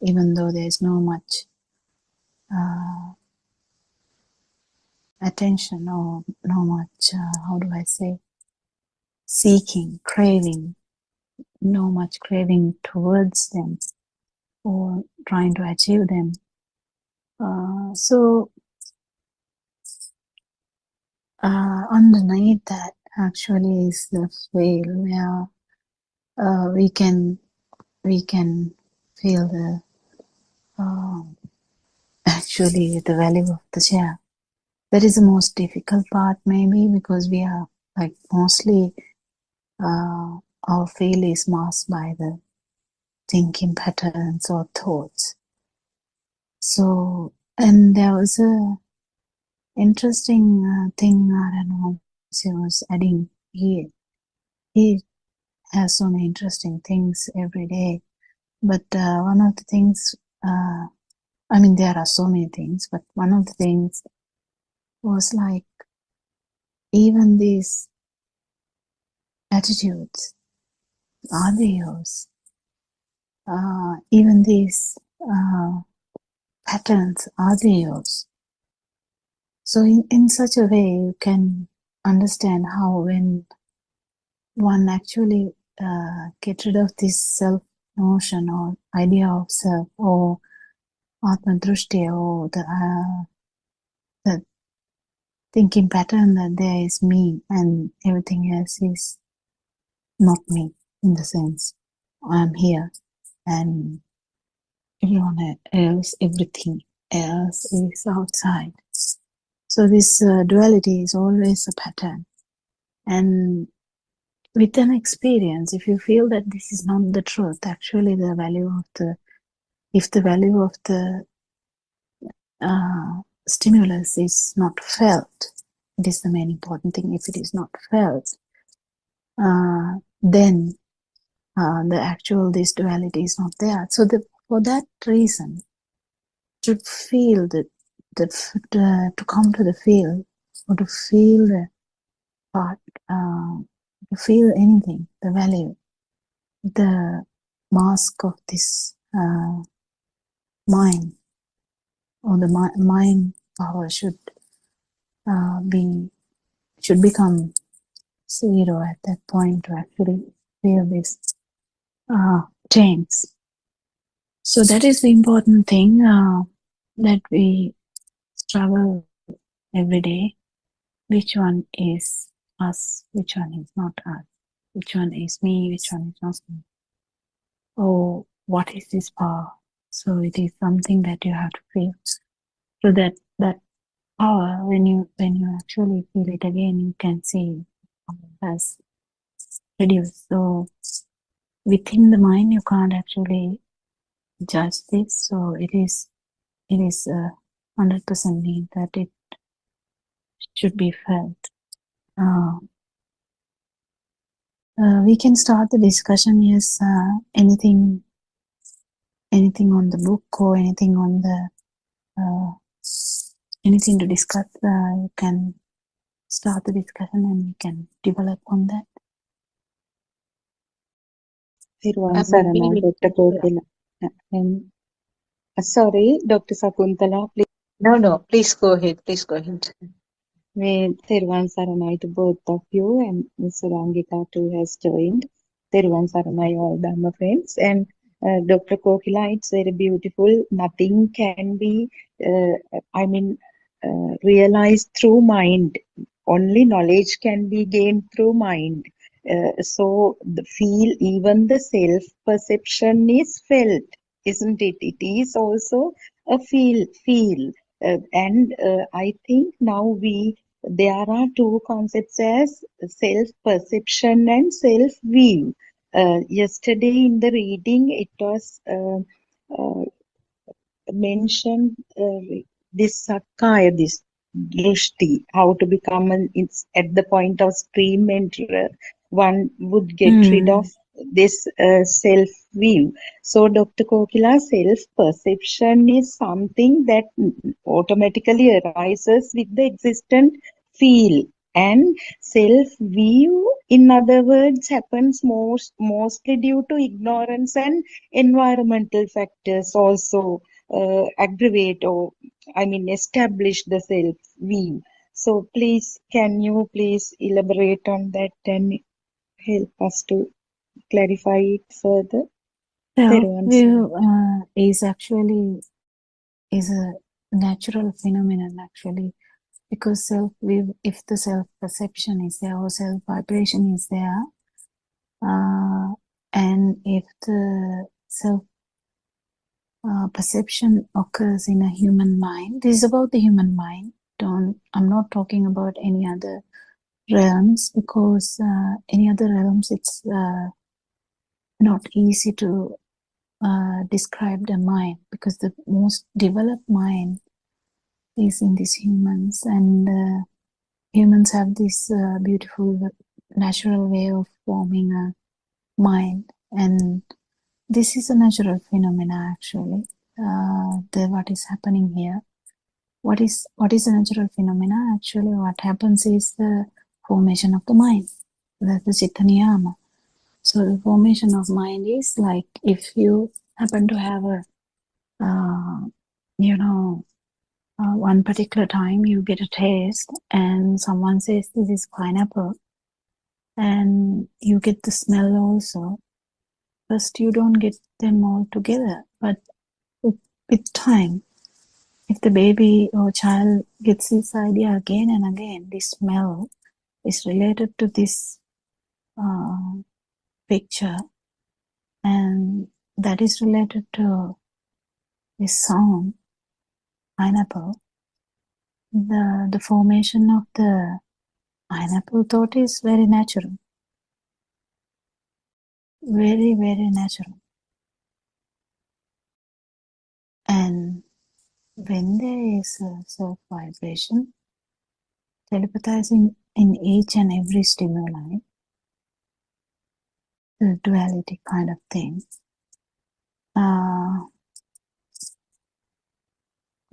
even though there's no much attention or no much, how do I say, seeking, craving, no much craving towards them or trying to achieve them. So underneath that actually is the veil where we can feel the actually the value of the chair. That is the most difficult part, maybe, because we are like mostly our feel is masked by the thinking patterns or thoughts. So, and there was a interesting thing He was adding. He has so many interesting things every day, but one of the things, I mean, there are so many things, but one of the things was like, even these attitudes, are they yours? Even these patterns, are they yours? So in such a way, you can understand how when one actually get rid of this self notion or idea of self or Atma Drushti or the thinking pattern that there is me and everything else is not me, in the sense I'm here and everyone else, everything else is outside. So this duality is always a pattern. And with an experience, if you feel that this is not the truth, actually the value of if the value of the stimulus is not felt, it is the main important thing. If it is not felt, then the actual this duality is not there. So for that reason, to feel to come to the feel, or to feel the part, to feel anything, the value, the mask of this mind, or the mind power should become zero at that point to actually feel this change. So that is the important thing that we struggle every day. Which one is us? Which one is not us? Which one is me? Which one is not me? Oh, what is this power? So it is something that you have to feel. So that power, when you actually feel it again, you can see how it has reduced. So within the mind, you can't actually judge this. So it is 100% need that it should be felt. We can start the discussion. Yes, anything on the book or anything on the anything to discuss, you can start the discussion and we can develop on that. Dr. Kokila. Sorry, Dr. Sakuntala, please. No, please go ahead. Please go ahead. Therwan Saranai to both of you, and Ms. Surangika too has joined. Therwan Saranai, all Dhamma friends. And Dr. Kokila, it's very beautiful. Nothing can be, realized through mind. Only knowledge can be gained through mind. So even the self-perception is felt, isn't it? It is also a feel. And I think now there are two concepts as self-perception and self-view. Yesterday in the reading, it was mentioned this Sakkaya, this Drushti, how to become at the point of stream enterer, one would get rid of this self-view. So Dr. Kokila, self-perception is something that automatically arises with the existent feel, and self-view, in other words, happens mostly due to ignorance, and environmental factors also aggravate or establish the self-view. So please, can you please elaborate on that and help us to clarify it further? Self-view is a natural phenomenon actually, because self-view, if the self-perception is there or self-vibration is there, and if the perception occurs in a human mind, this is about the human mind. I'm not talking about any other realms, because any other realms, it's not easy to describe the mind, because the most developed mind is in these humans, and humans have this beautiful natural way of forming a mind, and this is a natural phenomena actually. What is happening here, what is a natural phenomena? Actually, what happens is the formation of the mind. That's the Chitta Niyama. So the formation of mind is like if you happen to have a one particular time you get a taste and someone says this is pineapple, and you get the smell also. First you don't get them all together, but with time, if the baby or child gets this idea again and again, this smell is related to this picture, and that is related to this sound, pineapple. The formation of the pineapple thought is very natural. Very, very natural. And when there is a self-vibration, telepathizing in each and every stimuli, the duality kind of thing,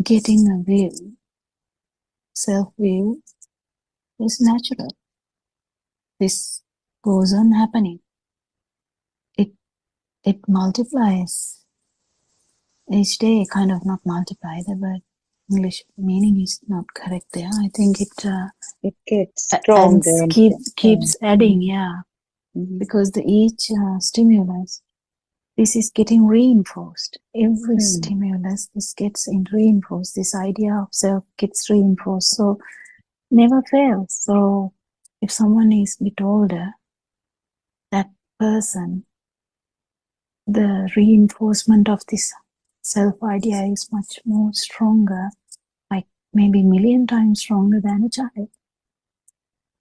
getting a view, self-view, is natural. This goes on happening. It multiplies each day, kind of not multiply, the word English meaning is not correct there. I think it gets stronger and keeps adding, yeah. Mm-hmm. Because each stimulus, this is getting reinforced. Every stimulus, this gets reinforced. This idea of self gets reinforced. So never fails. So if someone is a bit older, that person, the reinforcement of this self idea is much more stronger, like maybe 1,000,000 times stronger than a child,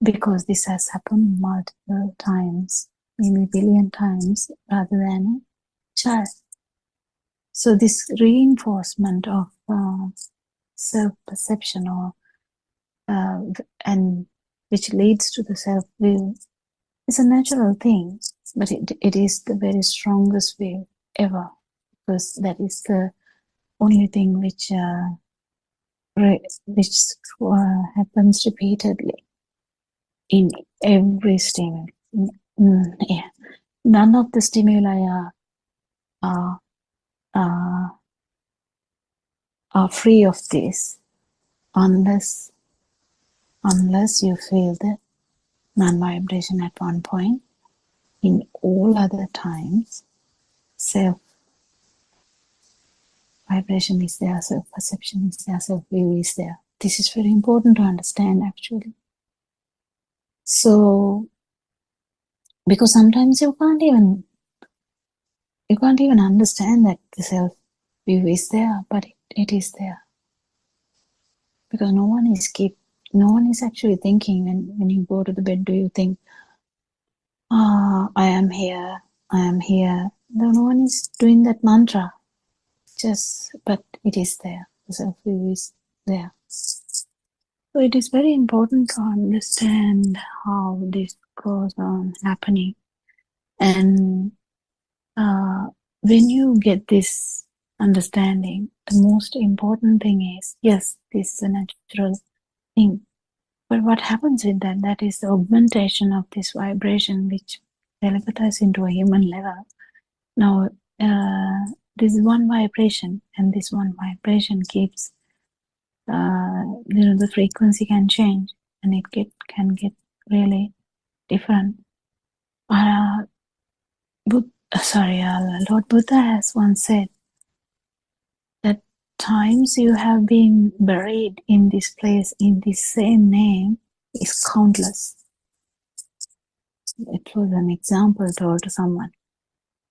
because this has happened multiple times, maybe 1,000,000,000 times rather than a child. So this reinforcement of self perception, or and which leads to the self will, is a natural thing, but it is the very strongest will ever, because that is the only thing which happens repeatedly in every stimuli. Yeah. None of the stimuli are free of this, unless you feel the non-vibration at one point. In all other times, self-vibration is there, self-perception is there, self-view is there. This is very important to understand, actually. So, because sometimes you can't even understand that the self-view is there, but it is there. Because no one is actually thinking when you go to the bed, do you think, I am here, I am here. No one is doing that mantra. But it is there. The self-view is there. So it is very important to understand how this goes on happening. And when you get this understanding, the most important thing is, yes, this is a natural thing. But what happens with that? That is the augmentation of this vibration, which telepathizes into a human level. Now, this is one vibration, and this one vibration keeps, the frequency can change, and it can get really different. Lord Buddha has once said that times you have been buried in this place in this same name is countless. It was an example told to someone.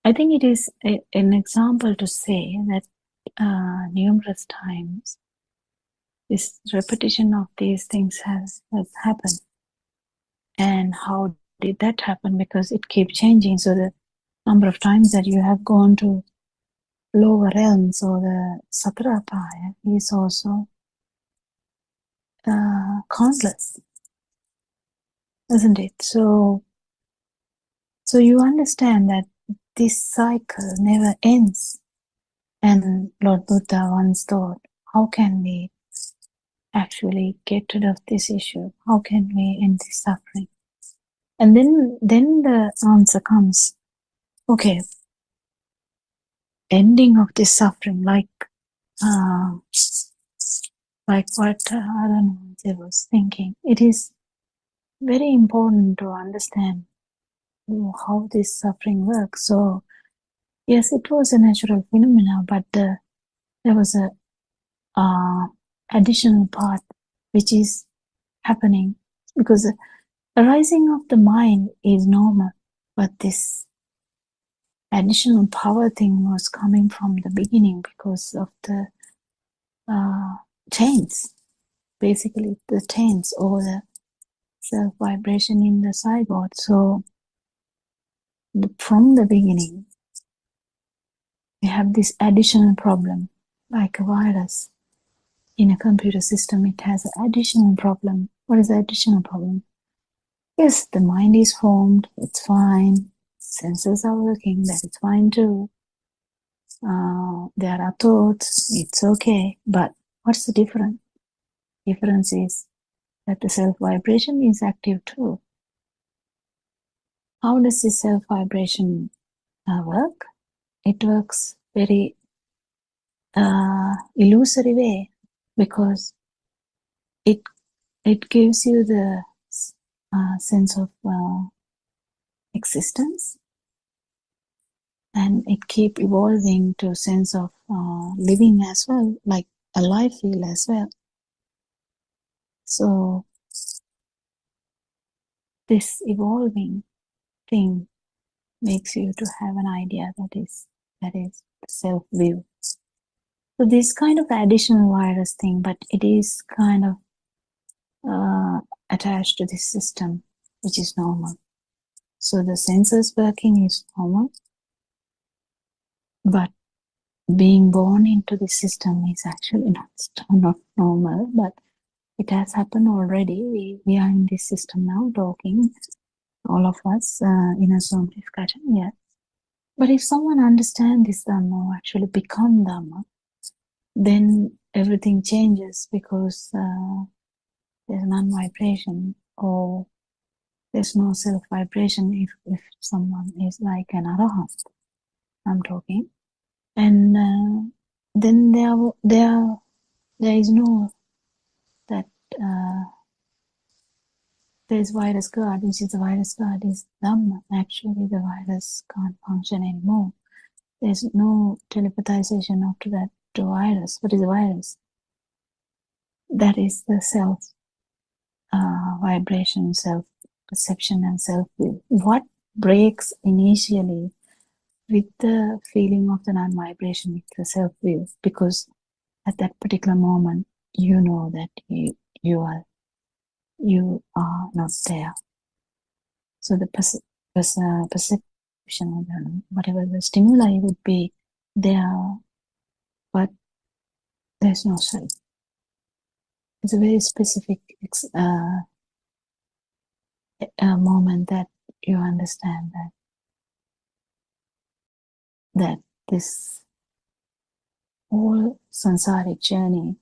I think it is an example to say that numerous times this repetition of these things has happened. And how did that happen? Because it keeps changing. So the number of times that you have gone to lower realms or the Satrapaya is also countless, isn't it? So you understand that this cycle never ends. And Lord Buddha once thought, how can we actually get rid of this issue? How can we end this suffering? And then the answer comes, okay, ending of this suffering, like what I don't know, I was thinking. It is very important to understand how this suffering works. So yes, it was a natural phenomena, but there was a additional part which is happening, because the arising of the mind is normal, but this additional power thing was coming from the beginning because of the chains, basically the chains or the self vibration in the zygote. So from the beginning, we have this additional problem, like a virus in a computer system. It has an additional problem. What is the additional problem? Yes, the mind is formed, it's fine. Senses are working, that is fine too. There are thoughts, it's okay. But what's the difference? Difference is that the self vibration is active too. How does this self vibration work? It works very illusory way, because it gives you the sense of existence, and it keep evolving to a sense of living as well, like a life feel as well. So this evolving thing makes you to have an idea that is self-view. So this kind of additional virus thing, but it is kind of attached to this system, which is normal. So the senses working is normal, but being born into this system is actually not normal, but it has happened already. We are in this system now, talking, all of us, in a Zoom discussion, yeah. But if someone understands this Dhamma, or actually become Dhamma, then everything changes, because there's non-vibration, or there's no self-vibration if someone is like an arahant, I'm talking. And then there is no that there's virus guard, which is the virus guard is Dhamma. Actually, the virus can't function anymore. There's no telepathization after that to virus. What is a virus? That is the self vibration, self perception, and self will. What breaks initially with the feeling of the non-vibration is the self will, because at that particular moment you know that you are not there. So the perception or whatever the stimuli would be there, but there's no self. It's a very specific moment that you understand that this whole samsaric journey,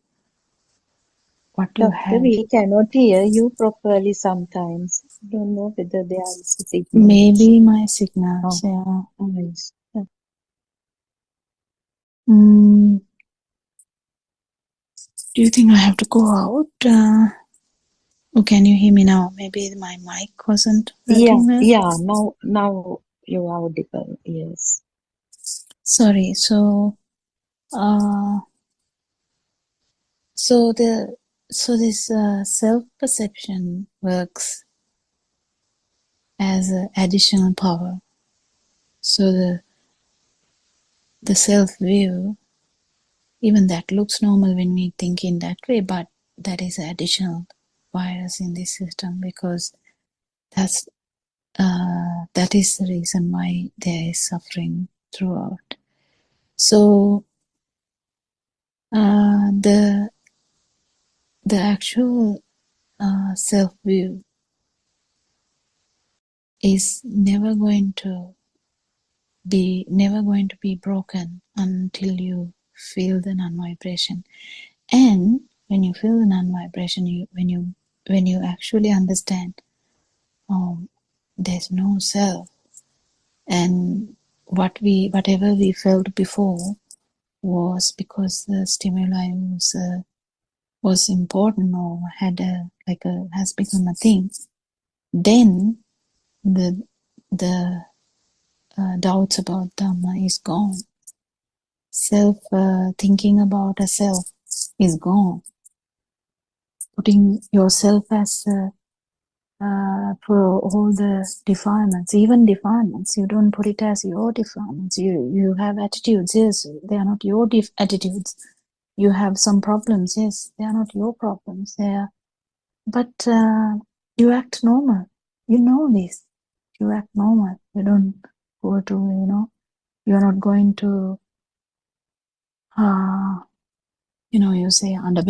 what you Doctor, have. we cannot hear you properly sometimes. Don't know whether there is a signal. Maybe my signals, yeah. Yes. Do you think I have to go out? Or can you hear me now? Maybe my mic wasn't working well. Yeah. Now you are audible. Yes. Sorry. So this self-perception works as an additional power. So the self-view, even that looks normal when we think in that way, but that is an additional virus in this system, because that is the reason why there is suffering throughout. So the actual self view is never going to be broken until you feel the non-vibration. And when you feel the non-vibration, when you actually understand, there's no self, and whatever we felt before was because the stimuli was important or has become a thing. Then the doubts about Dhamma is gone. Self thinking about a self is gone. Putting yourself as for all the defilements, even defilements, you don't put it as your defilements. You have attitudes, yes, they are not your attitudes. You have some problems, yes, they are not your problems. But you act normal. You know this. You act normal. You don't go to, you're not going to, you say, you're not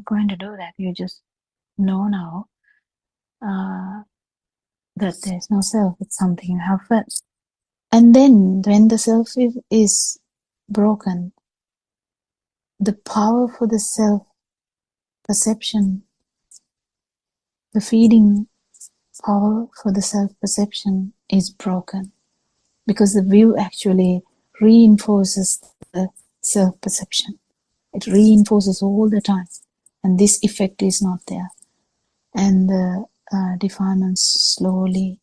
going to do that. You just know now that there's no self. It's something you have felt. And then when the self is broken, the power for the self-perception, the feeding power for the self-perception is broken, because the view actually reinforces the self-perception. It reinforces all the time, and this effect is not there. And the defilements slowly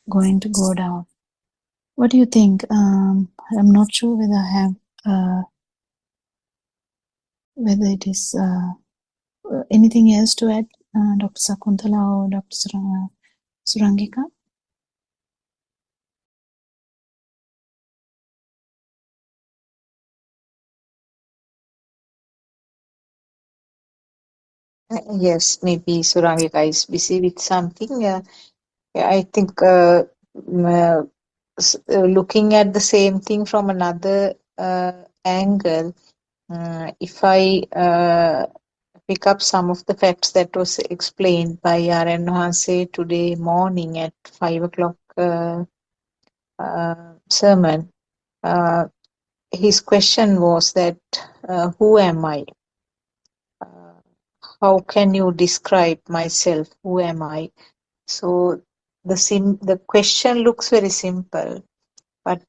going to go down. What do you think? I'm not sure whether I have whether it is anything else to add, Dr. Sakuntala or Dr. Surangika? Yes, maybe Surangika is busy with something. I think looking at the same thing from another angle, if I pick up some of the facts that was explained by R.N. Hanse today morning at 5 o'clock sermon, his question was that, who am I? How can you describe myself? Who am I? So the question looks very simple, but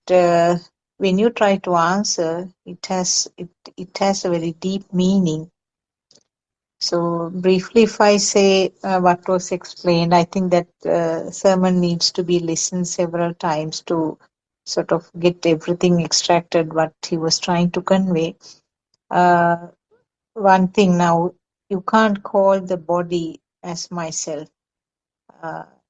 when you try to answer, it has a very deep meaning. So briefly, if I say what was explained, I think that sermon needs to be listened several times to sort of get everything extracted what he was trying to convey. One thing now, you can't call the body as myself.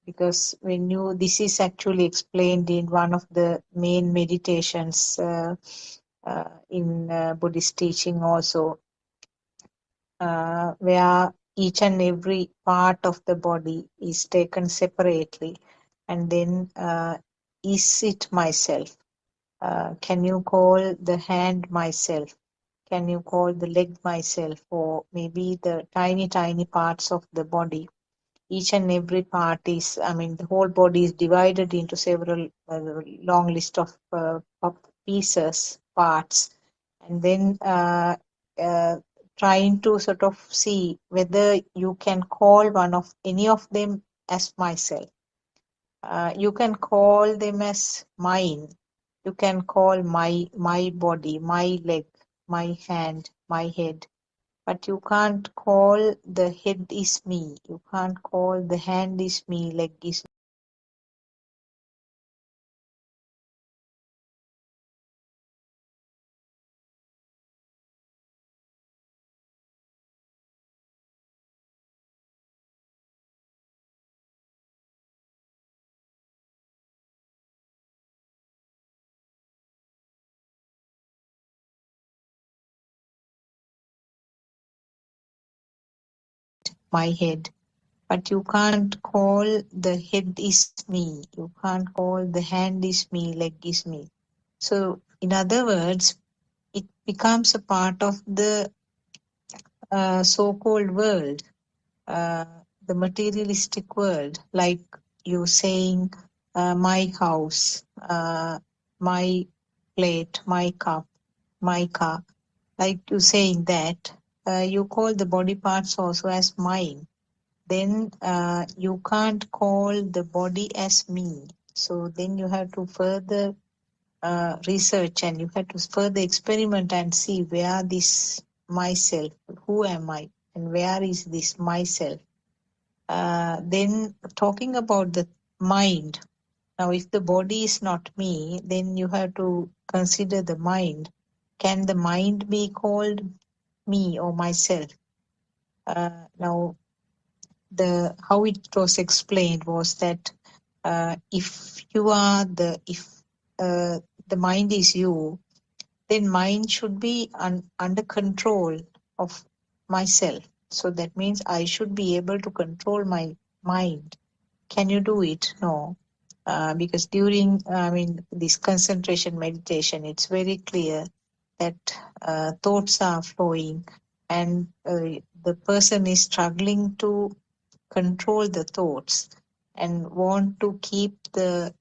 Because this is actually explained in one of the main meditations in Buddhist teaching also, where each and every part of the body is taken separately, and then is it myself? Can you call the hand myself? Can you call the leg myself? Or maybe the tiny, tiny parts of the body. Each and every part is, the whole body is divided into several long list of pieces, parts, and then trying to sort of see whether you can call any of them as myself. You can call them as mine. You can call my body, my leg, my hand, my head. But you can't call the head is me. You can't call the hand is me, leg is my head. but you can't call the head is me. You can't call the hand is me, leg is me. So in other words, it becomes a part of the so-called world, the materialistic world, like you saying my house, my plate, my cup, my car. Like you saying that, you call the body parts also as mine. Then you can't call the body as me. So then you have to further research, and you have to further experiment and see where this myself, who am I, and where is this myself. Then talking about the mind. Now, if the body is not me, then you have to consider the mind. Can the mind be called me or myself? Now, how it was explained was that if the mind is you, then mind should be under control of myself. So that means I should be able to control my mind. Can you do it? No. Because during, this concentration meditation, it's very clear that thoughts are flowing, and the person is struggling to control the thoughts and want to keep the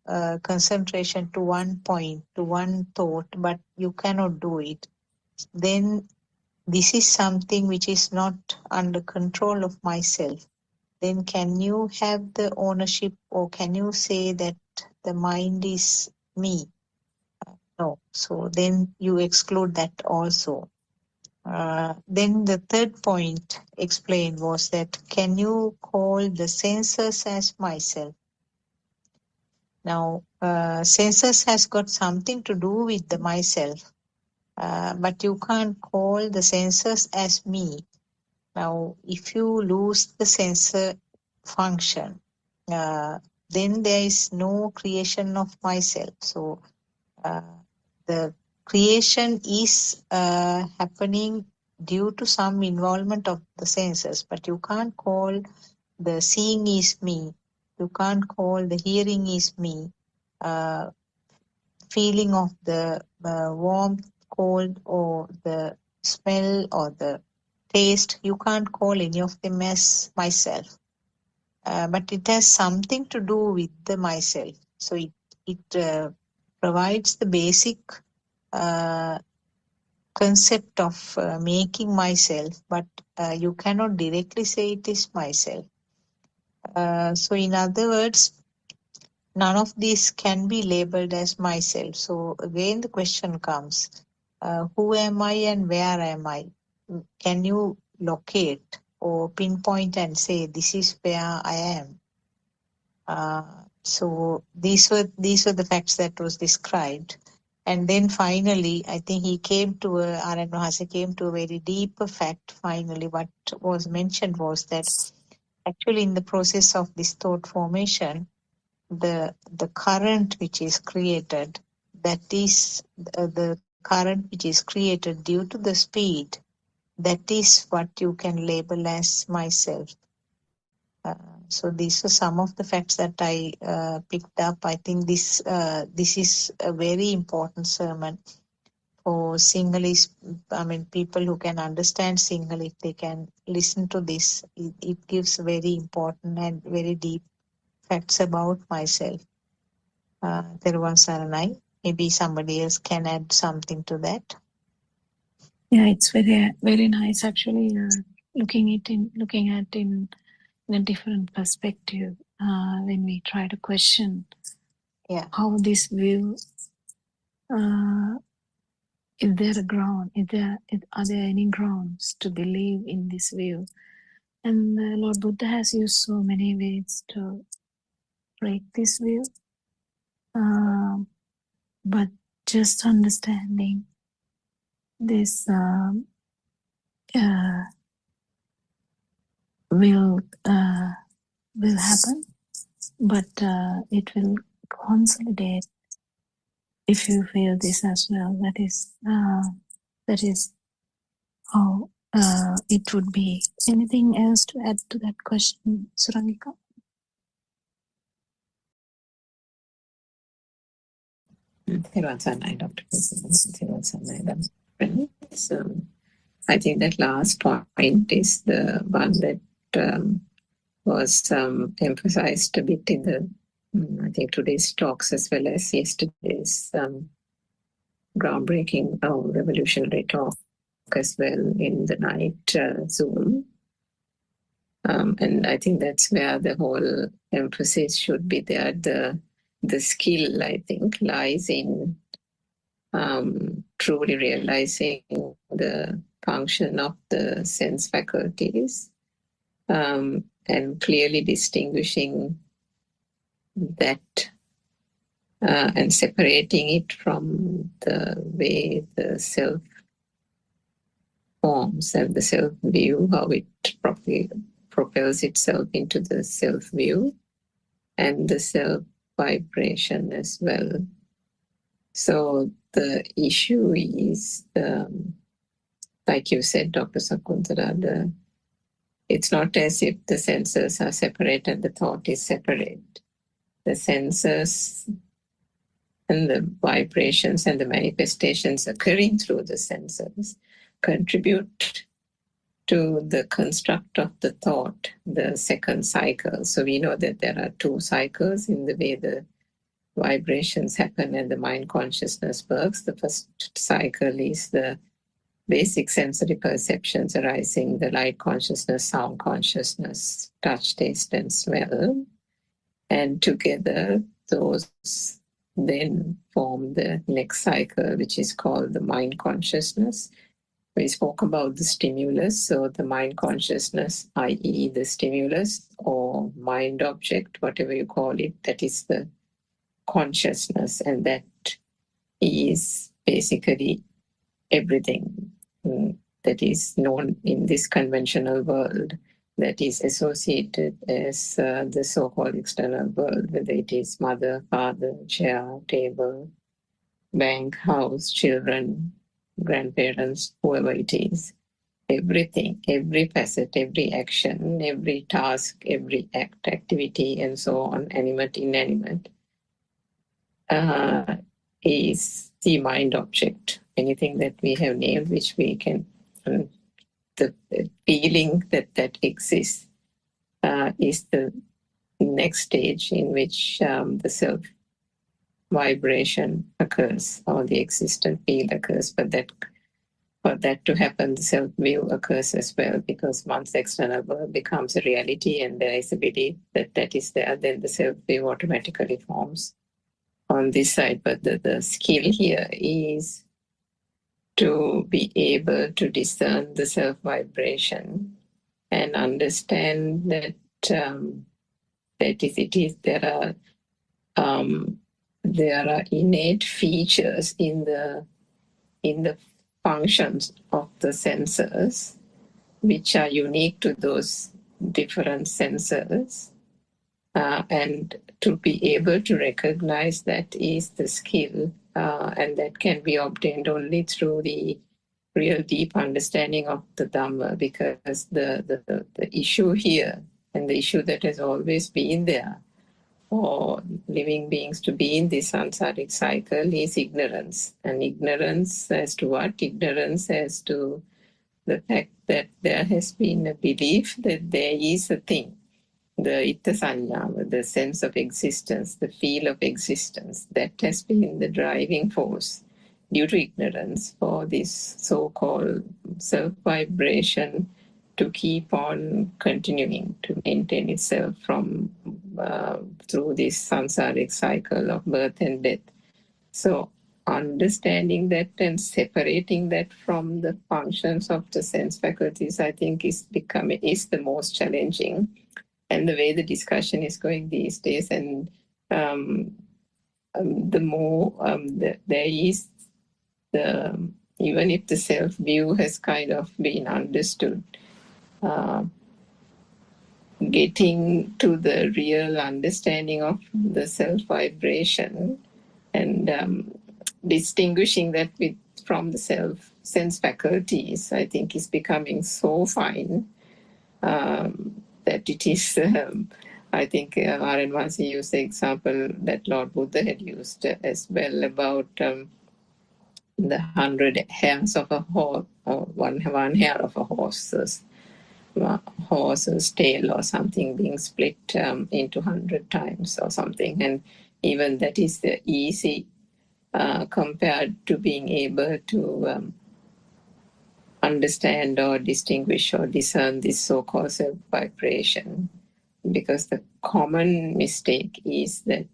concentration to one point, to one thought, but you cannot do it. Then this is something which is not under control of myself. Then can you have the ownership, or can you say that the mind is me? No. So then you exclude that also. Then the third point explained was that can you call the senses as myself? Now, senses has got something to do with the myself, but you can't call the senses as me. Now, if you lose the sensor function, then there is no creation of myself. So the creation is happening due to some involvement of the senses, but you can't call the seeing is me. You can't call the hearing is me. Feeling of the warmth, cold, or the smell or the taste, you can't call any of them as myself. But it has something to do with the myself. So it provides the basic concept of making myself, but you cannot directly say it is myself. So in other words, none of these can be labeled as myself. So again, the question comes, who am I and where am I? Can you locate or pinpoint and say, this is where I am? So these were the facts that was described. And then finally, I think he came to R.N. Mahasi came to a very deeper fact. Finally, what was mentioned was that actually in the process of this thought formation, the current which is created, that is the current which is created due to the speed, that is what you can label as myself. So these are some of the facts that I picked up. I think this is a very important sermon for Sinhalese, people who can understand Sinhala. If they can listen to this, it gives very important and very deep facts about myself. Theruvan Saranai. Maybe somebody else can add something to that. Yeah, it's very, very nice actually. Looking at in a different perspective when we try to question how this view, is there a ground? Are there any grounds to believe in this view? And Lord Buddha has used so many ways to break this view, but just understanding this will happen, but it will consolidate if you feel this as well. That is how it would be. Anything else to add to that question, Surangika? I think that last point is the one that was emphasized a bit in the, I think, today's talks as well as yesterday's groundbreaking revolutionary talk as well in the night Zoom. And I think that's where the whole emphasis should be there. The skill, I think, lies in truly realizing the function of the sense faculties and clearly distinguishing that and separating it from the way the self forms and the self view, how it properly propels itself into the self view and the self vibration as well. So the issue is, like you said, Dr. Sakuntala, it's not as if the senses are separate and the thought is separate. The senses and the vibrations and the manifestations occurring through the senses contribute to the construct of the thought, the second cycle. So we know that there are two cycles in the way the vibrations happen and the mind consciousness works. The first cycle is the basic sensory perceptions arising, the light consciousness, sound consciousness, touch, taste, and smell. And together, those then form the next cycle, which is called the mind consciousness. We spoke about the stimulus, so the mind consciousness, i.e. the stimulus or mind object, whatever you call it, that is the consciousness, and that is basically everything that is known in this conventional world that is associated as the so-called external world, whether it is mother, father, chair, table, bank, house, children, grandparents, whoever it is. Everything, every facet, every action, every task, every act, activity, and so on, animate, inanimate, is the mind object. Anything that we have named, which we can, the feeling that exists is the next stage in which the self vibration occurs or the existent field occurs. But that for that to happen, the self view occurs as well, because once the external world becomes a reality and there is a belief that that is there, then the self view automatically forms on this side. But the skill here is to be able to discern the self vibration and understand that there are innate features in the functions of the senses which are unique to those different senses, and to be able to recognize that is the skill, and that can be obtained only through the real deep understanding of the Dhamma, because the issue here, and the issue that has always been there for living beings to be in this samsaric cycle, is ignorance. And ignorance as to what? Ignorance as to the fact that there has been a belief that there is a thing, the itta sanyava, the sense of existence, the feel of existence, that has been the driving force due to ignorance for this so-called self-vibration to keep on continuing to maintain itself from through this samsaric cycle of birth and death. So understanding that and separating that from the functions of the sense faculties, I think is the most challenging, and the way the discussion is going these days. And the more there is even if the self view has kind of been understood, getting to the real understanding of the self vibration and distinguishing that from the sense faculties, I think, is becoming so fine that it is, I think Aranwasi used the example that Lord Buddha had used as well about the 100 hairs of a horse, or one hair of a horse's tail or something being split into 100 times or something. And even that is easy compared to being able to understand or distinguish or discern this so-called self-vibration. Because the common mistake is that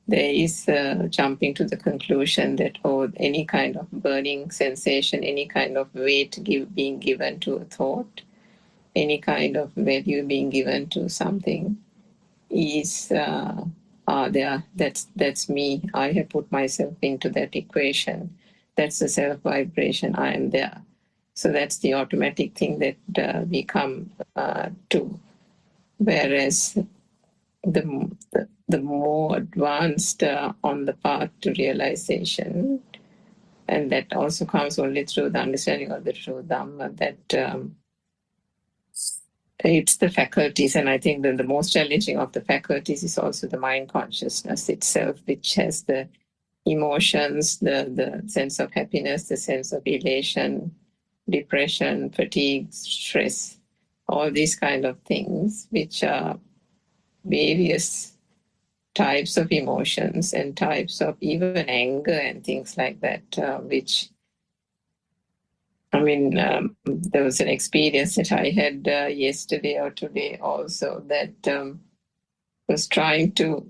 there is jumping to the conclusion that any kind of burning sensation, any kind of weight being given to a thought, any kind of value being given to something is there. That's me. I have put myself into that equation. That's the self-vibration. I am there. So that's the automatic thing that we come to. Whereas the more advanced on the path to realization, and that also comes only through the understanding of the true Dhamma, that it's the faculties. And I think that the most challenging of the faculties is also the mind consciousness itself, which has the emotions, the sense of happiness, the sense of elation, depression, fatigue, stress, all these kind of things, which are various types of emotions and types of even anger and things like that, which, I mean, there was an experience that I had yesterday or today also that was trying to,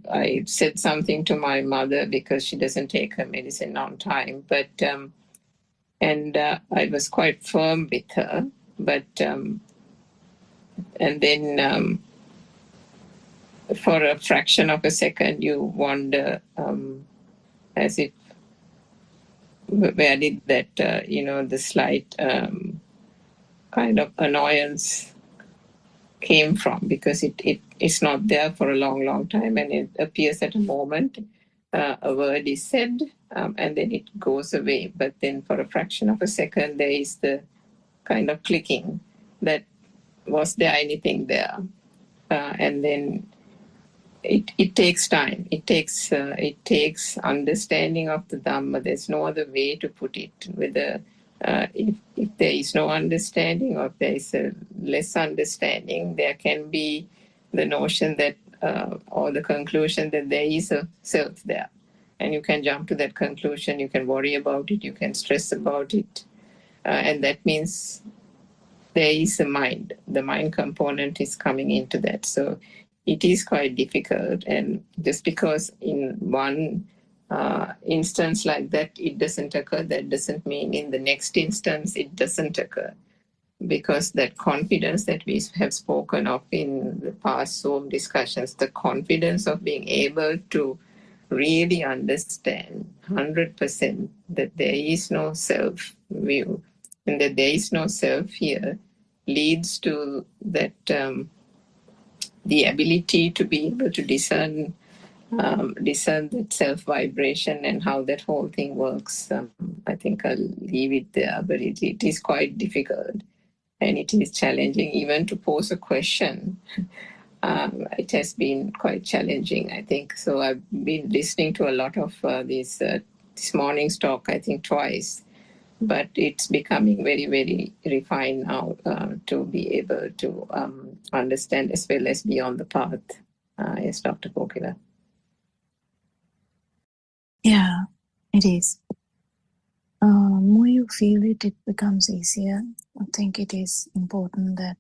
I said something to my mother because she doesn't take her medicine on time, but, and I was quite firm with her, but, and then for a fraction of a second, you wonder as if, where did that, the slight kind of annoyance came from, because it's not there for a long, long time, and it appears at a moment, a word is said, and then it goes away. But then for a fraction of a second, there is the kind of clicking that was there anything there, and then it takes time. It takes understanding of the Dhamma. There's no other way to put it. Whether if there is no understanding, or if there is a less understanding, there can be the notion that or the conclusion that there is a self there, and you can jump to that conclusion. You can worry about it. You can stress about it, and that means there is a mind. The mind component is coming into that. So it is quite difficult, and just because in one instance like that it doesn't occur, that doesn't mean in the next instance it doesn't occur, because that confidence that we have spoken of in the past Zoom discussions, the confidence of being able to really understand 100% that there is no self view and that there is no self here, leads to that the ability to be able to discern that self vibration and how that whole thing works. I think I'll leave it there, but it is quite difficult, and it is challenging even to pose a question. It has been quite challenging, I think. So I've been listening to a lot of this morning's talk, I think twice, but it's becoming very, very refined now to be able to understand as well as be on the path. Yes, Dr. Kokila. Yeah, it is. More you feel it, it becomes easier. I think it is important that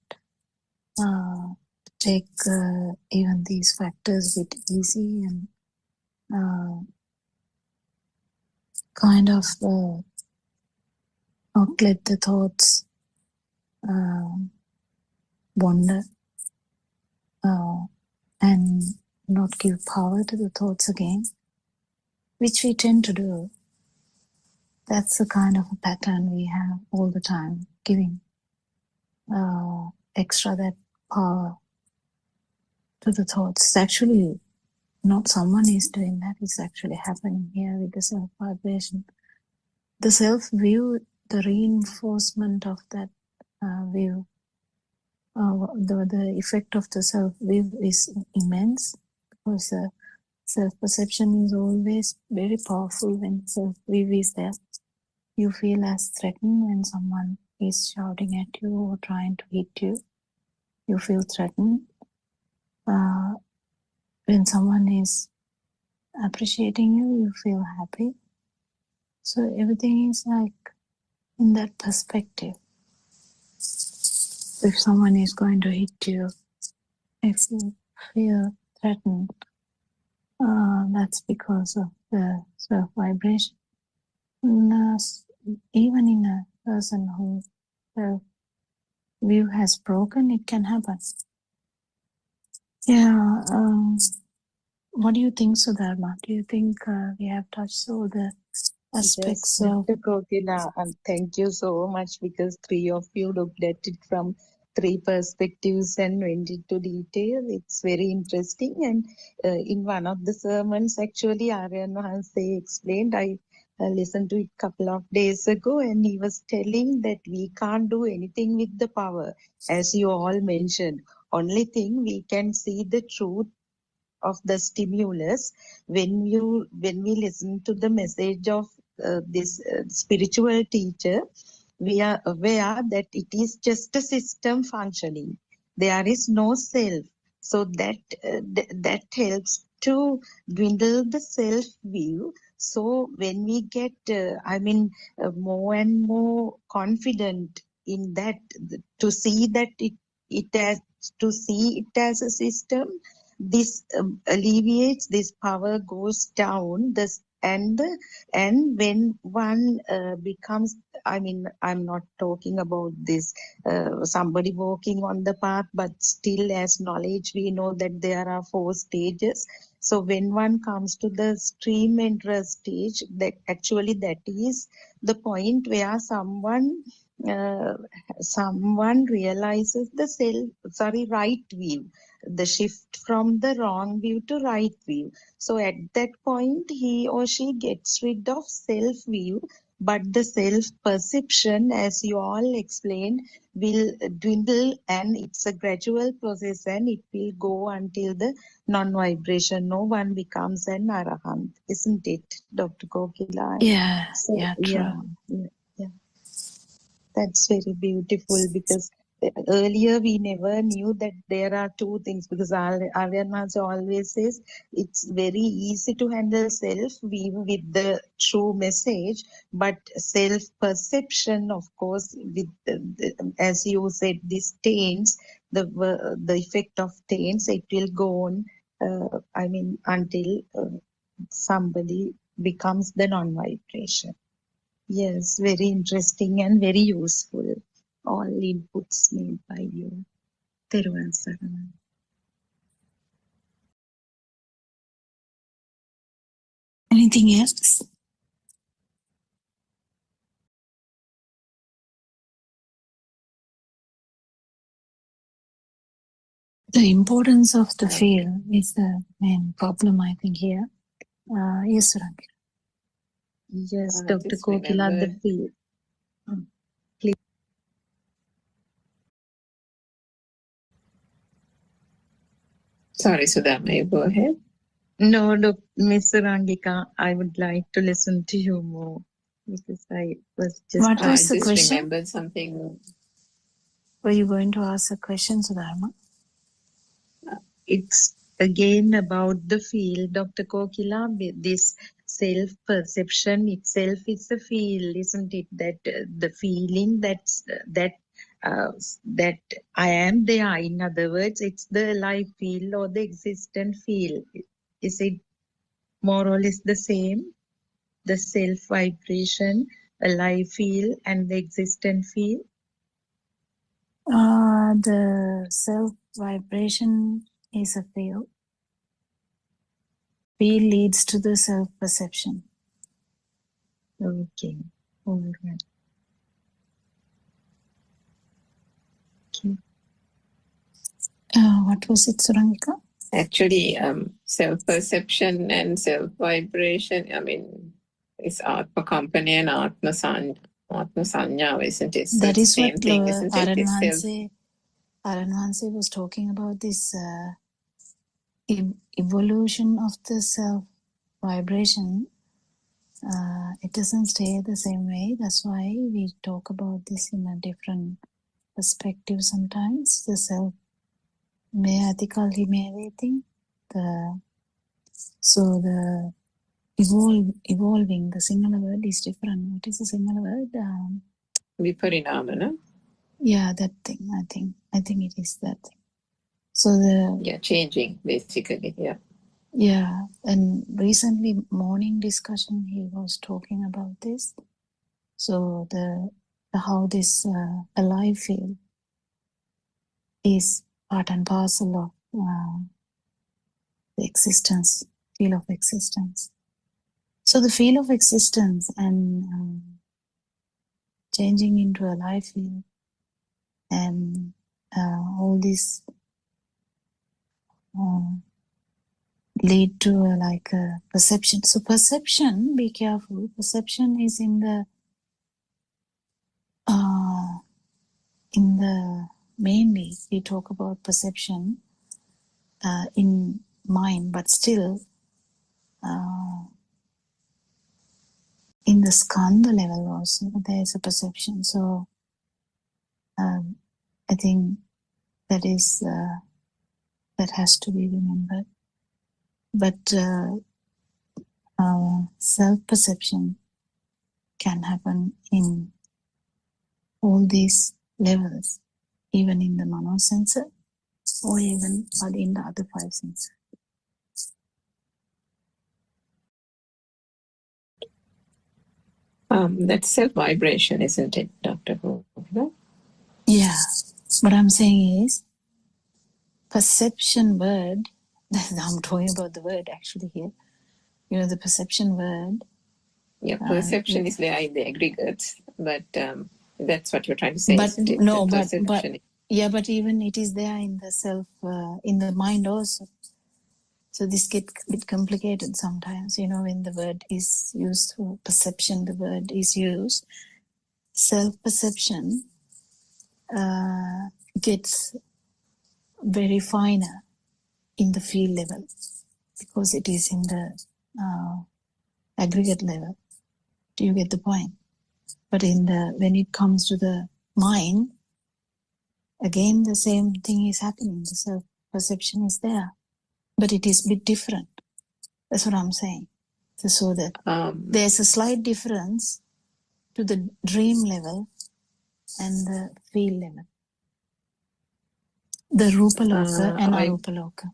take even these factors a bit easy and kind of not let the thoughts wander and not give power to the thoughts again, which we tend to do. That's the kind of a pattern we have all the time, giving extra that power to the thoughts. It's actually not someone is doing that, it's actually happening here with the self vibration. The self view, the reinforcement of that view, the effect of the self view is immense, because self perception is always very powerful when self view is there. You feel as threatened when someone is shouting at you or trying to hit you. You feel threatened. When someone is appreciating you, you feel happy. So everything is like in that perspective. If someone is going to hit you, if you feel threatened, that's because of the self vibration. Even in a person who self view has broken, it can happen. Yeah. What do you think, Sudharma? Do you think we have touched all the aspects Yes, of... Dr. Kokila, and thank you so much, because three of you looked at it from three perspectives and went into detail. It's very interesting. And in one of the sermons, actually, Aryan Hanse explained, I listened to it a couple of days ago, and he was telling that we can't do anything with the power, as you all mentioned. Only thing, we can see the truth of the stimulus when we listen to the message of this spiritual teacher. We are aware that it is just a system functioning. There is no self, so that helps to dwindle the self view. So when we get more and more confident in that, to see that it as a system, this alleviates, this power goes down. And when one becomes, I'm not talking about this somebody walking on the path, but still, as knowledge, we know that there are 4 stages. So when one comes to the stream enterer stage, that is the point where someone realizes the right view, the shift from the wrong view to right view. So at that point, he or she gets rid of self view, but the self perception, as you all explained, will dwindle, and it's a gradual process, and it will go until the non-vibration. No one becomes an arahant, isn't it, Dr. Kokila? Yeah, So, true. yeah. That's very beautiful, because earlier we never knew that there are 2 things, because Aryan Maharaj always says it's very easy to handle self-view with the true message, but self-perception, of course, with as you said, these taints, the effect of taints, it will go on, until somebody becomes the non-vibration. Yes, very interesting and very useful. All inputs made by you. Thiruvan Saranam. Anything else? The importance of the field is the main problem, I think, here. Yes, Rangi. Yes, Dr. Kokila, the field. Please. Sorry, Sudharma, you go ahead. No, Ms. Rangika, I would like to listen to you more, because I was just... What was the question? Remembered something. Were you going to ask a question, Sudharma? It's again about the field, Dr. Kokila. This self-perception itself is a field, isn't it? That the feeling that I am there. In other words, it's the alive field or the existent field. Is it more or less the same? The self-vibration, alive field, and the existent field? The self-vibration is a field. Field leads to the self-perception. Okay. All right. Okay. What was it, Surangika? Actually, self-perception and self-vibration, I mean, it's Atma company and Atma Sanya, isn't it? So That it's is the what same thing, isn't it? It's self. Aranwanse was talking about this evolution of the self vibration. It doesn't stay the same way. That's why we talk about this in a different perspective sometimes. The self may ethically thing. So the evolving, the singular word is different. What is the singular word? Viparinamana. Yeah, that thing. I think it is that thing. So changing basically. Yeah, and recently morning discussion he was talking about this. So the how this alive feel is part and parcel of the existence, feel of existence. So the feel of existence and changing into a life feel and all this lead to like a perception. So perception, be careful. Perception is in the mainly we talk about perception in mind, but still in the skandha level also there is a perception. So I think that is that has to be remembered. But self-perception can happen in all these levels, even in the mano sensor or even in the other five senses. That's self-vibration, isn't it, Dr. Gopika? Yeah. What I'm saying is, perception word, I'm talking about the word actually here. You know, the perception word. Yeah, perception is there in the aggregates, but that's what you're trying to say, but isn't it? No, but even it is there in the self, in the mind also. So this gets a bit complicated sometimes, you know, when the word is used for perception, the word is used. Self-perception gets very finer in the field level because it is in the aggregate level. Do you get the point? But when it comes to the mind, again the same thing is happening. The self-perception is there, but it is a bit different. That's what I'm saying. So that there's a slight difference to the dream level and the field level. The Rupaloka and Arupaloka.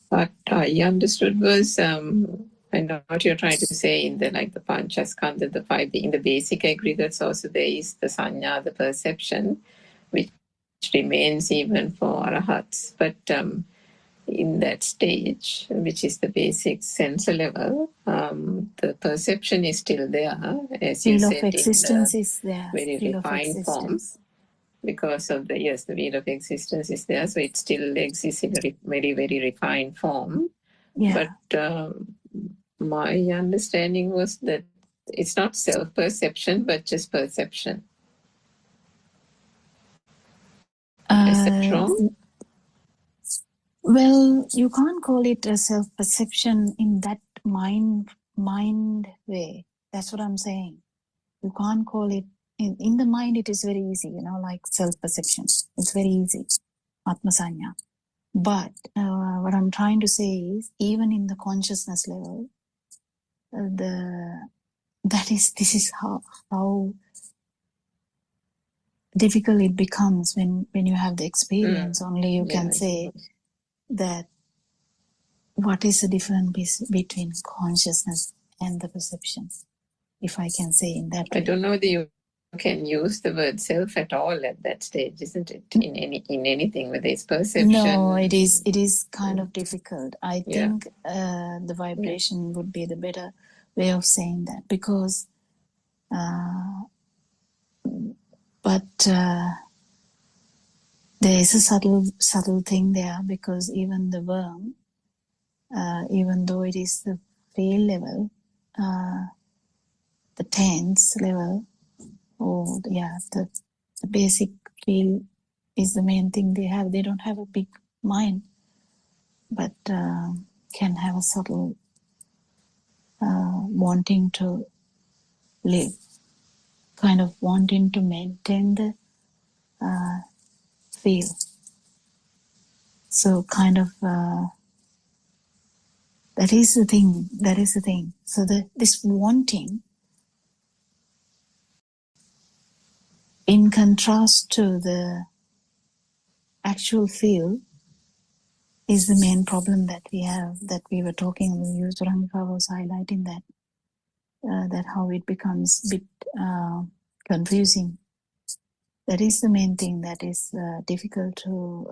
What I understood was, I know what you're trying to say in the like the Panchaskandha, the five, in the basic aggregates also there is the sanya, the perception, which remains even for arahats. But in that stage, which is the basic sensor level, the perception is still there, as you said, Feel of existence is there. Very refined form. Because of the wheel of existence is there, so it still exists in a very, very refined form. Yeah. But my understanding was that it's not self-perception, but just perception. Is that wrong? Well, you can't call it a self-perception in that mind way. That's what I'm saying. You can't call it in the mind. It is very easy, you know, like self-perception. It's very easy, atmasanya. But what I'm trying to say is, even in the consciousness level, this is how difficult it becomes when you have the experience. Only you can say that what is the difference between consciousness and the perception, if I can say in that way. I don't know that you can use the word self at all at that stage, isn't it? In anything, whether it's perception. No, it is kind of difficult. I think the vibration would be the better way of saying that, because there is a subtle thing there, because even the worm, even though it is the fail level, the tense level, or the basic feel is the main thing they have. They don't have a big mind, but can have a subtle wanting to live, kind of wanting to maintain the feel. So kind of that is the thing. So this wanting, in contrast to the actual feel, is the main problem that we have, that we were talking. Rangifa was highlighting that how it becomes a bit confusing. That is the main thing that is difficult to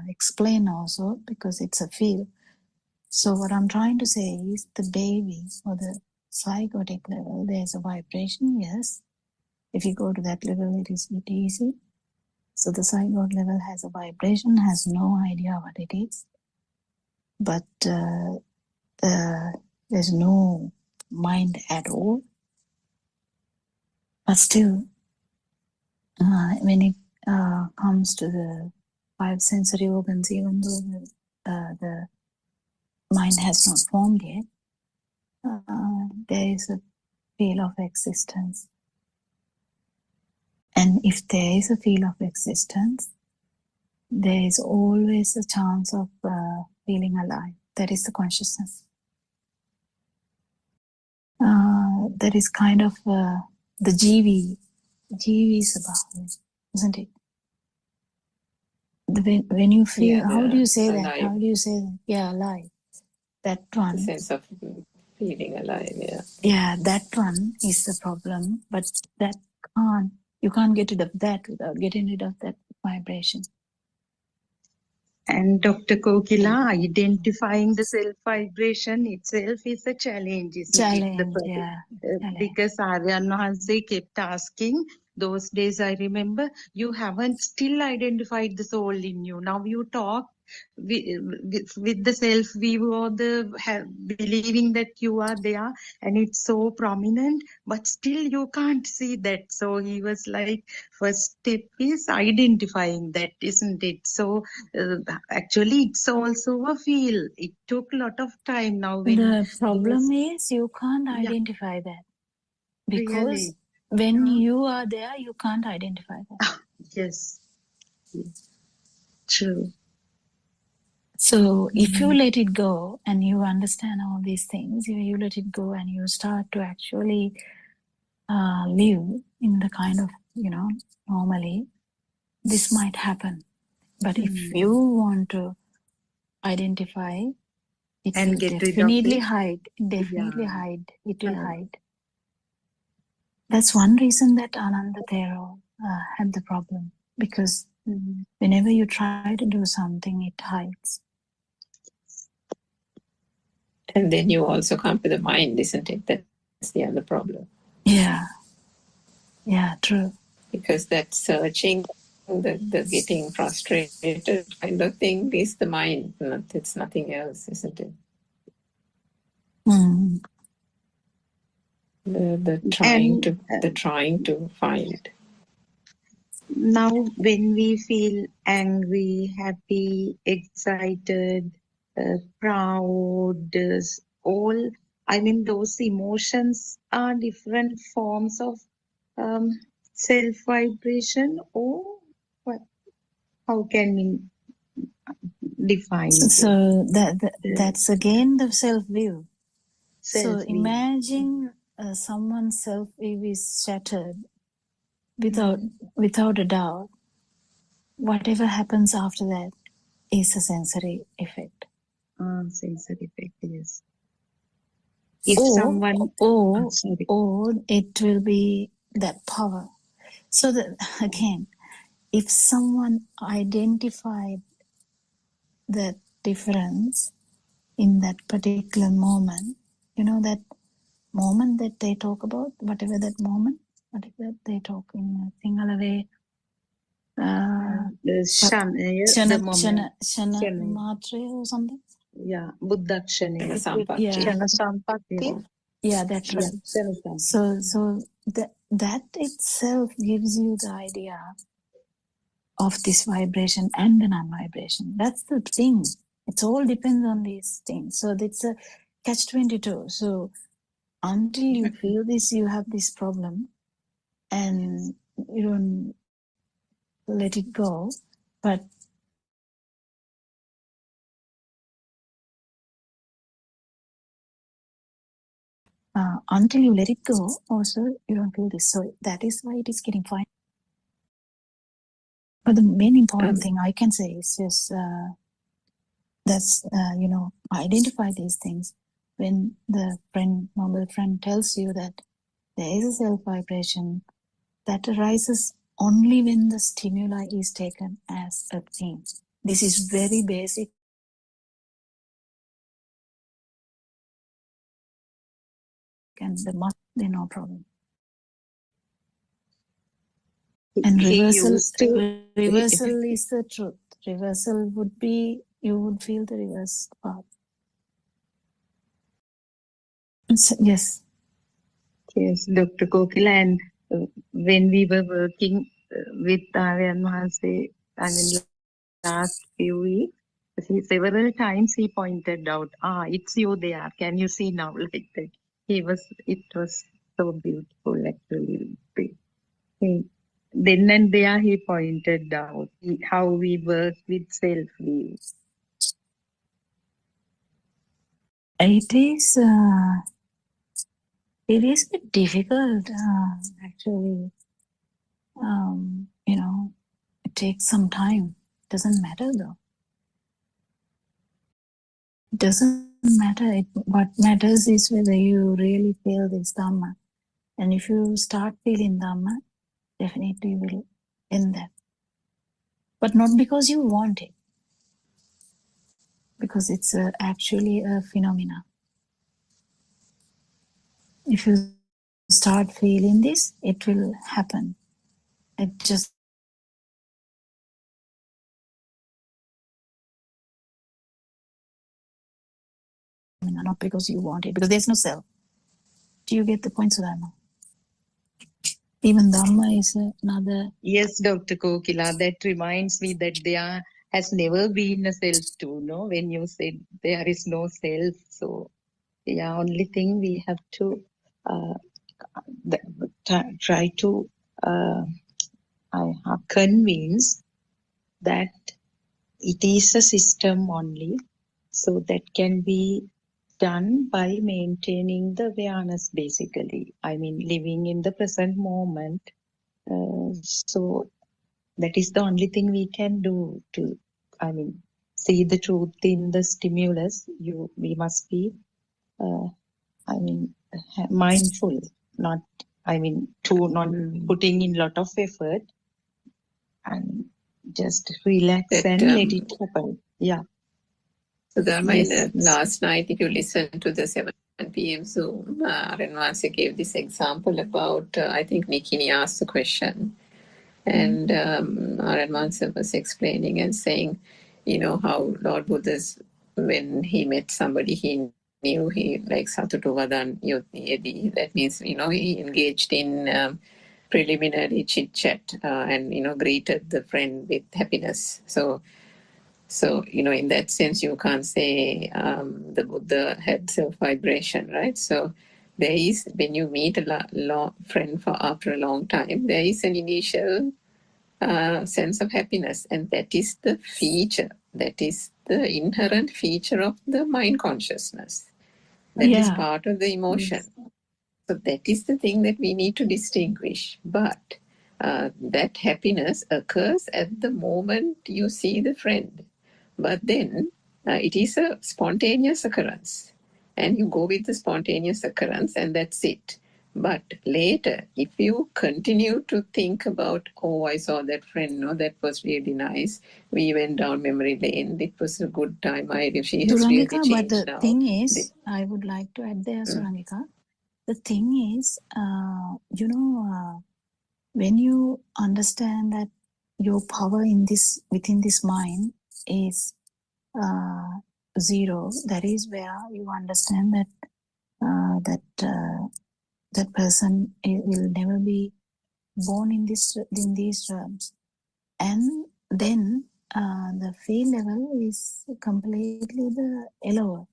explain also, because it's a feel. So what I'm trying to say is, the baby or the zygotic level, there's a vibration, yes. If you go to that level, it is a bit easy. So the zygote level has a vibration, has no idea what it is. But there's no mind at all. But still, when it comes to the 5 sensory organs, even though the mind has not formed yet, there is a feel of existence. And if there is a feel of existence, there is always a chance of feeling alive. That is the consciousness. That is kind of the GV. GV is about it, isn't it? When you feel, how do you say that? alive. How do you say that? Yeah, alive. That one. The sense of feeling alive, yeah. Yeah, that one is the problem. But you can't get rid of that without getting rid of that vibration. And Dr. Kokila, identifying the self-vibration itself is a challenge, isn't it? Because Aryan Mahanse kept asking, those days I remember, you haven't still identified the soul in you. Now you talk with the self-view or believing that you are there and it's so prominent, but still you can't see that. So he was like, first step is identifying that, isn't it? So actually it's also a feel. It took a lot of time now. The problem is you can't identify that. Because when you are there, you can't identify that. Yes. True. So if you let it go and you understand all these things, you let it go and you start to actually live in the kind of, normally, this might happen. But if you want to identify, it and will get definitely rid of it. hide. Definitely hide. It will hide. That's one reason that Ananda Thero had the problem. Because whenever you try to do something, it hides. And then you also come to the mind, isn't it? That's the other problem. Yeah. Yeah, true. Because that searching, the getting frustrated kind of thing is the mind. It's nothing else, isn't it? Mm. The trying to find. Now, when we feel angry, happy, excited, proud, those emotions are different forms of self-vibration, or what? How can we define it? So that's again the self-view. So imagine someone's self-view is shattered without a doubt. Whatever happens after that is a sensory effect. Sensory effect, yes. Or it will be that power. So that again, if someone identified that difference in that particular moment, that moment that they talk about, whatever that moment, whatever they talk in a Sinhala way, the moment. Shana Matre or something? Yeah, Buddhakshanaya. Yeah. Yeah, that's right. So that itself gives you the idea of this vibration and the non-vibration. That's the thing. It all depends on these things. So it's a catch-22. So until you feel this, you have this problem, and you don't let it go. But until you let it go, also you don't feel this. So that is why it is getting fine. But the main important thing I can say is just identify these things. When the noble friend tells you that there is a self vibration that arises only when the stimuli is taken as a thing. This is very basic. And then no problem. And reversal is the truth. Reversal would be, you would feel the reverse part. Yes. Yes, Dr. Kokila, and when we were working with Aryan Mahase, last few weeks, several times he pointed out, it's you there. Can you see now? Like that. It was so beautiful, actually. Then and there he pointed out how we work with self-view. It is a bit difficult, actually. It takes some time. Doesn't matter though. It doesn't matter. What matters is whether you really feel this Dhamma. And if you start feeling Dhamma, definitely you will end that. But not because you want it. Because it's actually a phenomena. If you start feeling this, it will happen. It just not because you want it, because there's no self. Do you get the point, Sudharma? Even Dhamma is another. Yes, Dr. Kokila, that reminds me that there has never been a self too, no? When you said there is no self, so yeah, only thing we have to try to convince that it is a system only, so that can be done by maintaining the awareness, basically. I mean, living in the present moment. So that is the only thing we can do to, see the truth in the stimulus. We must be, mindful, not putting in lot of effort, and just relax and let it happen. Yeah. So Dharma, last night, if you listened to the 7 p.m. Zoom, Renwansi gave this example about, I think Nikini asked the question, and Renwansi was explaining and saying, how Lord Buddha's, when he met somebody, he knew he like Satutuvadan Yotniyadi. That means, he engaged in preliminary chit chat and, greeted the friend with happiness. So, in that sense, you can't say the Buddha had self-vibration, right? So there is, when you meet a friend after a long time, there is an initial sense of happiness. And that is the feature, that is the inherent feature of the mind consciousness. That is part of the emotion. So that is the thing that we need to distinguish. But that happiness occurs at the moment you see the friend. But then it is a spontaneous occurrence. And you go with the spontaneous occurrence and that's it. But later, if you continue to think about, I saw that friend, that was really nice. We went down memory lane. It was a good time. She has really changed but the now. thing is, I would like to add there, Surangika. The thing is, when you understand that your power in this within this mind is zero, that is where you understand that that person will never be born in these realms. And then the field level is completely the lower.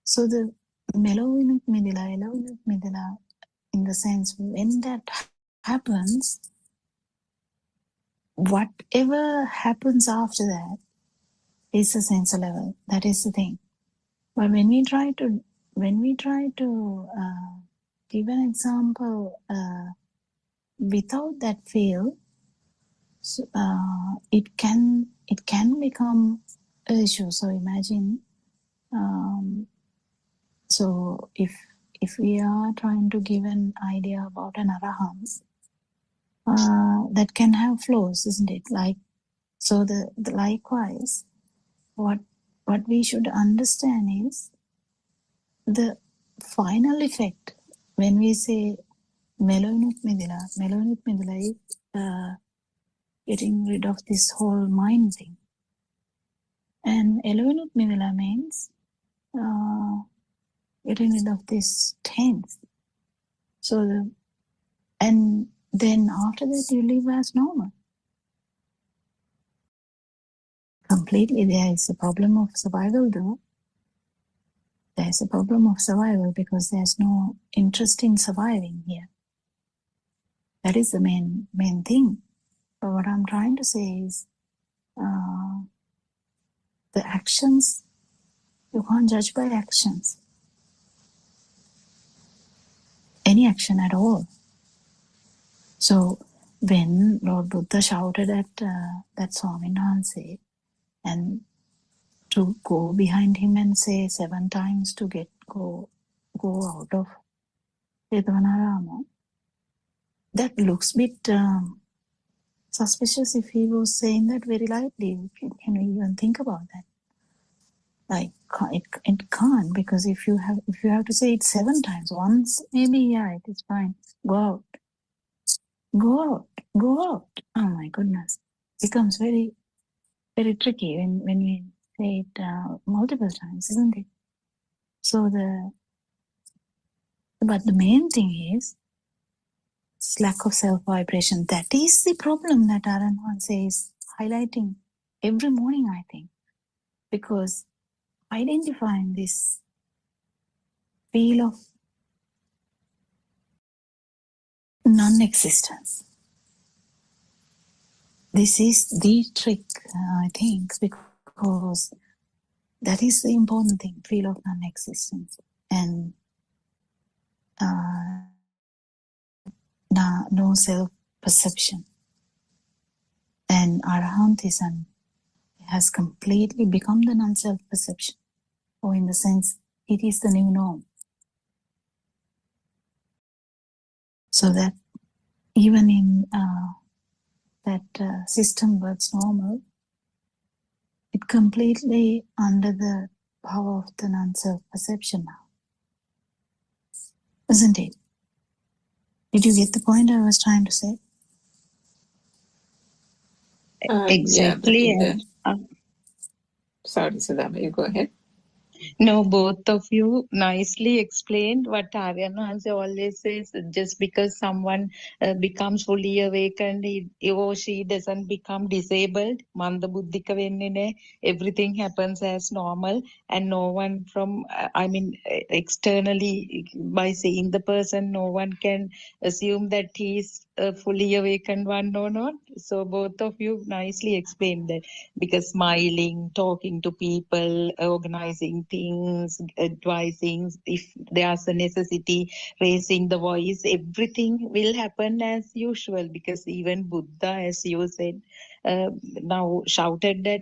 So the mellow midila, in the sense when that happens, whatever happens after that is the sensor level. That is the thing. But when we try to give an example without that field, it can become an issue. So imagine, so if we are trying to give an idea about an arahant, that can have flaws, isn't it? Like, so the likewise, what we should understand is the final effect when we say Melonut Midila is getting rid of this whole mind thing. And Elonut Midila means getting rid of this tense. So and then after that you live as normal. Completely, there is a problem of survival though. There's a problem of survival because there's no interest in surviving here. That is the main thing. But what I'm trying to say is the actions, you can't judge by actions. Any action at all. So when Lord Buddha shouted at that Swaminathan and to go behind him and say 7 times to go out of Jetvanarama, that looks a bit suspicious if he was saying that very lightly. Can we even think about that? Like, it can't, because if you have to say it 7 times, once maybe, yeah, it is fine. Go out. Oh my goodness, becomes very, very tricky when we say it multiple times, isn't it? So but the main thing is lack of self-vibration. That is the problem that Aranwan is highlighting every morning, I think, because identifying this feel of non-existence. This is the trick, I think, because that is the important thing, feel of non-existence. And no self-perception. And Arahantism has completely become the non-self-perception, or in the sense, it is the new norm. So that even in that system works normal, it completely under the power of the non-self-perception now. Isn't it? Did you get the point I was trying to say? Exactly. Yeah, sorry, Sudama, you go ahead. No, both of you nicely explained what Aryan always says. Just because someone becomes fully awakened, he or she doesn't become disabled. Manda buddhika wenne naha. Everything happens as normal, and no one from, externally, by seeing the person, no one can assume that he is a fully awakened one or not. So both of you nicely explained that, because smiling, talking to people, organizing things, advising, if there's a necessity, raising the voice, everything will happen as usual, because even Buddha, as you said, now shouted that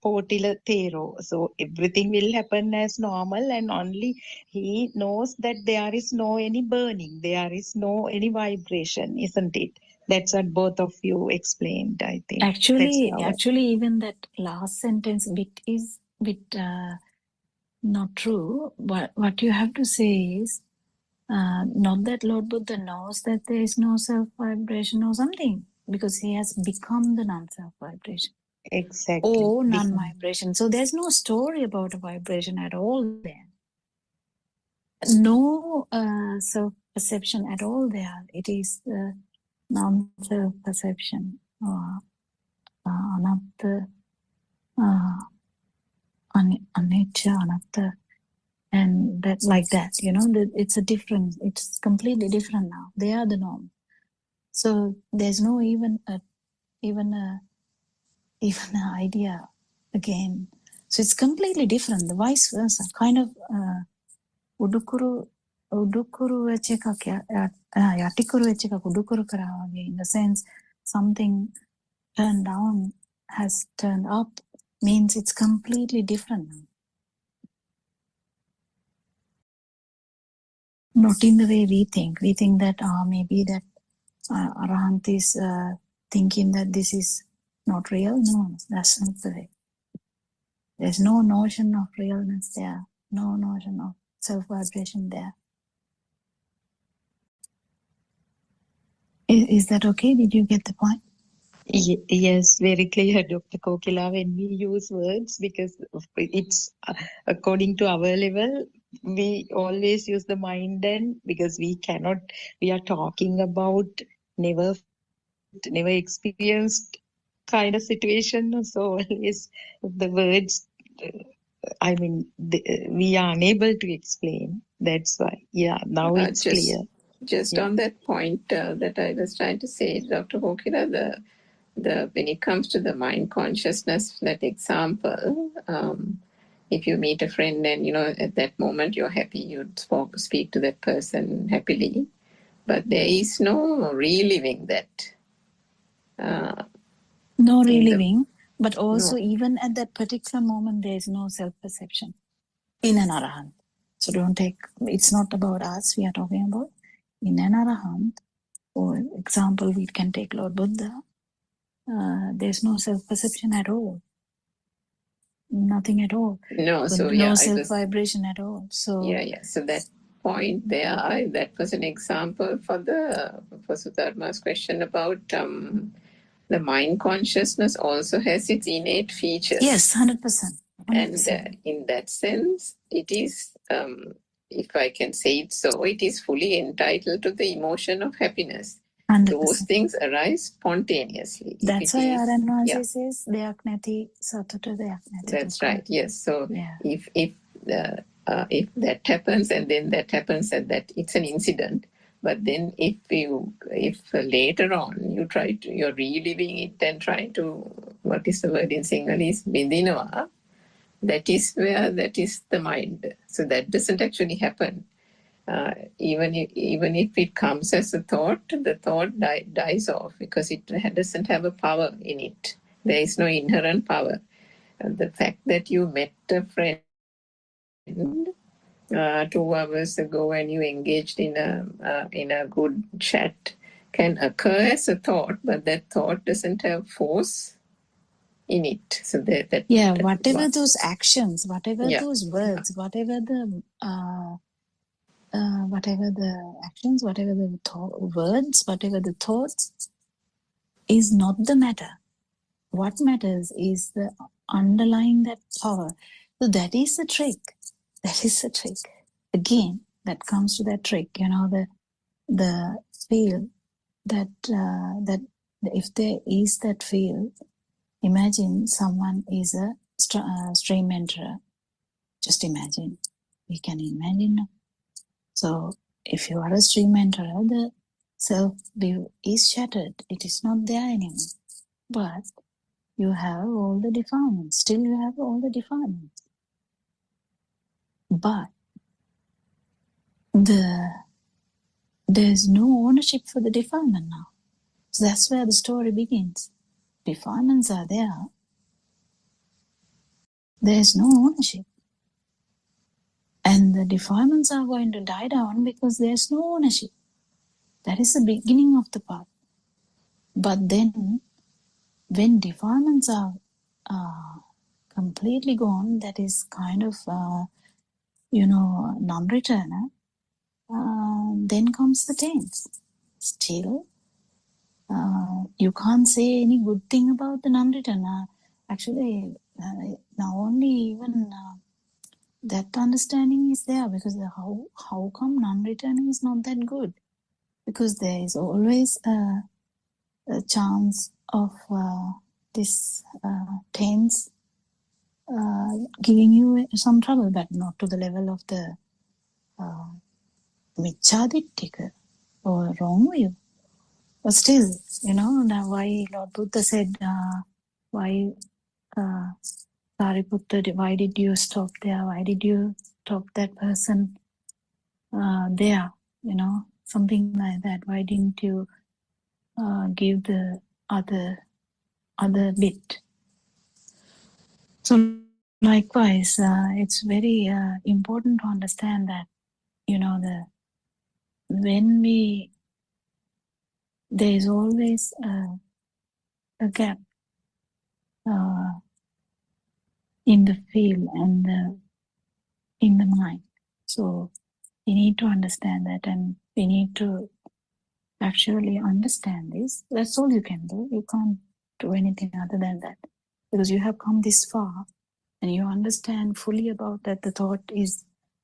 Potila Thero. So everything will happen as normal, and only he knows that there is no any burning, there is no any vibration, isn't it? That's what both of you explained, I think. Actually, even that last sentence is not true. What you have to say is not that Lord Buddha knows that there is no self-vibration or something. because he has become the non-self vibration. Exactly. Or non-vibration. So there's no story about a vibration at all there. No self-perception at all there. It is the non-self-perception or anatta, anicca, anatta, and that like that, it's a different, it's completely different now. They are the norm. So there's no even an idea again. So it's completely different. The vice versa, kind of udukuru vecha ekak yatikuru vecha ekak udukuru kara wage. In the sense, something turned down has turned up, means it's completely different now. Not in the way we think. We think that maybe that Arahant is thinking that this is not real. No, that's not the way. There's no notion of realness there. No notion of self-vibration there. Is that okay? Did you get the point? Yes, very clear, Dr. Kokila, when we use words, because it's according to our level, we always use the mind, and because we are talking about never experienced kind of situation, so always the words, we are unable to explain. That's why, now it's clear. Just on that point that I was trying to say, Dr. Kokila, when it comes to the mind consciousness, that example, if you meet a friend and at that moment you're happy, you'd speak to that person happily, but there is no reliving that. No reliving, but also even at that particular moment there is no self-perception in an Arahant. So it's not about us we are talking about. In an Arahant, for example, we can take Lord Buddha. There's no self-perception at all. Nothing at all. No self-vibration at all. So So that point there, that was an example for Sudharma's question about the mind consciousness also has its innate features. Yes, 100%. And in that sense, it is, if I can say it so, it is fully entitled to the emotion of happiness. 100%. Those things arise spontaneously. That's why Aranwansi says deyak nathi satuta deyak nathi. That's right. Yes. So if that happens and then that happens and that it's an incident, but then if later on you're reliving it and trying to, what is the word in Sinhalese, bindinawa, that is the mind. So that doesn't actually happen. Even if it comes as a thought, the thought dies off because it doesn't have a power in it. There is no inherent power. And the fact that you met a friend 2 hours ago and you engaged in a good chat can occur as a thought, but that thought doesn't have force in it. So whatever those actions, whatever those words, whatever the actions, whatever the words, whatever the thoughts, is not the matter. What matters is the underlying that power. So that is the trick. That is the trick. Again, that comes to that trick. The field that if there is that field, imagine someone is a stream enterer. Just imagine. We can imagine. So if you are a stream enterer, the self-view is shattered. It is not there anymore. But you have all the defilements. Still you have all the defilements. But there's no ownership for the defilement now. So that's where the story begins. Defilements are there. There's no ownership. And the defilements are going to die down because there's no ownership. That is the beginning of the path. But then, when defilements are completely gone, that is kind of, non-returner, then comes the tense. Still, you can't say any good thing about the non-written. Actually, now only even that understanding is there, because how come non-written is not that good? Because there is always a chance of this tense giving you some trouble, but not to the level of the Michadittika or wrong view. But still, now why Lord Buddha said, why Sariputta, why did you stop there? Why did you stop that person there? Something like that. Why didn't you give the other bit? So likewise, it's very important to understand that, there is always a gap in the field and in the mind. So we need to understand that, and we need to actually understand this. That's all you can do. You can't do anything other than that, because you have come this far and you understand fully about that the thought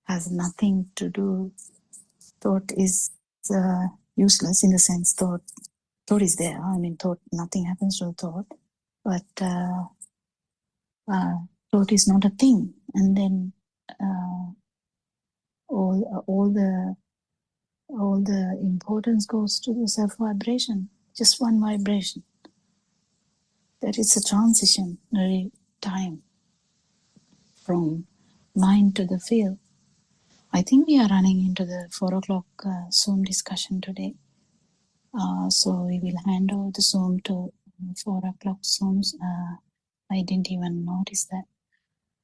has nothing to do. Thought is useless, in the sense thought is there. Thought, nothing happens to thought, but thought is not a thing. And then all the importance goes to the self vibration, just one vibration. That is a transitionary time from mind to the field. I think we are running into the 4 o'clock Zoom discussion today. So we will hand over the Zoom to 4 o'clock Zooms. I didn't even notice that.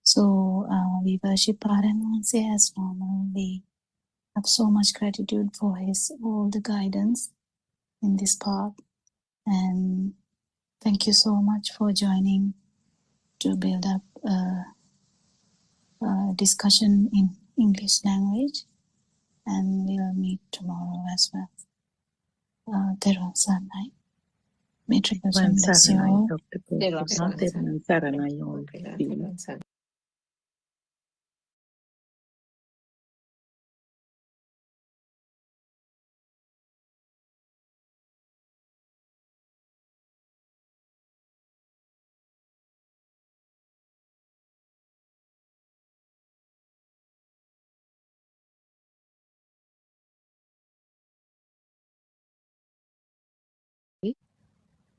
So we worship Paramhansa as normal. We have so much gratitude for all the guidance in this path. And thank you so much for joining to build up a discussion in English language. And we'll meet tomorrow as well. Teruvan Saranai. May Triple Gem bless you all.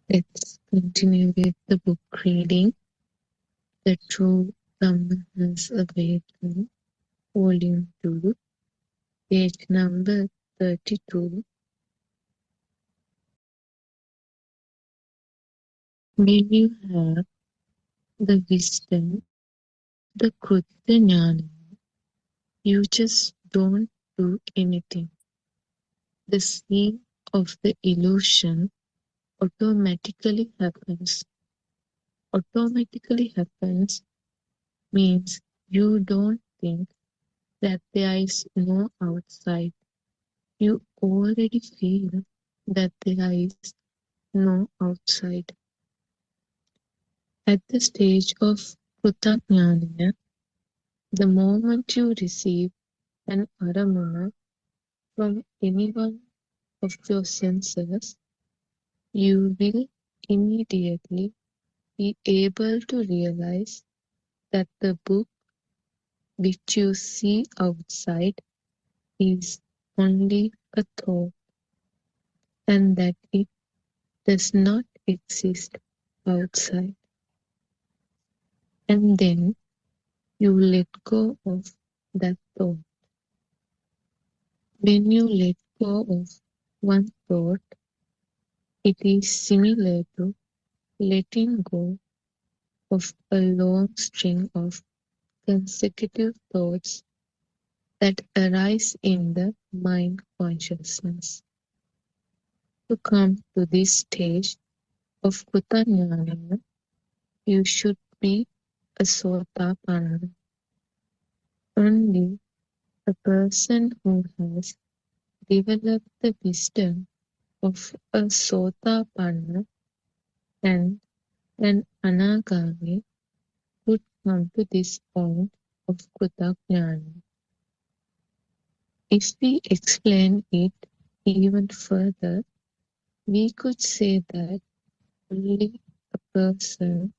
Let's continue with the book reading. The True Dhamma Has Awakened, Volume 2, page number 32. When you have the wisdom, the Kruta Jnana, you just don't do anything. The seeing of the illusion automatically happens. Automatically happens means you don't think that there is no outside. You already feel that there is no outside. At the stage of Krutajnana, the moment you receive an aramana from any one of your senses, you will immediately be able to realize that the book which you see outside is only a thought, and that it does not exist outside. And then you let go of that thought. When you let go of one thought, it is similar to letting go of a long string of consecutive thoughts that arise in the mind consciousness. To come to this stage of Krutajnana, you should be a Sotapanna. Only a person who has developed the wisdom of a Sotapanna and an Anagami could come to this point of Krutajnana. If we explain it even further, we could say that only a person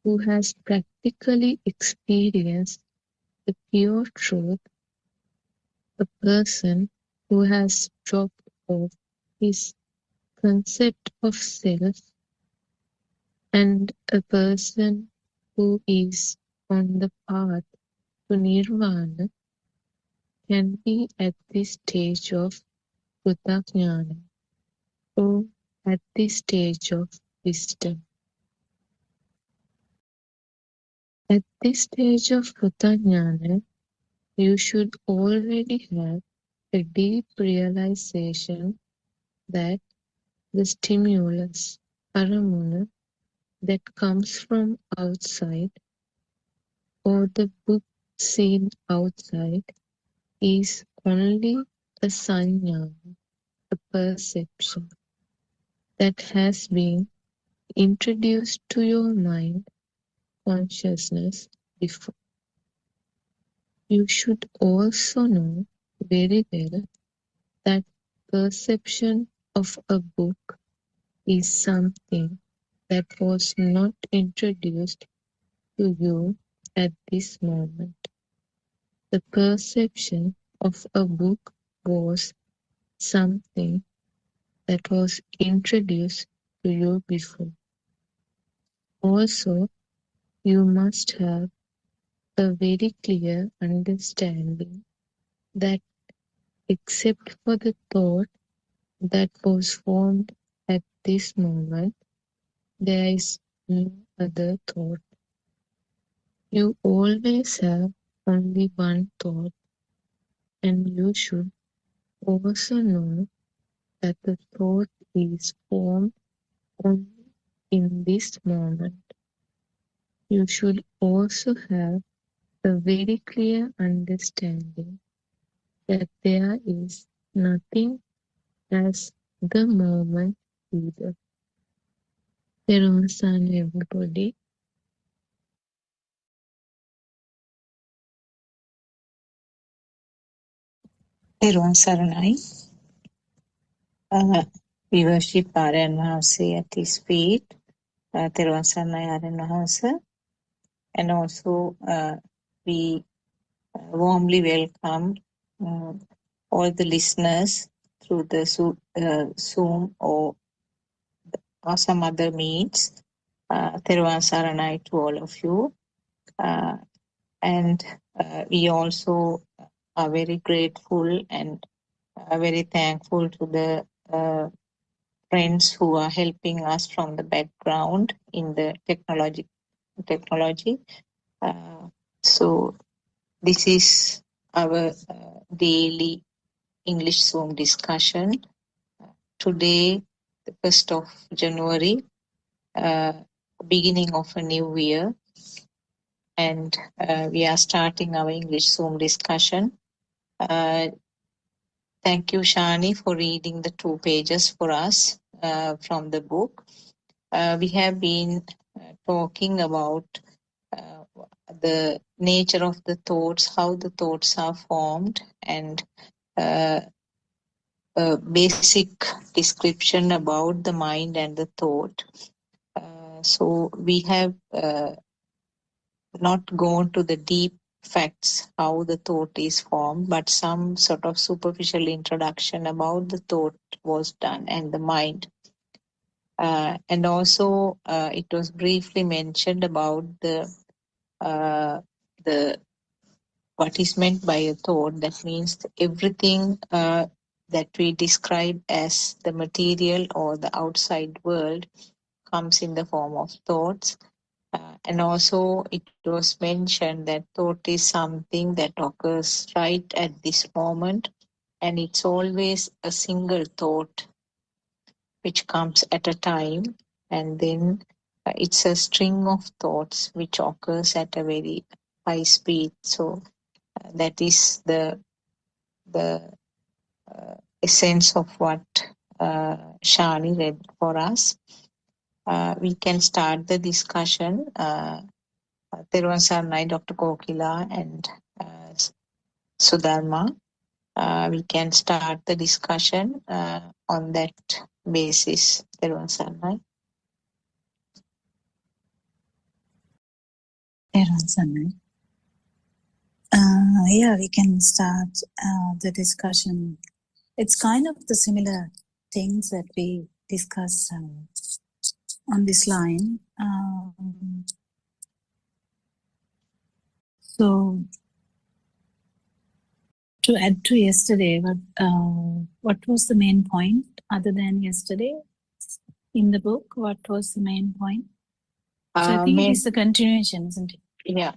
who has practically experienced the pure truth, a person who has dropped off his concept of self, and a person who is on the path to nirvana can be at this stage of Krutajnana or at this stage of wisdom. At this stage of Krutajnana, you should already have a deep realization that the stimulus, aramuna, that comes from outside or the book seen outside is only a sanya, a perception that has been introduced to your mind consciousness before. You should also know very well that perception of a book is something that was not introduced to you at this moment. The perception of a book was something that was introduced to you before. Also, you must have a very clear understanding that except for the thought that was formed at this moment, there is no other thought. You always have only one thought, and you should also know that the thought is formed only in this moment. You should also have a very clear understanding that there is nothing as the moment either. Perusan, everybody. Therun Saranai. We worship Aryan Mahavse at his feet. Therun Saranai Aryan Mahavse. And also we warmly welcome all the listeners through the Zoom or some other means. Therun Saranai to all of you. And we also are very grateful and very thankful to the friends who are helping us from the background in the technology. So this is our daily English Zoom discussion. Today, the 1st of January, beginning of a new year, and we are starting our English Zoom discussion. Thank you, Shani, for reading the 2 pages for us from the book. We have been talking about the nature of the thoughts, how the thoughts are formed, and a basic description about the mind and the thought. So we have not gone to the deep facts how the thought is formed, but some sort of superficial introduction about the thought was done and the mind. And also it was briefly mentioned about the what is meant by a thought. That means everything that we describe as the material or the outside world comes in the form of thoughts. And also it was mentioned that thought is something that occurs right at this moment, and it's always a single thought which comes at a time, and then it's a string of thoughts which occurs at a very high speed. So that is the essence of what Shani read for us. We can start the discussion. Teruvan Saranai, Dr. Kokila and Sudharma. We can start the discussion on that basis. Teruvan Saranai. Yeah, we can start the discussion. It's kind of the similar things that we discuss on this line. So, to add to yesterday, what was the main point other than yesterday in the book? What was the main point? So I think it is the continuation, isn't it? Yeah.